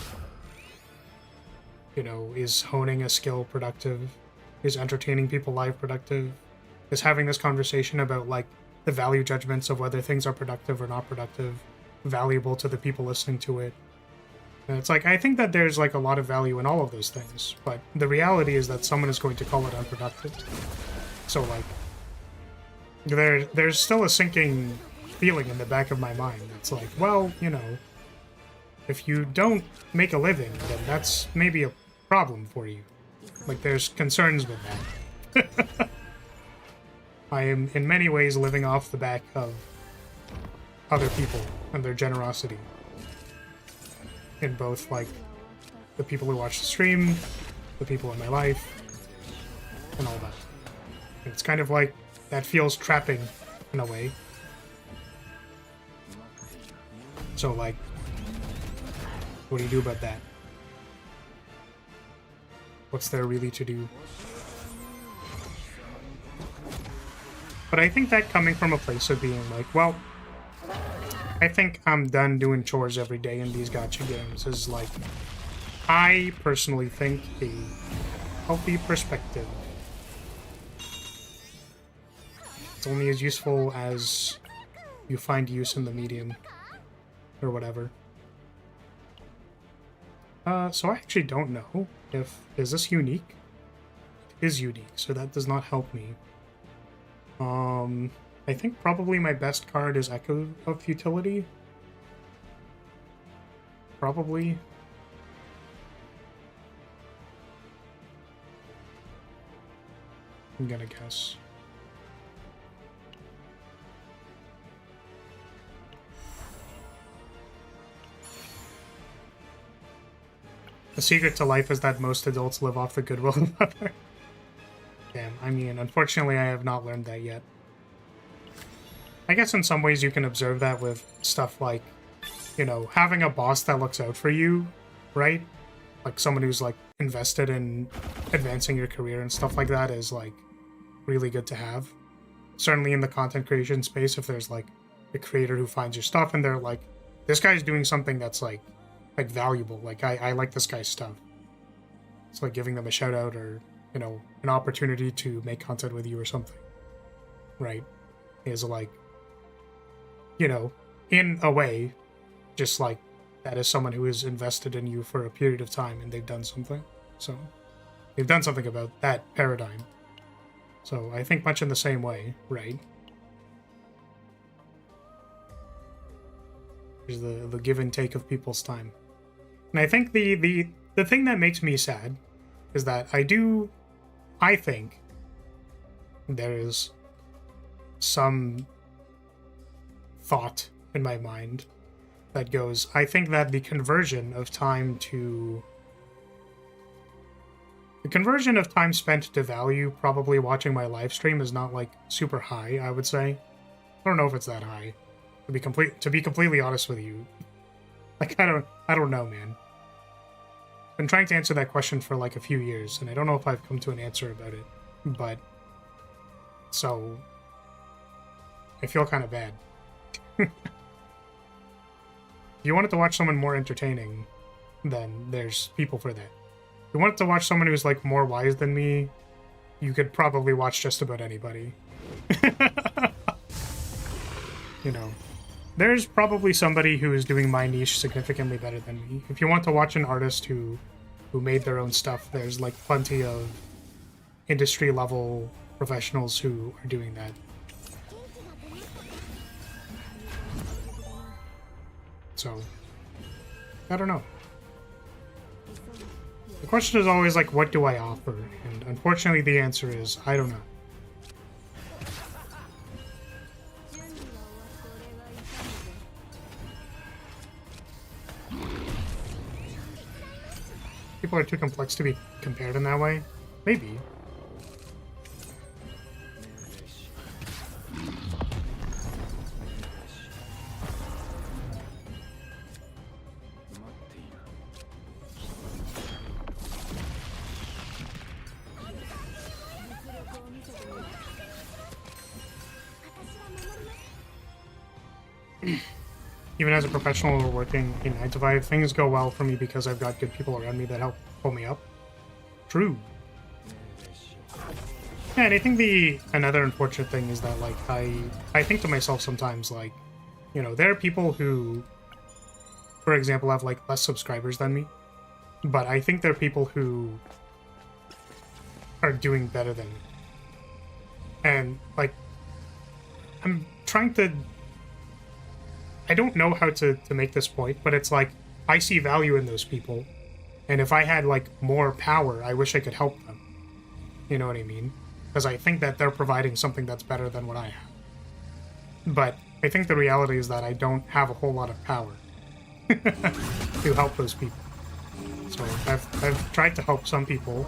you know, is honing a skill productive, is entertaining people live productive, is having this conversation about like the value judgments of whether things are productive or not productive, valuable to the people listening to it. And it's like, I think that there's like a lot of value in all of those things, but the reality is that someone is going to call it unproductive. So like, there's still a sinking feeling in the back of my mind. It's like, well, you know, if you don't make a living, then that's maybe a problem for you. Like, there's concerns with that. I am, in many ways, living off the back of other people and their generosity. In both, like, the people who watch the stream, the people in my life, and all that. And it's kind of like, that feels trapping, in a way. So, like, what do you do about that? What's there really to do? But I think that coming from a place of being like, well, I think I'm done doing chores every day in these gacha games is like, I personally think a healthy perspective. It's only as useful as you find use in the medium or whatever. So I actually don't know if, is this unique? It is unique, so that does not help me. I think probably my best card is Echo of Futility. Probably. I'm gonna guess. The secret to life is that most adults live off the goodwill of others. Damn, I mean, unfortunately I have not learned that yet. I guess in some ways you can observe that with stuff like, you know, having a boss that looks out for you, right? Like someone who's like invested in advancing your career and stuff like that is like really good to have. Certainly in the content creation space, if there's like a creator who finds your stuff and they're like, this guy's doing something that's like valuable, like I like this guy's stuff. It's like giving them a shout out or, you know, an opportunity to make content with you or something, right? Is like, you know, in a way, just like that is someone who is invested in you for a period of time and they've done something. So they've done something about that paradigm. So I think much in the same way, right? There's the give and take of people's time. And I think the thing that makes me sad is that I think there is some thought in my mind that goes, I think that the conversion of time spent to value probably watching my live stream is not like super high, I would say. I don't know if it's that high. To be completely honest with you. Like I don't know, man. I've been trying to answer that question for like a few years, and I don't know if I've come to an answer about it. But so I feel kind of bad. If you wanted to watch someone more entertaining, then there's people for that. If you wanted to watch someone who's like more wise than me, you could probably watch just about anybody. You know, there's probably somebody who is doing my niche significantly better than me. If you want to watch an artist who made their own stuff, there's like plenty of industry level professionals who are doing that. So, I don't know. The question is always like, what do I offer? And unfortunately the answer is, I don't know. People are too complex to be compared in that way? Maybe. Even as a professional working in 9 to 5, things go well for me because I've got good people around me that help pull me up. True. Yeah, and I think another unfortunate thing is that, like, I think to myself sometimes, like, you know, there are people who, for example, have, like, less subscribers than me, but I think there are people who are doing better than me. And, like, I'm trying to... I don't know how to make this point, but it's like, I see value in those people, and if I had, like, more power, I wish I could help them. You know what I mean? Because I think that they're providing something that's better than what I have. But I think the reality is that I don't have a whole lot of power to help those people. So I've tried to help some people,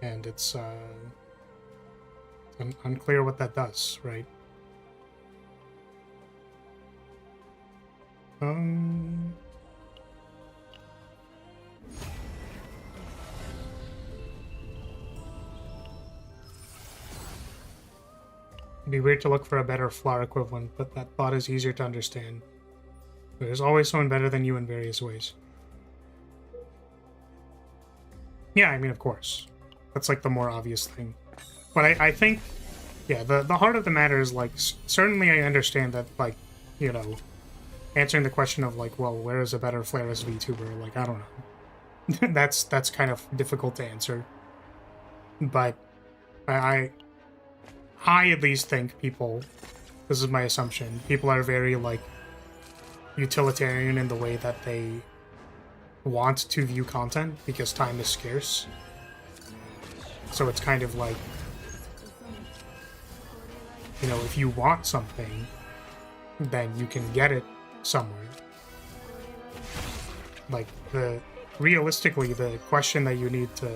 and it's unclear what that does, right? It'd be weird to look for a better flower equivalent, but that thought is easier to understand. There's always someone better than you in various ways. Yeah, I mean, of course. That's like the more obvious thing. But I think, yeah, the heart of the matter is, like, certainly I understand that, like, you know, answering the question of, like, well, where is a better Flareus VTuber? Like, I don't know. that's kind of difficult to answer. But I at least think people, this is my assumption, people are very, like, utilitarian in the way that they want to view content because time is scarce. So it's kind of like, you know, if you want something, then you can get it somewhere. Like, realistically, the question that you need to,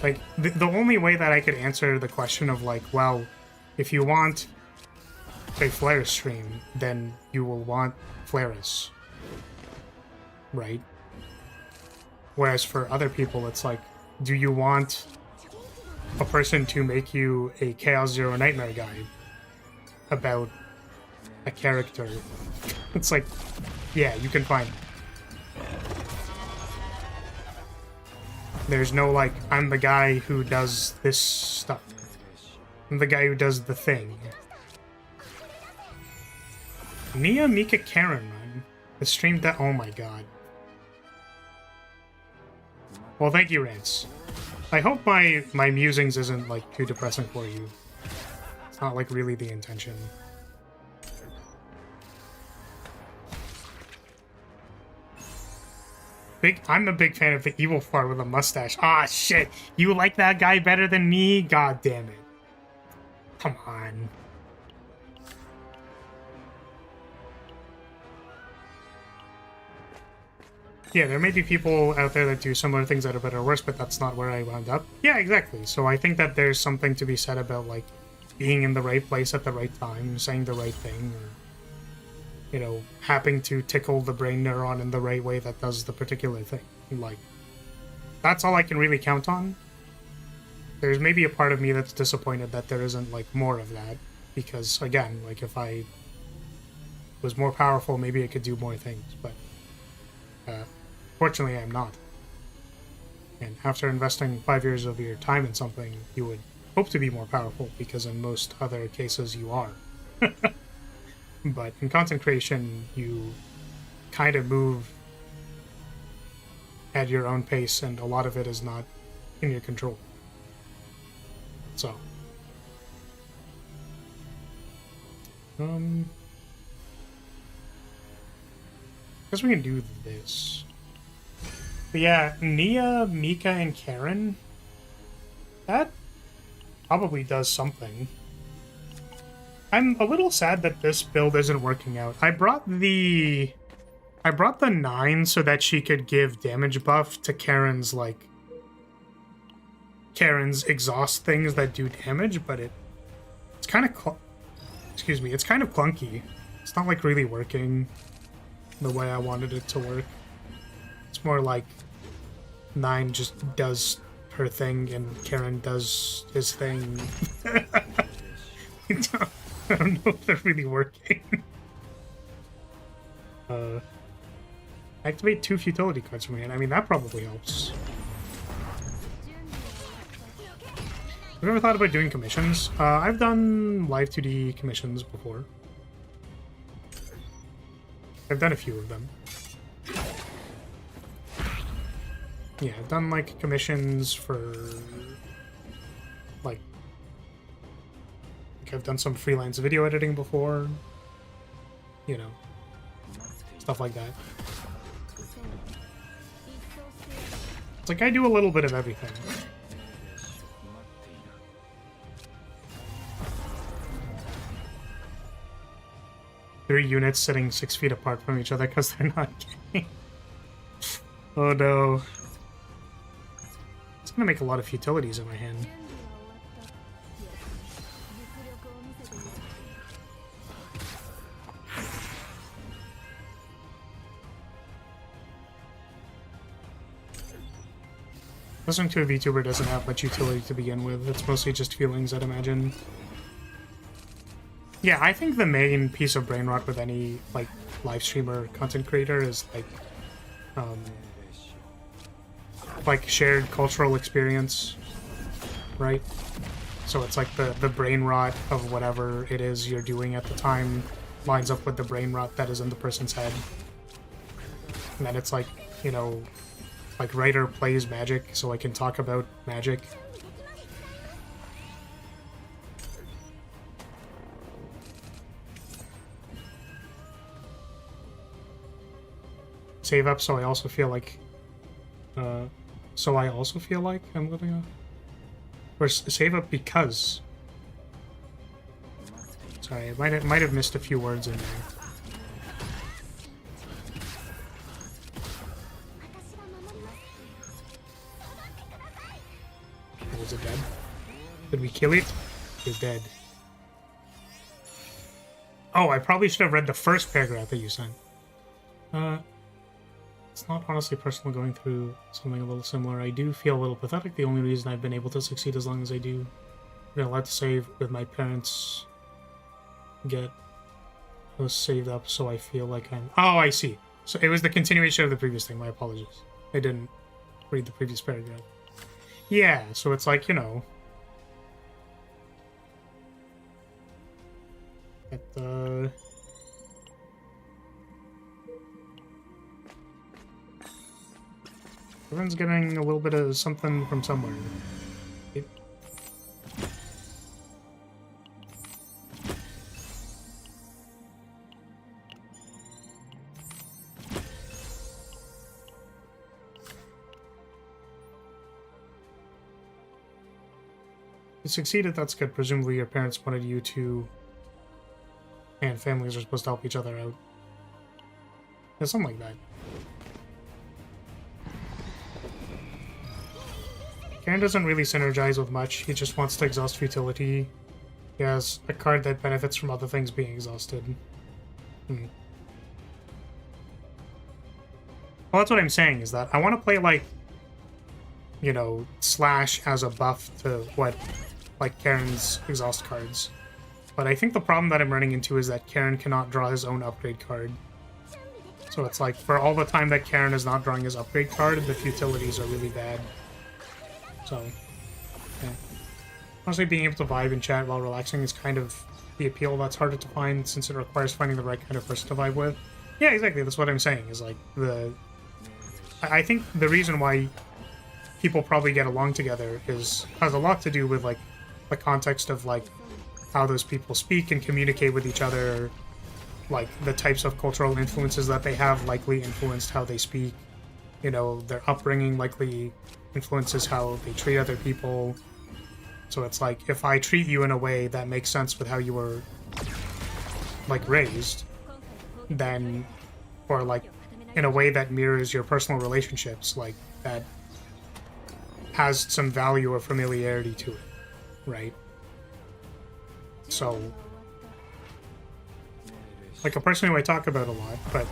like, the only way that I could answer the question of, like, well, if you want a Flare stream, then you will want Flareus, right? Whereas for other people, it's like, do you want a person to make you a Chaos Zero Nightmare guide about a character? It's like, yeah, you can find it. There's no, like, I'm the guy who does this stuff. I'm the guy who does the thing. Nia Mika Karen run. The stream that, oh my god. Well, thank you, Rance. I hope my musings isn't, like, too depressing for you. It's not, like, really the intention. I'm a big fan of the evil fart with a mustache. Ah, shit! You like that guy better than me? God damn it. Come on. Yeah, there may be people out there that do similar things that are better or worse, but that's not where I wound up. Yeah, exactly. So I think that there's something to be said about, like, being in the right place at the right time, saying the right thing, or, you know, happening to tickle the brain neuron in the right way that does the particular thing. Like, that's all I can really count on. There's maybe a part of me that's disappointed that there isn't, like, more of that. Because, again, like, if I was more powerful, maybe it could do more things, but fortunately I'm not. And after investing 5 years of your time in something, you would hope to be more powerful, because in most other cases you are. But in content creation, you kind of move at your own pace, and a lot of it is not in your control. So, guess we can do this. But yeah, Nia, Mika, and Karen, that probably does something. I'm a little sad that this build isn't working out. I brought the 9 so that she could give damage buff to Karen's, like, Karen's exhaust things that do damage, but it's kind of it's kind of clunky. It's not, like, really working the way I wanted it to work. It's more like 9 just does her thing and Karen does his thing. I don't know if they're really working. Activate 2 futility cards from here. I mean, that probably helps. Have you ever thought about doing commissions? I've done live 2D commissions before. I've done a few of them. Yeah, I've done, like, commissions for, like I've done some freelance video editing before. You know, stuff like that. It's like I do a little bit of everything. Three units sitting 6 feet apart from each other because they're not gay. Oh no. It's gonna make a lot of futilities in my hand. Listening to a VTuber doesn't have much utility to begin with. It's mostly just feelings, I'd imagine. Yeah, I think the main piece of brain rot with any, like, live streamer content creator is, like shared cultural experience, right? So it's like the brain rot of whatever it is you're doing at the time lines up with the brain rot that is in the person's head. And then it's like, you know, like writer plays Magic, so I can talk about Magic. Save up so I also feel like I'm living a... Or save up because... Sorry, I might have missed a few words in there. Was it dead? Did we kill it? It's dead. Oh, I probably should have read the first paragraph that you sent. It's not honestly personal going through something a little similar. I do feel a little pathetic. The only reason I've been able to succeed as long as I do. I've been allowed to save with my parents. I was saved up, so I feel like I'm... Oh, I see. So it was the continuation of the previous thing. My apologies. I didn't read the previous paragraph. Yeah, so it's like, you know... Everyone's getting a little bit of something from somewhere. You succeeded, that's good. Presumably your parents wanted you to... And families are supposed to help each other out. Yeah, something like that. Karen doesn't really synergize with much. He just wants to exhaust futility. He has a card that benefits from other things being exhausted. Well, that's what I'm saying, is that I want to play, like, you know, Slash as a buff to what, like, Karen's exhaust cards. But I think the problem that I'm running into is that Karen cannot draw his own upgrade card. So it's like, for all the time that Karen is not drawing his upgrade card, the futilities are really bad. So, yeah. Honestly, being able to vibe and chat while relaxing is kind of the appeal that's harder to find, since it requires finding the right kind of person to vibe with. Yeah, exactly, that's what I'm saying, is like, I think the reason why people probably get along together has a lot to do with, like, the context of, like, how those people speak and communicate with each other, like, the types of cultural influences that they have likely influenced how they speak, you know, their upbringing likely influences how they treat other people. So it's like, if I treat you in a way that makes sense with how you were, like, raised, then, or, like, in a way that mirrors your personal relationships, like, that has some value or familiarity to it, right? So, like, a person who I talk about a lot, but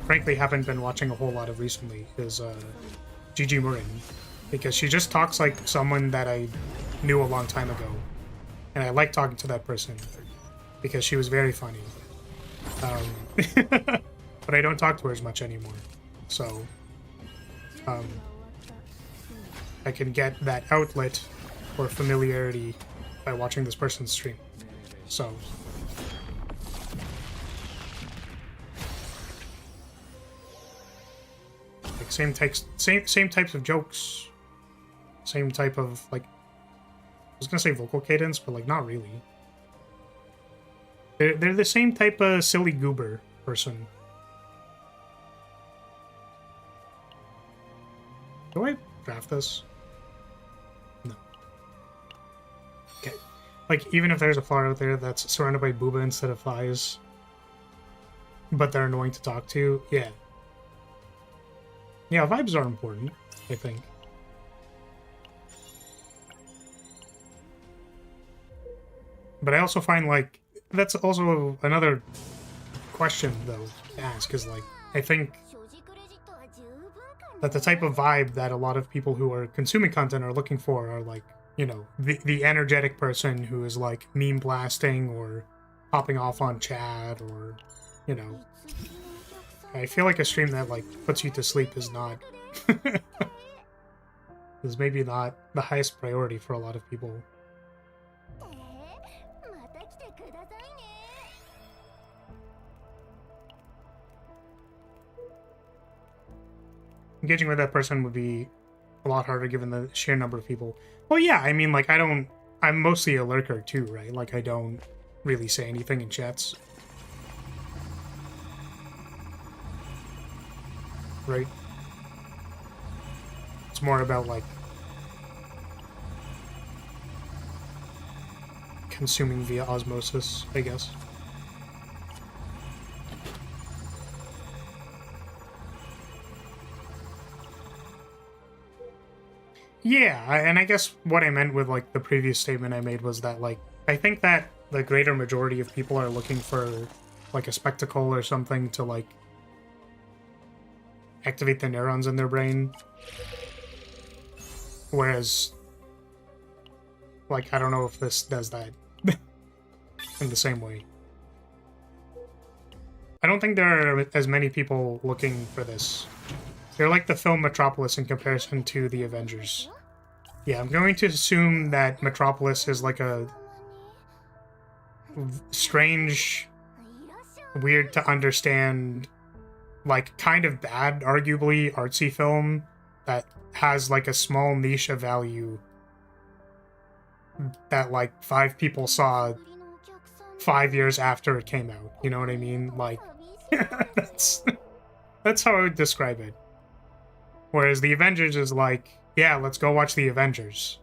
frankly haven't been watching a whole lot of recently, is Gigi Marin, because she just talks like someone that I knew a long time ago, and I like talking to that person because she was very funny. But I don't talk to her as much anymore, so I can get that outlet or familiarity by watching this person's stream. So like, same types of jokes, same type of, like, I was gonna say vocal cadence, but, like, not really. They're the same type of silly goober person. Do I draft this? No. Okay. Like, even if there's a flower out there that's surrounded by booba instead of flies, but they're annoying to talk to, yeah. Yeah, vibes are important, I think. But I also find, like, that's also another question, though, to ask, is, like, I think that the type of vibe that a lot of people who are consuming content are looking for are, like, you know, the energetic person who is, like, meme blasting or popping off on chat, or, you know, I feel like a stream that, like, puts you to sleep is not is maybe not the highest priority for a lot of people. Engaging with that person would be a lot harder given the sheer number of people. Well, yeah, I mean, like, I'm mostly a lurker too, right? Like, I don't really say anything in chats. Right? It's more about, like, consuming via osmosis, I guess. Yeah, and I guess what I meant with, like, the previous statement I made was that, like, I think that the greater majority of people are looking for, like, a spectacle or something to, like, activate the neurons in their brain. Whereas, like, I don't know if this does that in the same way. I don't think there are as many people looking for this. They're like the film Metropolis in comparison to the Avengers. Yeah, I'm going to assume that Metropolis is like a strange, weird to understand, like, kind of bad, arguably, artsy film that has, like, a small niche of value that, like, 5 people saw 5 years after it came out. You know what I mean? Like, that's how I would describe it. Whereas the Avengers is like, yeah, let's go watch the Avengers.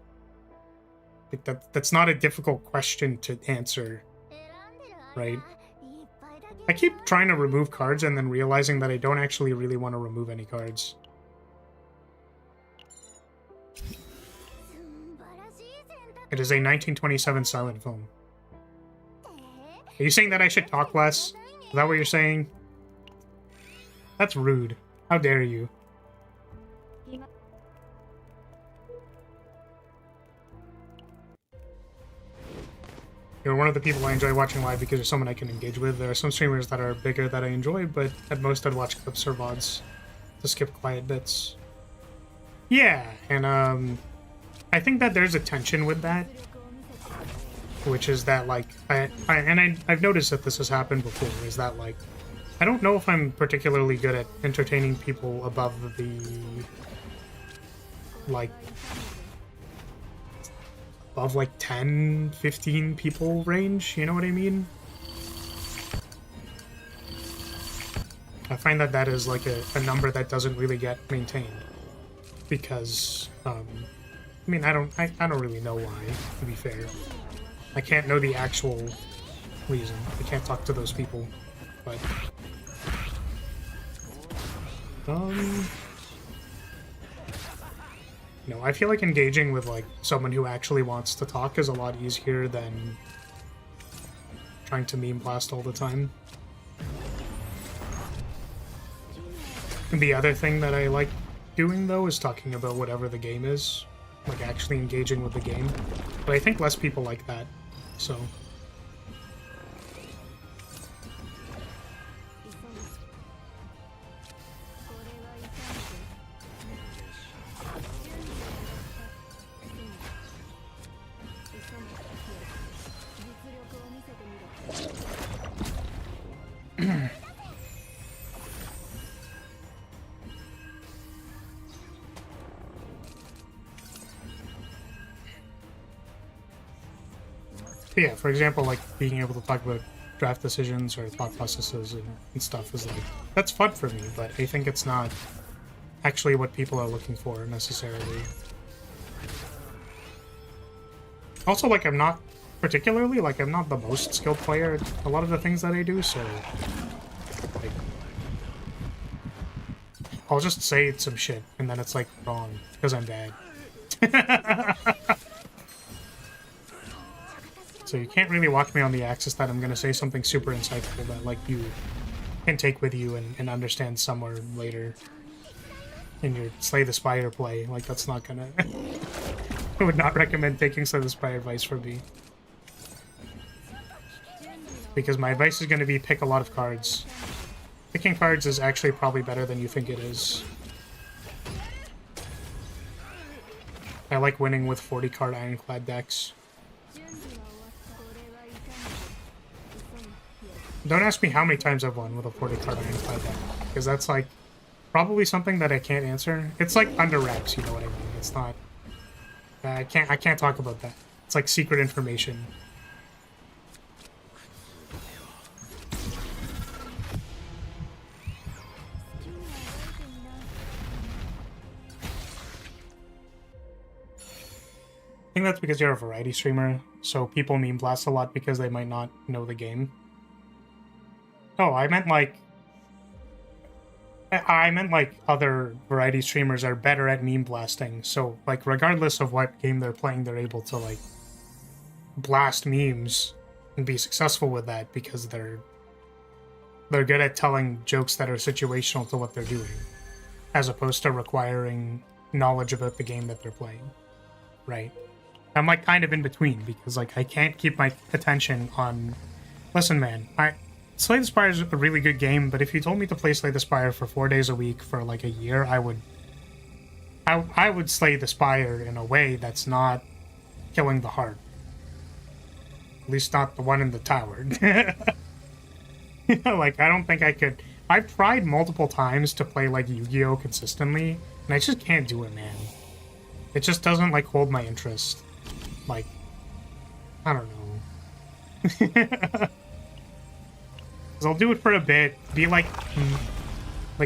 Like, that's not a difficult question to answer, right? I keep trying to remove cards and then realizing that I don't actually really want to remove any cards. It is a 1927 silent film. Are you saying that I should talk less? Is that what you're saying? That's rude. How dare you? You're one of the people I enjoy watching live because you're someone I can engage with. There are some streamers that are bigger that I enjoy, but at most I'd watch clips or VODs to skip quiet bits. Yeah, and I think that there's a tension with that, which is that, like, I've noticed that this has happened before, is that, like, I don't know if I'm particularly good at entertaining people above the, like, 10, 15 people range, you know what I mean? I find that that is, like, a number that doesn't really get maintained. Because, I mean, I don't really know why, to be fair. I can't know the actual reason. I can't talk to those people, but... You know, I feel like engaging with, like, someone who actually wants to talk is a lot easier than trying to meme blast all the time. And the other thing that I like doing, though, is talking about whatever the game is. Like, actually engaging with the game. But I think less people like that, so... Yeah, for example, like, being able to talk about draft decisions or thought processes and stuff is, like, that's fun for me, but I think it's not actually what people are looking for, necessarily. Also, like, I'm not particularly, like, I'm not the most skilled player at a lot of the things that I do, so, like, I'll just say some shit, and then it's, like, wrong, because I'm bad. So you can't really watch me on the axis that I'm going to say something super insightful that, like, you can take with you and understand somewhere later in your Slay the Spire play. Like, that's not gonna... I would not recommend taking Slay the Spire advice from me. Because my advice is going to be pick a lot of cards. Picking cards is actually probably better than you think it is. I like winning with 40-card Ironclad decks. Don't ask me how many times I've won with a 40-card Ironclad deck, because that's, like, probably something that I can't answer. It's, like, under wraps, you know what I mean? It's not... I can't talk about that. It's, like, secret information. I think that's because you're a variety streamer, so people meme blast a lot because they might not know the game. Oh, I meant like other variety streamers are better at meme blasting. So, like, regardless of what game they're playing, they're able to, like, blast memes and be successful with that because they're good at telling jokes that are situational to what they're doing, as opposed to requiring knowledge about the game that they're playing. Right? I'm, like, kind of in between because, like, I can't keep my attention on... Listen, man, Slay the Spire is a really good game, but if you told me to play Slay the Spire for 4 days a week for, like, a year, I would Slay the Spire in a way that's not killing the heart. At least not the one in the tower. Like, I don't think I could... I've tried multiple times to play, like, Yu-Gi-Oh! Consistently, and I just can't do it, man. It just doesn't, like, hold my interest. Like, I don't know. I'll do it for a bit, be like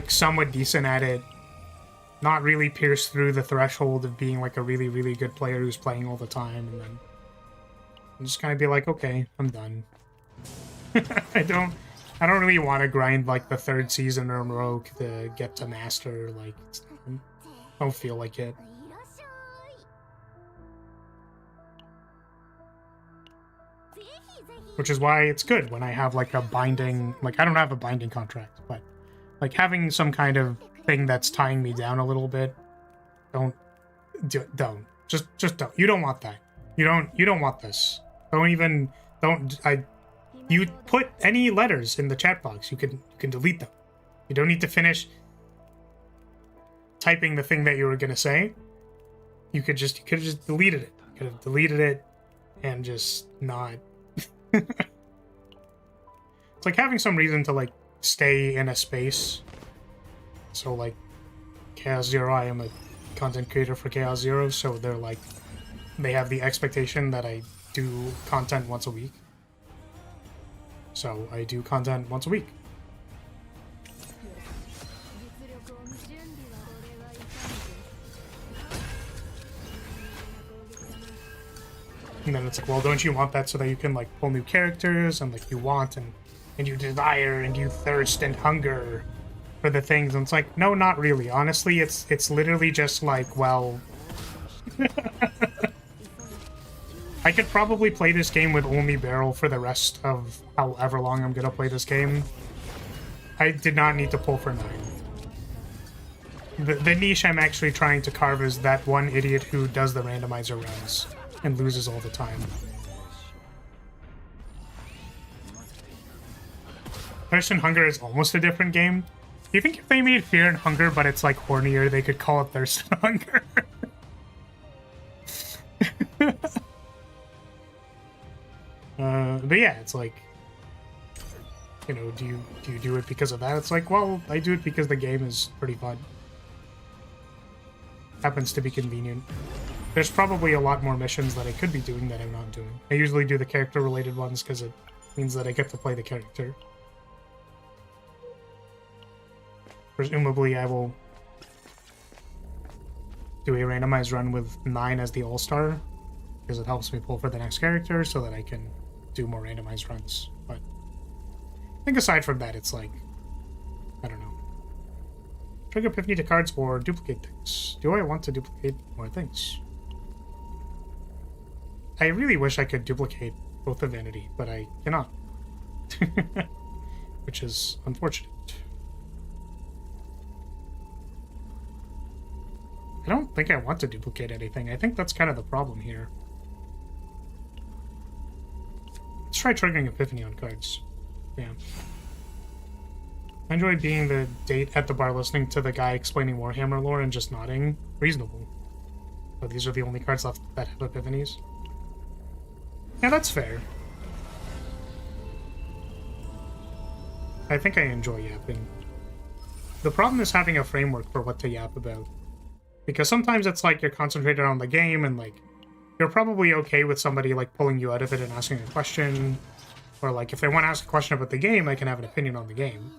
somewhat decent at it, not really pierce through the threshold of being like a really, really good player who's playing all the time, and then I'm just kind of be like, okay, I'm done. I don't really want to grind like the 3rd season in a row to get to master. Like, I don't feel like it. Which is why it's good when I have, like, a binding... Like, I don't have a binding contract, but, like, having some kind of thing that's tying me down a little bit, don't. Just don't. You don't want that. You don't want this. Don't You put any letters in the chat box, you can delete them. You don't need to finish typing the thing that you were gonna say. You could have just deleted it. You could have deleted it and just not. It's like having some reason to like stay in a space. So like Chaos Zero, I am a content creator for Chaos Zero, so they're like, they have the expectation that I do content once a week. So I do content once a week. And then it's like, well, don't you want that so that you can like pull new characters and like you want and you desire and you thirst and hunger for the things? And it's like, no, not really. Honestly, it's literally just like, well, I could probably play this game with only barrel for the rest of however long I'm gonna play this game. I did not need to pull for 9. The niche I'm actually trying to carve is that one idiot who does the randomizer runs and loses all the time. Thirst and Hunger is almost a different game. Do you think if they made Fear and Hunger, but it's like hornier, they could call it Thirst and Hunger? But yeah, it's like, you know, do you do it because of that? It's like, well, I do it because the game is pretty fun. Happens to be convenient. There's probably a lot more missions that I could be doing that I'm not doing. I usually do the character-related ones because it means that I get to play the character. Presumably, I will do a randomized run with 9 as the all-star, because it helps me pull for the next character so that I can do more randomized runs. But I think aside from that, it's like, I don't know. Trigger Epiphany to cards or duplicate things. Do I want to duplicate more things? I really wish I could duplicate both the Vanity, but I cannot. Which is unfortunate. I don't think I want to duplicate anything. I think that's kind of the problem here. Let's try triggering Epiphany on cards. Yeah. I enjoyed being the date at the bar listening to the guy explaining Warhammer lore and just nodding. Reasonable. But these are the only cards left that have Epiphanies. Yeah, that's fair. I think I enjoy yapping. The problem is having a framework for what to yap about. Because sometimes it's like you're concentrated on the game and like you're probably okay with somebody like pulling you out of it and asking a question. Or like if they want to ask a question about the game, I can have an opinion on the game.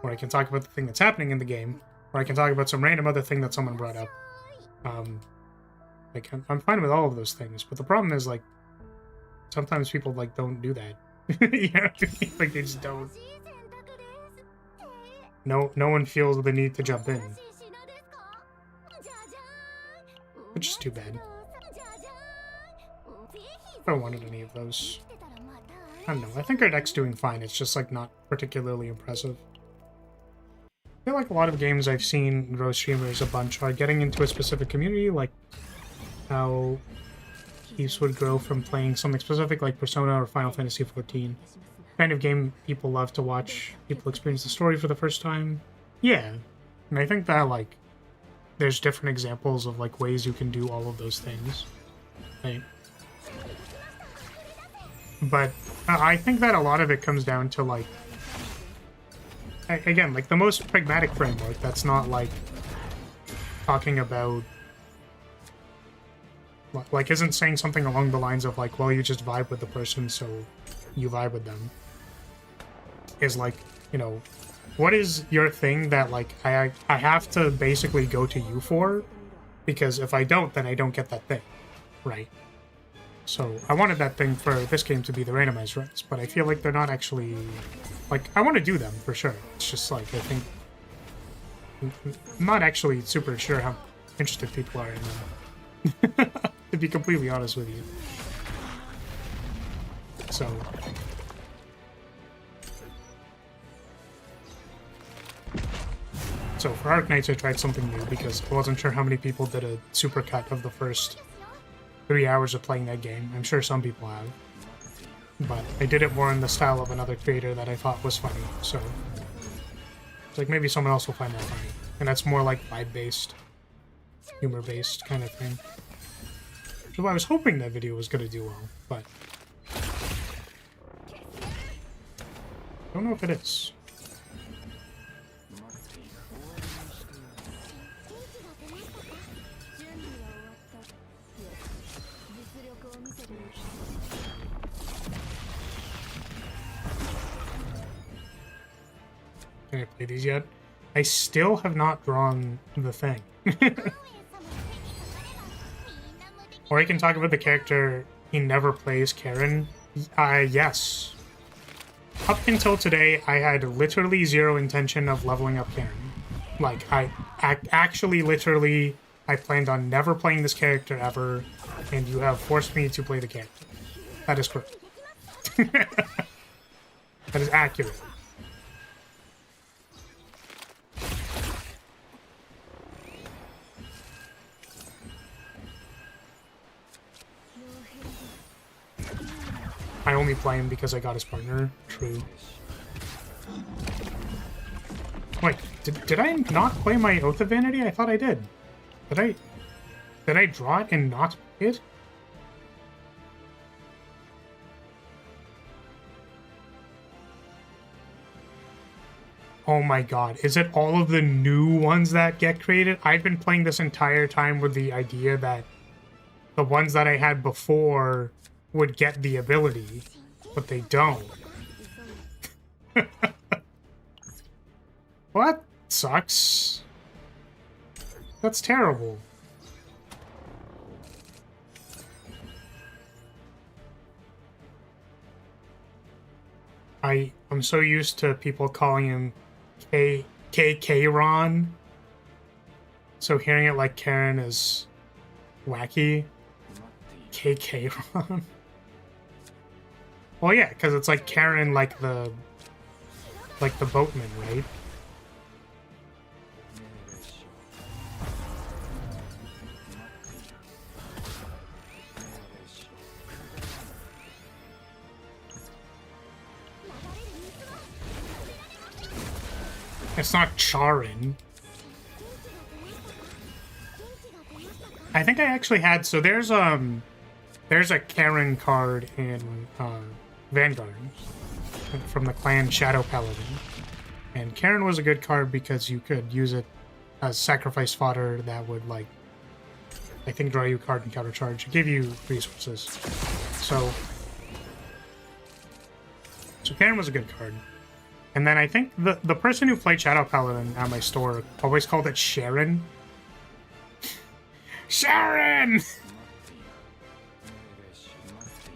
Or I can talk about the thing that's happening in the game. Or I can talk about some random other thing that someone brought up. Like I'm fine with all of those things. But the problem is like sometimes people like don't do that. You know what I mean? Like they just don't. No one feels the need to jump in. Which is too bad. I don't wanted any of those. I don't know. I think our deck's doing fine. It's just like not particularly impressive. I feel like a lot of games I've seen grow streamers a bunch are getting into a specific community, like how Thieves would grow from playing something specific like Persona or Final Fantasy XIV. Kind of game people love to watch people experience the story for the first time. Yeah. And I think that like there's different examples of like ways you can do all of those things. Right? But I think that a lot of it comes down to like, again, like the most pragmatic framework that's not like talking about, like isn't saying something along the lines of like, well, you just vibe with the person, so you vibe with them. Is like, you know, what is your thing that like I have to basically go to you for? Because if I don't, then I don't get that thing, right? So I wanted that thing for this game to be the randomized runs, but I feel like they're not actually, like, I want to do them for sure. It's just like, I think, I'm not actually super sure how interested people are in them, to be completely honest with you. So for Arc Knights, I tried something new because I wasn't sure how many people did a supercut of the first 3 hours of playing that game. I'm sure some people have. but I did it more in the style of another creator that I thought was funny, so it's like maybe someone else will find that funny. And that's more like vibe-based, humor-based kind of thing. So I was hoping that video was going to do well, but I don't know if it is. Can I play these yet? I still have not drawn the thing. Or I can talk about the character he never plays, Karen. Yes. Up until today, I had literally zero intention of leveling up Karen. Like, I actually literally, I planned on never playing this character ever, and you have forced me to play the character. That is correct. That is accurate. I only play him because I got his partner. True. Wait, did I not play my Oath of Vanity? I thought I did. Did I draw it and not play it? Oh my god, is it all of the new ones that get created? I've been playing this entire time with the idea that the ones that I had before would get the ability, but they don't. Well, that sucks. That's terrible. I'm so used to people calling him KK Ron. So hearing it like Karen is wacky. KK Ron. Well, yeah, because it's like Karen, like the boatman, right? It's not Charin. I think I actually had, so there's a Karen card in Vanguard from the clan Shadow Paladin. And Karen was a good card because you could use it as sacrifice fodder that would, like, I think draw you a card and counter charge. It gave you resources. So Karen was a good card. And then I think the person who played Shadow Paladin at my store always called it Sharon. Sharon!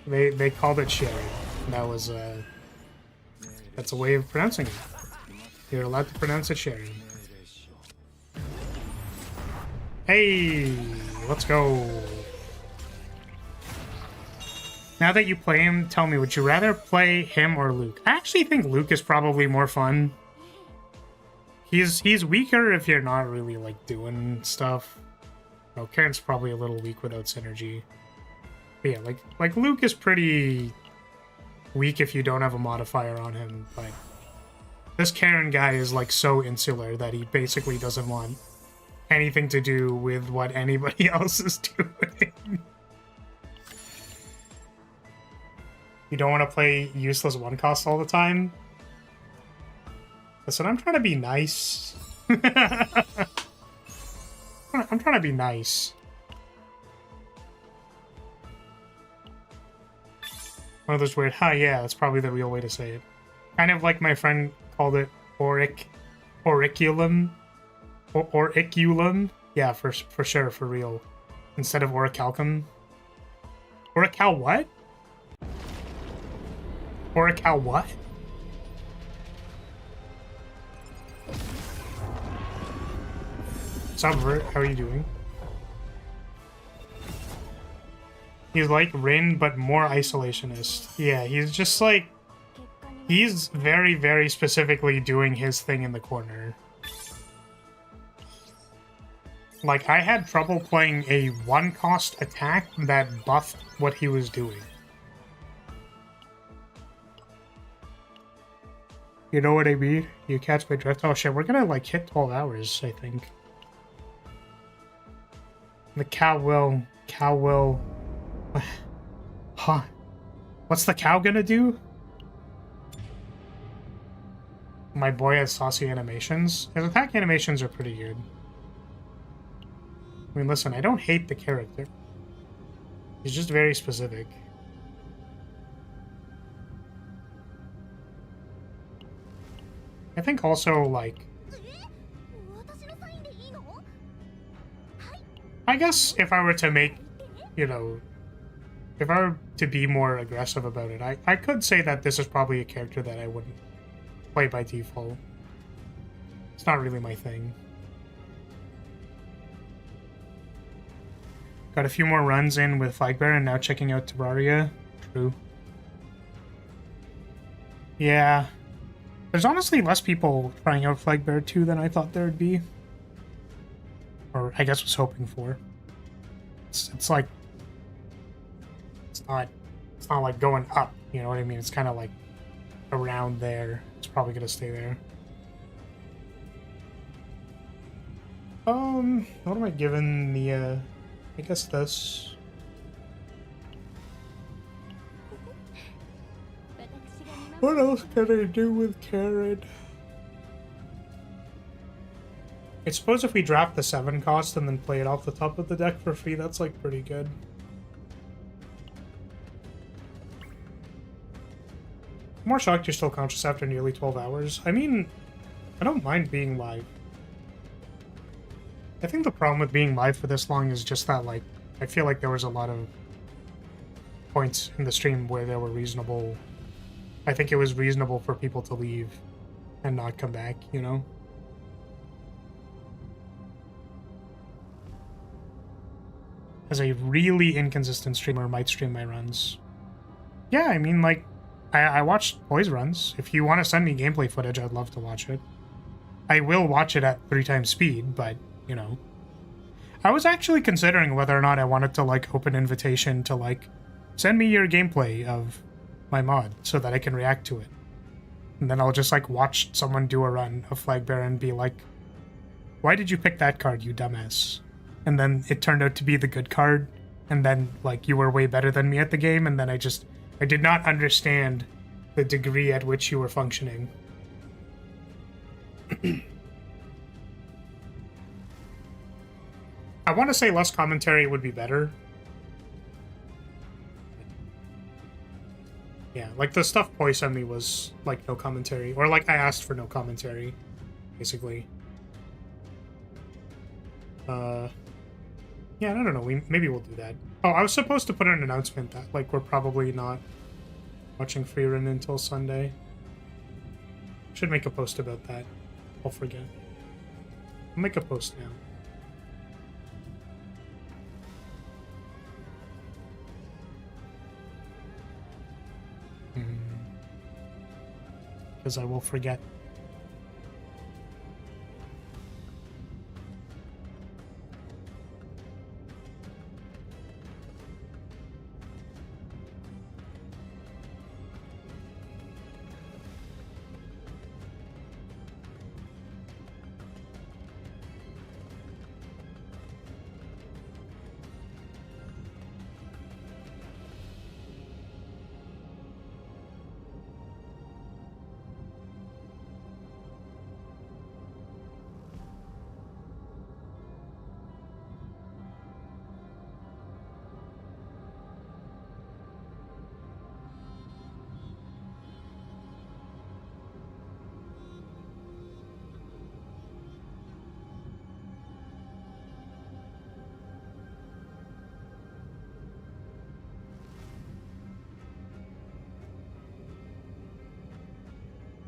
They called it Sharon. That was that's a way of pronouncing it. You're allowed to pronounce it Sharon. Hey, let's go. Now that you play him, tell me, would you rather play him or Luke? I actually think Luke is probably more fun. He's weaker if you're not really, like, doing stuff. No, Karen's probably a little weak without synergy. But yeah, like Luke is pretty weak if you don't have a modifier on him, but this Karen guy is, like, so insular that he basically doesn't want anything to do with what anybody else is doing. You don't want to play useless one cost all the time? Listen, I'm trying to be nice. I'm trying to be nice. One of those weird, yeah, that's probably the real way to say it. Kind of like my friend called it auriculum. Auriculum? Yeah, for sure, for real. Instead of orichalcum. Orical what? Orical what? What's up, Vert? How are you doing? He's like Rin, but more isolationist. Yeah, he's just like... He's very, very specifically doing his thing in the corner. Like, I had trouble playing a one-cost attack that buffed what he was doing. You know what I mean? You catch my drift. Oh shit, we're gonna like hit 12 hours, I think. The cow will... Huh. What's the cow gonna do? My boy has saucy animations. His attack animations are pretty good. I mean, listen, I don't hate the character. He's just very specific. I think also, like... I guess if I were to make, you know... If I were to be more aggressive about it, I could say that this is probably a character that I wouldn't play by default. It's not really my thing. Got a few more runs in with Flagbearer and now checking out Terraria. True. Yeah. There's honestly less people trying out Flagbearer 2 than I thought there would be. Or I guess was hoping for. It's like... It's not like going up, you know what I mean? It's kind of like around there. It's probably gonna stay there. What am I giving the, I guess this. What else can I do with Karen? I suppose if we drop the 7 cost and then play it off the top of the deck for free, that's like pretty good. I'm more shocked you're still conscious after nearly 12 hours. I mean, I don't mind being live. I think the problem with being live for this long is just that, like, I feel like there was a lot of points in the stream where there were reasonable... I think it was reasonable for people to leave and not come back, you know? As a really inconsistent streamer might stream my runs. Yeah, I mean, like, I watched boys' runs. If you want to send me gameplay footage, I'd love to watch it. I will watch it at 3 times speed, but, you know. I was actually considering whether or not I wanted to, like, open invitation to, like, send me your gameplay of my mod so that I can react to it. And then I'll just, like, watch someone do a run of Flagbearer and be like, why did you pick that card, you dumbass? And then it turned out to be the good card, and then, like, you were way better than me at the game, and then I did not understand the degree at which you were functioning. I want to say less commentary would be better. Yeah, like the stuff Poi sent me was like no commentary, or like I asked for no commentary, basically. Yeah, I don't know. Maybe we'll do that. Oh, I was supposed to put an announcement that like we're probably not watching Freerun until Sunday. Should make a post about that. I'll forget. I'll make a post now. Because I will forget.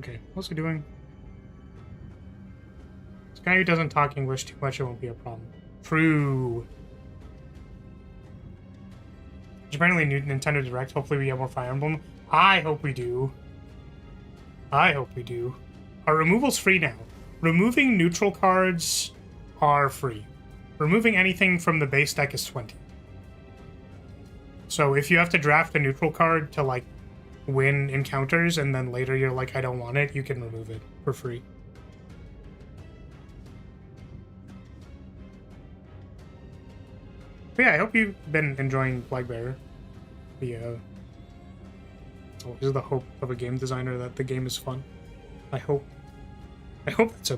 Okay, what's he doing? This guy who doesn't talk English too much, it won't be a problem. True. There's apparently a new Nintendo Direct. Hopefully we get more Fire Emblem. I hope we do. I hope we do. Are removals free now? Removing neutral cards are free. Removing anything from the base deck is 20. So if you have to draft a neutral card to, like, win encounters and then later you're like, I don't want it, you can remove it for free. But yeah, I hope you've been enjoying Blackbear. It's always the hope of a game designer that the game is fun. I hope that's